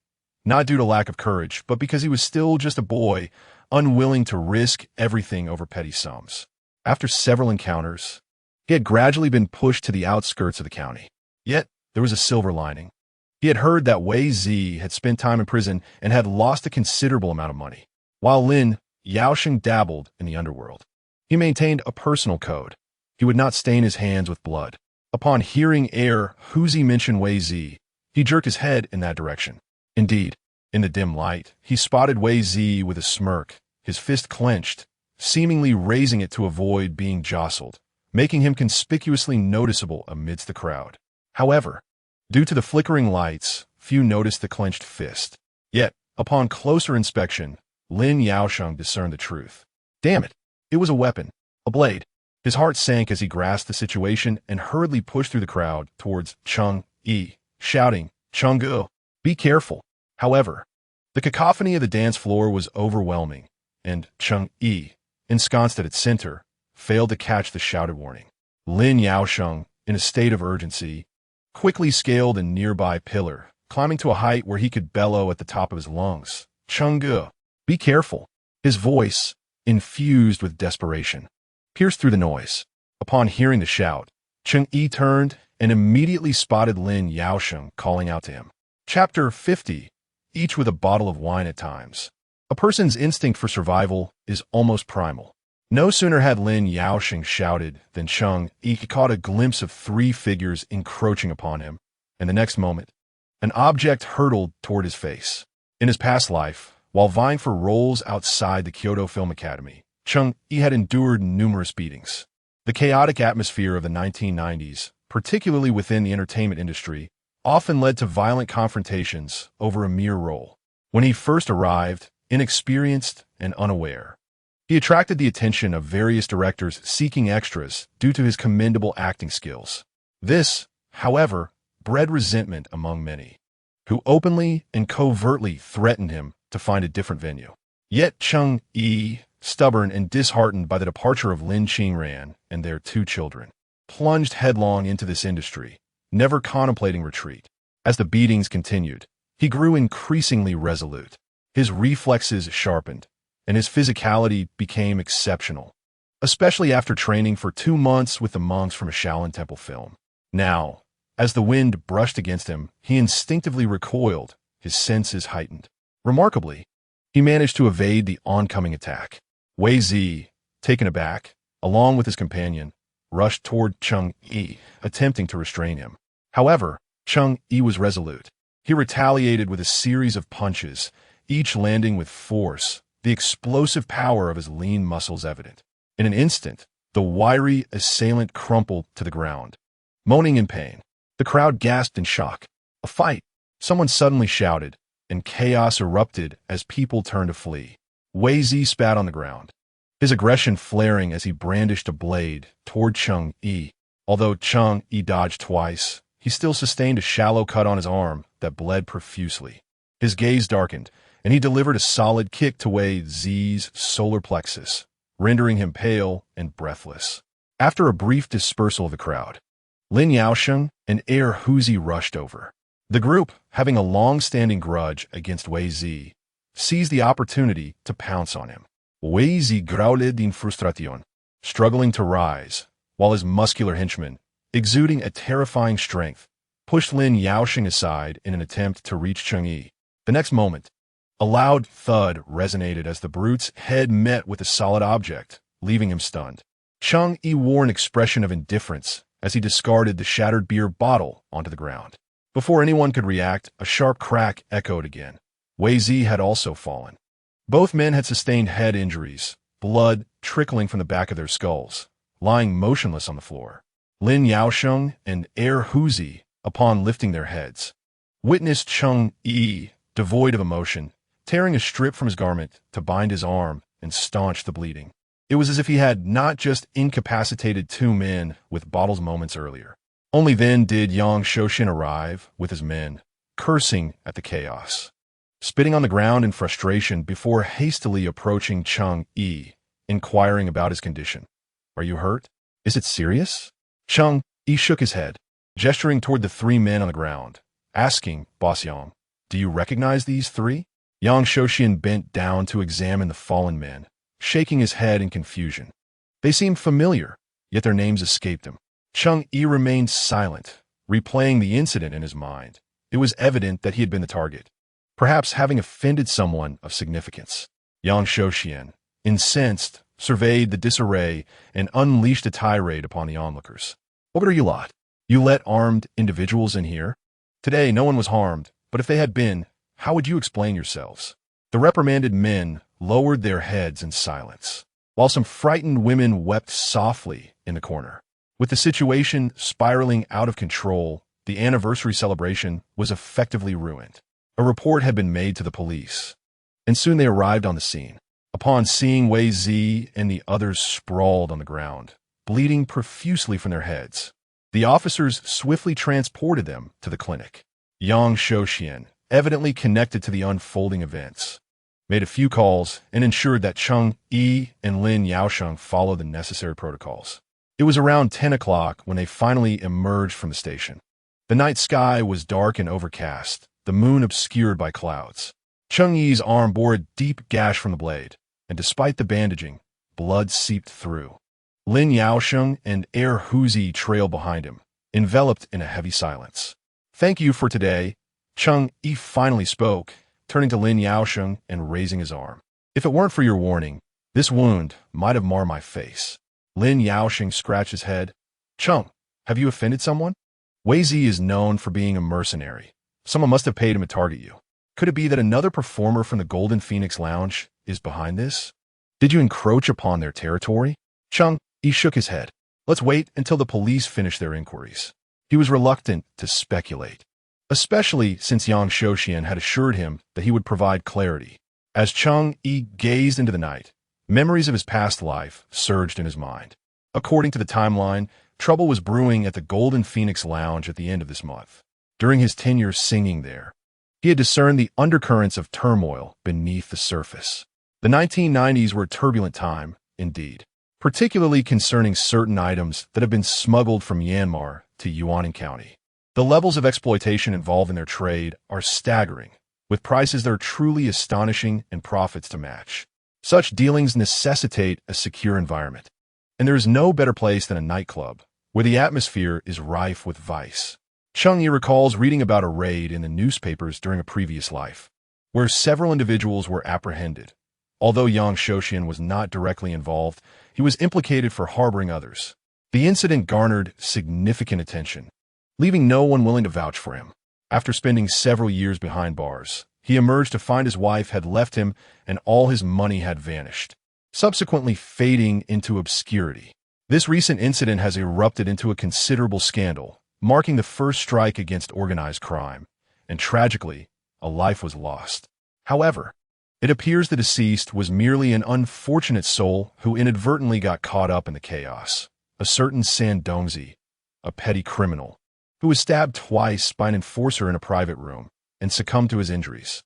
not due to lack of courage, but because he was still just a boy, unwilling to risk everything over petty sums. After several encounters, he had gradually been pushed to the outskirts of the county. Yet, there was a silver lining. He had heard that Wei Zi had spent time in prison and had lost a considerable amount of money, while Lin Yaosheng dabbled in the underworld. He maintained a personal code. He would not stain his hands with blood. Upon hearing Erhuzi mention Wei Zi, he jerked his head in that direction. Indeed, in the dim light, he spotted Wei Zi with a smirk, his fist clenched, seemingly raising it to avoid being jostled, making him conspicuously noticeable amidst the crowd. However, due to the flickering lights, few noticed the clenched fist. Yet, upon closer inspection, Lin Yaosheng discerned the truth. Damn it! It was a weapon, a blade. His heart sank as he grasped the situation and hurriedly pushed through the crowd towards Cheng Yi, shouting, "Chang'e, be careful." However, the cacophony of the dance floor was overwhelming, and Cheng Yi, ensconced at its center, failed to catch the shouted warning. Lin Yaosheng, in a state of urgency, quickly scaled a nearby pillar, climbing to a height where he could bellow at the top of his lungs. "Chang'e, be careful." His voice, infused with desperation, pierced through the noise. Upon hearing the shout, Cheng Yi turned and immediately spotted Lin Yaosheng calling out to him. Chapter 50, each with a bottle of wine at times. A person's instinct for survival is almost primal. No sooner had Lin Yaosheng shouted than Cheng Yi caught a glimpse of three figures encroaching upon him, and the next moment, an object hurtled toward his face. In his past life, while vying for roles outside the Kyoto Film Academy, Cheng Yi had endured numerous beatings. The chaotic atmosphere of the 1990s, particularly within the entertainment industry, often led to violent confrontations over a mere role. When he first arrived, inexperienced and unaware, he attracted the attention of various directors seeking extras due to his commendable acting skills. This, however, bred resentment among many, who openly and covertly threatened him to find a different venue. Yet Cheng Yi, stubborn and disheartened by the departure of Lin Qingran and their two children, plunged headlong into this industry, never contemplating retreat. As the beatings continued, he grew increasingly resolute. His reflexes sharpened, and his physicality became exceptional, especially after training for 2 months with the monks from a Shaolin temple film. Now, as the wind brushed against him, he instinctively recoiled, his senses heightened. Remarkably, he managed to evade the oncoming attack. Wei Zi, taken aback, along with his companion, rushed toward Cheng Yi, attempting to restrain him. However, Cheng Yi was resolute. He retaliated with a series of punches, each landing with force, the explosive power of his lean muscles evident. In an instant, the wiry assailant crumpled to the ground, moaning in pain. The crowd gasped in shock. A fight! Someone suddenly shouted, and chaos erupted as people turned to flee. Wei Zi spat on the ground, his aggression flaring as he brandished a blade toward Cheng Yi. Although Cheng Yi dodged twice, he still sustained a shallow cut on his arm that bled profusely. His gaze darkened, and he delivered a solid kick to Wei Zi's solar plexus, rendering him pale and breathless. After a brief dispersal of the crowd, Lin Yaosheng and Heir Huzi rushed over. The group, having a long-standing grudge against Wei Zi, seized the opportunity to pounce on him. Wei Zi growled in frustration, struggling to rise, while his muscular henchman, exuding a terrifying strength, pushed Lin Yaosheng aside in an attempt to reach Cheng Yi. The next moment, a loud thud resonated as the brute's head met with a solid object, leaving him stunned. Cheng Yi wore an expression of indifference as he discarded the shattered beer bottle onto the ground. Before anyone could react, a sharp crack echoed again. Wei Zi had also fallen. Both men had sustained head injuries, blood trickling from the back of their skulls, lying motionless on the floor. Lin Yaosheng and Heir Huzi, upon lifting their heads, witnessed Cheng Yi, devoid of emotion, tearing a strip from his garment to bind his arm and staunch the bleeding. It was as if he had not just incapacitated two men with bottles moments earlier. Only then did Yang Shoshin arrive with his men, cursing at the chaos, spitting on the ground in frustration before hastily approaching Cheng Yi, inquiring about his condition. "Are you hurt? Is it serious?" Cheng Yi shook his head, gesturing toward the three men on the ground, asking, "Boss Yang, do you recognize these three?" Yang Shoshin bent down to examine the fallen men, shaking his head in confusion. They seemed familiar, yet their names escaped him. Cheng Yi remained silent, replaying the incident in his mind. It was evident that he had been the target, perhaps having offended someone of significance. Yang Shoshin, incensed, surveyed the disarray and unleashed a tirade upon the onlookers. "What are you lot? You let armed individuals in here? Today no one was harmed, but if they had been, how would you explain yourselves?" The reprimanded men lowered their heads in silence, while some frightened women wept softly in the corner. With the situation spiraling out of control, the anniversary celebration was effectively ruined. A report had been made to the police, and soon they arrived on the scene. Upon seeing Wei Zi and the others sprawled on the ground, bleeding profusely from their heads, the officers swiftly transported them to the clinic. Yang Shoshin, evidently connected to the unfolding events, made a few calls and ensured that Cheng Yi and Lin Yaosheng followed the necessary protocols. It was around 10 o'clock when they finally emerged from the station. The night sky was dark and overcast, the moon obscured by clouds. Cheng Yi's arm bore a deep gash from the blade, and despite the bandaging, blood seeped through. Lin Yaosheng and Heir Huzi trailed behind him, enveloped in a heavy silence. "Thank you for today," Cheng Yi finally spoke, turning to Lin Yaosheng and raising his arm. "If it weren't for your warning, this wound might have marred my face." Lin Yaosheng scratched his head. "Cheng, have you offended someone? Wei Zi is known for being a mercenary. Someone must have paid him to target you. Could it be that another performer from the Golden Phoenix Lounge is behind this? Did you encroach upon their territory?" Cheng Yi shook his head. "Let's wait until the police finish their inquiries." He was reluctant to speculate, especially since Yang Shoshin had assured him that he would provide clarity. As Cheng Yi gazed into the night, memories of his past life surged in his mind. According to the timeline, trouble was brewing at the Golden Phoenix Lounge at the end of this month. During his tenure singing there, he had discerned the undercurrents of turmoil beneath the surface. The 1990s were a turbulent time, indeed, particularly concerning certain items that have been smuggled from Myanmar to Yuanan County. The levels of exploitation involved in their trade are staggering, with prices that are truly astonishing and profits to match. Such dealings necessitate a secure environment, and there is no better place than a nightclub, where the atmosphere is rife with vice. Cheng Yi recalls reading about a raid in the newspapers during a previous life, where several individuals were apprehended. Although Yang Shoshin was not directly involved, he was implicated for harboring others. The incident garnered significant attention, leaving no one willing to vouch for him. After spending several years behind bars, he emerged to find his wife had left him and all his money had vanished, subsequently fading into obscurity. This recent incident has erupted into a considerable scandal, marking the first strike against organized crime, and tragically, a life was lost. However, it appears the deceased was merely an unfortunate soul who inadvertently got caught up in the chaos. A certain Sandongzi, a petty criminal, who was stabbed twice by an enforcer in a private room and succumbed to his injuries.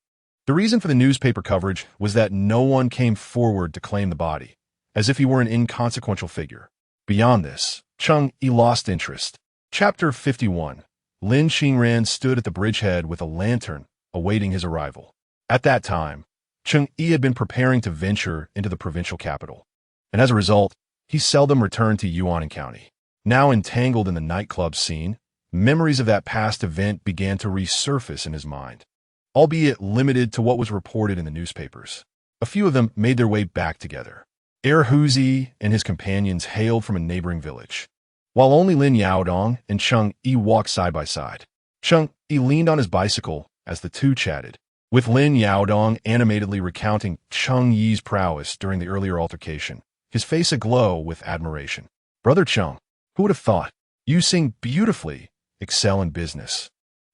The reason for the newspaper coverage was that no one came forward to claim the body, as if he were an inconsequential figure. Beyond this, Cheng Yi lost interest. Chapter 51. Lin Xingran stood at the bridgehead with a lantern, awaiting his arrival. At that time, Cheng Yi had been preparing to venture into the provincial capital, and as a result, he seldom returned to Yuan County. Now entangled in the nightclub scene, memories of that past event began to resurface in his mind, albeit limited to what was reported in the newspapers. A few of them made their way back together. Huzi and his companions hailed from a neighboring village, while only Lin Yaodong and Cheng Yi walked side by side. Cheng Yi leaned on his bicycle as the two chatted, with Lin Yaodong animatedly recounting Cheng Yi's prowess during the earlier altercation, his face aglow with admiration. "Brother Cheng, who would have thought? You sing beautifully, excel in business,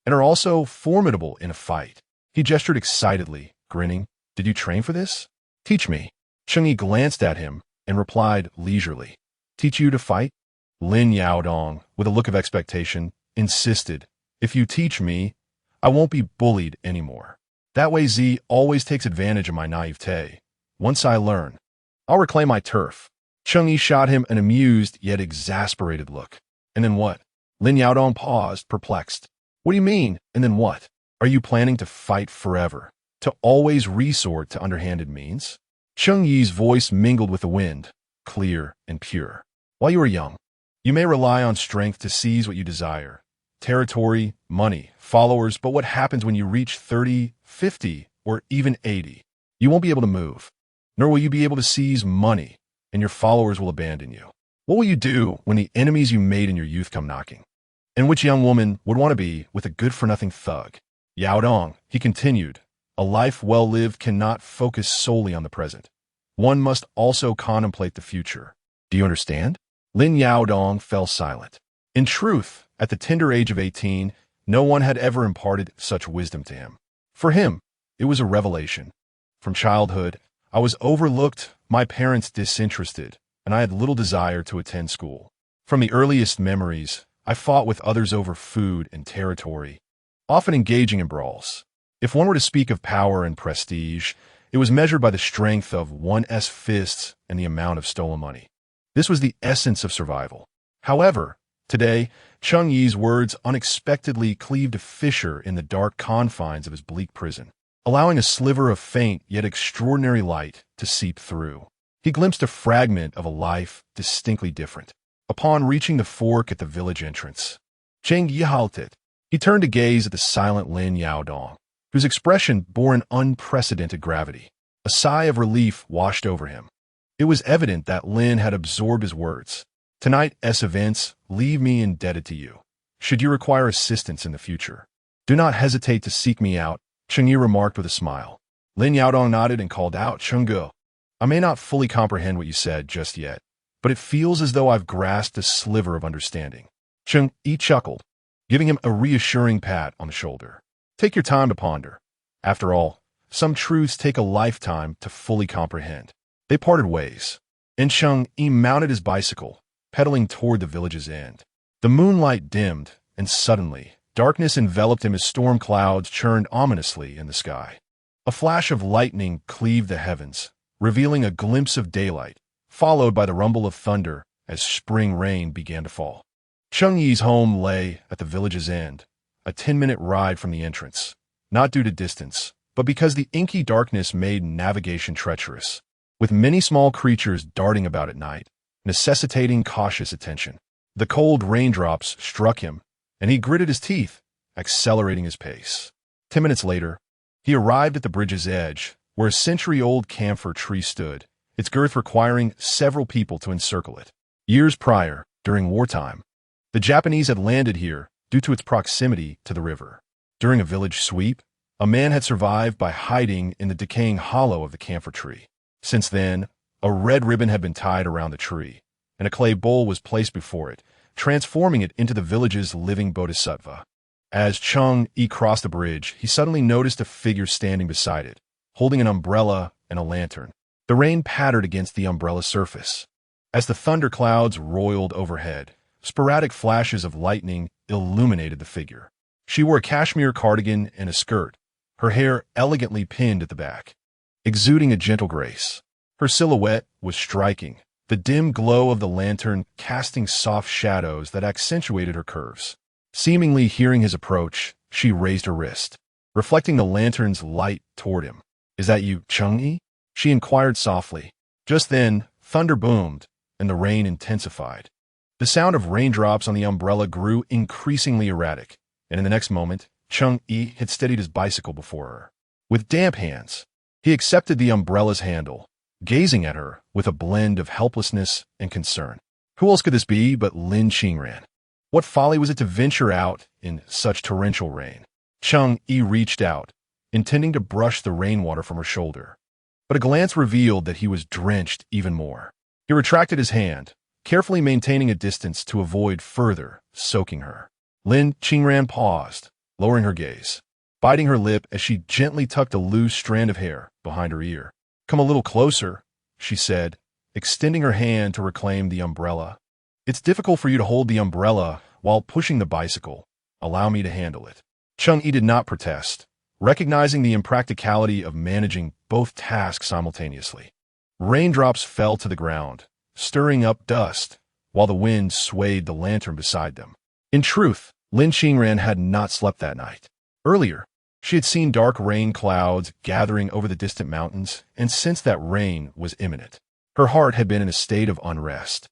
and are also formidable in a fight." He gestured excitedly, grinning. "Did you train for this? Teach me." Cheng Yi glanced at him and replied leisurely. "Teach you to fight?" Lin Yaodong, with a look of expectation, insisted, "If you teach me, I won't be bullied anymore. That way Z always takes advantage of my naivete. Once I learn, I'll reclaim my turf." Cheng Yi shot him an amused yet exasperated look. "And then what?" Lin Yaodong paused, perplexed. "What do you mean, and then what? Are you planning to fight forever? To always resort to underhanded means?" Cheng Yi's voice mingled with the wind, clear and pure. "While you are young, you may rely on strength to seize what you desire. Territory, money, followers, but what happens when you reach 30, 50, or even 80? You won't be able to move, nor will you be able to seize money, and your followers will abandon you. What will you do when the enemies you made in your youth come knocking? And which young woman would want to be with a good-for-nothing thug?" "Yaodong," he continued, "a life well lived cannot focus solely on the present. One must also contemplate the future. Do you understand?" Lin Yaodong fell silent. In truth, at the tender age of 18, no one had ever imparted such wisdom to him. For him, it was a revelation. From childhood, I was overlooked, my parents disinterested, and I had little desire to attend school. From the earliest memories, I fought with others over food and territory, often engaging in brawls. If one were to speak of power and prestige, it was measured by the strength of one's fists and the amount of stolen money. This was the essence of survival. However, today, Cheng Yi's words unexpectedly cleaved a fissure in the dark confines of his bleak prison, allowing a sliver of faint yet extraordinary light to seep through. He glimpsed a fragment of a life distinctly different. Upon reaching the fork at the village entrance, Cheng Yi halted. He turned to gaze at the silent Lin Yaodong, whose expression bore an unprecedented gravity. A sigh of relief washed over him. It was evident that Lin had absorbed his words. "Tonight's events leave me indebted to you. Should you require assistance in the future, do not hesitate to seek me out," Cheng Yi remarked with a smile. Lin Yaodong nodded and called out, "Cheng Ge, I may not fully comprehend what you said just yet, but it feels as though I've grasped a sliver of understanding." Cheng Yi chuckled, giving him a reassuring pat on the shoulder. "Take your time to ponder. After all, some truths take a lifetime to fully comprehend." They parted ways, and Cheng Yi mounted his bicycle, pedaling toward the village's end. The moonlight dimmed, and suddenly, darkness enveloped him as storm clouds churned ominously in the sky. A flash of lightning cleaved the heavens, revealing a glimpse of daylight, followed by the rumble of thunder as spring rain began to fall. Cheng Yi's home lay at the village's end, a 10-minute ride from the entrance, not due to distance, but because the inky darkness made navigation treacherous, with many small creatures darting about at night, necessitating cautious attention. The cold raindrops struck him, and he gritted his teeth, accelerating his pace. 10 minutes later, he arrived at the bridge's edge, where a century-old camphor tree stood, its girth requiring several people to encircle it. Years prior, during wartime, the Japanese had landed here due to its proximity to the river. During a village sweep, a man had survived by hiding in the decaying hollow of the camphor tree. Since then, a red ribbon had been tied around the tree, and a clay bowl was placed before it, transforming it into the village's living bodhisattva. As Cheng Yi crossed the bridge, he suddenly noticed a figure standing beside it, holding an umbrella and a lantern. The rain pattered against the umbrella surface. As the thunderclouds roiled overhead, Sporadic flashes of lightning illuminated the figure. She wore a cashmere cardigan and a skirt, her hair elegantly pinned at the back, exuding a gentle grace. Her silhouette was striking, the dim glow of the lantern casting soft shadows that accentuated her curves. Seemingly hearing his approach, she raised her wrist, reflecting the lantern's light toward him. "Is that you, Cheng Yi?" she inquired softly. Just then, thunder boomed, and the rain intensified. The sound of raindrops on the umbrella grew increasingly erratic, and in the next moment, Cheng Yi had steadied his bicycle before her. With damp hands, he accepted the umbrella's handle, gazing at her with a blend of helplessness and concern. Who else could this be but Lin Qingran? What folly was it to venture out in such torrential rain? Cheng Yi reached out, intending to brush the rainwater from her shoulder. But a glance revealed that he was drenched even more. He retracted his hand, carefully maintaining a distance to avoid further soaking her. Lin Qingran paused, lowering her gaze, biting her lip as she gently tucked a loose strand of hair behind her ear. "Come a little closer," she said, extending her hand to reclaim the umbrella. "It's difficult for you to hold the umbrella while pushing the bicycle. Allow me to handle it." Cheng Yi did not protest, recognizing the impracticality of managing both tasks simultaneously. Raindrops fell to the ground, stirring up dust, while the wind swayed the lantern beside them. In truth, Lin Qingran had not slept that night. Earlier, she had seen dark rain clouds gathering over the distant mountains and sensed that rain was imminent. Her heart had been in a state of unrest,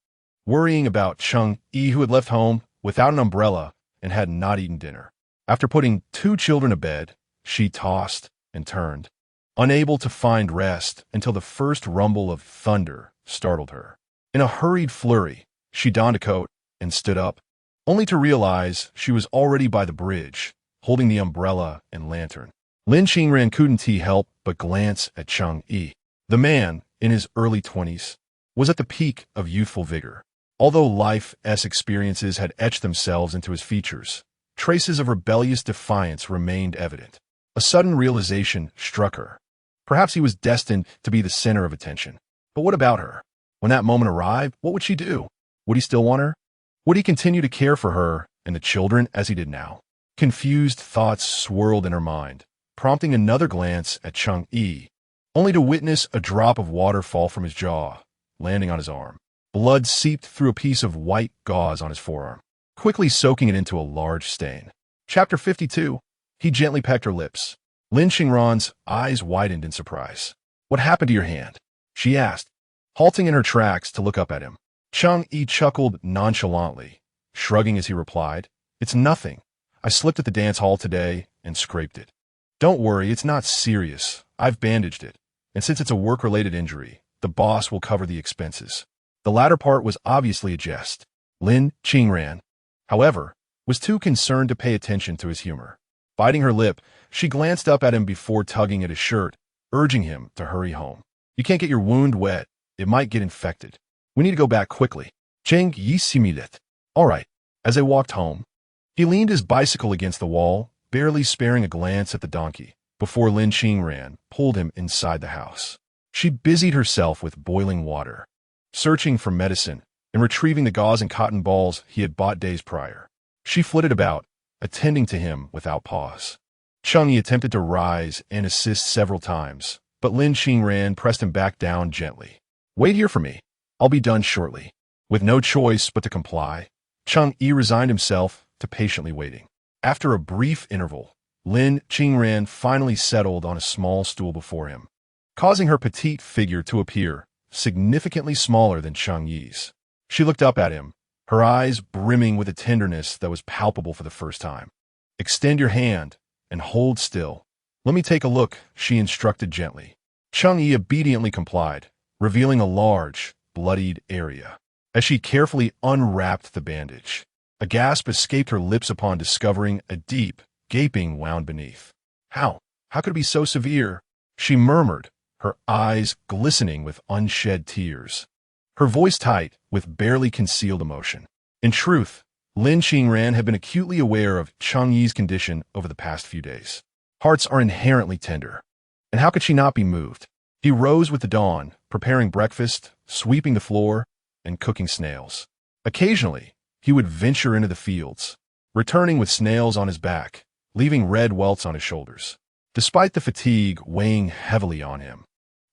worrying about Cheng Yi, who had left home without an umbrella and had not eaten dinner. After putting 2 children to bed, she tossed and turned, unable to find rest until the first rumble of thunder startled her. In a hurried flurry, she donned a coat and stood up, only to realize she was already by the bridge, holding the umbrella and lantern. Lin Qingran couldn't help but glance at Cheng Yi. The man, in his early 20s, was at the peak of youthful vigor. Although life's experiences had etched themselves into his features, traces of rebellious defiance remained evident. A sudden realization struck her. Perhaps he was destined to be the center of attention. But what about her? When that moment arrived, what would she do? Would he still want her? Would he continue to care for her and the children as he did now? Confused thoughts swirled in her mind, prompting another glance at Cheng Yi, only to witness a drop of water fall from his jaw, landing on his arm. Blood seeped through a piece of white gauze on his forearm, quickly soaking it into a large stain. Chapter 52. He gently pecked her lips. Lin Qingran's eyes widened in surprise. "What happened to your hand?" she asked, halting in her tracks to look up at him. Cheng Yi chuckled nonchalantly, shrugging as he replied, "It's nothing. I slipped at the dance hall today and scraped it. Don't worry, it's not serious. I've bandaged it. And since it's a work-related injury, the boss will cover the expenses." The latter part was obviously a jest. Lin Qingran, however, was too concerned to pay attention to his humor. Biting her lip, she glanced up at him before tugging at his shirt, urging him to hurry home. "You can't get your wound wet. It might get infected. We need to go back quickly." Cheng Yi similed. "All right." As they walked home, he leaned his bicycle against the wall, barely sparing a glance at the donkey, before Lin Qingran pulled him inside the house. She busied herself with boiling water, searching for medicine, and retrieving the gauze and cotton balls he had bought days prior. She flitted about, attending to him without pause. Cheng Yi attempted to rise and assist several times, but Lin Qingran pressed him back down gently. "Wait here for me. I'll be done shortly." With no choice but to comply, Cheng Yi resigned himself to patiently waiting. After a brief interval, Lin Qingran finally settled on a small stool before him, causing her petite figure to appear significantly smaller than Cheng Yi's. She looked up at him, her eyes brimming with a tenderness that was palpable for the first time. "Extend your hand and hold still. Let me take a look," she instructed gently. Cheng Yi obediently complied, revealing a large, bloodied area. As she carefully unwrapped the bandage, a gasp escaped her lips upon discovering a deep, gaping wound beneath. How could it be so severe?" she murmured, her eyes glistening with unshed tears, her voice tight with barely concealed emotion. In truth, Lin Qingran had been acutely aware of Cheng Yi's condition over the past few days. Hearts are inherently tender, and how could she not be moved? He rose with the dawn, preparing breakfast, sweeping the floor, and cooking snails. Occasionally, he he would venture into the fields, returning with snails on his back, leaving red welts on his shoulders. Despite the fatigue weighing heavily on him,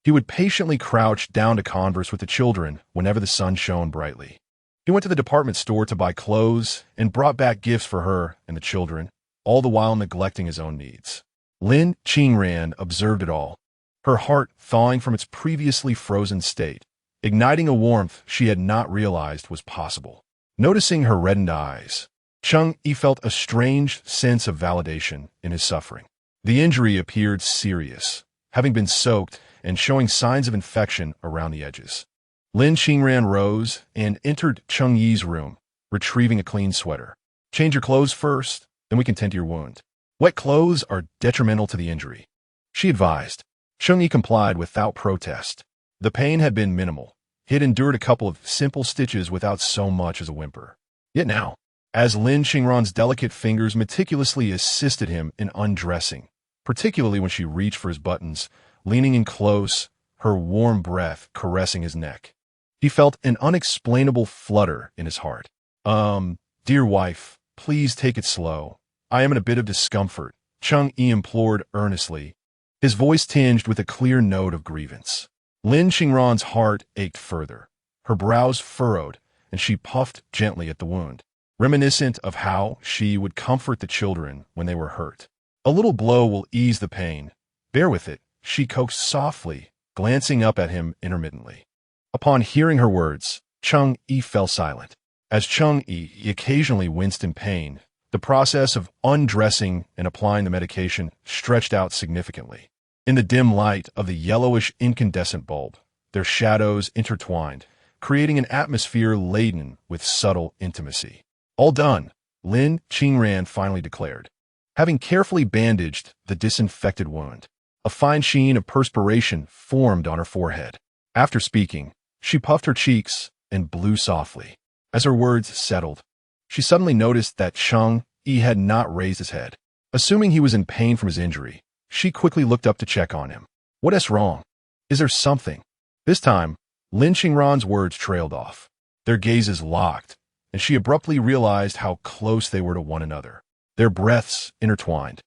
he would patiently crouch down to converse with the children whenever the sun shone brightly. He went to the department store to buy clothes and brought back gifts for her and the children, all the while neglecting his own needs. Lin Qingran observed it all, her heart thawing from its previously frozen state, igniting a warmth she had not realized was possible. Noticing her reddened eyes, Cheng Yi felt a strange sense of validation in his suffering. The injury appeared serious, having been soaked and showing signs of infection around the edges. Lin Qingran rose and entered Cheng Yi's room, retrieving a clean sweater. Change your clothes first, then we can tend to your wound. Wet clothes are detrimental to the injury, she advised. Cheng Yi complied without protest. The pain had been minimal. He had endured a couple of simple stitches without so much as a whimper. Yet now, as Lin Qingran's delicate fingers meticulously assisted him in undressing, particularly when she reached for his buttons, leaning in close, her warm breath caressing his neck, he felt an unexplainable flutter in his heart. Dear wife, please take it slow. I am in a bit of discomfort, Cheng Yi implored earnestly, his voice tinged with a clear note of grievance. Lin Qingran's heart ached further. Her brows furrowed, and she puffed gently at the wound, reminiscent of how she would comfort the children when they were hurt. A little blow will ease the pain. Bear with it, she coaxed softly, glancing up at him intermittently. Upon hearing her words, Cheng Yi fell silent. As Cheng Yi occasionally winced in pain, the process of undressing and applying the medication stretched out significantly. In the dim light of the yellowish incandescent bulb, their shadows intertwined, creating an atmosphere laden with subtle intimacy. All done, Lin Qingran finally declared. Having carefully bandaged the disinfected wound, a fine sheen of perspiration formed on her forehead. After speaking, she puffed her cheeks and blew softly. As her words settled, she suddenly noticed that Cheng Yi had not raised his head. Assuming he was in pain from his injury, she quickly looked up to check on him. What is wrong? Is there something? This time, Lin Qingran's words trailed off. Their gazes locked, and she abruptly realized how close they were to one another. Their breaths intertwined,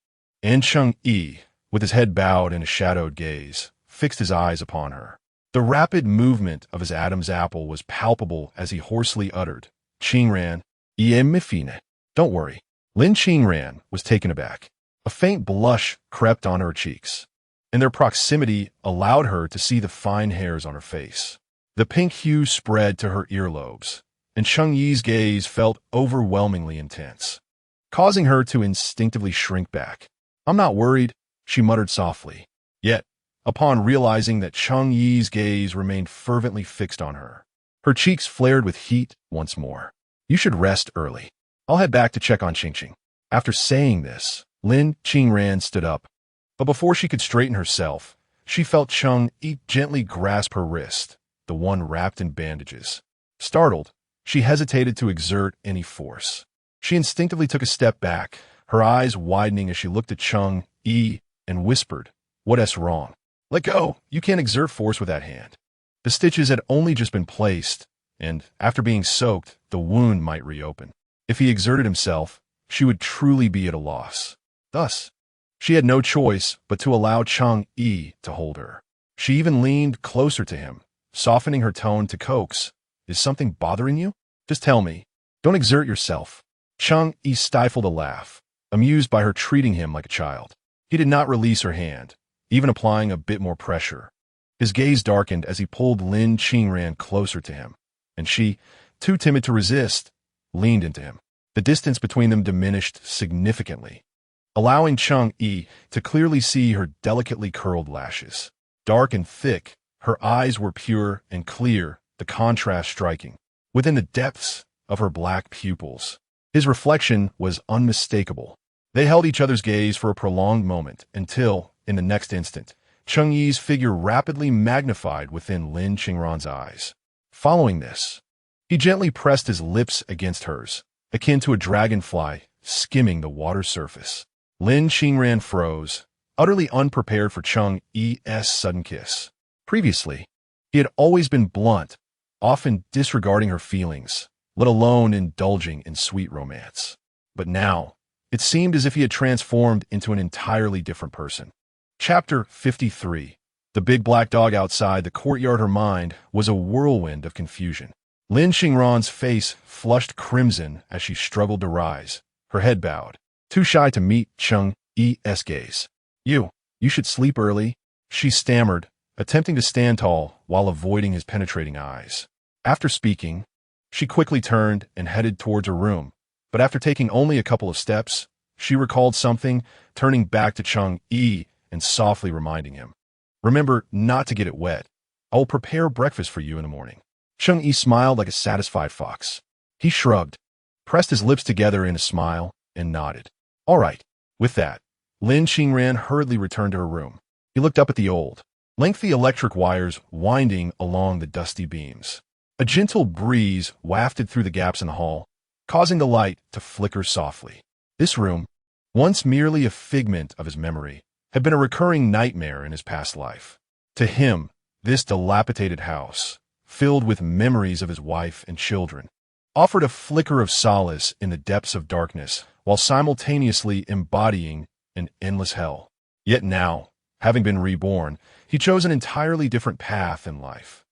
and Cheng Yi, with his head bowed and a shadowed gaze, fixed his eyes upon her. The rapid movement of his Adam's apple was palpable as he hoarsely uttered, Qingran, Mifine. Don't worry. Lin Qingran was taken aback. A faint blush crept on her cheeks, and their proximity allowed her to see the fine hairs on her face. The pink hue spread to her earlobes, and Cheng Yi's gaze felt overwhelmingly intense, causing her to instinctively shrink back. I'm not worried, she muttered softly. Yet, upon realizing that Cheng Yi's gaze remained fervently fixed on her, her cheeks flared with heat once more. You should rest early. I'll head back to check on Qingqing. After saying this, Lin Qingran stood up, but before she could straighten herself, she felt Cheng Yi gently grasp her wrist, the one wrapped in bandages. Startled, she hesitated to exert any force. She instinctively took a step back, her eyes widening as she looked at Cheng Yi and whispered, "What's wrong? Let go. You can't exert force with that hand." The stitches had only just been placed, and after being soaked, the wound might reopen. If he exerted himself, she would truly be at a loss. Thus, she had no choice but to allow Cheng Yi to hold her. She even leaned closer to him, softening her tone to coax, "Is something bothering you? Just tell me. Don't exert yourself." Cheng Yi stifled a laugh, amused by her treating him like a child. He did not release her hand, even applying a bit more pressure. His gaze darkened as he pulled Lin Qingran closer to him, and she, too timid to resist, leaned into him. The distance between them diminished significantly, allowing Cheng Yi to clearly see her delicately curled lashes. Dark and thick, her eyes were pure and clear, the contrast striking. Within the depths of her black pupils, his reflection was unmistakable. They held each other's gaze for a prolonged moment until, in the next instant, Cheng Yi's figure rapidly magnified within Lin Qingran's eyes. Following this, he gently pressed his lips against hers, akin to a dragonfly skimming the water's surface. Lin Qingran froze, utterly unprepared for Cheng Yi's sudden kiss. Previously, he had always been blunt, often disregarding her feelings, let alone indulging in sweet romance. But now, it seemed as if he had transformed into an entirely different person. Chapter 53. The big black dog outside the courtyard. Her mind was a whirlwind of confusion. Lin Xingran's face flushed crimson as she struggled to rise, her head bowed, too shy to meet Cheng Yi's gaze. You should sleep early, she stammered, attempting to stand tall while avoiding his penetrating eyes. After speaking, she quickly turned and headed towards her room, but after taking only a couple of steps, she recalled something, turning back to Cheng Yi and softly reminding him. Remember not to get it wet. I will prepare breakfast for you in the morning. Cheng Yi smiled like a satisfied fox. He shrugged, pressed his lips together in a smile, and nodded. All right. With that, Lin Xingran hurriedly returned to her room. He looked up at the old, lengthy electric wires winding along the dusty beams. A gentle breeze wafted through the gaps in the hall, causing the light to flicker softly. This room, once merely a figment of his memory, had been a recurring nightmare in his past life. To him, this dilapidated house, filled with memories of his wife and children, offered a flicker of solace in the depths of darkness while simultaneously embodying an endless hell. Yet now, having been reborn, he chose an entirely different path in life.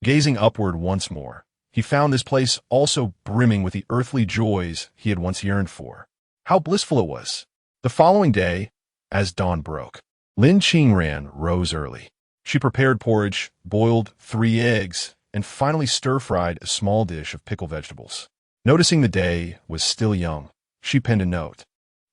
Gazing upward once more, he found this place also brimming with the earthly joys he had once yearned for. How blissful it was! The following day, as dawn broke, Lin Xingran rose early. She prepared porridge, boiled 3 eggs, and finally stir-fried a small dish of pickled vegetables. Noticing the day was still young, she penned a note,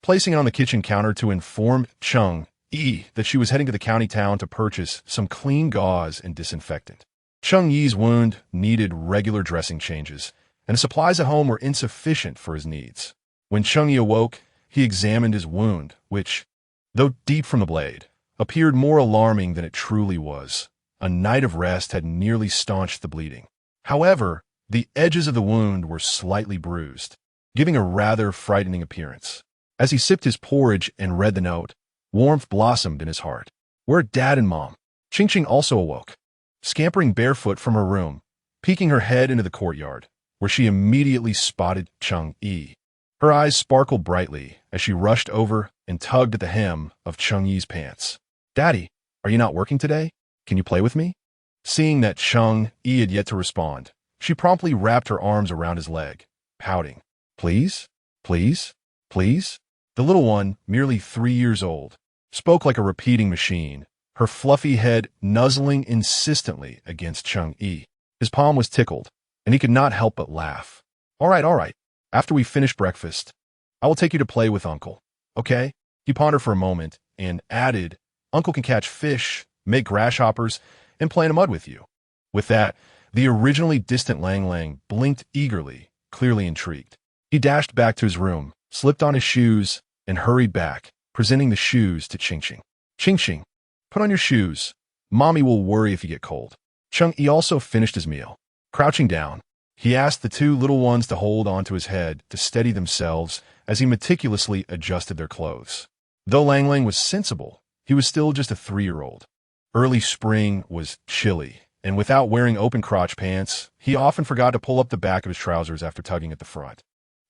placing it on the kitchen counter to inform Cheng Yi that she was heading to the county town to purchase some clean gauze and disinfectant. Cheng Yi's wound needed regular dressing changes, and the supplies at home were insufficient for his needs. When Cheng Yi awoke, he examined his wound, which, though deep from the blade, appeared more alarming than it truly was. A night of rest had nearly staunched the bleeding. However, the edges of the wound were slightly bruised, giving a rather frightening appearance. As he sipped his porridge and read the note, warmth blossomed in his heart. Where are Dad and Mom? Ching also awoke, scampering barefoot from her room, peeking her head into the courtyard, where she immediately spotted Cheng Yi. Her eyes sparkled brightly as she rushed over and tugged at the hem of Cheng Yi's pants. Daddy, are you not working today? Can you play with me? Seeing that Cheng Yi had yet to respond, she promptly wrapped her arms around his leg, pouting. Please? Please? Please? The little one, merely 3 years old, spoke like a repeating machine, her fluffy head nuzzling insistently against Cheng Yi. His palm was tickled, and he could not help but laugh. All right. After we finish breakfast, I will take you to play with Uncle, okay? He pondered for a moment and added, Uncle can catch fish, make grasshoppers, and play in the mud with you. With that, the originally distant Lang Lang blinked eagerly, clearly intrigued. He dashed back to his room, slipped on his shoes, and hurried back, presenting the shoes to Ching. Ching, put on your shoes. Mommy will worry if you get cold. Cheng Yi also finished his meal. Crouching down, he asked the 2 little ones to hold onto his head to steady themselves as he meticulously adjusted their clothes. Though Lang Lang was sensible, he was still just a 3-year-old. Early spring was chilly, and without wearing open-crotch pants, he often forgot to pull up the back of his trousers after tugging at the front,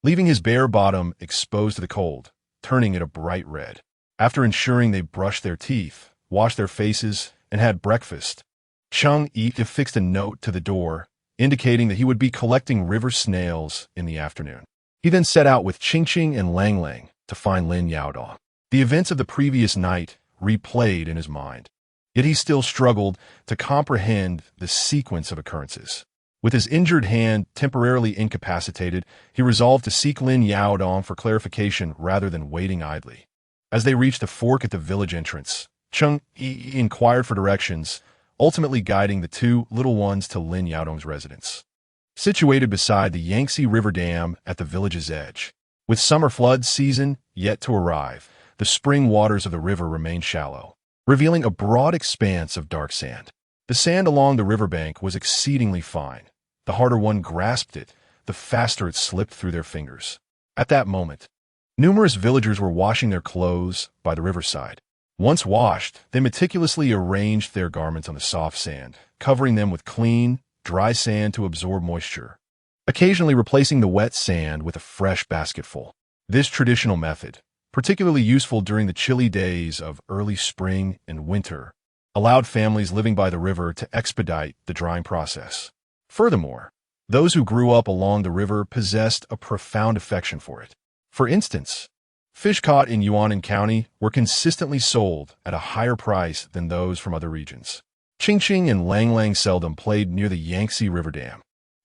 leaving his bare bottom exposed to the cold, turning it a bright red. After ensuring they brushed their teeth, washed their faces, and had breakfast, Cheng Yi affixed a note to the door, indicating that he would be collecting river snails in the afternoon. He then set out with Ching and Lang Lang to find Lin Yaodong. The events of the previous night replayed in his mind, yet he still struggled to comprehend the sequence of occurrences. With his injured hand temporarily incapacitated, he resolved to seek Lin Yaodong for clarification rather than waiting idly. As they reached a fork at the village entrance, Cheng Yi inquired for directions, ultimately guiding the 2 little ones to Lin Yaodong's residence. Situated beside the Yangtze River Dam at the village's edge, with summer flood season yet to arrive, the spring waters of the river remained shallow, revealing a broad expanse of dark sand. The sand along the riverbank was exceedingly fine. The harder one grasped it, the faster it slipped through their fingers. At that moment, numerous villagers were washing their clothes by the riverside. Once washed, they meticulously arranged their garments on the soft sand, covering them with clean, dry sand to absorb moisture. occasionally replacing the wet sand with a fresh basketful. This traditional method, particularly useful during the chilly days of early spring and winter, allowed families living by the river to expedite the drying process. Furthermore, those who grew up along the river possessed a profound affection for it. For instance, fish caught in Yuanan County were consistently sold at a higher price than those from other regions. Ching and Lang seldom played near the Yangtze River Dam.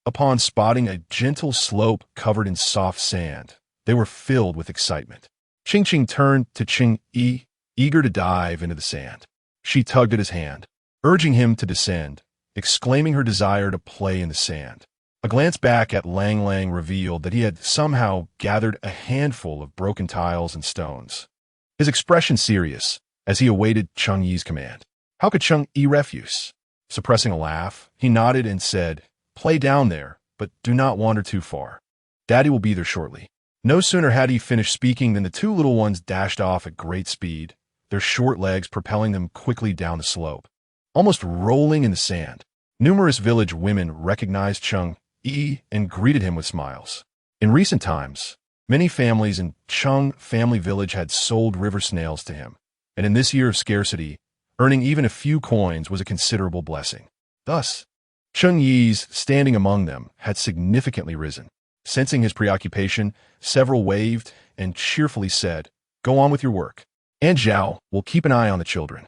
Upon spotting a gentle slope covered in soft sand, they were filled with excitement. Ching turned to Cheng Yi, eager to dive into the sand. She tugged at his hand, urging him to descend, exclaiming her desire to play in the sand. A glance back at Lang revealed that he had somehow gathered a handful of broken tiles and stones. His expression serious as he awaited Cheng Yi's command. How could Cheng Yi refuse? Suppressing a laugh, he nodded and said, "Play down there, but do not wander too far. Daddy will be there shortly." No sooner had he finished speaking than the two little ones dashed off at great speed, their short legs propelling them quickly down the slope, almost rolling in the sand. Numerous village women recognized Cheng Yi and greeted him with smiles. In recent times, many families in Cheng Family Village had sold river snails to him, and in this year of scarcity, earning even a few coins was a considerable blessing. Thus, Cheng Yi's standing among them had significantly risen. Sensing his preoccupation, several waved and cheerfully said, "Go on with your work. And Zhao will keep an eye on the children.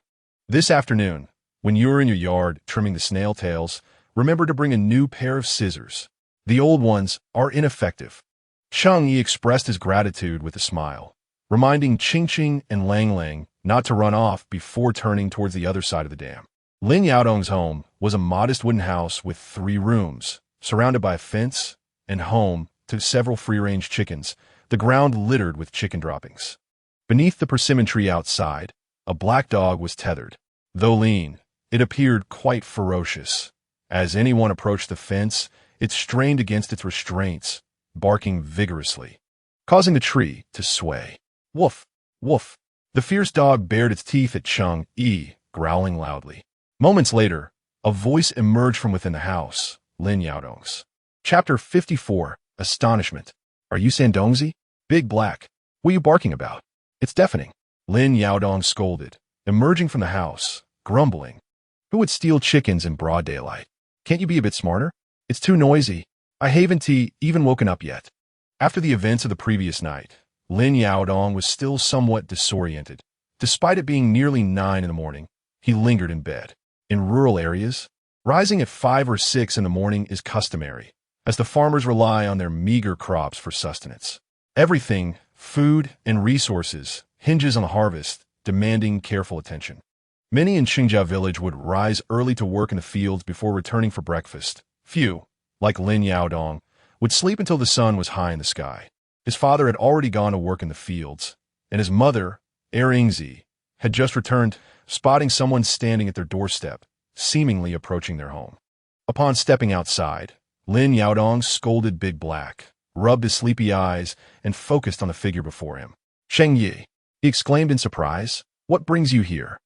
This afternoon, when you're in your yard trimming the snail tails, remember to bring a new pair of scissors. The old ones are ineffective." Cheng Yi expressed his gratitude with a smile, reminding Ching and Lang not to run off before turning towards the other side of the dam. Lin Yaodong's home was a modest wooden house with 3 rooms, surrounded by a fence and home to several free-range chickens, the ground littered with chicken droppings. Beneath the persimmon tree outside, a black dog was tethered. Though lean, it appeared quite ferocious. As anyone approached the fence, it strained against its restraints, barking vigorously, causing the tree to sway. Woof, woof. The fierce dog bared its teeth at Cheng Yi, growling loudly. Moments later, a voice emerged from within the house, Lin Yaodong's. Chapter 54, Astonishment. "Are you Sandongzi? Big Black. What are you barking about? It's deafening." Lin Yaodong scolded, emerging from the house, grumbling. "Who would steal chickens in broad daylight? Can't you be a bit smarter? It's too noisy. I haven't even woken up yet." After the events of the previous night, Lin Yaodong was still somewhat disoriented. Despite it being nearly 9 in the morning, he lingered in bed. In rural areas, rising at 5 or 6 in the morning is customary, as the farmers rely on their meager crops for sustenance. Everything, food and resources, hinges on the harvest, demanding careful attention. Many in Qingjia village would rise early to work in the fields before returning for breakfast. Few, like Lin Yaodong, would sleep until the sun was high in the sky. His father had already gone to work in the fields, and his mother, Yingzi, had just returned, spotting someone standing at their doorstep, seemingly approaching their home. Upon stepping outside, Lin Yaodong scolded Big Black, rubbed his sleepy eyes, and focused on the figure before him. "Cheng Yi," he exclaimed in surprise, "what brings you here?"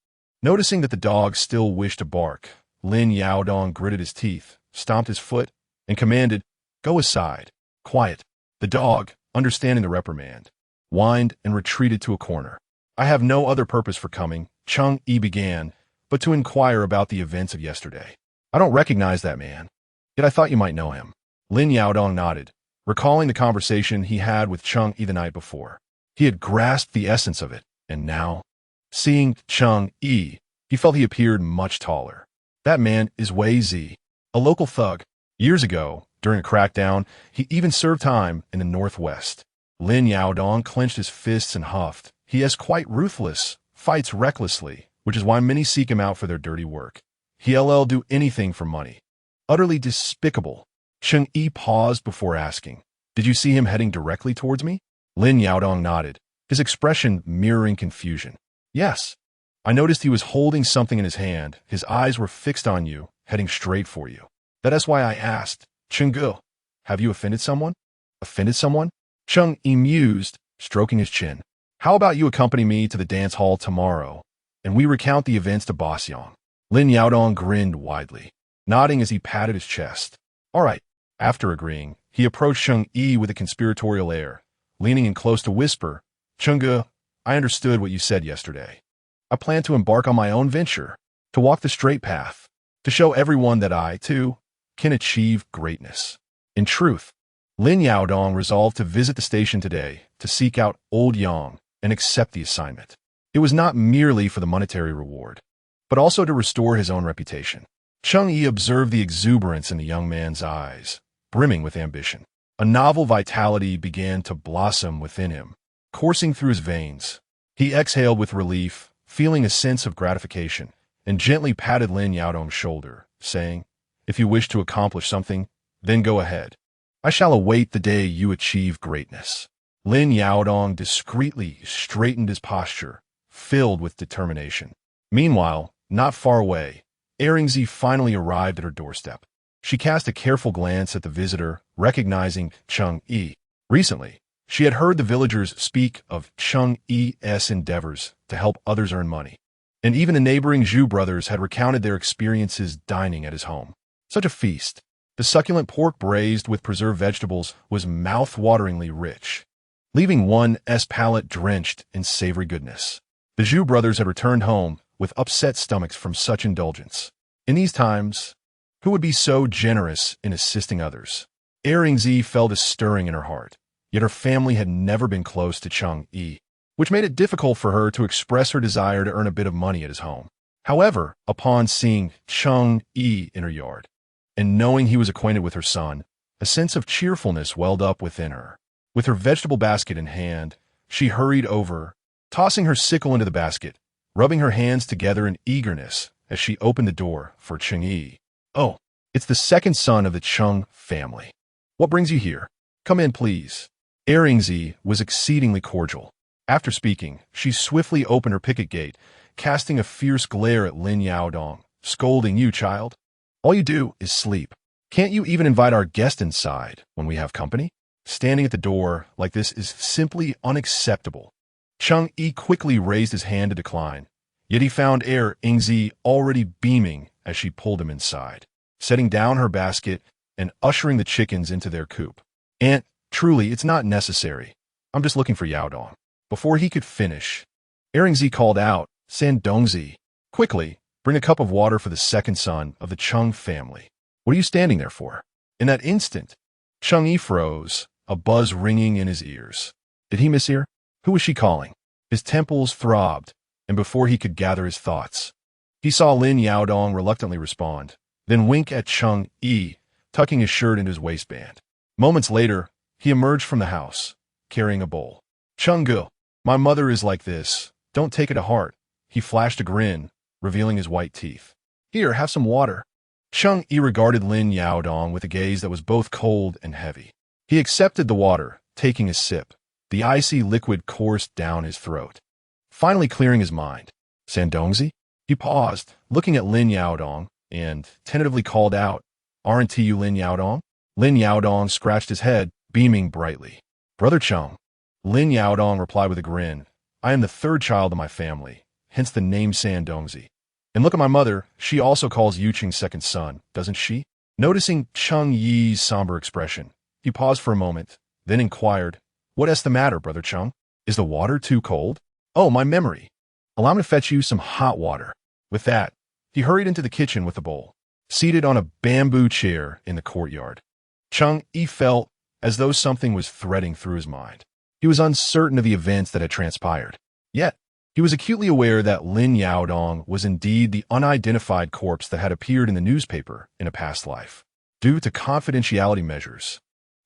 Noticing that the dog still wished to bark, Lin Yaodong gritted his teeth, stomped his foot, and commanded, "Go aside. Quiet." The dog, understanding the reprimand, whined and retreated to a corner. "I have no other purpose for coming," Cheng Yi began, "but to inquire about the events of yesterday. I don't recognize that man, yet I thought you might know him." Lin Yaodong nodded, recalling the conversation he had with Cheng Yi the night before. He had grasped the essence of it, and now, seeing Cheng Yi, he felt he appeared much taller. "That man is Wei Zi, a local thug. Years ago, during a crackdown, he even served time in the Northwest." Lin Yaodong clenched his fists and huffed. "He is quite ruthless, fights recklessly, which is why many seek him out for their dirty work. He'll do anything for money. Utterly despicable." Cheng Yi paused before asking, "Did you see him heading directly towards me?" Lin Yaodong nodded, his expression mirroring confusion. "Yes. I noticed he was holding something in his hand. His eyes were fixed on you, heading straight for you. That is why I asked, 'Chenggu, have you offended someone?'" "Offended someone?" Cheng Yi mused, stroking his chin. "How about you accompany me to the dance hall tomorrow, and we recount the events to Boss Yang?" Lin Yaodong grinned widely, nodding as he patted his chest. "All right." After agreeing, He approached Cheng Yi with a conspiratorial air, leaning in close to whisper, "Cheng, I understood what you said yesterday. I plan to embark on my own venture, to walk the straight path, to show everyone that I, too, can achieve greatness." In truth, Lin Yaodong resolved to visit the station today to seek out Old Yang and accept the assignment. It was not merely for the monetary reward, but also to restore his own reputation. Cheng Yi observed the exuberance in the young man's eyes, brimming with ambition. A novel vitality began to blossom within him, coursing through his veins. He exhaled with relief, feeling a sense of gratification, and gently patted Lin Yaodong's shoulder, saying, "If you wish to accomplish something, then go ahead. I shall await the day you achieve greatness." Lin Yaodong discreetly straightened his posture, filled with determination. Meanwhile, not far away, Zi finally arrived at her doorstep. She cast a careful glance at the visitor, recognizing Cheng Yi. Recently, she had heard the villagers speak of Cheng Yi's endeavors to help others earn money, and even the neighboring Zhu brothers had recounted their experiences dining at his home. Such a feast! The succulent pork braised with preserved vegetables was mouth-wateringly rich, leaving one's palate drenched in savory goodness. The Zhu brothers had returned home with upset stomachs from such indulgence. In these times, who would be so generous in assisting others? Zi felt a stirring in her heart, yet her family had never been close to Cheng Yi, which made it difficult for her to express her desire to earn a bit of money at his home. However, upon seeing Cheng Yi in her yard, and knowing he was acquainted with her son, a sense of cheerfulness welled up within her. With her vegetable basket in hand, she hurried over, tossing her sickle into the basket, rubbing her hands together in eagerness as she opened the door for Cheng Yi. "Oh, it's the second son of the Cheng family. What brings you here? Come in, please." Zi was exceedingly cordial. After speaking, she swiftly opened her picket gate, casting a fierce glare at Lin Yaodong, scolding, "You, child, all you do is sleep. Can't you even invite our guest inside when we have company? Standing at the door like this is simply unacceptable." Cheng Yi quickly raised his hand to decline, yet he found Zi already beaming as she pulled him inside, setting down her basket and ushering the chickens into their coop. "Aunt, truly, it's not necessary. I'm just looking for Yaodong." Before he could finish, Zi called out, "Sandongzi, quickly, bring a cup of water for the second son of the Cheng family. What are you standing there for?" In that instant, Cheng Yi froze, a buzz ringing in his ears. Did he mishear? Who was she calling? His temples throbbed, and before he could gather his thoughts, he saw Lin Yaodong reluctantly respond, then wink at Cheng Yi, tucking his shirt into his waistband. Moments later, he emerged from the house, carrying a bowl. "Cheng, my mother is like this. Don't take it to heart." He flashed a grin, revealing his white teeth. "Here, have some water." Cheng Yi regarded Lin Yaodong with a gaze that was both cold and heavy. He accepted the water, taking a sip. The icy liquid coursed down his throat. Finally clearing his mind, "Sandongzi?" He paused, looking at Lin Yaodong, and tentatively called out, "Aren't you Lin Yaodong?" Lin Yaodong scratched his head, beaming brightly. "Brother Cheng." Lin Yaodong replied with a grin, "I am the third child of my family, hence the name Sandongzi. And look at my mother, she also calls Yu Qing's second son, doesn't she?" Noticing Cheng Yi's somber expression, he paused for a moment, then inquired, "What's the matter, Brother Cheng? Is the water too cold?" "Oh, my memory. Allow me to fetch you some hot water." With that, he hurried into the kitchen with the bowl. Seated on a bamboo chair in the courtyard, Cheng Yi felt as though something was threading through his mind. He was uncertain of the events that had transpired. Yet, he was acutely aware that Lin Yaodong was indeed the unidentified corpse that had appeared in the newspaper in a past life. Due to confidentiality measures,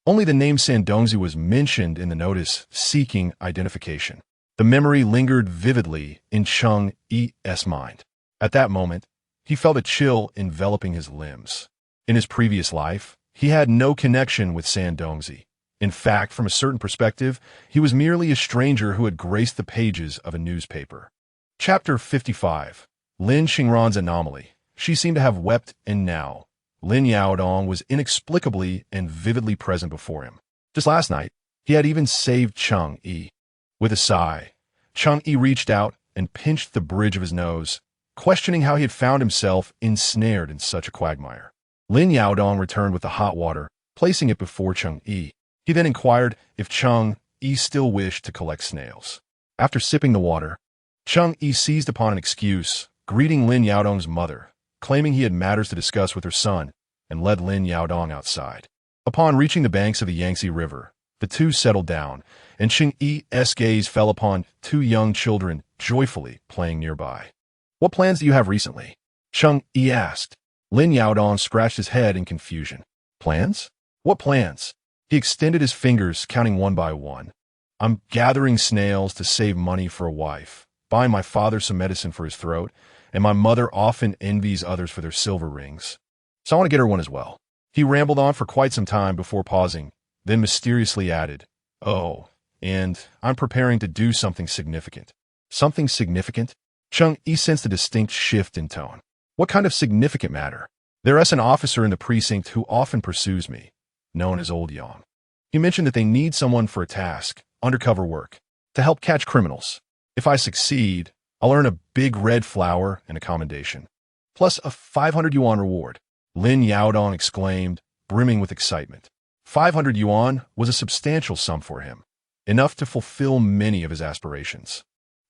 only the name Sandongzi was mentioned in the notice seeking identification. The memory lingered vividly in Cheng Yi's mind. At that moment, he felt a chill enveloping his limbs. In his previous life, he had no connection with Sandongzi. In fact, from a certain perspective, he was merely a stranger who had graced the pages of a newspaper. Chapter 55. Lin Xingran's Anomaly. She seemed to have wept, and now Lin Yaodong was inexplicably and vividly present before him. Just last night, he had even saved Cheng Yi. With a sigh, Cheng Yi reached out and pinched the bridge of his nose, questioning how he had found himself ensnared in such a quagmire. Lin Yaodong returned with the hot water, placing it before Cheng Yi. He then inquired if Cheng Yi still wished to collect snails. After sipping the water, Cheng Yi seized upon an excuse, greeting Lin Yaodong's mother, claiming he had matters to discuss with her son, and led Lin Yaodong outside. Upon reaching the banks of the Yangtze River, the two settled down, and Cheng Yi's gaze fell upon two young children joyfully playing nearby. "What plans do you have recently?" Cheng Yi asked. Lin Yaodong scratched his head in confusion. "Plans? What plans?" He extended his fingers, counting one by one. "I'm gathering snails to save money for a wife, buying my father some medicine for his throat, and my mother often envies others for their silver rings. So I want to get her one as well." He rambled on for quite some time before pausing, then mysteriously added, "Oh, and I'm preparing to do something significant." "Something significant?" Cheng Yi sensed a distinct shift in tone. "What kind of significant matter?" "There's an officer in the precinct who often pursues me, known as Old Yang. He mentioned that they need someone for a task, undercover work, to help catch criminals. If I succeed, I'll earn a big red flower and a commendation, plus a 500 yuan reward." Lin Yaodong exclaimed, brimming with excitement. 500 yuan was a substantial sum for him, enough to fulfill many of his aspirations.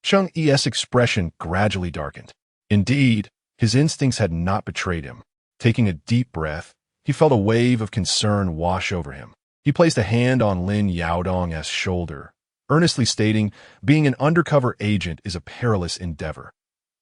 Cheng Yi's expression gradually darkened. Indeed, his instincts had not betrayed him. Taking a deep breath, he felt a wave of concern wash over him. He placed a hand on Lin Yaodong's shoulder, earnestly stating, "Being an undercover agent is a perilous endeavor.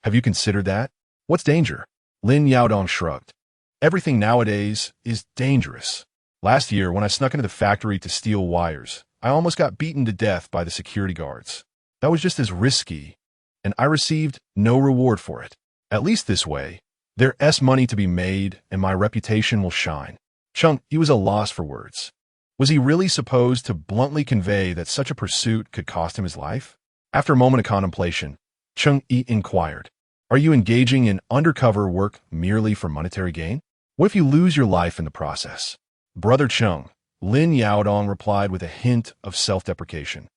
Have you considered that?" "What's danger?" Lin Yaodong shrugged. "Everything nowadays is dangerous. Last year, when I snuck into the factory to steal wires, I almost got beaten to death by the security guards. That was just as risky, and I received no reward for it. At least this way, there's money to be made, and my reputation will shine." Cheng Yi was a loss for words. Was he really supposed to bluntly convey that such a pursuit could cost him his life? After a moment of contemplation, Cheng Yi inquired, "Are you engaging in undercover work merely for monetary gain? What if you lose your life in the process?" "Brother Cheng," Lin Yaodong replied with a hint of self-deprecation,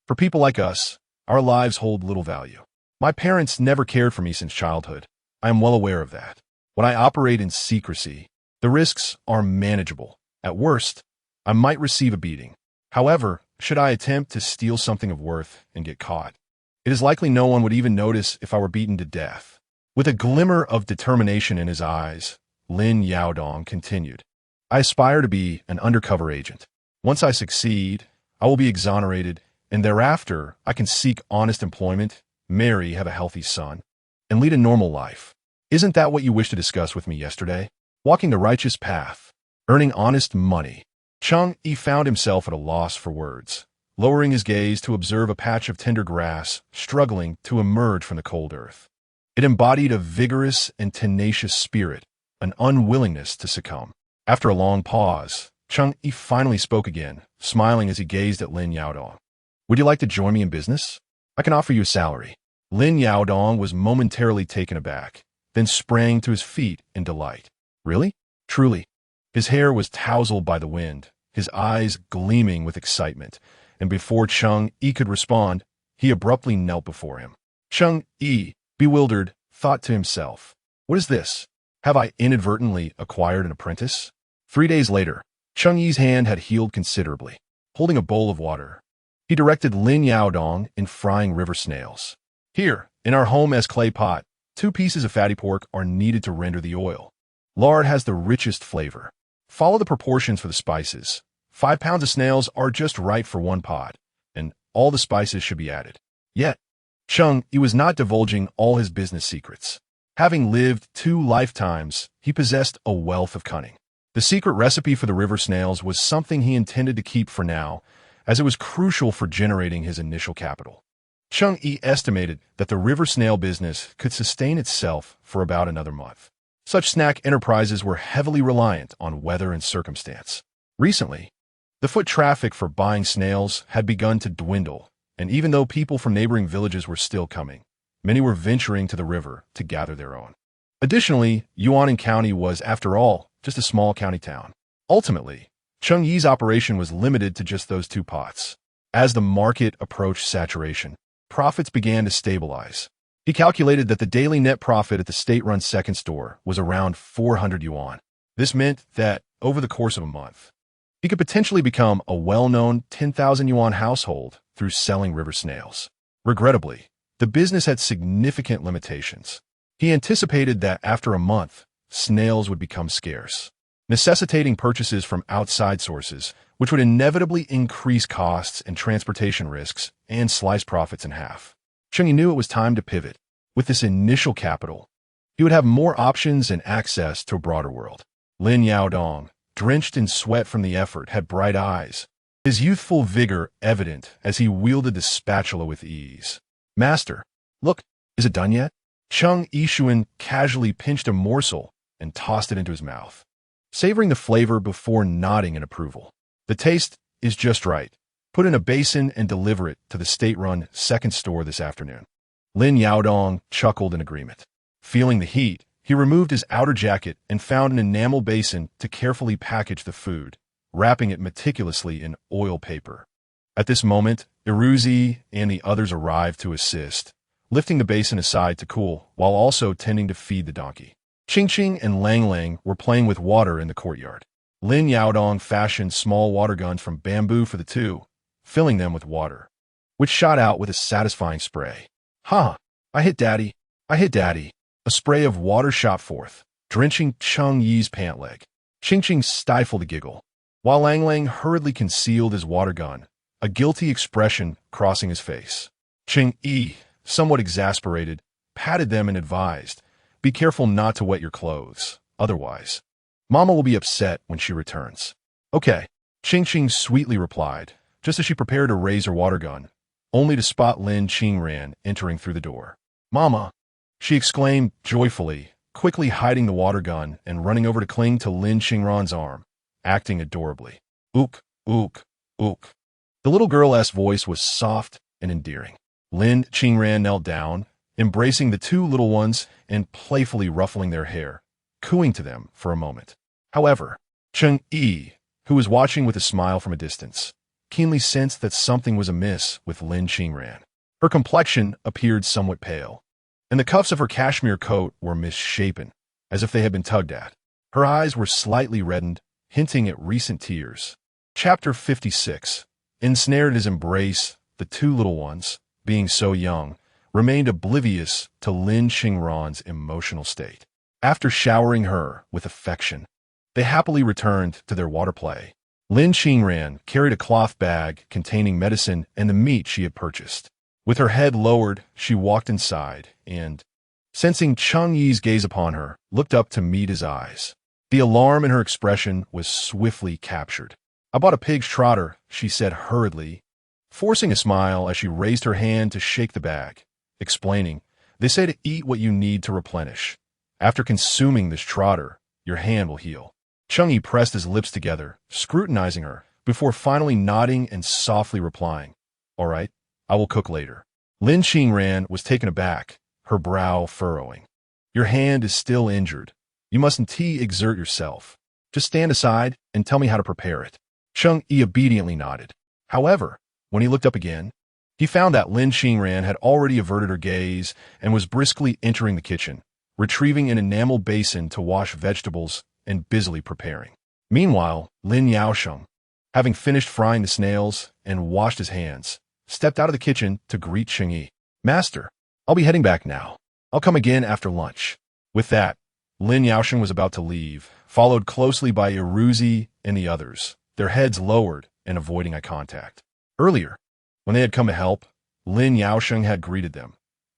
"for people like us, our lives hold little value. My parents never cared for me since childhood. I am well aware of that. When I operate in secrecy, the risks are manageable. At worst, I might receive a beating. However, should I attempt to steal something of worth and get caught, it is likely no one would even notice if I were beaten to death." With a glimmer of determination in his eyes, Lin Yaodong continued, "I aspire to be an undercover agent. Once I succeed, I will be exonerated, and thereafter I can seek honest employment, marry, have a healthy son, and lead a normal life. Isn't that what you wished to discuss with me yesterday? Walking the righteous path, earning honest money." Cheng Yi found himself at a loss for words, lowering his gaze to observe a patch of tender grass struggling to emerge from the cold earth. It embodied a vigorous and tenacious spirit, an unwillingness to succumb. After a long pause, Cheng Yi finally spoke again, smiling as he gazed at Lin Yaodong. "Would you like to join me in business? I can offer you a salary." Lin Yaodong was momentarily taken aback, then sprang to his feet in delight. "Really? Truly?" His hair was tousled by the wind, his eyes gleaming with excitement, and before Cheng Yi could respond, he abruptly knelt before him. Cheng Yi, bewildered, thought to himself, "What is this? Have I inadvertently acquired an apprentice?" 3 days later, Cheng Yi's hand had healed considerably. Holding a bowl of water, he directed Lin Yaodong in frying river snails. "Here, in our home as clay pot, 2 pieces of fatty pork are needed to render the oil. Lard has the richest flavor. Follow the proportions for the spices. 5 pounds of snails are just right for 1 pot, and all the spices should be added." Yet, Cheng Yi was not divulging all his business secrets. Having lived 2 lifetimes, he possessed a wealth of cunning. The secret recipe for the river snails was something he intended to keep for now, as it was crucial for generating his initial capital. Cheng Yi estimated that the river snail business could sustain itself for about another month. Such snack enterprises were heavily reliant on weather and circumstance. Recently, the foot traffic for buying snails had begun to dwindle, and even though people from neighboring villages were still coming, many were venturing to the river to gather their own. Additionally, Yuanan County was, after all, just a small county town. Ultimately, Cheng Yi's operation was limited to just those 2 pots. As the market approached saturation, profits began to stabilize. He calculated that the daily net profit at the state-run second store was around 400 yuan. This meant that, over the course of a month, He could potentially become a well-known 10,000 yuan household through selling river snails. Regrettably, the business had significant limitations. He anticipated that after a month, snails would become scarce, necessitating purchases from outside sources, which would inevitably increase costs and transportation risks and slice profits in half. Cheng Yi knew it was time to pivot. With this initial capital, he would have more options and access to a broader world. Lin Yaodong, drenched in sweat from the effort, had bright eyes, his youthful vigor evident as he wielded the spatula with ease. "Master, look, is it done yet?" Cheng Yi casually pinched a morsel and tossed it into his mouth, savoring the flavor before nodding in approval. "The taste is just right. Put in a basin and deliver it to the state-run second store this afternoon." Lin Yaodong chuckled in agreement. Feeling the heat, he removed his outer jacket and found an enamel basin to carefully package the food, wrapping it meticulously in oil paper. At this moment, Iruzi and the others arrived to assist, lifting the basin aside to cool, while also tending to feed the donkey. Qingqing and Lang Lang were playing with water in the courtyard. Lin Yaodong fashioned small water guns from bamboo for the two, filling them with water, which shot out with a satisfying spray. "Ha! I hit Daddy! I hit Daddy!" A spray of water shot forth, drenching Cheng Yi's pant leg. Qingqing stifled a giggle, while Lang Lang hurriedly concealed his water gun, a guilty expression crossing his face. Cheng Yi, somewhat exasperated, patted them and advised, "Be careful not to wet your clothes, otherwise Mama will be upset when she returns." "Okay," Qingqing sweetly replied, just as she prepared to raise her water gun, only to spot Lin Qingran entering through the door. "Mama!" she exclaimed joyfully, quickly hiding the water gun and running over to cling to Lin Qingran's arm, acting adorably. "Ook, ook, ook." The little girl's voice was soft and endearing. Lin Qingran knelt down, embracing the two little ones and playfully ruffling their hair, cooing to them for a moment. However, Cheng Yi, who was watching with a smile from a distance, keenly sensed that something was amiss with Lin Qingran. Her complexion appeared somewhat pale, and the cuffs of her cashmere coat were misshapen, as if they had been tugged at. Her eyes were slightly reddened, hinting at recent tears. Chapter 56. Ensnared in his embrace, the two little ones, being so young, remained oblivious to Lin Qingran's emotional state. After showering her with affection, they happily returned to their water play. Lin Qingran carried a cloth bag containing medicine and the meat she had purchased. With her head lowered, she walked inside and, sensing Cheng Yi's gaze upon her, looked up to meet his eyes. The alarm in her expression was swiftly captured. "I bought a pig's trotter," she said hurriedly, forcing a smile as she raised her hand to shake the bag, explaining, "They say to eat what you need to replenish. After consuming this trotter, your hand will heal." Cheng Yi pressed his lips together, scrutinizing her, before finally nodding and softly replying, "All right, I will cook later." Lin Qingran was taken aback, her brow furrowing. "Your hand is still injured. You mustn't exert yourself. Just stand aside and tell me how to prepare it." Cheng Yi obediently nodded. However, when he looked up again, he found that Lin Qingran had already averted her gaze and was briskly entering the kitchen, retrieving an enamel basin to wash vegetables and busily preparing. Meanwhile, Lin Yaosheng, having finished frying the snails and washed his hands, stepped out of the kitchen to greet Cheng Yi. "Master, I'll be heading back now. I'll come again after lunch." With that, Lin Yaosheng was about to leave, followed closely by Iruzi and the others, their heads lowered and avoiding eye contact. Earlier, when they had come to help, Lin Yaosheng had greeted them.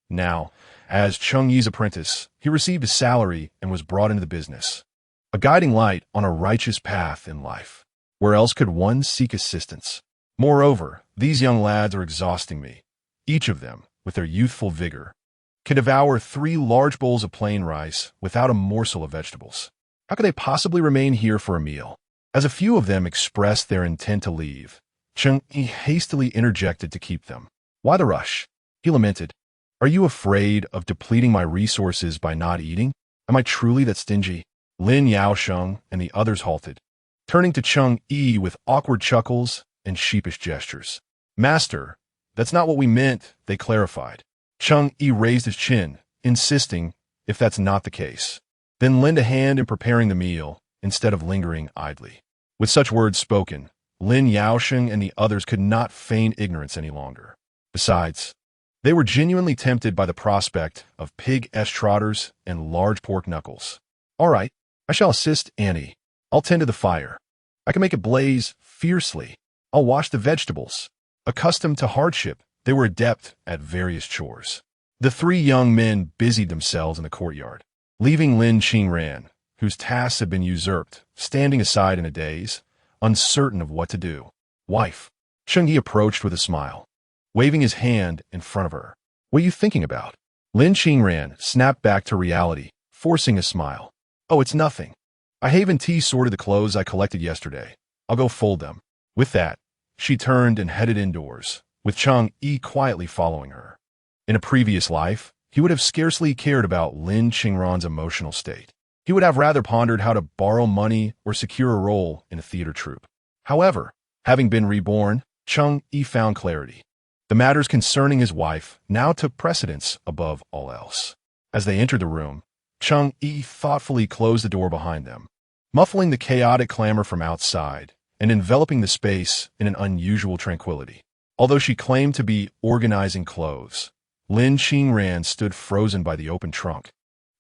Now, as Cheng Yi's apprentice, he received a salary and was brought into the business, a guiding light on a righteous path in life. Where else could one seek assistance? Moreover, these young lads are exhausting me. Each of them, with their youthful vigor, can devour 3 large bowls of plain rice without a morsel of vegetables. How could they possibly remain here for a meal? As a few of them expressed their intent to leave, Cheng Yi hastily interjected to keep them. "Why the rush?" he lamented. "Are you afraid of depleting my resources by not eating? Am I truly that stingy?" Lin Yaosheng and the others halted, turning to Cheng Yi with awkward chuckles and sheepish gestures. "Master, that's not what we meant," they clarified. Cheng Yi raised his chin, insisting, "If that's not the case, then lend a hand in preparing the meal instead of lingering idly." With such words spoken, Lin Yaosheng and the others could not feign ignorance any longer. Besides, they were genuinely tempted by the prospect of pig trotters and large pork knuckles. All right, I shall assist Annie. I'll tend to the fire. I can make it blaze fiercely. I'll wash the vegetables. Accustomed to hardship, they were adept at various chores. The three young men busied themselves in the courtyard, leaving Lin Qingran, whose tasks had been usurped, standing aside in a daze, uncertain of what to do. Wife, Cheng Yi approached with a smile, waving his hand in front of her. What are you thinking about? Lin Qingran snapped back to reality, forcing a smile. Oh, it's nothing. I have and T sorted the clothes I collected yesterday. I'll go fold them. With that, she turned and headed indoors, with Cheng Yi quietly following her. In a previous life, he would have scarcely cared about Lin Qingran's emotional state. He would have rather pondered how to borrow money or secure a role in a theater troupe. However, having been reborn, Cheng Yi found clarity. The matters concerning his wife now took precedence above all else. As they entered the room, Cheng Yi thoughtfully closed the door behind them, muffling the chaotic clamor from outside and enveloping the space in an unusual tranquility. Although she claimed to be organizing clothes, Lin Qingran stood frozen by the open trunk,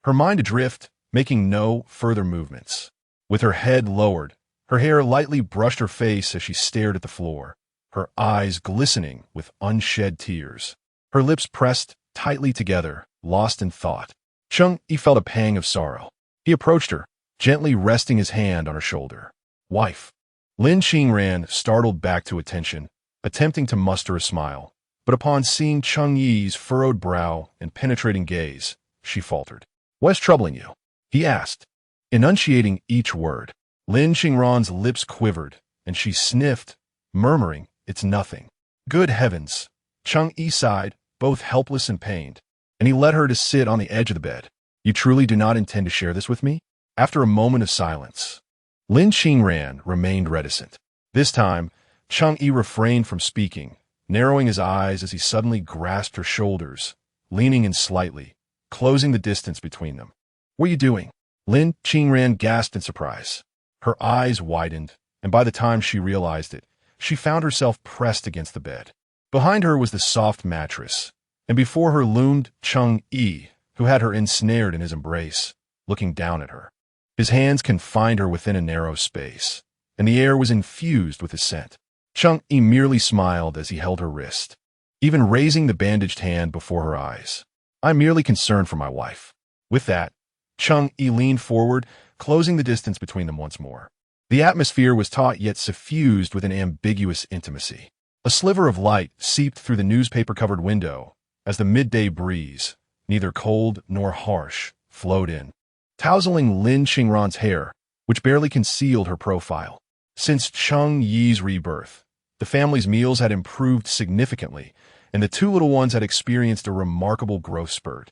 her mind adrift, making no further movements. With her head lowered, her hair lightly brushed her face as she stared at the floor, her eyes glistening with unshed tears, her lips pressed tightly together, lost in thought. Cheng Yi felt a pang of sorrow. He approached her, gently resting his hand on her shoulder. Wife. Lin Qingran startled back to attention, attempting to muster a smile, but upon seeing Cheng Yi's furrowed brow and penetrating gaze, she faltered. What's troubling you? He asked, enunciating each word. Lin Qingran's lips quivered, and she sniffed, murmuring, It's nothing. Good heavens. Cheng Yi sighed, both helpless and pained, and he led her to sit on the edge of the bed. You truly do not intend to share this with me? After a moment of silence, Lin Qingran remained reticent. This time, Cheng Yi refrained from speaking, narrowing his eyes as he suddenly grasped her shoulders, leaning in slightly, closing the distance between them. What are you doing? Lin Qingran gasped in surprise. Her eyes widened, and by the time she realized it, she found herself pressed against the bed. Behind her was the soft mattress, and before her loomed Cheng Yi, who had her ensnared in his embrace, looking down at her. His hands confined her within a narrow space, and the air was infused with his scent. Cheng Yi merely smiled as he held her wrist, even raising the bandaged hand before her eyes. I'm merely concerned for my wife. With that, Cheng Yi leaned forward, closing the distance between them once more. The atmosphere was taut yet suffused with an ambiguous intimacy. A sliver of light seeped through the newspaper-covered window as the midday breeze, neither cold nor harsh, flowed in, tousling Lin Qingran's hair, which barely concealed her profile. Since Cheng Yi's rebirth, the family's meals had improved significantly, and the two little ones had experienced a remarkable growth spurt,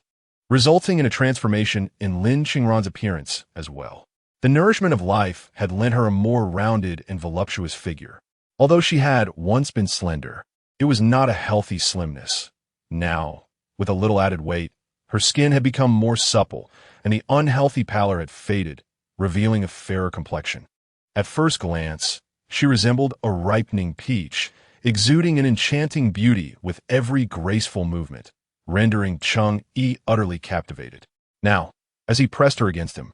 resulting in a transformation in Lin Qingran's appearance as well. The nourishment of life had lent her a more rounded and voluptuous figure. Although she had once been slender, it was not a healthy slimness. Now, with a little added weight, her skin had become more supple, and the unhealthy pallor had faded, revealing a fairer complexion. At first glance, she resembled a ripening peach, exuding an enchanting beauty with every graceful movement, rendering Cheng Yi utterly captivated. Now, as he pressed her against him,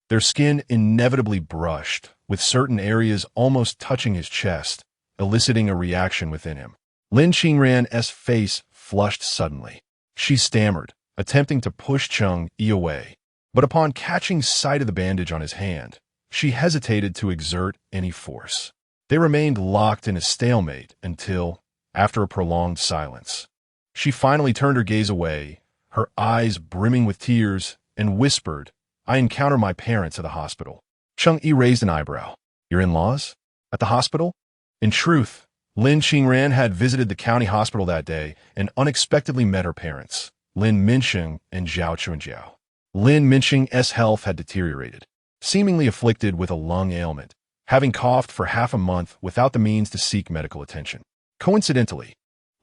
their skin inevitably brushed, with certain areas almost touching his chest, eliciting a reaction within him. Lin Qingran's face flushed suddenly. She stammered, attempting to push Cheng Yi away, but upon catching sight of the bandage on his hand, she hesitated to exert any force. They remained locked in a stalemate until, after a prolonged silence, she finally turned her gaze away, her eyes brimming with tears, and whispered, I encountered my parents at the hospital. Cheng Yi raised an eyebrow. Your in-laws? At the hospital? In truth, Lin Qingran had visited the county hospital that day and unexpectedly met her parents, Lin Minsheng and Zhao Chunjiao. Lin Minsheng's health had deteriorated, seemingly afflicted with a lung ailment, having coughed for half a month without the means to seek medical attention. Coincidentally,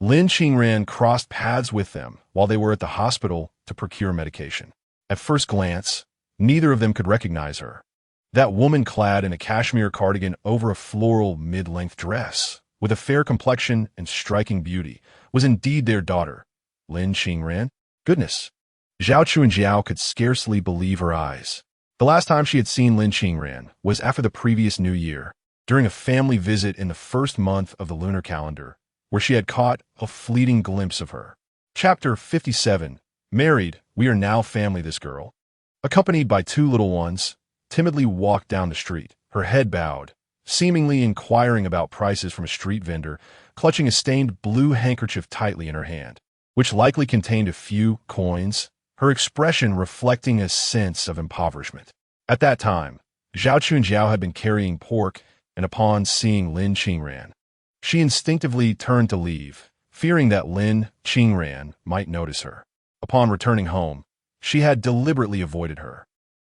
Lin Qingran crossed paths with them while they were at the hospital to procure medication. At first glance, neither of them could recognize her. That woman clad in a cashmere cardigan over a floral mid-length dress, with a fair complexion and striking beauty, was indeed their daughter, Lin Qingran. Goodness! Zhao Chunjiao could scarcely believe her eyes. The last time she had seen Lin Qingran was after the previous New Year, during a family visit in the first month of the lunar calendar, where she had caught a fleeting glimpse of her. Chapter 57. Married, we are now family. This girl, accompanied by two little ones, timidly walked down the street, her head bowed, seemingly inquiring about prices from a street vendor, clutching a stained blue handkerchief tightly in her hand, which likely contained a few coins, her expression reflecting a sense of impoverishment. At that time, Zhao Chunjiao had been carrying pork, and upon seeing Lin Qingran, she instinctively turned to leave, fearing that Lin Qingran might notice her. Upon returning home, she had deliberately avoided her,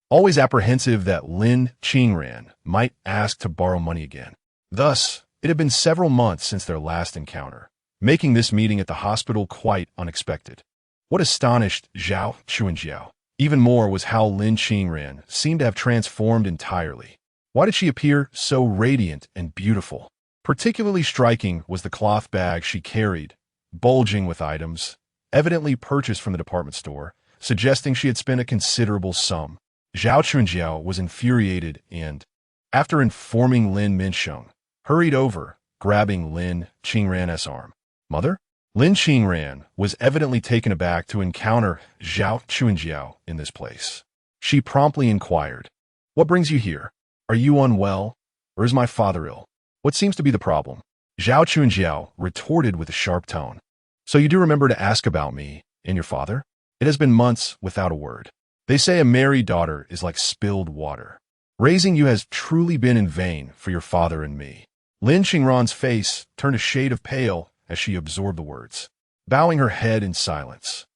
always apprehensive that Lin Qingran might ask to borrow money again. Thus, it had been several months since their last encounter, making this meeting at the hospital quite unexpected. What astonished Zhao Chunjiao even more was how Lin Qingran seemed to have transformed entirely. Why did she appear so radiant and beautiful? Particularly striking was the cloth bag she carried, bulging with items, evidently purchased from the department store, suggesting she had spent a considerable sum. Zhao Chunjiao was infuriated and, after informing Lin Minsheng, hurried over, grabbing Lin Qingran's arm. Mother? Lin Qingran was evidently taken aback to encounter Zhao Chunjiao in this place. She promptly inquired, "What brings you here? Are you unwell, or is my father ill? What seems to be the problem?" Zhao Chunjiao retorted with a sharp tone. "So you do remember to ask about me and your father? It has been months without a word. They say a married daughter is like spilled water. Raising you has truly been in vain for your father and me." Lin Qingran's face turned a shade of pale as she absorbed the words, bowing her head in silence.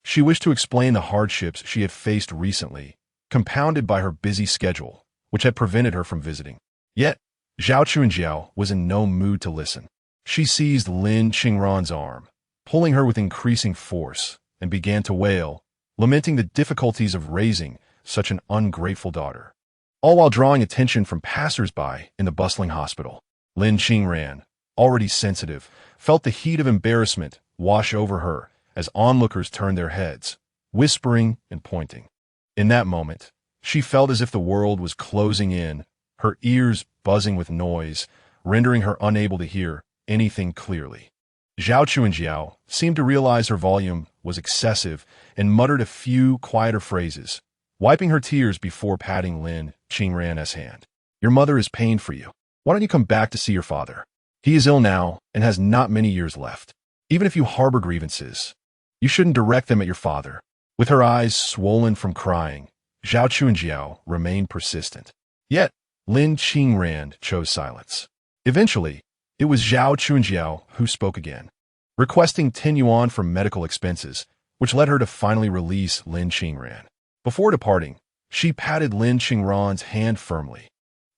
She wished to explain the hardships she had faced recently, compounded by her busy schedule, which had prevented her from visiting. Yet, Zhao Chunjiao was in no mood to listen. She seized Lin Qingran's arm, pulling her with increasing force, and began to wail, lamenting the difficulties of raising such an ungrateful daughter, all while drawing attention from passers-by in the bustling hospital. Lin Qingran, already sensitive, felt the heat of embarrassment wash over her as onlookers turned their heads, whispering and pointing. In that moment, she felt as if the world was closing in, her ears buzzing with noise, rendering her unable to hear anything clearly. Zhao Chunjiao seemed to realize her volume was excessive and muttered a few quieter phrases, wiping her tears before patting Lin Qingran's hand. "Your mother is pained for you. Why don't you come back to see your father? He is ill now and has not many years left. Even if you harbor grievances, you shouldn't direct them at your father." With her eyes swollen from crying, Zhao Chunjiao remained persistent. Yet, Lin Qingran chose silence. Eventually, it was Zhao Chunjiao who spoke again, requesting 10 yuan for medical expenses, which led her to finally release Lin Qingran. Before departing, she patted Lin Qingran's hand firmly,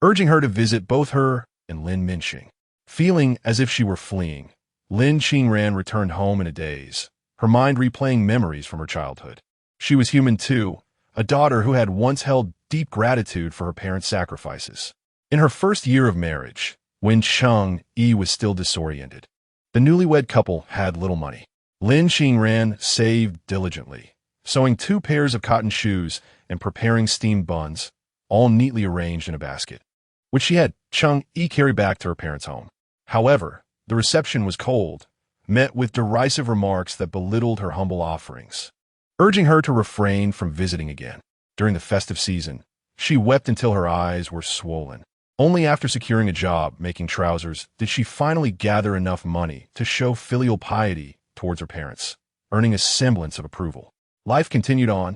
urging her to visit both her and Lin Minsheng. Feeling as if she were fleeing, Lin Qingran returned home in a daze, her mind replaying memories from her childhood. She was human too, a daughter who had once held deep gratitude for her parents' sacrifices. In her first year of marriage, when Cheng Yi was still disoriented, the newlywed couple had little money. Lin Qingran saved diligently, sewing 2 pairs of cotton shoes and preparing steamed buns, all neatly arranged in a basket, which she had Cheng Yi carry back to her parents' home. However, the reception was cold, met with derisive remarks that belittled her humble offerings, urging her to refrain from visiting again. During the festive season, she wept until her eyes were swollen. Only after securing a job making trousers did she finally gather enough money to show filial piety towards her parents, earning a semblance of approval. Life continued on.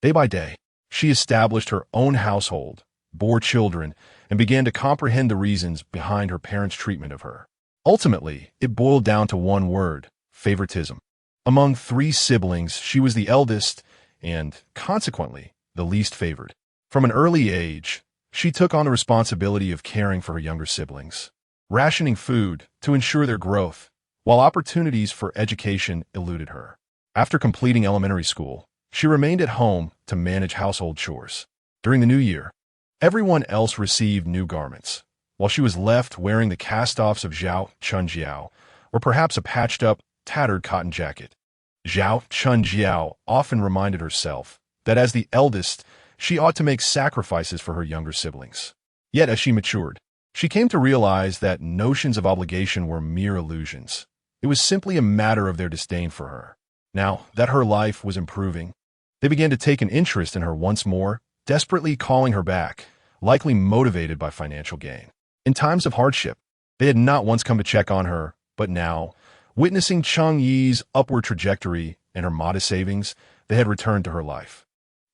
Day by day, she established her own household, bore children, and began to comprehend the reasons behind her parents' treatment of her. Ultimately, it boiled down to one word: favoritism. Among 3 siblings, she was the eldest and, consequently, the least favored. From an early age, she took on the responsibility of caring for her younger siblings, rationing food to ensure their growth, while opportunities for education eluded her. After completing elementary school, she remained at home to manage household chores. During the new year, Everyone else received new garments, while she was left wearing the cast-offs of Zhao Chunjiao, or perhaps a patched-up, tattered cotton jacket. Zhao Chunjiao often reminded herself that as the eldest, she ought to make sacrifices for her younger siblings. Yet as she matured, she came to realize that notions of obligation were mere illusions. It was simply a matter of their disdain for her. Now that her life was improving, they began to take an interest in her once more, desperately calling her back, likely motivated by financial gain. In times of hardship, they had not once come to check on her, but now, witnessing Cheng Yi's upward trajectory and her modest savings, they had returned to her life.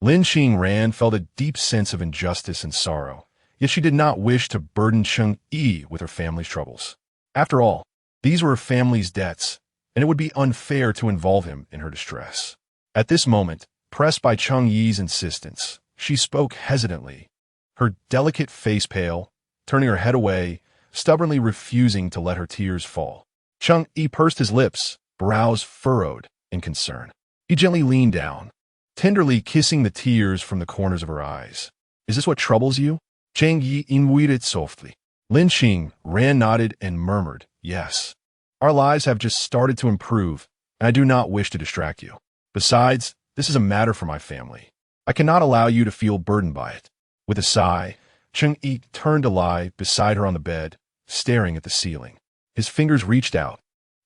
Lin Qingran felt a deep sense of injustice and sorrow, yet she did not wish to burden Cheng Yi with her family's troubles. After all, these were her family's debts, and it would be unfair to involve him in her distress. At this moment, pressed by Cheng Yi's insistence, she spoke hesitantly, her delicate face pale, turning her head away, stubbornly refusing to let her tears fall. Cheng Yi pursed his lips, brows furrowed in concern. He gently leaned down, tenderly kissing the tears from the corners of her eyes. "Is this what troubles you?" Cheng Yi inquired softly. Lin Qingran nodded and murmured, "Yes. Our lives have just started to improve, and I do not wish to distract you. Besides, this is a matter for my family. I cannot allow you to feel burdened by it." With a sigh, Cheng Yi turned to lie beside her on the bed, staring at the ceiling. His fingers reached out,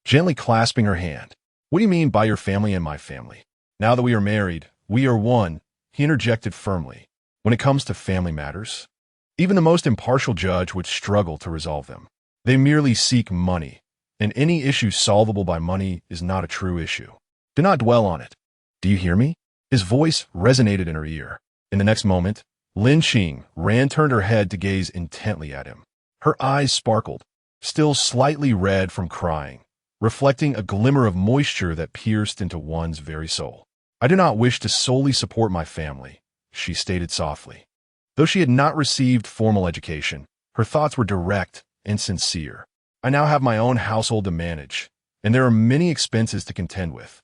gently clasping her hand. "What do you mean by your family and my family? Now that we are married, we are one," he interjected firmly. "When it comes to family matters, even the most impartial judge would struggle to resolve them. They merely seek money, and any issue solvable by money is not a true issue. Do not dwell on it. Do you hear me?" His voice resonated in her ear. In the next moment, Lin Qingran turned her head to gaze intently at him. Her eyes sparkled, still slightly red from crying, reflecting a glimmer of moisture that pierced into one's very soul. "I do not wish to solely support my family," she stated softly. Though she had not received formal education, her thoughts were direct and sincere. "I now have my own household to manage, and there are many expenses to contend with.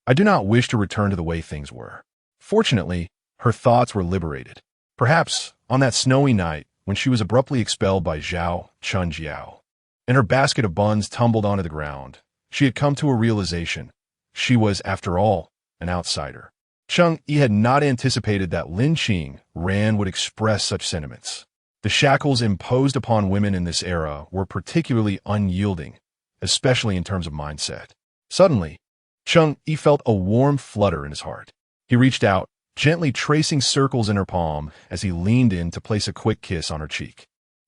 I do not wish to return to the way things were." Fortunately, her thoughts were liberated. Perhaps on that snowy night when she was abruptly expelled by Zhao Chunjiao, and her basket of buns tumbled onto the ground, she had come to a realization. She was, after all, an outsider. Cheng Yi had not anticipated that Lin Qingran would express such sentiments. The shackles imposed upon women in this era were particularly unyielding, especially in terms of mindset. Suddenly, Cheng Yi felt a warm flutter in his heart. He reached out, gently tracing circles in her palm as he leaned in to place a quick kiss on her cheek.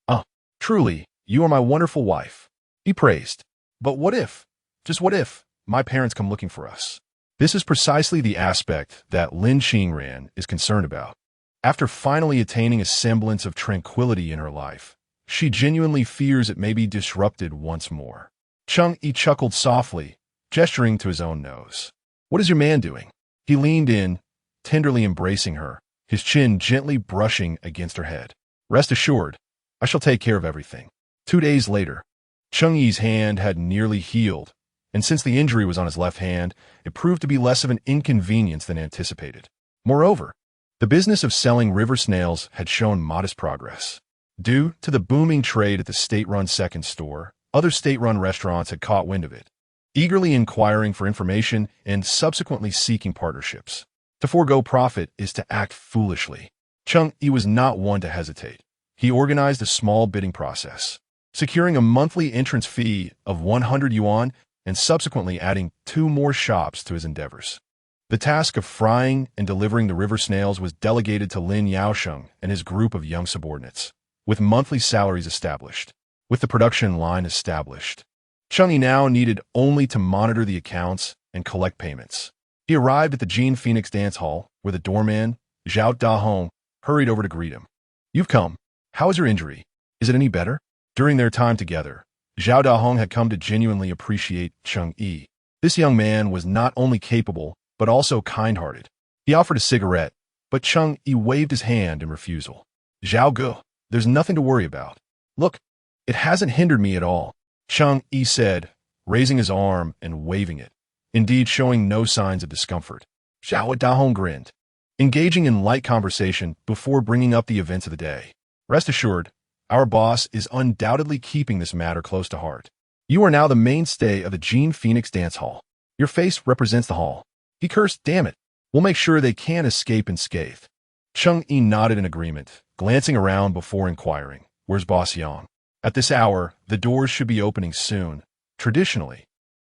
"Ah, truly, you are my wonderful wife," he praised. "But what if, just what if, my parents come looking for us?" This is precisely the aspect that Lin Qingran is concerned about. After finally attaining a semblance of tranquility in her life, she genuinely fears it may be disrupted once more. Cheng Yi chuckled softly, gesturing to his own nose. "What is your man doing?" He leaned in, tenderly embracing her, his chin gently brushing against her head. "Rest assured, I shall take care of everything." 2 days later, Cheng Yi's hand had nearly healed, and since the injury was on his left hand, it proved to be less of an inconvenience than anticipated. Moreover, the business of selling river snails had shown modest progress. Due to the booming trade at the state-run second store, other state-run restaurants had caught wind of it, eagerly inquiring for information and subsequently seeking partnerships. To forego profit is to act foolishly. Cheng Yi was not one to hesitate. He organized a small bidding process, securing a monthly entrance fee of 100 yuan and subsequently adding 2 more shops to his endeavors. The task of frying and delivering the river snails was delegated to Lin Yaosheng and his group of young subordinates, with monthly salaries established. With the production line established, Cheng Yi now needed only to monitor the accounts and collect payments. He arrived at the Jean Phoenix dance hall, where the doorman, Zhao Dahong, hurried over to greet him. "You've come. How is your injury? Is it any better?" During their time together, Zhao Dahong had come to genuinely appreciate Cheng Yi. This young man was not only capable, but also kind-hearted. He offered a cigarette, but Cheng Yi waved his hand in refusal. "Zhao Ge, there's nothing to worry about. Look, it hasn't hindered me at all," Cheng Yi said, raising his arm and waving it, indeed showing no signs of discomfort. Zhao Dahong grinned, engaging in light conversation before bringing up the events of the day. Rest assured, our boss is undoubtedly keeping this matter close to heart. You are now the mainstay of the Gene Phoenix dance hall. Your face represents the hall. He cursed, damn it. We'll make sure they can't escape unscathed. Cheng Yi nodded in agreement, glancing around before inquiring, where's Boss Yang? At this hour, the doors should be opening soon. Traditionally,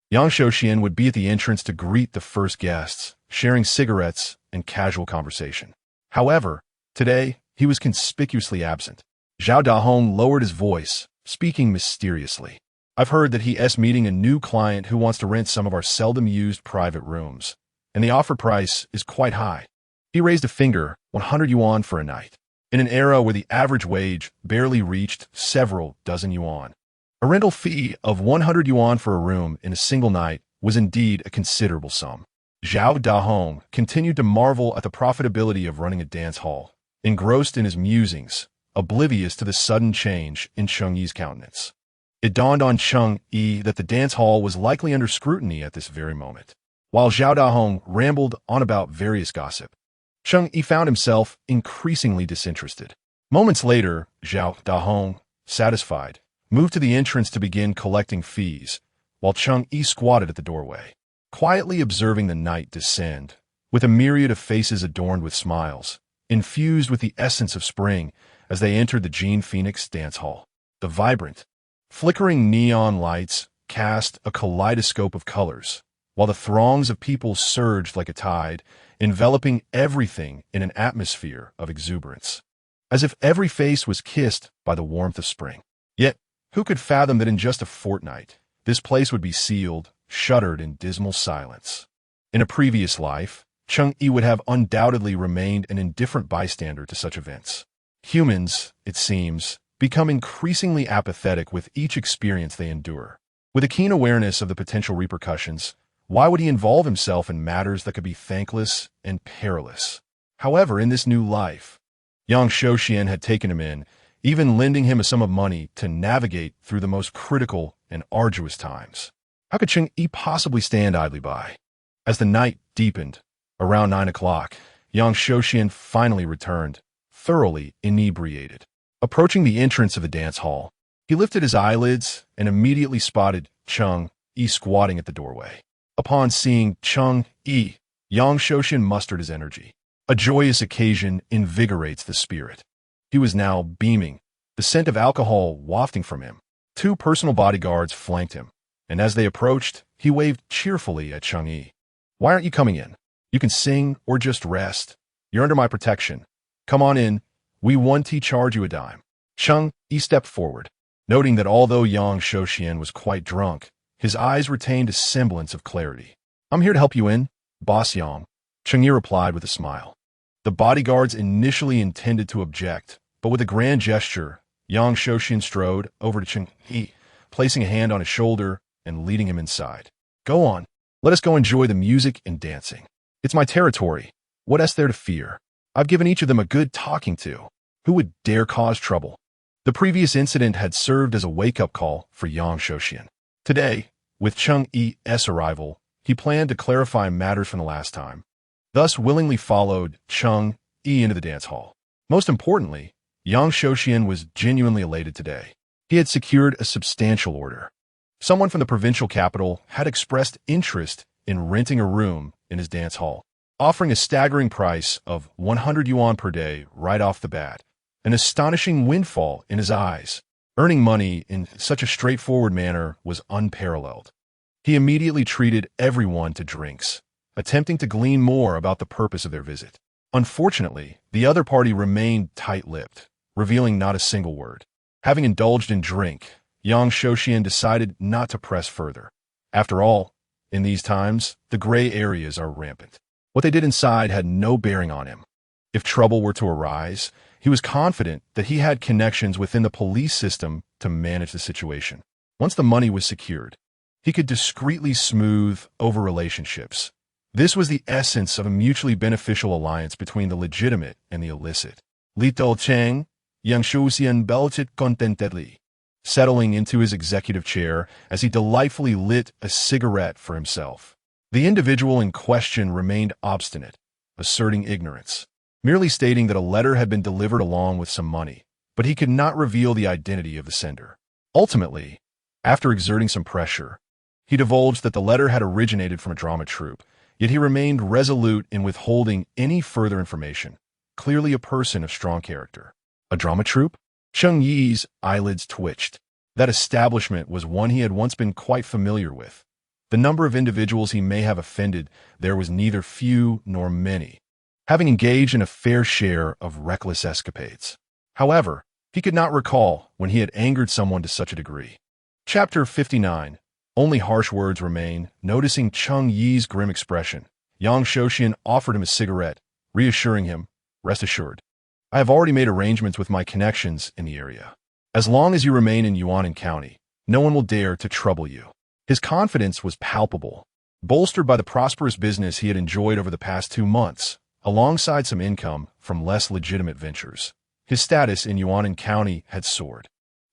Yang Shouxian would be at the entrance to greet the first guests, sharing cigarettes and casual conversation. However, today, he was conspicuously absent. Zhao Dahong lowered his voice, speaking mysteriously. I've heard that he is meeting a new client who wants to rent some of our seldom-used private rooms, and the offer price is quite high. He raised a finger, 100 yuan for a night. In an era where the average wage barely reached several dozen yuan. A rental fee of 100 yuan for a room in a single night was indeed a considerable sum. Zhao Dahong continued to marvel at the profitability of running a dance hall, engrossed in his musings, oblivious to the sudden change in Cheng Yi's countenance. It dawned on Cheng Yi that the dance hall was likely under scrutiny at this very moment. While Zhao Dahong rambled on about various gossip, Cheng Yi found himself increasingly disinterested. Moments later, Zhao Dahong, satisfied, moved to the entrance to begin collecting fees, while Cheng Yi squatted at the doorway, quietly observing the night descend, with a myriad of faces adorned with smiles, infused with the essence of spring as they entered the Gene Phoenix dance hall. The vibrant, flickering neon lights cast a kaleidoscope of colors, while the throngs of people surged like a tide, enveloping everything in an atmosphere of exuberance, as if every face was kissed by the warmth of spring. Yet, who could fathom that in just a fortnight, this place would be sealed, shuttered in dismal silence? In a previous life, Cheng Yi would have undoubtedly remained an indifferent bystander to such events. Humans, it seems, become increasingly apathetic with each experience they endure. With a keen awareness of the potential repercussions, why would he involve himself in matters that could be thankless and perilous? However, in this new life, Yang Shouxian had taken him in, even lending him a sum of money to navigate through the most critical and arduous times. How could Cheng Yi possibly stand idly by? As the night deepened, around 9 o'clock, Yang Shouxian finally returned, thoroughly inebriated. Approaching the entrance of the dance hall, he lifted his eyelids and immediately spotted Cheng Yi squatting at the doorway. Upon seeing Cheng Yi, Yang Shouxian mustered his energy. A joyous occasion invigorates the spirit. He was now beaming, the scent of alcohol wafting from him. 2 personal bodyguards flanked him, and as they approached, he waved cheerfully at Cheng Yi. Why aren't you coming in? You can sing or just rest. You're under my protection. Come on in. We won't charge you a dime. Cheng Yi stepped forward, noting that although Yang Shouxian was quite drunk, his eyes retained a semblance of clarity. I'm here to help you in, Boss Yang, Cheng Yi replied with a smile. The bodyguards initially intended to object, but with a grand gesture, Yang Shouxian strode over to Cheng Yi, placing a hand on his shoulder and leading him inside. Go on, let us go enjoy the music and dancing. It's my territory. What is there to fear? I've given each of them a good talking to. Who would dare cause trouble? The previous incident had served as a wake-up call for Yang Shouxian. Today, with Cheng Yi's arrival, he planned to clarify matters from the last time, thus willingly followed Cheng Yi into the dance hall. Most importantly, Yang Shouxian was genuinely elated today. He had secured a substantial order. Someone from the provincial capital had expressed interest in renting a room in his dance hall, offering a staggering price of 100 yuan per day right off the bat, an astonishing windfall in his eyes. Earning money in such a straightforward manner was unparalleled. He immediately treated everyone to drinks, attempting to glean more about the purpose of their visit. Unfortunately, the other party remained tight-lipped, revealing not a single word. Having indulged in drink, Yang Shouxian decided not to press further. After all, in these times, the gray areas are rampant. What they did inside had no bearing on him. If trouble were to arise, he was confident that he had connections within the police system to manage the situation. Once the money was secured, he could discreetly smooth over relationships. This was the essence of a mutually beneficial alliance between the legitimate and the illicit. Little Cheng, Yang Shouxian belched contentedly, settling into his executive chair as he delightfully lit a cigarette for himself. The individual in question remained obstinate, asserting ignorance, merely stating that a letter had been delivered along with some money, but he could not reveal the identity of the sender. Ultimately, after exerting some pressure, he divulged that the letter had originated from a drama troupe, yet he remained resolute in withholding any further information, clearly a person of strong character. A drama troupe? Cheng Yi's eyelids twitched. That establishment was one he had once been quite familiar with. The number of individuals he may have offended there was neither few nor many, having engaged in a fair share of reckless escapades. However, he could not recall when he had angered someone to such a degree. Chapter 59. Only harsh words remain. Noticing Cheng Yi's grim expression, Yang Shouxian offered him a cigarette, reassuring him, "Rest assured, I have already made arrangements with my connections in the area. As long as you remain in Yuanan County, no one will dare to trouble you." His confidence was palpable, bolstered by the prosperous business he had enjoyed over the past 2 months, alongside some income from less legitimate ventures. His status in Yuanan County had soared.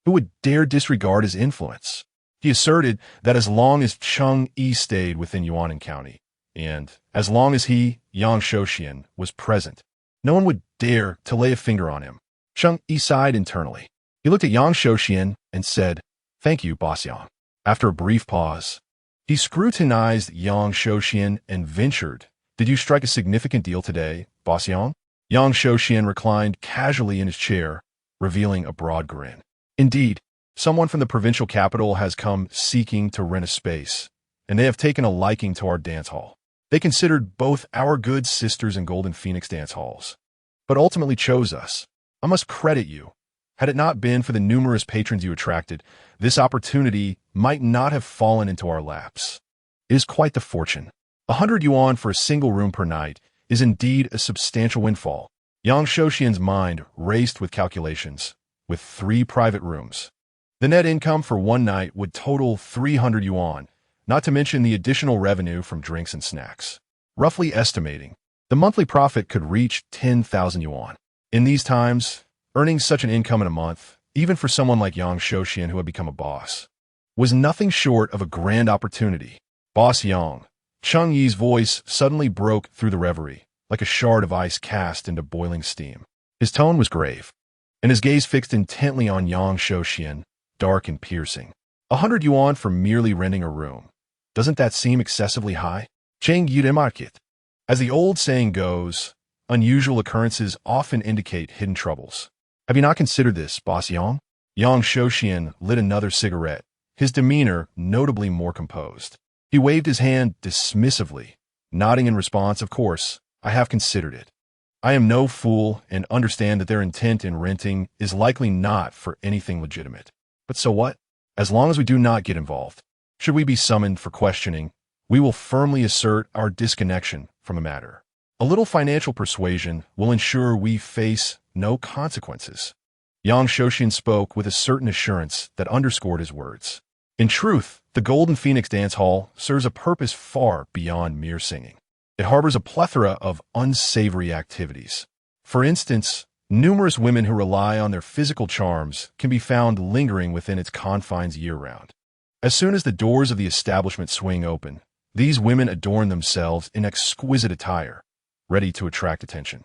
Who would dare disregard his influence? He asserted that as long as Cheng Yi stayed within Yuanan County, and as long as he, Yang Shouxian, was present, no one would dare to lay a finger on him. Cheng Yi sighed internally. He looked at Yang Shouxian and said, "Thank you, Boss Yang." After a brief pause, he scrutinized Yang Shouxian and ventured, "Did you strike a significant deal today, Boss Yang?" Yang Shouxian reclined casually in his chair, revealing a broad grin. "Indeed, someone from the provincial capital has come seeking to rent a space, and they have taken a liking to our dance hall. They considered both our good sisters and Golden Phoenix dance halls, but ultimately chose us. I must credit you. Had it not been for the numerous patrons you attracted, this opportunity might not have fallen into our laps. It is quite the fortune. 100 yuan for a single room per night is indeed a substantial windfall." Yang Shouxian's mind raced with calculations. With 3 private rooms, the net income for one night would total 300 yuan, not to mention the additional revenue from drinks and snacks. Roughly estimating, the monthly profit could reach 10,000 yuan. In these times, earning such an income in a month, even for someone like Yang Shouxian who had become a boss, was nothing short of a grand opportunity. "Boss Yang," Cheng Yi's voice suddenly broke through the reverie, like a shard of ice cast into boiling steam. His tone was grave, and his gaze fixed intently on Yang Shouxian, dark and piercing. 100 yuan for merely renting a room. Doesn't that seem excessively high? Cheng Yi market. As the old saying goes, unusual occurrences often indicate hidden troubles. Have you not considered this, Boss Yang? Yang Shouxian lit another cigarette, his demeanor notably more composed. He waved his hand dismissively, nodding in response, "Of course, I have considered it. I am no fool and understand that their intent in renting is likely not for anything legitimate. But so what? As long as we do not get involved, should we be summoned for questioning, we will firmly assert our disconnection from the matter. A little financial persuasion will ensure we face no consequences." Yang Shouxian spoke with a certain assurance that underscored his words. In truth, the Golden Phoenix Dance Hall serves a purpose far beyond mere singing. It harbors a plethora of unsavory activities. For instance, numerous women who rely on their physical charms can be found lingering within its confines year-round. As soon as the doors of the establishment swing open, these women adorn themselves in exquisite attire, ready to attract attention.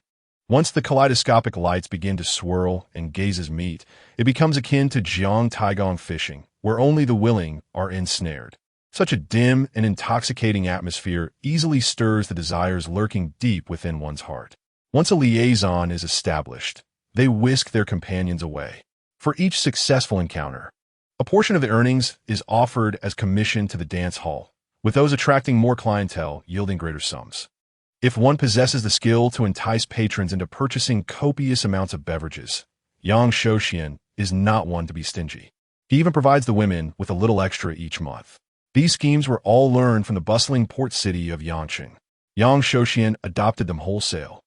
Once the kaleidoscopic lights begin to swirl and gazes meet, it becomes akin to Jiang Taigong fishing, where only the willing are ensnared. Such a dim and intoxicating atmosphere easily stirs the desires lurking deep within one's heart. Once a liaison is established, they whisk their companions away. For each successful encounter, a portion of the earnings is offered as commission to the dance hall, with those attracting more clientele yielding greater sums. If one possesses the skill to entice patrons into purchasing copious amounts of beverages, Yang Shouxian is not one to be stingy. He even provides the women with a little extra each month. These schemes were all learned from the bustling port city of Yangqing. Yang Shouxian adopted them wholesale.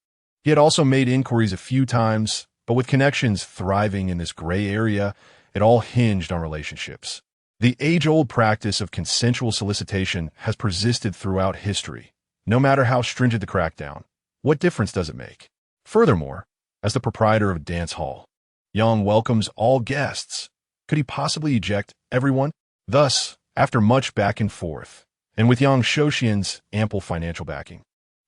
He had also made inquiries a few times, but with connections thriving in this gray area, it all hinged on relationships. The age-old practice of consensual solicitation has persisted throughout history. No matter how stringent the crackdown, what difference does it make? Furthermore, as the proprietor of a dance hall, Yang welcomes all guests. Could he possibly eject everyone? Thus, after much back and forth, and with Yang Shouxian's ample financial backing,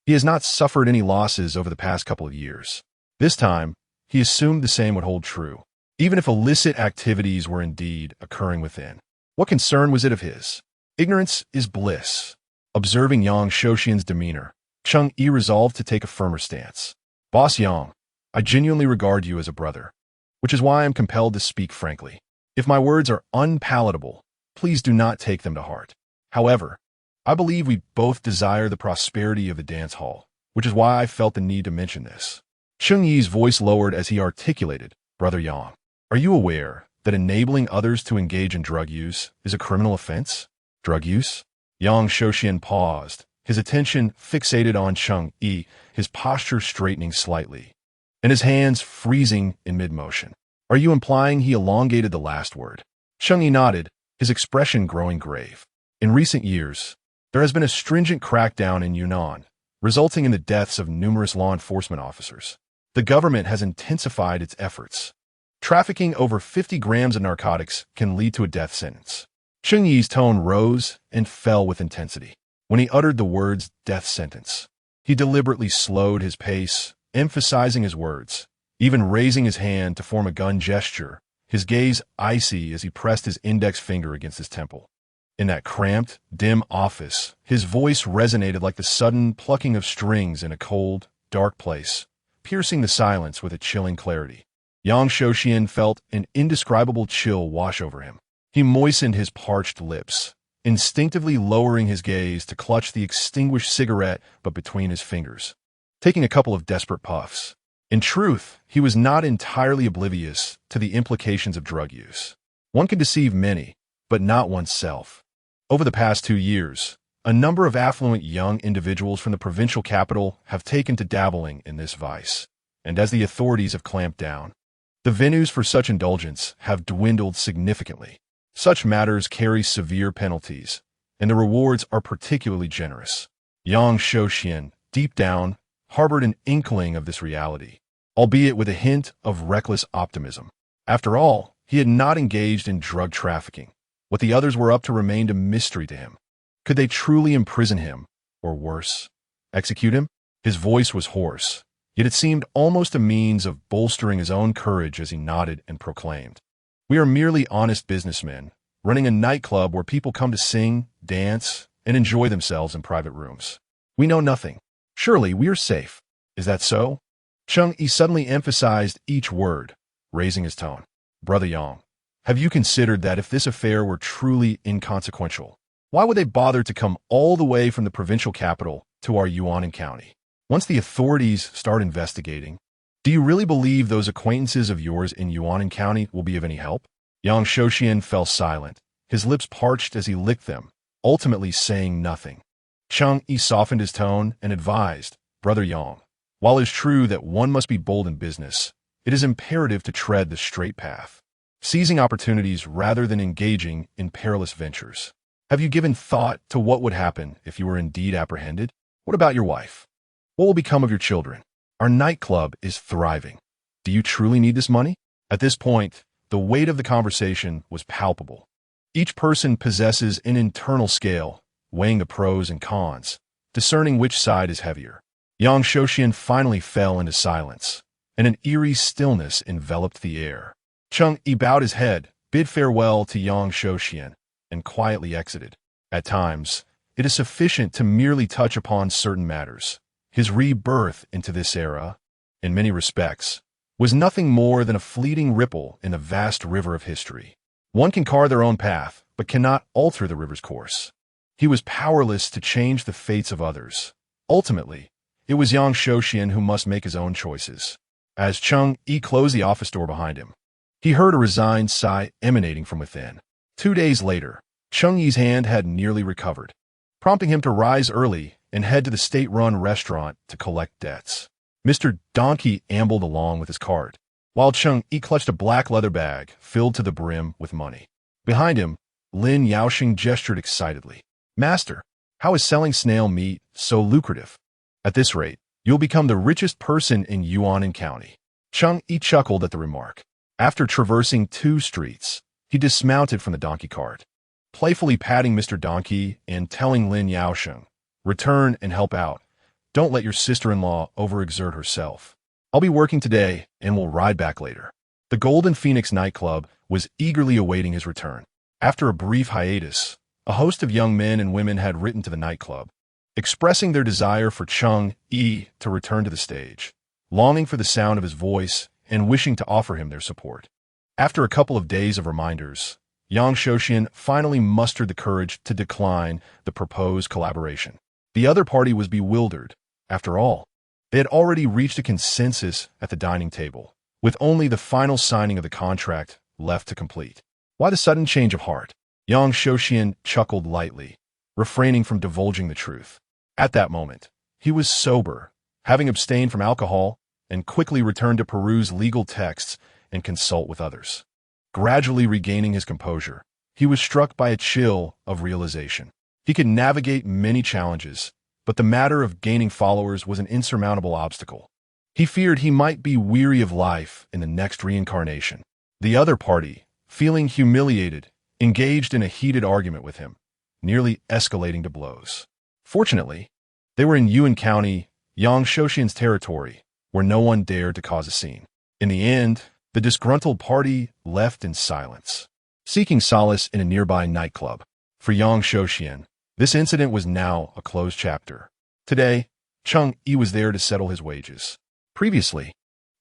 he has not suffered any losses over the past couple of years. This time, he assumed the same would hold true. even if illicit activities were indeed occurring within. What concern was it of his? Ignorance is bliss. Observing Yang Shouxian's demeanor, Cheng Yi resolved to take a firmer stance. Boss Yang, I genuinely regard you as a brother, which is why I am compelled to speak frankly. If my words are unpalatable, please do not take them to heart. However, I believe we both desire the prosperity of the dance hall, which is why I felt the need to mention this. Cheng Yi's voice lowered as he articulated, Brother Yang, are you aware that enabling others to engage in drug use is a criminal offense? Drug use? Yang Shouxian paused, his attention fixated on Cheng Yi, his posture straightening slightly, and his hands freezing in mid-motion. Are you implying he elongated the last word? Cheng Yi nodded, his expression growing grave. In recent years, there has been a stringent crackdown in Yunnan, resulting in the deaths of numerous law enforcement officers. The government has intensified its efforts. Trafficking over 50 grams of narcotics can lead to a death sentence. Cheng Yi's tone rose and fell with intensity. When he uttered the words death sentence, he deliberately slowed his pace, emphasizing his words, even raising his hand to form a gun gesture, his gaze icy as he pressed his index finger against his temple. In that cramped, dim office, his voice resonated like the sudden plucking of strings in a cold, dark place, piercing the silence with a chilling clarity. Yang Shouxian felt an indescribable chill wash over him. He moistened his parched lips, instinctively lowering his gaze to clutch the extinguished cigarette but between his fingers, taking a couple of desperate puffs. In truth, he was not entirely oblivious to the implications of drug use. One can deceive many, but not oneself. Over the past 2 years, a number of affluent young individuals from the provincial capital have taken to dabbling in this vice, and as the authorities have clamped down, the venues for such indulgence have dwindled significantly. Such matters carry severe penalties, and the rewards are particularly generous. Yang Shouxian, deep down, harbored an inkling of this reality, albeit with a hint of reckless optimism. After all, he had not engaged in drug trafficking. What the others were up to remained a mystery to him. Could they truly imprison him, or worse, execute him? His voice was hoarse, yet it seemed almost a means of bolstering his own courage as he nodded and proclaimed, we are merely honest businessmen, running a nightclub where people come to sing, dance, and enjoy themselves in private rooms. We know nothing. Surely we are safe. Is that so? Cheng Yi suddenly emphasized each word, raising his tone. Brother Yang, have you considered that if this affair were truly inconsequential, why would they bother to come all the way from the provincial capital to our Yuanan County? Once the authorities start investigating, do you really believe those acquaintances of yours in Yuanan County will be of any help? Yang Shouxian fell silent, his lips parched as he licked them, ultimately saying nothing. Cheng Yi softened his tone and advised, Brother Yang, while it is true that one must be bold in business, it is imperative to tread the straight path, seizing opportunities rather than engaging in perilous ventures. Have you given thought to what would happen if you were indeed apprehended? What about your wife? What will become of your children? Our nightclub is thriving. Do you truly need this money? At this point, the weight of the conversation was palpable. Each person possesses an internal scale, weighing the pros and cons, discerning which side is heavier. Yang Shouxian finally fell into silence, and an eerie stillness enveloped the air. Cheng Yi bowed his head, bid farewell to Yang Shouxian, and quietly exited. At times, it is sufficient to merely touch upon certain matters. His rebirth into this era, in many respects, was nothing more than a fleeting ripple in the vast river of history. One can carve their own path, but cannot alter the river's course. He was powerless to change the fates of others. Ultimately, it was Yang Shouxian who must make his own choices. As Cheng Yi closed the office door behind him, he heard a resigned sigh emanating from within. 2 days later, Cheng Yi's hand had nearly recovered, prompting him to rise early and head to the state-run restaurant to collect debts. Mr. Donkey ambled along with his cart, while Cheng Yi clutched a black leather bag filled to the brim with money. Behind him, Lin Yaoxing gestured excitedly. Master, how is selling snail meat so lucrative? At this rate, you'll become the richest person in Yuanan County. Cheng Yi chuckled at the remark. After traversing 2 streets, he dismounted from the donkey cart, playfully patting Mr. Donkey and telling Lin Yaoxing, return and help out. Don't let your sister-in-law overexert herself. I'll be working today and will ride back later. The Golden Phoenix nightclub was eagerly awaiting his return. After a brief hiatus, a host of young men and women had written to the nightclub, expressing their desire for Cheng Yi to return to the stage, longing for the sound of his voice and wishing to offer him their support. After a couple of days of reminders, Yang Shouxian finally mustered the courage to decline the proposed collaboration. The other party was bewildered. After all, they had already reached a consensus at the dining table, with only the final signing of the contract left to complete. Why the sudden change of heart? Yang Shouxian chuckled lightly, refraining from divulging the truth. At that moment, he was sober, having abstained from alcohol, and quickly returned to peruse legal texts and consult with others. Gradually regaining his composure, he was struck by a chill of realization. He could navigate many challenges, but the matter of gaining followers was an insurmountable obstacle. He feared he might be weary of life in the next reincarnation. The other party, feeling humiliated, engaged in a heated argument with him, nearly escalating to blows. Fortunately, they were in Yuan County, Yang Shouxian's territory, where no one dared to cause a scene. In the end, the disgruntled party left in silence, seeking solace in a nearby nightclub. For Yang Shouxian, this incident was now a closed chapter. Today, Cheng Yi was there to settle his wages. Previously,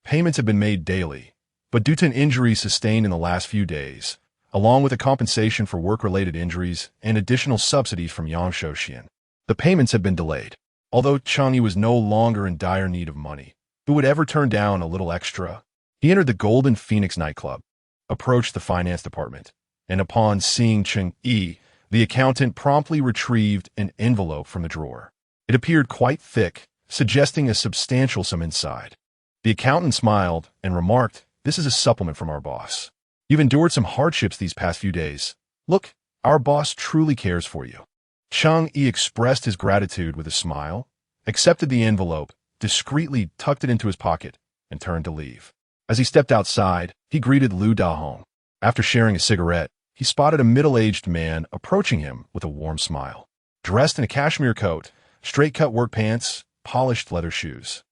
payments had been made daily, but due to an injury sustained in the last few days, along with a compensation for work-related injuries and additional subsidies from Yang Shouxian, the payments had been delayed. Although Cheng Yi was no longer in dire need of money, who would ever turn down a little extra? He entered the Golden Phoenix nightclub, approached the finance department, and upon seeing Cheng Yi, the accountant promptly retrieved an envelope from the drawer. It appeared quite thick, suggesting a substantial sum inside. The accountant smiled and remarked, "This is a supplement from our boss. You've endured some hardships these past few days. Look, our boss truly cares for you." Cheng Yi expressed his gratitude with a smile, accepted the envelope, discreetly tucked it into his pocket, and turned to leave. As he stepped outside, he greeted Lu Dahong. After sharing a cigarette, he spotted a middle-aged man approaching him with a warm smile. Dressed in a cashmere coat, straight-cut work pants, polished leather shoes,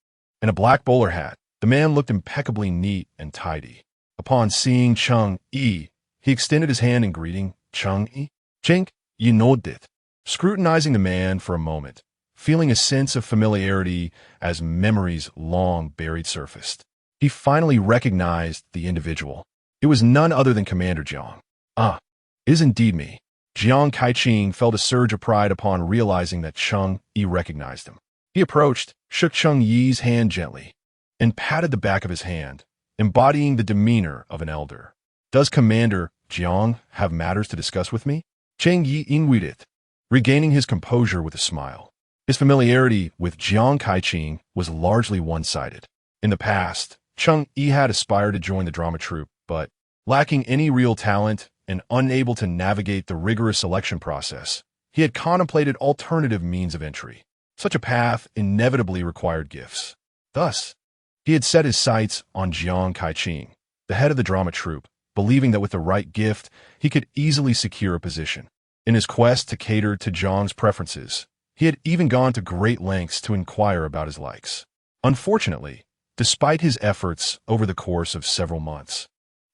and a black bowler hat, the man looked impeccably neat and tidy. Upon seeing Cheng Yi, he extended his hand in greeting. "Cheng Yi? Cheng Yi nodded, scrutinizing the man for a moment, feeling a sense of familiarity as memories long buried surfaced. He finally recognized the individual. It was none other than Commander Jiang. "Ah, it is indeed me." Jiang Kaiqing felt a surge of pride upon realizing that Cheng Yi recognized him. He approached, shook Cheng Yi's hand gently, and patted the back of his hand, embodying the demeanor of an elder. "Does Commander Jiang have matters to discuss with me?" Cheng Yi inwitted, regaining his composure with a smile. His familiarity with Jiang Kaiqing was largely one-sided. In the past, Cheng Yi had aspired to join the drama troupe, but, lacking any real talent and unable to navigate the rigorous selection process, he had contemplated alternative means of entry. Such a path inevitably required gifts. Thus, he had set his sights on Jiang Kaiqing, the head of the drama troupe, believing that with the right gift, he could easily secure a position. In his quest to cater to Jiang's preferences, he had even gone to great lengths to inquire about his likes. Unfortunately, despite his efforts over the course of several months,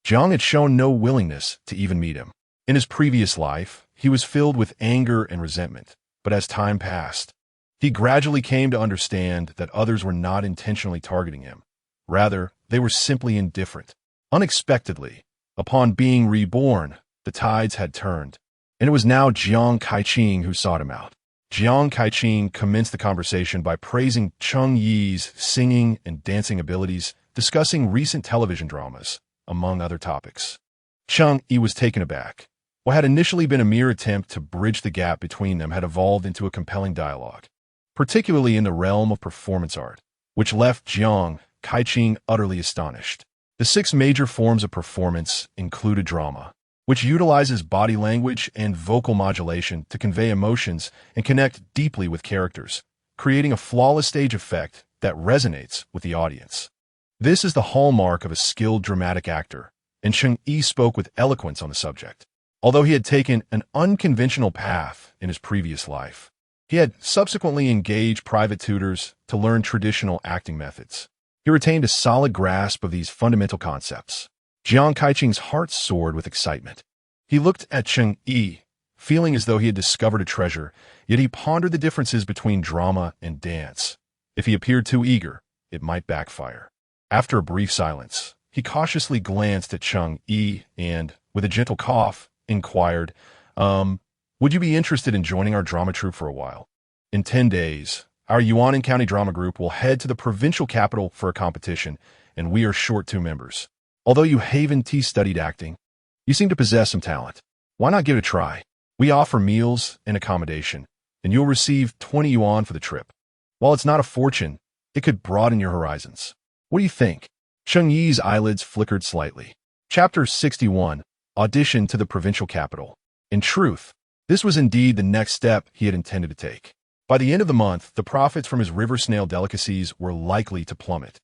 Jiang had shown no willingness to even meet him. In his previous life, he was filled with anger and resentment, but as time passed, he gradually came to understand that others were not intentionally targeting him. Rather, they were simply indifferent. Unexpectedly, upon being reborn, the tides had turned, and it was now Jiang Kaiqing who sought him out. Jiang Kaiqing commenced the conversation by praising Cheng Yi's singing and dancing abilities, discussing recent television dramas, among other topics. Cheng Yi was taken aback. What had initially been a mere attempt to bridge the gap between them had evolved into a compelling dialogue, particularly in the realm of performance art, which left Jiang Kaiqing utterly astonished. The 6 major forms of performance included drama, which utilizes body language and vocal modulation to convey emotions and connect deeply with characters, creating a flawless stage effect that resonates with the audience. This is the hallmark of a skilled dramatic actor, and Cheng Yi spoke with eloquence on the subject. Although he had taken an unconventional path in his previous life, he had subsequently engaged private tutors to learn traditional acting methods. He retained a solid grasp of these fundamental concepts. Jiang Kaiqing's heart soared with excitement. He looked at Cheng Yi, feeling as though he had discovered a treasure, yet he pondered the differences between drama and dance. If he appeared too eager, it might backfire. After a brief silence, he cautiously glanced at Cheng Yi and, with a gentle cough, inquired, would you be interested in joining our drama troupe for a while? In 10 days, our Yuan County Drama Group will head to the provincial capital for a competition, and we are short 2 members. Although you haven't studied acting, you seem to possess some talent. Why not give it a try? We offer meals and accommodation, and you'll receive 20 yuan for the trip. While it's not a fortune, it could broaden your horizons. What do you think? Cheng Yi's eyelids flickered slightly. Chapter 61, Audition to the Provincial Capital. In truth, this was indeed the next step he had intended to take. By the end of the month, the profits from his river snail delicacies were likely to plummet.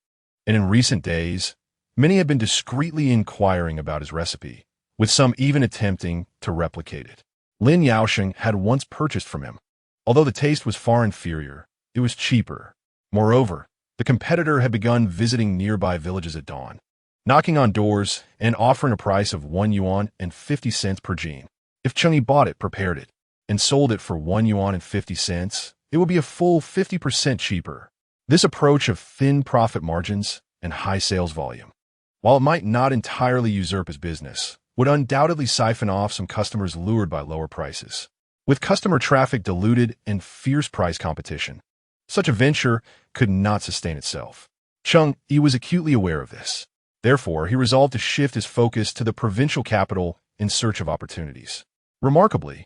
And in recent days, many had been discreetly inquiring about his recipe, with some even attempting to replicate it. Lin Yaosheng had once purchased from him. Although the taste was far inferior, it was cheaper. Moreover, the competitor had begun visiting nearby villages at dawn, knocking on doors and offering a price of 1 yuan and 50 cents per gene. If Cheng Yi bought it, prepared it, and sold it for 1 yuan and 50 cents, it would be a full 50% cheaper. This approach of thin profit margins and high sales volume, while it might not entirely usurp his business, would undoubtedly siphon off some customers lured by lower prices. With customer traffic diluted and fierce price competition, such a venture could not sustain itself. Cheng Yi was acutely aware of this. Therefore, he resolved to shift his focus to the provincial capital in search of opportunities. Remarkably,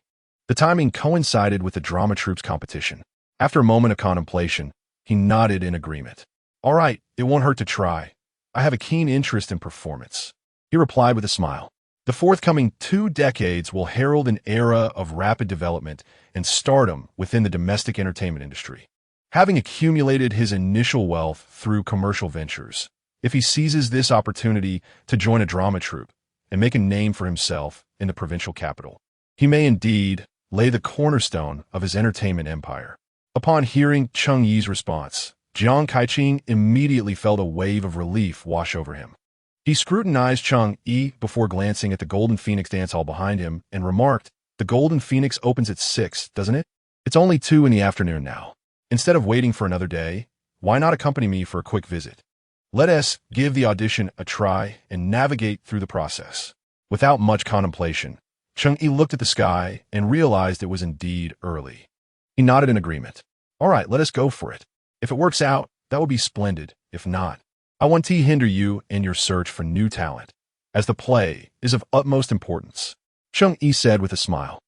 the timing coincided with the drama troupe's competition. After a moment of contemplation, he nodded in agreement. All right, it won't hurt to try. I have a keen interest in performance, he replied with a smile. The forthcoming 2 decades will herald an era of rapid development and stardom within the domestic entertainment industry. Having accumulated his initial wealth through commercial ventures, if he seizes this opportunity to join a drama troupe and make a name for himself in the provincial capital, he may indeed lay the cornerstone of his entertainment empire. Upon hearing Cheng Yi's response, Jiang Kaiqing immediately felt a wave of relief wash over him. He scrutinized Cheng Yi before glancing at the Golden Phoenix dance hall behind him and remarked, "The Golden Phoenix opens at 6, doesn't it? It's only 2 in the afternoon now. Instead of waiting for another day, why not accompany me for a quick visit? Let us give the audition a try and navigate through the process." Without much contemplation, Cheng Yi looked at the sky and realized it was indeed early. He nodded in agreement. All right, let us go for it. If it works out, that would be splendid. If not, I won't hinder you in your search for new talent, as the play is of utmost importance, Cheng Yi said with a smile.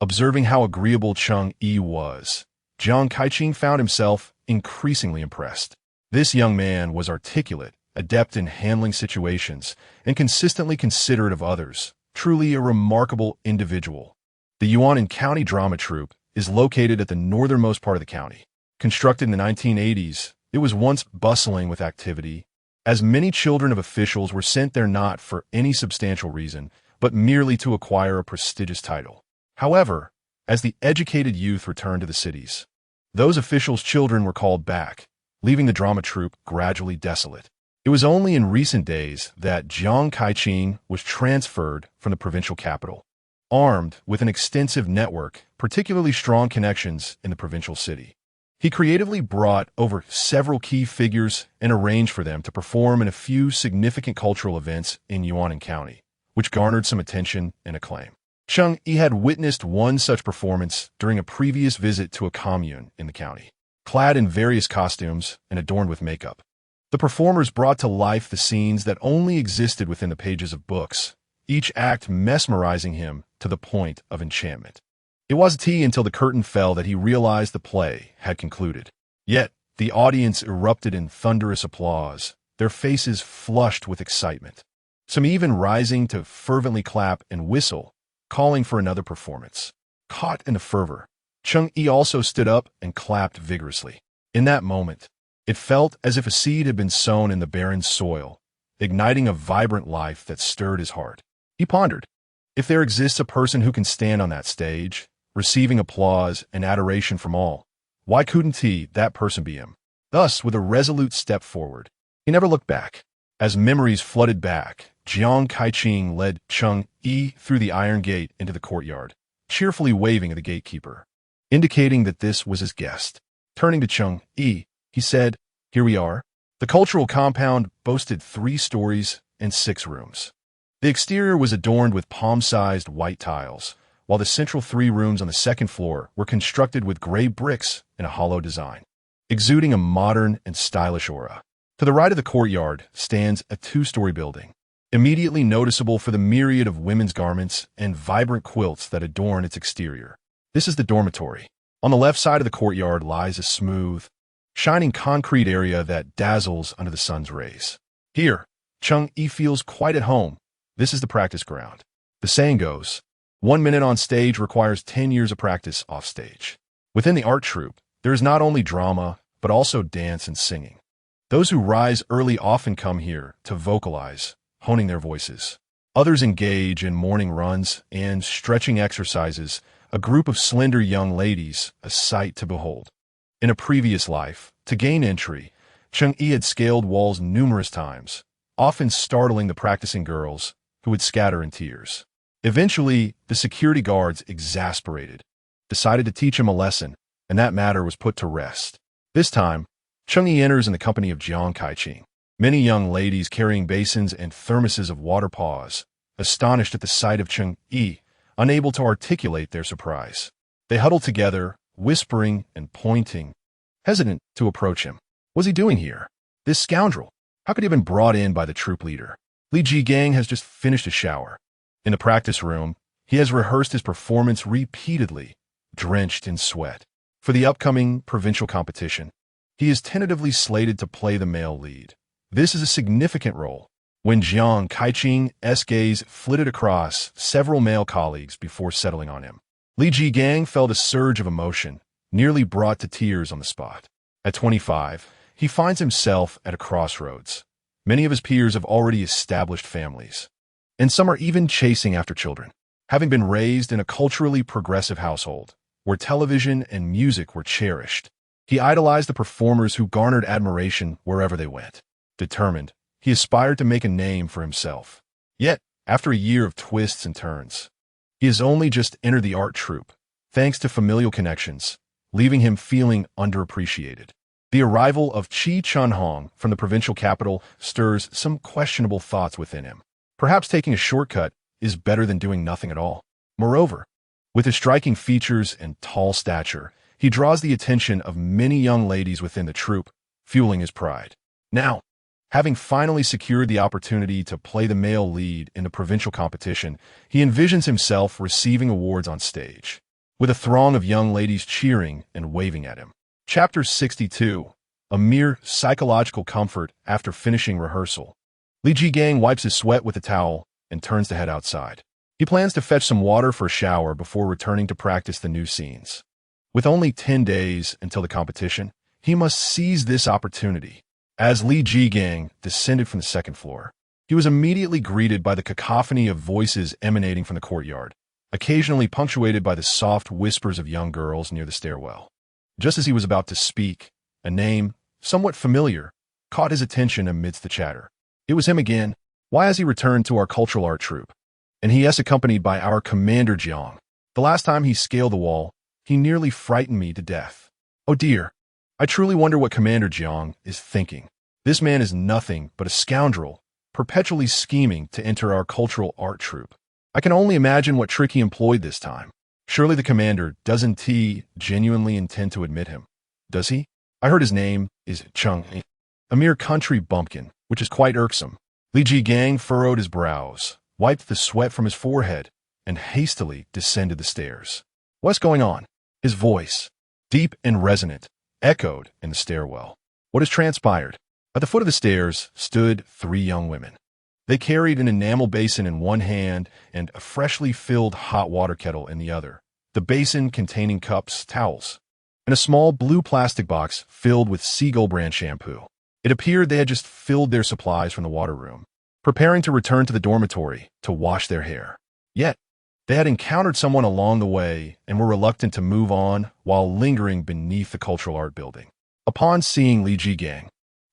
Observing how agreeable Cheng Yi was, Jiang Kaiqing found himself increasingly impressed. This young man was articulate, adept in handling situations, and consistently considerate of others, truly a remarkable individual. The Yuan County Drama Troupe is located at the northernmost part of the county. Constructed in the 1980s, it was once bustling with activity, as many children of officials were sent there not for any substantial reason, but merely to acquire a prestigious title. However, as the educated youth returned to the cities, those officials' children were called back, leaving the drama troupe gradually desolate. It was only in recent days that Jiang Kaiqing was transferred from the provincial capital, armed with an extensive network, particularly strong connections in the provincial city. He creatively brought over several key figures and arranged for them to perform in a few significant cultural events in Yuan County, which garnered some attention and acclaim. Cheng Yi had witnessed one such performance during a previous visit to a commune in the county. Clad in various costumes and adorned with makeup, the performers brought to life the scenes that only existed within the pages of books, each act mesmerizing him to the point of enchantment. It wasn't until the curtain fell that he realized the play had concluded. Yet, the audience erupted in thunderous applause, their faces flushed with excitement, some even rising to fervently clap and whistle, calling for another performance. Caught in the fervor, Cheng Yi also stood up and clapped vigorously. In that moment, it felt as if a seed had been sown in the barren soil, igniting a vibrant life that stirred his heart. He pondered, if there exists a person who can stand on that stage, receiving applause and adoration from all, why couldn't that person be him? Thus, with a resolute step forward, he never looked back. As memories flooded back, Jiang Kaiqing led Cheng Yi through the iron gate into the courtyard, cheerfully waving at the gatekeeper, indicating that this was his guest. Turning to Cheng Yi, he said, "Here we are." The cultural compound boasted 3 stories and 6 rooms. The exterior was adorned with palm-sized white tiles, while the central 3 rooms on the second floor were constructed with gray bricks in a hollow design, exuding a modern and stylish aura. To the right of the courtyard stands a 2-story building, immediately noticeable for the myriad of women's garments and vibrant quilts that adorn its exterior. This is the dormitory. On the left side of the courtyard lies a smooth, shining concrete area that dazzles under the sun's rays. Here, Cheng Yi feels quite at home. This is the practice ground. The saying goes, 1 minute on stage requires 10 years of practice off stage. Within the art troupe, there is not only drama, but also dance and singing. Those who rise early often come here to vocalize, honing their voices. Others engage in morning runs and stretching exercises, a group of slender young ladies, a sight to behold. In a previous life, to gain entry, Cheng Yi had scaled walls numerous times, often startling the practicing girls, who would scatter in tears. Eventually, the security guards, exasperated, decided to teach him a lesson, and that matter was put to rest. This time, Cheng Yi enters in the company of Jiang Kaiqing. Many young ladies carrying basins and thermoses of water pause, astonished at the sight of Cheng Yi, unable to articulate their surprise. They huddled together, whispering and pointing, hesitant to approach him. What was he doing here? This scoundrel! How could he have been brought in by the troop leader? Li Jigang has just finished a shower. In the practice room, he has rehearsed his performance repeatedly, drenched in sweat. For the upcoming provincial competition, he is tentatively slated to play the male lead. This is a significant role. When Jiang Kaiqing's gaze flitted across several male colleagues before settling on him, Li Jigang felt a surge of emotion, nearly brought to tears on the spot. At 25, he finds himself at a crossroads. Many of his peers have already established families, and some are even chasing after children. Having been raised in a culturally progressive household, where television and music were cherished, he idolized the performers who garnered admiration wherever they went. Determined, he aspired to make a name for himself. Yet, after a year of twists and turns, he has only just entered the art troupe, thanks to familial connections, leaving him feeling underappreciated. The arrival of Qi Chunhong from the provincial capital stirs some questionable thoughts within him. Perhaps taking a shortcut is better than doing nothing at all. Moreover, with his striking features and tall stature, he draws the attention of many young ladies within the troupe, fueling his pride. Now, having finally secured the opportunity to play the male lead in the provincial competition, he envisions himself receiving awards on stage, with a throng of young ladies cheering and waving at him. Chapter 62. A mere psychological comfort after finishing rehearsal. Li Jigang wipes his sweat with a towel and turns to head outside. He plans to fetch some water for a shower before returning to practice the new scenes. With only 10 days until the competition, he must seize this opportunity. As Li Jigang descended from the second floor, he was immediately greeted by the cacophony of voices emanating from the courtyard, occasionally punctuated by the soft whispers of young girls near the stairwell. Just as he was about to speak, a name, somewhat familiar, caught his attention amidst the chatter. It was him again. Why has he returned to our cultural art troupe? And he is accompanied by our Commander Jiang. The last time he scaled the wall, he nearly frightened me to death. Oh dear, I truly wonder what Commander Jiang is thinking. This man is nothing but a scoundrel, perpetually scheming to enter our cultural art troupe. I can only imagine what trick he employed this time. Surely the commander doesn't genuinely intend to admit him, does he? I heard his name is Cheng Yi, a mere country bumpkin, which is quite irksome. Li Jigang furrowed his brows, wiped the sweat from his forehead, and hastily descended the stairs. What's going on? His voice, deep and resonant, echoed in the stairwell. What has transpired? At the foot of the stairs stood 3 young women. They carried an enamel basin in one hand and a freshly filled hot water kettle in the other, the basin containing cups, towels, and a small blue plastic box filled with seagull brand shampoo. It appeared they had just filled their supplies from the water room, preparing to return to the dormitory to wash their hair. Yet, they had encountered someone along the way and were reluctant to move on while lingering beneath the cultural art building. Upon seeing Li Jigang,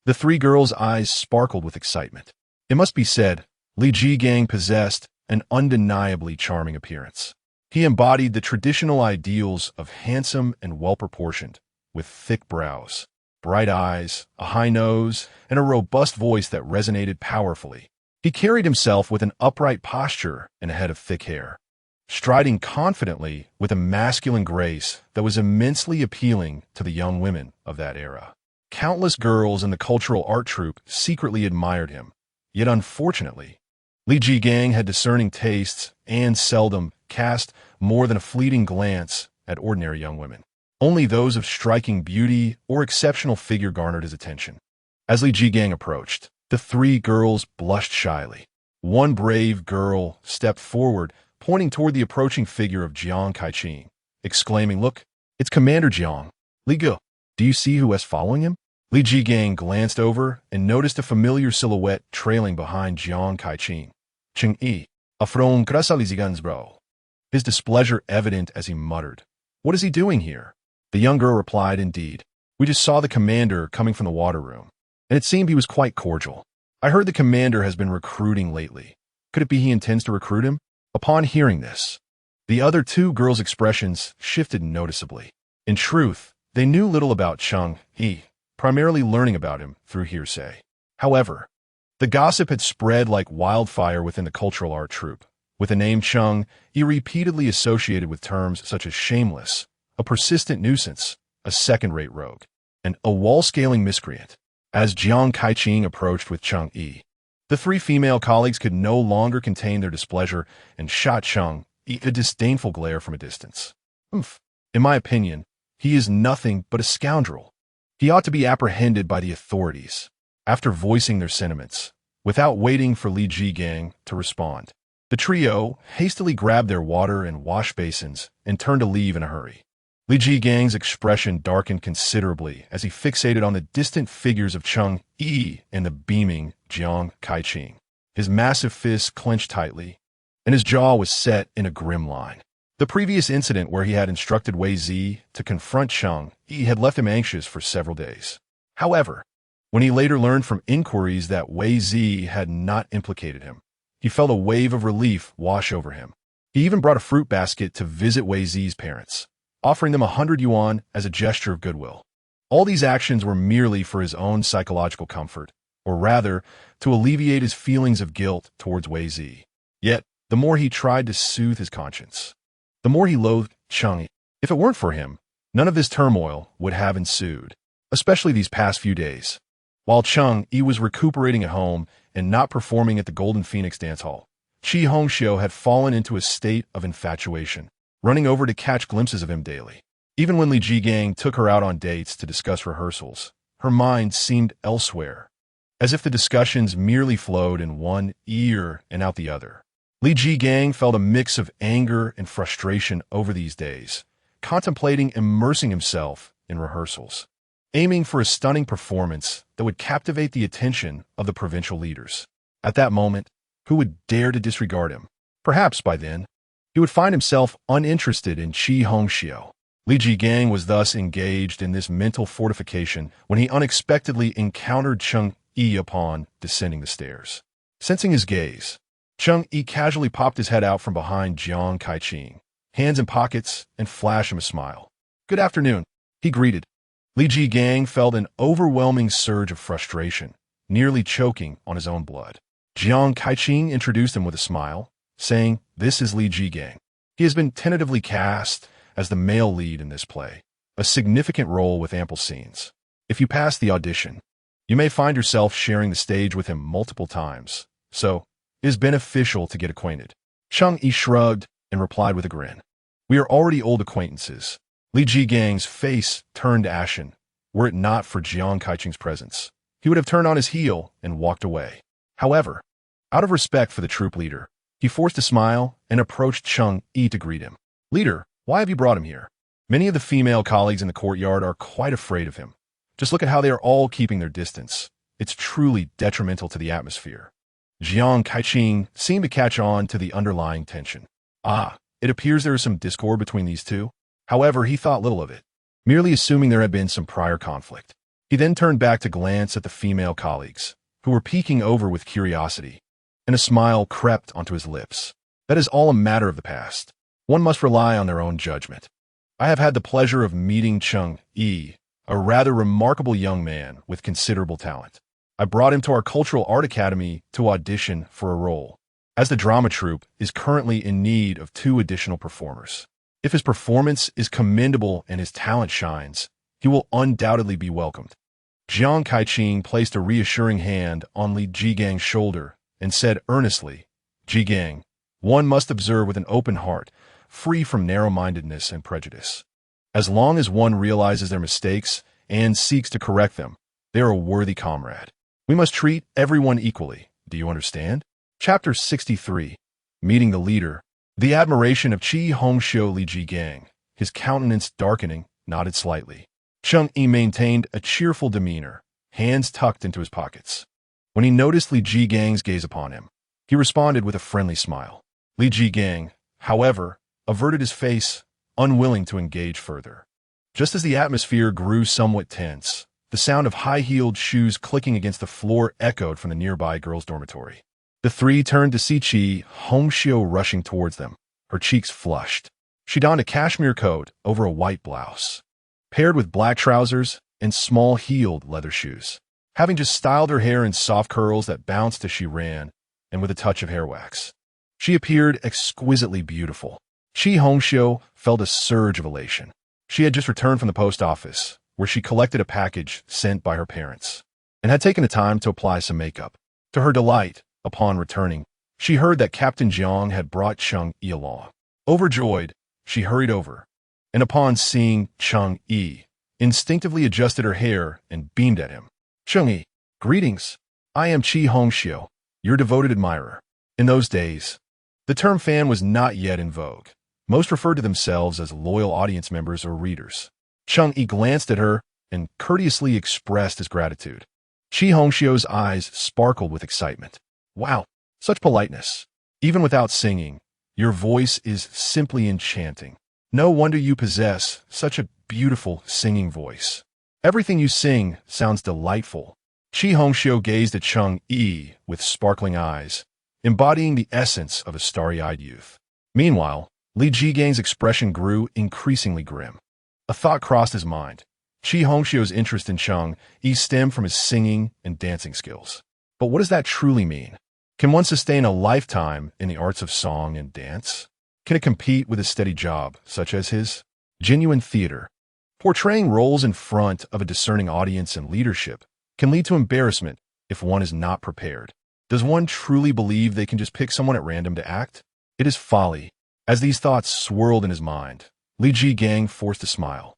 the 3 girls' eyes sparkled with excitement. It must be said, Li Jigang possessed an undeniably charming appearance. He embodied the traditional ideals of handsome and well-proportioned, with thick brows, bright eyes, a high nose, and a robust voice that resonated powerfully. He carried himself with an upright posture and a head of thick hair, striding confidently with a masculine grace that was immensely appealing to the young women of that era. Countless girls in the cultural art troupe secretly admired him, yet unfortunately, Li Jigang had discerning tastes and seldom cast more than a fleeting glance at ordinary young women. Only those of striking beauty or exceptional figure garnered his attention. As Li Jigang approached, the three girls blushed shyly. One brave girl stepped forward, pointing toward the approaching figure of Jiang Kaiqing, exclaiming, "Look, it's Commander Jiang. Li Ge, do you see who is following him?" Li Jigang glanced over and noticed a familiar silhouette trailing behind Jiang Kaiqing. Cheng Yi, "Afron krasalizigans bro." His displeasure evident as he muttered, "What is he doing here?" The young girl replied, "Indeed, we just saw the commander coming from the water room, and it seemed he was quite cordial. I heard the commander has been recruiting lately. Could it be he intends to recruit him?" Upon hearing this, the other two girls' expressions shifted noticeably. In truth, they knew little about Cheng Yi, primarily learning about him through hearsay. However, the gossip had spread like wildfire within the cultural art troupe, with the name Cheng Yi repeatedly associated with terms such as shameless, a persistent nuisance, a second-rate rogue, and a wall-scaling miscreant. As Jiang Kaiqing approached with Cheng Yi, the three female colleagues could no longer contain their displeasure and shot Cheng Yi a disdainful glare from a distance. In my opinion, he is nothing but a scoundrel. He ought to be apprehended by the authorities." After voicing their sentiments, without waiting for Li Jigang to respond, the trio hastily grabbed their water and wash basins and turned to leave in a hurry. Li Jigang's expression darkened considerably as he fixated on the distant figures of Cheng Yi and the beaming Jiang Kaiqing. His massive fists clenched tightly, and his jaw was set in a grim line. The previous incident where he had instructed Wei Zi to confront Cheng Yi had left him anxious for several days. However, when he later learned from inquiries that Wei Zi had not implicated him, he felt a wave of relief wash over him. He even brought a fruit basket to visit Wei Zi's parents, offering them 100 yuan as a gesture of goodwill. All these actions were merely for his own psychological comfort, or rather, to alleviate his feelings of guilt towards Wei Zi. Yet, the more he tried to soothe his conscience, the more he loathed Cheng Yi. If it weren't for him, none of this turmoil would have ensued, especially these past few days. While Cheng Yi was recuperating at home and not performing at the Golden Phoenix Dance Hall, Qi Hongxiu had fallen into a state of infatuation, running over to catch glimpses of him daily. Even when Li Jigang took her out on dates to discuss rehearsals, her mind seemed elsewhere, as if the discussions merely flowed in one ear and out the other. Li Jigang felt a mix of anger and frustration over these days, contemplating immersing himself in rehearsals, aiming for a stunning performance that would captivate the attention of the provincial leaders. At that moment, who would dare to disregard him? Perhaps by then, he would find himself uninterested in Qi Hongxiu. Li Jigang was thus engaged in this mental fortification when he unexpectedly encountered Cheng Yi upon descending the stairs. Sensing his gaze, Cheng Yi casually popped his head out from behind Jiang Kaiqing, hands in pockets, and flashed him a smile. "Good afternoon," he greeted. Li Jigang felt an overwhelming surge of frustration, nearly choking on his own blood. Jiang Kaiqing introduced him with a smile, saying, "This is Li Jigang. He has been tentatively cast as the male lead in this play, a significant role with ample scenes. If you pass the audition, you may find yourself sharing the stage with him multiple times, so it is beneficial to get acquainted." Cheng Yi shrugged and replied with a grin, "We are already old acquaintances." Li Jigang's face turned ashen. Were it not for Jiang Kaiqing's presence, he would have turned on his heel and walked away. However, out of respect for the troop leader, he forced a smile and approached Cheng Yi to greet him. "Leader, why have you brought him here?" Many of the female colleagues in the courtyard are quite afraid of him. Just look at how they are all keeping their distance. It's truly detrimental to the atmosphere. Jiang Kaiqing seemed to catch on to the underlying tension. It appears there is some discord between these two. However, he thought little of it, merely assuming there had been some prior conflict. He then turned back to glance at the female colleagues, who were peeking over with curiosity. and a smile crept onto his lips. That is all a matter of the past. One must rely on their own judgment. I have had the pleasure of meeting Cheng Yi, a rather remarkable young man with considerable talent. I brought him to our Cultural Art Academy to audition for a role, as the drama troupe is currently in need of 2 additional performers. If his performance is commendable and his talent shines, he will undoubtedly be welcomed. Jiang Kaiqing placed a reassuring hand on Li Jigang's shoulder and said earnestly, "Jigang, one must observe with an open heart, free from narrow-mindedness and prejudice. As long as one realizes their mistakes and seeks to correct them, they are a worthy comrade. We must treat everyone equally. Do you understand?" Chapter 63. Meeting the Leader. The admiration of Qi Hongxiu Li Jigang, his countenance darkening, nodded slightly. Cheng Yi maintained a cheerful demeanor, hands tucked into his pockets. When he noticed Li Jigang's gaze upon him, he responded with a friendly smile. Li Jigang, however, averted his face, unwilling to engage further. Just as the atmosphere grew somewhat tense, the sound of high-heeled shoes clicking against the floor echoed from the nearby girls' dormitory. The 3 turned to see Qi Hongxiu rushing towards them, her cheeks flushed. She donned a cashmere coat over a white blouse, paired with black trousers and small-heeled leather shoes. Having just styled her hair in soft curls that bounced as she ran, and with a touch of hair wax, she appeared exquisitely beautiful. Qi Hongxiu felt a surge of elation. She had just returned from the post office, where she collected a package sent by her parents, and had taken the time to apply some makeup. To her delight, upon returning, she heard that Captain Jiang had brought Cheng Yi along. Overjoyed, she hurried over, and upon seeing Cheng Yi, instinctively adjusted her hair and beamed at him. "Cheng Yi, greetings. I am Qi Hongxiu, your devoted admirer." In those days, the term fan was not yet in vogue. Most referred to themselves as loyal audience members or readers. Cheng Yi glanced at her and courteously expressed his gratitude. Qi Hongxiu's eyes sparkled with excitement. "Wow, such politeness. Even without singing, your voice is simply enchanting. No wonder you possess such a beautiful singing voice. Everything you sing sounds delightful." Qi Hongxiu gazed at Cheng Yi with sparkling eyes, embodying the essence of a starry-eyed youth. Meanwhile, Li Jigang's expression grew increasingly grim. A thought crossed his mind. Qi Hongxiu's interest in Cheng Yi stemmed from his singing and dancing skills. But what does that truly mean? Can one sustain a lifetime in the arts of song and dance? Can it compete with a steady job, such as his? Genuine theater. Portraying roles in front of a discerning audience and leadership can lead to embarrassment if one is not prepared. Does one truly believe they can just pick someone at random to act? It is folly. As these thoughts swirled in his mind, Li Jigang forced a smile.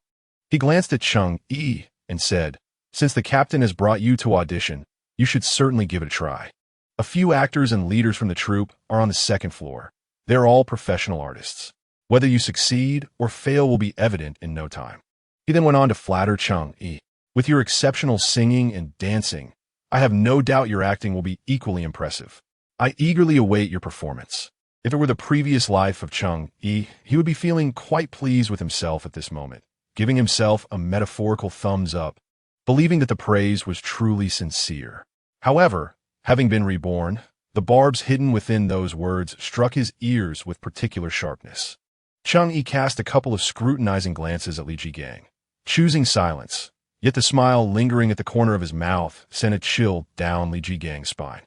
He glanced at Cheng Yi and said, "Since the captain has brought you to audition, you should certainly give it a try. A few actors and leaders from the troupe are on the 2nd floor. They're all professional artists. Whether you succeed or fail will be evident in no time." He then went on to flatter Cheng Yi. "With your exceptional singing and dancing, I have no doubt your acting will be equally impressive. I eagerly await your performance." If it were the previous life of Cheng Yi, he would be feeling quite pleased with himself at this moment, giving himself a metaphorical thumbs up, believing that the praise was truly sincere. However, having been reborn, the barbs hidden within those words struck his ears with particular sharpness. Cheng Yi cast a couple of scrutinizing glances at Li Jigang, choosing silence, yet the smile lingering at the corner of his mouth sent a chill down Li Jigang's spine.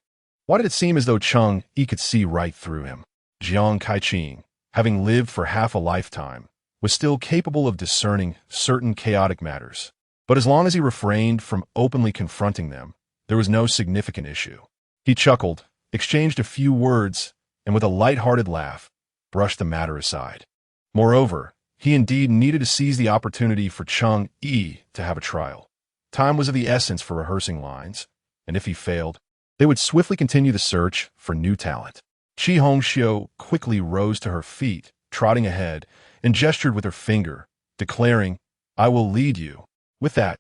Why did it seem as though Cheng Yi could see right through him? Jiang Kaiqing, having lived for half a lifetime, was still capable of discerning certain chaotic matters. But as long as he refrained from openly confronting them, there was no significant issue. He chuckled, exchanged a few words, and with a light-hearted laugh, brushed the matter aside. Moreover, he indeed needed to seize the opportunity for Cheng Yi to have a trial. Time was of the essence for rehearsing lines, and if he failed, they would swiftly continue the search for new talent. Qi Hongxiu quickly rose to her feet, trotting ahead, and gestured with her finger, declaring, "I will lead you." With that,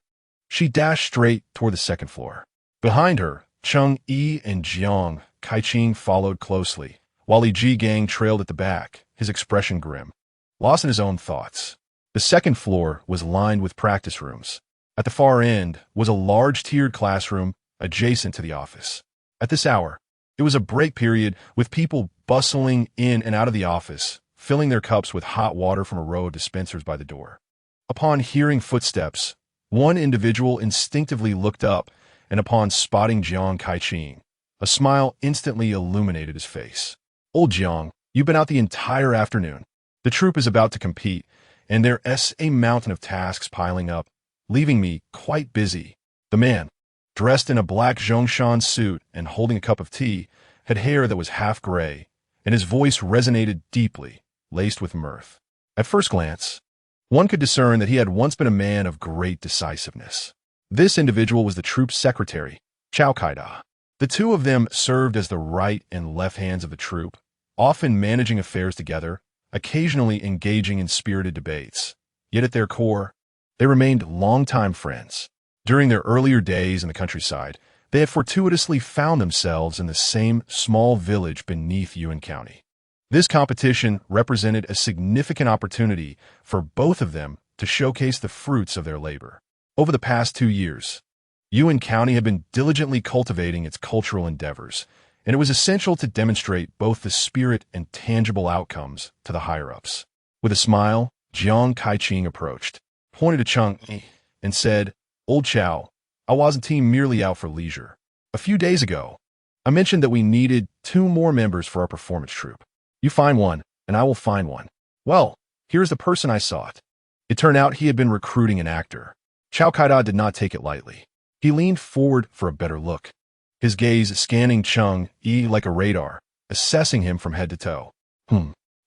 she dashed straight toward the 2nd floor. Behind her, Cheng Yi and Jiang Kaiqing followed closely, while Li Jigang trailed at the back, his expression grim, lost in his own thoughts. The 2nd floor was lined with practice rooms. At the far end was a large tiered classroom adjacent to the office. At this hour, It was a break period with people bustling in and out of the office, filling their cups with hot water from a row of dispensers by the door. Upon hearing footsteps, one individual instinctively looked up, and upon spotting Jiang Kaiqing, a smile instantly illuminated his face. "Old Jiang, you've been out the entire afternoon. The troupe is about to compete, and there's a mountain of tasks piling up, leaving me quite busy." The man, dressed in a black Zhongshan suit and holding a cup of tea, had hair that was half gray, and his voice resonated deeply, laced with mirth. At first glance, one could discern that he had once been a man of great decisiveness. This individual was the troupe's secretary, Cao Kaida. The two of them served as the right and left hands of the troupe, often managing affairs together, occasionally engaging in spirited debates. Yet at their core, they remained longtime friends. During their earlier days in the countryside, they had fortuitously found themselves in the same small village beneath Yuan County. This competition represented a significant opportunity for both of them to showcase the fruits of their labor. Over the past 2 years, Yuan County had been diligently cultivating its cultural endeavors, and it was essential to demonstrate both the spirit and tangible outcomes to the higher-ups. With a smile, Jiang Kaiqing approached, pointed to Cheng Yi, and said, "Old Chow, I wasn't merely out for leisure. A few days ago, I mentioned that we needed 2 more members for our performance troupe. You find one, and I will find one. Well, here's the person I sought." It turned out he had been recruiting an actor. Cao Kaida did not take it lightly. He leaned forward for a better look, his gaze scanning Cheng Yi like a radar, assessing him from head to toe.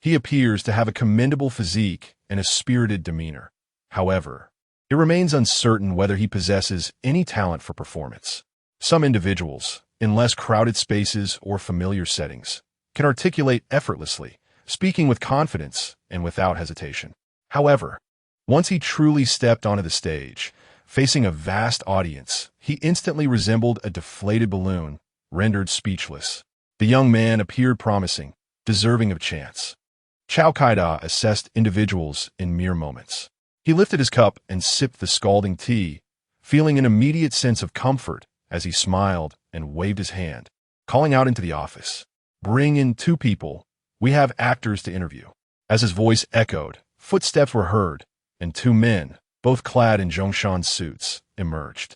He appears to have a commendable physique and a spirited demeanor. However, it remains uncertain whether he possesses any talent for performance. Some individuals, in less crowded spaces or familiar settings, can articulate effortlessly, speaking with confidence and without hesitation. However, once he truly stepped onto the stage, facing a vast audience, he instantly resembled a deflated balloon, rendered speechless. The young man appeared promising, deserving of chance. Cao Kaida assessed individuals in mere moments. He lifted his cup and sipped the scalding tea, feeling an immediate sense of comfort as he smiled and waved his hand, calling out into the office, "Bring in 2 people. We have actors to interview." As his voice echoed, footsteps were heard, and 2 men, both clad in Zhongshan suits, emerged.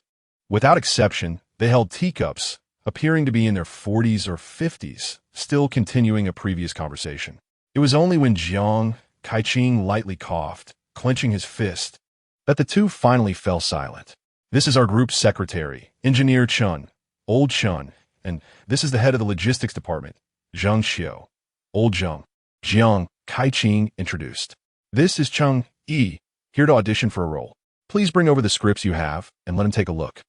Without exception, they held teacups, appearing to be in their 40s or 50s, still continuing a previous conversation. It was only when Jiang Kaiqing lightly coughed, clenching his fist, that the 2 finally fell silent. "This is our group secretary, Engineer Chun, Old Chun, and this is the head of the logistics department, Zheng Xiu, Old Zheng." Jiang Kaiqing introduced. "This is Cheng Yi, here to audition for a role. Please bring over the scripts you have and let him take a look.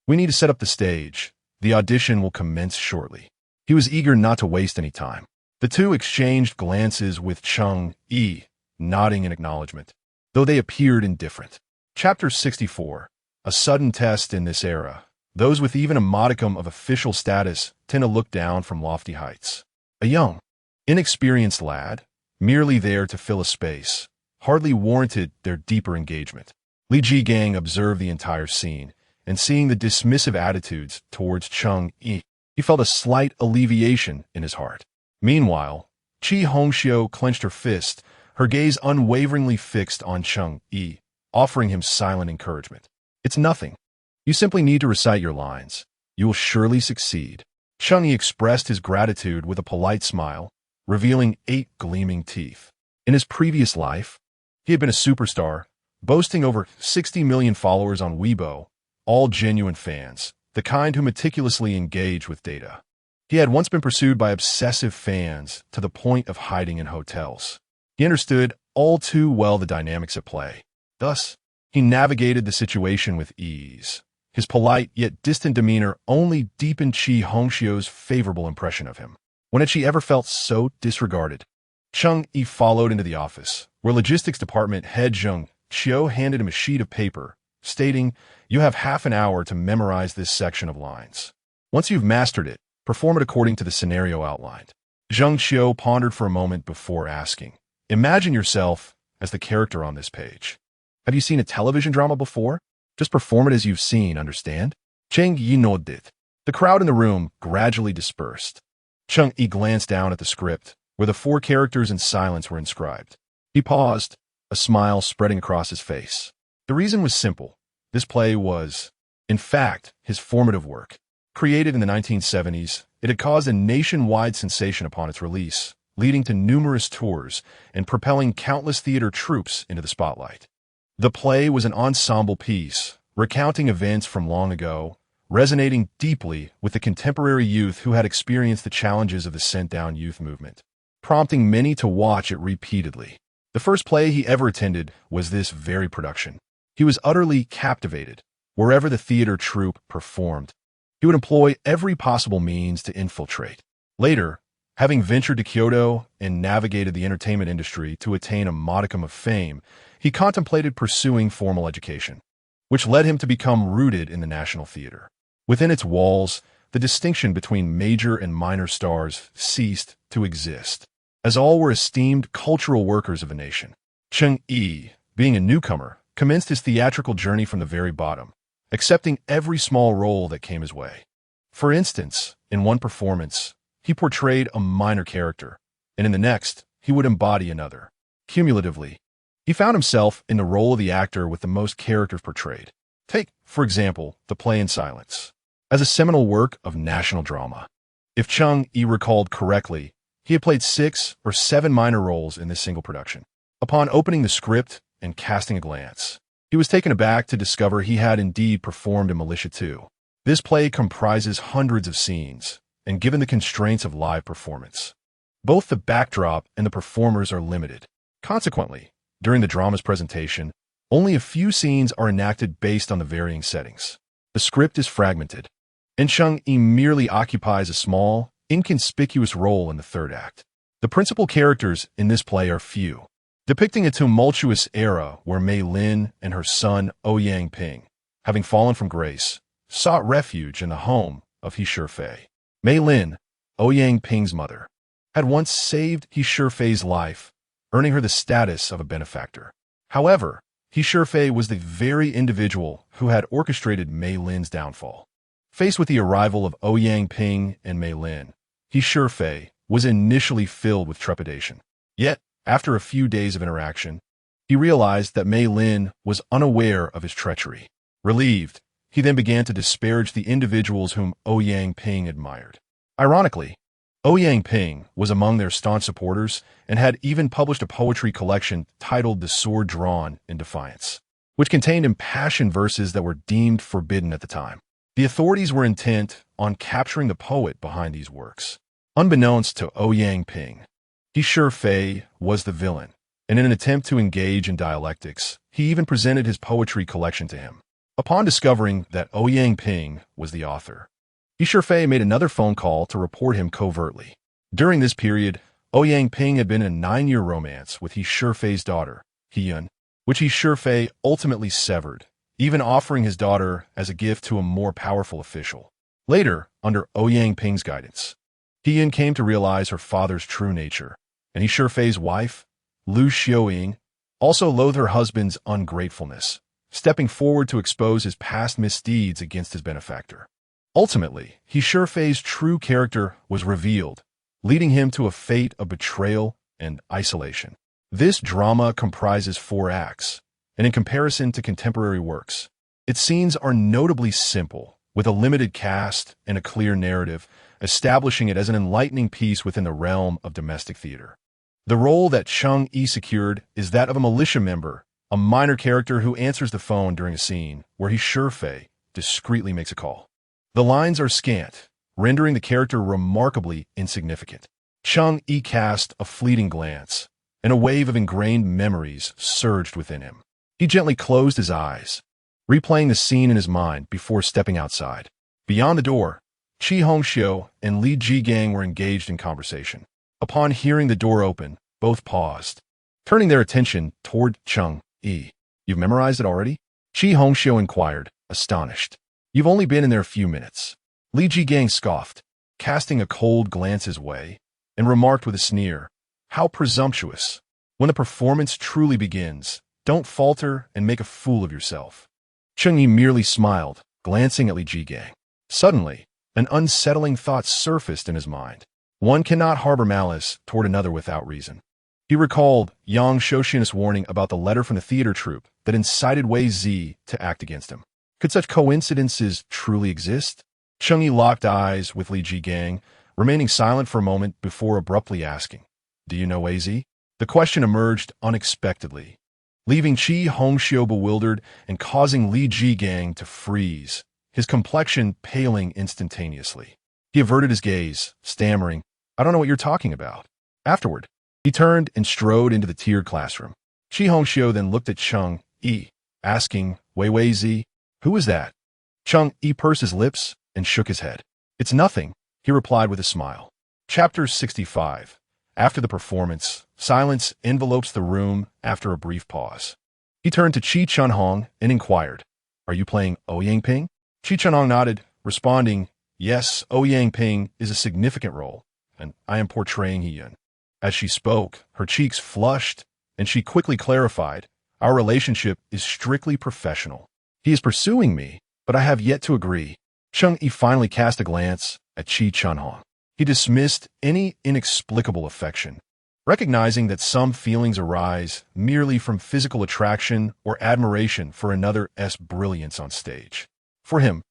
We need to set up the stage. The audition will commence shortly." He was eager not to waste any time. The 2 exchanged glances with Cheng Yi, nodding in acknowledgement, though they appeared indifferent. Chapter 64. A sudden test. In this era, those with even a modicum of official status tend to look down from lofty heights. A young, inexperienced lad, merely there to fill a space, hardly warranted their deeper engagement. Li Jigang observed the entire scene, and seeing the dismissive attitudes towards Cheng Yi, he felt a slight alleviation in his heart. Meanwhile, Qi Hongxiu clenched her fist, her gaze unwaveringly fixed on Cheng Yi, offering him silent encouragement. "It's nothing. You simply need to recite your lines. You will surely succeed." Cheng Yi expressed his gratitude with a polite smile, revealing 8 gleaming teeth. In his previous life, he had been a superstar, boasting over 60 million followers on Weibo, all genuine fans, the kind who meticulously engage with data. He had once been pursued by obsessive fans to the point of hiding in hotels. He understood all too well the dynamics at play. Thus, he navigated the situation with ease. His polite yet distant demeanor only deepened Qi Hongxiu's favorable impression of him. When had she ever felt so disregarded? Cheng Yi followed into the office, where logistics department head Zheng Qiu handed him a sheet of paper, stating, "You have half an hour to memorize this section of lines. Once you've mastered it, perform it according to the scenario outlined." Zheng Qiu pondered for a moment before asking, "Imagine yourself as the character on this page. Have you seen a television drama before? Just perform it as you've seen, understand?" Cheng Yi nodded. The crowd in the room gradually dispersed, Cheng Yi glanced down at the script, where the four characters in silence were inscribed. He paused, a smile spreading across his face. The reason was simple. This play was, in fact, his formative work. Created in the 1970s, it had caused a nationwide sensation upon its release, leading to numerous tours and propelling countless theater troupes into the spotlight. The play was an ensemble piece, recounting events from long ago, resonating deeply with the contemporary youth who had experienced the challenges of the sent-down youth movement, prompting many to watch it repeatedly. The first play he ever attended was this very production. He was utterly captivated. Wherever the theater troupe performed, he would employ every possible means to infiltrate. Later, having ventured to Kyoto and navigated the entertainment industry to attain a modicum of fame, he contemplated pursuing formal education, which led him to become rooted in the National Theater. Within its walls, the distinction between major and minor stars ceased to exist, as all were esteemed cultural workers of a nation. Cheng Yi, being a newcomer, commenced his theatrical journey from the very bottom, accepting every small role that came his way. For instance, in one performance, he portrayed a minor character, and in the next, he would embody another. Cumulatively, he found himself in the role of the actor with the most characters portrayed. Take, for example, the play In Silence, as a seminal work of national drama. If Cheng Yi recalled correctly, he had played 6 or 7 minor roles in this single production. Upon opening the script and casting a glance, he was taken aback to discover he had indeed performed in Militia 2. This play comprises hundreds of scenes, and given the constraints of live performance, both the backdrop and the performers are limited. Consequently, during the drama's presentation, only a few scenes are enacted based on the varying settings. The script is fragmented, and Cheng Yi merely occupies a small, inconspicuous role in the third act. The principal characters in this play are few, depicting a tumultuous era where Mei Lin and her son Ouyang Ping, having fallen from grace, sought refuge in the home of He Shifei. Mei Lin, Ouyang Ping's mother, had once saved He Shifei's life, earning her the status of a benefactor. However, He Shifei was the very individual who had orchestrated Mei Lin's downfall. Faced with the arrival of Ouyang Ping and Mei Lin, He Shifei was initially filled with trepidation. Yet, after a few days of interaction, he realized that Mei Lin was unaware of his treachery. Relieved, he then began to disparage the individuals whom Ouyang Ping admired. Ironically, Ouyang Ping was among their staunch supporters and had even published a poetry collection titled The Sword Drawn in Defiance, which contained impassioned verses that were deemed forbidden at the time. The authorities were intent on capturing the poet behind these works. Unbeknownst to Ouyang Ping, He Shifei was the villain, and in an attempt to engage in dialectics, he even presented his poetry collection to him. Upon discovering that Ouyang Ping was the author, He Shifei made another phone call to report him covertly. During this period, Ouyang Ping had been in a 9-year romance with He Shifei's daughter, Hyun, which He Shifei ultimately severed, even offering his daughter as a gift to a more powerful official. Later, under Ouyang Ping's guidance, Hyun came to realize her father's true nature, and He Shifei's wife, Lu Xiaoying, also loathed her husband's ungratefulness, stepping forward to expose his past misdeeds against his benefactor. Ultimately, He Shifei's true character was revealed, leading him to a fate of betrayal and isolation. This drama comprises 4 acts, and in comparison to contemporary works, its scenes are notably simple, with a limited cast and a clear narrative, establishing it as an enlightening piece within the realm of domestic theater. The role that Cheng Yi secured is that of a militia member, a minor character who answers the phone during a scene where He Shifei discreetly makes a call. The lines are scant, rendering the character remarkably insignificant. Cheng Yi cast a fleeting glance, and a wave of ingrained memories surged within him. He gently closed his eyes, replaying the scene in his mind before stepping outside. Beyond the door, Chi Hongxiu and Li Jigang were engaged in conversation. Upon hearing the door open, both paused, turning their attention toward Cheng Yi. "You've memorized it already?" Chi Hongxiu inquired, astonished. "You've only been in there a few minutes." Li Jigang scoffed, casting a cold glance his way, and remarked with a sneer, "How presumptuous! When the performance truly begins, don't falter and make a fool of yourself." Cheng Yi merely smiled, glancing at Li Jigang. Suddenly, an unsettling thought surfaced in his mind. One cannot harbor malice toward another without reason. He recalled Yang Shoshin's warning about the letter from the theater troupe that incited Wei Zi to act against him. Could such coincidences truly exist? Cheng Yi locked eyes with Li Jigang, remaining silent for a moment before abruptly asking, "Do you know Wei Zi?" The question emerged unexpectedly, leaving Qi Hongxiu bewildered and causing Li Jigang to freeze, his complexion paling instantaneously. He averted his gaze, stammering, "I don't know what you're talking about." Afterward, he turned and strode into the tiered classroom. Qi Hongxiu then looked at Cheng Yi, asking, Wei Zi, who is that?" Cheng Yi pursed his lips and shook his head. "It's nothing," he replied with a smile. Chapter 65. After the performance, silence envelopes the room after a brief pause. He turned to Qi Chunhong and inquired, "Are you playing Ouyang Ping?" Qi Chunhong nodded, responding, "Yes, Ouyang Ping is a significant role, and I am portraying Hiyun." As she spoke, her cheeks flushed, and she quickly clarified, "Our relationship is strictly professional. He is pursuing me, but I have yet to agree." Cheng Yi finally cast a glance at Qi Chunhong. He dismissed any inexplicable affection, recognizing that some feelings arise merely from physical attraction or admiration for another's brilliance on stage. For him,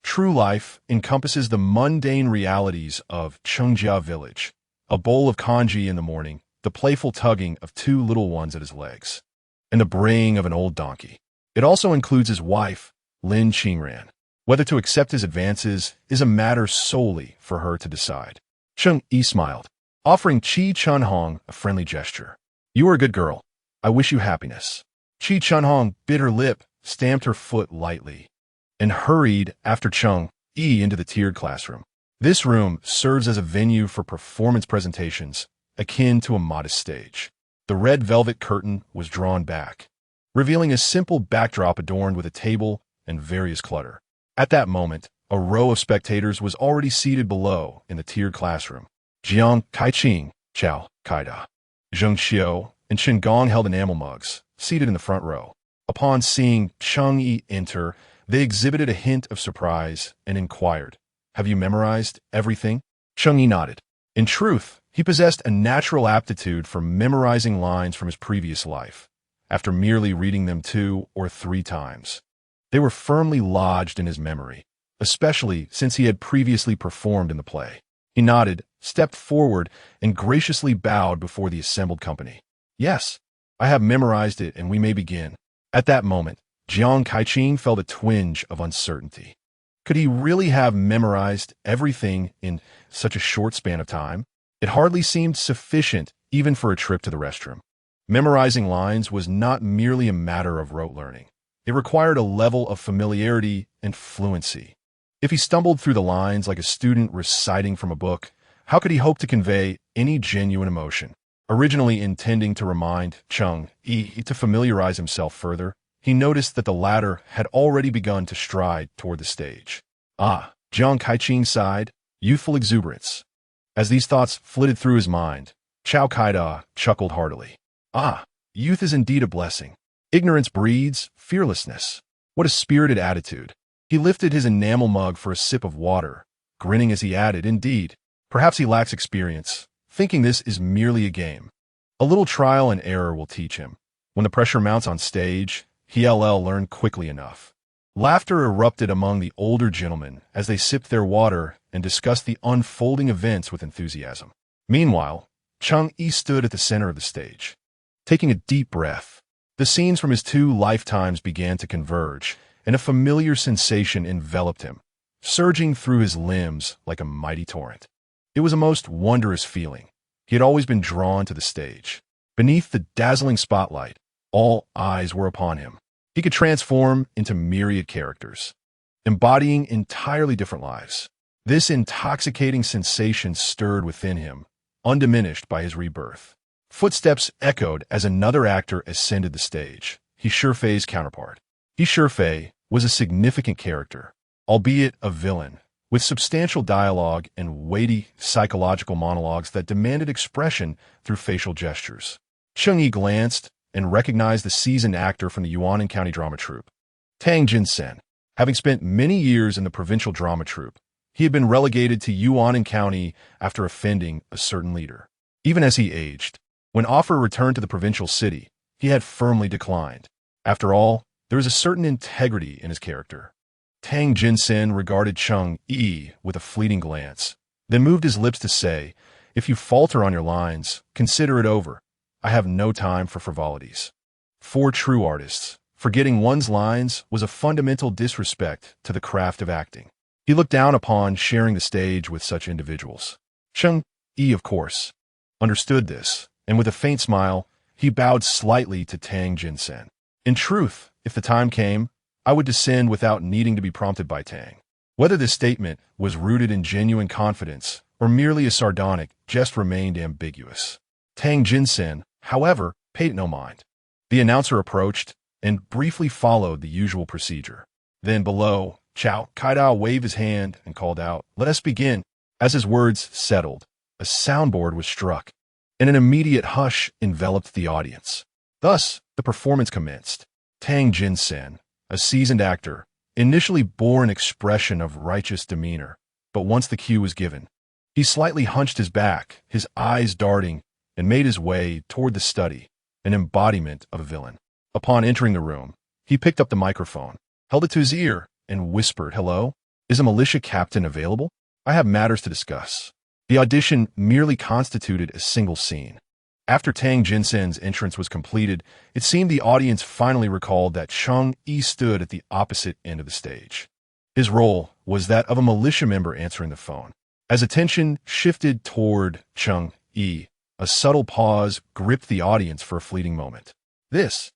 true life encompasses the mundane realities of Chengjia village, a bowl of congee in the morning, the playful tugging of two little ones at his legs, and the braying of an old donkey. It also includes his wife, Lin Qingran. Whether to accept his advances is a matter solely for her to decide. Cheng Yi smiled, offering Qi Chunhong a friendly gesture. "You are a good girl. I wish you happiness." Qi Chunhong bit her lip, stamped her foot lightly, and hurried after Cheng Yi into the tiered classroom. This room serves as a venue for performance presentations, akin to a modest stage. The red velvet curtain was drawn back, revealing a simple backdrop adorned with a table and various clutter. At that moment, a row of spectators was already seated below in the tiered classroom. Jiang Kaiqing, Chao Kaida, Zheng Xiu, and Chen Gong held enamel mugs, seated in the front row. Upon seeing Cheng Yi enter, they exhibited a hint of surprise and inquired, "Have you memorized everything?" Cheng Yi nodded. In truth, he possessed a natural aptitude for memorizing lines from his previous life, after merely reading them 2 or 3 times. They were firmly lodged in his memory, especially since he had previously performed in the play. He nodded, stepped forward, and graciously bowed before the assembled company. "Yes, I have memorized it, and we may begin." At that moment, Jiang Kaiqing felt a twinge of uncertainty. Could he really have memorized everything in such a short span of time? It hardly seemed sufficient even for a trip to the restroom. Memorizing lines was not merely a matter of rote learning. It required a level of familiarity and fluency. If he stumbled through the lines like a student reciting from a book, how could he hope to convey any genuine emotion? Originally intending to remind Cheng Yi to familiarize himself further, he noticed that the latter had already begun to stride toward the stage. "Ah," Jiang Kaiqing sighed, "youthful exuberance." As these thoughts flitted through his mind, Chao Kaida chuckled heartily. "Ah, youth is indeed a blessing. Ignorance breeds fearlessness." What a spirited attitude. He lifted his enamel mug for a sip of water, grinning as he added, "Indeed, perhaps he lacks experience, thinking this is merely a game. A little trial and error will teach him. When the pressure mounts on stage, he'll learn quickly enough." Laughter erupted among the older gentlemen as they sipped their water and discussed the unfolding events with enthusiasm. Meanwhile, Cheng Yi stood at the center of the stage. Taking a deep breath, the scenes from his 2 lifetimes began to converge, and a familiar sensation enveloped him, surging through his limbs like a mighty torrent. It was a most wondrous feeling. He had always been drawn to the stage. Beneath the dazzling spotlight, all eyes were upon him. He could transform into myriad characters, embodying entirely different lives. This intoxicating sensation stirred within him, undiminished by his rebirth. Footsteps echoed as another actor ascended the stage, He Shifei's counterpart. He Shifei was a significant character, albeit a villain, with substantial dialogue and weighty psychological monologues that demanded expression through facial gestures. Cheng Yi glanced and recognized the seasoned actor from the Yuanan County Drama Troupe, Tang Jinsen. Having spent many years in the provincial drama troupe, He had been relegated to Yuan County after offending a certain leader. Even as he aged, when offer returned to the provincial city, he had firmly declined. After all, there was a certain integrity in his character. Tang Jinsen regarded Cheng Yi with a fleeting glance, then moved his lips to say, "If you falter on your lines, consider it over. I have no time for frivolities." For true artists, forgetting one's lines was a fundamental disrespect to the craft of acting. He looked down upon sharing the stage with such individuals. Cheng Yi, of course, understood this, and with a faint smile, he bowed slightly to Tang Jinsen. In truth, if the time came, I would descend without needing to be prompted by Tang. Whether this statement was rooted in genuine confidence or merely a sardonic jest remained ambiguous. Tang Jinsen, however, paid it no mind. The announcer approached and briefly followed the usual procedure. Then below, Cao Kaida waved his hand and called out, "Let us begin." As his words settled, a soundboard was struck, and an immediate hush enveloped the audience. Thus, the performance commenced. Tang Jinsen, a seasoned actor, initially bore an expression of righteous demeanor, but once the cue was given, he slightly hunched his back, his eyes darting, and made his way toward the study, an embodiment of a villain. Upon entering the room, he picked up the microphone, held it to his ear, and whispered, "Hello? Is a militia captain available? I have matters to discuss." The audition merely constituted a single scene. After Tang Jinsen's entrance was completed, it seemed the audience finally recalled that Cheng Yi stood at the opposite end of the stage. His role was that of a militia member answering the phone. As attention shifted toward Cheng Yi, a subtle pause gripped the audience for a fleeting moment. This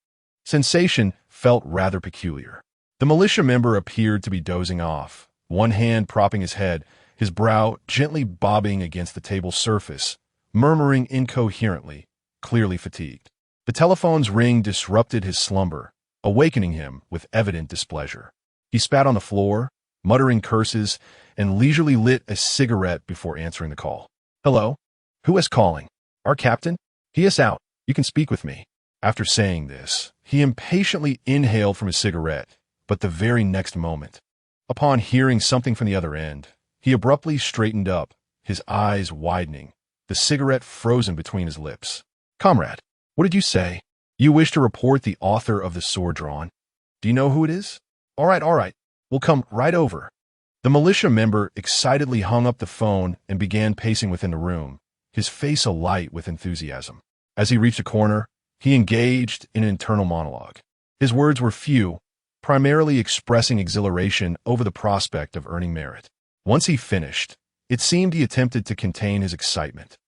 sensation felt rather peculiar. The militia member appeared to be dozing off, one hand propping his head, his brow gently bobbing against the table's surface, murmuring incoherently, clearly fatigued. The telephone's ring disrupted his slumber, awakening him with evident displeasure. He spat on the floor, muttering curses, and leisurely lit a cigarette before answering the call. "Hello? Who is calling? Our captain? He is out. You can speak with me." After saying this, he impatiently inhaled from his cigarette, but the very next moment, upon hearing something from the other end, he abruptly straightened up, his eyes widening, the cigarette frozen between his lips. "Comrade, what did you say? You wish to report the author of the sword drawn? Do you know who it is? All right. We'll come right over." The militia member excitedly hung up the phone and began pacing within the room, his face alight with enthusiasm. As he reached a corner, he engaged in an internal monologue. His words were few, primarily expressing exhilaration over the prospect of earning merit. Once he finished, it seemed he attempted to contain his excitement,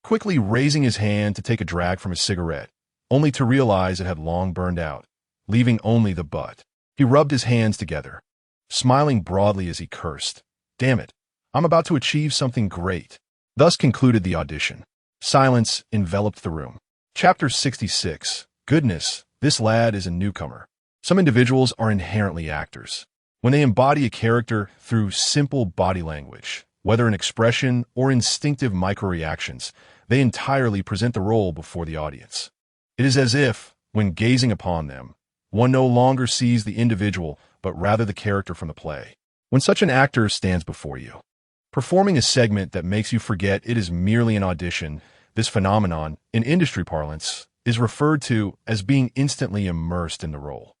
quickly raising his hand to take a drag from his cigarette, only to realize it had long burned out, leaving only the butt. He rubbed his hands together, smiling broadly as he cursed, "Damn it, I'm about to achieve something great." Thus concluded the audition. Silence enveloped the room. Chapter 66. Goodness, this lad is a newcomer. Some individuals are inherently actors. When they embody a character through simple body language, whether an expression or instinctive microreactions, they entirely present the role before the audience. It is as if, when gazing upon them, one no longer sees the individual, but rather the character from the play. When such an actor stands before you, performing a segment that makes you forget it is merely an audition, this phenomenon, in industry parlance, is referred to as being instantly immersed in the role.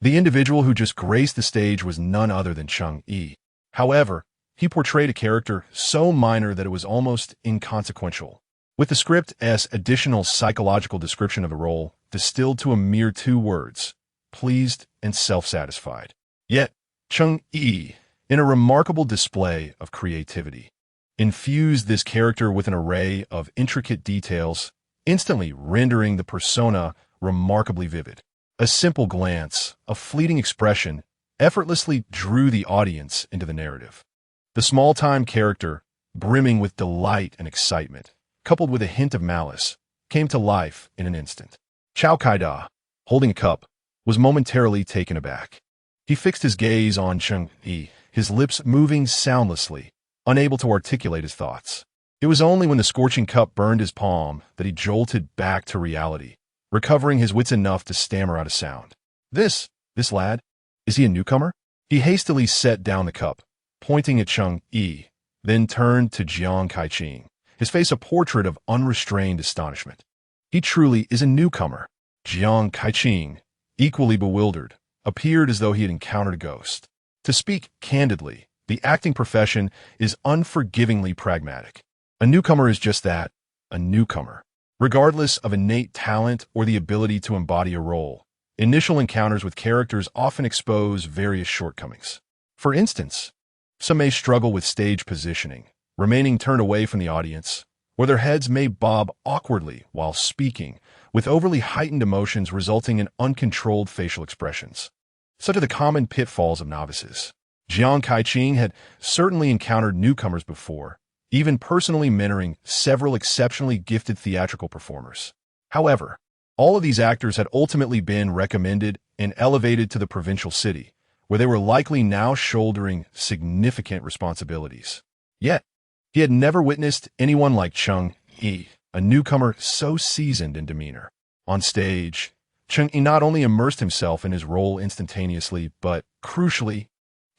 The individual who just graced the stage was none other than Cheng Yi. However, he portrayed a character so minor that it was almost inconsequential, with the script's additional psychological description of the role distilled to a mere 2 words, pleased and self-satisfied. Yet, Cheng Yi, in a remarkable display of creativity, infused this character with an array of intricate details, instantly rendering the persona remarkably vivid. A simple glance, a fleeting expression, effortlessly drew the audience into the narrative. The small-time character, brimming with delight and excitement, coupled with a hint of malice, came to life in an instant. Cao Kaida, holding a cup, was momentarily taken aback. He fixed his gaze on Cheng Yi, his lips moving soundlessly, unable to articulate his thoughts. It was only when the scorching cup burned his palm that he jolted back to reality, recovering his wits enough to stammer out a sound. This lad, is he a newcomer?" He hastily set down the cup, pointing at Cheng Yi, then turned to Jiang Kaiqing, his face a portrait of unrestrained astonishment. He truly is a newcomer. Jiang Kaiqing, equally bewildered, appeared as though he had encountered a ghost. To speak candidly, the acting profession is unforgivingly pragmatic. A newcomer is just that, a newcomer. Regardless of innate talent or the ability to embody a role, initial encounters with characters often expose various shortcomings. For instance, some may struggle with stage positioning, remaining turned away from the audience, or their heads may bob awkwardly while speaking, with overly heightened emotions resulting in uncontrolled facial expressions. Such are the common pitfalls of novices. Jiang Kaiqing had certainly encountered newcomers before, even personally mentoring several exceptionally gifted theatrical performers. However, all of these actors had ultimately been recommended and elevated to the provincial city, where they were likely now shouldering significant responsibilities. Yet, he had never witnessed anyone like Cheng Yi, a newcomer so seasoned in demeanor. On stage, Cheng Yi not only immersed himself in his role instantaneously, but, crucially,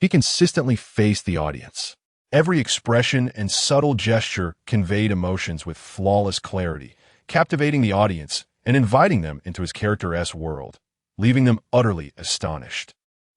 he consistently faced the audience. Every expression and subtle gesture conveyed emotions with flawless clarity, captivating the audience and inviting them into his character-esque world, leaving them utterly astonished.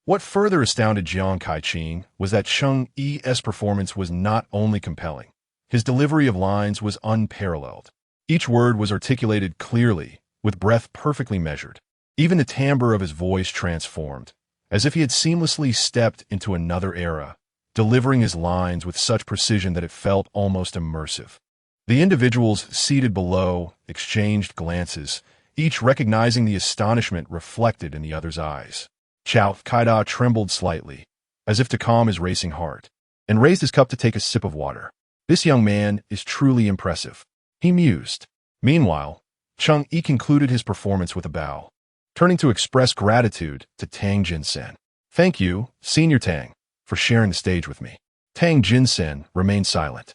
What further astounded Jiang Kaiqing was that Cheng Yi's performance was not only compelling. His delivery of lines was unparalleled. Each word was articulated clearly, with breath perfectly measured. Even the timbre of his voice transformed, as if he had seamlessly stepped into another era, delivering his lines with such precision that it felt almost immersive. The individuals seated below exchanged glances, each recognizing the astonishment reflected in the other's eyes. Chao Kaida trembled slightly, as if to calm his racing heart, and raised his cup to take a sip of water. This young man is truly impressive, he mused. Meanwhile, Cheng Yi concluded his performance with a bow, turning to express gratitude to Tang Jinsen. Thank you, Senior Tang, for sharing the stage with me. Tang Jinsen remained silent,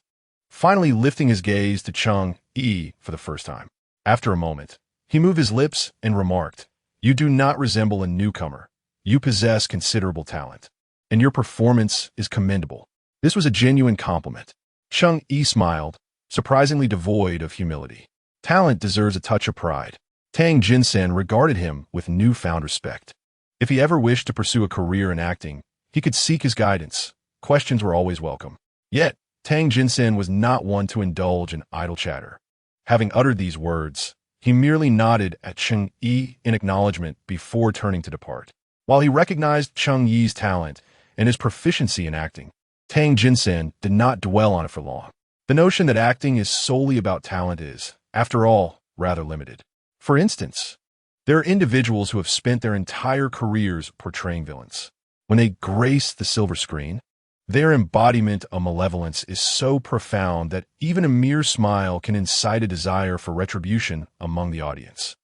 finally lifting his gaze to Cheng Yi for the first time. After a moment, he moved his lips and remarked, "You do not resemble a newcomer. You possess considerable talent, and your performance is commendable." This was a genuine compliment. Cheng Yi smiled, surprisingly devoid of humility. Talent deserves a touch of pride. Tang Jinsen regarded him with newfound respect. If he ever wished to pursue a career in acting, he could seek his guidance. Questions were always welcome. Yet, Tang Jinsen was not one to indulge in idle chatter. Having uttered these words, he merely nodded at Cheng Yi in acknowledgement before turning to depart. While he recognized Cheng Yi's talent and his proficiency in acting, Tang Jinsen did not dwell on it for long. The notion that acting is solely about talent is, after all, rather limited. For instance, there are individuals who have spent their entire careers portraying villains. When they grace the silver screen, their embodiment of malevolence is so profound that even a mere smile can incite a desire for retribution among the audience.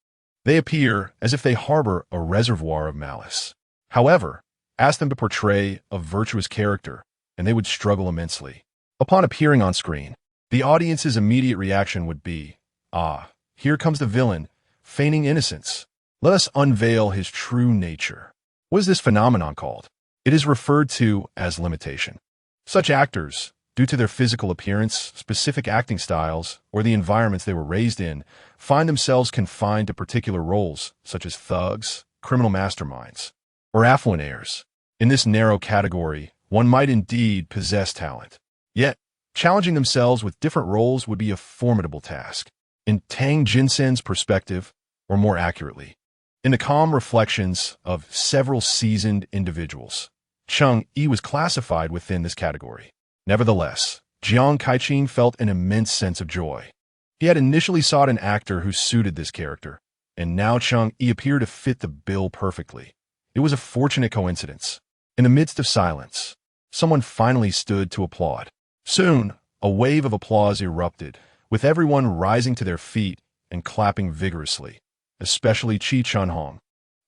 They appear as if they harbor a reservoir of malice. However, ask them to portray a virtuous character, and they would struggle immensely. Upon appearing on screen, the audience's immediate reaction would be, "Ah, here comes the villain, feigning innocence. Let us unveil his true nature." What is this phenomenon called? It is referred to as limitation. Such actors, due to their physical appearance, specific acting styles, or the environments they were raised in, find themselves confined to particular roles, such as thugs, criminal masterminds, or affluent heirs. In this narrow category, one might indeed possess talent. Yet, challenging themselves with different roles would be a formidable task. In Tang Jinsen's perspective, or more accurately, in the calm reflections of several seasoned individuals, Cheng Yi was classified within this category. Nevertheless, Jiang Kaiqing felt an immense sense of joy. He had initially sought an actor who suited this character, and now Cheng Yi appeared to fit the bill perfectly. It was a fortunate coincidence. In the midst of silence, someone finally stood to applaud. Soon, a wave of applause erupted, with everyone rising to their feet and clapping vigorously, especially Chi Chun-hong,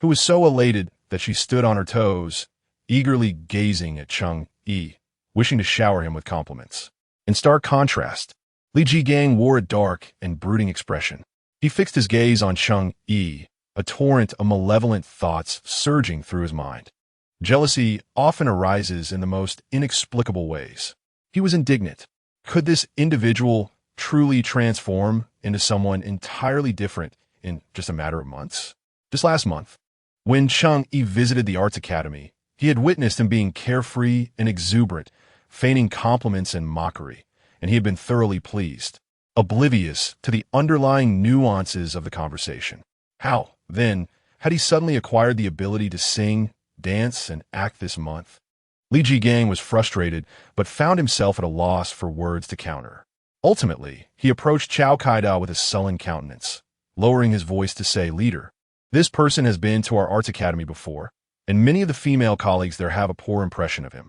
who was so elated that she stood on her toes, eagerly gazing at Cheng Yi, wishing to shower him with compliments. In stark contrast, Li Jigang wore a dark and brooding expression. He fixed his gaze on Cheng Yi, a torrent of malevolent thoughts surging through his mind. Jealousy often arises in the most inexplicable ways. He was indignant. Could this individual truly transform into someone entirely different in just a matter of months? Just last month, when Cheng Yi visited the Arts Academy, he had witnessed him being carefree and exuberant, feigning compliments and mockery, and he had been thoroughly pleased, oblivious to the underlying nuances of the conversation. How, then, had he suddenly acquired the ability to sing, dance, and act this month? Li Jigang was frustrated, but found himself at a loss for words to counter. Ultimately, he approached Cao Kaida with a sullen countenance, lowering his voice to say, "Leader, this person has been to our arts academy before, and many of the female colleagues there have a poor impression of him.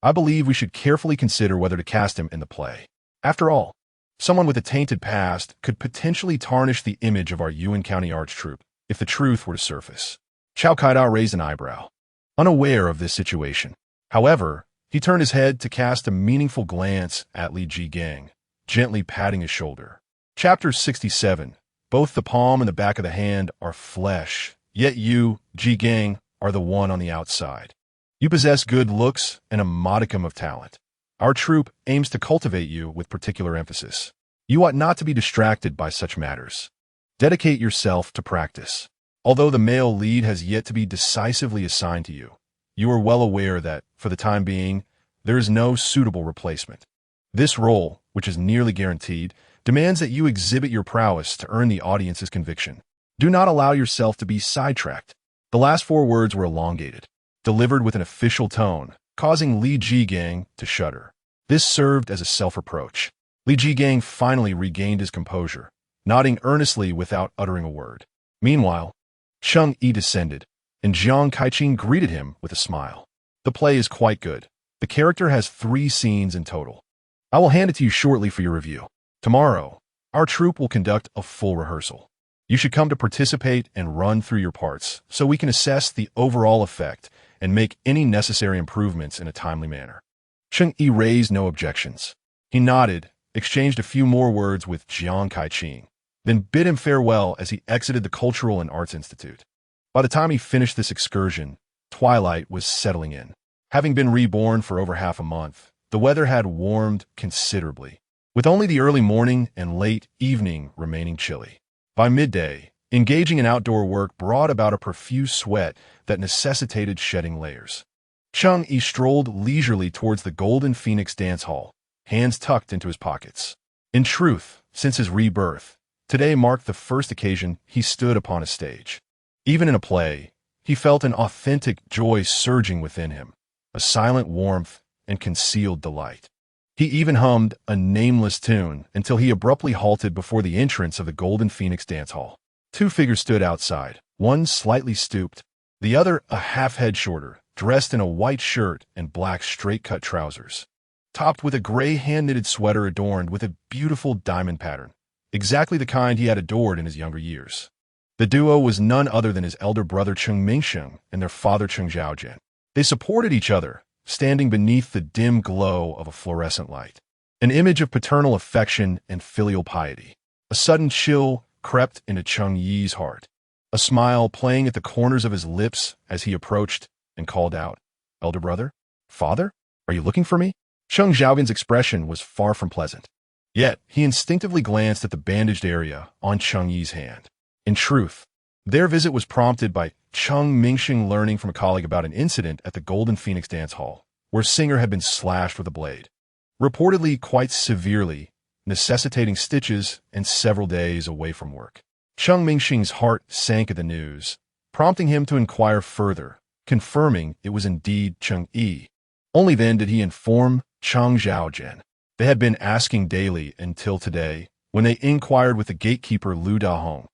I believe we should carefully consider whether to cast him in the play. After all, someone with a tainted past could potentially tarnish the image of our Yuan County arts troupe if the truth were to surface." Cao Kaida raised an eyebrow, unaware of this situation. However, he turned his head to cast a meaningful glance at Li Jigang, gently patting his shoulder. Chapter 67. Both the palm and the back of the hand are flesh, yet you, Jigang, are the one on the outside. You possess good looks and a modicum of talent. Our troupe aims to cultivate you with particular emphasis. You ought not to be distracted by such matters. Dedicate yourself to practice. Although the male lead has yet to be decisively assigned to you, you are well aware that, for the time being, there is no suitable replacement. This role, which is nearly guaranteed, demands that you exhibit your prowess to earn the audience's conviction. Do not allow yourself to be sidetracked. The last 4 words were elongated, delivered with an official tone, causing Li Jigang to shudder. This served as a self-reproach. Li Jigang finally regained his composure, nodding earnestly without uttering a word. Meanwhile, Cheng Yi descended, and Jiang Kaiqing greeted him with a smile. "The play is quite good. The character has 3 scenes in total. I will hand it to you shortly for your review. Tomorrow, our troupe will conduct a full rehearsal. You should come to participate and run through your parts so we can assess the overall effect and make any necessary improvements in a timely manner." Cheng Yi raised no objections. He nodded, exchanged a few more words with Jiang Kaiqing, then bid him farewell as he exited the Cultural and Arts Institute. By the time he finished this excursion, twilight was settling in. Having been reborn for over half a month, the weather had warmed considerably, with only the early morning and late evening remaining chilly. By midday, engaging in outdoor work brought about a profuse sweat that necessitated shedding layers. Cheng Yi strolled leisurely towards the Golden Phoenix Dance Hall, hands tucked into his pockets. In truth, since his rebirth, today marked the first occasion he stood upon a stage. Even in a play, he felt an authentic joy surging within him, a silent warmth and concealed delight. He even hummed a nameless tune until he abruptly halted before the entrance of the Golden Phoenix Dance Hall. 2 figures stood outside, one slightly stooped, the other a half-head shorter, dressed in a white shirt and black straight-cut trousers, topped with a gray hand-knitted sweater adorned with a beautiful diamond pattern, exactly the kind he had adored in his younger years. The duo was none other than his elder brother Cheng Mingsheng and their father Cheng Zhaojian. They supported each other, standing beneath the dim glow of a fluorescent light, an image of paternal affection and filial piety. A sudden chill crept into Cheng Yi's heart, a smile playing at the corners of his lips as he approached and called out, "Elder brother? Father? Are you looking for me?" Cheng Zhaojian's expression was far from pleasant. Yet, he instinctively glanced at the bandaged area on Cheng Yi's hand. In truth, their visit was prompted by Cheng Mingsheng learning from a colleague about an incident at the Golden Phoenix Dance Hall, where a singer had been slashed with a blade, reportedly quite severely, necessitating stitches and several days away from work. Cheng Mingsheng's heart sank at the news, prompting him to inquire further, confirming it was indeed Cheng Yi. Only then did he inform Cheng Zhaojian. They had been asking daily until today, when they inquired with the gatekeeper Lu Dahong,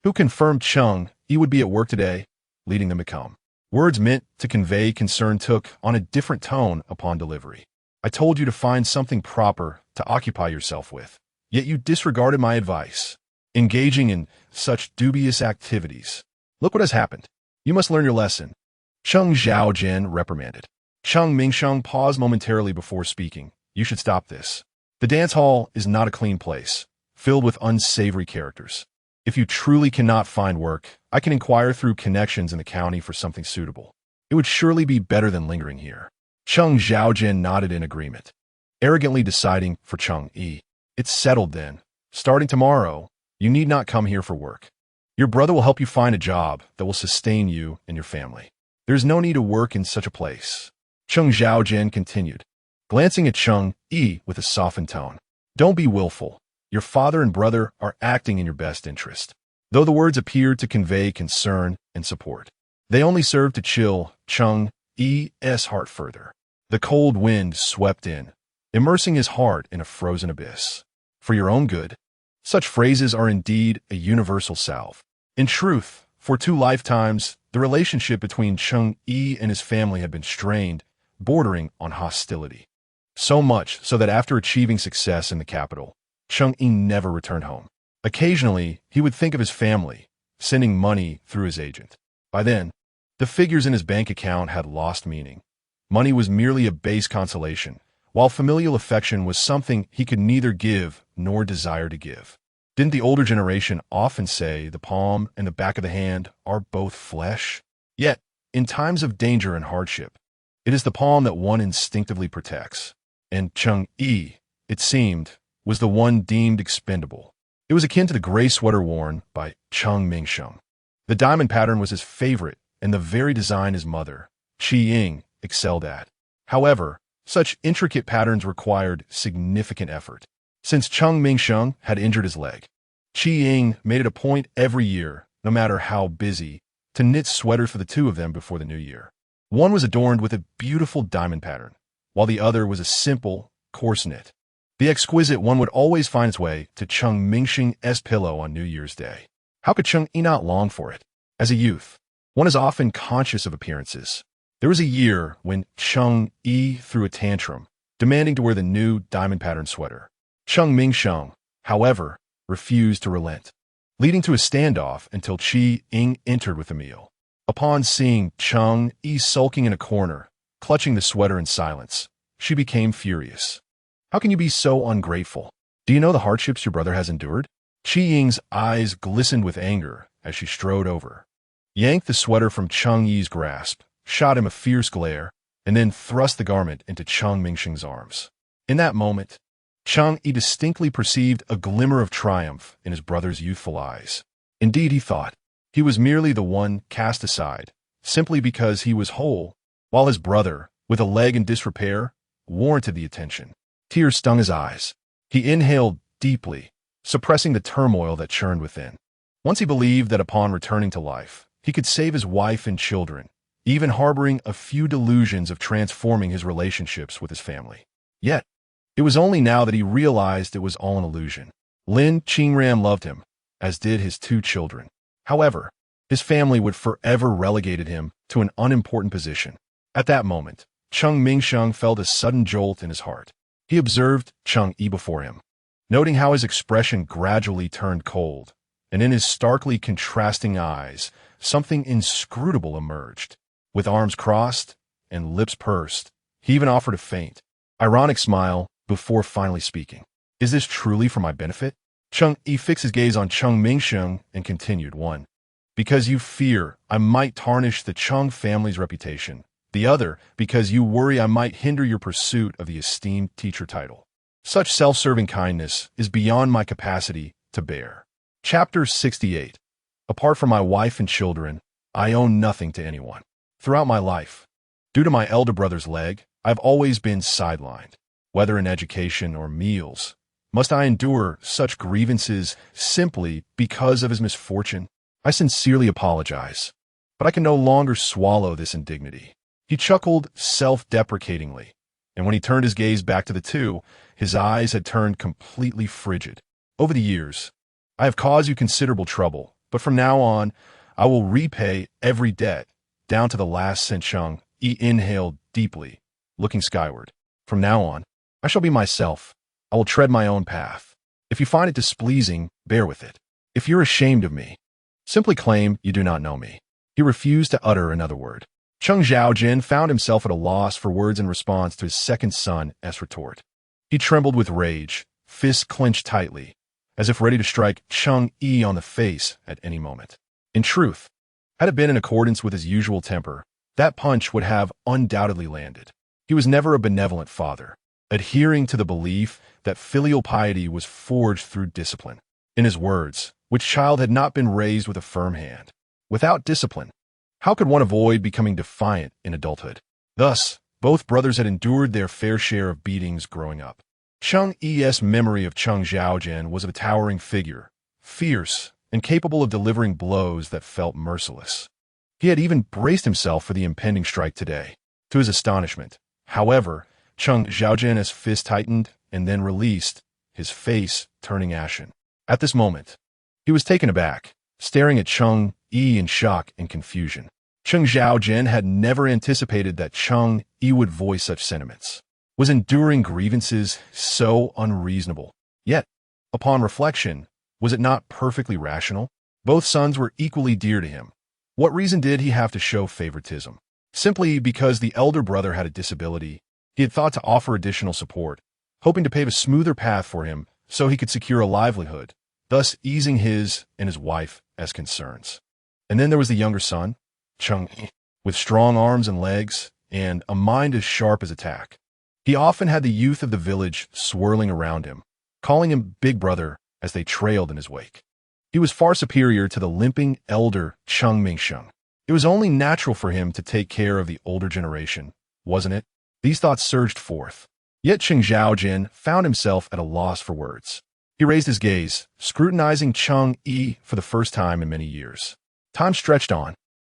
who confirmed Cheng Yi would be at work today, leading them to come. Words meant to convey concern took on a different tone upon delivery. "I told you to find something proper to occupy yourself with, yet you disregarded my advice, engaging in such dubious activities. Look what has happened. You must learn your lesson." Cheng Zhaojian reprimanded. Cheng Mingsheng paused momentarily before speaking. "You should stop this. The dance hall is not a clean place, filled with unsavory characters. If you truly cannot find work, I can inquire through connections in the county for something suitable." It would surely be better than lingering here. Cheng Xiaojin nodded in agreement, arrogantly deciding for Cheng Yi. It's settled then. Starting tomorrow, you need not come here for work. Your brother will help you find a job that will sustain you and your family. There is no need to work in such a place. Cheng Xiaojin continued, glancing at Cheng Yi with a softened tone. Don't be willful. Your father and brother are acting in your best interest. Though the words appeared to convey concern and support, they only served to chill Cheng Yi's heart further. The cold wind swept in, immersing his heart in a frozen abyss. For your own good. Such phrases are indeed a universal salve. In truth, for 2 lifetimes, the relationship between Cheng Yi and his family had been strained, bordering on hostility. So much so that after achieving success in the capital, Cheng Yi never returned home. Occasionally, he would think of his family, sending money through his agent. By then, the figures in his bank account had lost meaning. Money was merely a base consolation, while familial affection was something he could neither give nor desire to give. Didn't the older generation often say the palm and the back of the hand are both flesh? Yet, in times of danger and hardship, it is the palm that one instinctively protects. And Cheng Yi, it seemed, was the one deemed expendable. It was akin to the gray sweater worn by Cheng Mingsheng. The diamond pattern was his favorite and the very design his mother, Qi Ying, excelled at. However, such intricate patterns required significant effort. Since Cheng Mingsheng had injured his leg, Qi Ying made it a point every year, no matter how busy, to knit sweaters for the two of them before the new year. One was adorned with a beautiful diamond pattern, while the other was a simple, coarse knit. The exquisite one would always find its way to Cheng Mingsheng's pillow on New Year's Day. How could Cheng Yi not long for it? As a youth, one is often conscious of appearances. There was a year when Cheng Yi threw a tantrum, demanding to wear the new diamond pattern sweater. Cheng Mingsheng, however, refused to relent, leading to a standoff until Qi Ying entered with a meal. Upon seeing Cheng Yi sulking in a corner, clutching the sweater in silence, she became furious. How can you be so ungrateful? Do you know the hardships your brother has endured? Qi Ying's eyes glistened with anger as she strode over, yanked the sweater from Cheng Yi's grasp, shot him a fierce glare, and then thrust the garment into Cheng Mingsheng's arms. In that moment, Cheng Yi distinctly perceived a glimmer of triumph in his brother's youthful eyes. Indeed, he thought, he was merely the one cast aside, simply because he was whole, while his brother, with a leg in disrepair, warranted the attention. Tears stung his eyes. He inhaled deeply, suppressing the turmoil that churned within. Once he believed that upon returning to life, he could save his wife and children, even harboring a few delusions of transforming his relationships with his family. Yet, it was only now that he realized it was all an illusion. Lin Qingran loved him, as did his 2 children. However, his family would forever relegated him to an unimportant position. At that moment, Cheng Mingsheng felt a sudden jolt in his heart. He observed Cheng Yi before him, noting how his expression gradually turned cold, and in his starkly contrasting eyes, something inscrutable emerged. With arms crossed and lips pursed, he even offered a faint, ironic smile before finally speaking. Is this truly for my benefit? Cheng Yi fixed his gaze on Cheng Mingsheng and continued. 1. Because you fear I might tarnish the Cheng family's reputation. The other, because you worry I might hinder your pursuit of the esteemed teacher title. Such self-serving kindness is beyond my capacity to bear. Chapter 68. Apart from my wife and children, I own nothing to anyone. Throughout my life, due to my elder brother's leg, I've always been sidelined. Whether in education or meals, must I endure such grievances simply because of his misfortune? I sincerely apologize, but I can no longer swallow this indignity. He chuckled self-deprecatingly, and when he turned his gaze back to the 2, his eyes had turned completely frigid. Over the years, I have caused you considerable trouble, but from now on, I will repay every debt, down to the last cent. Cheng Yi inhaled deeply, looking skyward. From now on, I shall be myself. I will tread my own path. If you find it displeasing, bear with it. If you're ashamed of me, simply claim you do not know me. He refused to utter another word. Cheng Xiaojin found himself at a loss for words in response to his second son's retort. He trembled with rage, fists clenched tightly, as if ready to strike Cheng Yi on the face at any moment. In truth, had it been in accordance with his usual temper, that punch would have undoubtedly landed. He was never a benevolent father, adhering to the belief that filial piety was forged through discipline. In his words, which child had not been raised with a firm hand? Without discipline, how could one avoid becoming defiant in adulthood? Thus, both brothers had endured their fair share of beatings growing up. Cheng Yi's memory of Cheng Zhaojian was of a towering figure, fierce and capable of delivering blows that felt merciless. He had even braced himself for the impending strike today. To his astonishment, however, Cheng Zhaojian's fist tightened and then released, his face turning ashen. At this moment, he was taken aback, staring at Cheng Yi in shock and confusion. Cheng Zhaojian had never anticipated that Cheng Yi would voice such sentiments. Was enduring grievances so unreasonable? Yet, upon reflection, was it not perfectly rational? Both sons were equally dear to him. What reason did he have to show favoritism? Simply because the elder brother had a disability, he had thought to offer additional support, hoping to pave a smoother path for him so he could secure a livelihood, thus easing his and his wife's concerns. And then there was the younger son, Cheng Yi, with strong arms and legs, and a mind as sharp as a tack. He often had the youth of the village swirling around him, calling him Big Brother as they trailed in his wake. He was far superior to the limping elder Cheng Mingsheng. It was only natural for him to take care of the older generation, wasn't it? These thoughts surged forth. Yet Cheng Zhaojian found himself at a loss for words. He raised his gaze, scrutinizing Cheng Yi for the first time in many years. Time stretched on,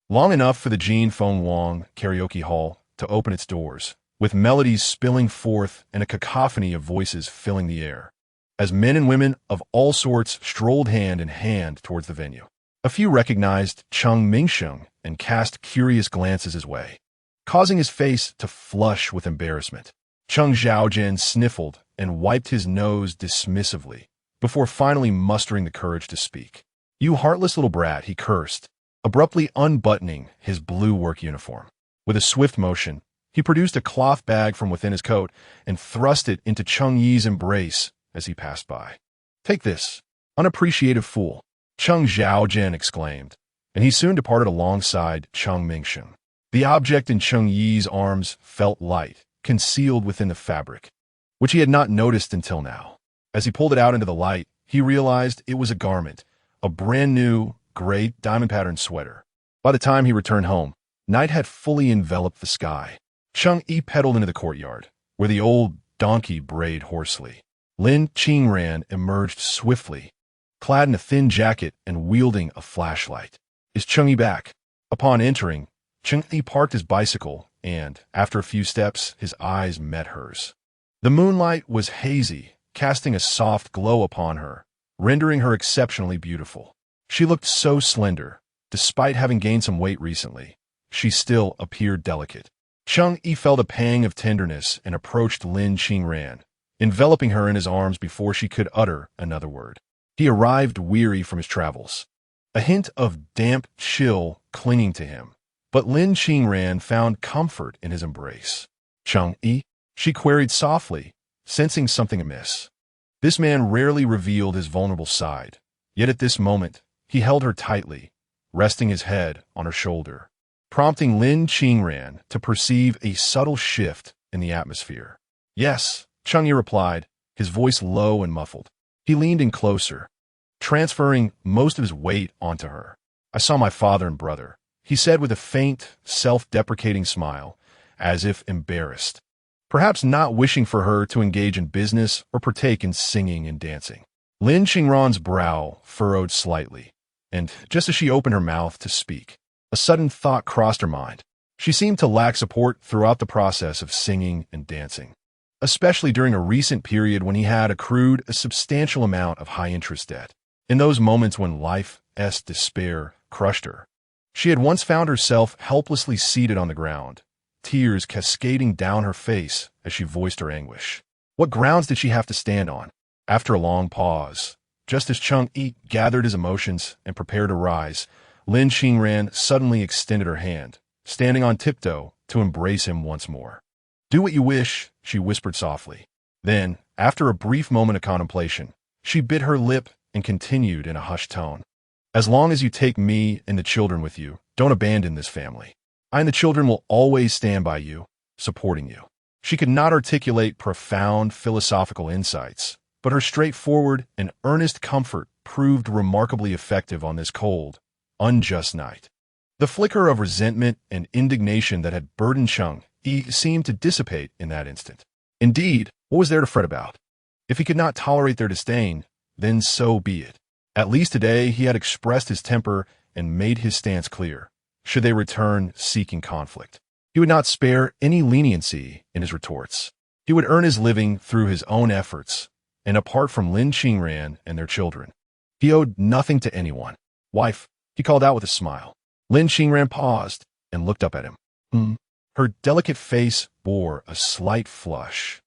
long enough for the Jin Feng Wang karaoke hall to open its doors, with melodies spilling forth and a cacophony of voices filling the air, as men and women of all sorts strolled hand in hand towards the venue. A few recognized Cheng Mingsheng and cast curious glances his way, causing his face to flush with embarrassment. Cheng Zhaojian sniffled and wiped his nose dismissively, before finally mustering the courage to speak. "You heartless little brat," he cursed, abruptly unbuttoning his blue work uniform. With a swift motion, he produced a cloth bag from within his coat and thrust it into Cheng Yi's embrace as he passed by. "Take this, unappreciative fool," Cheng Zhaojian exclaimed, and he soon departed alongside Cheng Mingsheng. The object in Cheng Yi's arms felt light, concealed within the fabric, which he had not noticed until now. As he pulled it out into the light, he realized it was a garment, a brand-new, gray, diamond-patterned sweater. By the time he returned home, night had fully enveloped the sky. Cheng Yi pedaled into the courtyard, where the old donkey brayed hoarsely. Lin Qingran emerged swiftly, clad in a thin jacket and wielding a flashlight. "Is Cheng Yi back?" Upon entering, Cheng Yi parked his bicycle and, after a few steps, his eyes met hers. The moonlight was hazy, casting a soft glow upon her, rendering her exceptionally beautiful. She looked so slender. Despite having gained some weight recently, she still appeared delicate. Cheng Yi felt a pang of tenderness and approached Lin Qingran, enveloping her in his arms before she could utter another word. He arrived weary from his travels, a hint of damp chill clinging to him, but Lin Qingran found comfort in his embrace. "Cheng Yi?" she queried softly, sensing something amiss. This man rarely revealed his vulnerable side, yet at this moment, he held her tightly, resting his head on her shoulder, prompting Lin Qingran to perceive a subtle shift in the atmosphere. "Yes," Cheng Yi replied, his voice low and muffled. He leaned in closer, transferring most of his weight onto her. "I saw my father and brother," he said with a faint, self-deprecating smile, as if embarrassed, perhaps not wishing for her to engage in business or partake in singing and dancing. Lin Qingran's brow furrowed slightly, and just as she opened her mouth to speak, a sudden thought crossed her mind. She seemed to lack support throughout the process of singing and dancing, especially during a recent period when he had accrued a substantial amount of high-interest debt. In those moments when life's despair crushed her, she had once found herself helplessly seated on the ground, tears cascading down her face as she voiced her anguish. What grounds did she have to stand on? After a long pause, just as Cheng Yi gathered his emotions and prepared to rise, Lin Qingran suddenly extended her hand, standing on tiptoe to embrace him once more. "Do what you wish," she whispered softly. Then, after a brief moment of contemplation, she bit her lip and continued in a hushed tone. "As long as you take me and the children with you, don't abandon this family. I and the children will always stand by you, supporting you. She could not articulate profound philosophical insights, but her straightforward and earnest comfort proved remarkably effective on this cold, unjust night. The flicker of resentment and indignation that had burdened Cheng Yi seemed to dissipate in that instant. Indeed, what was there to fret about? If he could not tolerate their disdain, then so be it. At least today he had expressed his temper and made his stance clear, should they return seeking conflict. He would not spare any leniency in his retorts. He would earn his living through his own efforts, and apart from Lin Qingran and their children. He owed nothing to anyone. Wife, he called out with a smile. Lin Qingran paused and looked up at him. Her delicate face bore a slight flush,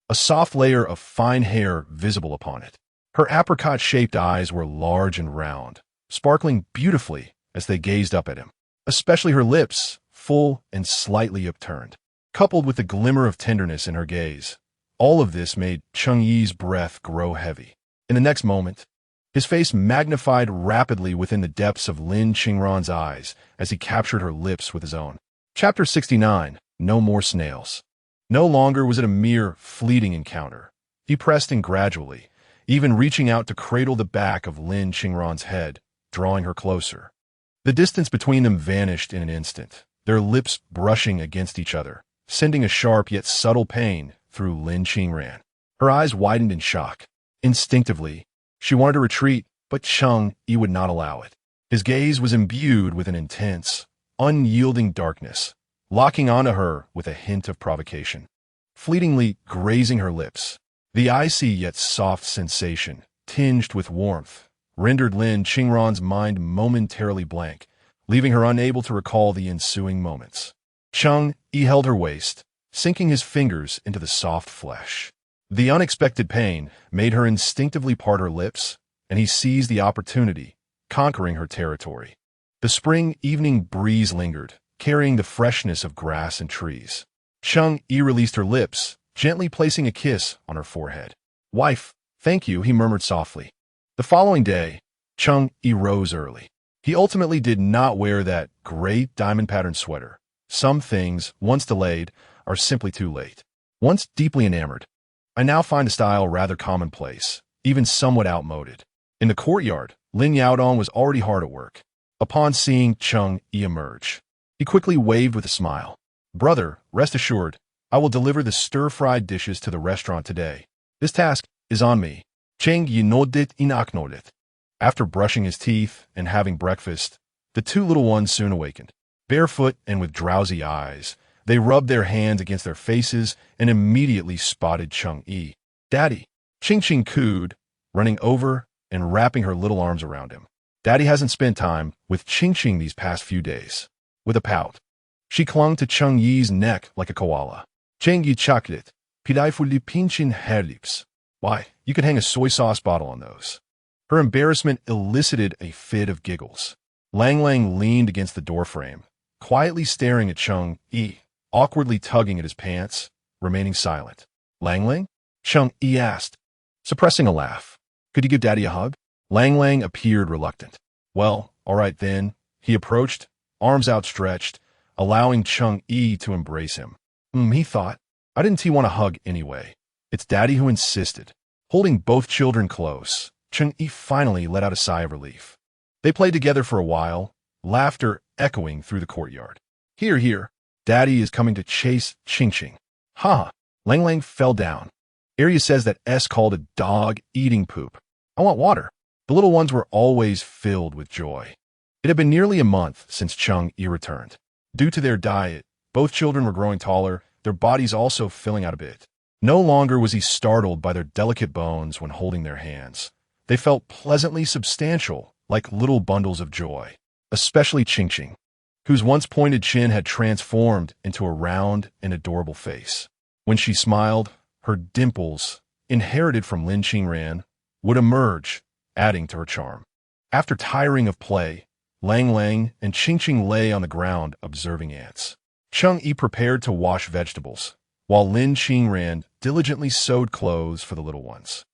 a soft layer of fine hair visible upon it. Her apricot-shaped eyes were large and round, sparkling beautifully as they gazed up at him, especially her lips, full and slightly upturned, coupled with the glimmer of tenderness in her gaze. All of this made Cheng Yi's breath grow heavy. In the next moment, his face magnified rapidly within the depths of Lin Qingran's eyes as he captured her lips with his own. Chapter 69. No More Snails. No longer was it a mere fleeting encounter. He pressed in gradually, even reaching out to cradle the back of Lin Qingran's head, drawing her closer. The distance between them vanished in an instant, their lips brushing against each other, sending a sharp yet subtle pain through Lin Qingran. Her eyes widened in shock. Instinctively, she wanted to retreat, but Cheng Yi would not allow it. His gaze was imbued with an intense, unyielding darkness, locking onto her with a hint of provocation. Fleetingly grazing her lips, the icy yet soft sensation, tinged with warmth, rendered Lin Qingran's mind momentarily blank, leaving her unable to recall the ensuing moments. Cheng Yi held her waist, sinking his fingers into the soft flesh. The unexpected pain made her instinctively part her lips, and he seized the opportunity, conquering her territory. The spring evening breeze lingered, carrying the freshness of grass and trees. Cheng Yi released her lips, gently placing a kiss on her forehead. Wife, thank you, he murmured softly. The following day, Cheng Yi rose early. He ultimately did not wear that great diamond-patterned sweater. Some things, once delayed, are simply too late. Once deeply enamored, I now find the style rather commonplace, even somewhat outmoded. In the courtyard, Lin Yaodong was already hard at work. Upon seeing Cheng Yi emerge, he quickly waved with a smile. Brother, rest assured, I will deliver the stir-fried dishes to the restaurant today. This task is on me. Cheng Yi nodded and acknowledged. After brushing his teeth and having breakfast, the two little ones soon awakened. Barefoot and with drowsy eyes, they rubbed their hands against their faces and immediately spotted Cheng Yi. Daddy, Ching cooed, running over and wrapping her little arms around him. Daddy hasn't spent time with Ching these past few days. With a pout, she clung to Cheng Yi's neck like a koala. Cheng Yi chocolate, pidai fu li pinchin herlips. Why, you could hang a soy sauce bottle on those. Her embarrassment elicited a fit of giggles. Lang Lang leaned against the doorframe, quietly staring at Cheng Yi, awkwardly tugging at his pants, remaining silent. Lang Lang? Cheng Yi asked, suppressing a laugh. Could you give Daddy a hug? Lang Lang appeared reluctant. Well, all right then. He approached, arms outstretched, allowing Cheng Yi to embrace him. He thought. Why didn't he want a hug anyway? It's Daddy who insisted. Holding both children close, Cheng Yi finally let out a sigh of relief. They played together for a while, laughter echoing through the courtyard. Here, here, Daddy is coming to chase Ching. Ha! Lang Lang fell down. Arya says that S called a dog eating poop. I want water. The little ones were always filled with joy. It had been nearly a month since Cheng Yi returned. Due to their diet, both children were growing taller, their bodies also filling out a bit. No longer was he startled by their delicate bones when holding their hands. They felt pleasantly substantial, like little bundles of joy. Especially Ching, whose once pointed chin had transformed into a round and adorable face. When she smiled, her dimples, inherited from Lin Qingran, would emerge, adding to her charm. After tiring of play, Lang Lang and Ching lay on the ground observing ants. Cheng Yi prepared to wash vegetables, while Lin Qingran diligently sewed clothes for the little ones.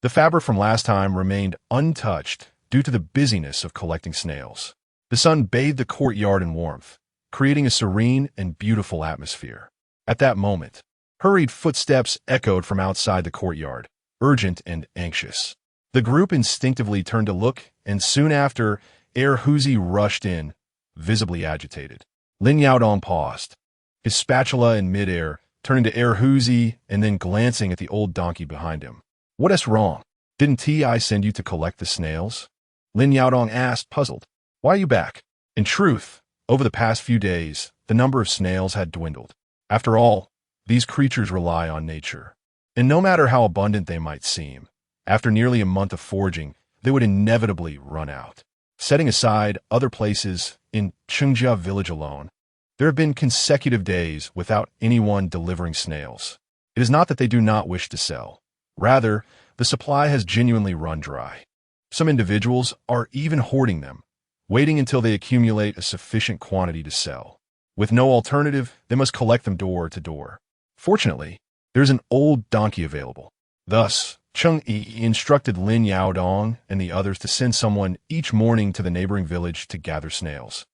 The fabric from last time remained untouched due to the busyness of collecting snails. The sun bathed the courtyard in warmth, creating a serene and beautiful atmosphere. At that moment, hurried footsteps echoed from outside the courtyard, urgent and anxious. The group instinctively turned to look, and soon after, Huzi rushed in, visibly agitated. Lin Yaodong paused, his spatula in midair, turning to Huzi and then glancing at the old donkey behind him. "What is wrong? Didn't Ti send you to collect the snails?" Lin Yaodong asked, puzzled. "Why are you back?" In truth, over the past few days, the number of snails had dwindled. After all, these creatures rely on nature. And no matter how abundant they might seem, after nearly a month of foraging, they would inevitably run out. Setting aside other places in Cheng Yi village alone, there have been consecutive days without anyone delivering snails. It is not that they do not wish to sell. Rather, the supply has genuinely run dry. Some individuals are even hoarding them, waiting until they accumulate a sufficient quantity to sell. With no alternative, they must collect them door to door. Fortunately, there is an old donkey available. Thus, Cheng Yi instructed Lin Yaodong and the others to send someone each morning to the neighboring village to gather snails,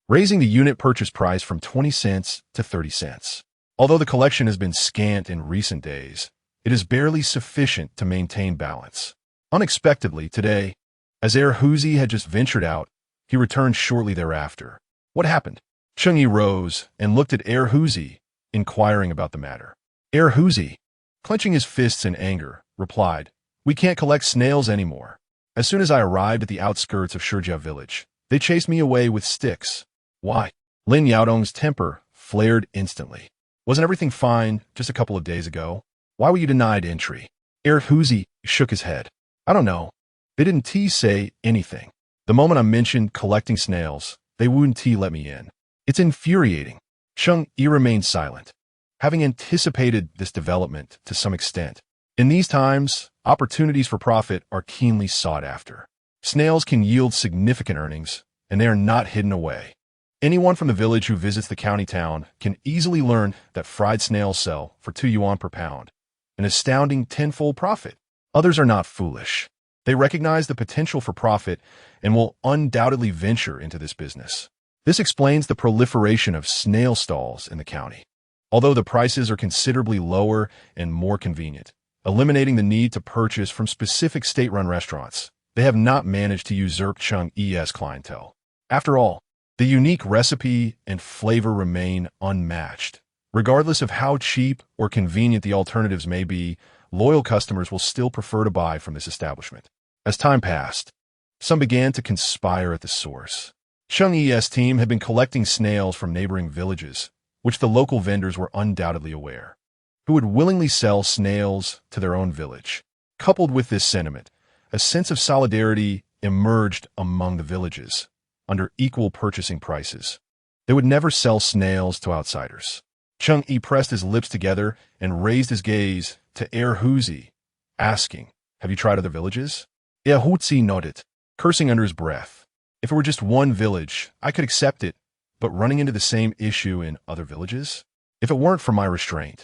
raising the unit purchase price from 20 cents to 30 cents. Although the collection has been scant in recent days, it is barely sufficient to maintain balance. Unexpectedly, today, as Huzi had just ventured out, he returned shortly thereafter. What happened? Cheng Yi rose and looked at Huzi, inquiring about the matter. Huzi, clenching his fists in anger, replied, "We can't collect snails anymore. As soon as I arrived at the outskirts of Shijia village, they chased me away with sticks." "Why?" Lin Yaodong's temper flared instantly. "Wasn't everything fine just a couple of days ago? Why were you denied entry?" Huzi shook his head. "I don't know. They didn't say anything. The moment I mentioned collecting snails, they wouldn't let me in. It's infuriating." Cheng Yi remained silent, having anticipated this development to some extent. In these times, opportunities for profit are keenly sought after. Snails can yield significant earnings, and they are not hidden away. Anyone from the village who visits the county town can easily learn that fried snails sell for 2 yuan per pound, an astounding tenfold profit. Others are not foolish. They recognize the potential for profit and will undoubtedly venture into this business. This explains the proliferation of snail stalls in the county. Although the prices are considerably lower and more convenient, eliminating the need to purchase from specific state-run restaurants, they have not managed to usurp Cheng Yi's clientele. After all, the unique recipe and flavor remain unmatched. Regardless of how cheap or convenient the alternatives may be, loyal customers will still prefer to buy from this establishment. As time passed, some began to conspire at the source. Cheng Yi's team had been collecting snails from neighboring villages, which the local vendors were undoubtedly aware, who would willingly sell snails to their own village. Coupled with this sentiment, a sense of solidarity emerged among the villages, under equal purchasing prices. They would never sell snails to outsiders. Cheng Yi pressed his lips together and raised his gaze to Huzi, asking, "Have you tried other villages?" Huzi nodded, cursing under his breath. "If it were just one village, I could accept it, but running into the same issue in other villages? If it weren't for my restraint,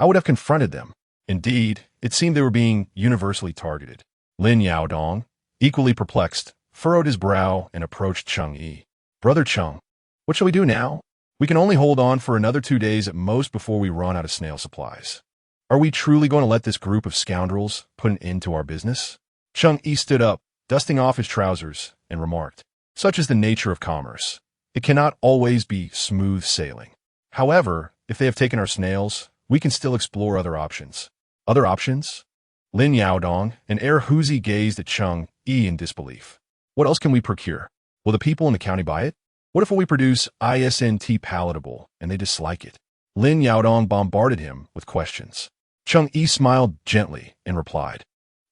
I would have confronted them." Indeed, it seemed they were being universally targeted. Lin Yaodong, equally perplexed, furrowed his brow and approached Cheng Yi. "Brother Cheng, what shall we do now? We can only hold on for another 2 days at most before we run out of snail supplies. Are we truly going to let this group of scoundrels put an end to our business?" Cheng Yi stood up, dusting off his trousers, and remarked, "Such is the nature of commerce. It cannot always be smooth sailing. However, if they have taken our snails, we can still explore other options." "Other options?" Lin Yaodong and Huzi gazed at Cheng Yi in disbelief. "What else can we procure? Will the people in the county buy it? What if we produce isn't palatable and they dislike it?" Lin Yaodong bombarded him with questions. Cheng Yi smiled gently and replied,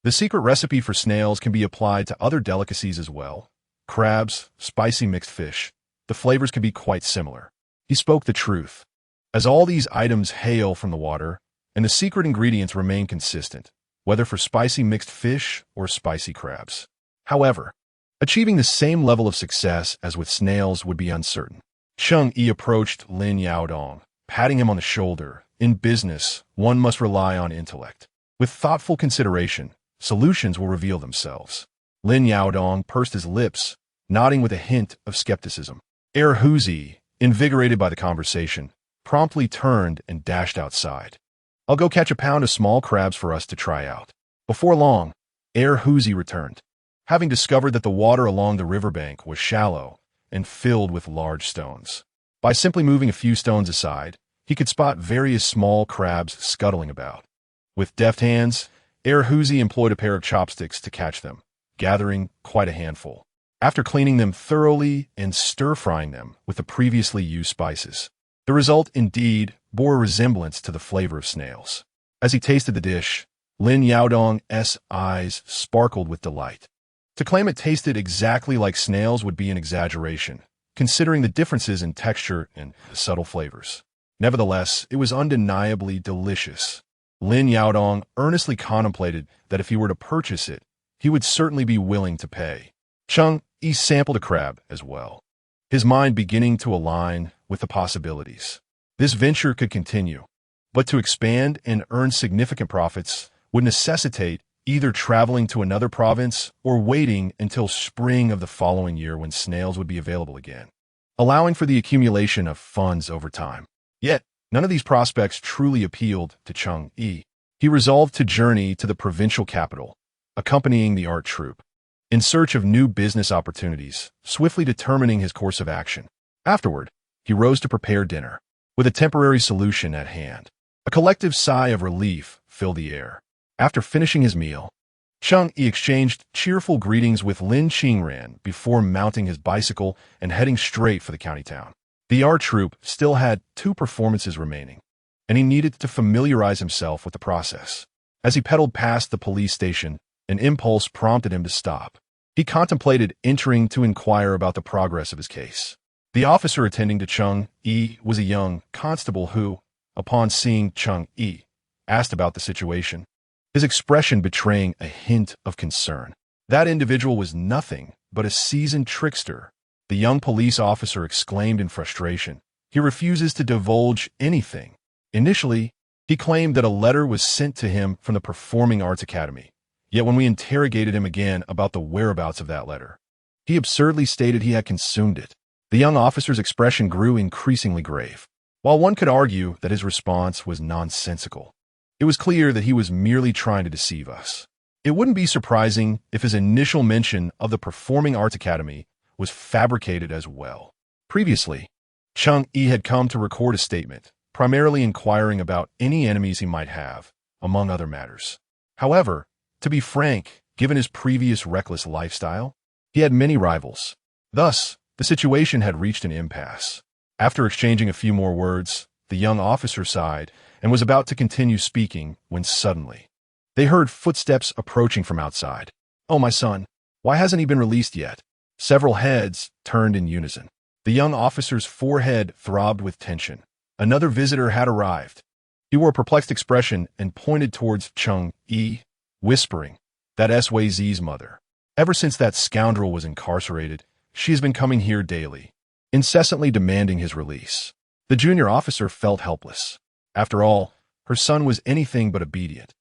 "The secret recipe for snails can be applied to other delicacies as well. Crabs, spicy mixed fish. The flavors can be quite similar." He spoke the truth, as all these items hail from the water, and the secret ingredients remain consistent, whether for spicy mixed fish or spicy crabs. However, achieving the same level of success as with snails would be uncertain. Cheng Yi approached Lin Yaodong, patting him on the shoulder. In business, one must rely on intellect. With thoughtful consideration, solutions will reveal themselves. Lin Yaodong pursed his lips, nodding with a hint of skepticism. Huzi, invigorated by the conversation, promptly turned and dashed outside. I'll go catch a pound of small crabs for us to try out. Before long, Huzi returned, having discovered that the water along the riverbank was shallow and filled with large stones. By simply moving a few stones aside, he could spot various small crabs scuttling about. With deft hands, Huzi employed a pair of chopsticks to catch them, gathering quite a handful. After cleaning them thoroughly and stir-frying them with the previously used spices, the result indeed bore a resemblance to the flavor of snails. As he tasted the dish, Lin Yaodong's eyes sparkled with delight. To claim it tasted exactly like snails would be an exaggeration, considering the differences in texture and subtle flavors. Nevertheless, it was undeniably delicious. Lin Yaodong earnestly contemplated that if he were to purchase it, he would certainly be willing to pay. Cheng Yi sampled a crab as well, his mind beginning to align with the possibilities. This venture could continue, but to expand and earn significant profits would necessitate either traveling to another province or waiting until spring of the following year when snails would be available again, allowing for the accumulation of funds over time. Yet, none of these prospects truly appealed to Cheng Yi. He resolved to journey to the provincial capital, accompanying the art troupe, in search of new business opportunities, swiftly determining his course of action. Afterward, he rose to prepare dinner, with a temporary solution at hand. A collective sigh of relief filled the air. After finishing his meal, Cheng Yi exchanged cheerful greetings with Lin Qingran before mounting his bicycle and heading straight for the county town. The art troupe still had 2 performances remaining, and he needed to familiarize himself with the process. As he pedaled past the police station, an impulse prompted him to stop. He contemplated entering to inquire about the progress of his case. The officer attending to Cheng Yi was a young constable who, upon seeing Cheng Yi, asked about the situation, his expression betraying a hint of concern. That individual was nothing but a seasoned trickster, the young police officer exclaimed in frustration. He refuses to divulge anything. Initially, he claimed that a letter was sent to him from the Performing Arts Academy. Yet when we interrogated him again about the whereabouts of that letter, he absurdly stated he had consumed it. The young officer's expression grew increasingly grave. While one could argue that his response was nonsensical, it was clear that he was merely trying to deceive us. It wouldn't be surprising if his initial mention of the Performing Arts Academy was fabricated as well. Previously, Cheng Yi had come to record a statement, primarily inquiring about any enemies he might have, among other matters. However, to be frank, given his previous reckless lifestyle, he had many rivals. Thus, the situation had reached an impasse. After exchanging a few more words, the young officer sighed and was about to continue speaking when suddenly they heard footsteps approaching from outside. "Oh, my son, why hasn't he been released yet?" Several heads turned in unison. The young officer's forehead throbbed with tension. Another visitor had arrived. He wore a perplexed expression and pointed towards Cheng Yi, whispering, "That Wei Zi's mother. Ever since that scoundrel was incarcerated, she has been coming here daily, incessantly demanding his release." The junior officer felt helpless. After all, her son was anything but obedient.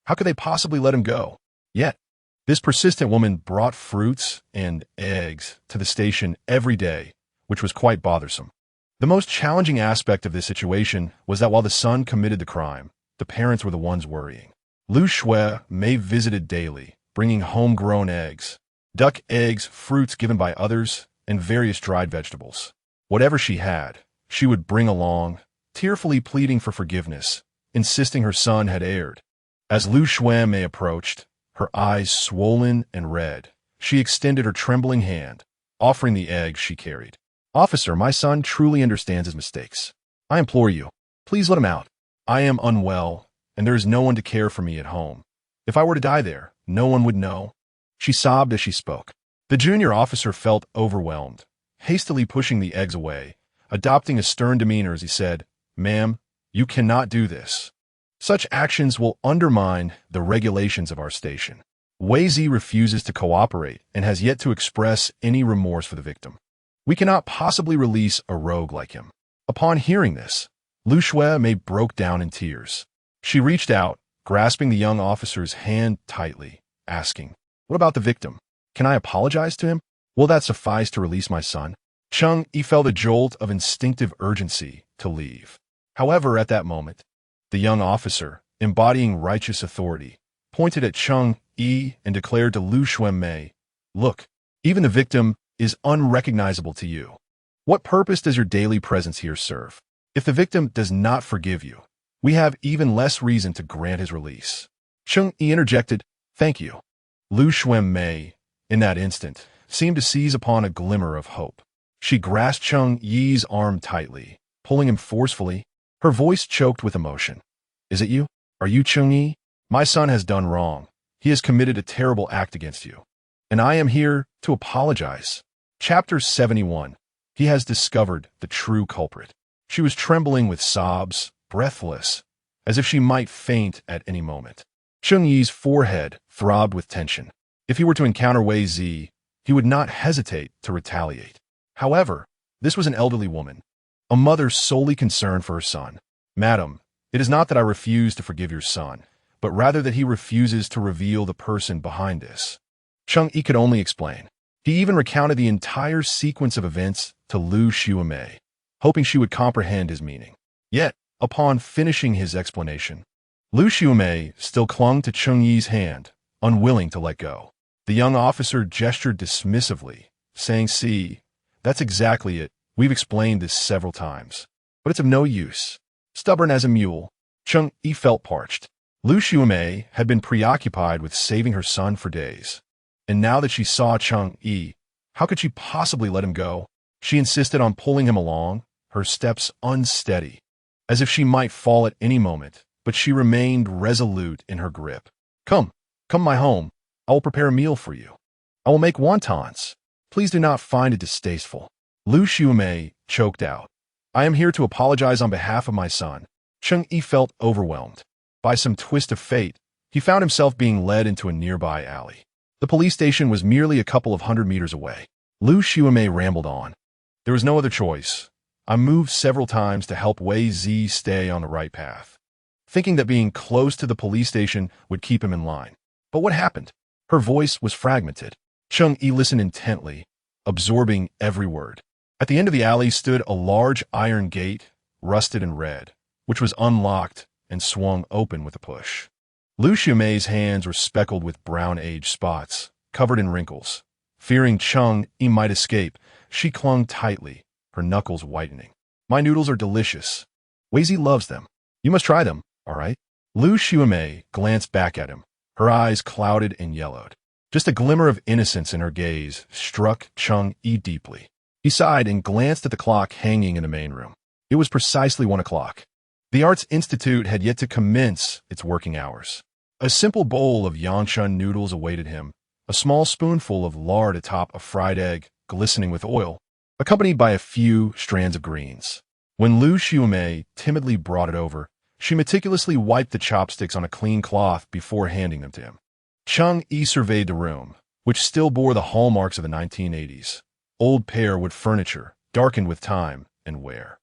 How could they possibly let him go? Yet, this persistent woman brought fruits and eggs to the station every day, which was quite bothersome. The most challenging aspect of this situation was that while the son committed the crime, the parents were the ones worrying. Lu Shui Mei visited daily, bringing homegrown eggs, duck eggs, fruits given by others, and various dried vegetables. Whatever she had, she would bring along, tearfully pleading for forgiveness, insisting her son had erred. As Lu Shui Mei approached, her eyes swollen and red, she extended her trembling hand, offering the eggs she carried. "Officer, my son truly understands his mistakes. I implore you, please let him out. I am unwell, and there is no one to care for me at home. If I were to die there, no one would know." She sobbed as she spoke. The junior officer felt overwhelmed, hastily pushing the eggs away, adopting a stern demeanor as he said, "Ma'am, you cannot do this. Such actions will undermine the regulations of our station." Wei Zi refuses to cooperate and has yet to express any remorse for the victim. "We cannot possibly release a rogue like him." Upon hearing this, Lu Shui Mei broke down in tears. She reached out, grasping the young officer's hand tightly, asking, "What about the victim? Can I apologize to him? Will that suffice to release my son?" Cheng Yi felt a jolt of instinctive urgency to leave. However, at that moment, the young officer, embodying righteous authority, pointed at Cheng Yi and declared to Lu Xuanmei, "Look, even the victim is unrecognizable to you. What purpose does your daily presence here serve? If the victim does not forgive you, we have even less reason to grant his release." Cheng Yi interjected, "Thank you." Lu Xuanmei, in that instant, seemed to seize upon a glimmer of hope. She grasped Cheng Yi's arm tightly, pulling him forcefully. Her voice choked with emotion. "Is it you? Are you Cheng Yi? My son has done wrong. He has committed a terrible act against you. And I am here to apologize." Chapter 71. He has discovered the true culprit. She was trembling with sobs, breathless, as if she might faint at any moment. Cheng Yi's forehead throbbed with tension. If he were to encounter Wei Zi, he would not hesitate to retaliate. However, this was an elderly woman, a mother solely concerned for her son. "Madam, it is not that I refuse to forgive your son, but rather that he refuses to reveal the person behind this." Cheng Yi could only explain. He even recounted the entire sequence of events to Lu Xuanmei, hoping she would comprehend his meaning. Yet, upon finishing his explanation, Lu Xuanmei still clung to Cheng Yi's hand, unwilling to let go. The young officer gestured dismissively, saying, "See, that's exactly it. We've explained this several times. But it's of no use." Stubborn as a mule, Cheng Yi felt parched. Lu Xuanmei had been preoccupied with saving her son for days. And now that she saw Cheng Yi, how could she possibly let him go? She insisted on pulling him along, her steps unsteady, as if she might fall at any moment, but she remained resolute in her grip. Come my home. I will prepare a meal for you. I will make wontons. Please do not find it distasteful." Lu Xuanmei choked out. "I am here to apologize on behalf of my son." Cheng Yi felt overwhelmed. By some twist of fate, he found himself being led into a nearby alley. The police station was merely a couple of 100 meters away. Lu Xuanmei rambled on. "There was no other choice. I moved several times to help Wei Zi stay on the right path, thinking that being close to the police station would keep him in line. But what happened?" Her voice was fragmented. Cheng Yi listened intently, absorbing every word. At the end of the alley stood a large iron gate, rusted and red, which was unlocked and swung open with a push. Lu Xuanmei's hands were speckled with brown age spots, covered in wrinkles. Fearing Cheng Yi might escape, she clung tightly, her knuckles whitening. "My noodles are delicious. Wei Zi loves them. You must try them, all right?" Lu Xuanmei glanced back at him, her eyes clouded and yellowed. Just a glimmer of innocence in her gaze struck Cheng Yi deeply. He sighed and glanced at the clock hanging in the main room. It was precisely 1 o'clock. The Arts Institute had yet to commence its working hours. A simple bowl of Yangshan noodles awaited him, a small spoonful of lard atop a fried egg glistening with oil, accompanied by a few strands of greens. When Lu Xuanmei timidly brought it over, she meticulously wiped the chopsticks on a clean cloth before handing them to him. Cheng Yi surveyed the room, which still bore the hallmarks of the 1980s. Old pear wood furniture, darkened with time and wear.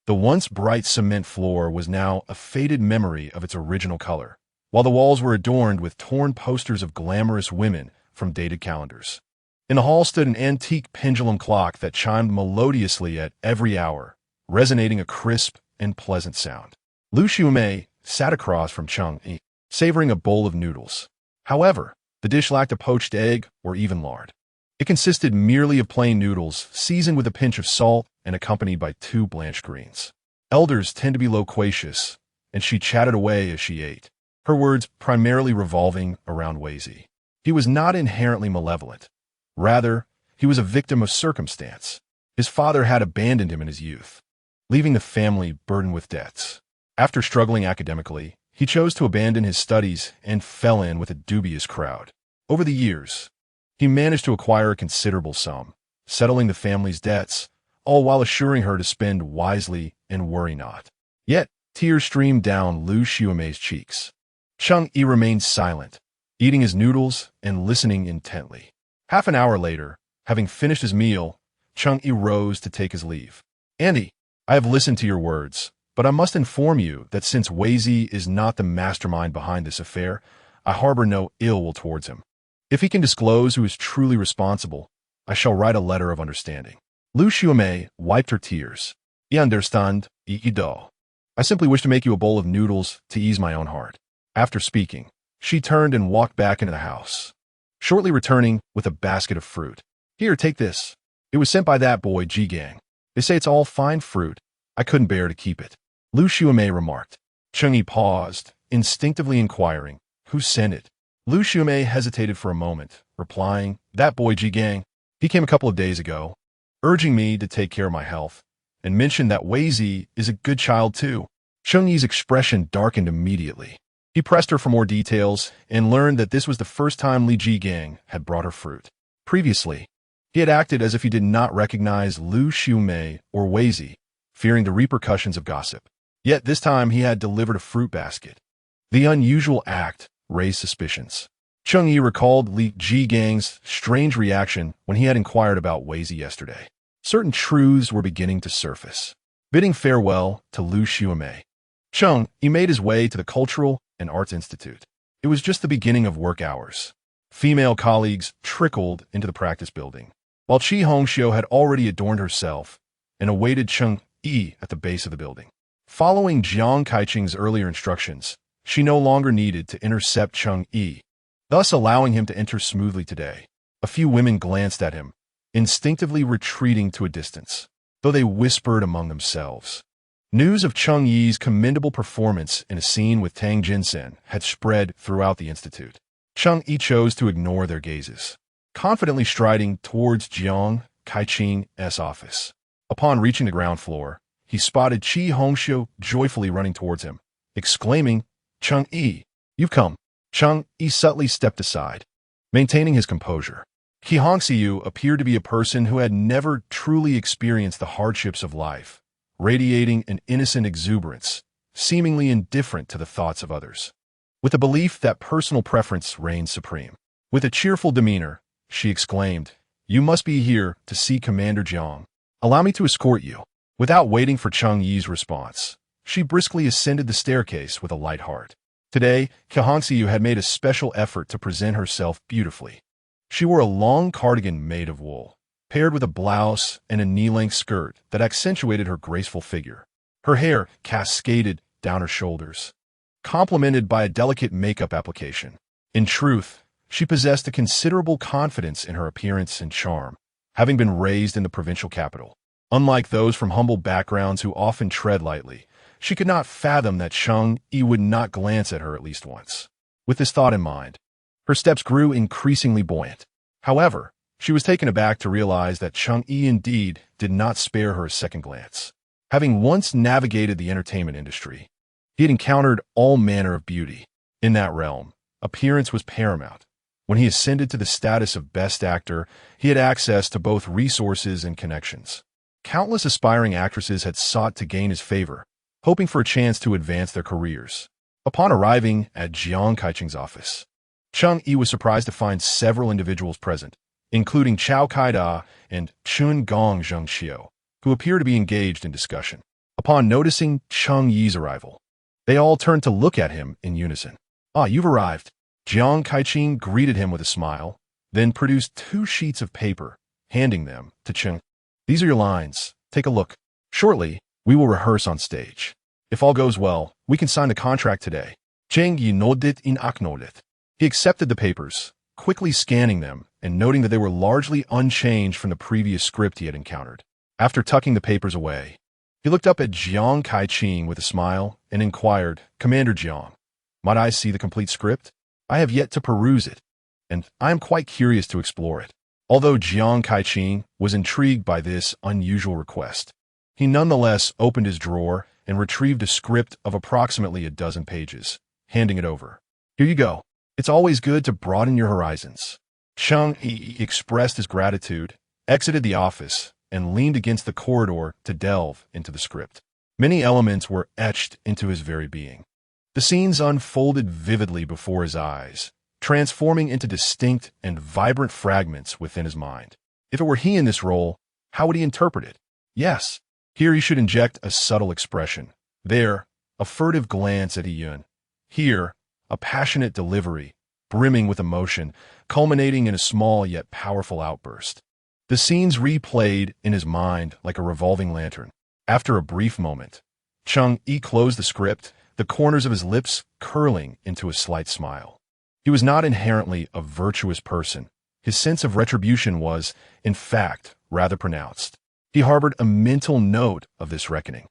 The once bright cement floor was now a faded memory of its original color, while the walls were adorned with torn posters of glamorous women from dated calendars. In the hall stood an antique pendulum clock that chimed melodiously at every hour, resonating a crisp and pleasant sound. Lu Xuanmei sat across from Cheng Yi, savoring a bowl of noodles. However, the dish lacked a poached egg or even lard. It consisted merely of plain noodles, seasoned with a pinch of salt and accompanied by 2 blanched greens. Elders tend to be loquacious, and she chatted away as she ate, her words primarily revolving around Wei Zi. He was not inherently malevolent. Rather, he was a victim of circumstance. His father had abandoned him in his youth, leaving the family burdened with debts. After struggling academically, he chose to abandon his studies and fell in with a dubious crowd. Over the years, he managed to acquire a considerable sum, settling the family's debts, all while assuring her to spend wisely and worry not. Yet, tears streamed down Lu Xuanmei's cheeks. Cheng Yi remained silent, eating his noodles and listening intently. Half an hour later, having finished his meal, Cheng Yi rose to take his leave. "Andy, I have listened to your words, but I must inform you that since Wei Zi is not the mastermind behind this affair, I harbor no ill will towards him. If he can disclose who is truly responsible, I shall write a letter of understanding." Lu Xiaomei wiped her tears. You understand, Ido. I simply wish to make you a bowl of noodles to ease my own heart. After speaking, she turned and walked back into the house, shortly returning with a basket of fruit. Here, take this. It was sent by that boy, Ji Gang. They say it's all fine fruit. I couldn't bear to keep it. Lu Xiaomei remarked. Cheng Yi paused, instinctively inquiring, who sent it? Lu Xiaomei hesitated for a moment, replying, that boy Ji Gang. He came a couple of days ago, urging me to take care of my health, and mentioned that Wei Zi is a good child too. Cheng Yi's expression darkened immediately. He pressed her for more details and learned that this was the first time Li Ji Gang had brought her fruit. Previously, he had acted as if he did not recognize Lu Xiaomei or Wei Zi, fearing the repercussions of gossip. Yet this time he had delivered a fruit basket. The unusual act raised suspicions. Cheng Yi recalled Li Ji Gang's strange reaction when he had inquired about Wei Zi yesterday. Certain truths were beginning to surface. Bidding farewell to Lu Xiaomei, Cheng Yi made his way to the Cultural and Arts Institute. It was just the beginning of work hours. Female colleagues trickled into the practice building, while Qi Hongxiu had already adorned herself and awaited Cheng Yi at the base of the building. Following Jiang Kaiqing's earlier instructions, she no longer needed to intercept Cheng Yi, thus allowing him to enter smoothly today. A few women glanced at him, instinctively retreating to a distance, though they whispered among themselves. News of Cheng Yi's commendable performance in a scene with Tang Jinsen had spread throughout the institute. Cheng Yi chose to ignore their gazes, confidently striding towards Jiang Kaiqing's office. Upon reaching the ground floor, he spotted Qi Hongxiu joyfully running towards him, exclaiming, Cheng Yi, you've come. Cheng Yi subtly stepped aside, maintaining his composure. Qi Hongxiu appeared to be a person who had never truly experienced the hardships of life, radiating an innocent exuberance, seemingly indifferent to the thoughts of others. With the belief that personal preference reigned supreme. With a cheerful demeanor, she exclaimed, you must be here to see Commander Jiang. Allow me to escort you. Without waiting for Cheng Yi's response, she briskly ascended the staircase with a light heart. Today, Qi Hongxiu had made a special effort to present herself beautifully. She wore a long cardigan made of wool, paired with a blouse and a knee-length skirt that accentuated her graceful figure. Her hair cascaded down her shoulders, complemented by a delicate makeup application. In truth, she possessed a considerable confidence in her appearance and charm, having been raised in the provincial capital. Unlike those from humble backgrounds who often tread lightly, she could not fathom that Cheng Yi would not glance at her at least once. With this thought in mind, her steps grew increasingly buoyant. However, she was taken aback to realize that Cheng Yi indeed did not spare her a second glance. Having once navigated the entertainment industry, he had encountered all manner of beauty. In that realm, appearance was paramount. When he ascended to the status of best actor, he had access to both resources and connections. Countless aspiring actresses had sought to gain his favor, hoping for a chance to advance their careers. Upon arriving at Jiang Kaiqing's office, Cheng Yi was surprised to find several individuals present, including Chao Kaida and Chun Gong Zhengxiu, who appeared to be engaged in discussion. Upon noticing Cheng Yi's arrival, they all turned to look at him in unison. Ah, you've arrived. Jiang Kaiqing greeted him with a smile, then produced 2 sheets of paper, handing them to Cheng. These are your lines. Take a look. Shortly, we will rehearse on stage. If all goes well, we can sign the contract today. Cheng Yi nodded in acknowledgment. He accepted the papers, quickly scanning them and noting that they were largely unchanged from the previous script he had encountered. After tucking the papers away, he looked up at Jiang Kaiqing with a smile and inquired, Commander Jiang, might I see the complete script? I have yet to peruse it, and I am quite curious to explore it. Although Jiang Kaiqing was intrigued by this unusual request, he nonetheless opened his drawer and retrieved a script of approximately a dozen pages, handing it over. Here you go. It's always good to broaden your horizons. Cheng Yi expressed his gratitude, exited the office, and leaned against the corridor to delve into the script. Many elements were etched into his very being. The scenes unfolded vividly before his eyes, transforming into distinct and vibrant fragments within his mind. If it were he in this role, how would he interpret it? Yes, here he should inject a subtle expression. There, a furtive glance at Yun. Here, a passionate delivery, brimming with emotion, culminating in a small yet powerful outburst. The scenes replayed in his mind like a revolving lantern. After a brief moment, Cheng Yi closed the script, the corners of his lips curling into a slight smile. He was not inherently a virtuous person. His sense of retribution was, in fact, rather pronounced. He harbored a mental note of this reckoning,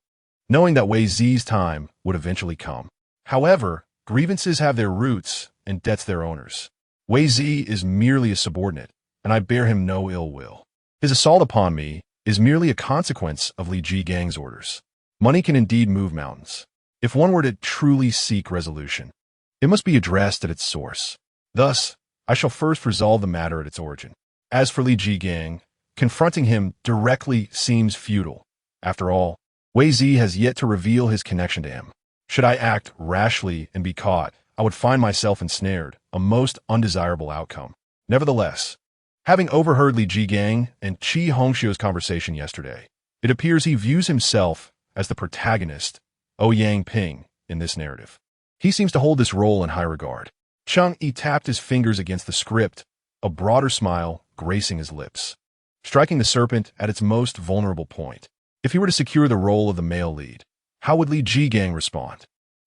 knowing that Wei Zi's time would eventually come. However, grievances have their roots and debts their owners. Wei Zi is merely a subordinate, and I bear him no ill will. His assault upon me is merely a consequence of Li Jigang's orders. Money can indeed move mountains. If one were to truly seek resolution, it must be addressed at its source. Thus, I shall first resolve the matter at its origin. As for Li Jigang, confronting him directly seems futile. After all, Wei Zi has yet to reveal his connection to him. Should I act rashly and be caught, I would find myself ensnared, a most undesirable outcome. Nevertheless, having overheard Li Jigang and Qi Hongxiu's conversation yesterday, it appears he views himself as the protagonist, Ouyang Ping, in this narrative. He seems to hold this role in high regard. Cheng Yi tapped his fingers against the script, a broader smile gracing his lips, striking the serpent at its most vulnerable point. If he were to secure the role of the male lead, how would Li Jigang respond?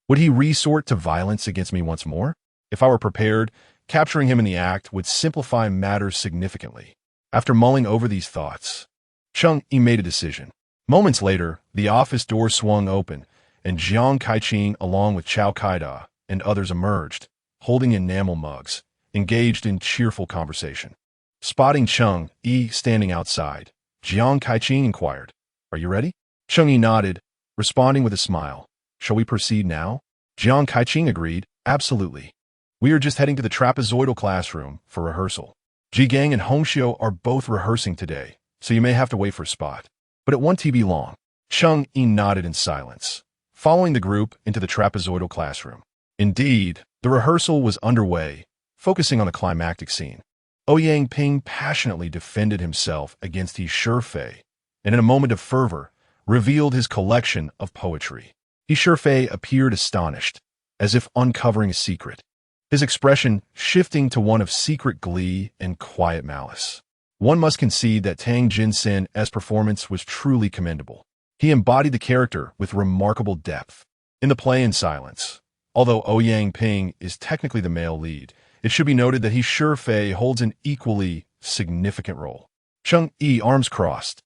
Would he resort to violence against me once more? If I were prepared, capturing him in the act would simplify matters significantly. After mulling over these thoughts, Cheng Yi made a decision. Moments later, the office door swung open, and Jiang Kaiqing, along with Chao Kaida and others, emerged, holding enamel mugs, engaged in cheerful conversation. Spotting Cheng Yi standing outside, Jiang Kaiqing inquired, "Are you ready?" Cheng Yi nodded, responding with a smile. "Shall we proceed now?" Jiang Kaiqing agreed, "Absolutely. We are just heading to the trapezoidal classroom for rehearsal. Jigang and Hongxiu are both rehearsing today, so you may have to wait for a spot. But it won't be long." Cheng Yi nodded in silence, following the group into the trapezoidal classroom. Indeed, the rehearsal was underway, focusing on the climactic scene. Ouyang Ping passionately defended himself against He Shifei, and in a moment of fervor, revealed his collection of poetry. He Shifei appeared astonished, as if uncovering a secret, his expression shifting to one of secret glee and quiet malice. One must concede that Tang Jinsen's performance was truly commendable. He embodied the character with remarkable depth. In the play in silence, although Ouyang Ping is technically the male lead, it should be noted that He Shifei holds an equally significant role. Cheng Yi, arms crossed,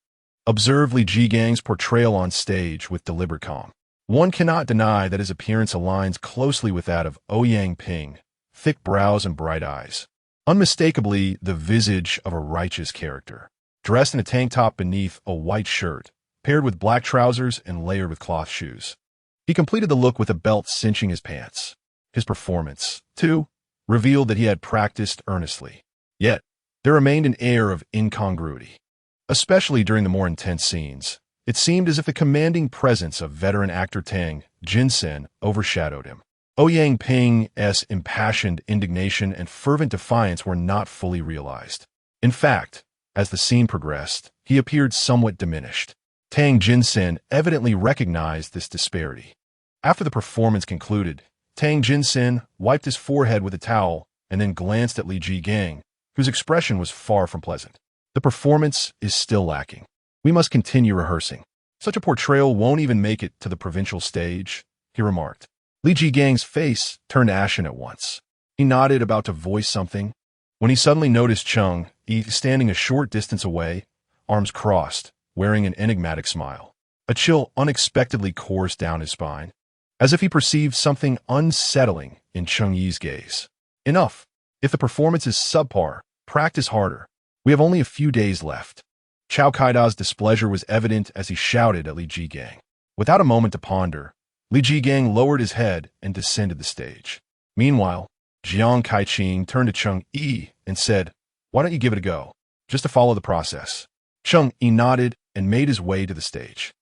observed Li Jigang's portrayal on stage with deliberate calm. One cannot deny that his appearance aligns closely with that of Ouyang Ping, thick brows and bright eyes. Unmistakably the visage of a righteous character, dressed in a tank top beneath a white shirt, paired with black trousers and layered with cloth shoes. He completed the look with a belt cinching his pants. His performance, too, revealed that he had practiced earnestly. Yet, there remained an air of incongruity. Especially during the more intense scenes, it seemed as if the commanding presence of veteran actor Tang Jinsen overshadowed him. Ouyang Ping's impassioned indignation and fervent defiance were not fully realized. In fact, as the scene progressed, he appeared somewhat diminished. Tang Jinsen evidently recognized this disparity. After the performance concluded, Tang Jinsen wiped his forehead with a towel and then glanced at Li Jigang, whose expression was far from pleasant. "The performance is still lacking. We must continue rehearsing. Such a portrayal won't even make it to the provincial stage," he remarked. Li Jigang's face turned ashen at once. He nodded, about to voice something, when he suddenly noticed Cheng Yi standing a short distance away, arms crossed, wearing an enigmatic smile. A chill unexpectedly coursed down his spine, as if he perceived something unsettling in Cheng Yi's gaze. "Enough. If the performance is subpar, practice harder. We have only a few days left." Chao Kaida's displeasure was evident as he shouted at Li Jigang. Without a moment to ponder, Li Jigang lowered his head and descended the stage. Meanwhile, Jiang Kaiqing turned to Cheng Yi and said, "Why don't you give it a go, just to follow the process?" Cheng Yi nodded and made his way to the stage,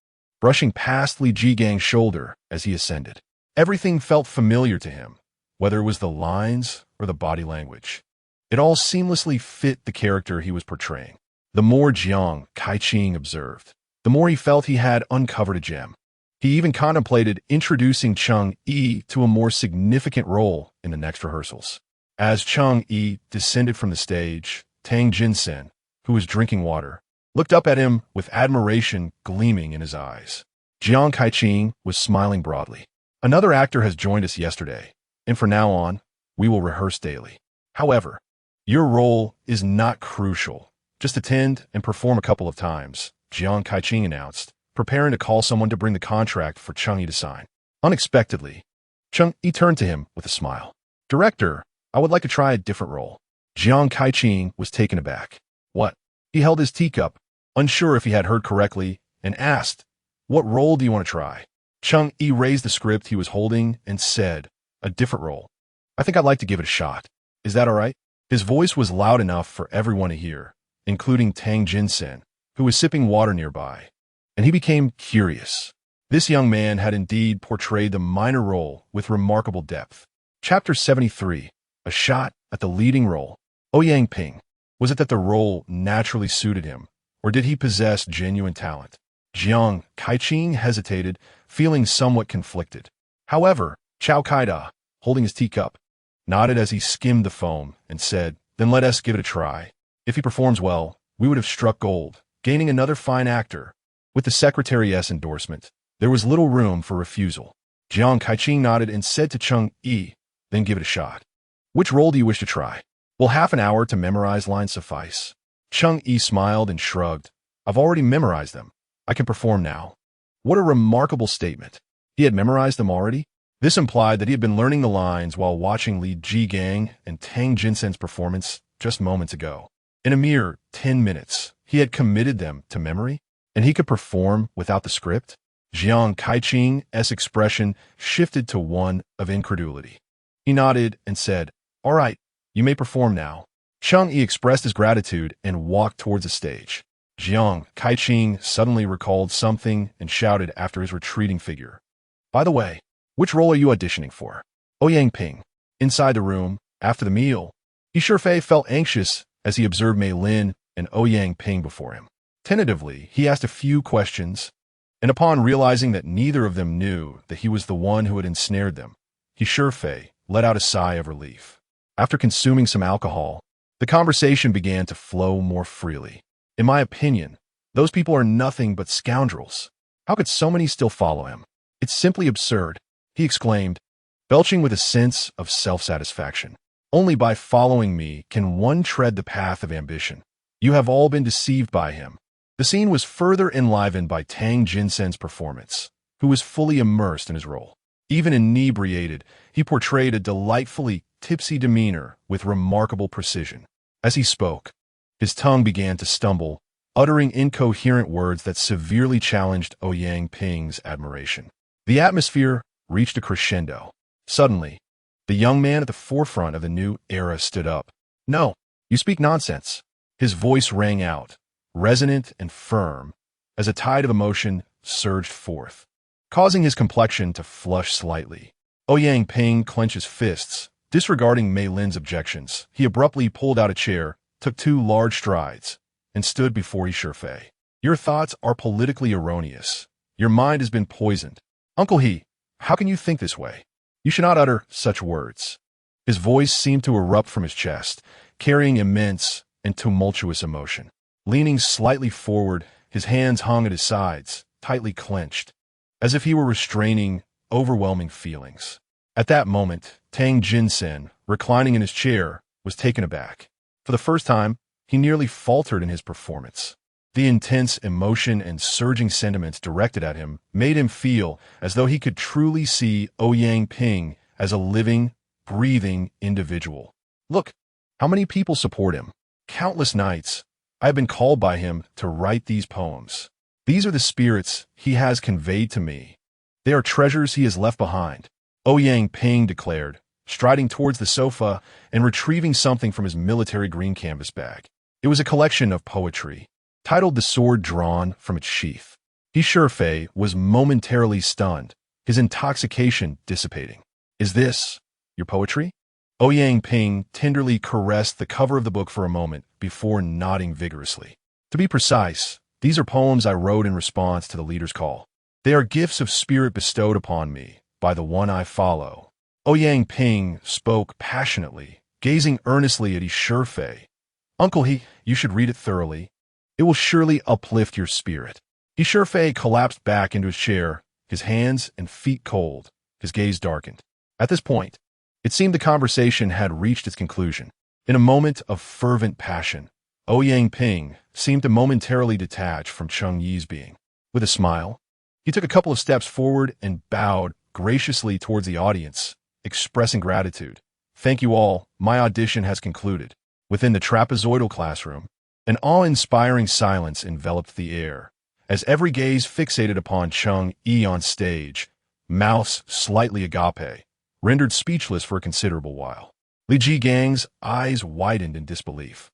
brushing past Li Jigang's shoulder as he ascended. Everything felt familiar to him, whether it was the lines or the body language. It all seamlessly fit the character he was portraying. The more Jiang Kaiqing observed, the more he felt he had uncovered a gem. He even contemplated introducing Cheng Yi to a more significant role in the next rehearsals. As Cheng Yi descended from the stage, Tang Jinsen, who was drinking water, looked up at him with admiration gleaming in his eyes. Jiang Kaiqing was smiling broadly. Another actor has joined us yesterday, and from now on, we will rehearse daily. However, your role is not crucial. Just attend and perform a couple of times, Jiang Kaiqing announced, preparing to call someone to bring the contract for Cheng Yi to sign. Unexpectedly, Cheng Yi turned to him with a smile. Director, I would like to try a different role. Jiang Kaiqing was taken aback. What? He held his teacup, unsure if he had heard correctly, and asked, What role do you want to try? Cheng Yi raised the script he was holding and said, A different role. I think I'd like to give it a shot. Is that all right? His voice was loud enough for everyone to hear, including Tang Jinsen, who was sipping water nearby. And he became curious. This young man had indeed portrayed the minor role with remarkable depth. Chapter 73. A shot at the leading role. Ouyang Ping. Was it that the role naturally suited him, or did he possess genuine talent? Jiang Kaiqing hesitated, feeling somewhat conflicted. However, Chao Kaida, holding his teacup, nodded as he skimmed the foam and said, Then let us give it a try. If he performs well, we would have struck gold, gaining another fine actor. With the Secretary's endorsement, there was little room for refusal. Jiang Kaiqing nodded and said to Cheng Yi, Then give it a shot. Which role do you wish to try? Will half an hour to memorize lines suffice? Cheng Yi smiled and shrugged. I've already memorized them. I can perform now. What a remarkable statement. He had memorized them already? This implied that he had been learning the lines while watching Li Jigang and Tang Jinsen's performance just moments ago. In a mere 10 minutes, he had committed them to memory, and he could perform without the script? Jiang Kaiqing's expression shifted to one of incredulity. He nodded and said, All right, you may perform now. Cheng Yi expressed his gratitude and walked towards the stage. Jiang Kaiqing suddenly recalled something and shouted after his retreating figure. By the way, which role are you auditioning for? Ouyang Ping. Inside the room, after the meal, Yi Shifei felt anxious as he observed Mei Lin and Ouyang Ping before him. Tentatively, he asked a few questions, and upon realizing that neither of them knew that he was the one who had ensnared them, Yi Shifei let out a sigh of relief. After consuming some alcohol, the conversation began to flow more freely. In my opinion, those people are nothing but scoundrels. How could so many still follow him? It's simply absurd, he exclaimed, belching with a sense of self-satisfaction. Only by following me can one tread the path of ambition. You have all been deceived by him. The scene was further enlivened by Tang Jinsen's performance, who was fully immersed in his role. Even inebriated, he portrayed a delightfully tipsy demeanor with remarkable precision. As he spoke, his tongue began to stumble, uttering incoherent words that severely challenged Ouyang Ping's admiration. The atmosphere reached a crescendo. Suddenly, the young man at the forefront of the new era stood up. No, you speak nonsense. His voice rang out, resonant and firm, as a tide of emotion surged forth, causing his complexion to flush slightly. Ouyang Ping clenched his fists, disregarding Mei Lin's objections. He abruptly pulled out a chair, took 2 large strides, and stood before Yi Shifei. Your thoughts are politically erroneous. Your mind has been poisoned. Uncle He, how can you think this way? You should not utter such words. His voice seemed to erupt from his chest, carrying immense and tumultuous emotion. Leaning slightly forward, his hands hung at his sides, tightly clenched, as if he were restraining overwhelming feelings. At that moment, Tang Jinsen, reclining in his chair, was taken aback. For the first time, he nearly faltered in his performance. The intense emotion and surging sentiments directed at him made him feel as though he could truly see Ouyang Ping as a living, breathing individual. Look, how many people support him? Countless nights, I have been called by him to write these poems. These are the spirits he has conveyed to me. They are treasures he has left behind, Ouyang Ping declared, striding towards the sofa and retrieving something from his military green canvas bag. It was a collection of poetry, titled The Sword Drawn from Its Sheath. Yi Shifei was momentarily stunned, his intoxication dissipating. Is this your poetry? Ouyang Ping tenderly caressed the cover of the book for a moment before nodding vigorously. To be precise, these are poems I wrote in response to the leader's call. They are gifts of spirit bestowed upon me by the one I follow. Ouyang Ping spoke passionately, gazing earnestly at Yi Shifei. Uncle He, you should read it thoroughly. It will surely uplift your spirit. He Shurfei collapsed back into his chair, his hands and feet cold, his gaze darkened. At this point, it seemed the conversation had reached its conclusion. In a moment of fervent passion, Ouyang Ping seemed to momentarily detach from Cheng Yi's being. With a smile, he took a couple of steps forward and bowed graciously towards the audience, expressing gratitude. Thank you all, my audition has concluded. Within the trapezoidal classroom, an awe-inspiring silence enveloped the air, as every gaze fixated upon Cheng Yi on stage, mouths slightly agape, rendered speechless for a considerable while. Li Jigang's eyes widened in disbelief.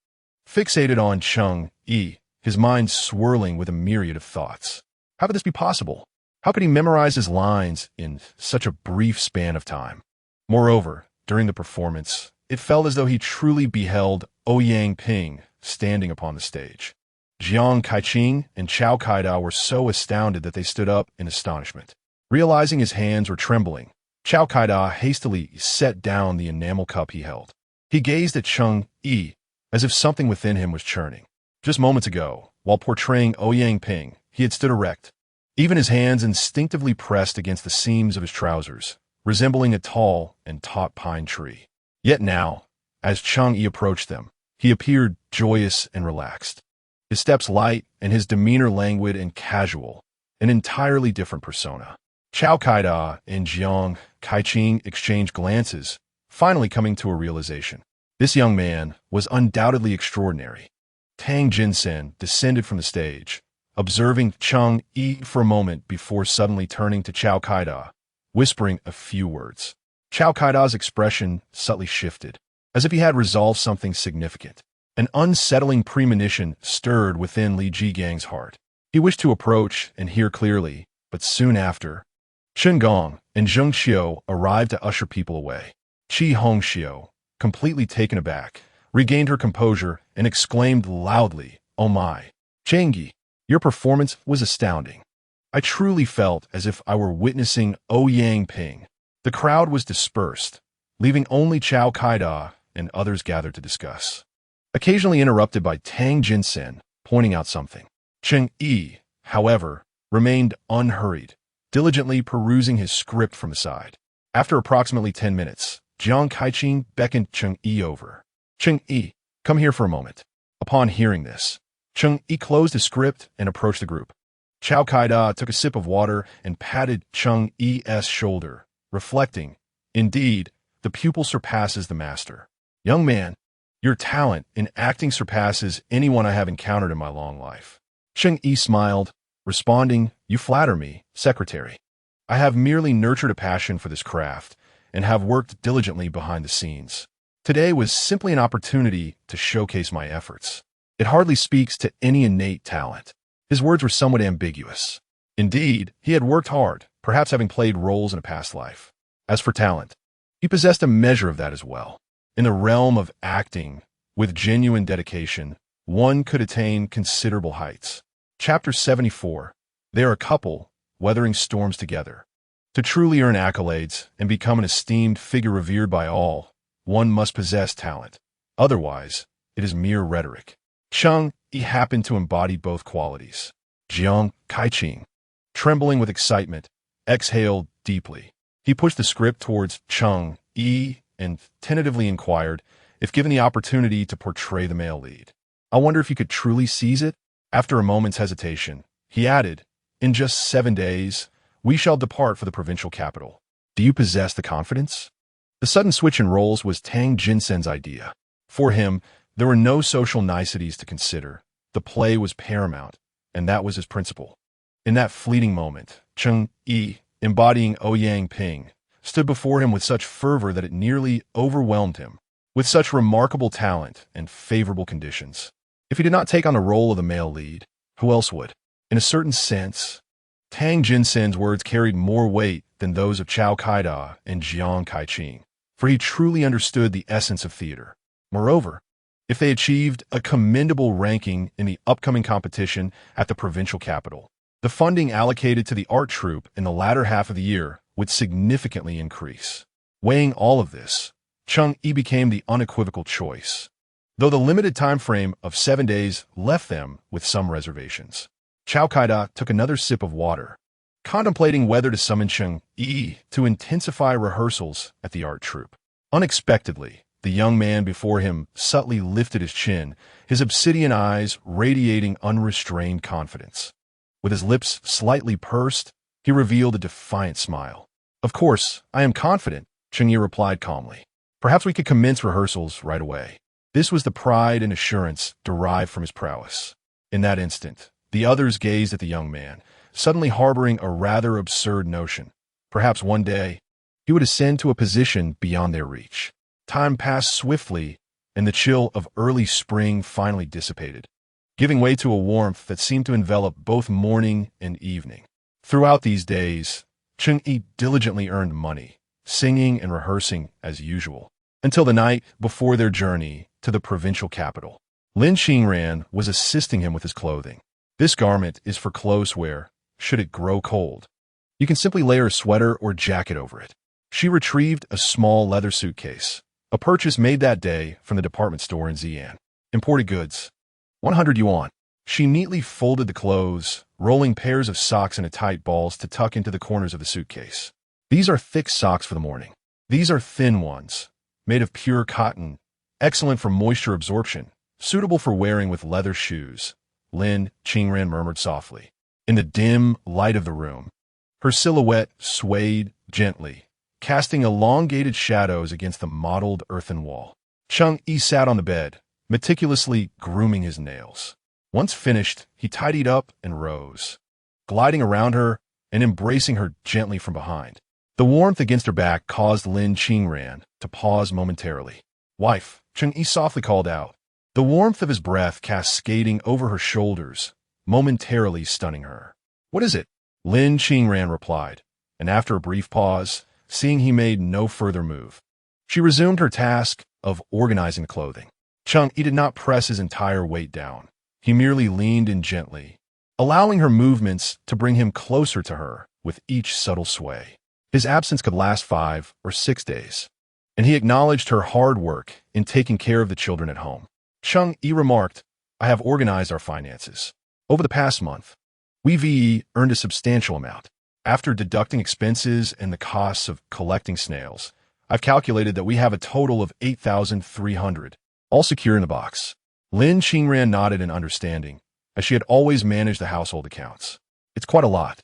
Fixated on Cheng Yi, his mind swirling with a myriad of thoughts. How could this be possible? How could he memorize his lines in such a brief span of time? Moreover, during the performance, it felt as though he truly beheld Ouyang Ping standing upon the stage. Jiang Kaiqing and Chao Kaida were so astounded that they stood up in astonishment. Realizing his hands were trembling, Chao Kaida hastily set down the enamel cup he held. He gazed at Cheng Yi as if something within him was churning. Just moments ago, while portraying Ouyang Ping, he had stood erect, even his hands instinctively pressed against the seams of his trousers, resembling a tall and taut pine tree. Yet now, as Cheng Yi approached them, he appeared joyous and relaxed. His steps light and his demeanor languid and casual, an entirely different persona. Chao Kaida and Jiang Kaiqing exchanged glances, finally coming to a realization. This young man was undoubtedly extraordinary. Tang Jinsen descended from the stage, observing Cheng Yi for a moment before suddenly turning to Chao Kaida, whispering a few words. Chao Kaida's expression subtly shifted, as if he had resolved something significant. An unsettling premonition stirred within Li Jigang's heart. He wished to approach and hear clearly, but soon after, Chen Gong and Zheng Xiu arrived to usher people away. Qi Hongxiu, completely taken aback, regained her composure and exclaimed loudly, "Oh my! Cheng Yi, your performance was astounding. I truly felt as if I were witnessing Ouyang Ping." The crowd was dispersed, leaving only Chao Kaida and others gathered to discuss. Occasionally interrupted by Tang Jinsen pointing out something. Cheng Yi, however, remained unhurried, diligently perusing his script from the side. After approximately 10 minutes, Jiang Kaiqing beckoned Cheng Yi over. "Cheng Yi, come here for a moment." Upon hearing this, Cheng Yi closed his script and approached the group. Chao Kaida took a sip of water and patted Cheng Yi's shoulder, reflecting, "Indeed, the pupil surpasses the master. Young man, your talent in acting surpasses anyone I have encountered in my long life." Cheng Yi smiled, responding, "You flatter me, secretary. I have merely nurtured a passion for this craft and have worked diligently behind the scenes. Today was simply an opportunity to showcase my efforts. It hardly speaks to any innate talent." His words were somewhat ambiguous. Indeed, he had worked hard, perhaps having played roles in a past life. As for talent, he possessed a measure of that as well. In the realm of acting, with genuine dedication, one could attain considerable heights. Chapter 74. They are a couple, weathering storms together. To truly earn accolades and become an esteemed figure revered by all, one must possess talent. Otherwise, it is mere rhetoric. Cheng Yi happened to embody both qualities. Jiang Kaiqing, trembling with excitement, exhaled deeply. He pushed the script towards Cheng Yi and tentatively inquired if given the opportunity to portray the male lead. "I wonder if you could truly seize it?" After a moment's hesitation, he added, "In just 7 days, we shall depart for the provincial capital. Do you possess the confidence?" The sudden switch in roles was Tang Jinsen's idea. For him, there were no social niceties to consider. The play was paramount, and that was his principle. In that fleeting moment, Cheng Yi, embodying Ouyang Ping, stood before him with such fervor that it nearly overwhelmed him. With such remarkable talent and favorable conditions, if he did not take on the role of the male lead, who else would? In a certain sense, Tang Jinsen's words carried more weight than those of Chao Kaida and Jiang Kaiqing, for he truly understood the essence of theater. Moreover, if they achieved a commendable ranking in the upcoming competition at the provincial capital, the funding allocated to the art troupe in the latter half of the year would significantly increase. Weighing all of this, Cheng Yi became the unequivocal choice. though the limited time frame of 7 days left them with some reservations. Chao Kaida took another sip of water, contemplating whether to summon Cheng Yi to intensify rehearsals at the art troupe. Unexpectedly, the young man before him subtly lifted his chin, his obsidian eyes radiating unrestrained confidence. With his lips slightly pursed, he revealed a defiant smile. "Of course, I am confident," Cheng Yi replied calmly. "Perhaps we could commence rehearsals right away." This was the pride and assurance derived from his prowess. In that instant, the others gazed at the young man, suddenly harboring a rather absurd notion. Perhaps one day, he would ascend to a position beyond their reach. Time passed swiftly, and the chill of early spring finally dissipated, giving way to a warmth that seemed to envelop both morning and evening. Throughout these days, Cheng Yi diligently earned money, singing and rehearsing as usual, until the night before their journey to the provincial capital. Lin Qingran was assisting him with his clothing. "This garment is for close wear, should it grow cold. You can simply layer a sweater or jacket over it." She retrieved a small leather suitcase, a purchase made that day from the department store in Xi'an. "Imported goods. 100 yuan. She neatly folded the clothes, rolling pairs of socks into tight balls to tuck into the corners of the suitcase. "These are thick socks for the morning. These are thin ones, made of pure cotton, excellent for moisture absorption, suitable for wearing with leather shoes," Lin Qingran murmured softly. In the dim light of the room, her silhouette swayed gently, casting elongated shadows against the mottled earthen wall. Cheng Yi sat on the bed, meticulously grooming his nails. Once finished, he tidied up and rose, gliding around her and embracing her gently from behind. The warmth against her back caused Lin Qingran to pause momentarily. "Wife," Cheng Yi softly called out, the warmth of his breath cascading over her shoulders, momentarily stunning her. "What is it?" Lin Qingran replied, and after a brief pause, seeing he made no further move, she resumed her task of organizing the clothing. Cheng Yi did not press his entire weight down. He merely leaned in gently, allowing her movements to bring him closer to her with each subtle sway. His absence could last 5 or 6 days, and he acknowledged her hard work in taking care of the children at home. Cheng Yi remarked, "I have organized our finances. Over the past month, we've earned a substantial amount. After deducting expenses and the costs of collecting snails, I've calculated that we have a total of 8,300, all secure in the box." Lin Qingran nodded in understanding, as she had always managed the household accounts. "It's quite a lot.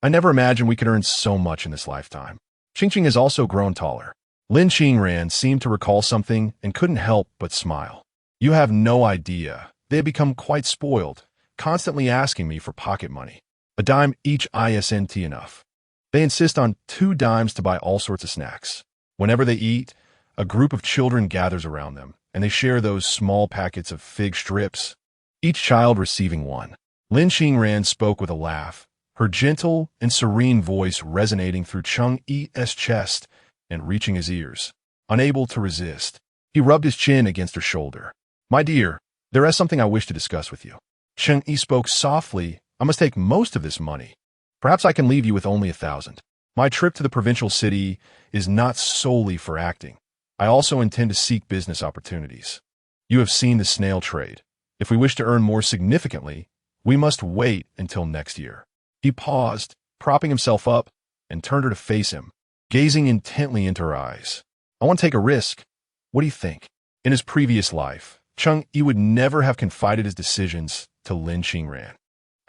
I never imagined we could earn so much in this lifetime." Qingqing has also grown taller. Lin Qingran seemed to recall something and couldn't help but smile. "You have no idea. They have become quite spoiled, constantly asking me for pocket money. A dime each isn't enough. They insist on 2 dimes to buy all sorts of snacks. Whenever they eat, a group of children gathers around them, and they share those small packets of fig strips, each child receiving 1. Lin Qingran spoke with a laugh, her gentle and serene voice resonating through Cheng Yi's chest and reaching his ears. Unable to resist, he rubbed his chin against her shoulder. "My dear, there is something I wish to discuss with you." Cheng Yi spoke softly. "I must take most of this money. Perhaps I can leave you with only 1,000. My trip to the provincial city is not solely for acting. I also intend to seek business opportunities. You have seen the snail trade. If we wish to earn more significantly, we must wait until next year." He paused, propping himself up, and turned her to face him, gazing intently into her eyes. "I want to take a risk. What do you think?" In his previous life, Cheng Yi would never have confided his decisions to Lin Qingran.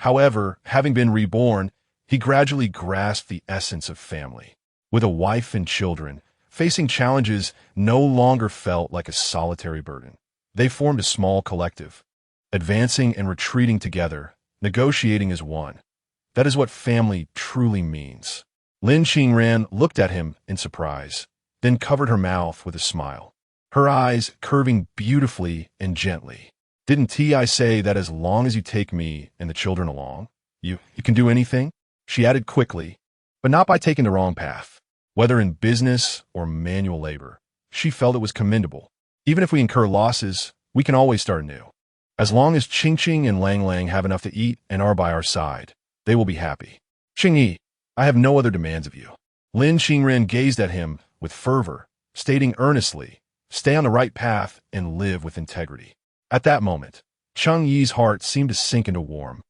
However, having been reborn, he gradually grasped the essence of family. With a wife and children, facing challenges no longer felt like a solitary burden. They formed a small collective, advancing and retreating together, negotiating as one. That is what family truly means. Lin Qingran looked at him in surprise, then covered her mouth with a smile, her eyes curving beautifully and gently. "Didn't I say that as long as you take me and the children along, you can do anything?" She added quickly, "But not by taking the wrong path. Whether in business or manual labor, she felt it was commendable. Even if we incur losses, we can always start anew. As long as Qingqing and Lang Lang have enough to eat and are by our side, they will be happy. Cheng Yi, I have no other demands of you." Lin Qingran gazed at him with fervor, stating earnestly, stay on the right path, and live with integrity. At that moment, Cheng Yi's heart seemed to sink into warm,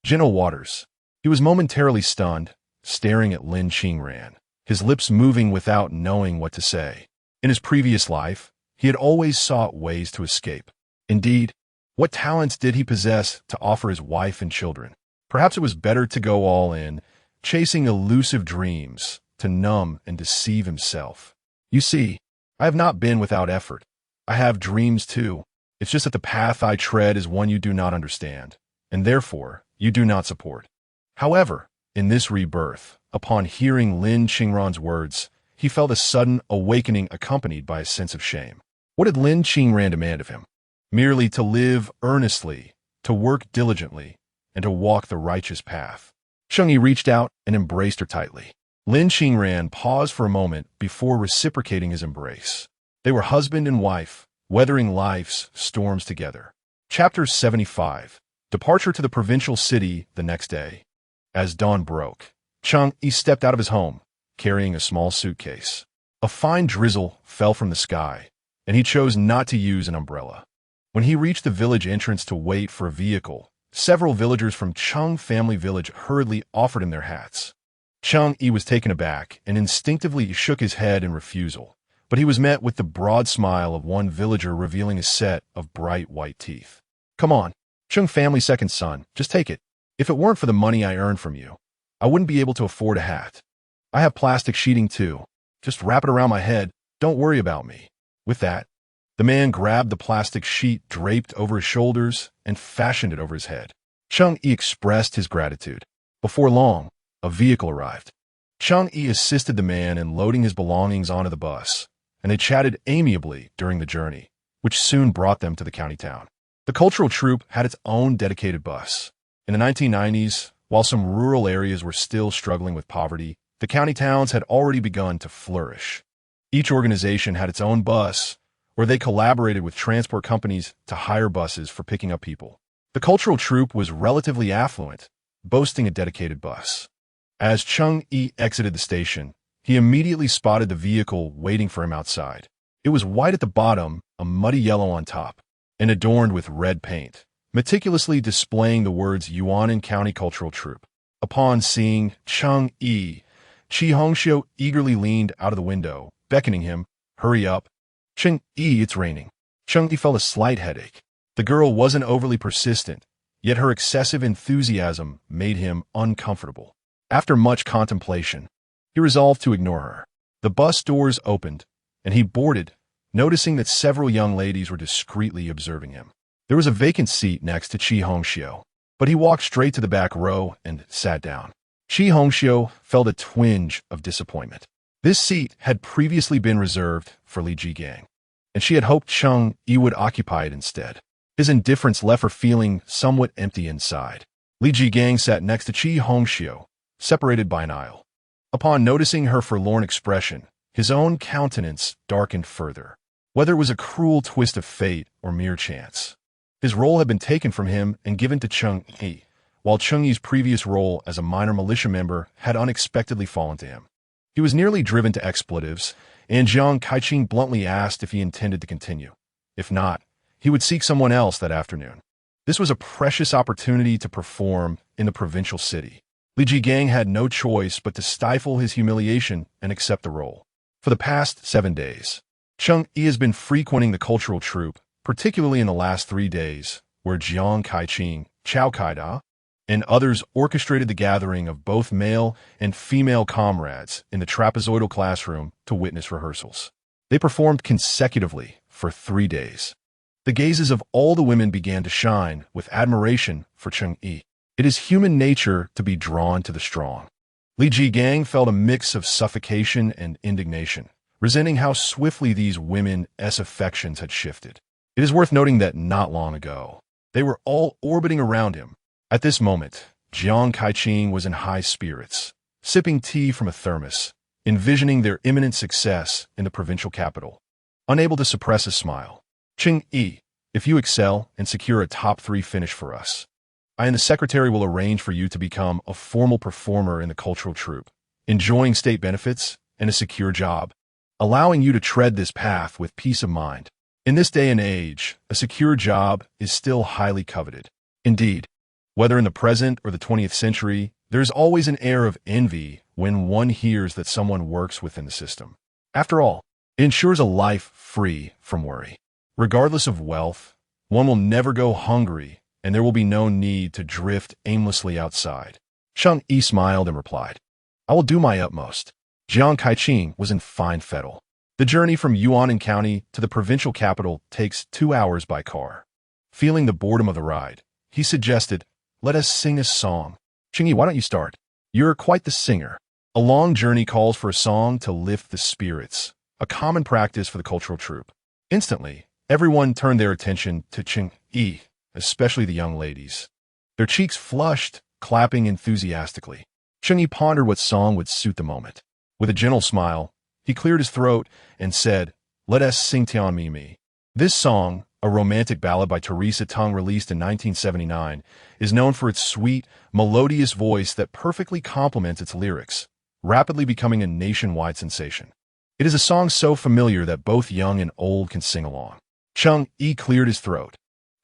gentle waters. He was momentarily stunned, staring at Lin Qingran, his lips moving without knowing what to say. In his previous life, he had always sought ways to escape. Indeed, what talents did he possess to offer his wife and children? Perhaps it was better to go all in, chasing elusive dreams, to numb and deceive himself. You see, I have not been without effort. I have dreams too. It's just that the path I tread is one you do not understand, and therefore you do not support. However, in this rebirth, upon hearing Lin Qingran's words, he felt a sudden awakening accompanied by a sense of shame. What did Lin Qingran demand of him? Merely to live earnestly, to work diligently, and to walk the righteous path. Cheng Yi reached out and embraced her tightly. Lin Qingran paused for a moment before reciprocating his embrace. They were husband and wife, weathering life's storms together. Chapter 75. Departure to the provincial city the next day. As dawn broke, Cheng Yi stepped out of his home, carrying a small suitcase. A fine drizzle fell from the sky, and he chose not to use an umbrella. When he reached the village entrance to wait for a vehicle, several villagers from Cheng family village hurriedly offered him their hats. Cheng Yi was taken aback and instinctively shook his head in refusal, but he was met with the broad smile of one villager revealing a set of bright white teeth. Come on, Cheng family's second son, just take it. If it weren't for the money I earned from you, I wouldn't be able to afford a hat. I have plastic sheeting too. Just wrap it around my head. Don't worry about me. With that, the man grabbed the plastic sheet draped over his shoulders and fashioned it over his head. Cheng Yi expressed his gratitude. Before long, a vehicle arrived. Cheng Yi assisted the man in loading his belongings onto the bus, and they chatted amiably during the journey, which soon brought them to the county town. The cultural troupe had its own dedicated bus. In the 1990s, while some rural areas were still struggling with poverty, the county towns had already begun to flourish. Each organization had its own bus, or they collaborated with transport companies to hire buses for picking up people. The cultural troupe was relatively affluent, boasting a dedicated bus. As Cheng Yi exited the station, he immediately spotted the vehicle waiting for him outside. It was white at the bottom, a muddy yellow on top, and adorned with red paint, meticulously displaying the words Yuanan County Cultural Troupe. Upon seeing Cheng Yi, Qi Hongxiu eagerly leaned out of the window, beckoning him, "Hurry up. Cheng Yi, it's raining." Cheng Yi felt a slight headache. The girl wasn't overly persistent, yet her excessive enthusiasm made him uncomfortable. After much contemplation, he resolved to ignore her. The bus doors opened, and he boarded, noticing that several young ladies were discreetly observing him. There was a vacant seat next to Qi Hongxiu, but he walked straight to the back row and sat down. Qi Hongxiu felt a twinge of disappointment. This seat had previously been reserved for Li Jigang, and she had hoped Cheng Yi would occupy it instead. His indifference left her feeling somewhat empty inside. Li Jigang sat next to Qi Hongxiu, separated by an aisle. Upon noticing her forlorn expression, his own countenance darkened further. Whether it was a cruel twist of fate or mere chance, his role had been taken from him and given to Cheng Yi, while Cheng Yi's previous role as a minor militia member had unexpectedly fallen to him. He was nearly driven to expletives, and Jiang Kaiqing bluntly asked if he intended to continue. If not, he would seek someone else that afternoon. This was a precious opportunity to perform in the provincial city. Li Jigang had no choice but to stifle his humiliation and accept the role. For the past 7 days, Cheng Yi has been frequenting the cultural troupe, particularly in the last 3 days, where Jiang Kaiqing, Chao Kaida, and others orchestrated the gathering of both male and female comrades in the trapezoidal classroom to witness rehearsals. They performed consecutively for 3 days. The gazes of all the women began to shine with admiration for Cheng Yi. It is human nature to be drawn to the strong. Li Jigang felt a mix of suffocation and indignation, resenting how swiftly these women's affections had shifted. It is worth noting that not long ago, they were all orbiting around him. At this moment, Jiang Kaiqing was in high spirits, sipping tea from a thermos, envisioning their imminent success in the provincial capital. Unable to suppress a smile, Cheng Yi, if you excel and secure a top 3 finish for us, I and the secretary will arrange for you to become a formal performer in the cultural troupe, enjoying state benefits and a secure job. allowing you to tread this path with peace of mind. In this day and age, a secure job is still highly coveted. Indeed, whether in the present or the 20th century, there's always an air of envy when one hears that someone works within the system. After all, it ensures a life free from worry. Regardless of wealth, one will never go hungry, and there will be no need to drift aimlessly outside. Cheng Yi smiled and replied, I will do my utmost. Jiang Kaiqing was in fine fettle. The journey from Yuanan County to the provincial capital takes 2 hours by car. Feeling the boredom of the ride, he suggested, let us sing a song. Cheng Yi, why don't you start? You're quite the singer. A long journey calls for a song to lift the spirits, a common practice for the cultural troupe. Instantly, everyone turned their attention to Cheng Yi, especially the young ladies. Their cheeks flushed, clapping enthusiastically. Cheng Yi pondered what song would suit the moment. With a gentle smile, he cleared his throat and said, let us sing Tian Mi Mi. This song, a romantic ballad by Teresa Tung released in 1979, is known for its sweet, melodious voice that perfectly complements its lyrics, rapidly becoming a nationwide sensation. It is a song so familiar that both young and old can sing along. Cheng Yi cleared his throat,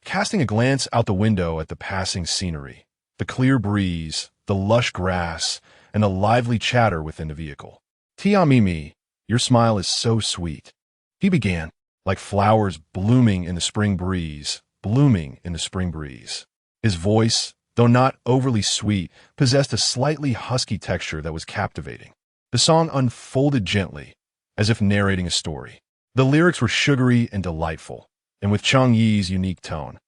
casting a glance out the window at the passing scenery, the clear breeze, the lush grass, and the lively chatter within the vehicle. Tian Mi Mi, your smile is so sweet. He began, like flowers blooming in the spring breeze, blooming in the spring breeze. His voice, though not overly sweet, possessed a slightly husky texture that was captivating. The song unfolded gently, as if narrating a story. The lyrics were sugary and delightful, and with Cheng Yi's unique tone.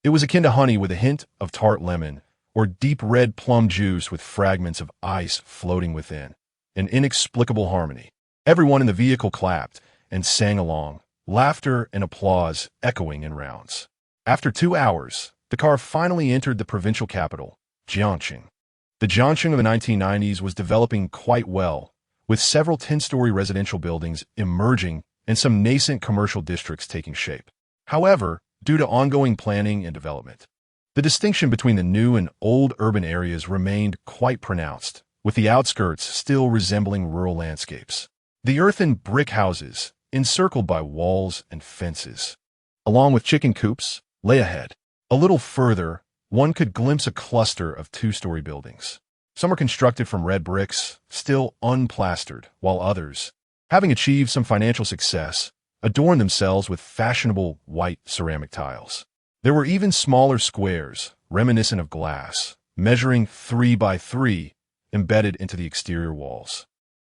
It was akin to honey with a hint of tart lemon, or deep red plum juice with fragments of ice floating within. An inexplicable harmony. Everyone in the vehicle clapped and sang along, laughter and applause echoing in rounds. After 2 hours, the car finally entered the provincial capital, Jiangxing. The Jiangxing of the 1990s was developing quite well, with several 10-story residential buildings emerging and some nascent commercial districts taking shape. However, due to ongoing planning and development, the distinction between the new and old urban areas remained quite pronounced, with the outskirts still resembling rural landscapes. The earthen brick houses, encircled by walls and fences, along with chicken coops, lay ahead. A little further, one could glimpse a cluster of 2-story buildings. Some were constructed from red bricks, still unplastered, while others, having achieved some financial success, adorned themselves with fashionable white ceramic tiles. There were even smaller squares, reminiscent of glass, measuring 3 by 3, embedded into the exterior walls,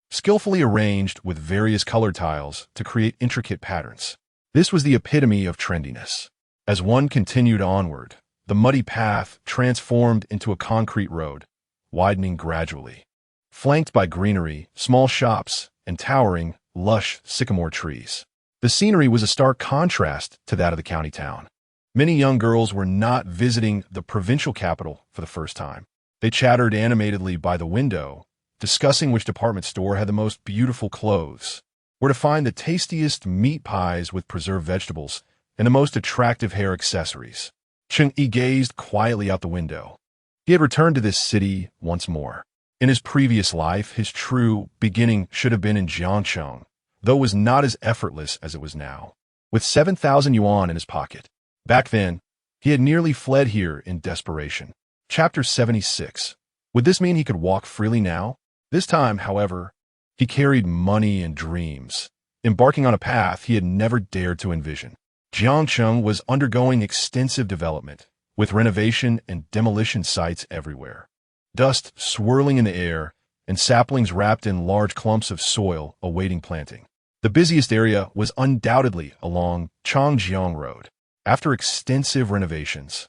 skillfully arranged with various colored tiles to create intricate patterns. This was the epitome of trendiness. As one continued onward, the muddy path transformed into a concrete road, widening gradually, flanked by greenery, small shops, and towering, lush sycamore trees. The scenery was a stark contrast to that of the county town. Many young girls were not visiting the provincial capital for the first time. They chattered animatedly by the window, discussing which department store had the most beautiful clothes, where to find the tastiest meat pies with preserved vegetables, and the most attractive hair accessories. Cheng Yi gazed quietly out the window. He had returned to this city once more. In his previous life, his true beginning should have been in Jiangcheng, though it was not as effortless as it was now. With 7,000 yuan in his pocket. Back then, he had nearly fled here in desperation. Chapter 76. Would this mean he could walk freely now? This time, however, he carried money and dreams, embarking on a path he had never dared to envision. Jiangcheng was undergoing extensive development, with renovation and demolition sites everywhere. Dust swirling in the air, and saplings wrapped in large clumps of soil awaiting planting. The busiest area was undoubtedly along Changjiang Road. After extensive renovations,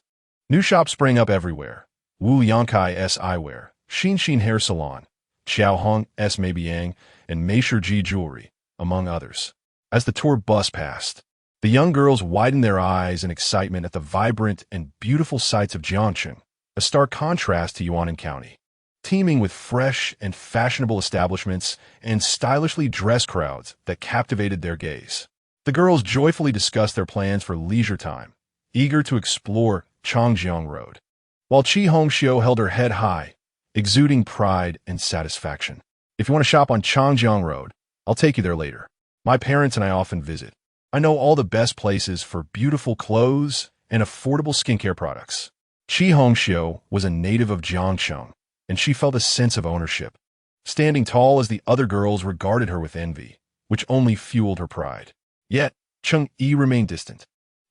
new shops sprang up everywhere. Wu Yankai S Eyewear, Xin Hair Salon, Xiaohong S Meibiang, and Meisher Ji Jewelry, among others. As the tour bus passed, the young girls widened their eyes in excitement at the vibrant and beautiful sights of Jiangcheng, a stark contrast to Yuanan County, teeming with fresh and fashionable establishments and stylishly dressed crowds that captivated their gaze. The girls joyfully discussed their plans for leisure time, eager to explore Changjiang Road, while Qi Hongxiu held her head high, exuding pride and satisfaction. If you want to shop on Changjiang Road, I'll take you there later. My parents and I often visit. I know all the best places for beautiful clothes and affordable skincare products. Chi Hongxiu was a native of Jiangcheng, and she felt a sense of ownership. Standing tall as the other girls regarded her with envy, which only fueled her pride. Yet, Cheng Yi remained distant,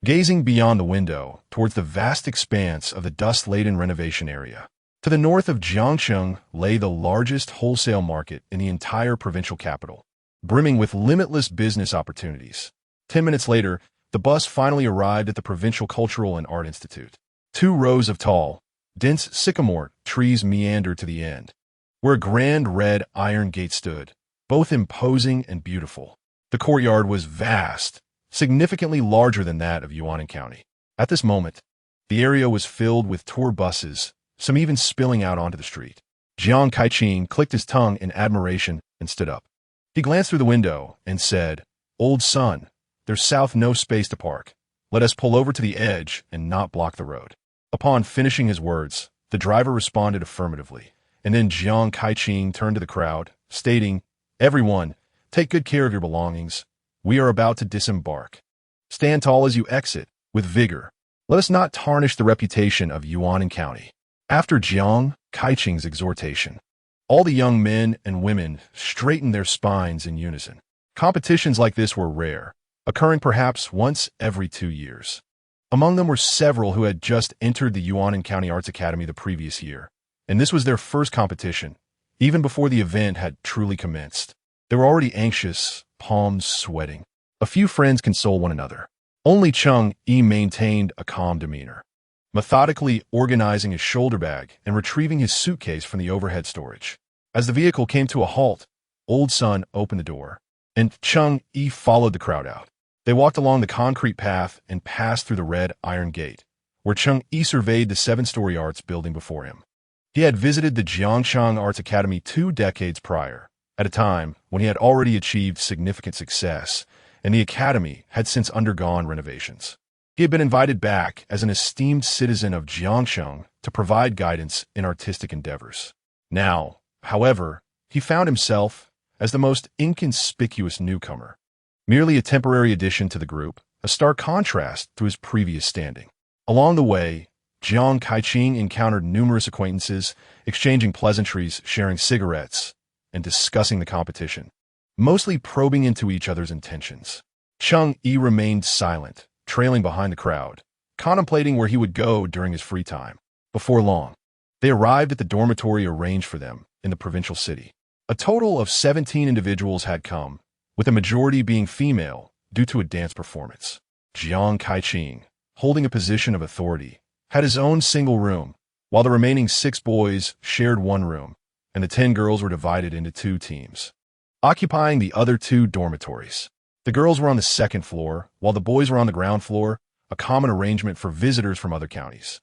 gazing beyond the window towards the vast expanse of the dust-laden renovation area. To the north of Jiangcheng lay the largest wholesale market in the entire provincial capital, brimming with limitless business opportunities. 10 minutes later, the bus finally arrived at the Provincial Cultural and Art Institute. 2 rows of tall, dense sycamore trees meandered to the end, where a grand red iron gate stood, both imposing and beautiful. The courtyard was vast, significantly larger than that of Yuanan County. At this moment, the area was filled with tour buses, some even spilling out onto the street. Jiang Kaiqing clicked his tongue in admiration and stood up. He glanced through the window and said, "Old son, there's south no space to park. Let us pull over to the edge and not block the road." Upon finishing his words, the driver responded affirmatively, and then Jiang Kaiqing turned to the crowd, stating, "Everyone, take good care of your belongings. We are about to disembark. Stand tall as you exit, with vigor. Let us not tarnish the reputation of Yuanan County." After Jiang Kaiqing's exhortation, all the young men and women straightened their spines in unison. Competitions like this were rare, occurring perhaps once every 2 years. Among them were several who had just entered the Yuanan County Arts Academy the previous year, and this was their first competition, even before the event had truly commenced. They were already anxious, palms sweating. A few friends consoled one another. Only Cheng Yi maintained a calm demeanor, methodically organizing his shoulder bag and retrieving his suitcase from the overhead storage. As the vehicle came to a halt, Old Son opened the door, and Cheng Yi followed the crowd out. They walked along the concrete path and passed through the red iron gate, where Cheng Yi surveyed the 7-story arts building before him. He had visited the Jiangcheng Arts Academy 2 decades prior, at a time when he had already achieved significant success, and the academy had since undergone renovations. He had been invited back as an esteemed citizen of Jiangcheng to provide guidance in artistic endeavors. Now, however, he found himself as the most inconspicuous newcomer, merely a temporary addition to the group, a stark contrast to his previous standing. Along the way, Jiang Kaiqing encountered numerous acquaintances, exchanging pleasantries, sharing cigarettes, and discussing the competition, mostly probing into each other's intentions. Cheng Yi remained silent, trailing behind the crowd, contemplating where he would go during his free time. Before long, they arrived at the dormitory arranged for them in the provincial city. A total of 17 individuals had come, with the majority being female due to a dance performance. Jiang Kaiqing, holding a position of authority, had his own single room, while the remaining 6 boys shared one room, and the 10 girls were divided into 2 teams, occupying the other 2 dormitories. The girls were on the 2nd floor, while the boys were on the ground floor, a common arrangement for visitors from other counties.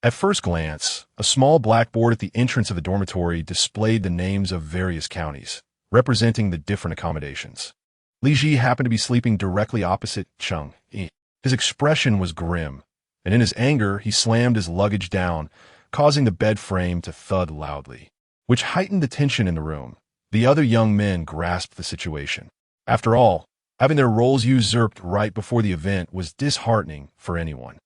At first glance, a small blackboard at the entrance of the dormitory displayed the names of various counties, representing the different accommodations. Li Ji happened to be sleeping directly opposite Cheng Yi. His expression was grim, and in his anger he slammed his luggage down, causing the bed frame to thud loudly, which heightened the tension in the room. The other young men grasped the situation. After all, having their roles usurped right before the event was disheartening for anyone.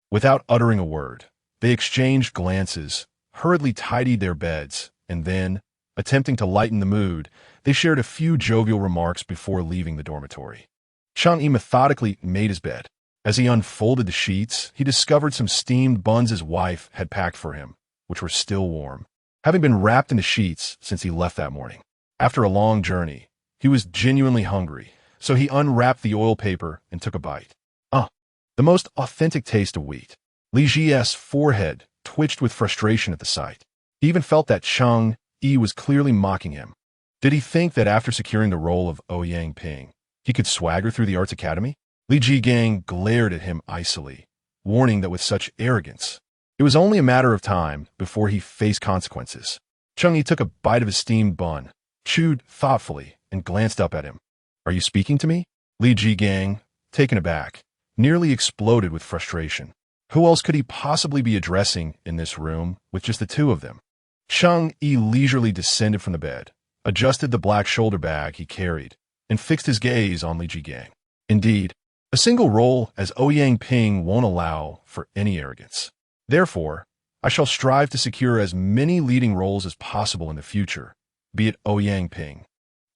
Without uttering a word, they exchanged glances, hurriedly tidied their beds, and then, attempting to lighten the mood, they shared a few jovial remarks before leaving the dormitory. Cheng Yi methodically made his bed. As he unfolded the sheets, he discovered some steamed buns his wife had packed for him, which were still warm, having been wrapped in the sheets since he left that morning. After a long journey, he was genuinely hungry, so he unwrapped the oil paper and took a bite. The most authentic taste of wheat. Li Ji's forehead twitched with frustration at the sight. He even felt that Cheng Yi was clearly mocking him. Did he think that after securing the role of Ouyang Ping, he could swagger through the arts academy? Li Jigang glared at him icily, warning that with such arrogance, it was only a matter of time before he faced consequences. Cheng Yi took a bite of his steamed bun, chewed thoughtfully, and glanced up at him. "Are you speaking to me?" Li Jigang, taken aback, nearly exploded with frustration. Who else could he possibly be addressing in this room with just the 2 of them? Cheng Yi leisurely descended from the bed, adjusted the black shoulder bag he carried, and fixed his gaze on Li Jigang. Indeed, a single role as Ouyang Ping won't allow for any arrogance. Therefore, I shall strive to secure as many leading roles as possible in the future, be it Ouyang Ping,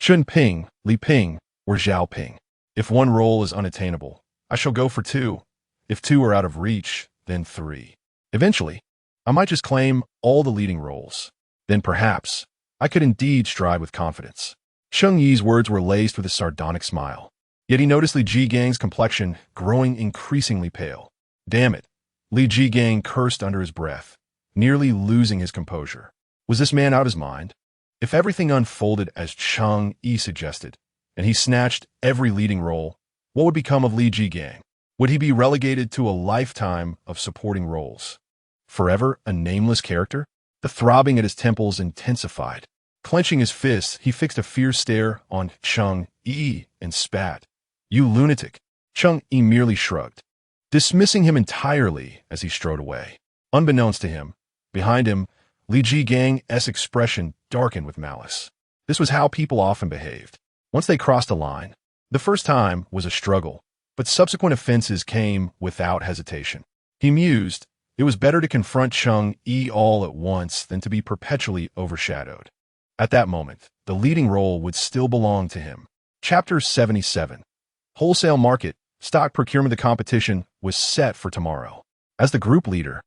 Chun Ping, Li Ping, or Zhao Ping. If one role is unattainable, I shall go for two. If two are out of reach, then three. Eventually, I might just claim all the leading roles. Then perhaps I could indeed stride with confidence. Cheng Yi's words were laced with a sardonic smile. Yet he noticed Li Jigang's complexion growing increasingly pale. Damn it, Li Jigang cursed under his breath, nearly losing his composure. Was this man out of his mind? If everything unfolded as Cheng Yi suggested, and he snatched every leading role, what would become of Li Jigang? Would he be relegated to a lifetime of supporting roles? Forever a nameless character? The throbbing at his temples intensified. Clenching his fists, he fixed a fierce stare on Cheng Yi and spat. "You lunatic." Cheng Yi merely shrugged, dismissing him entirely as he strode away. Unbeknownst to him, behind him, Li Jigang's expression darkened with malice. This was how people often behaved. Once they crossed a line, the first time was a struggle, but subsequent offenses came without hesitation. He mused, it was better to confront Cheng Yi all at once than to be perpetually overshadowed. At that moment, the leading role would still belong to him. Chapter 77. Wholesale Market, Stock Procurement. The competition was set for tomorrow. As the group leader,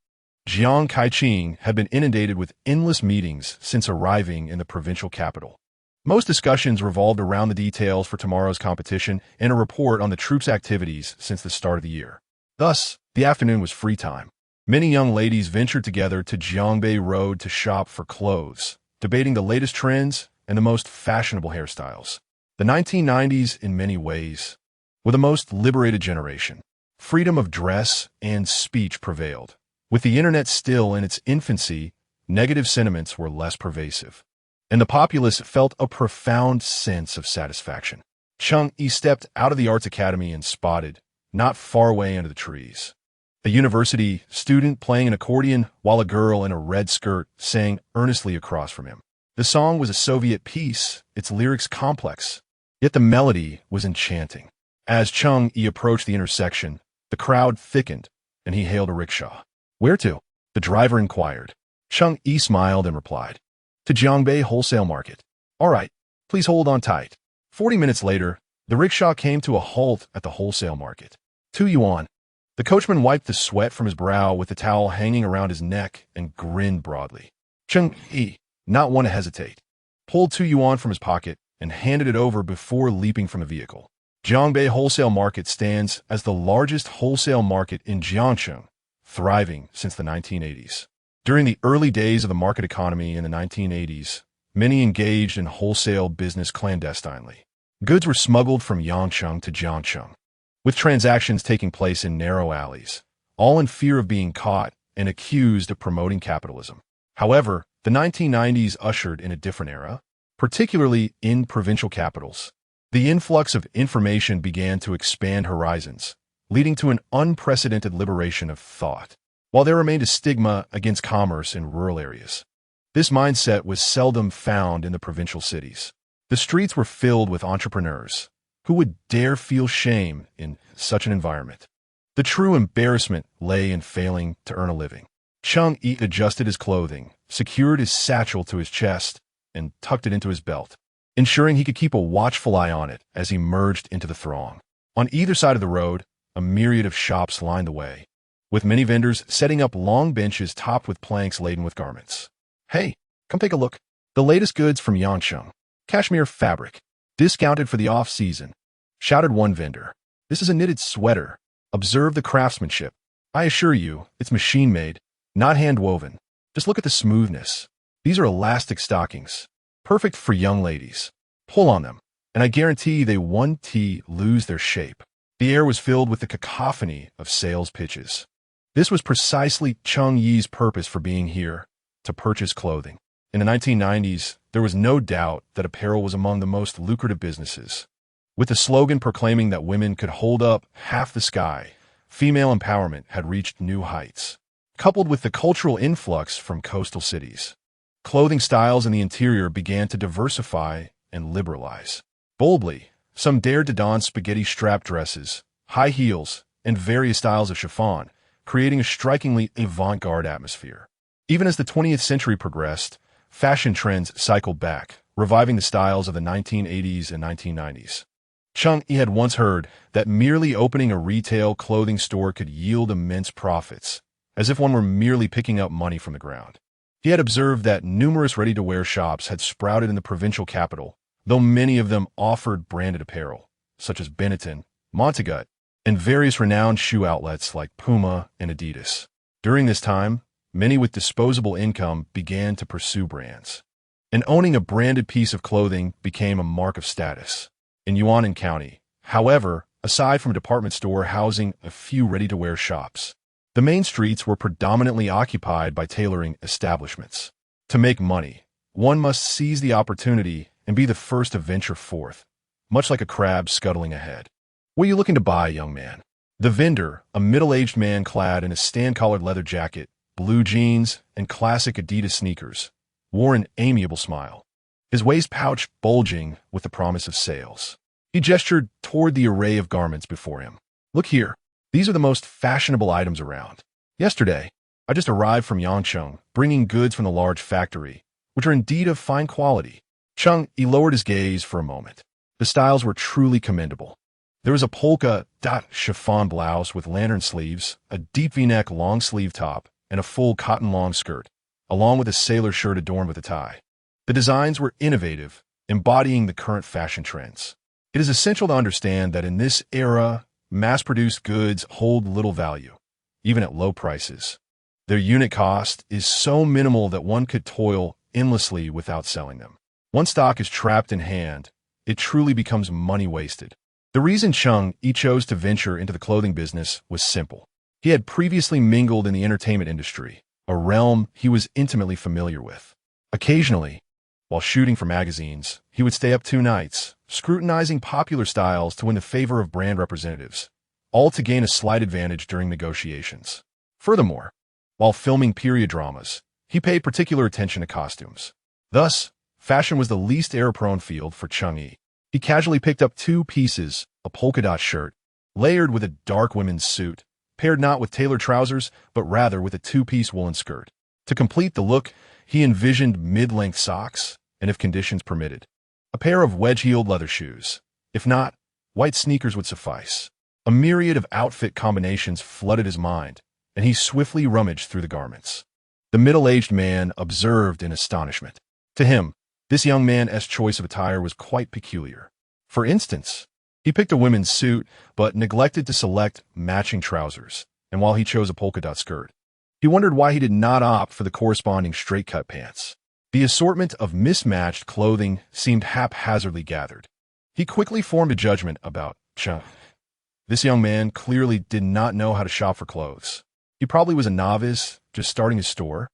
Jiang Kaiqing had been inundated with endless meetings since arriving in the provincial capital. Most discussions revolved around the details for tomorrow's competition and a report on the troops' activities since the start of the year. Thus, the afternoon was free time. Many young ladies ventured together to Jiangbei Road to shop for clothes, debating the latest trends and the most fashionable hairstyles. The 1990s, in many ways, were the most liberated generation. Freedom of dress and speech prevailed. With the internet still in its infancy, negative sentiments were less pervasive, and the populace felt a profound sense of satisfaction. Cheng Yi stepped out of the Arts Academy and spotted, not far away under the trees, a university student playing an accordion while a girl in a red skirt sang earnestly across from him. The song was a Soviet piece, its lyrics complex, yet the melody was enchanting. As Cheng Yi approached the intersection, the crowd thickened, and he hailed a rickshaw. "Where to?" the driver inquired. Cheng Yi smiled and replied, "To Jiangbei Wholesale Market." "All right, please hold on tight." 40 minutes later, the rickshaw came to a halt at the wholesale market. 2 yuan. The coachman wiped the sweat from his brow with the towel hanging around his neck and grinned broadly. Cheng Yi, not one to hesitate, pulled 2 yuan from his pocket and handed it over before leaping from the vehicle. Jiangbei Wholesale Market stands as the largest wholesale market in Jiangcheng, thriving since the 1980s. During the early days of the market economy in the 1980s, many engaged in wholesale business clandestinely. Goods were smuggled from Yangcheng to Jiangcheng, with transactions taking place in narrow alleys, all in fear of being caught and accused of promoting capitalism. However, the 1990s ushered in a different era, particularly in provincial capitals. The influx of information began to expand horizons, leading to an unprecedented liberation of thought. While there remained a stigma against commerce in rural areas, this mindset was seldom found in the provincial cities. The streets were filled with entrepreneurs who would dare feel shame in such an environment. The true embarrassment lay in failing to earn a living. Cheng Yi adjusted his clothing, secured his satchel to his chest, and tucked it into his belt, ensuring he could keep a watchful eye on it as he merged into the throng. On either side of the road, a myriad of shops lined the way, with many vendors setting up long benches topped with planks laden with garments. "Hey, come take a look. The latest goods from Yangcheng. Cashmere fabric, discounted for the off-season," shouted one vendor. "This is a knitted sweater. Observe the craftsmanship. I assure you, it's machine-made, not hand-woven. Just look at the smoothness. These are elastic stockings, perfect for young ladies. Pull on them, and I guarantee they won't lose their shape." The air was filled with the cacophony of sales pitches. This was precisely Cheng Yi's purpose for being here, to purchase clothing. In the 1990s, there was no doubt that apparel was among the most lucrative businesses. With the slogan proclaiming that women could hold up half the sky, female empowerment had reached new heights. Coupled with the cultural influx from coastal cities, clothing styles in the interior began to diversify and liberalize. Boldly, Some dared to don spaghetti-strap dresses, high heels, and various styles of chiffon, creating a strikingly avant-garde atmosphere. Even as the 20th century progressed, fashion trends cycled back, reviving the styles of the 1980s and 1990s. Cheng Yi had once heard that merely opening a retail clothing store could yield immense profits, as if one were merely picking up money from the ground. He had observed that numerous ready-to-wear shops had sprouted in the provincial capital, though many of them offered branded apparel, such as Benetton, Montagut, and various renowned shoe outlets like Puma and Adidas. During this time, many with disposable income began to pursue brands, and owning a branded piece of clothing became a mark of status. In Yuanan County, however, aside from a department store housing a few ready-to-wear shops, the main streets were predominantly occupied by tailoring establishments. To make money, one must seize the opportunity and be the first to venture forth, much like a crab scuttling ahead. "What are you looking to buy, young man?" The vendor, a middle-aged man clad in a stand-collared leather jacket, blue jeans, and classic Adidas sneakers, wore an amiable smile, his waist pouch bulging with the promise of sales. He gestured toward the array of garments before him. "Look here. These are the most fashionable items around. Yesterday, I just arrived from Yangcheng, bringing goods from the large factory, which are indeed of fine quality." Cheng Yi lowered his gaze for a moment. The styles were truly commendable. There was a polka dot chiffon blouse with lantern sleeves, a deep V-neck long-sleeve top, and a full cotton long skirt, along with a sailor shirt adorned with a tie. The designs were innovative, embodying the current fashion trends. It is essential to understand that in this era, mass-produced goods hold little value, even at low prices. Their unit cost is so minimal that one could toil endlessly without selling them. Once stock is trapped in hand, it truly becomes money wasted. The reason Cheng Yi chose to venture into the clothing business was simple. He had previously mingled in the entertainment industry, a realm he was intimately familiar with. Occasionally, while shooting for magazines, he would stay up 2 nights, scrutinizing popular styles to win the favor of brand representatives, all to gain a slight advantage during negotiations. Furthermore, while filming period dramas, he paid particular attention to costumes. Thus, fashion was the least error-prone field for Cheng Yi. He casually picked up 2 pieces, a polka dot shirt, layered with a dark women's suit, paired not with tailored trousers, but rather with a 2-piece woolen skirt. To complete the look, he envisioned mid-length socks, and if conditions permitted, a pair of wedge-heeled leather shoes. If not, white sneakers would suffice. A myriad of outfit combinations flooded his mind, and he swiftly rummaged through the garments. The middle-aged man observed in astonishment. To him, this young man's choice of attire was quite peculiar. For instance, he picked a women's suit, but neglected to select matching trousers, and while he chose a polka dot skirt, he wondered why he did not opt for the corresponding straight-cut pants. The assortment of mismatched clothing seemed haphazardly gathered. He quickly formed a judgment about Cheng. This young man clearly did not know how to shop for clothes. He probably was a novice, just starting his store,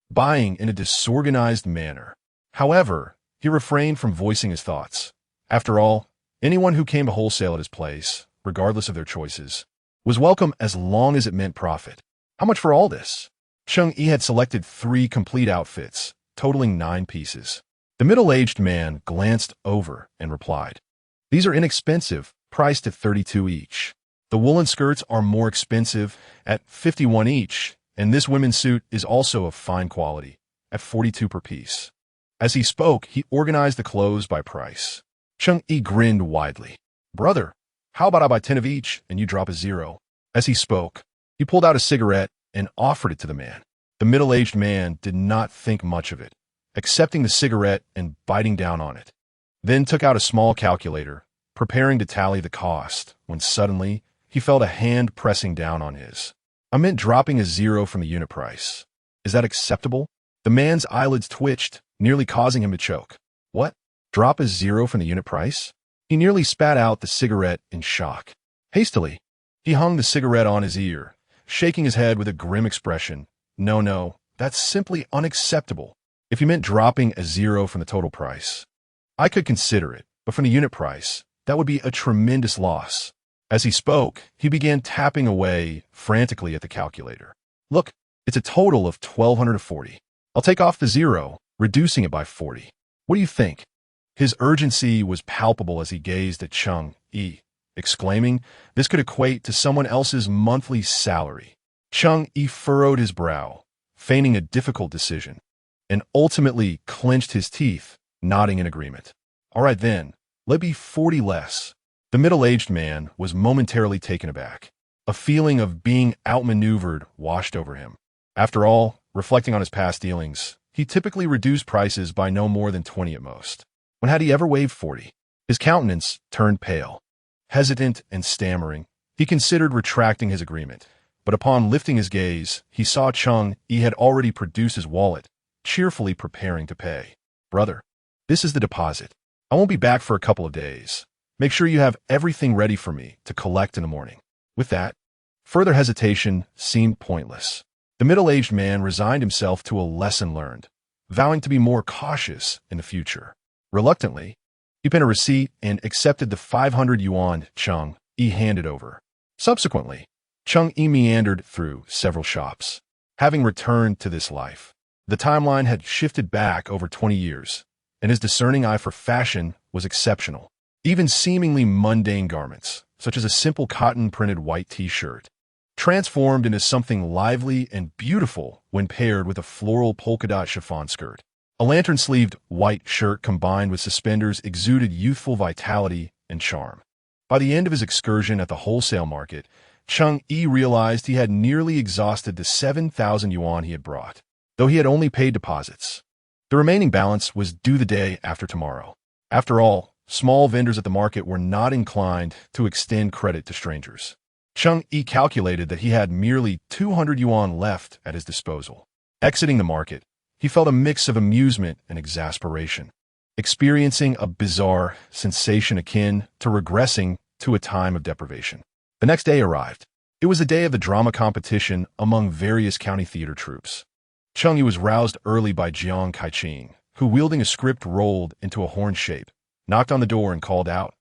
buying in a disorganized manner. However, he refrained from voicing his thoughts. After all, anyone who came to wholesale at his place, regardless of their choices, was welcome as long as it meant profit. How much for all this? Cheng Yi had selected 3 complete outfits, totaling 9 pieces. The middle-aged man glanced over and replied, "These are inexpensive, priced at 32 each. The woolen skirts are more expensive at 51 each, and this women's suit is also of fine quality, at 42 per piece." As he spoke, he organized the clothes by price. Cheng Yi grinned widely. "Brother, how about I buy 10 of each and you drop a 0? As he spoke, he pulled out a cigarette and offered it to the man. The middle-aged man did not think much of it, accepting the cigarette and biting down on it, then took out a small calculator, preparing to tally the cost, when suddenly he felt a hand pressing down on his. "I meant dropping a 0 from the unit price. Is that acceptable?" The man's eyelids twitched, nearly causing him to choke. "What? Drop a 0 from the unit price?" He nearly spat out the cigarette in shock. Hastily, he hung the cigarette on his ear, shaking his head with a grim expression. No, that's simply unacceptable. If you meant dropping a 0 from the total price, I could consider it, but from the unit price, that would be a tremendous loss." As he spoke, he began tapping away frantically at the calculator. "Look, it's a total of 1,240. I'll take off the 0, reducing it by 40. What do you think?" His urgency was palpable as he gazed at Cheng Yi, exclaiming, "This could equate to someone else's monthly salary." Cheng Yi furrowed his brow, feigning a difficult decision, and ultimately clenched his teeth, nodding in agreement. "All right then, let be 40 less." The middle-aged man was momentarily taken aback. A feeling of being outmaneuvered washed over him. After all, reflecting on his past dealings, he typically reduced prices by no more than 20 at most. When had he ever waived 40? His countenance turned pale. Hesitant and stammering, he considered retracting his agreement, but upon lifting his gaze, he saw Cheng Yi had already produced his wallet, cheerfully preparing to pay. "Brother, this is the deposit. I won't be back for a couple of days. Make sure you have everything ready for me to collect in the morning." With that, further hesitation seemed pointless. The middle-aged man resigned himself to a lesson learned, vowing to be more cautious in the future. Reluctantly, he pinned a receipt and accepted the 500 yuan Cheng Yi handed over. Subsequently, Cheng Yi meandered through several shops. Having returned to this life, the timeline had shifted back over 20 years, and his discerning eye for fashion was exceptional. Even seemingly mundane garments, such as a simple cotton-printed white t-shirt, transformed into something lively and beautiful when paired with a floral polka-dot chiffon skirt. A lantern-sleeved white shirt combined with suspenders exuded youthful vitality and charm. By the end of his excursion at the wholesale market, Cheng Yi realized he had nearly exhausted the 7,000 yuan he had brought, though he had only paid deposits. The remaining balance was due the day after tomorrow. After all, small vendors at the market were not inclined to extend credit to strangers. Cheng Yi calculated that he had merely 200 yuan left at his disposal. Exiting the market, he felt a mix of amusement and exasperation, experiencing a bizarre sensation akin to regressing to a time of deprivation. The next day arrived. It was the day of the drama competition among various county theater troupes. Cheng Yi was roused early by Jiang Kaiqing, who, wielding a script rolled into a horn shape, knocked on the door and called out,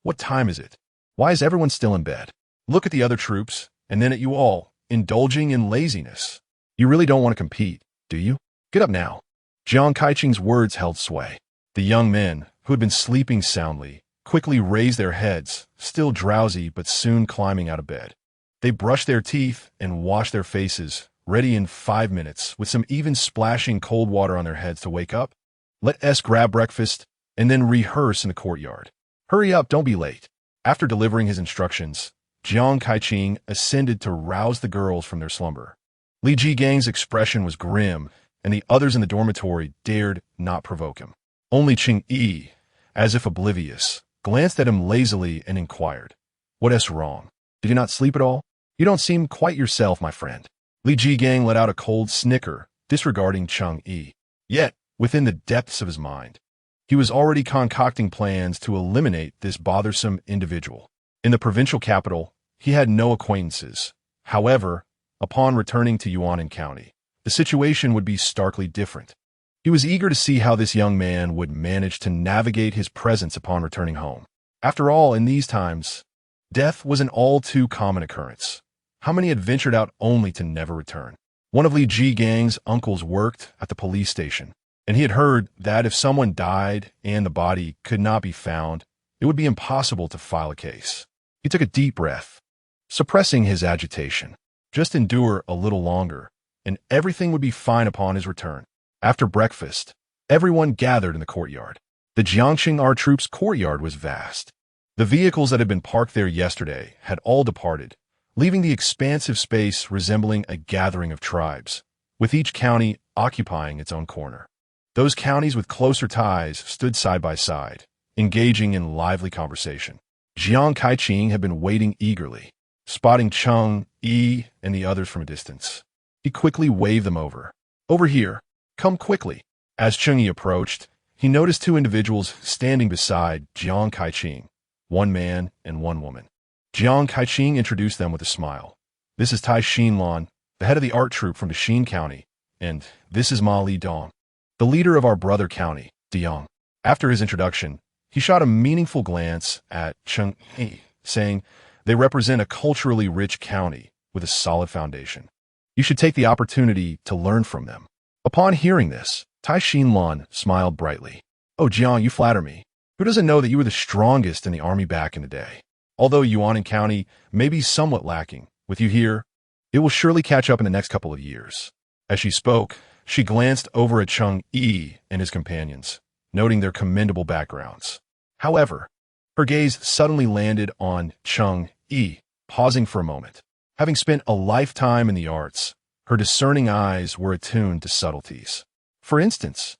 "What time is it? Why is everyone still in bed? Look at the other troops, and then at you all, indulging in laziness. You really don't want to compete, do you? Get up now." Jiang Kaiqing's words held sway. The young men, who had been sleeping soundly, quickly raised their heads, still drowsy but soon climbing out of bed. They brushed their teeth and washed their faces, ready in 5 minutes, with some even splashing cold water on their heads to wake up. "Let us grab breakfast and then rehearse in the courtyard. Hurry up, don't be late." After delivering his instructions, Jiang Kaiqing ascended to rouse the girls from their slumber. Li Jigang's expression was grim, and the others in the dormitory dared not provoke him. Only Cheng Yi, as if oblivious, glanced at him lazily and inquired, "What is wrong? Did you not sleep at all? You don't seem quite yourself, my friend." Li Jigang let out a cold snicker, disregarding Cheng Yi. Yet, within the depths of his mind, he was already concocting plans to eliminate this bothersome individual. In the provincial capital, he had no acquaintances. However, upon returning to Yuanan County, the situation would be starkly different. He was eager to see how this young man would manage to navigate his presence upon returning home. After all, in these times, death was an all too common occurrence. How many had ventured out only to never return? One of Li Jigang's uncles worked at the police station, and he had heard that if someone died and the body could not be found, it would be impossible to file a case. He took a deep breath, suppressing his agitation. Just endure a little longer, and everything would be fine upon his return. After breakfast, everyone gathered in the courtyard. The Jiangxing R Troops courtyard was vast. The vehicles that had been parked there yesterday had all departed, leaving the expansive space resembling a gathering of tribes, with each county occupying its own corner. Those counties with closer ties stood side by side, engaging in lively conversation. Jiang Kaiqing had been waiting eagerly, spotting Cheng Yi and the others from a distance. He quickly waved them over. "Over here. Come quickly." As Cheng Yi approached, he noticed two individuals standing beside Jiang Kaiqing, one man and one woman. Jiang Kaiqing introduced them with a smile. "This is Tai Xinlan, the head of the art troupe from Dexin County, and this is Ma Li Dong, the leader of our brother county, Deyang." After his introduction, he shot a meaningful glance at Cheng Yi, saying, "They represent a culturally rich county with a solid foundation. You should take the opportunity to learn from them." Upon hearing this, Tai Xinlan smiled brightly. Oh, Jiang, you flatter me. Who doesn't know that you were the strongest in the army back in the day? Although Yuan County may be somewhat lacking, with you here, it will surely catch up in the next couple of years. As she spoke, she glanced over at Cheng Yi and his companions, noting their commendable backgrounds. However, her gaze suddenly landed on Cheng Yi, pausing for a moment. Having spent a lifetime in the arts, her discerning eyes were attuned to subtleties. For instance,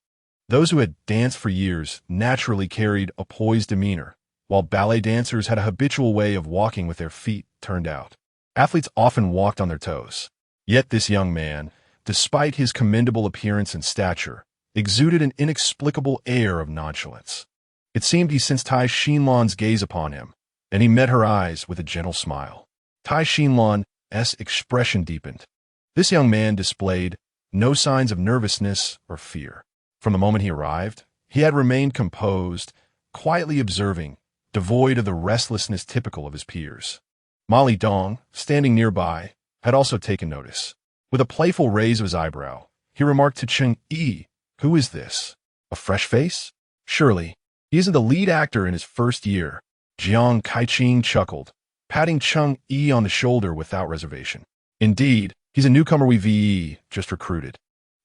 those who had danced for years naturally carried a poised demeanor, while ballet dancers had a habitual way of walking with their feet turned out. Athletes often walked on their toes. Yet this young man, despite his commendable appearance and stature, exuded an inexplicable air of nonchalance. It seemed he sensed Tai Xinlan's gaze upon him, and he met her eyes with a gentle smile. Tai Xinlan's expression deepened. This young man displayed no signs of nervousness or fear. From the moment he arrived, he had remained composed, quietly observing, devoid of the restlessness typical of his peers. Molly Dong, standing nearby, had also taken notice. With a playful raise of his eyebrow, he remarked to Cheng Yi, "Who is this? A fresh face? Surely, he isn't the lead actor in his first year." Jiang Kaiqing chuckled, patting Cheng Yi on the shoulder without reservation. "Indeed, he's a newcomer we just recruited.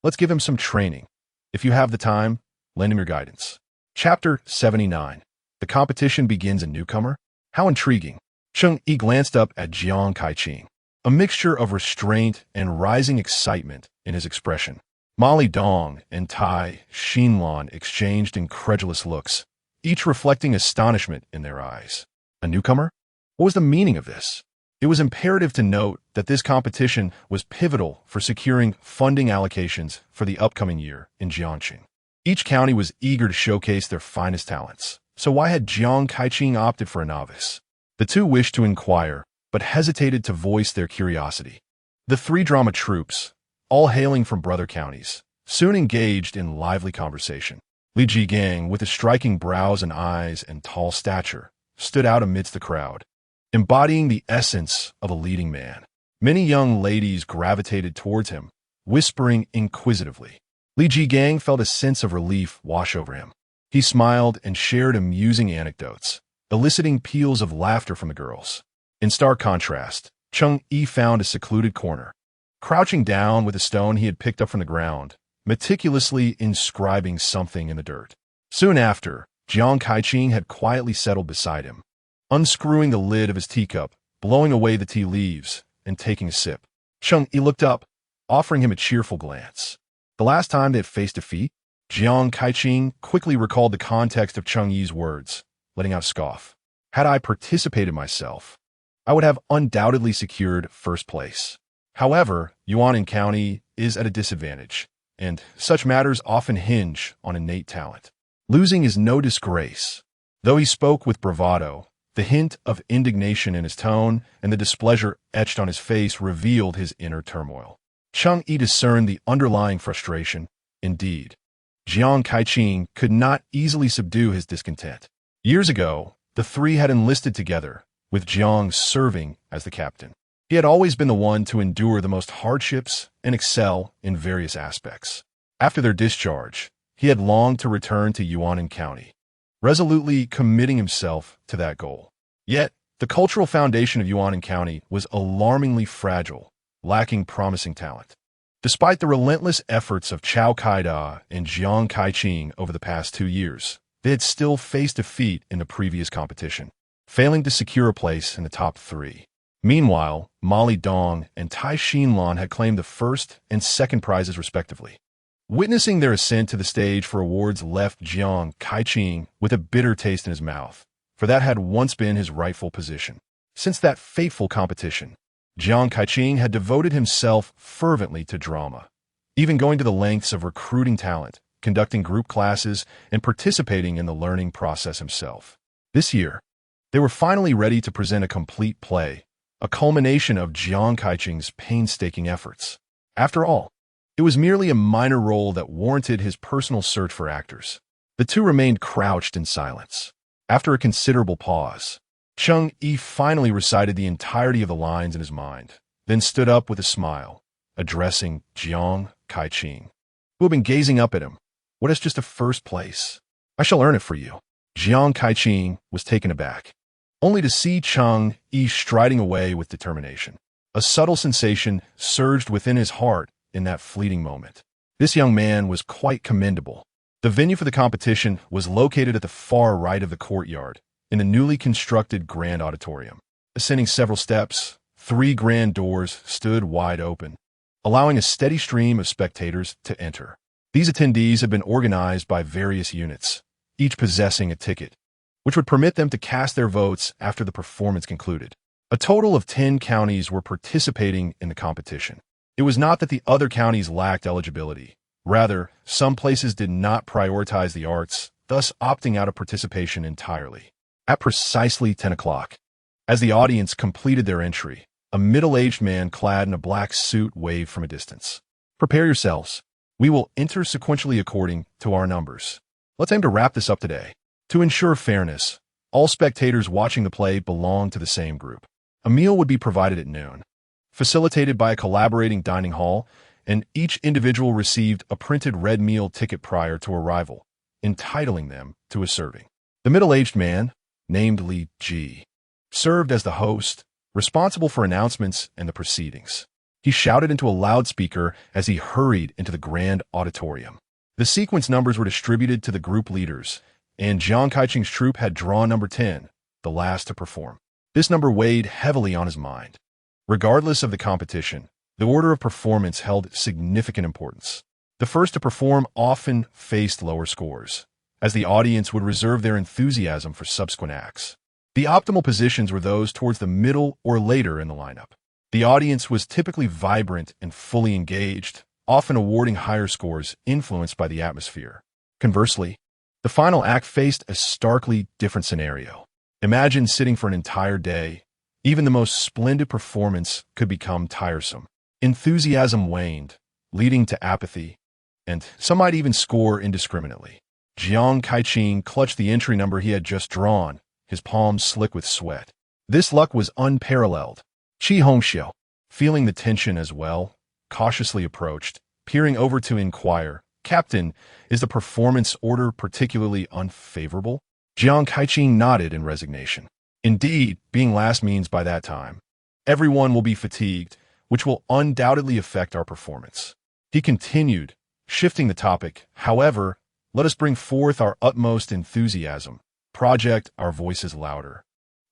Let's give him some training. If you have the time, lend him your guidance." Chapter 79. The competition begins a newcomer? How intriguing. Cheng Yi glanced up at Jiang Kaiqing, a mixture of restraint and rising excitement in his expression. Molly Dong and Tai Xinlan exchanged incredulous looks, each reflecting astonishment in their eyes. A newcomer? What was the meaning of this? It was imperative to note that this competition was pivotal for securing funding allocations for the upcoming year in Jiangxing. Each county was eager to showcase their finest talents, so why had Jiang Kaiqing opted for a novice? The two wished to inquire, but hesitated to voice their curiosity. The three drama troupes, all hailing from brother counties, soon engaged in lively conversation. Li Jigang, with his striking brows and eyes and tall stature, stood out amidst the crowd, embodying the essence of a leading man. Many young ladies gravitated towards him, whispering inquisitively. Li Jigang felt a sense of relief wash over him. He smiled and shared amusing anecdotes, eliciting peals of laughter from the girls. In stark contrast, Cheng Yi found a secluded corner, crouching down with a stone he had picked up from the ground, meticulously inscribing something in the dirt. Soon after, Jiang Kaiqing had quietly settled beside him, unscrewing the lid of his teacup, blowing away the tea leaves, and taking a sip. Cheng Yi looked up, offering him a cheerful glance. The last time they had faced defeat, Jiang Kaiqing quickly recalled the context of Cheng Yi's words, letting out a scoff. "Had I participated myself, I would have undoubtedly secured first place. However, Yuan County is at a disadvantage, and such matters often hinge on innate talent. Losing is no disgrace." Though he spoke with bravado, the hint of indignation in his tone and the displeasure etched on his face revealed his inner turmoil. Cheng Yi discerned the underlying frustration. Indeed, Jiang Kaiqing could not easily subdue his discontent. Years ago, the three had enlisted together, with Jiang serving as the captain. He had always been the one to endure the most hardships and excel in various aspects. After their discharge, he had longed to return to Yuan County, resolutely committing himself to that goal. Yet, the cultural foundation of Yuan County was alarmingly fragile, lacking promising talent. Despite the relentless efforts of Cao Kaida and Jiang Kaiqing over the past 2 years, they had still faced defeat in the previous competition, failing to secure a place in the top 3. Meanwhile, Molly Dong and Tai Xinlan had claimed the first and second prizes respectively. Witnessing their ascent to the stage for awards left Jiang Kaiqing with a bitter taste in his mouth, for that had once been his rightful position. Since that fateful competition, Jiang Kaiqing had devoted himself fervently to drama, even going to the lengths of recruiting talent, conducting group classes, and participating in the learning process himself. This year, they were finally ready to present a complete play, a culmination of Jiang Kaiqing's painstaking efforts. After all, it was merely a minor role that warranted his personal search for actors. The two remained crouched in silence. After a considerable pause, Cheng Yi finally recited the entirety of the lines in his mind, then stood up with a smile, addressing Jiang Kaiqing, who had been gazing up at him. "What is just a first place? I shall earn it for you. Jiang Kaiqing was taken aback, only to see Cheng Yi striding away with determination. A subtle sensation surged within his heart in that fleeting moment. This young man was quite commendable. The venue for the competition was located at the far right of the courtyard, in the newly constructed grand auditorium. Ascending several steps, 3 grand doors stood wide open, allowing a steady stream of spectators to enter. These attendees had been organized by various units, each possessing a ticket, which would permit them to cast their votes after the performance concluded. A total of 10 counties were participating in the competition. It was not that the other counties lacked eligibility. Rather, some places did not prioritize the arts, thus opting out of participation entirely. At precisely 10 o'clock, as the audience completed their entry, a middle-aged man clad in a black suit waved from a distance. Prepare yourselves. We will enter sequentially according to our numbers. Let's aim to wrap this up today. To ensure fairness, all spectators watching the play belong to the same group. A meal would be provided at noon, facilitated by a collaborating dining hall, and each individual received a printed red meal ticket prior to arrival, entitling them to a serving. The middle-aged man, named Li Ji, served as the host, responsible for announcements and the proceedings. He shouted into a loudspeaker as he hurried into the grand auditorium. The sequence numbers were distributed to the group leaders, and Jiang Kaiqing's troupe had drawn number 10, the last to perform. This number weighed heavily on his mind. Regardless of the competition, the order of performance held significant importance. The first to perform often faced lower scores, as the audience would reserve their enthusiasm for subsequent acts. The optimal positions were those towards the middle or later in the lineup. The audience was typically vibrant and fully engaged, often awarding higher scores influenced by the atmosphere. Conversely, the final act faced a starkly different scenario. Imagine sitting for an entire day. Even the most splendid performance could become tiresome. Enthusiasm waned, leading to apathy, and some might even score indiscriminately. Jiang Kaiqing clutched the entry number he had just drawn, his palms slick with sweat. This luck was unparalleled. Qi Hongxiu, feeling the tension as well, cautiously approached, peering over to inquire, "Captain, is the performance order particularly unfavorable?" Jiang Kaiqing nodded in resignation. Indeed, being last means by that time, everyone will be fatigued, which will undoubtedly affect our performance. He continued, shifting the topic. However, let us bring forth our utmost enthusiasm, project our voices louder,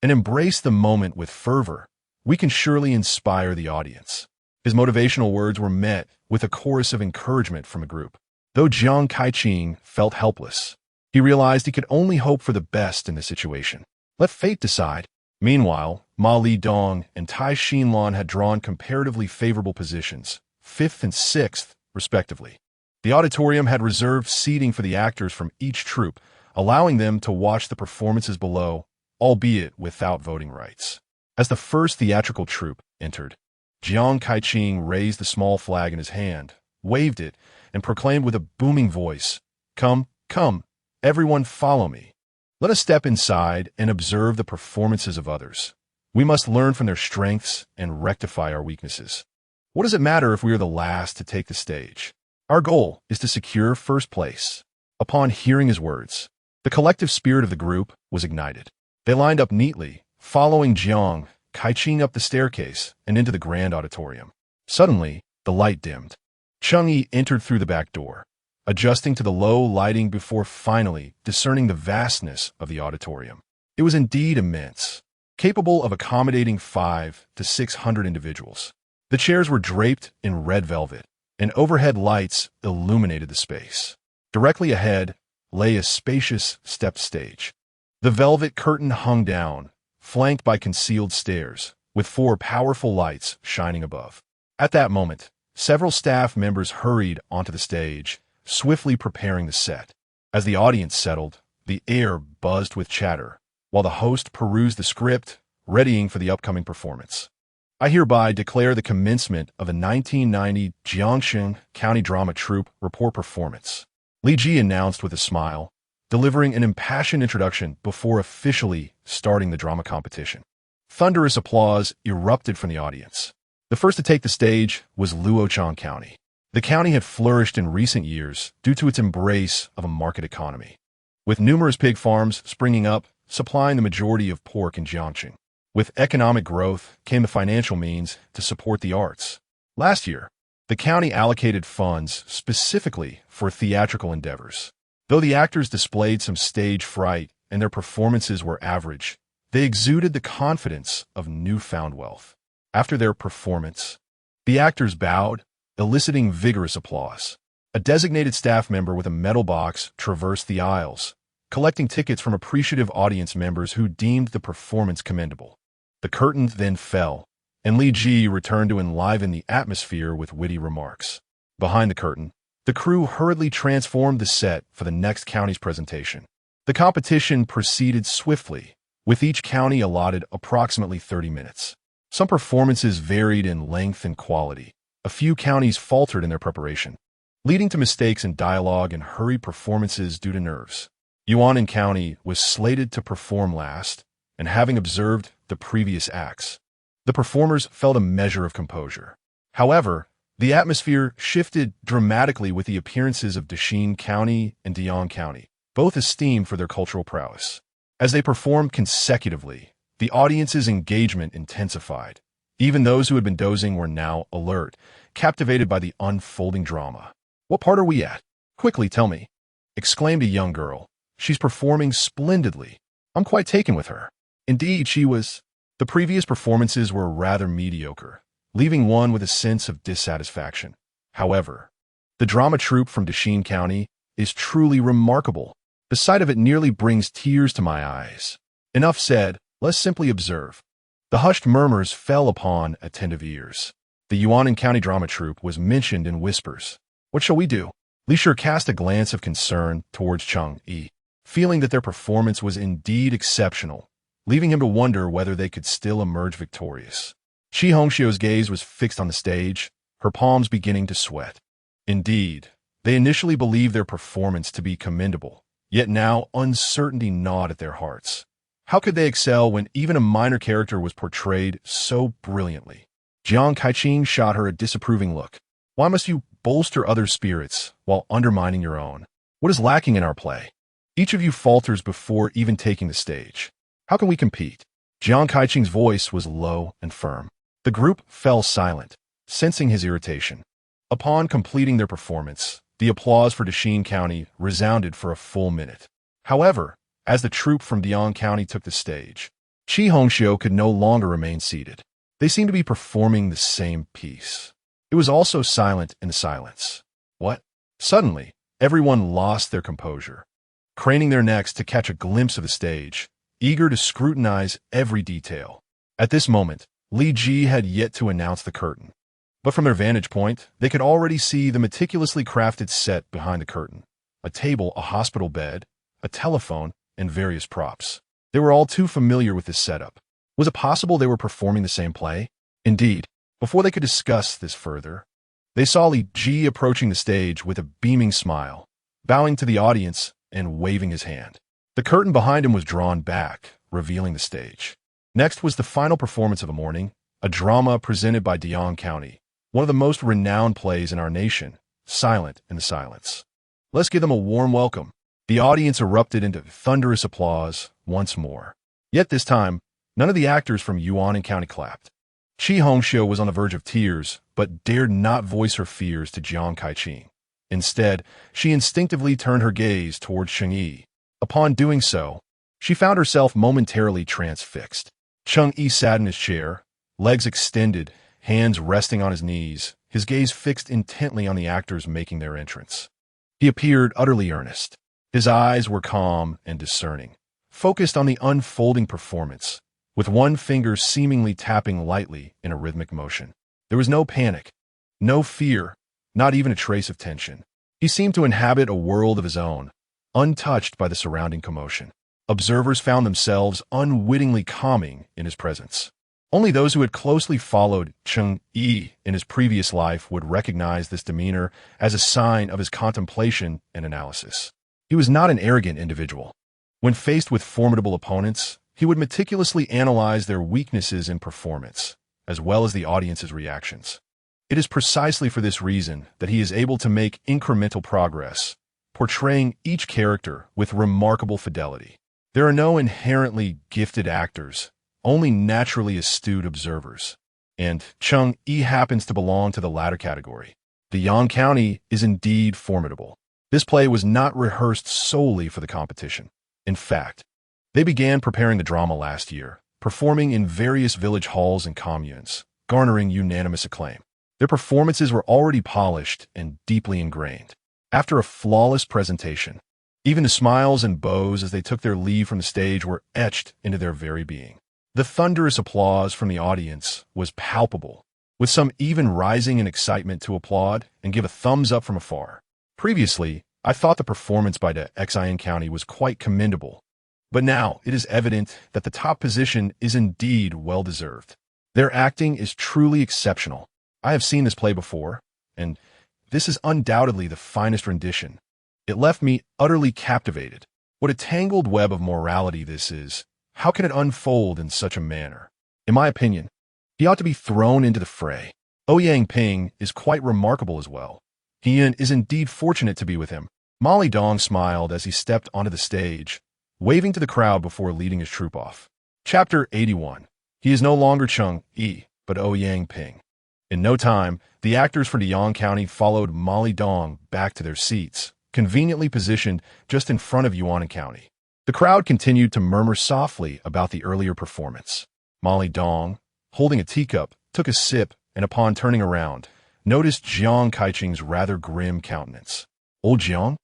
and embrace the moment with fervor. We can surely inspire the audience. His motivational words were met with a chorus of encouragement from a group. Though Jiang Kaiqing felt helpless, he realized he could only hope for the best in the situation. Let fate decide. Meanwhile, Ma Li Dong and Tai Xinlan had drawn comparatively favorable positions, 5th and 6th, respectively. The auditorium had reserved seating for the actors from each troupe, allowing them to watch the performances below, albeit without voting rights. As the first theatrical troupe entered, Jiang Kaiqing raised the small flag in his hand, waved it, and proclaimed with a booming voice, "Come, come, everyone follow me. Let us step inside and observe the performances of others. We must learn from their strengths and rectify our weaknesses. What does it matter if we are the last to take the stage? Our goal is to secure first place." Upon hearing his words, the collective spirit of the group was ignited. They lined up neatly, following Jiang Kaiqing up the staircase and into the grand auditorium. Suddenly, the light dimmed. Cheng Yi entered through the back door, adjusting to the low lighting before finally discerning the vastness of the auditorium. It was indeed immense, capable of accommodating 500 to 600 individuals. The chairs were draped in red velvet, and overhead lights illuminated the space. Directly ahead lay a spacious stepped stage. The velvet curtain hung down, flanked by concealed stairs, with 4 powerful lights shining above. At that moment, several staff members hurried onto the stage, swiftly preparing the set. As the audience settled, the air buzzed with chatter, while the host perused the script, readying for the upcoming performance. I hereby declare the commencement of the 1990 Jiangxing County Drama Troupe report performance, Li Ji announced with a smile, delivering an impassioned introduction before officially starting the drama competition. Thunderous applause erupted from the audience. The first to take the stage was Luochang County. The county had flourished in recent years due to its embrace of a market economy. with numerous pig farms springing up, supplying the majority of pork in Jiangxing. With economic growth came the financial means to support the arts. Last year, the county allocated funds specifically for theatrical endeavors. Though the actors displayed some stage fright and their performances were average, they exuded the confidence of newfound wealth. After their performance, the actors bowed, eliciting vigorous applause. A designated staff member with a metal box traversed the aisles, collecting tickets from appreciative audience members who deemed the performance commendable. The curtain then fell, and Li Ji returned to enliven the atmosphere with witty remarks. Behind the curtain, the crew hurriedly transformed the set for the next county's presentation. The competition proceeded swiftly, with each county allotted approximately 30 minutes. Some performances varied in length and quality. A few counties faltered in their preparation, leading to mistakes in dialogue and hurried performances due to nerves. Yuanan County was slated to perform last, and having observed the previous acts, the performers felt a measure of composure. However, the atmosphere shifted dramatically with the appearances of Dexin County and Dian County, both esteemed for their cultural prowess. As they performed consecutively, the audience's engagement intensified. Even those who had been dozing were now alert, captivated by the unfolding drama. "What part are we at? Quickly tell me," exclaimed a young girl. "She's performing splendidly. I'm quite taken with her." Indeed, she was. The previous performances were rather mediocre, leaving one with a sense of dissatisfaction. However, the drama troupe from Dexin County is truly remarkable. The sight of it nearly brings tears to my eyes. Enough said, let's simply observe. The hushed murmurs fell upon attentive ears. The Yuanan County drama troupe was mentioned in whispers. "What shall we do?" Li Shi cast a glance of concern towards Cheng Yi, feeling that their performance was indeed exceptional, leaving him to wonder whether they could still emerge victorious. Shi Hongxiu's gaze was fixed on the stage, her palms beginning to sweat. Indeed, they initially believed their performance to be commendable, yet now uncertainty gnawed at their hearts. How could they excel when even a minor character was portrayed so brilliantly? Jiang Kaiqing shot her a disapproving look. "Why must you bolster others' spirits while undermining your own? What is lacking in our play? Each of you falters before even taking the stage. How can we compete?" Jiang Kaiqing's voice was low and firm. The group fell silent, sensing his irritation. Upon completing their performance, the applause for Dexin County resounded for a full minute. However, as the troupe from Dian County took the stage, Shi Hongxiu could no longer remain seated. They seemed to be performing the same piece. It was also silent in the silence. What? Suddenly, everyone lost their composure, craning their necks to catch a glimpse of the stage, eager to scrutinize every detail. At this moment, Li Ji had yet to announce the curtain. But from their vantage point, they could already see the meticulously crafted set behind the curtain. A table, a hospital bed, a telephone, and various props. They were all too familiar with this setup. Was it possible they were performing the same play? Indeed, before they could discuss this further, they saw Li Ji approaching the stage with a beaming smile, bowing to the audience and waving his hand. The curtain behind him was drawn back, revealing the stage. Next was the final performance of the morning, a drama presented by Dian County, one of the most renowned plays in our nation, Silent in the Silence. Let's give them a warm welcome. The audience erupted into thunderous applause once more. Yet this time, none of the actors from Yuanan County clapped. Shi Hongxiu was on the verge of tears, but dared not voice her fears to Jiang Kaiqing. Instead, she instinctively turned her gaze towards Cheng Yi. Upon doing so, she found herself momentarily transfixed. Cheng Yi sat in his chair, legs extended, hands resting on his knees, his gaze fixed intently on the actors making their entrance. He appeared utterly earnest. His eyes were calm and discerning, focused on the unfolding performance, with one finger seemingly tapping lightly in a rhythmic motion. There was no panic, no fear, not even a trace of tension. He seemed to inhabit a world of his own, untouched by the surrounding commotion. Observers found themselves unwittingly calming in his presence. Only those who had closely followed Cheng Yi in his previous life would recognize this demeanor as a sign of his contemplation and analysis. He was not an arrogant individual. When faced with formidable opponents, he would meticulously analyze their weaknesses in performance, as well as the audience's reactions. It is precisely for this reason that he is able to make incremental progress, portraying each character with remarkable fidelity. There are no inherently gifted actors, only naturally astute observers. And Cheng Yi happens to belong to the latter category. The Yang County is indeed formidable. This play was not rehearsed solely for the competition. In fact, they began preparing the drama last year, performing in various village halls and communes, garnering unanimous acclaim. Their performances were already polished and deeply ingrained. After a flawless presentation, even the smiles and bows as they took their leave from the stage were etched into their very being. The thunderous applause from the audience was palpable, with some even rising in excitement to applaud and give a thumbs up from afar. Previously, I thought the performance by the Xian County was quite commendable, but now it is evident that the top position is indeed well-deserved. Their acting is truly exceptional. I have seen this play before, and this is undoubtedly the finest rendition. It left me utterly captivated. What a tangled web of morality this is. How can it unfold in such a manner? In my opinion, he ought to be thrown into the fray. Ouyang Ping is quite remarkable as well. He is indeed fortunate to be with him. Molly Dong smiled as he stepped onto the stage, waving to the crowd before leading his troupe off. Chapter 81. He is no longer Cheng Yi, but Ouyang Ping. In no time, the actors for Yang County followed Molly Dong back to their seats, conveniently positioned just in front of Yuan County. The crowd continued to murmur softly about the earlier performance. Molly Dong, holding a teacup, took a sip and upon turning around, noticed Jiang Kaiching's rather grim countenance. Old Jiang,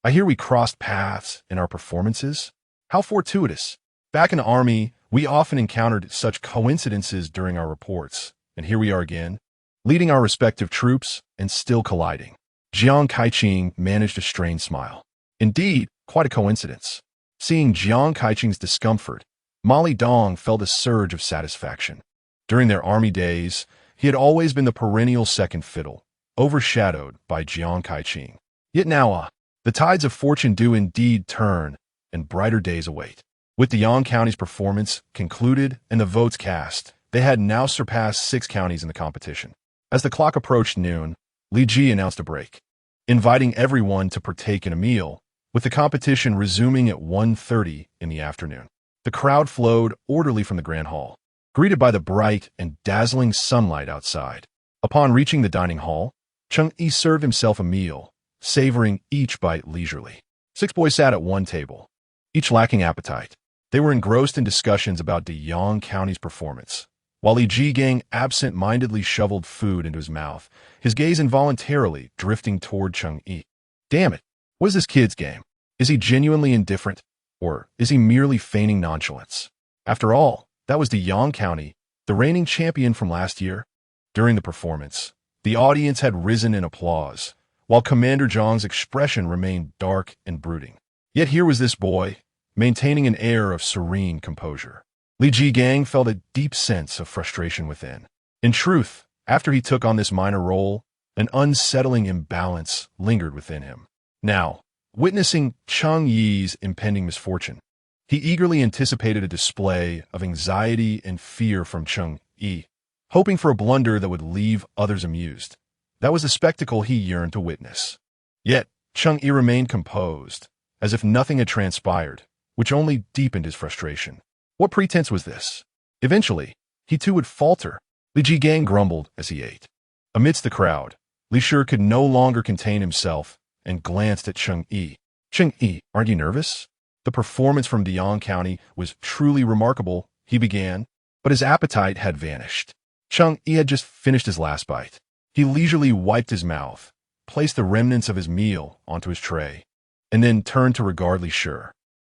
I hear we crossed paths in our performances. How fortuitous. Back in the army, we often encountered such coincidences during our reports, and here we are again, leading our respective troops and still colliding. Jiang Kaiching managed a strained smile. Indeed, quite a coincidence. Seeing Jiang Kaiching's discomfort, Molly Dong felt a surge of satisfaction. During their army days, he had always been the perennial second fiddle, overshadowed by Jiang Kaiching. Yet now, the tides of fortune do indeed turn, and brighter days await. With the Yang County's performance concluded and the votes cast, they had now surpassed 6 counties in the competition. As the clock approached noon, Li Ji announced a break, inviting everyone to partake in a meal, with the competition resuming at 1:30 in the afternoon. The crowd flowed orderly from the grand hall, greeted by the bright and dazzling sunlight outside. Upon reaching the dining hall, Cheng Yi served himself a meal, savoring each bite leisurely. 6 boys sat at one table, each lacking appetite. They were engrossed in discussions about the Yang County's performance. While Li Jigang absent-mindedly shoveled food into his mouth, his gaze involuntarily drifting toward Cheng Yi. Damn it, what is this kid's game? Is he genuinely indifferent, or is he merely feigning nonchalance? After all, that was the Yang County, the reigning champion from last year. During the performance, the audience had risen in applause, while Commander Zhang's expression remained dark and brooding. Yet here was this boy, maintaining an air of serene composure. Li Jigang felt a deep sense of frustration within. In truth, after he took on this minor role, an unsettling imbalance lingered within him. Now, witnessing Cheng Yi's impending misfortune, he eagerly anticipated a display of anxiety and fear from Cheng Yi, hoping for a blunder that would leave others amused. That was the spectacle he yearned to witness. Yet, Cheng Yi remained composed, as if nothing had transpired, which only deepened his frustration. What pretense was this? Eventually, he too would falter. Li Jigang grumbled as he ate. Amidst the crowd, Li Shi could no longer contain himself and glanced at Cheng Yi. Cheng Yi, aren't you nervous? The performance from Yang County was truly remarkable, he began, but his appetite had vanished. Cheng Yi had just finished his last bite. He leisurely wiped his mouth, placed the remnants of his meal onto his tray, and then turned to regard Li Shi.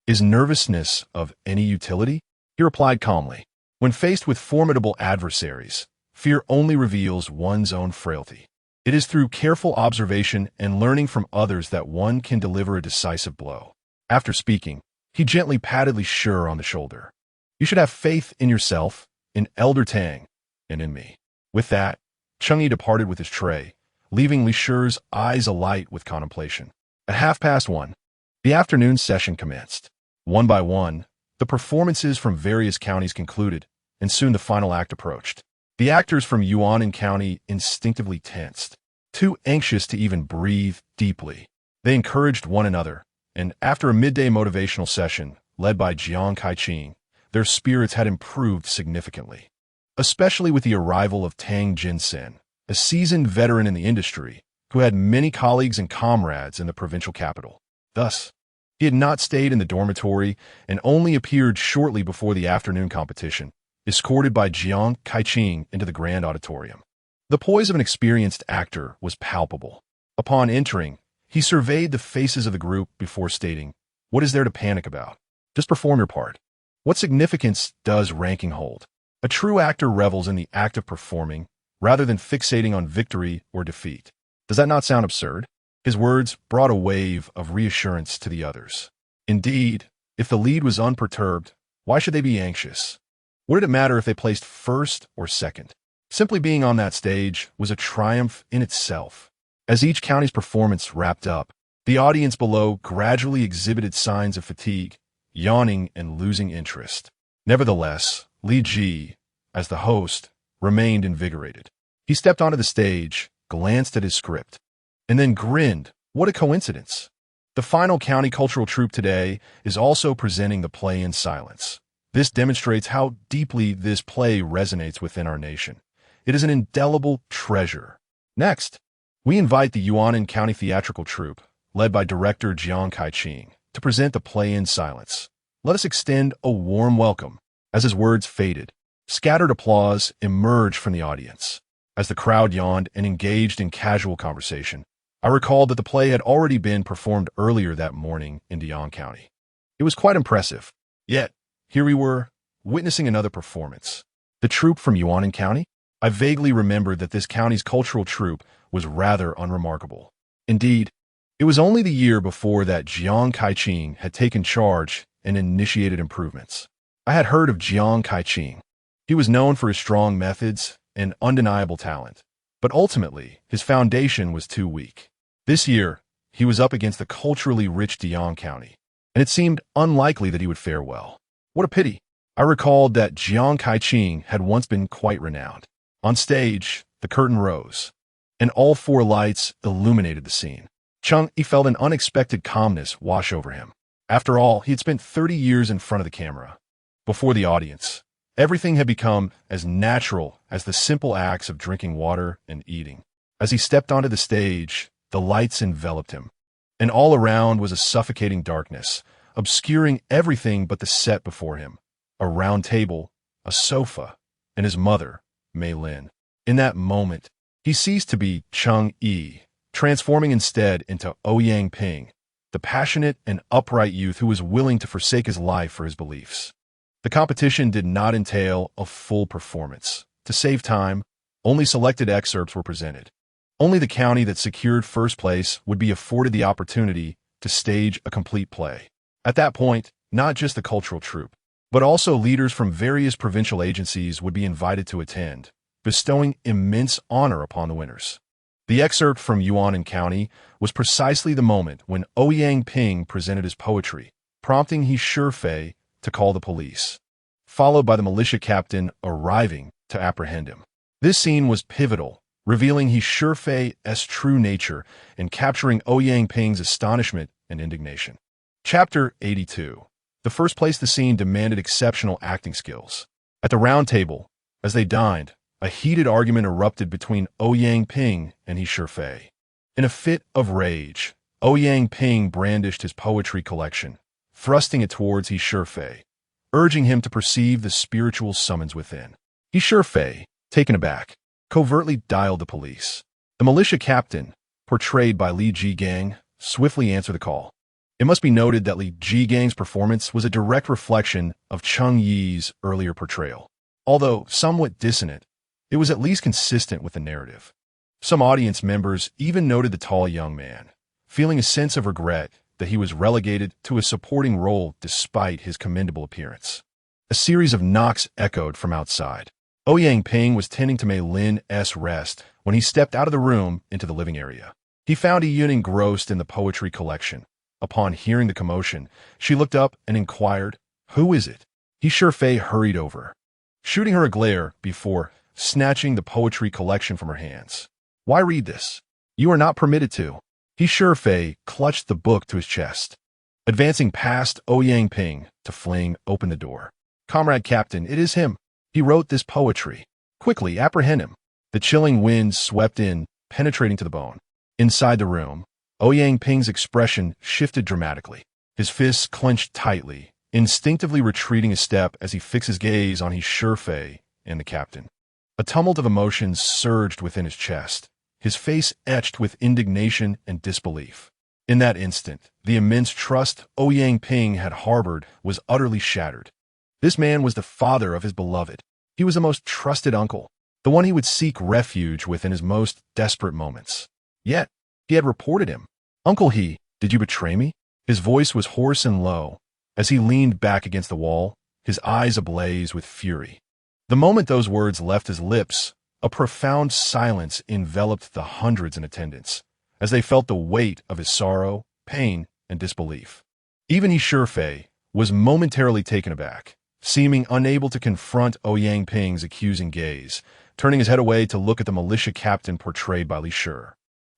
Is nervousness of any utility? He replied calmly. When faced with formidable adversaries, fear only reveals one's own frailty. It is through careful observation and learning from others that one can deliver a decisive blow. After speaking, he gently patted Li Shi on the shoulder. You should have faith in yourself, in Elder Tang, and in me. With that, Cheng Yi departed with his tray, leaving Li Shi's eyes alight with contemplation. At 1:30, the afternoon session commenced. One by one, the performances from various counties concluded, and soon the final act approached. The actors from Yuan County instinctively tensed, too anxious to even breathe deeply. They encouraged one another, and after a midday motivational session led by Jiang Kai-ching, their spirits had improved significantly, especially with the arrival of Tang Jinsen, a seasoned veteran in the industry who had many colleagues and comrades in the provincial capital. Thus, he had not stayed in the dormitory and only appeared shortly before the afternoon competition, escorted by Jiang Kai-ching into the grand auditorium. The poise of an experienced actor was palpable. Upon entering, he surveyed the faces of the group before stating, "What is there to panic about? Just perform your part. What significance does ranking hold? A true actor revels in the act of performing rather than fixating on victory or defeat. Does that not sound absurd?" His words brought a wave of reassurance to the others. Indeed, if the lead was unperturbed, why should they be anxious? What did it matter if they placed first or second? Simply being on that stage was a triumph in itself. As each county's performance wrapped up, the audience below gradually exhibited signs of fatigue, yawning and losing interest. Nevertheless, Li Ji, as the host, remained invigorated. He stepped onto the stage, glanced at his script, and then grinned. What a coincidence! The final county cultural troupe today is also presenting the play in silence. This demonstrates how deeply this play resonates within our nation. It is an indelible treasure. Next, we invite the Yuanan County Theatrical Troupe, led by director Jiang Kai-ching, to present the play in silence. Let us extend a warm welcome. As his words faded, scattered applause emerged from the audience. As the crowd yawned and engaged in casual conversation, I recalled that the play had already been performed earlier that morning in Deyang County. It was quite impressive. Yet, here we were, witnessing another performance. The troupe from Yuanan County? I vaguely remembered that this county's cultural troupe was rather unremarkable. Indeed, it was only the year before that Jiang Kai-ching had taken charge and initiated improvements. I had heard of Jiang Kai-ching. He was known for his strong methods and undeniable talent, but ultimately, his foundation was too weak. This year, he was up against the culturally rich Deyang County, and it seemed unlikely that he would fare well. What a pity! I recalled that Jiang Kai-ching had once been quite renowned. On stage, the curtain rose, and all four lights illuminated the scene. Cheng Yi felt an unexpected calmness wash over him. After all, he had spent 30 years in front of the camera. Before the audience, everything had become as natural as the simple acts of drinking water and eating. As he stepped onto the stage, the lights enveloped him, and all around was a suffocating darkness, obscuring everything but the set before him, a round table, a sofa, and his mother, Mei Lin. In that moment, he ceased to be Cheng Yi, transforming instead into Ouyang Ping, the passionate and upright youth who was willing to forsake his life for his beliefs. The competition did not entail a full performance. To save time, only selected excerpts were presented. Only the county that secured first place would be afforded the opportunity to stage a complete play. At that point, not just the cultural troupe, but also leaders from various provincial agencies would be invited to attend, bestowing immense honor upon the winners. The excerpt from Yuanan County was precisely the moment when Ouyang Ping presented his poetry, prompting He Shifei to call the police, followed by the militia captain arriving to apprehend him. This scene was pivotal, revealing He Shifei's true nature and capturing Ouyang Ping's astonishment and indignation. Chapter 82. The first place the scene demanded exceptional acting skills. At the round table, as they dined, a heated argument erupted between Ouyang Ping and He Shifei. In a fit of rage, Ouyang Ping brandished his poetry collection, thrusting it towards He Shifei, urging him to perceive the spiritual summons within. He Shifei, taken aback, covertly dialed the police. The militia captain, portrayed by Li Jigang, swiftly answered the call. It must be noted that Li Jigang's performance was a direct reflection of Cheng Yi's earlier portrayal. Although somewhat dissonant, it was at least consistent with the narrative. Some audience members even noted the tall young man, feeling a sense of regret that he was relegated to a supporting role despite his commendable appearance. A series of knocks echoed from outside. Ouyang Ping was tending to Mei Lin's rest when he stepped out of the room into the living area. He found Yun engrossed in the poetry collection. Upon hearing the commotion, she looked up and inquired, "Who is it?" He Shifei hurried over, shooting her a glare before snatching the poetry collection from her hands. "Why read this? You are not permitted to." He Shifei clutched the book to his chest, advancing past Ouyang Ping to fling open the door. "Comrade Captain, it is him. He wrote this poetry. Quickly, apprehend him." The chilling wind swept in, penetrating to the bone. Inside the room, Ouyang Ping's expression shifted dramatically. His fists clenched tightly, instinctively retreating a step as he fixed his gaze on his Shifei and the captain. A tumult of emotions surged within his chest, his face etched with indignation and disbelief. In that instant, the immense trust Ouyang Ping had harbored was utterly shattered. This man was the father of his beloved. He was the most trusted uncle, the one he would seek refuge with in his most desperate moments. Yet, he had reported him. "Uncle He, did you betray me?" His voice was hoarse and low, as he leaned back against the wall, his eyes ablaze with fury. The moment those words left his lips, a profound silence enveloped the hundreds in attendance, as they felt the weight of his sorrow, pain, and disbelief. Even his Shifei was momentarily taken aback, seeming unable to confront Ouyang Ping's accusing gaze, turning his head away to look at the militia captain portrayed by Li Shi.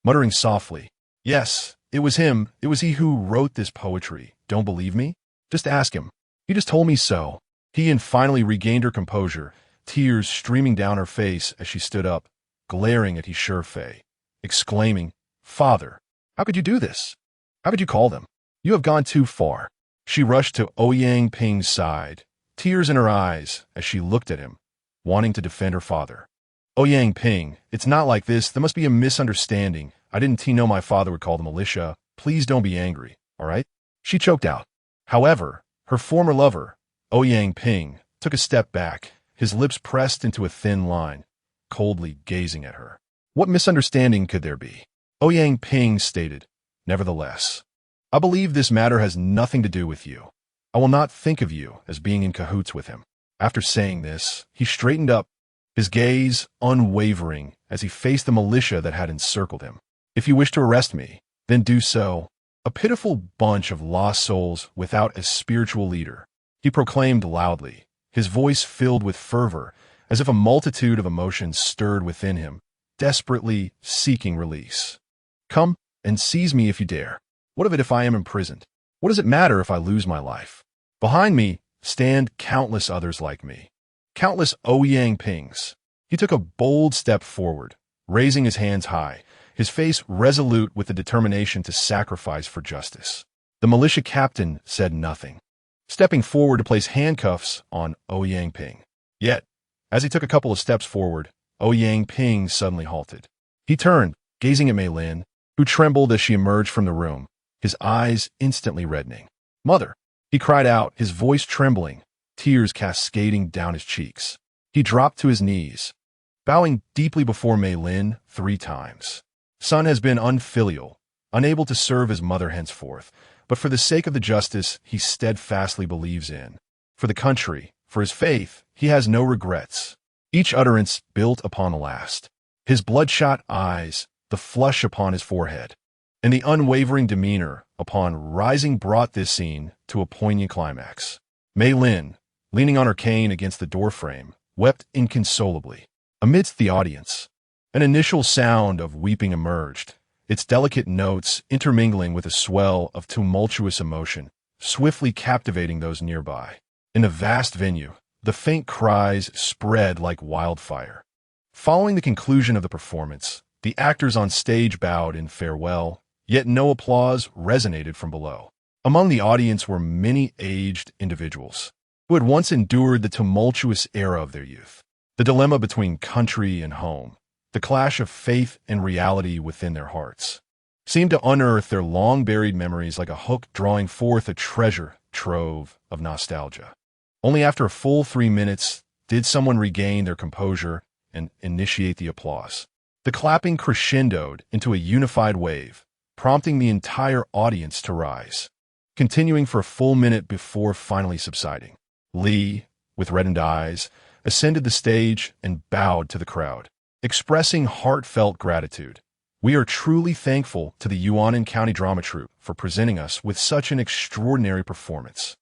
Muttering softly, "Yes, it was him. It was he who wrote this poetry. Don't believe me? Just ask him. He just told me so." He finally regained her composure, tears streaming down her face as she stood up, glaring at his Shifei, exclaiming, "Father, how could you do this? How could you call them? You have gone too far." She rushed to Ouyang Ping's side, tears in her eyes as she looked at him, wanting to defend her father. "Ouyang Ping, it's not like this. There must be a misunderstanding. I didn't know my father would call the militia. Please don't be angry, all right?" She choked out. However, her former lover, Ouyang Ping, took a step back, his lips pressed into a thin line, coldly gazing at her. "What misunderstanding could there be?" Ouyang Ping stated, "Nevertheless, I believe this matter has nothing to do with you. I will not think of you as being in cahoots with him." After saying this, he straightened up, his gaze unwavering as he faced the militia that had encircled him. "If you wish to arrest me, then do so. A pitiful bunch of lost souls without a spiritual leader," he proclaimed loudly, his voice filled with fervor, as if a multitude of emotions stirred within him, desperately seeking release. "Come and seize me if you dare. What of it if I am imprisoned? What does it matter if I lose my life? Behind me stand countless others like me, countless Ouyang Pings." He took a bold step forward, raising his hands high, his face resolute with the determination to sacrifice for justice. The militia captain said nothing, stepping forward to place handcuffs on Ouyang Ping. Yet, as he took a couple of steps forward, Ouyang Ping suddenly halted. He turned, gazing at Mei Lin, who trembled as she emerged from the room, his eyes instantly reddening. "Mother!" he cried out, his voice trembling, tears cascading down his cheeks. He dropped to his knees, bowing deeply before Mei Lin 3 times. Son has been unfilial, unable to serve his mother henceforth, but for the sake of the justice he steadfastly believes in, for the country, for his faith, he has no regrets. Each utterance built upon the last. His bloodshot eyes, the flush upon his forehead, and the unwavering demeanor upon rising brought this scene to a poignant climax. Mei Lin, leaning on her cane against the doorframe, wept inconsolably. Amidst the audience, an initial sound of weeping emerged, its delicate notes intermingling with a swell of tumultuous emotion, swiftly captivating those nearby. In the vast venue, the faint cries spread like wildfire. Following the conclusion of the performance, the actors on stage bowed in farewell, yet no applause resonated from below. Among the audience were many aged individuals who had once endured the tumultuous era of their youth, the dilemma between country and home, the clash of faith and reality within their hearts, seemed to unearth their long-buried memories like a hook drawing forth a treasure trove of nostalgia. Only after a full 3 minutes did someone regain their composure and initiate the applause. The clapping crescendoed into a unified wave, prompting the entire audience to rise, continuing for a full minute before finally subsiding. Li, with reddened eyes, ascended the stage and bowed to the crowd, expressing heartfelt gratitude. "We are truly thankful to the Yuanan County Drama Troupe for presenting us with such an extraordinary performance.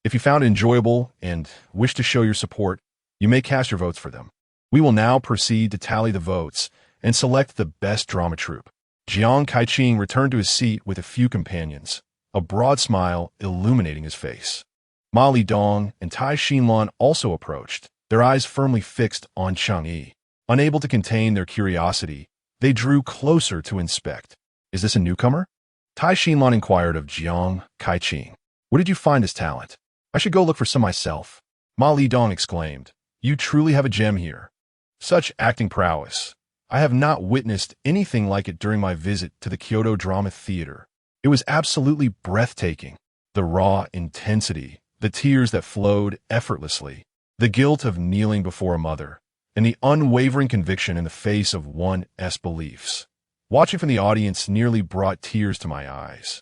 If you found it enjoyable and wish to show your support, you may cast your votes for them. We will now proceed to tally the votes and select the best drama troupe." Jiang Kaiqing returned to his seat with a few companions, a broad smile illuminating his face. Ma Lidong and Tai Xinlan also approached, their eyes firmly fixed on Cheng Yi. Unable to contain their curiosity, they drew closer to inspect. "Is this a newcomer?" Tai Xinlan inquired of Jiang Kaiqing. "Where did you find this talent?" "I should go look for some myself," Ma Lidong exclaimed. "You truly have a gem here. Such acting prowess. I have not witnessed anything like it during my visit to the Kyoto Drama Theater. It was absolutely breathtaking. The raw intensity, the tears that flowed effortlessly, the guilt of kneeling before a mother, and the unwavering conviction in the face of one's beliefs. Watching from the audience nearly brought tears to my eyes.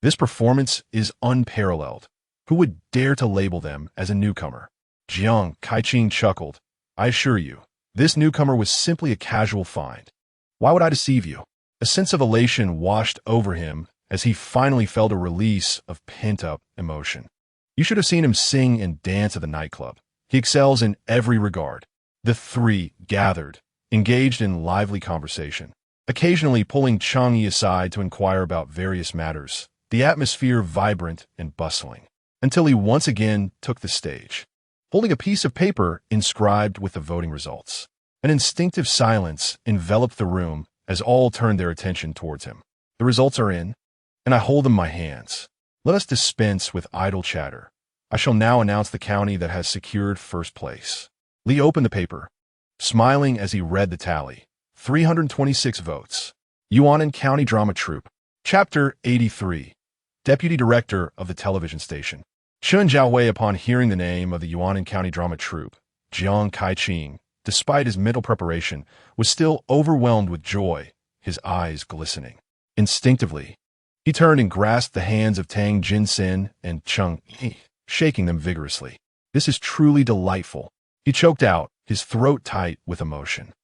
This performance is unparalleled. Who would dare to label them as a newcomer?" Jiang Kaiqing chuckled. "I assure you, this newcomer was simply a casual find. Why would I deceive you?" A sense of elation washed over him as he finally felt a release of pent-up emotion. "You should have seen him sing and dance at the nightclub. He excels in every regard." The three gathered, engaged in lively conversation, occasionally pulling Cheng Yi aside to inquire about various matters, the atmosphere vibrant and bustling, until he once again took the stage, holding a piece of paper inscribed with the voting results. An instinctive silence enveloped the room as all turned their attention towards him. "The results are in, and I hold them in my hands. Let us dispense with idle chatter. I shall now announce the county that has secured first place." Li opened the paper, smiling as he read the tally. 326 votes. Yuanan County Drama Troupe. Chapter 83. Deputy Director of the television station. Chen Jiahui, upon hearing the name of the Yuanan County Drama Troupe, Jiang Kaiqing, despite his mental preparation, was still overwhelmed with joy, his eyes glistening. Instinctively, he turned and grasped the hands of Tang Jinsen and Cheng Yi, shaking them vigorously. "This is truly delightful," he choked out, his throat tight with emotion.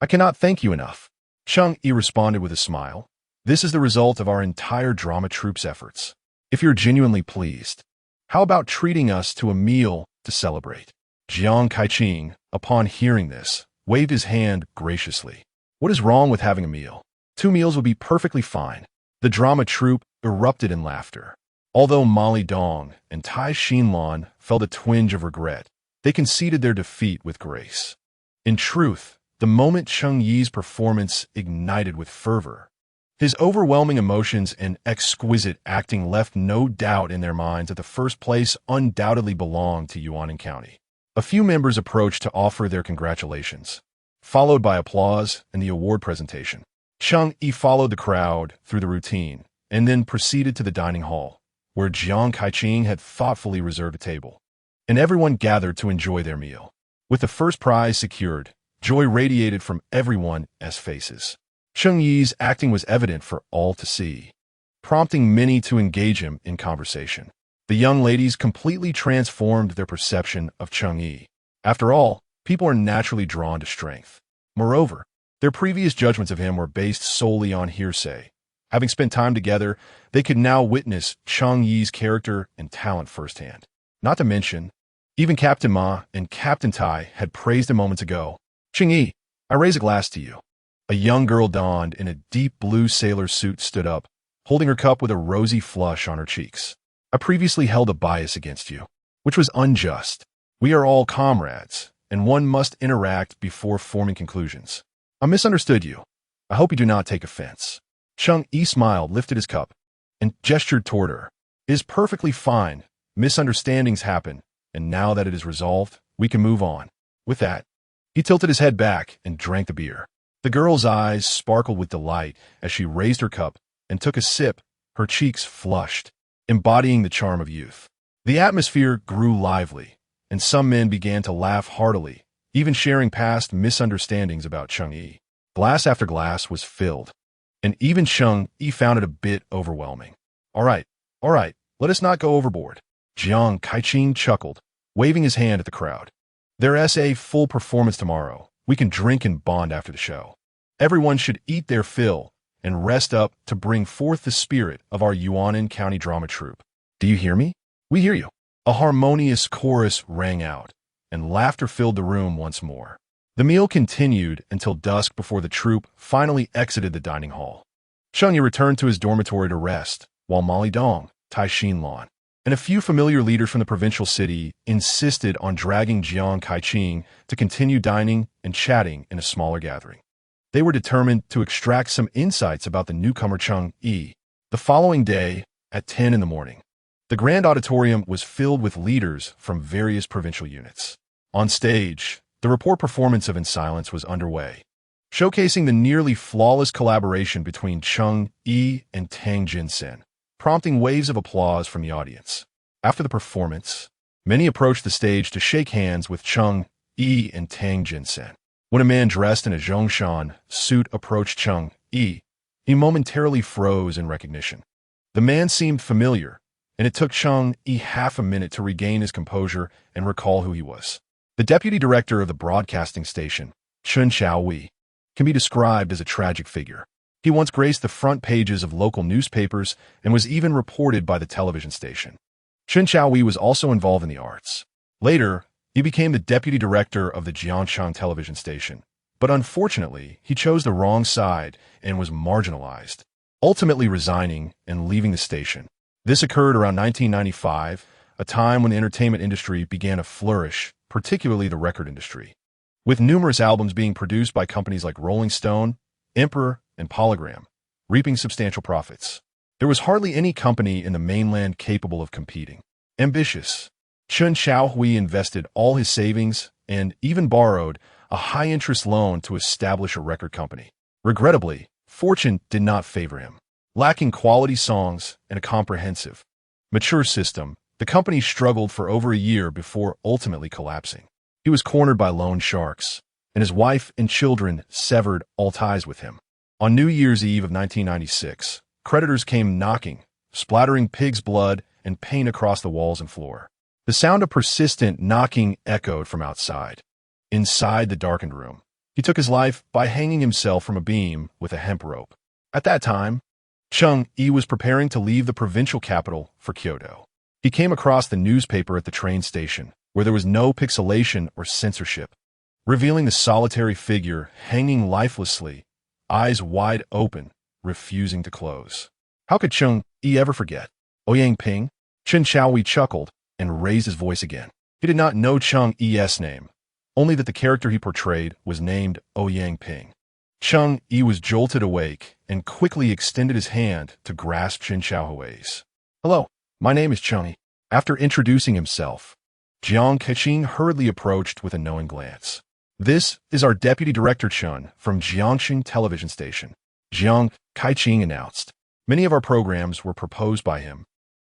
"I cannot thank you enough." Cheng Yi responded with a smile. "This is the result of our entire drama troupe's efforts. If you're genuinely pleased, how about treating us to a meal to celebrate?" Jiang Kaiqing, upon hearing this, waved his hand graciously. "What is wrong with having a meal? 2 meals would be perfectly fine." The drama troupe erupted in laughter. Although Ma Lidong and Tai Xinlan felt a twinge of regret, they conceded their defeat with grace. In truth, the moment Cheng Yi's performance ignited with fervor. His overwhelming emotions and exquisite acting left no doubt in their minds that the first place undoubtedly belonged to Yuanan County. A few members approached to offer their congratulations, followed by applause and the award presentation. Cheng Yi followed the crowd through the routine and then proceeded to the dining hall, where Jiang Kaiqing had thoughtfully reserved a table, and everyone gathered to enjoy their meal. With the first prize secured, joy radiated from everyone's faces. Cheng Yi's acting was evident for all to see, prompting many to engage him in conversation. The young ladies completely transformed their perception of Cheng Yi. After all, people are naturally drawn to strength. Moreover, their previous judgments of him were based solely on hearsay. Having spent time together, they could now witness Cheng Yi's character and talent firsthand. Not to mention, even Captain Ma and Captain Tai had praised him moments ago. "Cheng Yi, I raise a glass to you." A young girl donned in a deep blue sailor suit stood up, holding her cup with a rosy flush on her cheeks. "I previously held a bias against you, which was unjust. We are all comrades, and one must interact before forming conclusions. I misunderstood you. I hope you do not take offense." Cheng Yi smiled, lifted his cup, and gestured toward her. "It is perfectly fine. Misunderstandings happen, and now that it is resolved, we can move on." With that, he tilted his head back and drank the beer. The girl's eyes sparkled with delight as she raised her cup and took a sip, her cheeks flushed, embodying the charm of youth. The atmosphere grew lively, and some men began to laugh heartily, even sharing past misunderstandings about Cheng Yi. Glass after glass was filled, and even Cheng Yi found it a bit overwhelming. All right, let us not go overboard." Jiang Kaiqing chuckled, waving his hand at the crowd. "There's a full performance tomorrow. We can drink and bond after the show. Everyone should eat their fill and rest up to bring forth the spirit of our Yuanan County Drama Troupe. Do you hear me?" "We hear you." A harmonious chorus rang out, and laughter filled the room once more. The meal continued until dusk before the troupe finally exited the dining hall. Cheng Yi returned to his dormitory to rest, while Molly Dong, Tai Xinlan, and a few familiar leaders from the provincial city insisted on dragging Jiang Kaiqing to continue dining and chatting in a smaller gathering. They were determined to extract some insights about the newcomer Cheng Yi. The following day, at 10 in the morning, the grand auditorium was filled with leaders from various provincial units. On stage, the report performance of In Silence was underway, showcasing the nearly flawless collaboration between Cheng Yi and Tang Jinsen, prompting waves of applause from the audience. After the performance, many approached the stage to shake hands with Cheng Yi and Tang Jinsen. When a man dressed in a Zhongshan suit approached Cheng Yi, he momentarily froze in recognition. The man seemed familiar, and it took Cheng Yi half a minute to regain his composure and recall who he was. The deputy director of the broadcasting station, Chen Xiaowei, can be described as a tragic figure. He once graced the front pages of local newspapers and was even reported by the television station. Chen Xiaowei was also involved in the arts. Later, he became the deputy director of the Jiangshan television station, but unfortunately, he chose the wrong side and was marginalized, ultimately resigning and leaving the station. This occurred around 1995, a time when the entertainment industry began to flourish, particularly the record industry, with numerous albums being produced by companies like Rolling Stone, Emperor, and Polygram, reaping substantial profits. There was hardly any company in the mainland capable of competing. Ambitious, Chen Xiaohui invested all his savings and even borrowed a high-interest loan to establish a record company. Regrettably, fortune did not favor him. Lacking quality songs and a comprehensive, mature system, the company struggled for over a year before ultimately collapsing. He was cornered by loan sharks, and his wife and children severed all ties with him. On New Year's Eve of 1996, creditors came knocking, splattering pig's blood and paint across the walls and floor. The sound of persistent knocking echoed from outside. Inside the darkened room, he took his life by hanging himself from a beam with a hemp rope. At that time, Cheng Yi was preparing to leave the provincial capital for Kyoto. He came across the newspaper at the train station, where there was no pixelation or censorship, revealing the solitary figure hanging lifelessly, eyes wide open, refusing to close. How could Cheng Yi ever forget? Ouyang Ping? Chen Xiaowei chuckled and raised his voice again. He did not know Cheng Yi's name, only that the character he portrayed was named Ouyang Ping. Cheng Yi was jolted awake and quickly extended his hand to grasp Chen Xiaohui's. Hello, my name is Cheng Yi. After introducing himself, Jiang Kaiqing hurriedly approached with a knowing glance. This is our deputy director Chen from Jiangxing television station, Jiang Kaiqing announced. Many of our programs were proposed by him.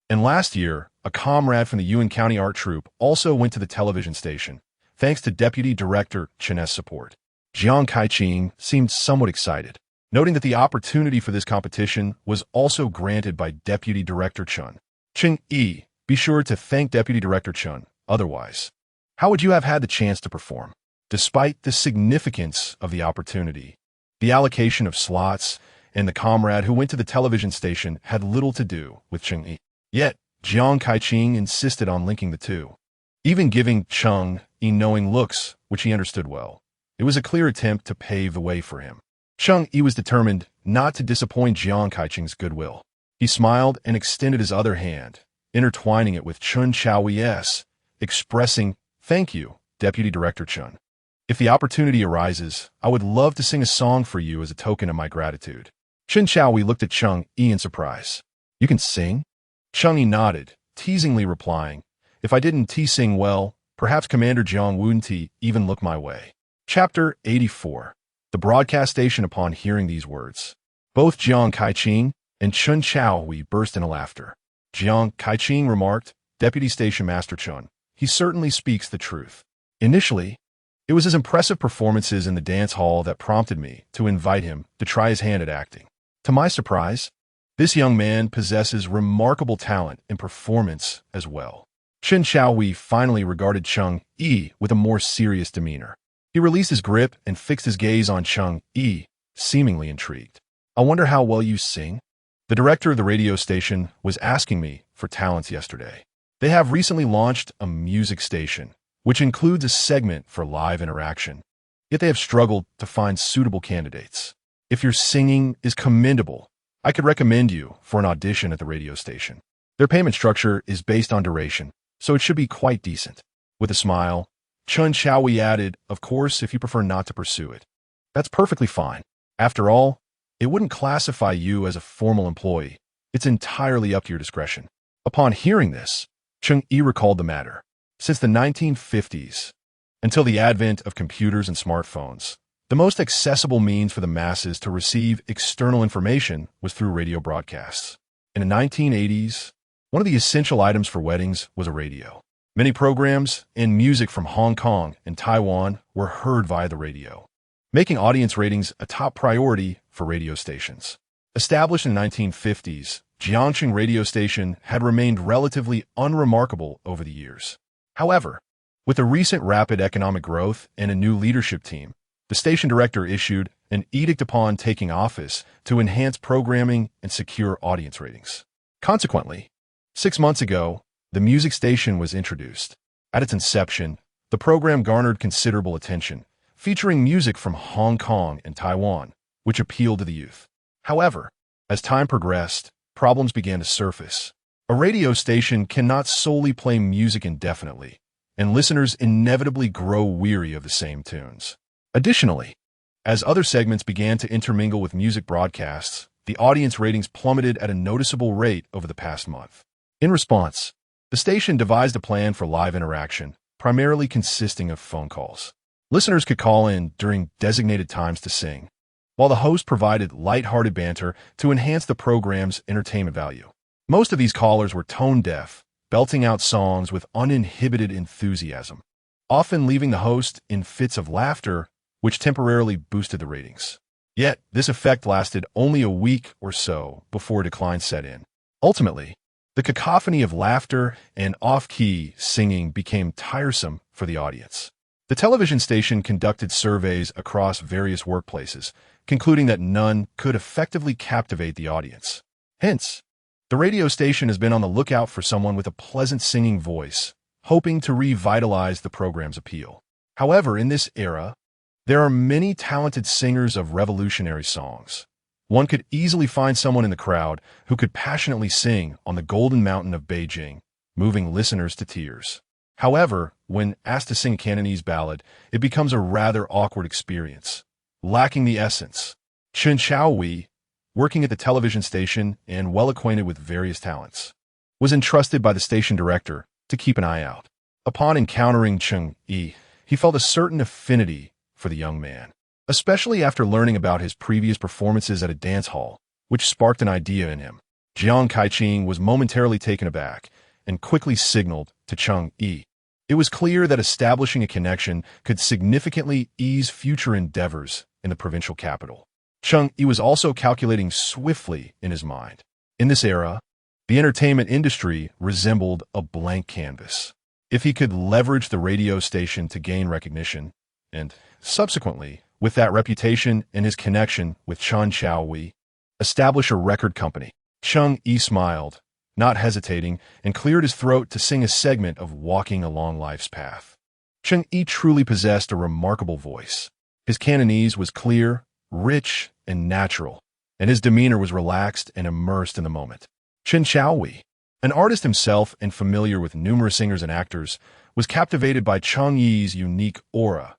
And last year, a comrade from the Yuan County Art Troupe also went to the television station, thanks to Deputy Director Chen's support. Jiang Kaiqing seemed somewhat excited, noting that the opportunity for this competition was also granted by Deputy Director Chen. Cheng Yi, be sure to thank Deputy Director Chen, otherwise, how would you have had the chance to perform? Despite the significance of the opportunity, the allocation of slots and the comrade who went to the television station had little to do with Cheng Yi. Yet, Jiang Kaiqing insisted on linking the two, even giving Cheng Yi knowing looks, which he understood well. It was a clear attempt to pave the way for him. Cheng Yi was determined not to disappoint Jiang Kaiqing's goodwill. He smiled and extended his other hand, intertwining it with Chen Xiaohui's, expressing, "Thank you, Deputy Director Chen. If the opportunity arises, I would love to sing a song for you as a token of my gratitude." Chen Xiaohui looked at Cheng Yi in surprise. "You can sing?" Cheng Yi nodded, teasingly replying, "If I didn't sing well, perhaps Commander Jiang wouldn't even look my way." Chapter 84. The broadcast station upon hearing these words. Both Jiang Kaiqing and Chen Xiaohui burst into laughter. Jiang Kaiqing remarked, "Deputy Station Master Chen, he certainly speaks the truth." Initially, it was his impressive performances in the dance hall that prompted me to invite him to try his hand at acting. To my surprise, this young man possesses remarkable talent in performance as well. Chen Xiaohui finally regarded Cheng Yi with a more serious demeanor. He released his grip and fixed his gaze on Cheng Yi, seemingly intrigued. "I wonder how well you sing?" The director of the radio station was asking me for talents yesterday. They have recently launched a music station, which includes a segment for live interaction. Yet they have struggled to find suitable candidates. If your singing is commendable, I could recommend you for an audition at the radio station. Their payment structure is based on duration, so it should be quite decent." With a smile, Chun Xiaohui added, "Of course, if you prefer not to pursue it. That's perfectly fine. After all, it wouldn't classify you as a formal employee. It's entirely up to your discretion." Upon hearing this, Cheng Yi recalled the matter. Since the 1950s, until the advent of computers and smartphones, the most accessible means for the masses to receive external information was through radio broadcasts. In the 1980s, one of the essential items for weddings was a radio. Many programs and music from Hong Kong and Taiwan were heard via the radio, making audience ratings a top priority for radio stations. Established in the 1950s, Jiangxing radio station had remained relatively unremarkable over the years. However, with the recent rapid economic growth and a new leadership team, the station director issued an edict upon taking office to enhance programming and secure audience ratings. Consequently, 6 months ago, the music station was introduced. At its inception, the program garnered considerable attention, featuring music from Hong Kong and Taiwan, which appealed to the youth. However, as time progressed, problems began to surface. A radio station cannot solely play music indefinitely, and listeners inevitably grow weary of the same tunes. Additionally, as other segments began to intermingle with music broadcasts, the audience ratings plummeted at a noticeable rate over the past month. In response, the station devised a plan for live interaction, primarily consisting of phone calls. Listeners could call in during designated times to sing, while the host provided light-hearted banter to enhance the program's entertainment value. Most of these callers were tone-deaf, belting out songs with uninhibited enthusiasm, often leaving the host in fits of laughter, which temporarily boosted the ratings. Yet, this effect lasted only a week or so before decline set in. Ultimately, the cacophony of laughter and off-key singing became tiresome for the audience. The television station conducted surveys across various workplaces, concluding that none could effectively captivate the audience. Hence, the radio station has been on the lookout for someone with a pleasant singing voice, hoping to revitalize the program's appeal. However, in this era, there are many talented singers of revolutionary songs. One could easily find someone in the crowd who could passionately sing on the Golden Mountain of Beijing, moving listeners to tears. However, when asked to sing a Cantonese ballad, it becomes a rather awkward experience, lacking the essence. Chun Xiaohui, working at the television station and well acquainted with various talents, was entrusted by the station director to keep an eye out. Upon encountering Cheng Yi, he felt a certain affinity for the young man, especially after learning about his previous performances at a dance hall, which sparked an idea in him. Jiang Kaiqing was momentarily taken aback and quickly signaled to Cheng Yi. It was clear that establishing a connection could significantly ease future endeavors in the provincial capital. Cheng Yi was also calculating swiftly in his mind. In this era, the entertainment industry resembled a blank canvas. If he could leverage the radio station to gain recognition, and subsequently, with that reputation and his connection with Chun Xiaohui, establish a record company. Cheng Yi smiled, not hesitating, and cleared his throat to sing a segment of Walking Along Life's Path. Cheng Yi truly possessed a remarkable voice. His Cantonese was clear, rich, and natural, and his demeanor was relaxed and immersed in the moment. Chun Xiaohui, an artist himself and familiar with numerous singers and actors, was captivated by Cheng Yi's unique aura,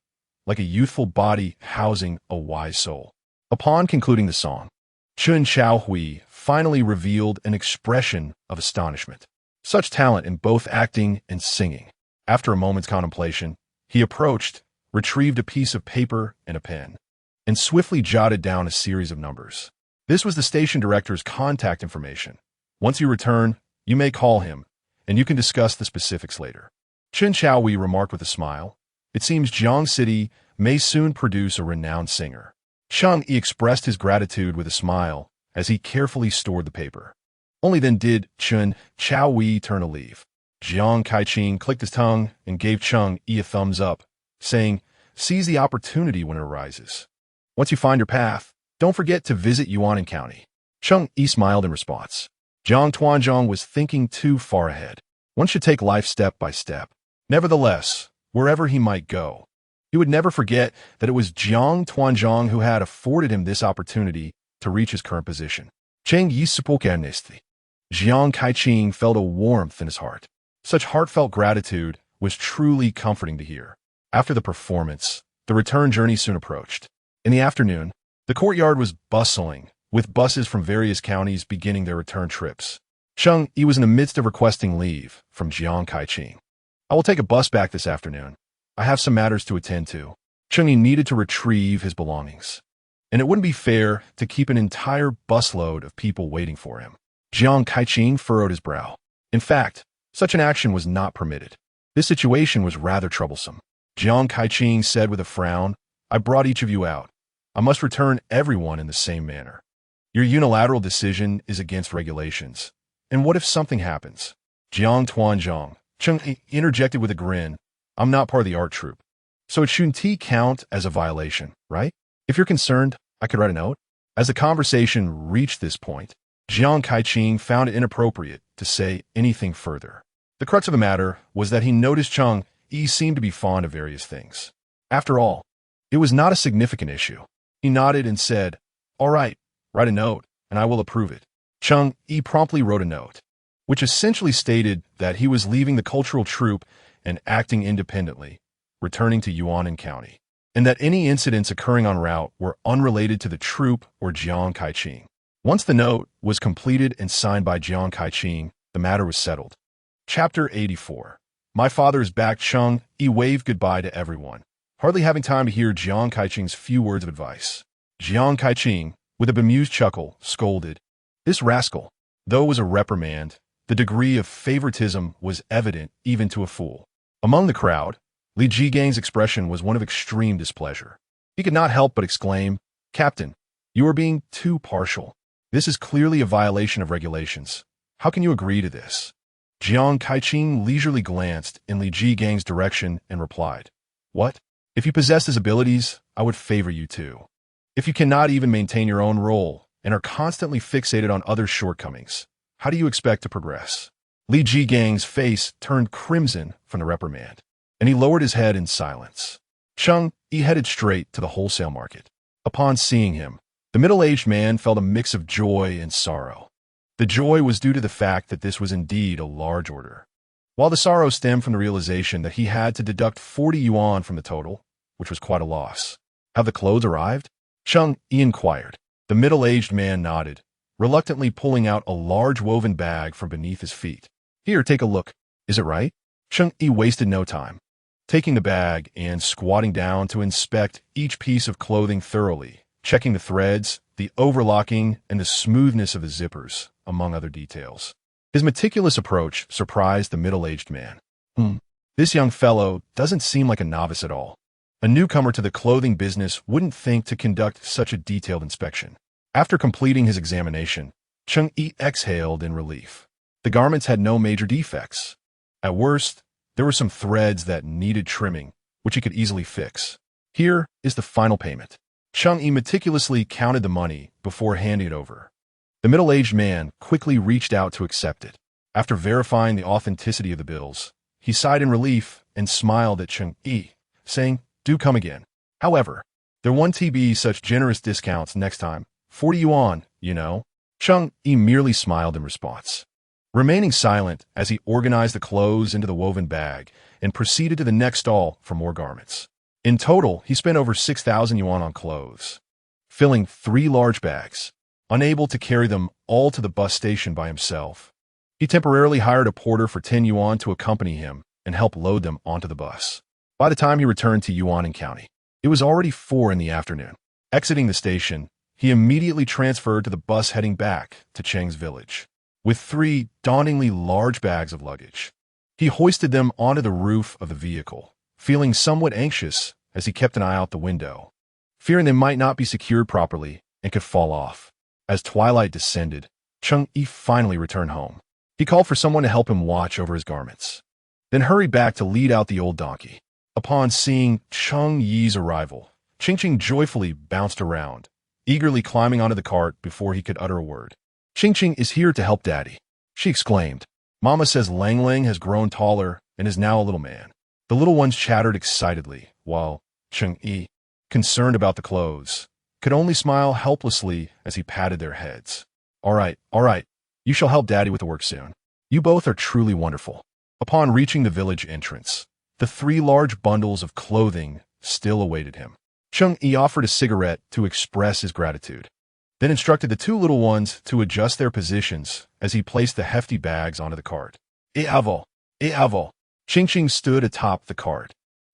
like a youthful body housing a wise soul. Upon concluding the song, Chun Xiaohui finally revealed an expression of astonishment. Such talent in both acting and singing. After a moment's contemplation, he approached, retrieved a piece of paper and a pen, and swiftly jotted down a series of numbers. This was the station director's contact information. Once you return, you may call him, and you can discuss the specifics later. Chun Xiaohui remarked with a smile, "It seems Jiang City may soon produce a renowned singer." Cheng Yi expressed his gratitude with a smile as he carefully stored the paper. Only then did Chun Xiaohui turn a leaf. Jiang Kaiqing clicked his tongue and gave Cheng Yi a thumbs up, saying, "Seize the opportunity when it arises. Once you find your path, don't forget to visit Yuanan County." Cheng Yi smiled in response. Jiang Tuanzhong was thinking too far ahead. One should take life step by step. Nevertheless, wherever he might go, he would never forget that it was Jiang Tuanzhong who had afforded him this opportunity to reach his current position. Cheng Yi spokenesti. Jiang Kaiqing felt a warmth in his heart. Such heartfelt gratitude was truly comforting to hear. After the performance, the return journey soon approached. In the afternoon, the courtyard was bustling, with buses from various counties beginning their return trips. Cheng Yi was in the midst of requesting leave from Jiang Kaiqing. I will take a bus back this afternoon. I have some matters to attend to. Cheng Yi needed to retrieve his belongings, and it wouldn't be fair to keep an entire busload of people waiting for him. Jiang Kaiqing furrowed his brow. In fact, such an action was not permitted. This situation was rather troublesome. Jiang Kaiqing said with a frown, I brought each of you out. I must return everyone in the same manner. Your unilateral decision is against regulations. And what if something happens? Jiang Tuanzhang, Cheng Yi interjected with a grin. I'm not part of the art troupe. So it shouldn't count as a violation, right? If you're concerned, I could write a note. As the conversation reached this point, Jiang Kaiqing found it inappropriate to say anything further. The crux of the matter was that he noticed Cheng Yi seemed to be fond of various things. After all, it was not a significant issue. He nodded and said, all right, write a note, and I will approve it. Cheng Yi promptly wrote a note, which essentially stated that he was leaving the cultural troupe and acting independently, returning to Yuanan County, and that any incidents occurring en route were unrelated to the troupe or Jiang Kaiqing. Once the note was completed and signed by Jiang Kaiqing, the matter was settled. Chapter 84. My father is back. Cheng Yi waved goodbye to everyone, hardly having time to hear Jiang Kaiqing's few words of advice. Jiang Kaiqing, with a bemused chuckle, scolded. This rascal, though it was a reprimand, the degree of favoritism was evident even to a fool. Among the crowd, Li Jigang's expression was one of extreme displeasure. He could not help but exclaim, Captain, you are being too partial. This is clearly a violation of regulations. How can you agree to this? Jiang Kaiqing leisurely glanced in Li Jigang's direction and replied, What? If you possess his abilities, I would favor you too. If you cannot even maintain your own role and are constantly fixated on others' shortcomings, how do you expect to progress? Li Jigang's face turned crimson from the reprimand, and he lowered his head in silence. Cheng Yi headed straight to the wholesale market. Upon seeing him, the middle-aged man felt a mix of joy and sorrow. The joy was due to the fact that this was indeed a large order, while the sorrow stemmed from the realization that he had to deduct 40 yuan from the total, which was quite a loss. Have the clothes arrived? Cheng Yi inquired. The middle-aged man nodded, reluctantly pulling out a large woven bag from beneath his feet. Here, take a look. Is it right? Cheng Yi wasted no time, taking the bag and squatting down to inspect each piece of clothing thoroughly, checking the threads, the overlocking, and the smoothness of the zippers, among other details. His meticulous approach surprised the middle-aged man. This young fellow doesn't seem like a novice at all. A newcomer to the clothing business wouldn't think to conduct such a detailed inspection. After completing his examination, Cheng Yi exhaled in relief. The garments had no major defects. At worst, there were some threads that needed trimming, which he could easily fix. Here is the final payment. Cheng Yi meticulously counted the money before handing it over. The middle-aged man quickly reached out to accept it. After verifying the authenticity of the bills, he sighed in relief and smiled at Cheng Yi, saying, Do come again. However, there won't be such generous discounts next time. 40 yuan, you know. Cheng Yi merely smiled in response, remaining silent as he organized the clothes into the woven bag and proceeded to the next stall for more garments. In total, he spent over 6,000 yuan on clothes, filling 3 large bags. Unable to carry them all to the bus station by himself, he temporarily hired a porter for 10 yuan to accompany him and help load them onto the bus. By the time he returned to Yuanan County, it was already 4 in the afternoon. Exiting the station, he immediately transferred to the bus heading back to Cheng's village. With 3 dauntingly large bags of luggage, he hoisted them onto the roof of the vehicle, feeling somewhat anxious as he kept an eye out the window, fearing they might not be secured properly and could fall off. As twilight descended, Cheng Yi finally returned home. He called for someone to help him watch over his garments, then hurried back to lead out the old donkey. Upon seeing Cheng Yi's arrival, Ching joyfully bounced around, eagerly climbing onto the cart before he could utter a word. Ching is here to help Daddy, she exclaimed. Mama says Lang Lang has grown taller and is now a little man. The little ones chattered excitedly, while Cheng Yi, concerned about the clothes, could only smile helplessly as he patted their heads. All right, all right. You shall help Daddy with the work soon. You both are truly wonderful. Upon reaching the village entrance, the 3 large bundles of clothing still awaited him. Cheng Yi offered a cigarette to express his gratitude, then instructed the 2 little ones to adjust their positions as he placed the hefty bags onto the cart. Avo, avo. Ching stood atop the cart,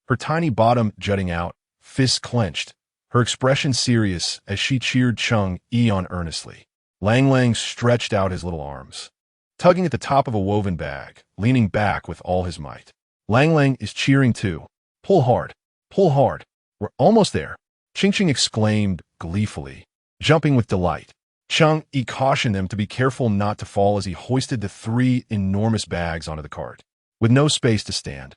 her tiny bottom jutting out, fists clenched, her expression serious as she cheered Cheng Yi on earnestly. Lang stretched out his little arms, tugging at the top of a woven bag, leaning back with all his might. Lang is cheering too. Pull hard, pull hard. We're almost there, Ching exclaimed gleefully, jumping with delight. Cheng Yi cautioned them to be careful not to fall as he hoisted the 3 enormous bags onto the cart. With no space to stand,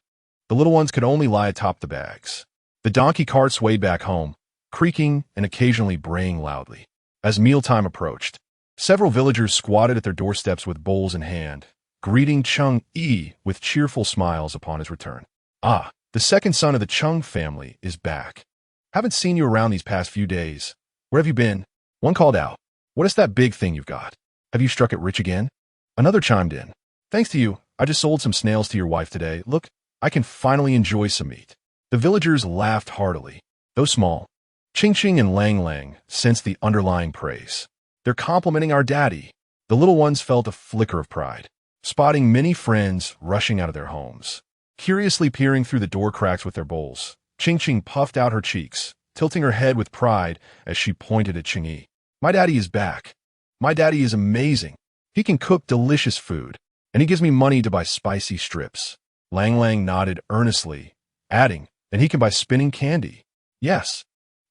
the little ones could only lie atop the bags. The donkey cart swayed back home, creaking and occasionally braying loudly. As mealtime approached, several villagers squatted at their doorsteps with bowls in hand, greeting Cheng Yi with cheerful smiles upon his return. Ah, the second son of the Cheng family is back. Haven't seen you around these past few days. Where have you been? One called out. What is that big thing you've got? Have you struck it rich again? Another chimed in. Thanks to you, I just sold some snails to your wife today. Look, I can finally enjoy some meat. The villagers laughed heartily, though small. Ching and Lang sensed the underlying praise. They're complimenting our daddy. The little ones felt a flicker of pride, spotting many friends rushing out of their homes. Curiously peering through the door cracks with their bowls, Ching puffed out her cheeks, tilting her head with pride as she pointed at Cheng Yi. My daddy is back. My daddy is amazing. He can cook delicious food, and he gives me money to buy spicy strips. Lang nodded earnestly, adding, and he can buy spinning candy. Yes,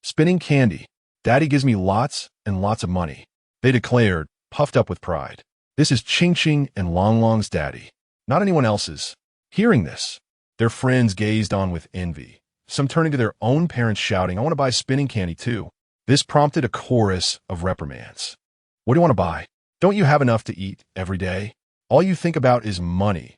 spinning candy. Daddy gives me lots and lots of money, they declared, puffed up with pride. This is Ching and Long's daddy, not anyone else's. Hearing this, their friends gazed on with envy, some turning to their own parents shouting, I want to buy spinning candy too. This prompted a chorus of reprimands. What do you want to buy? Don't you have enough to eat every day? All you think about is money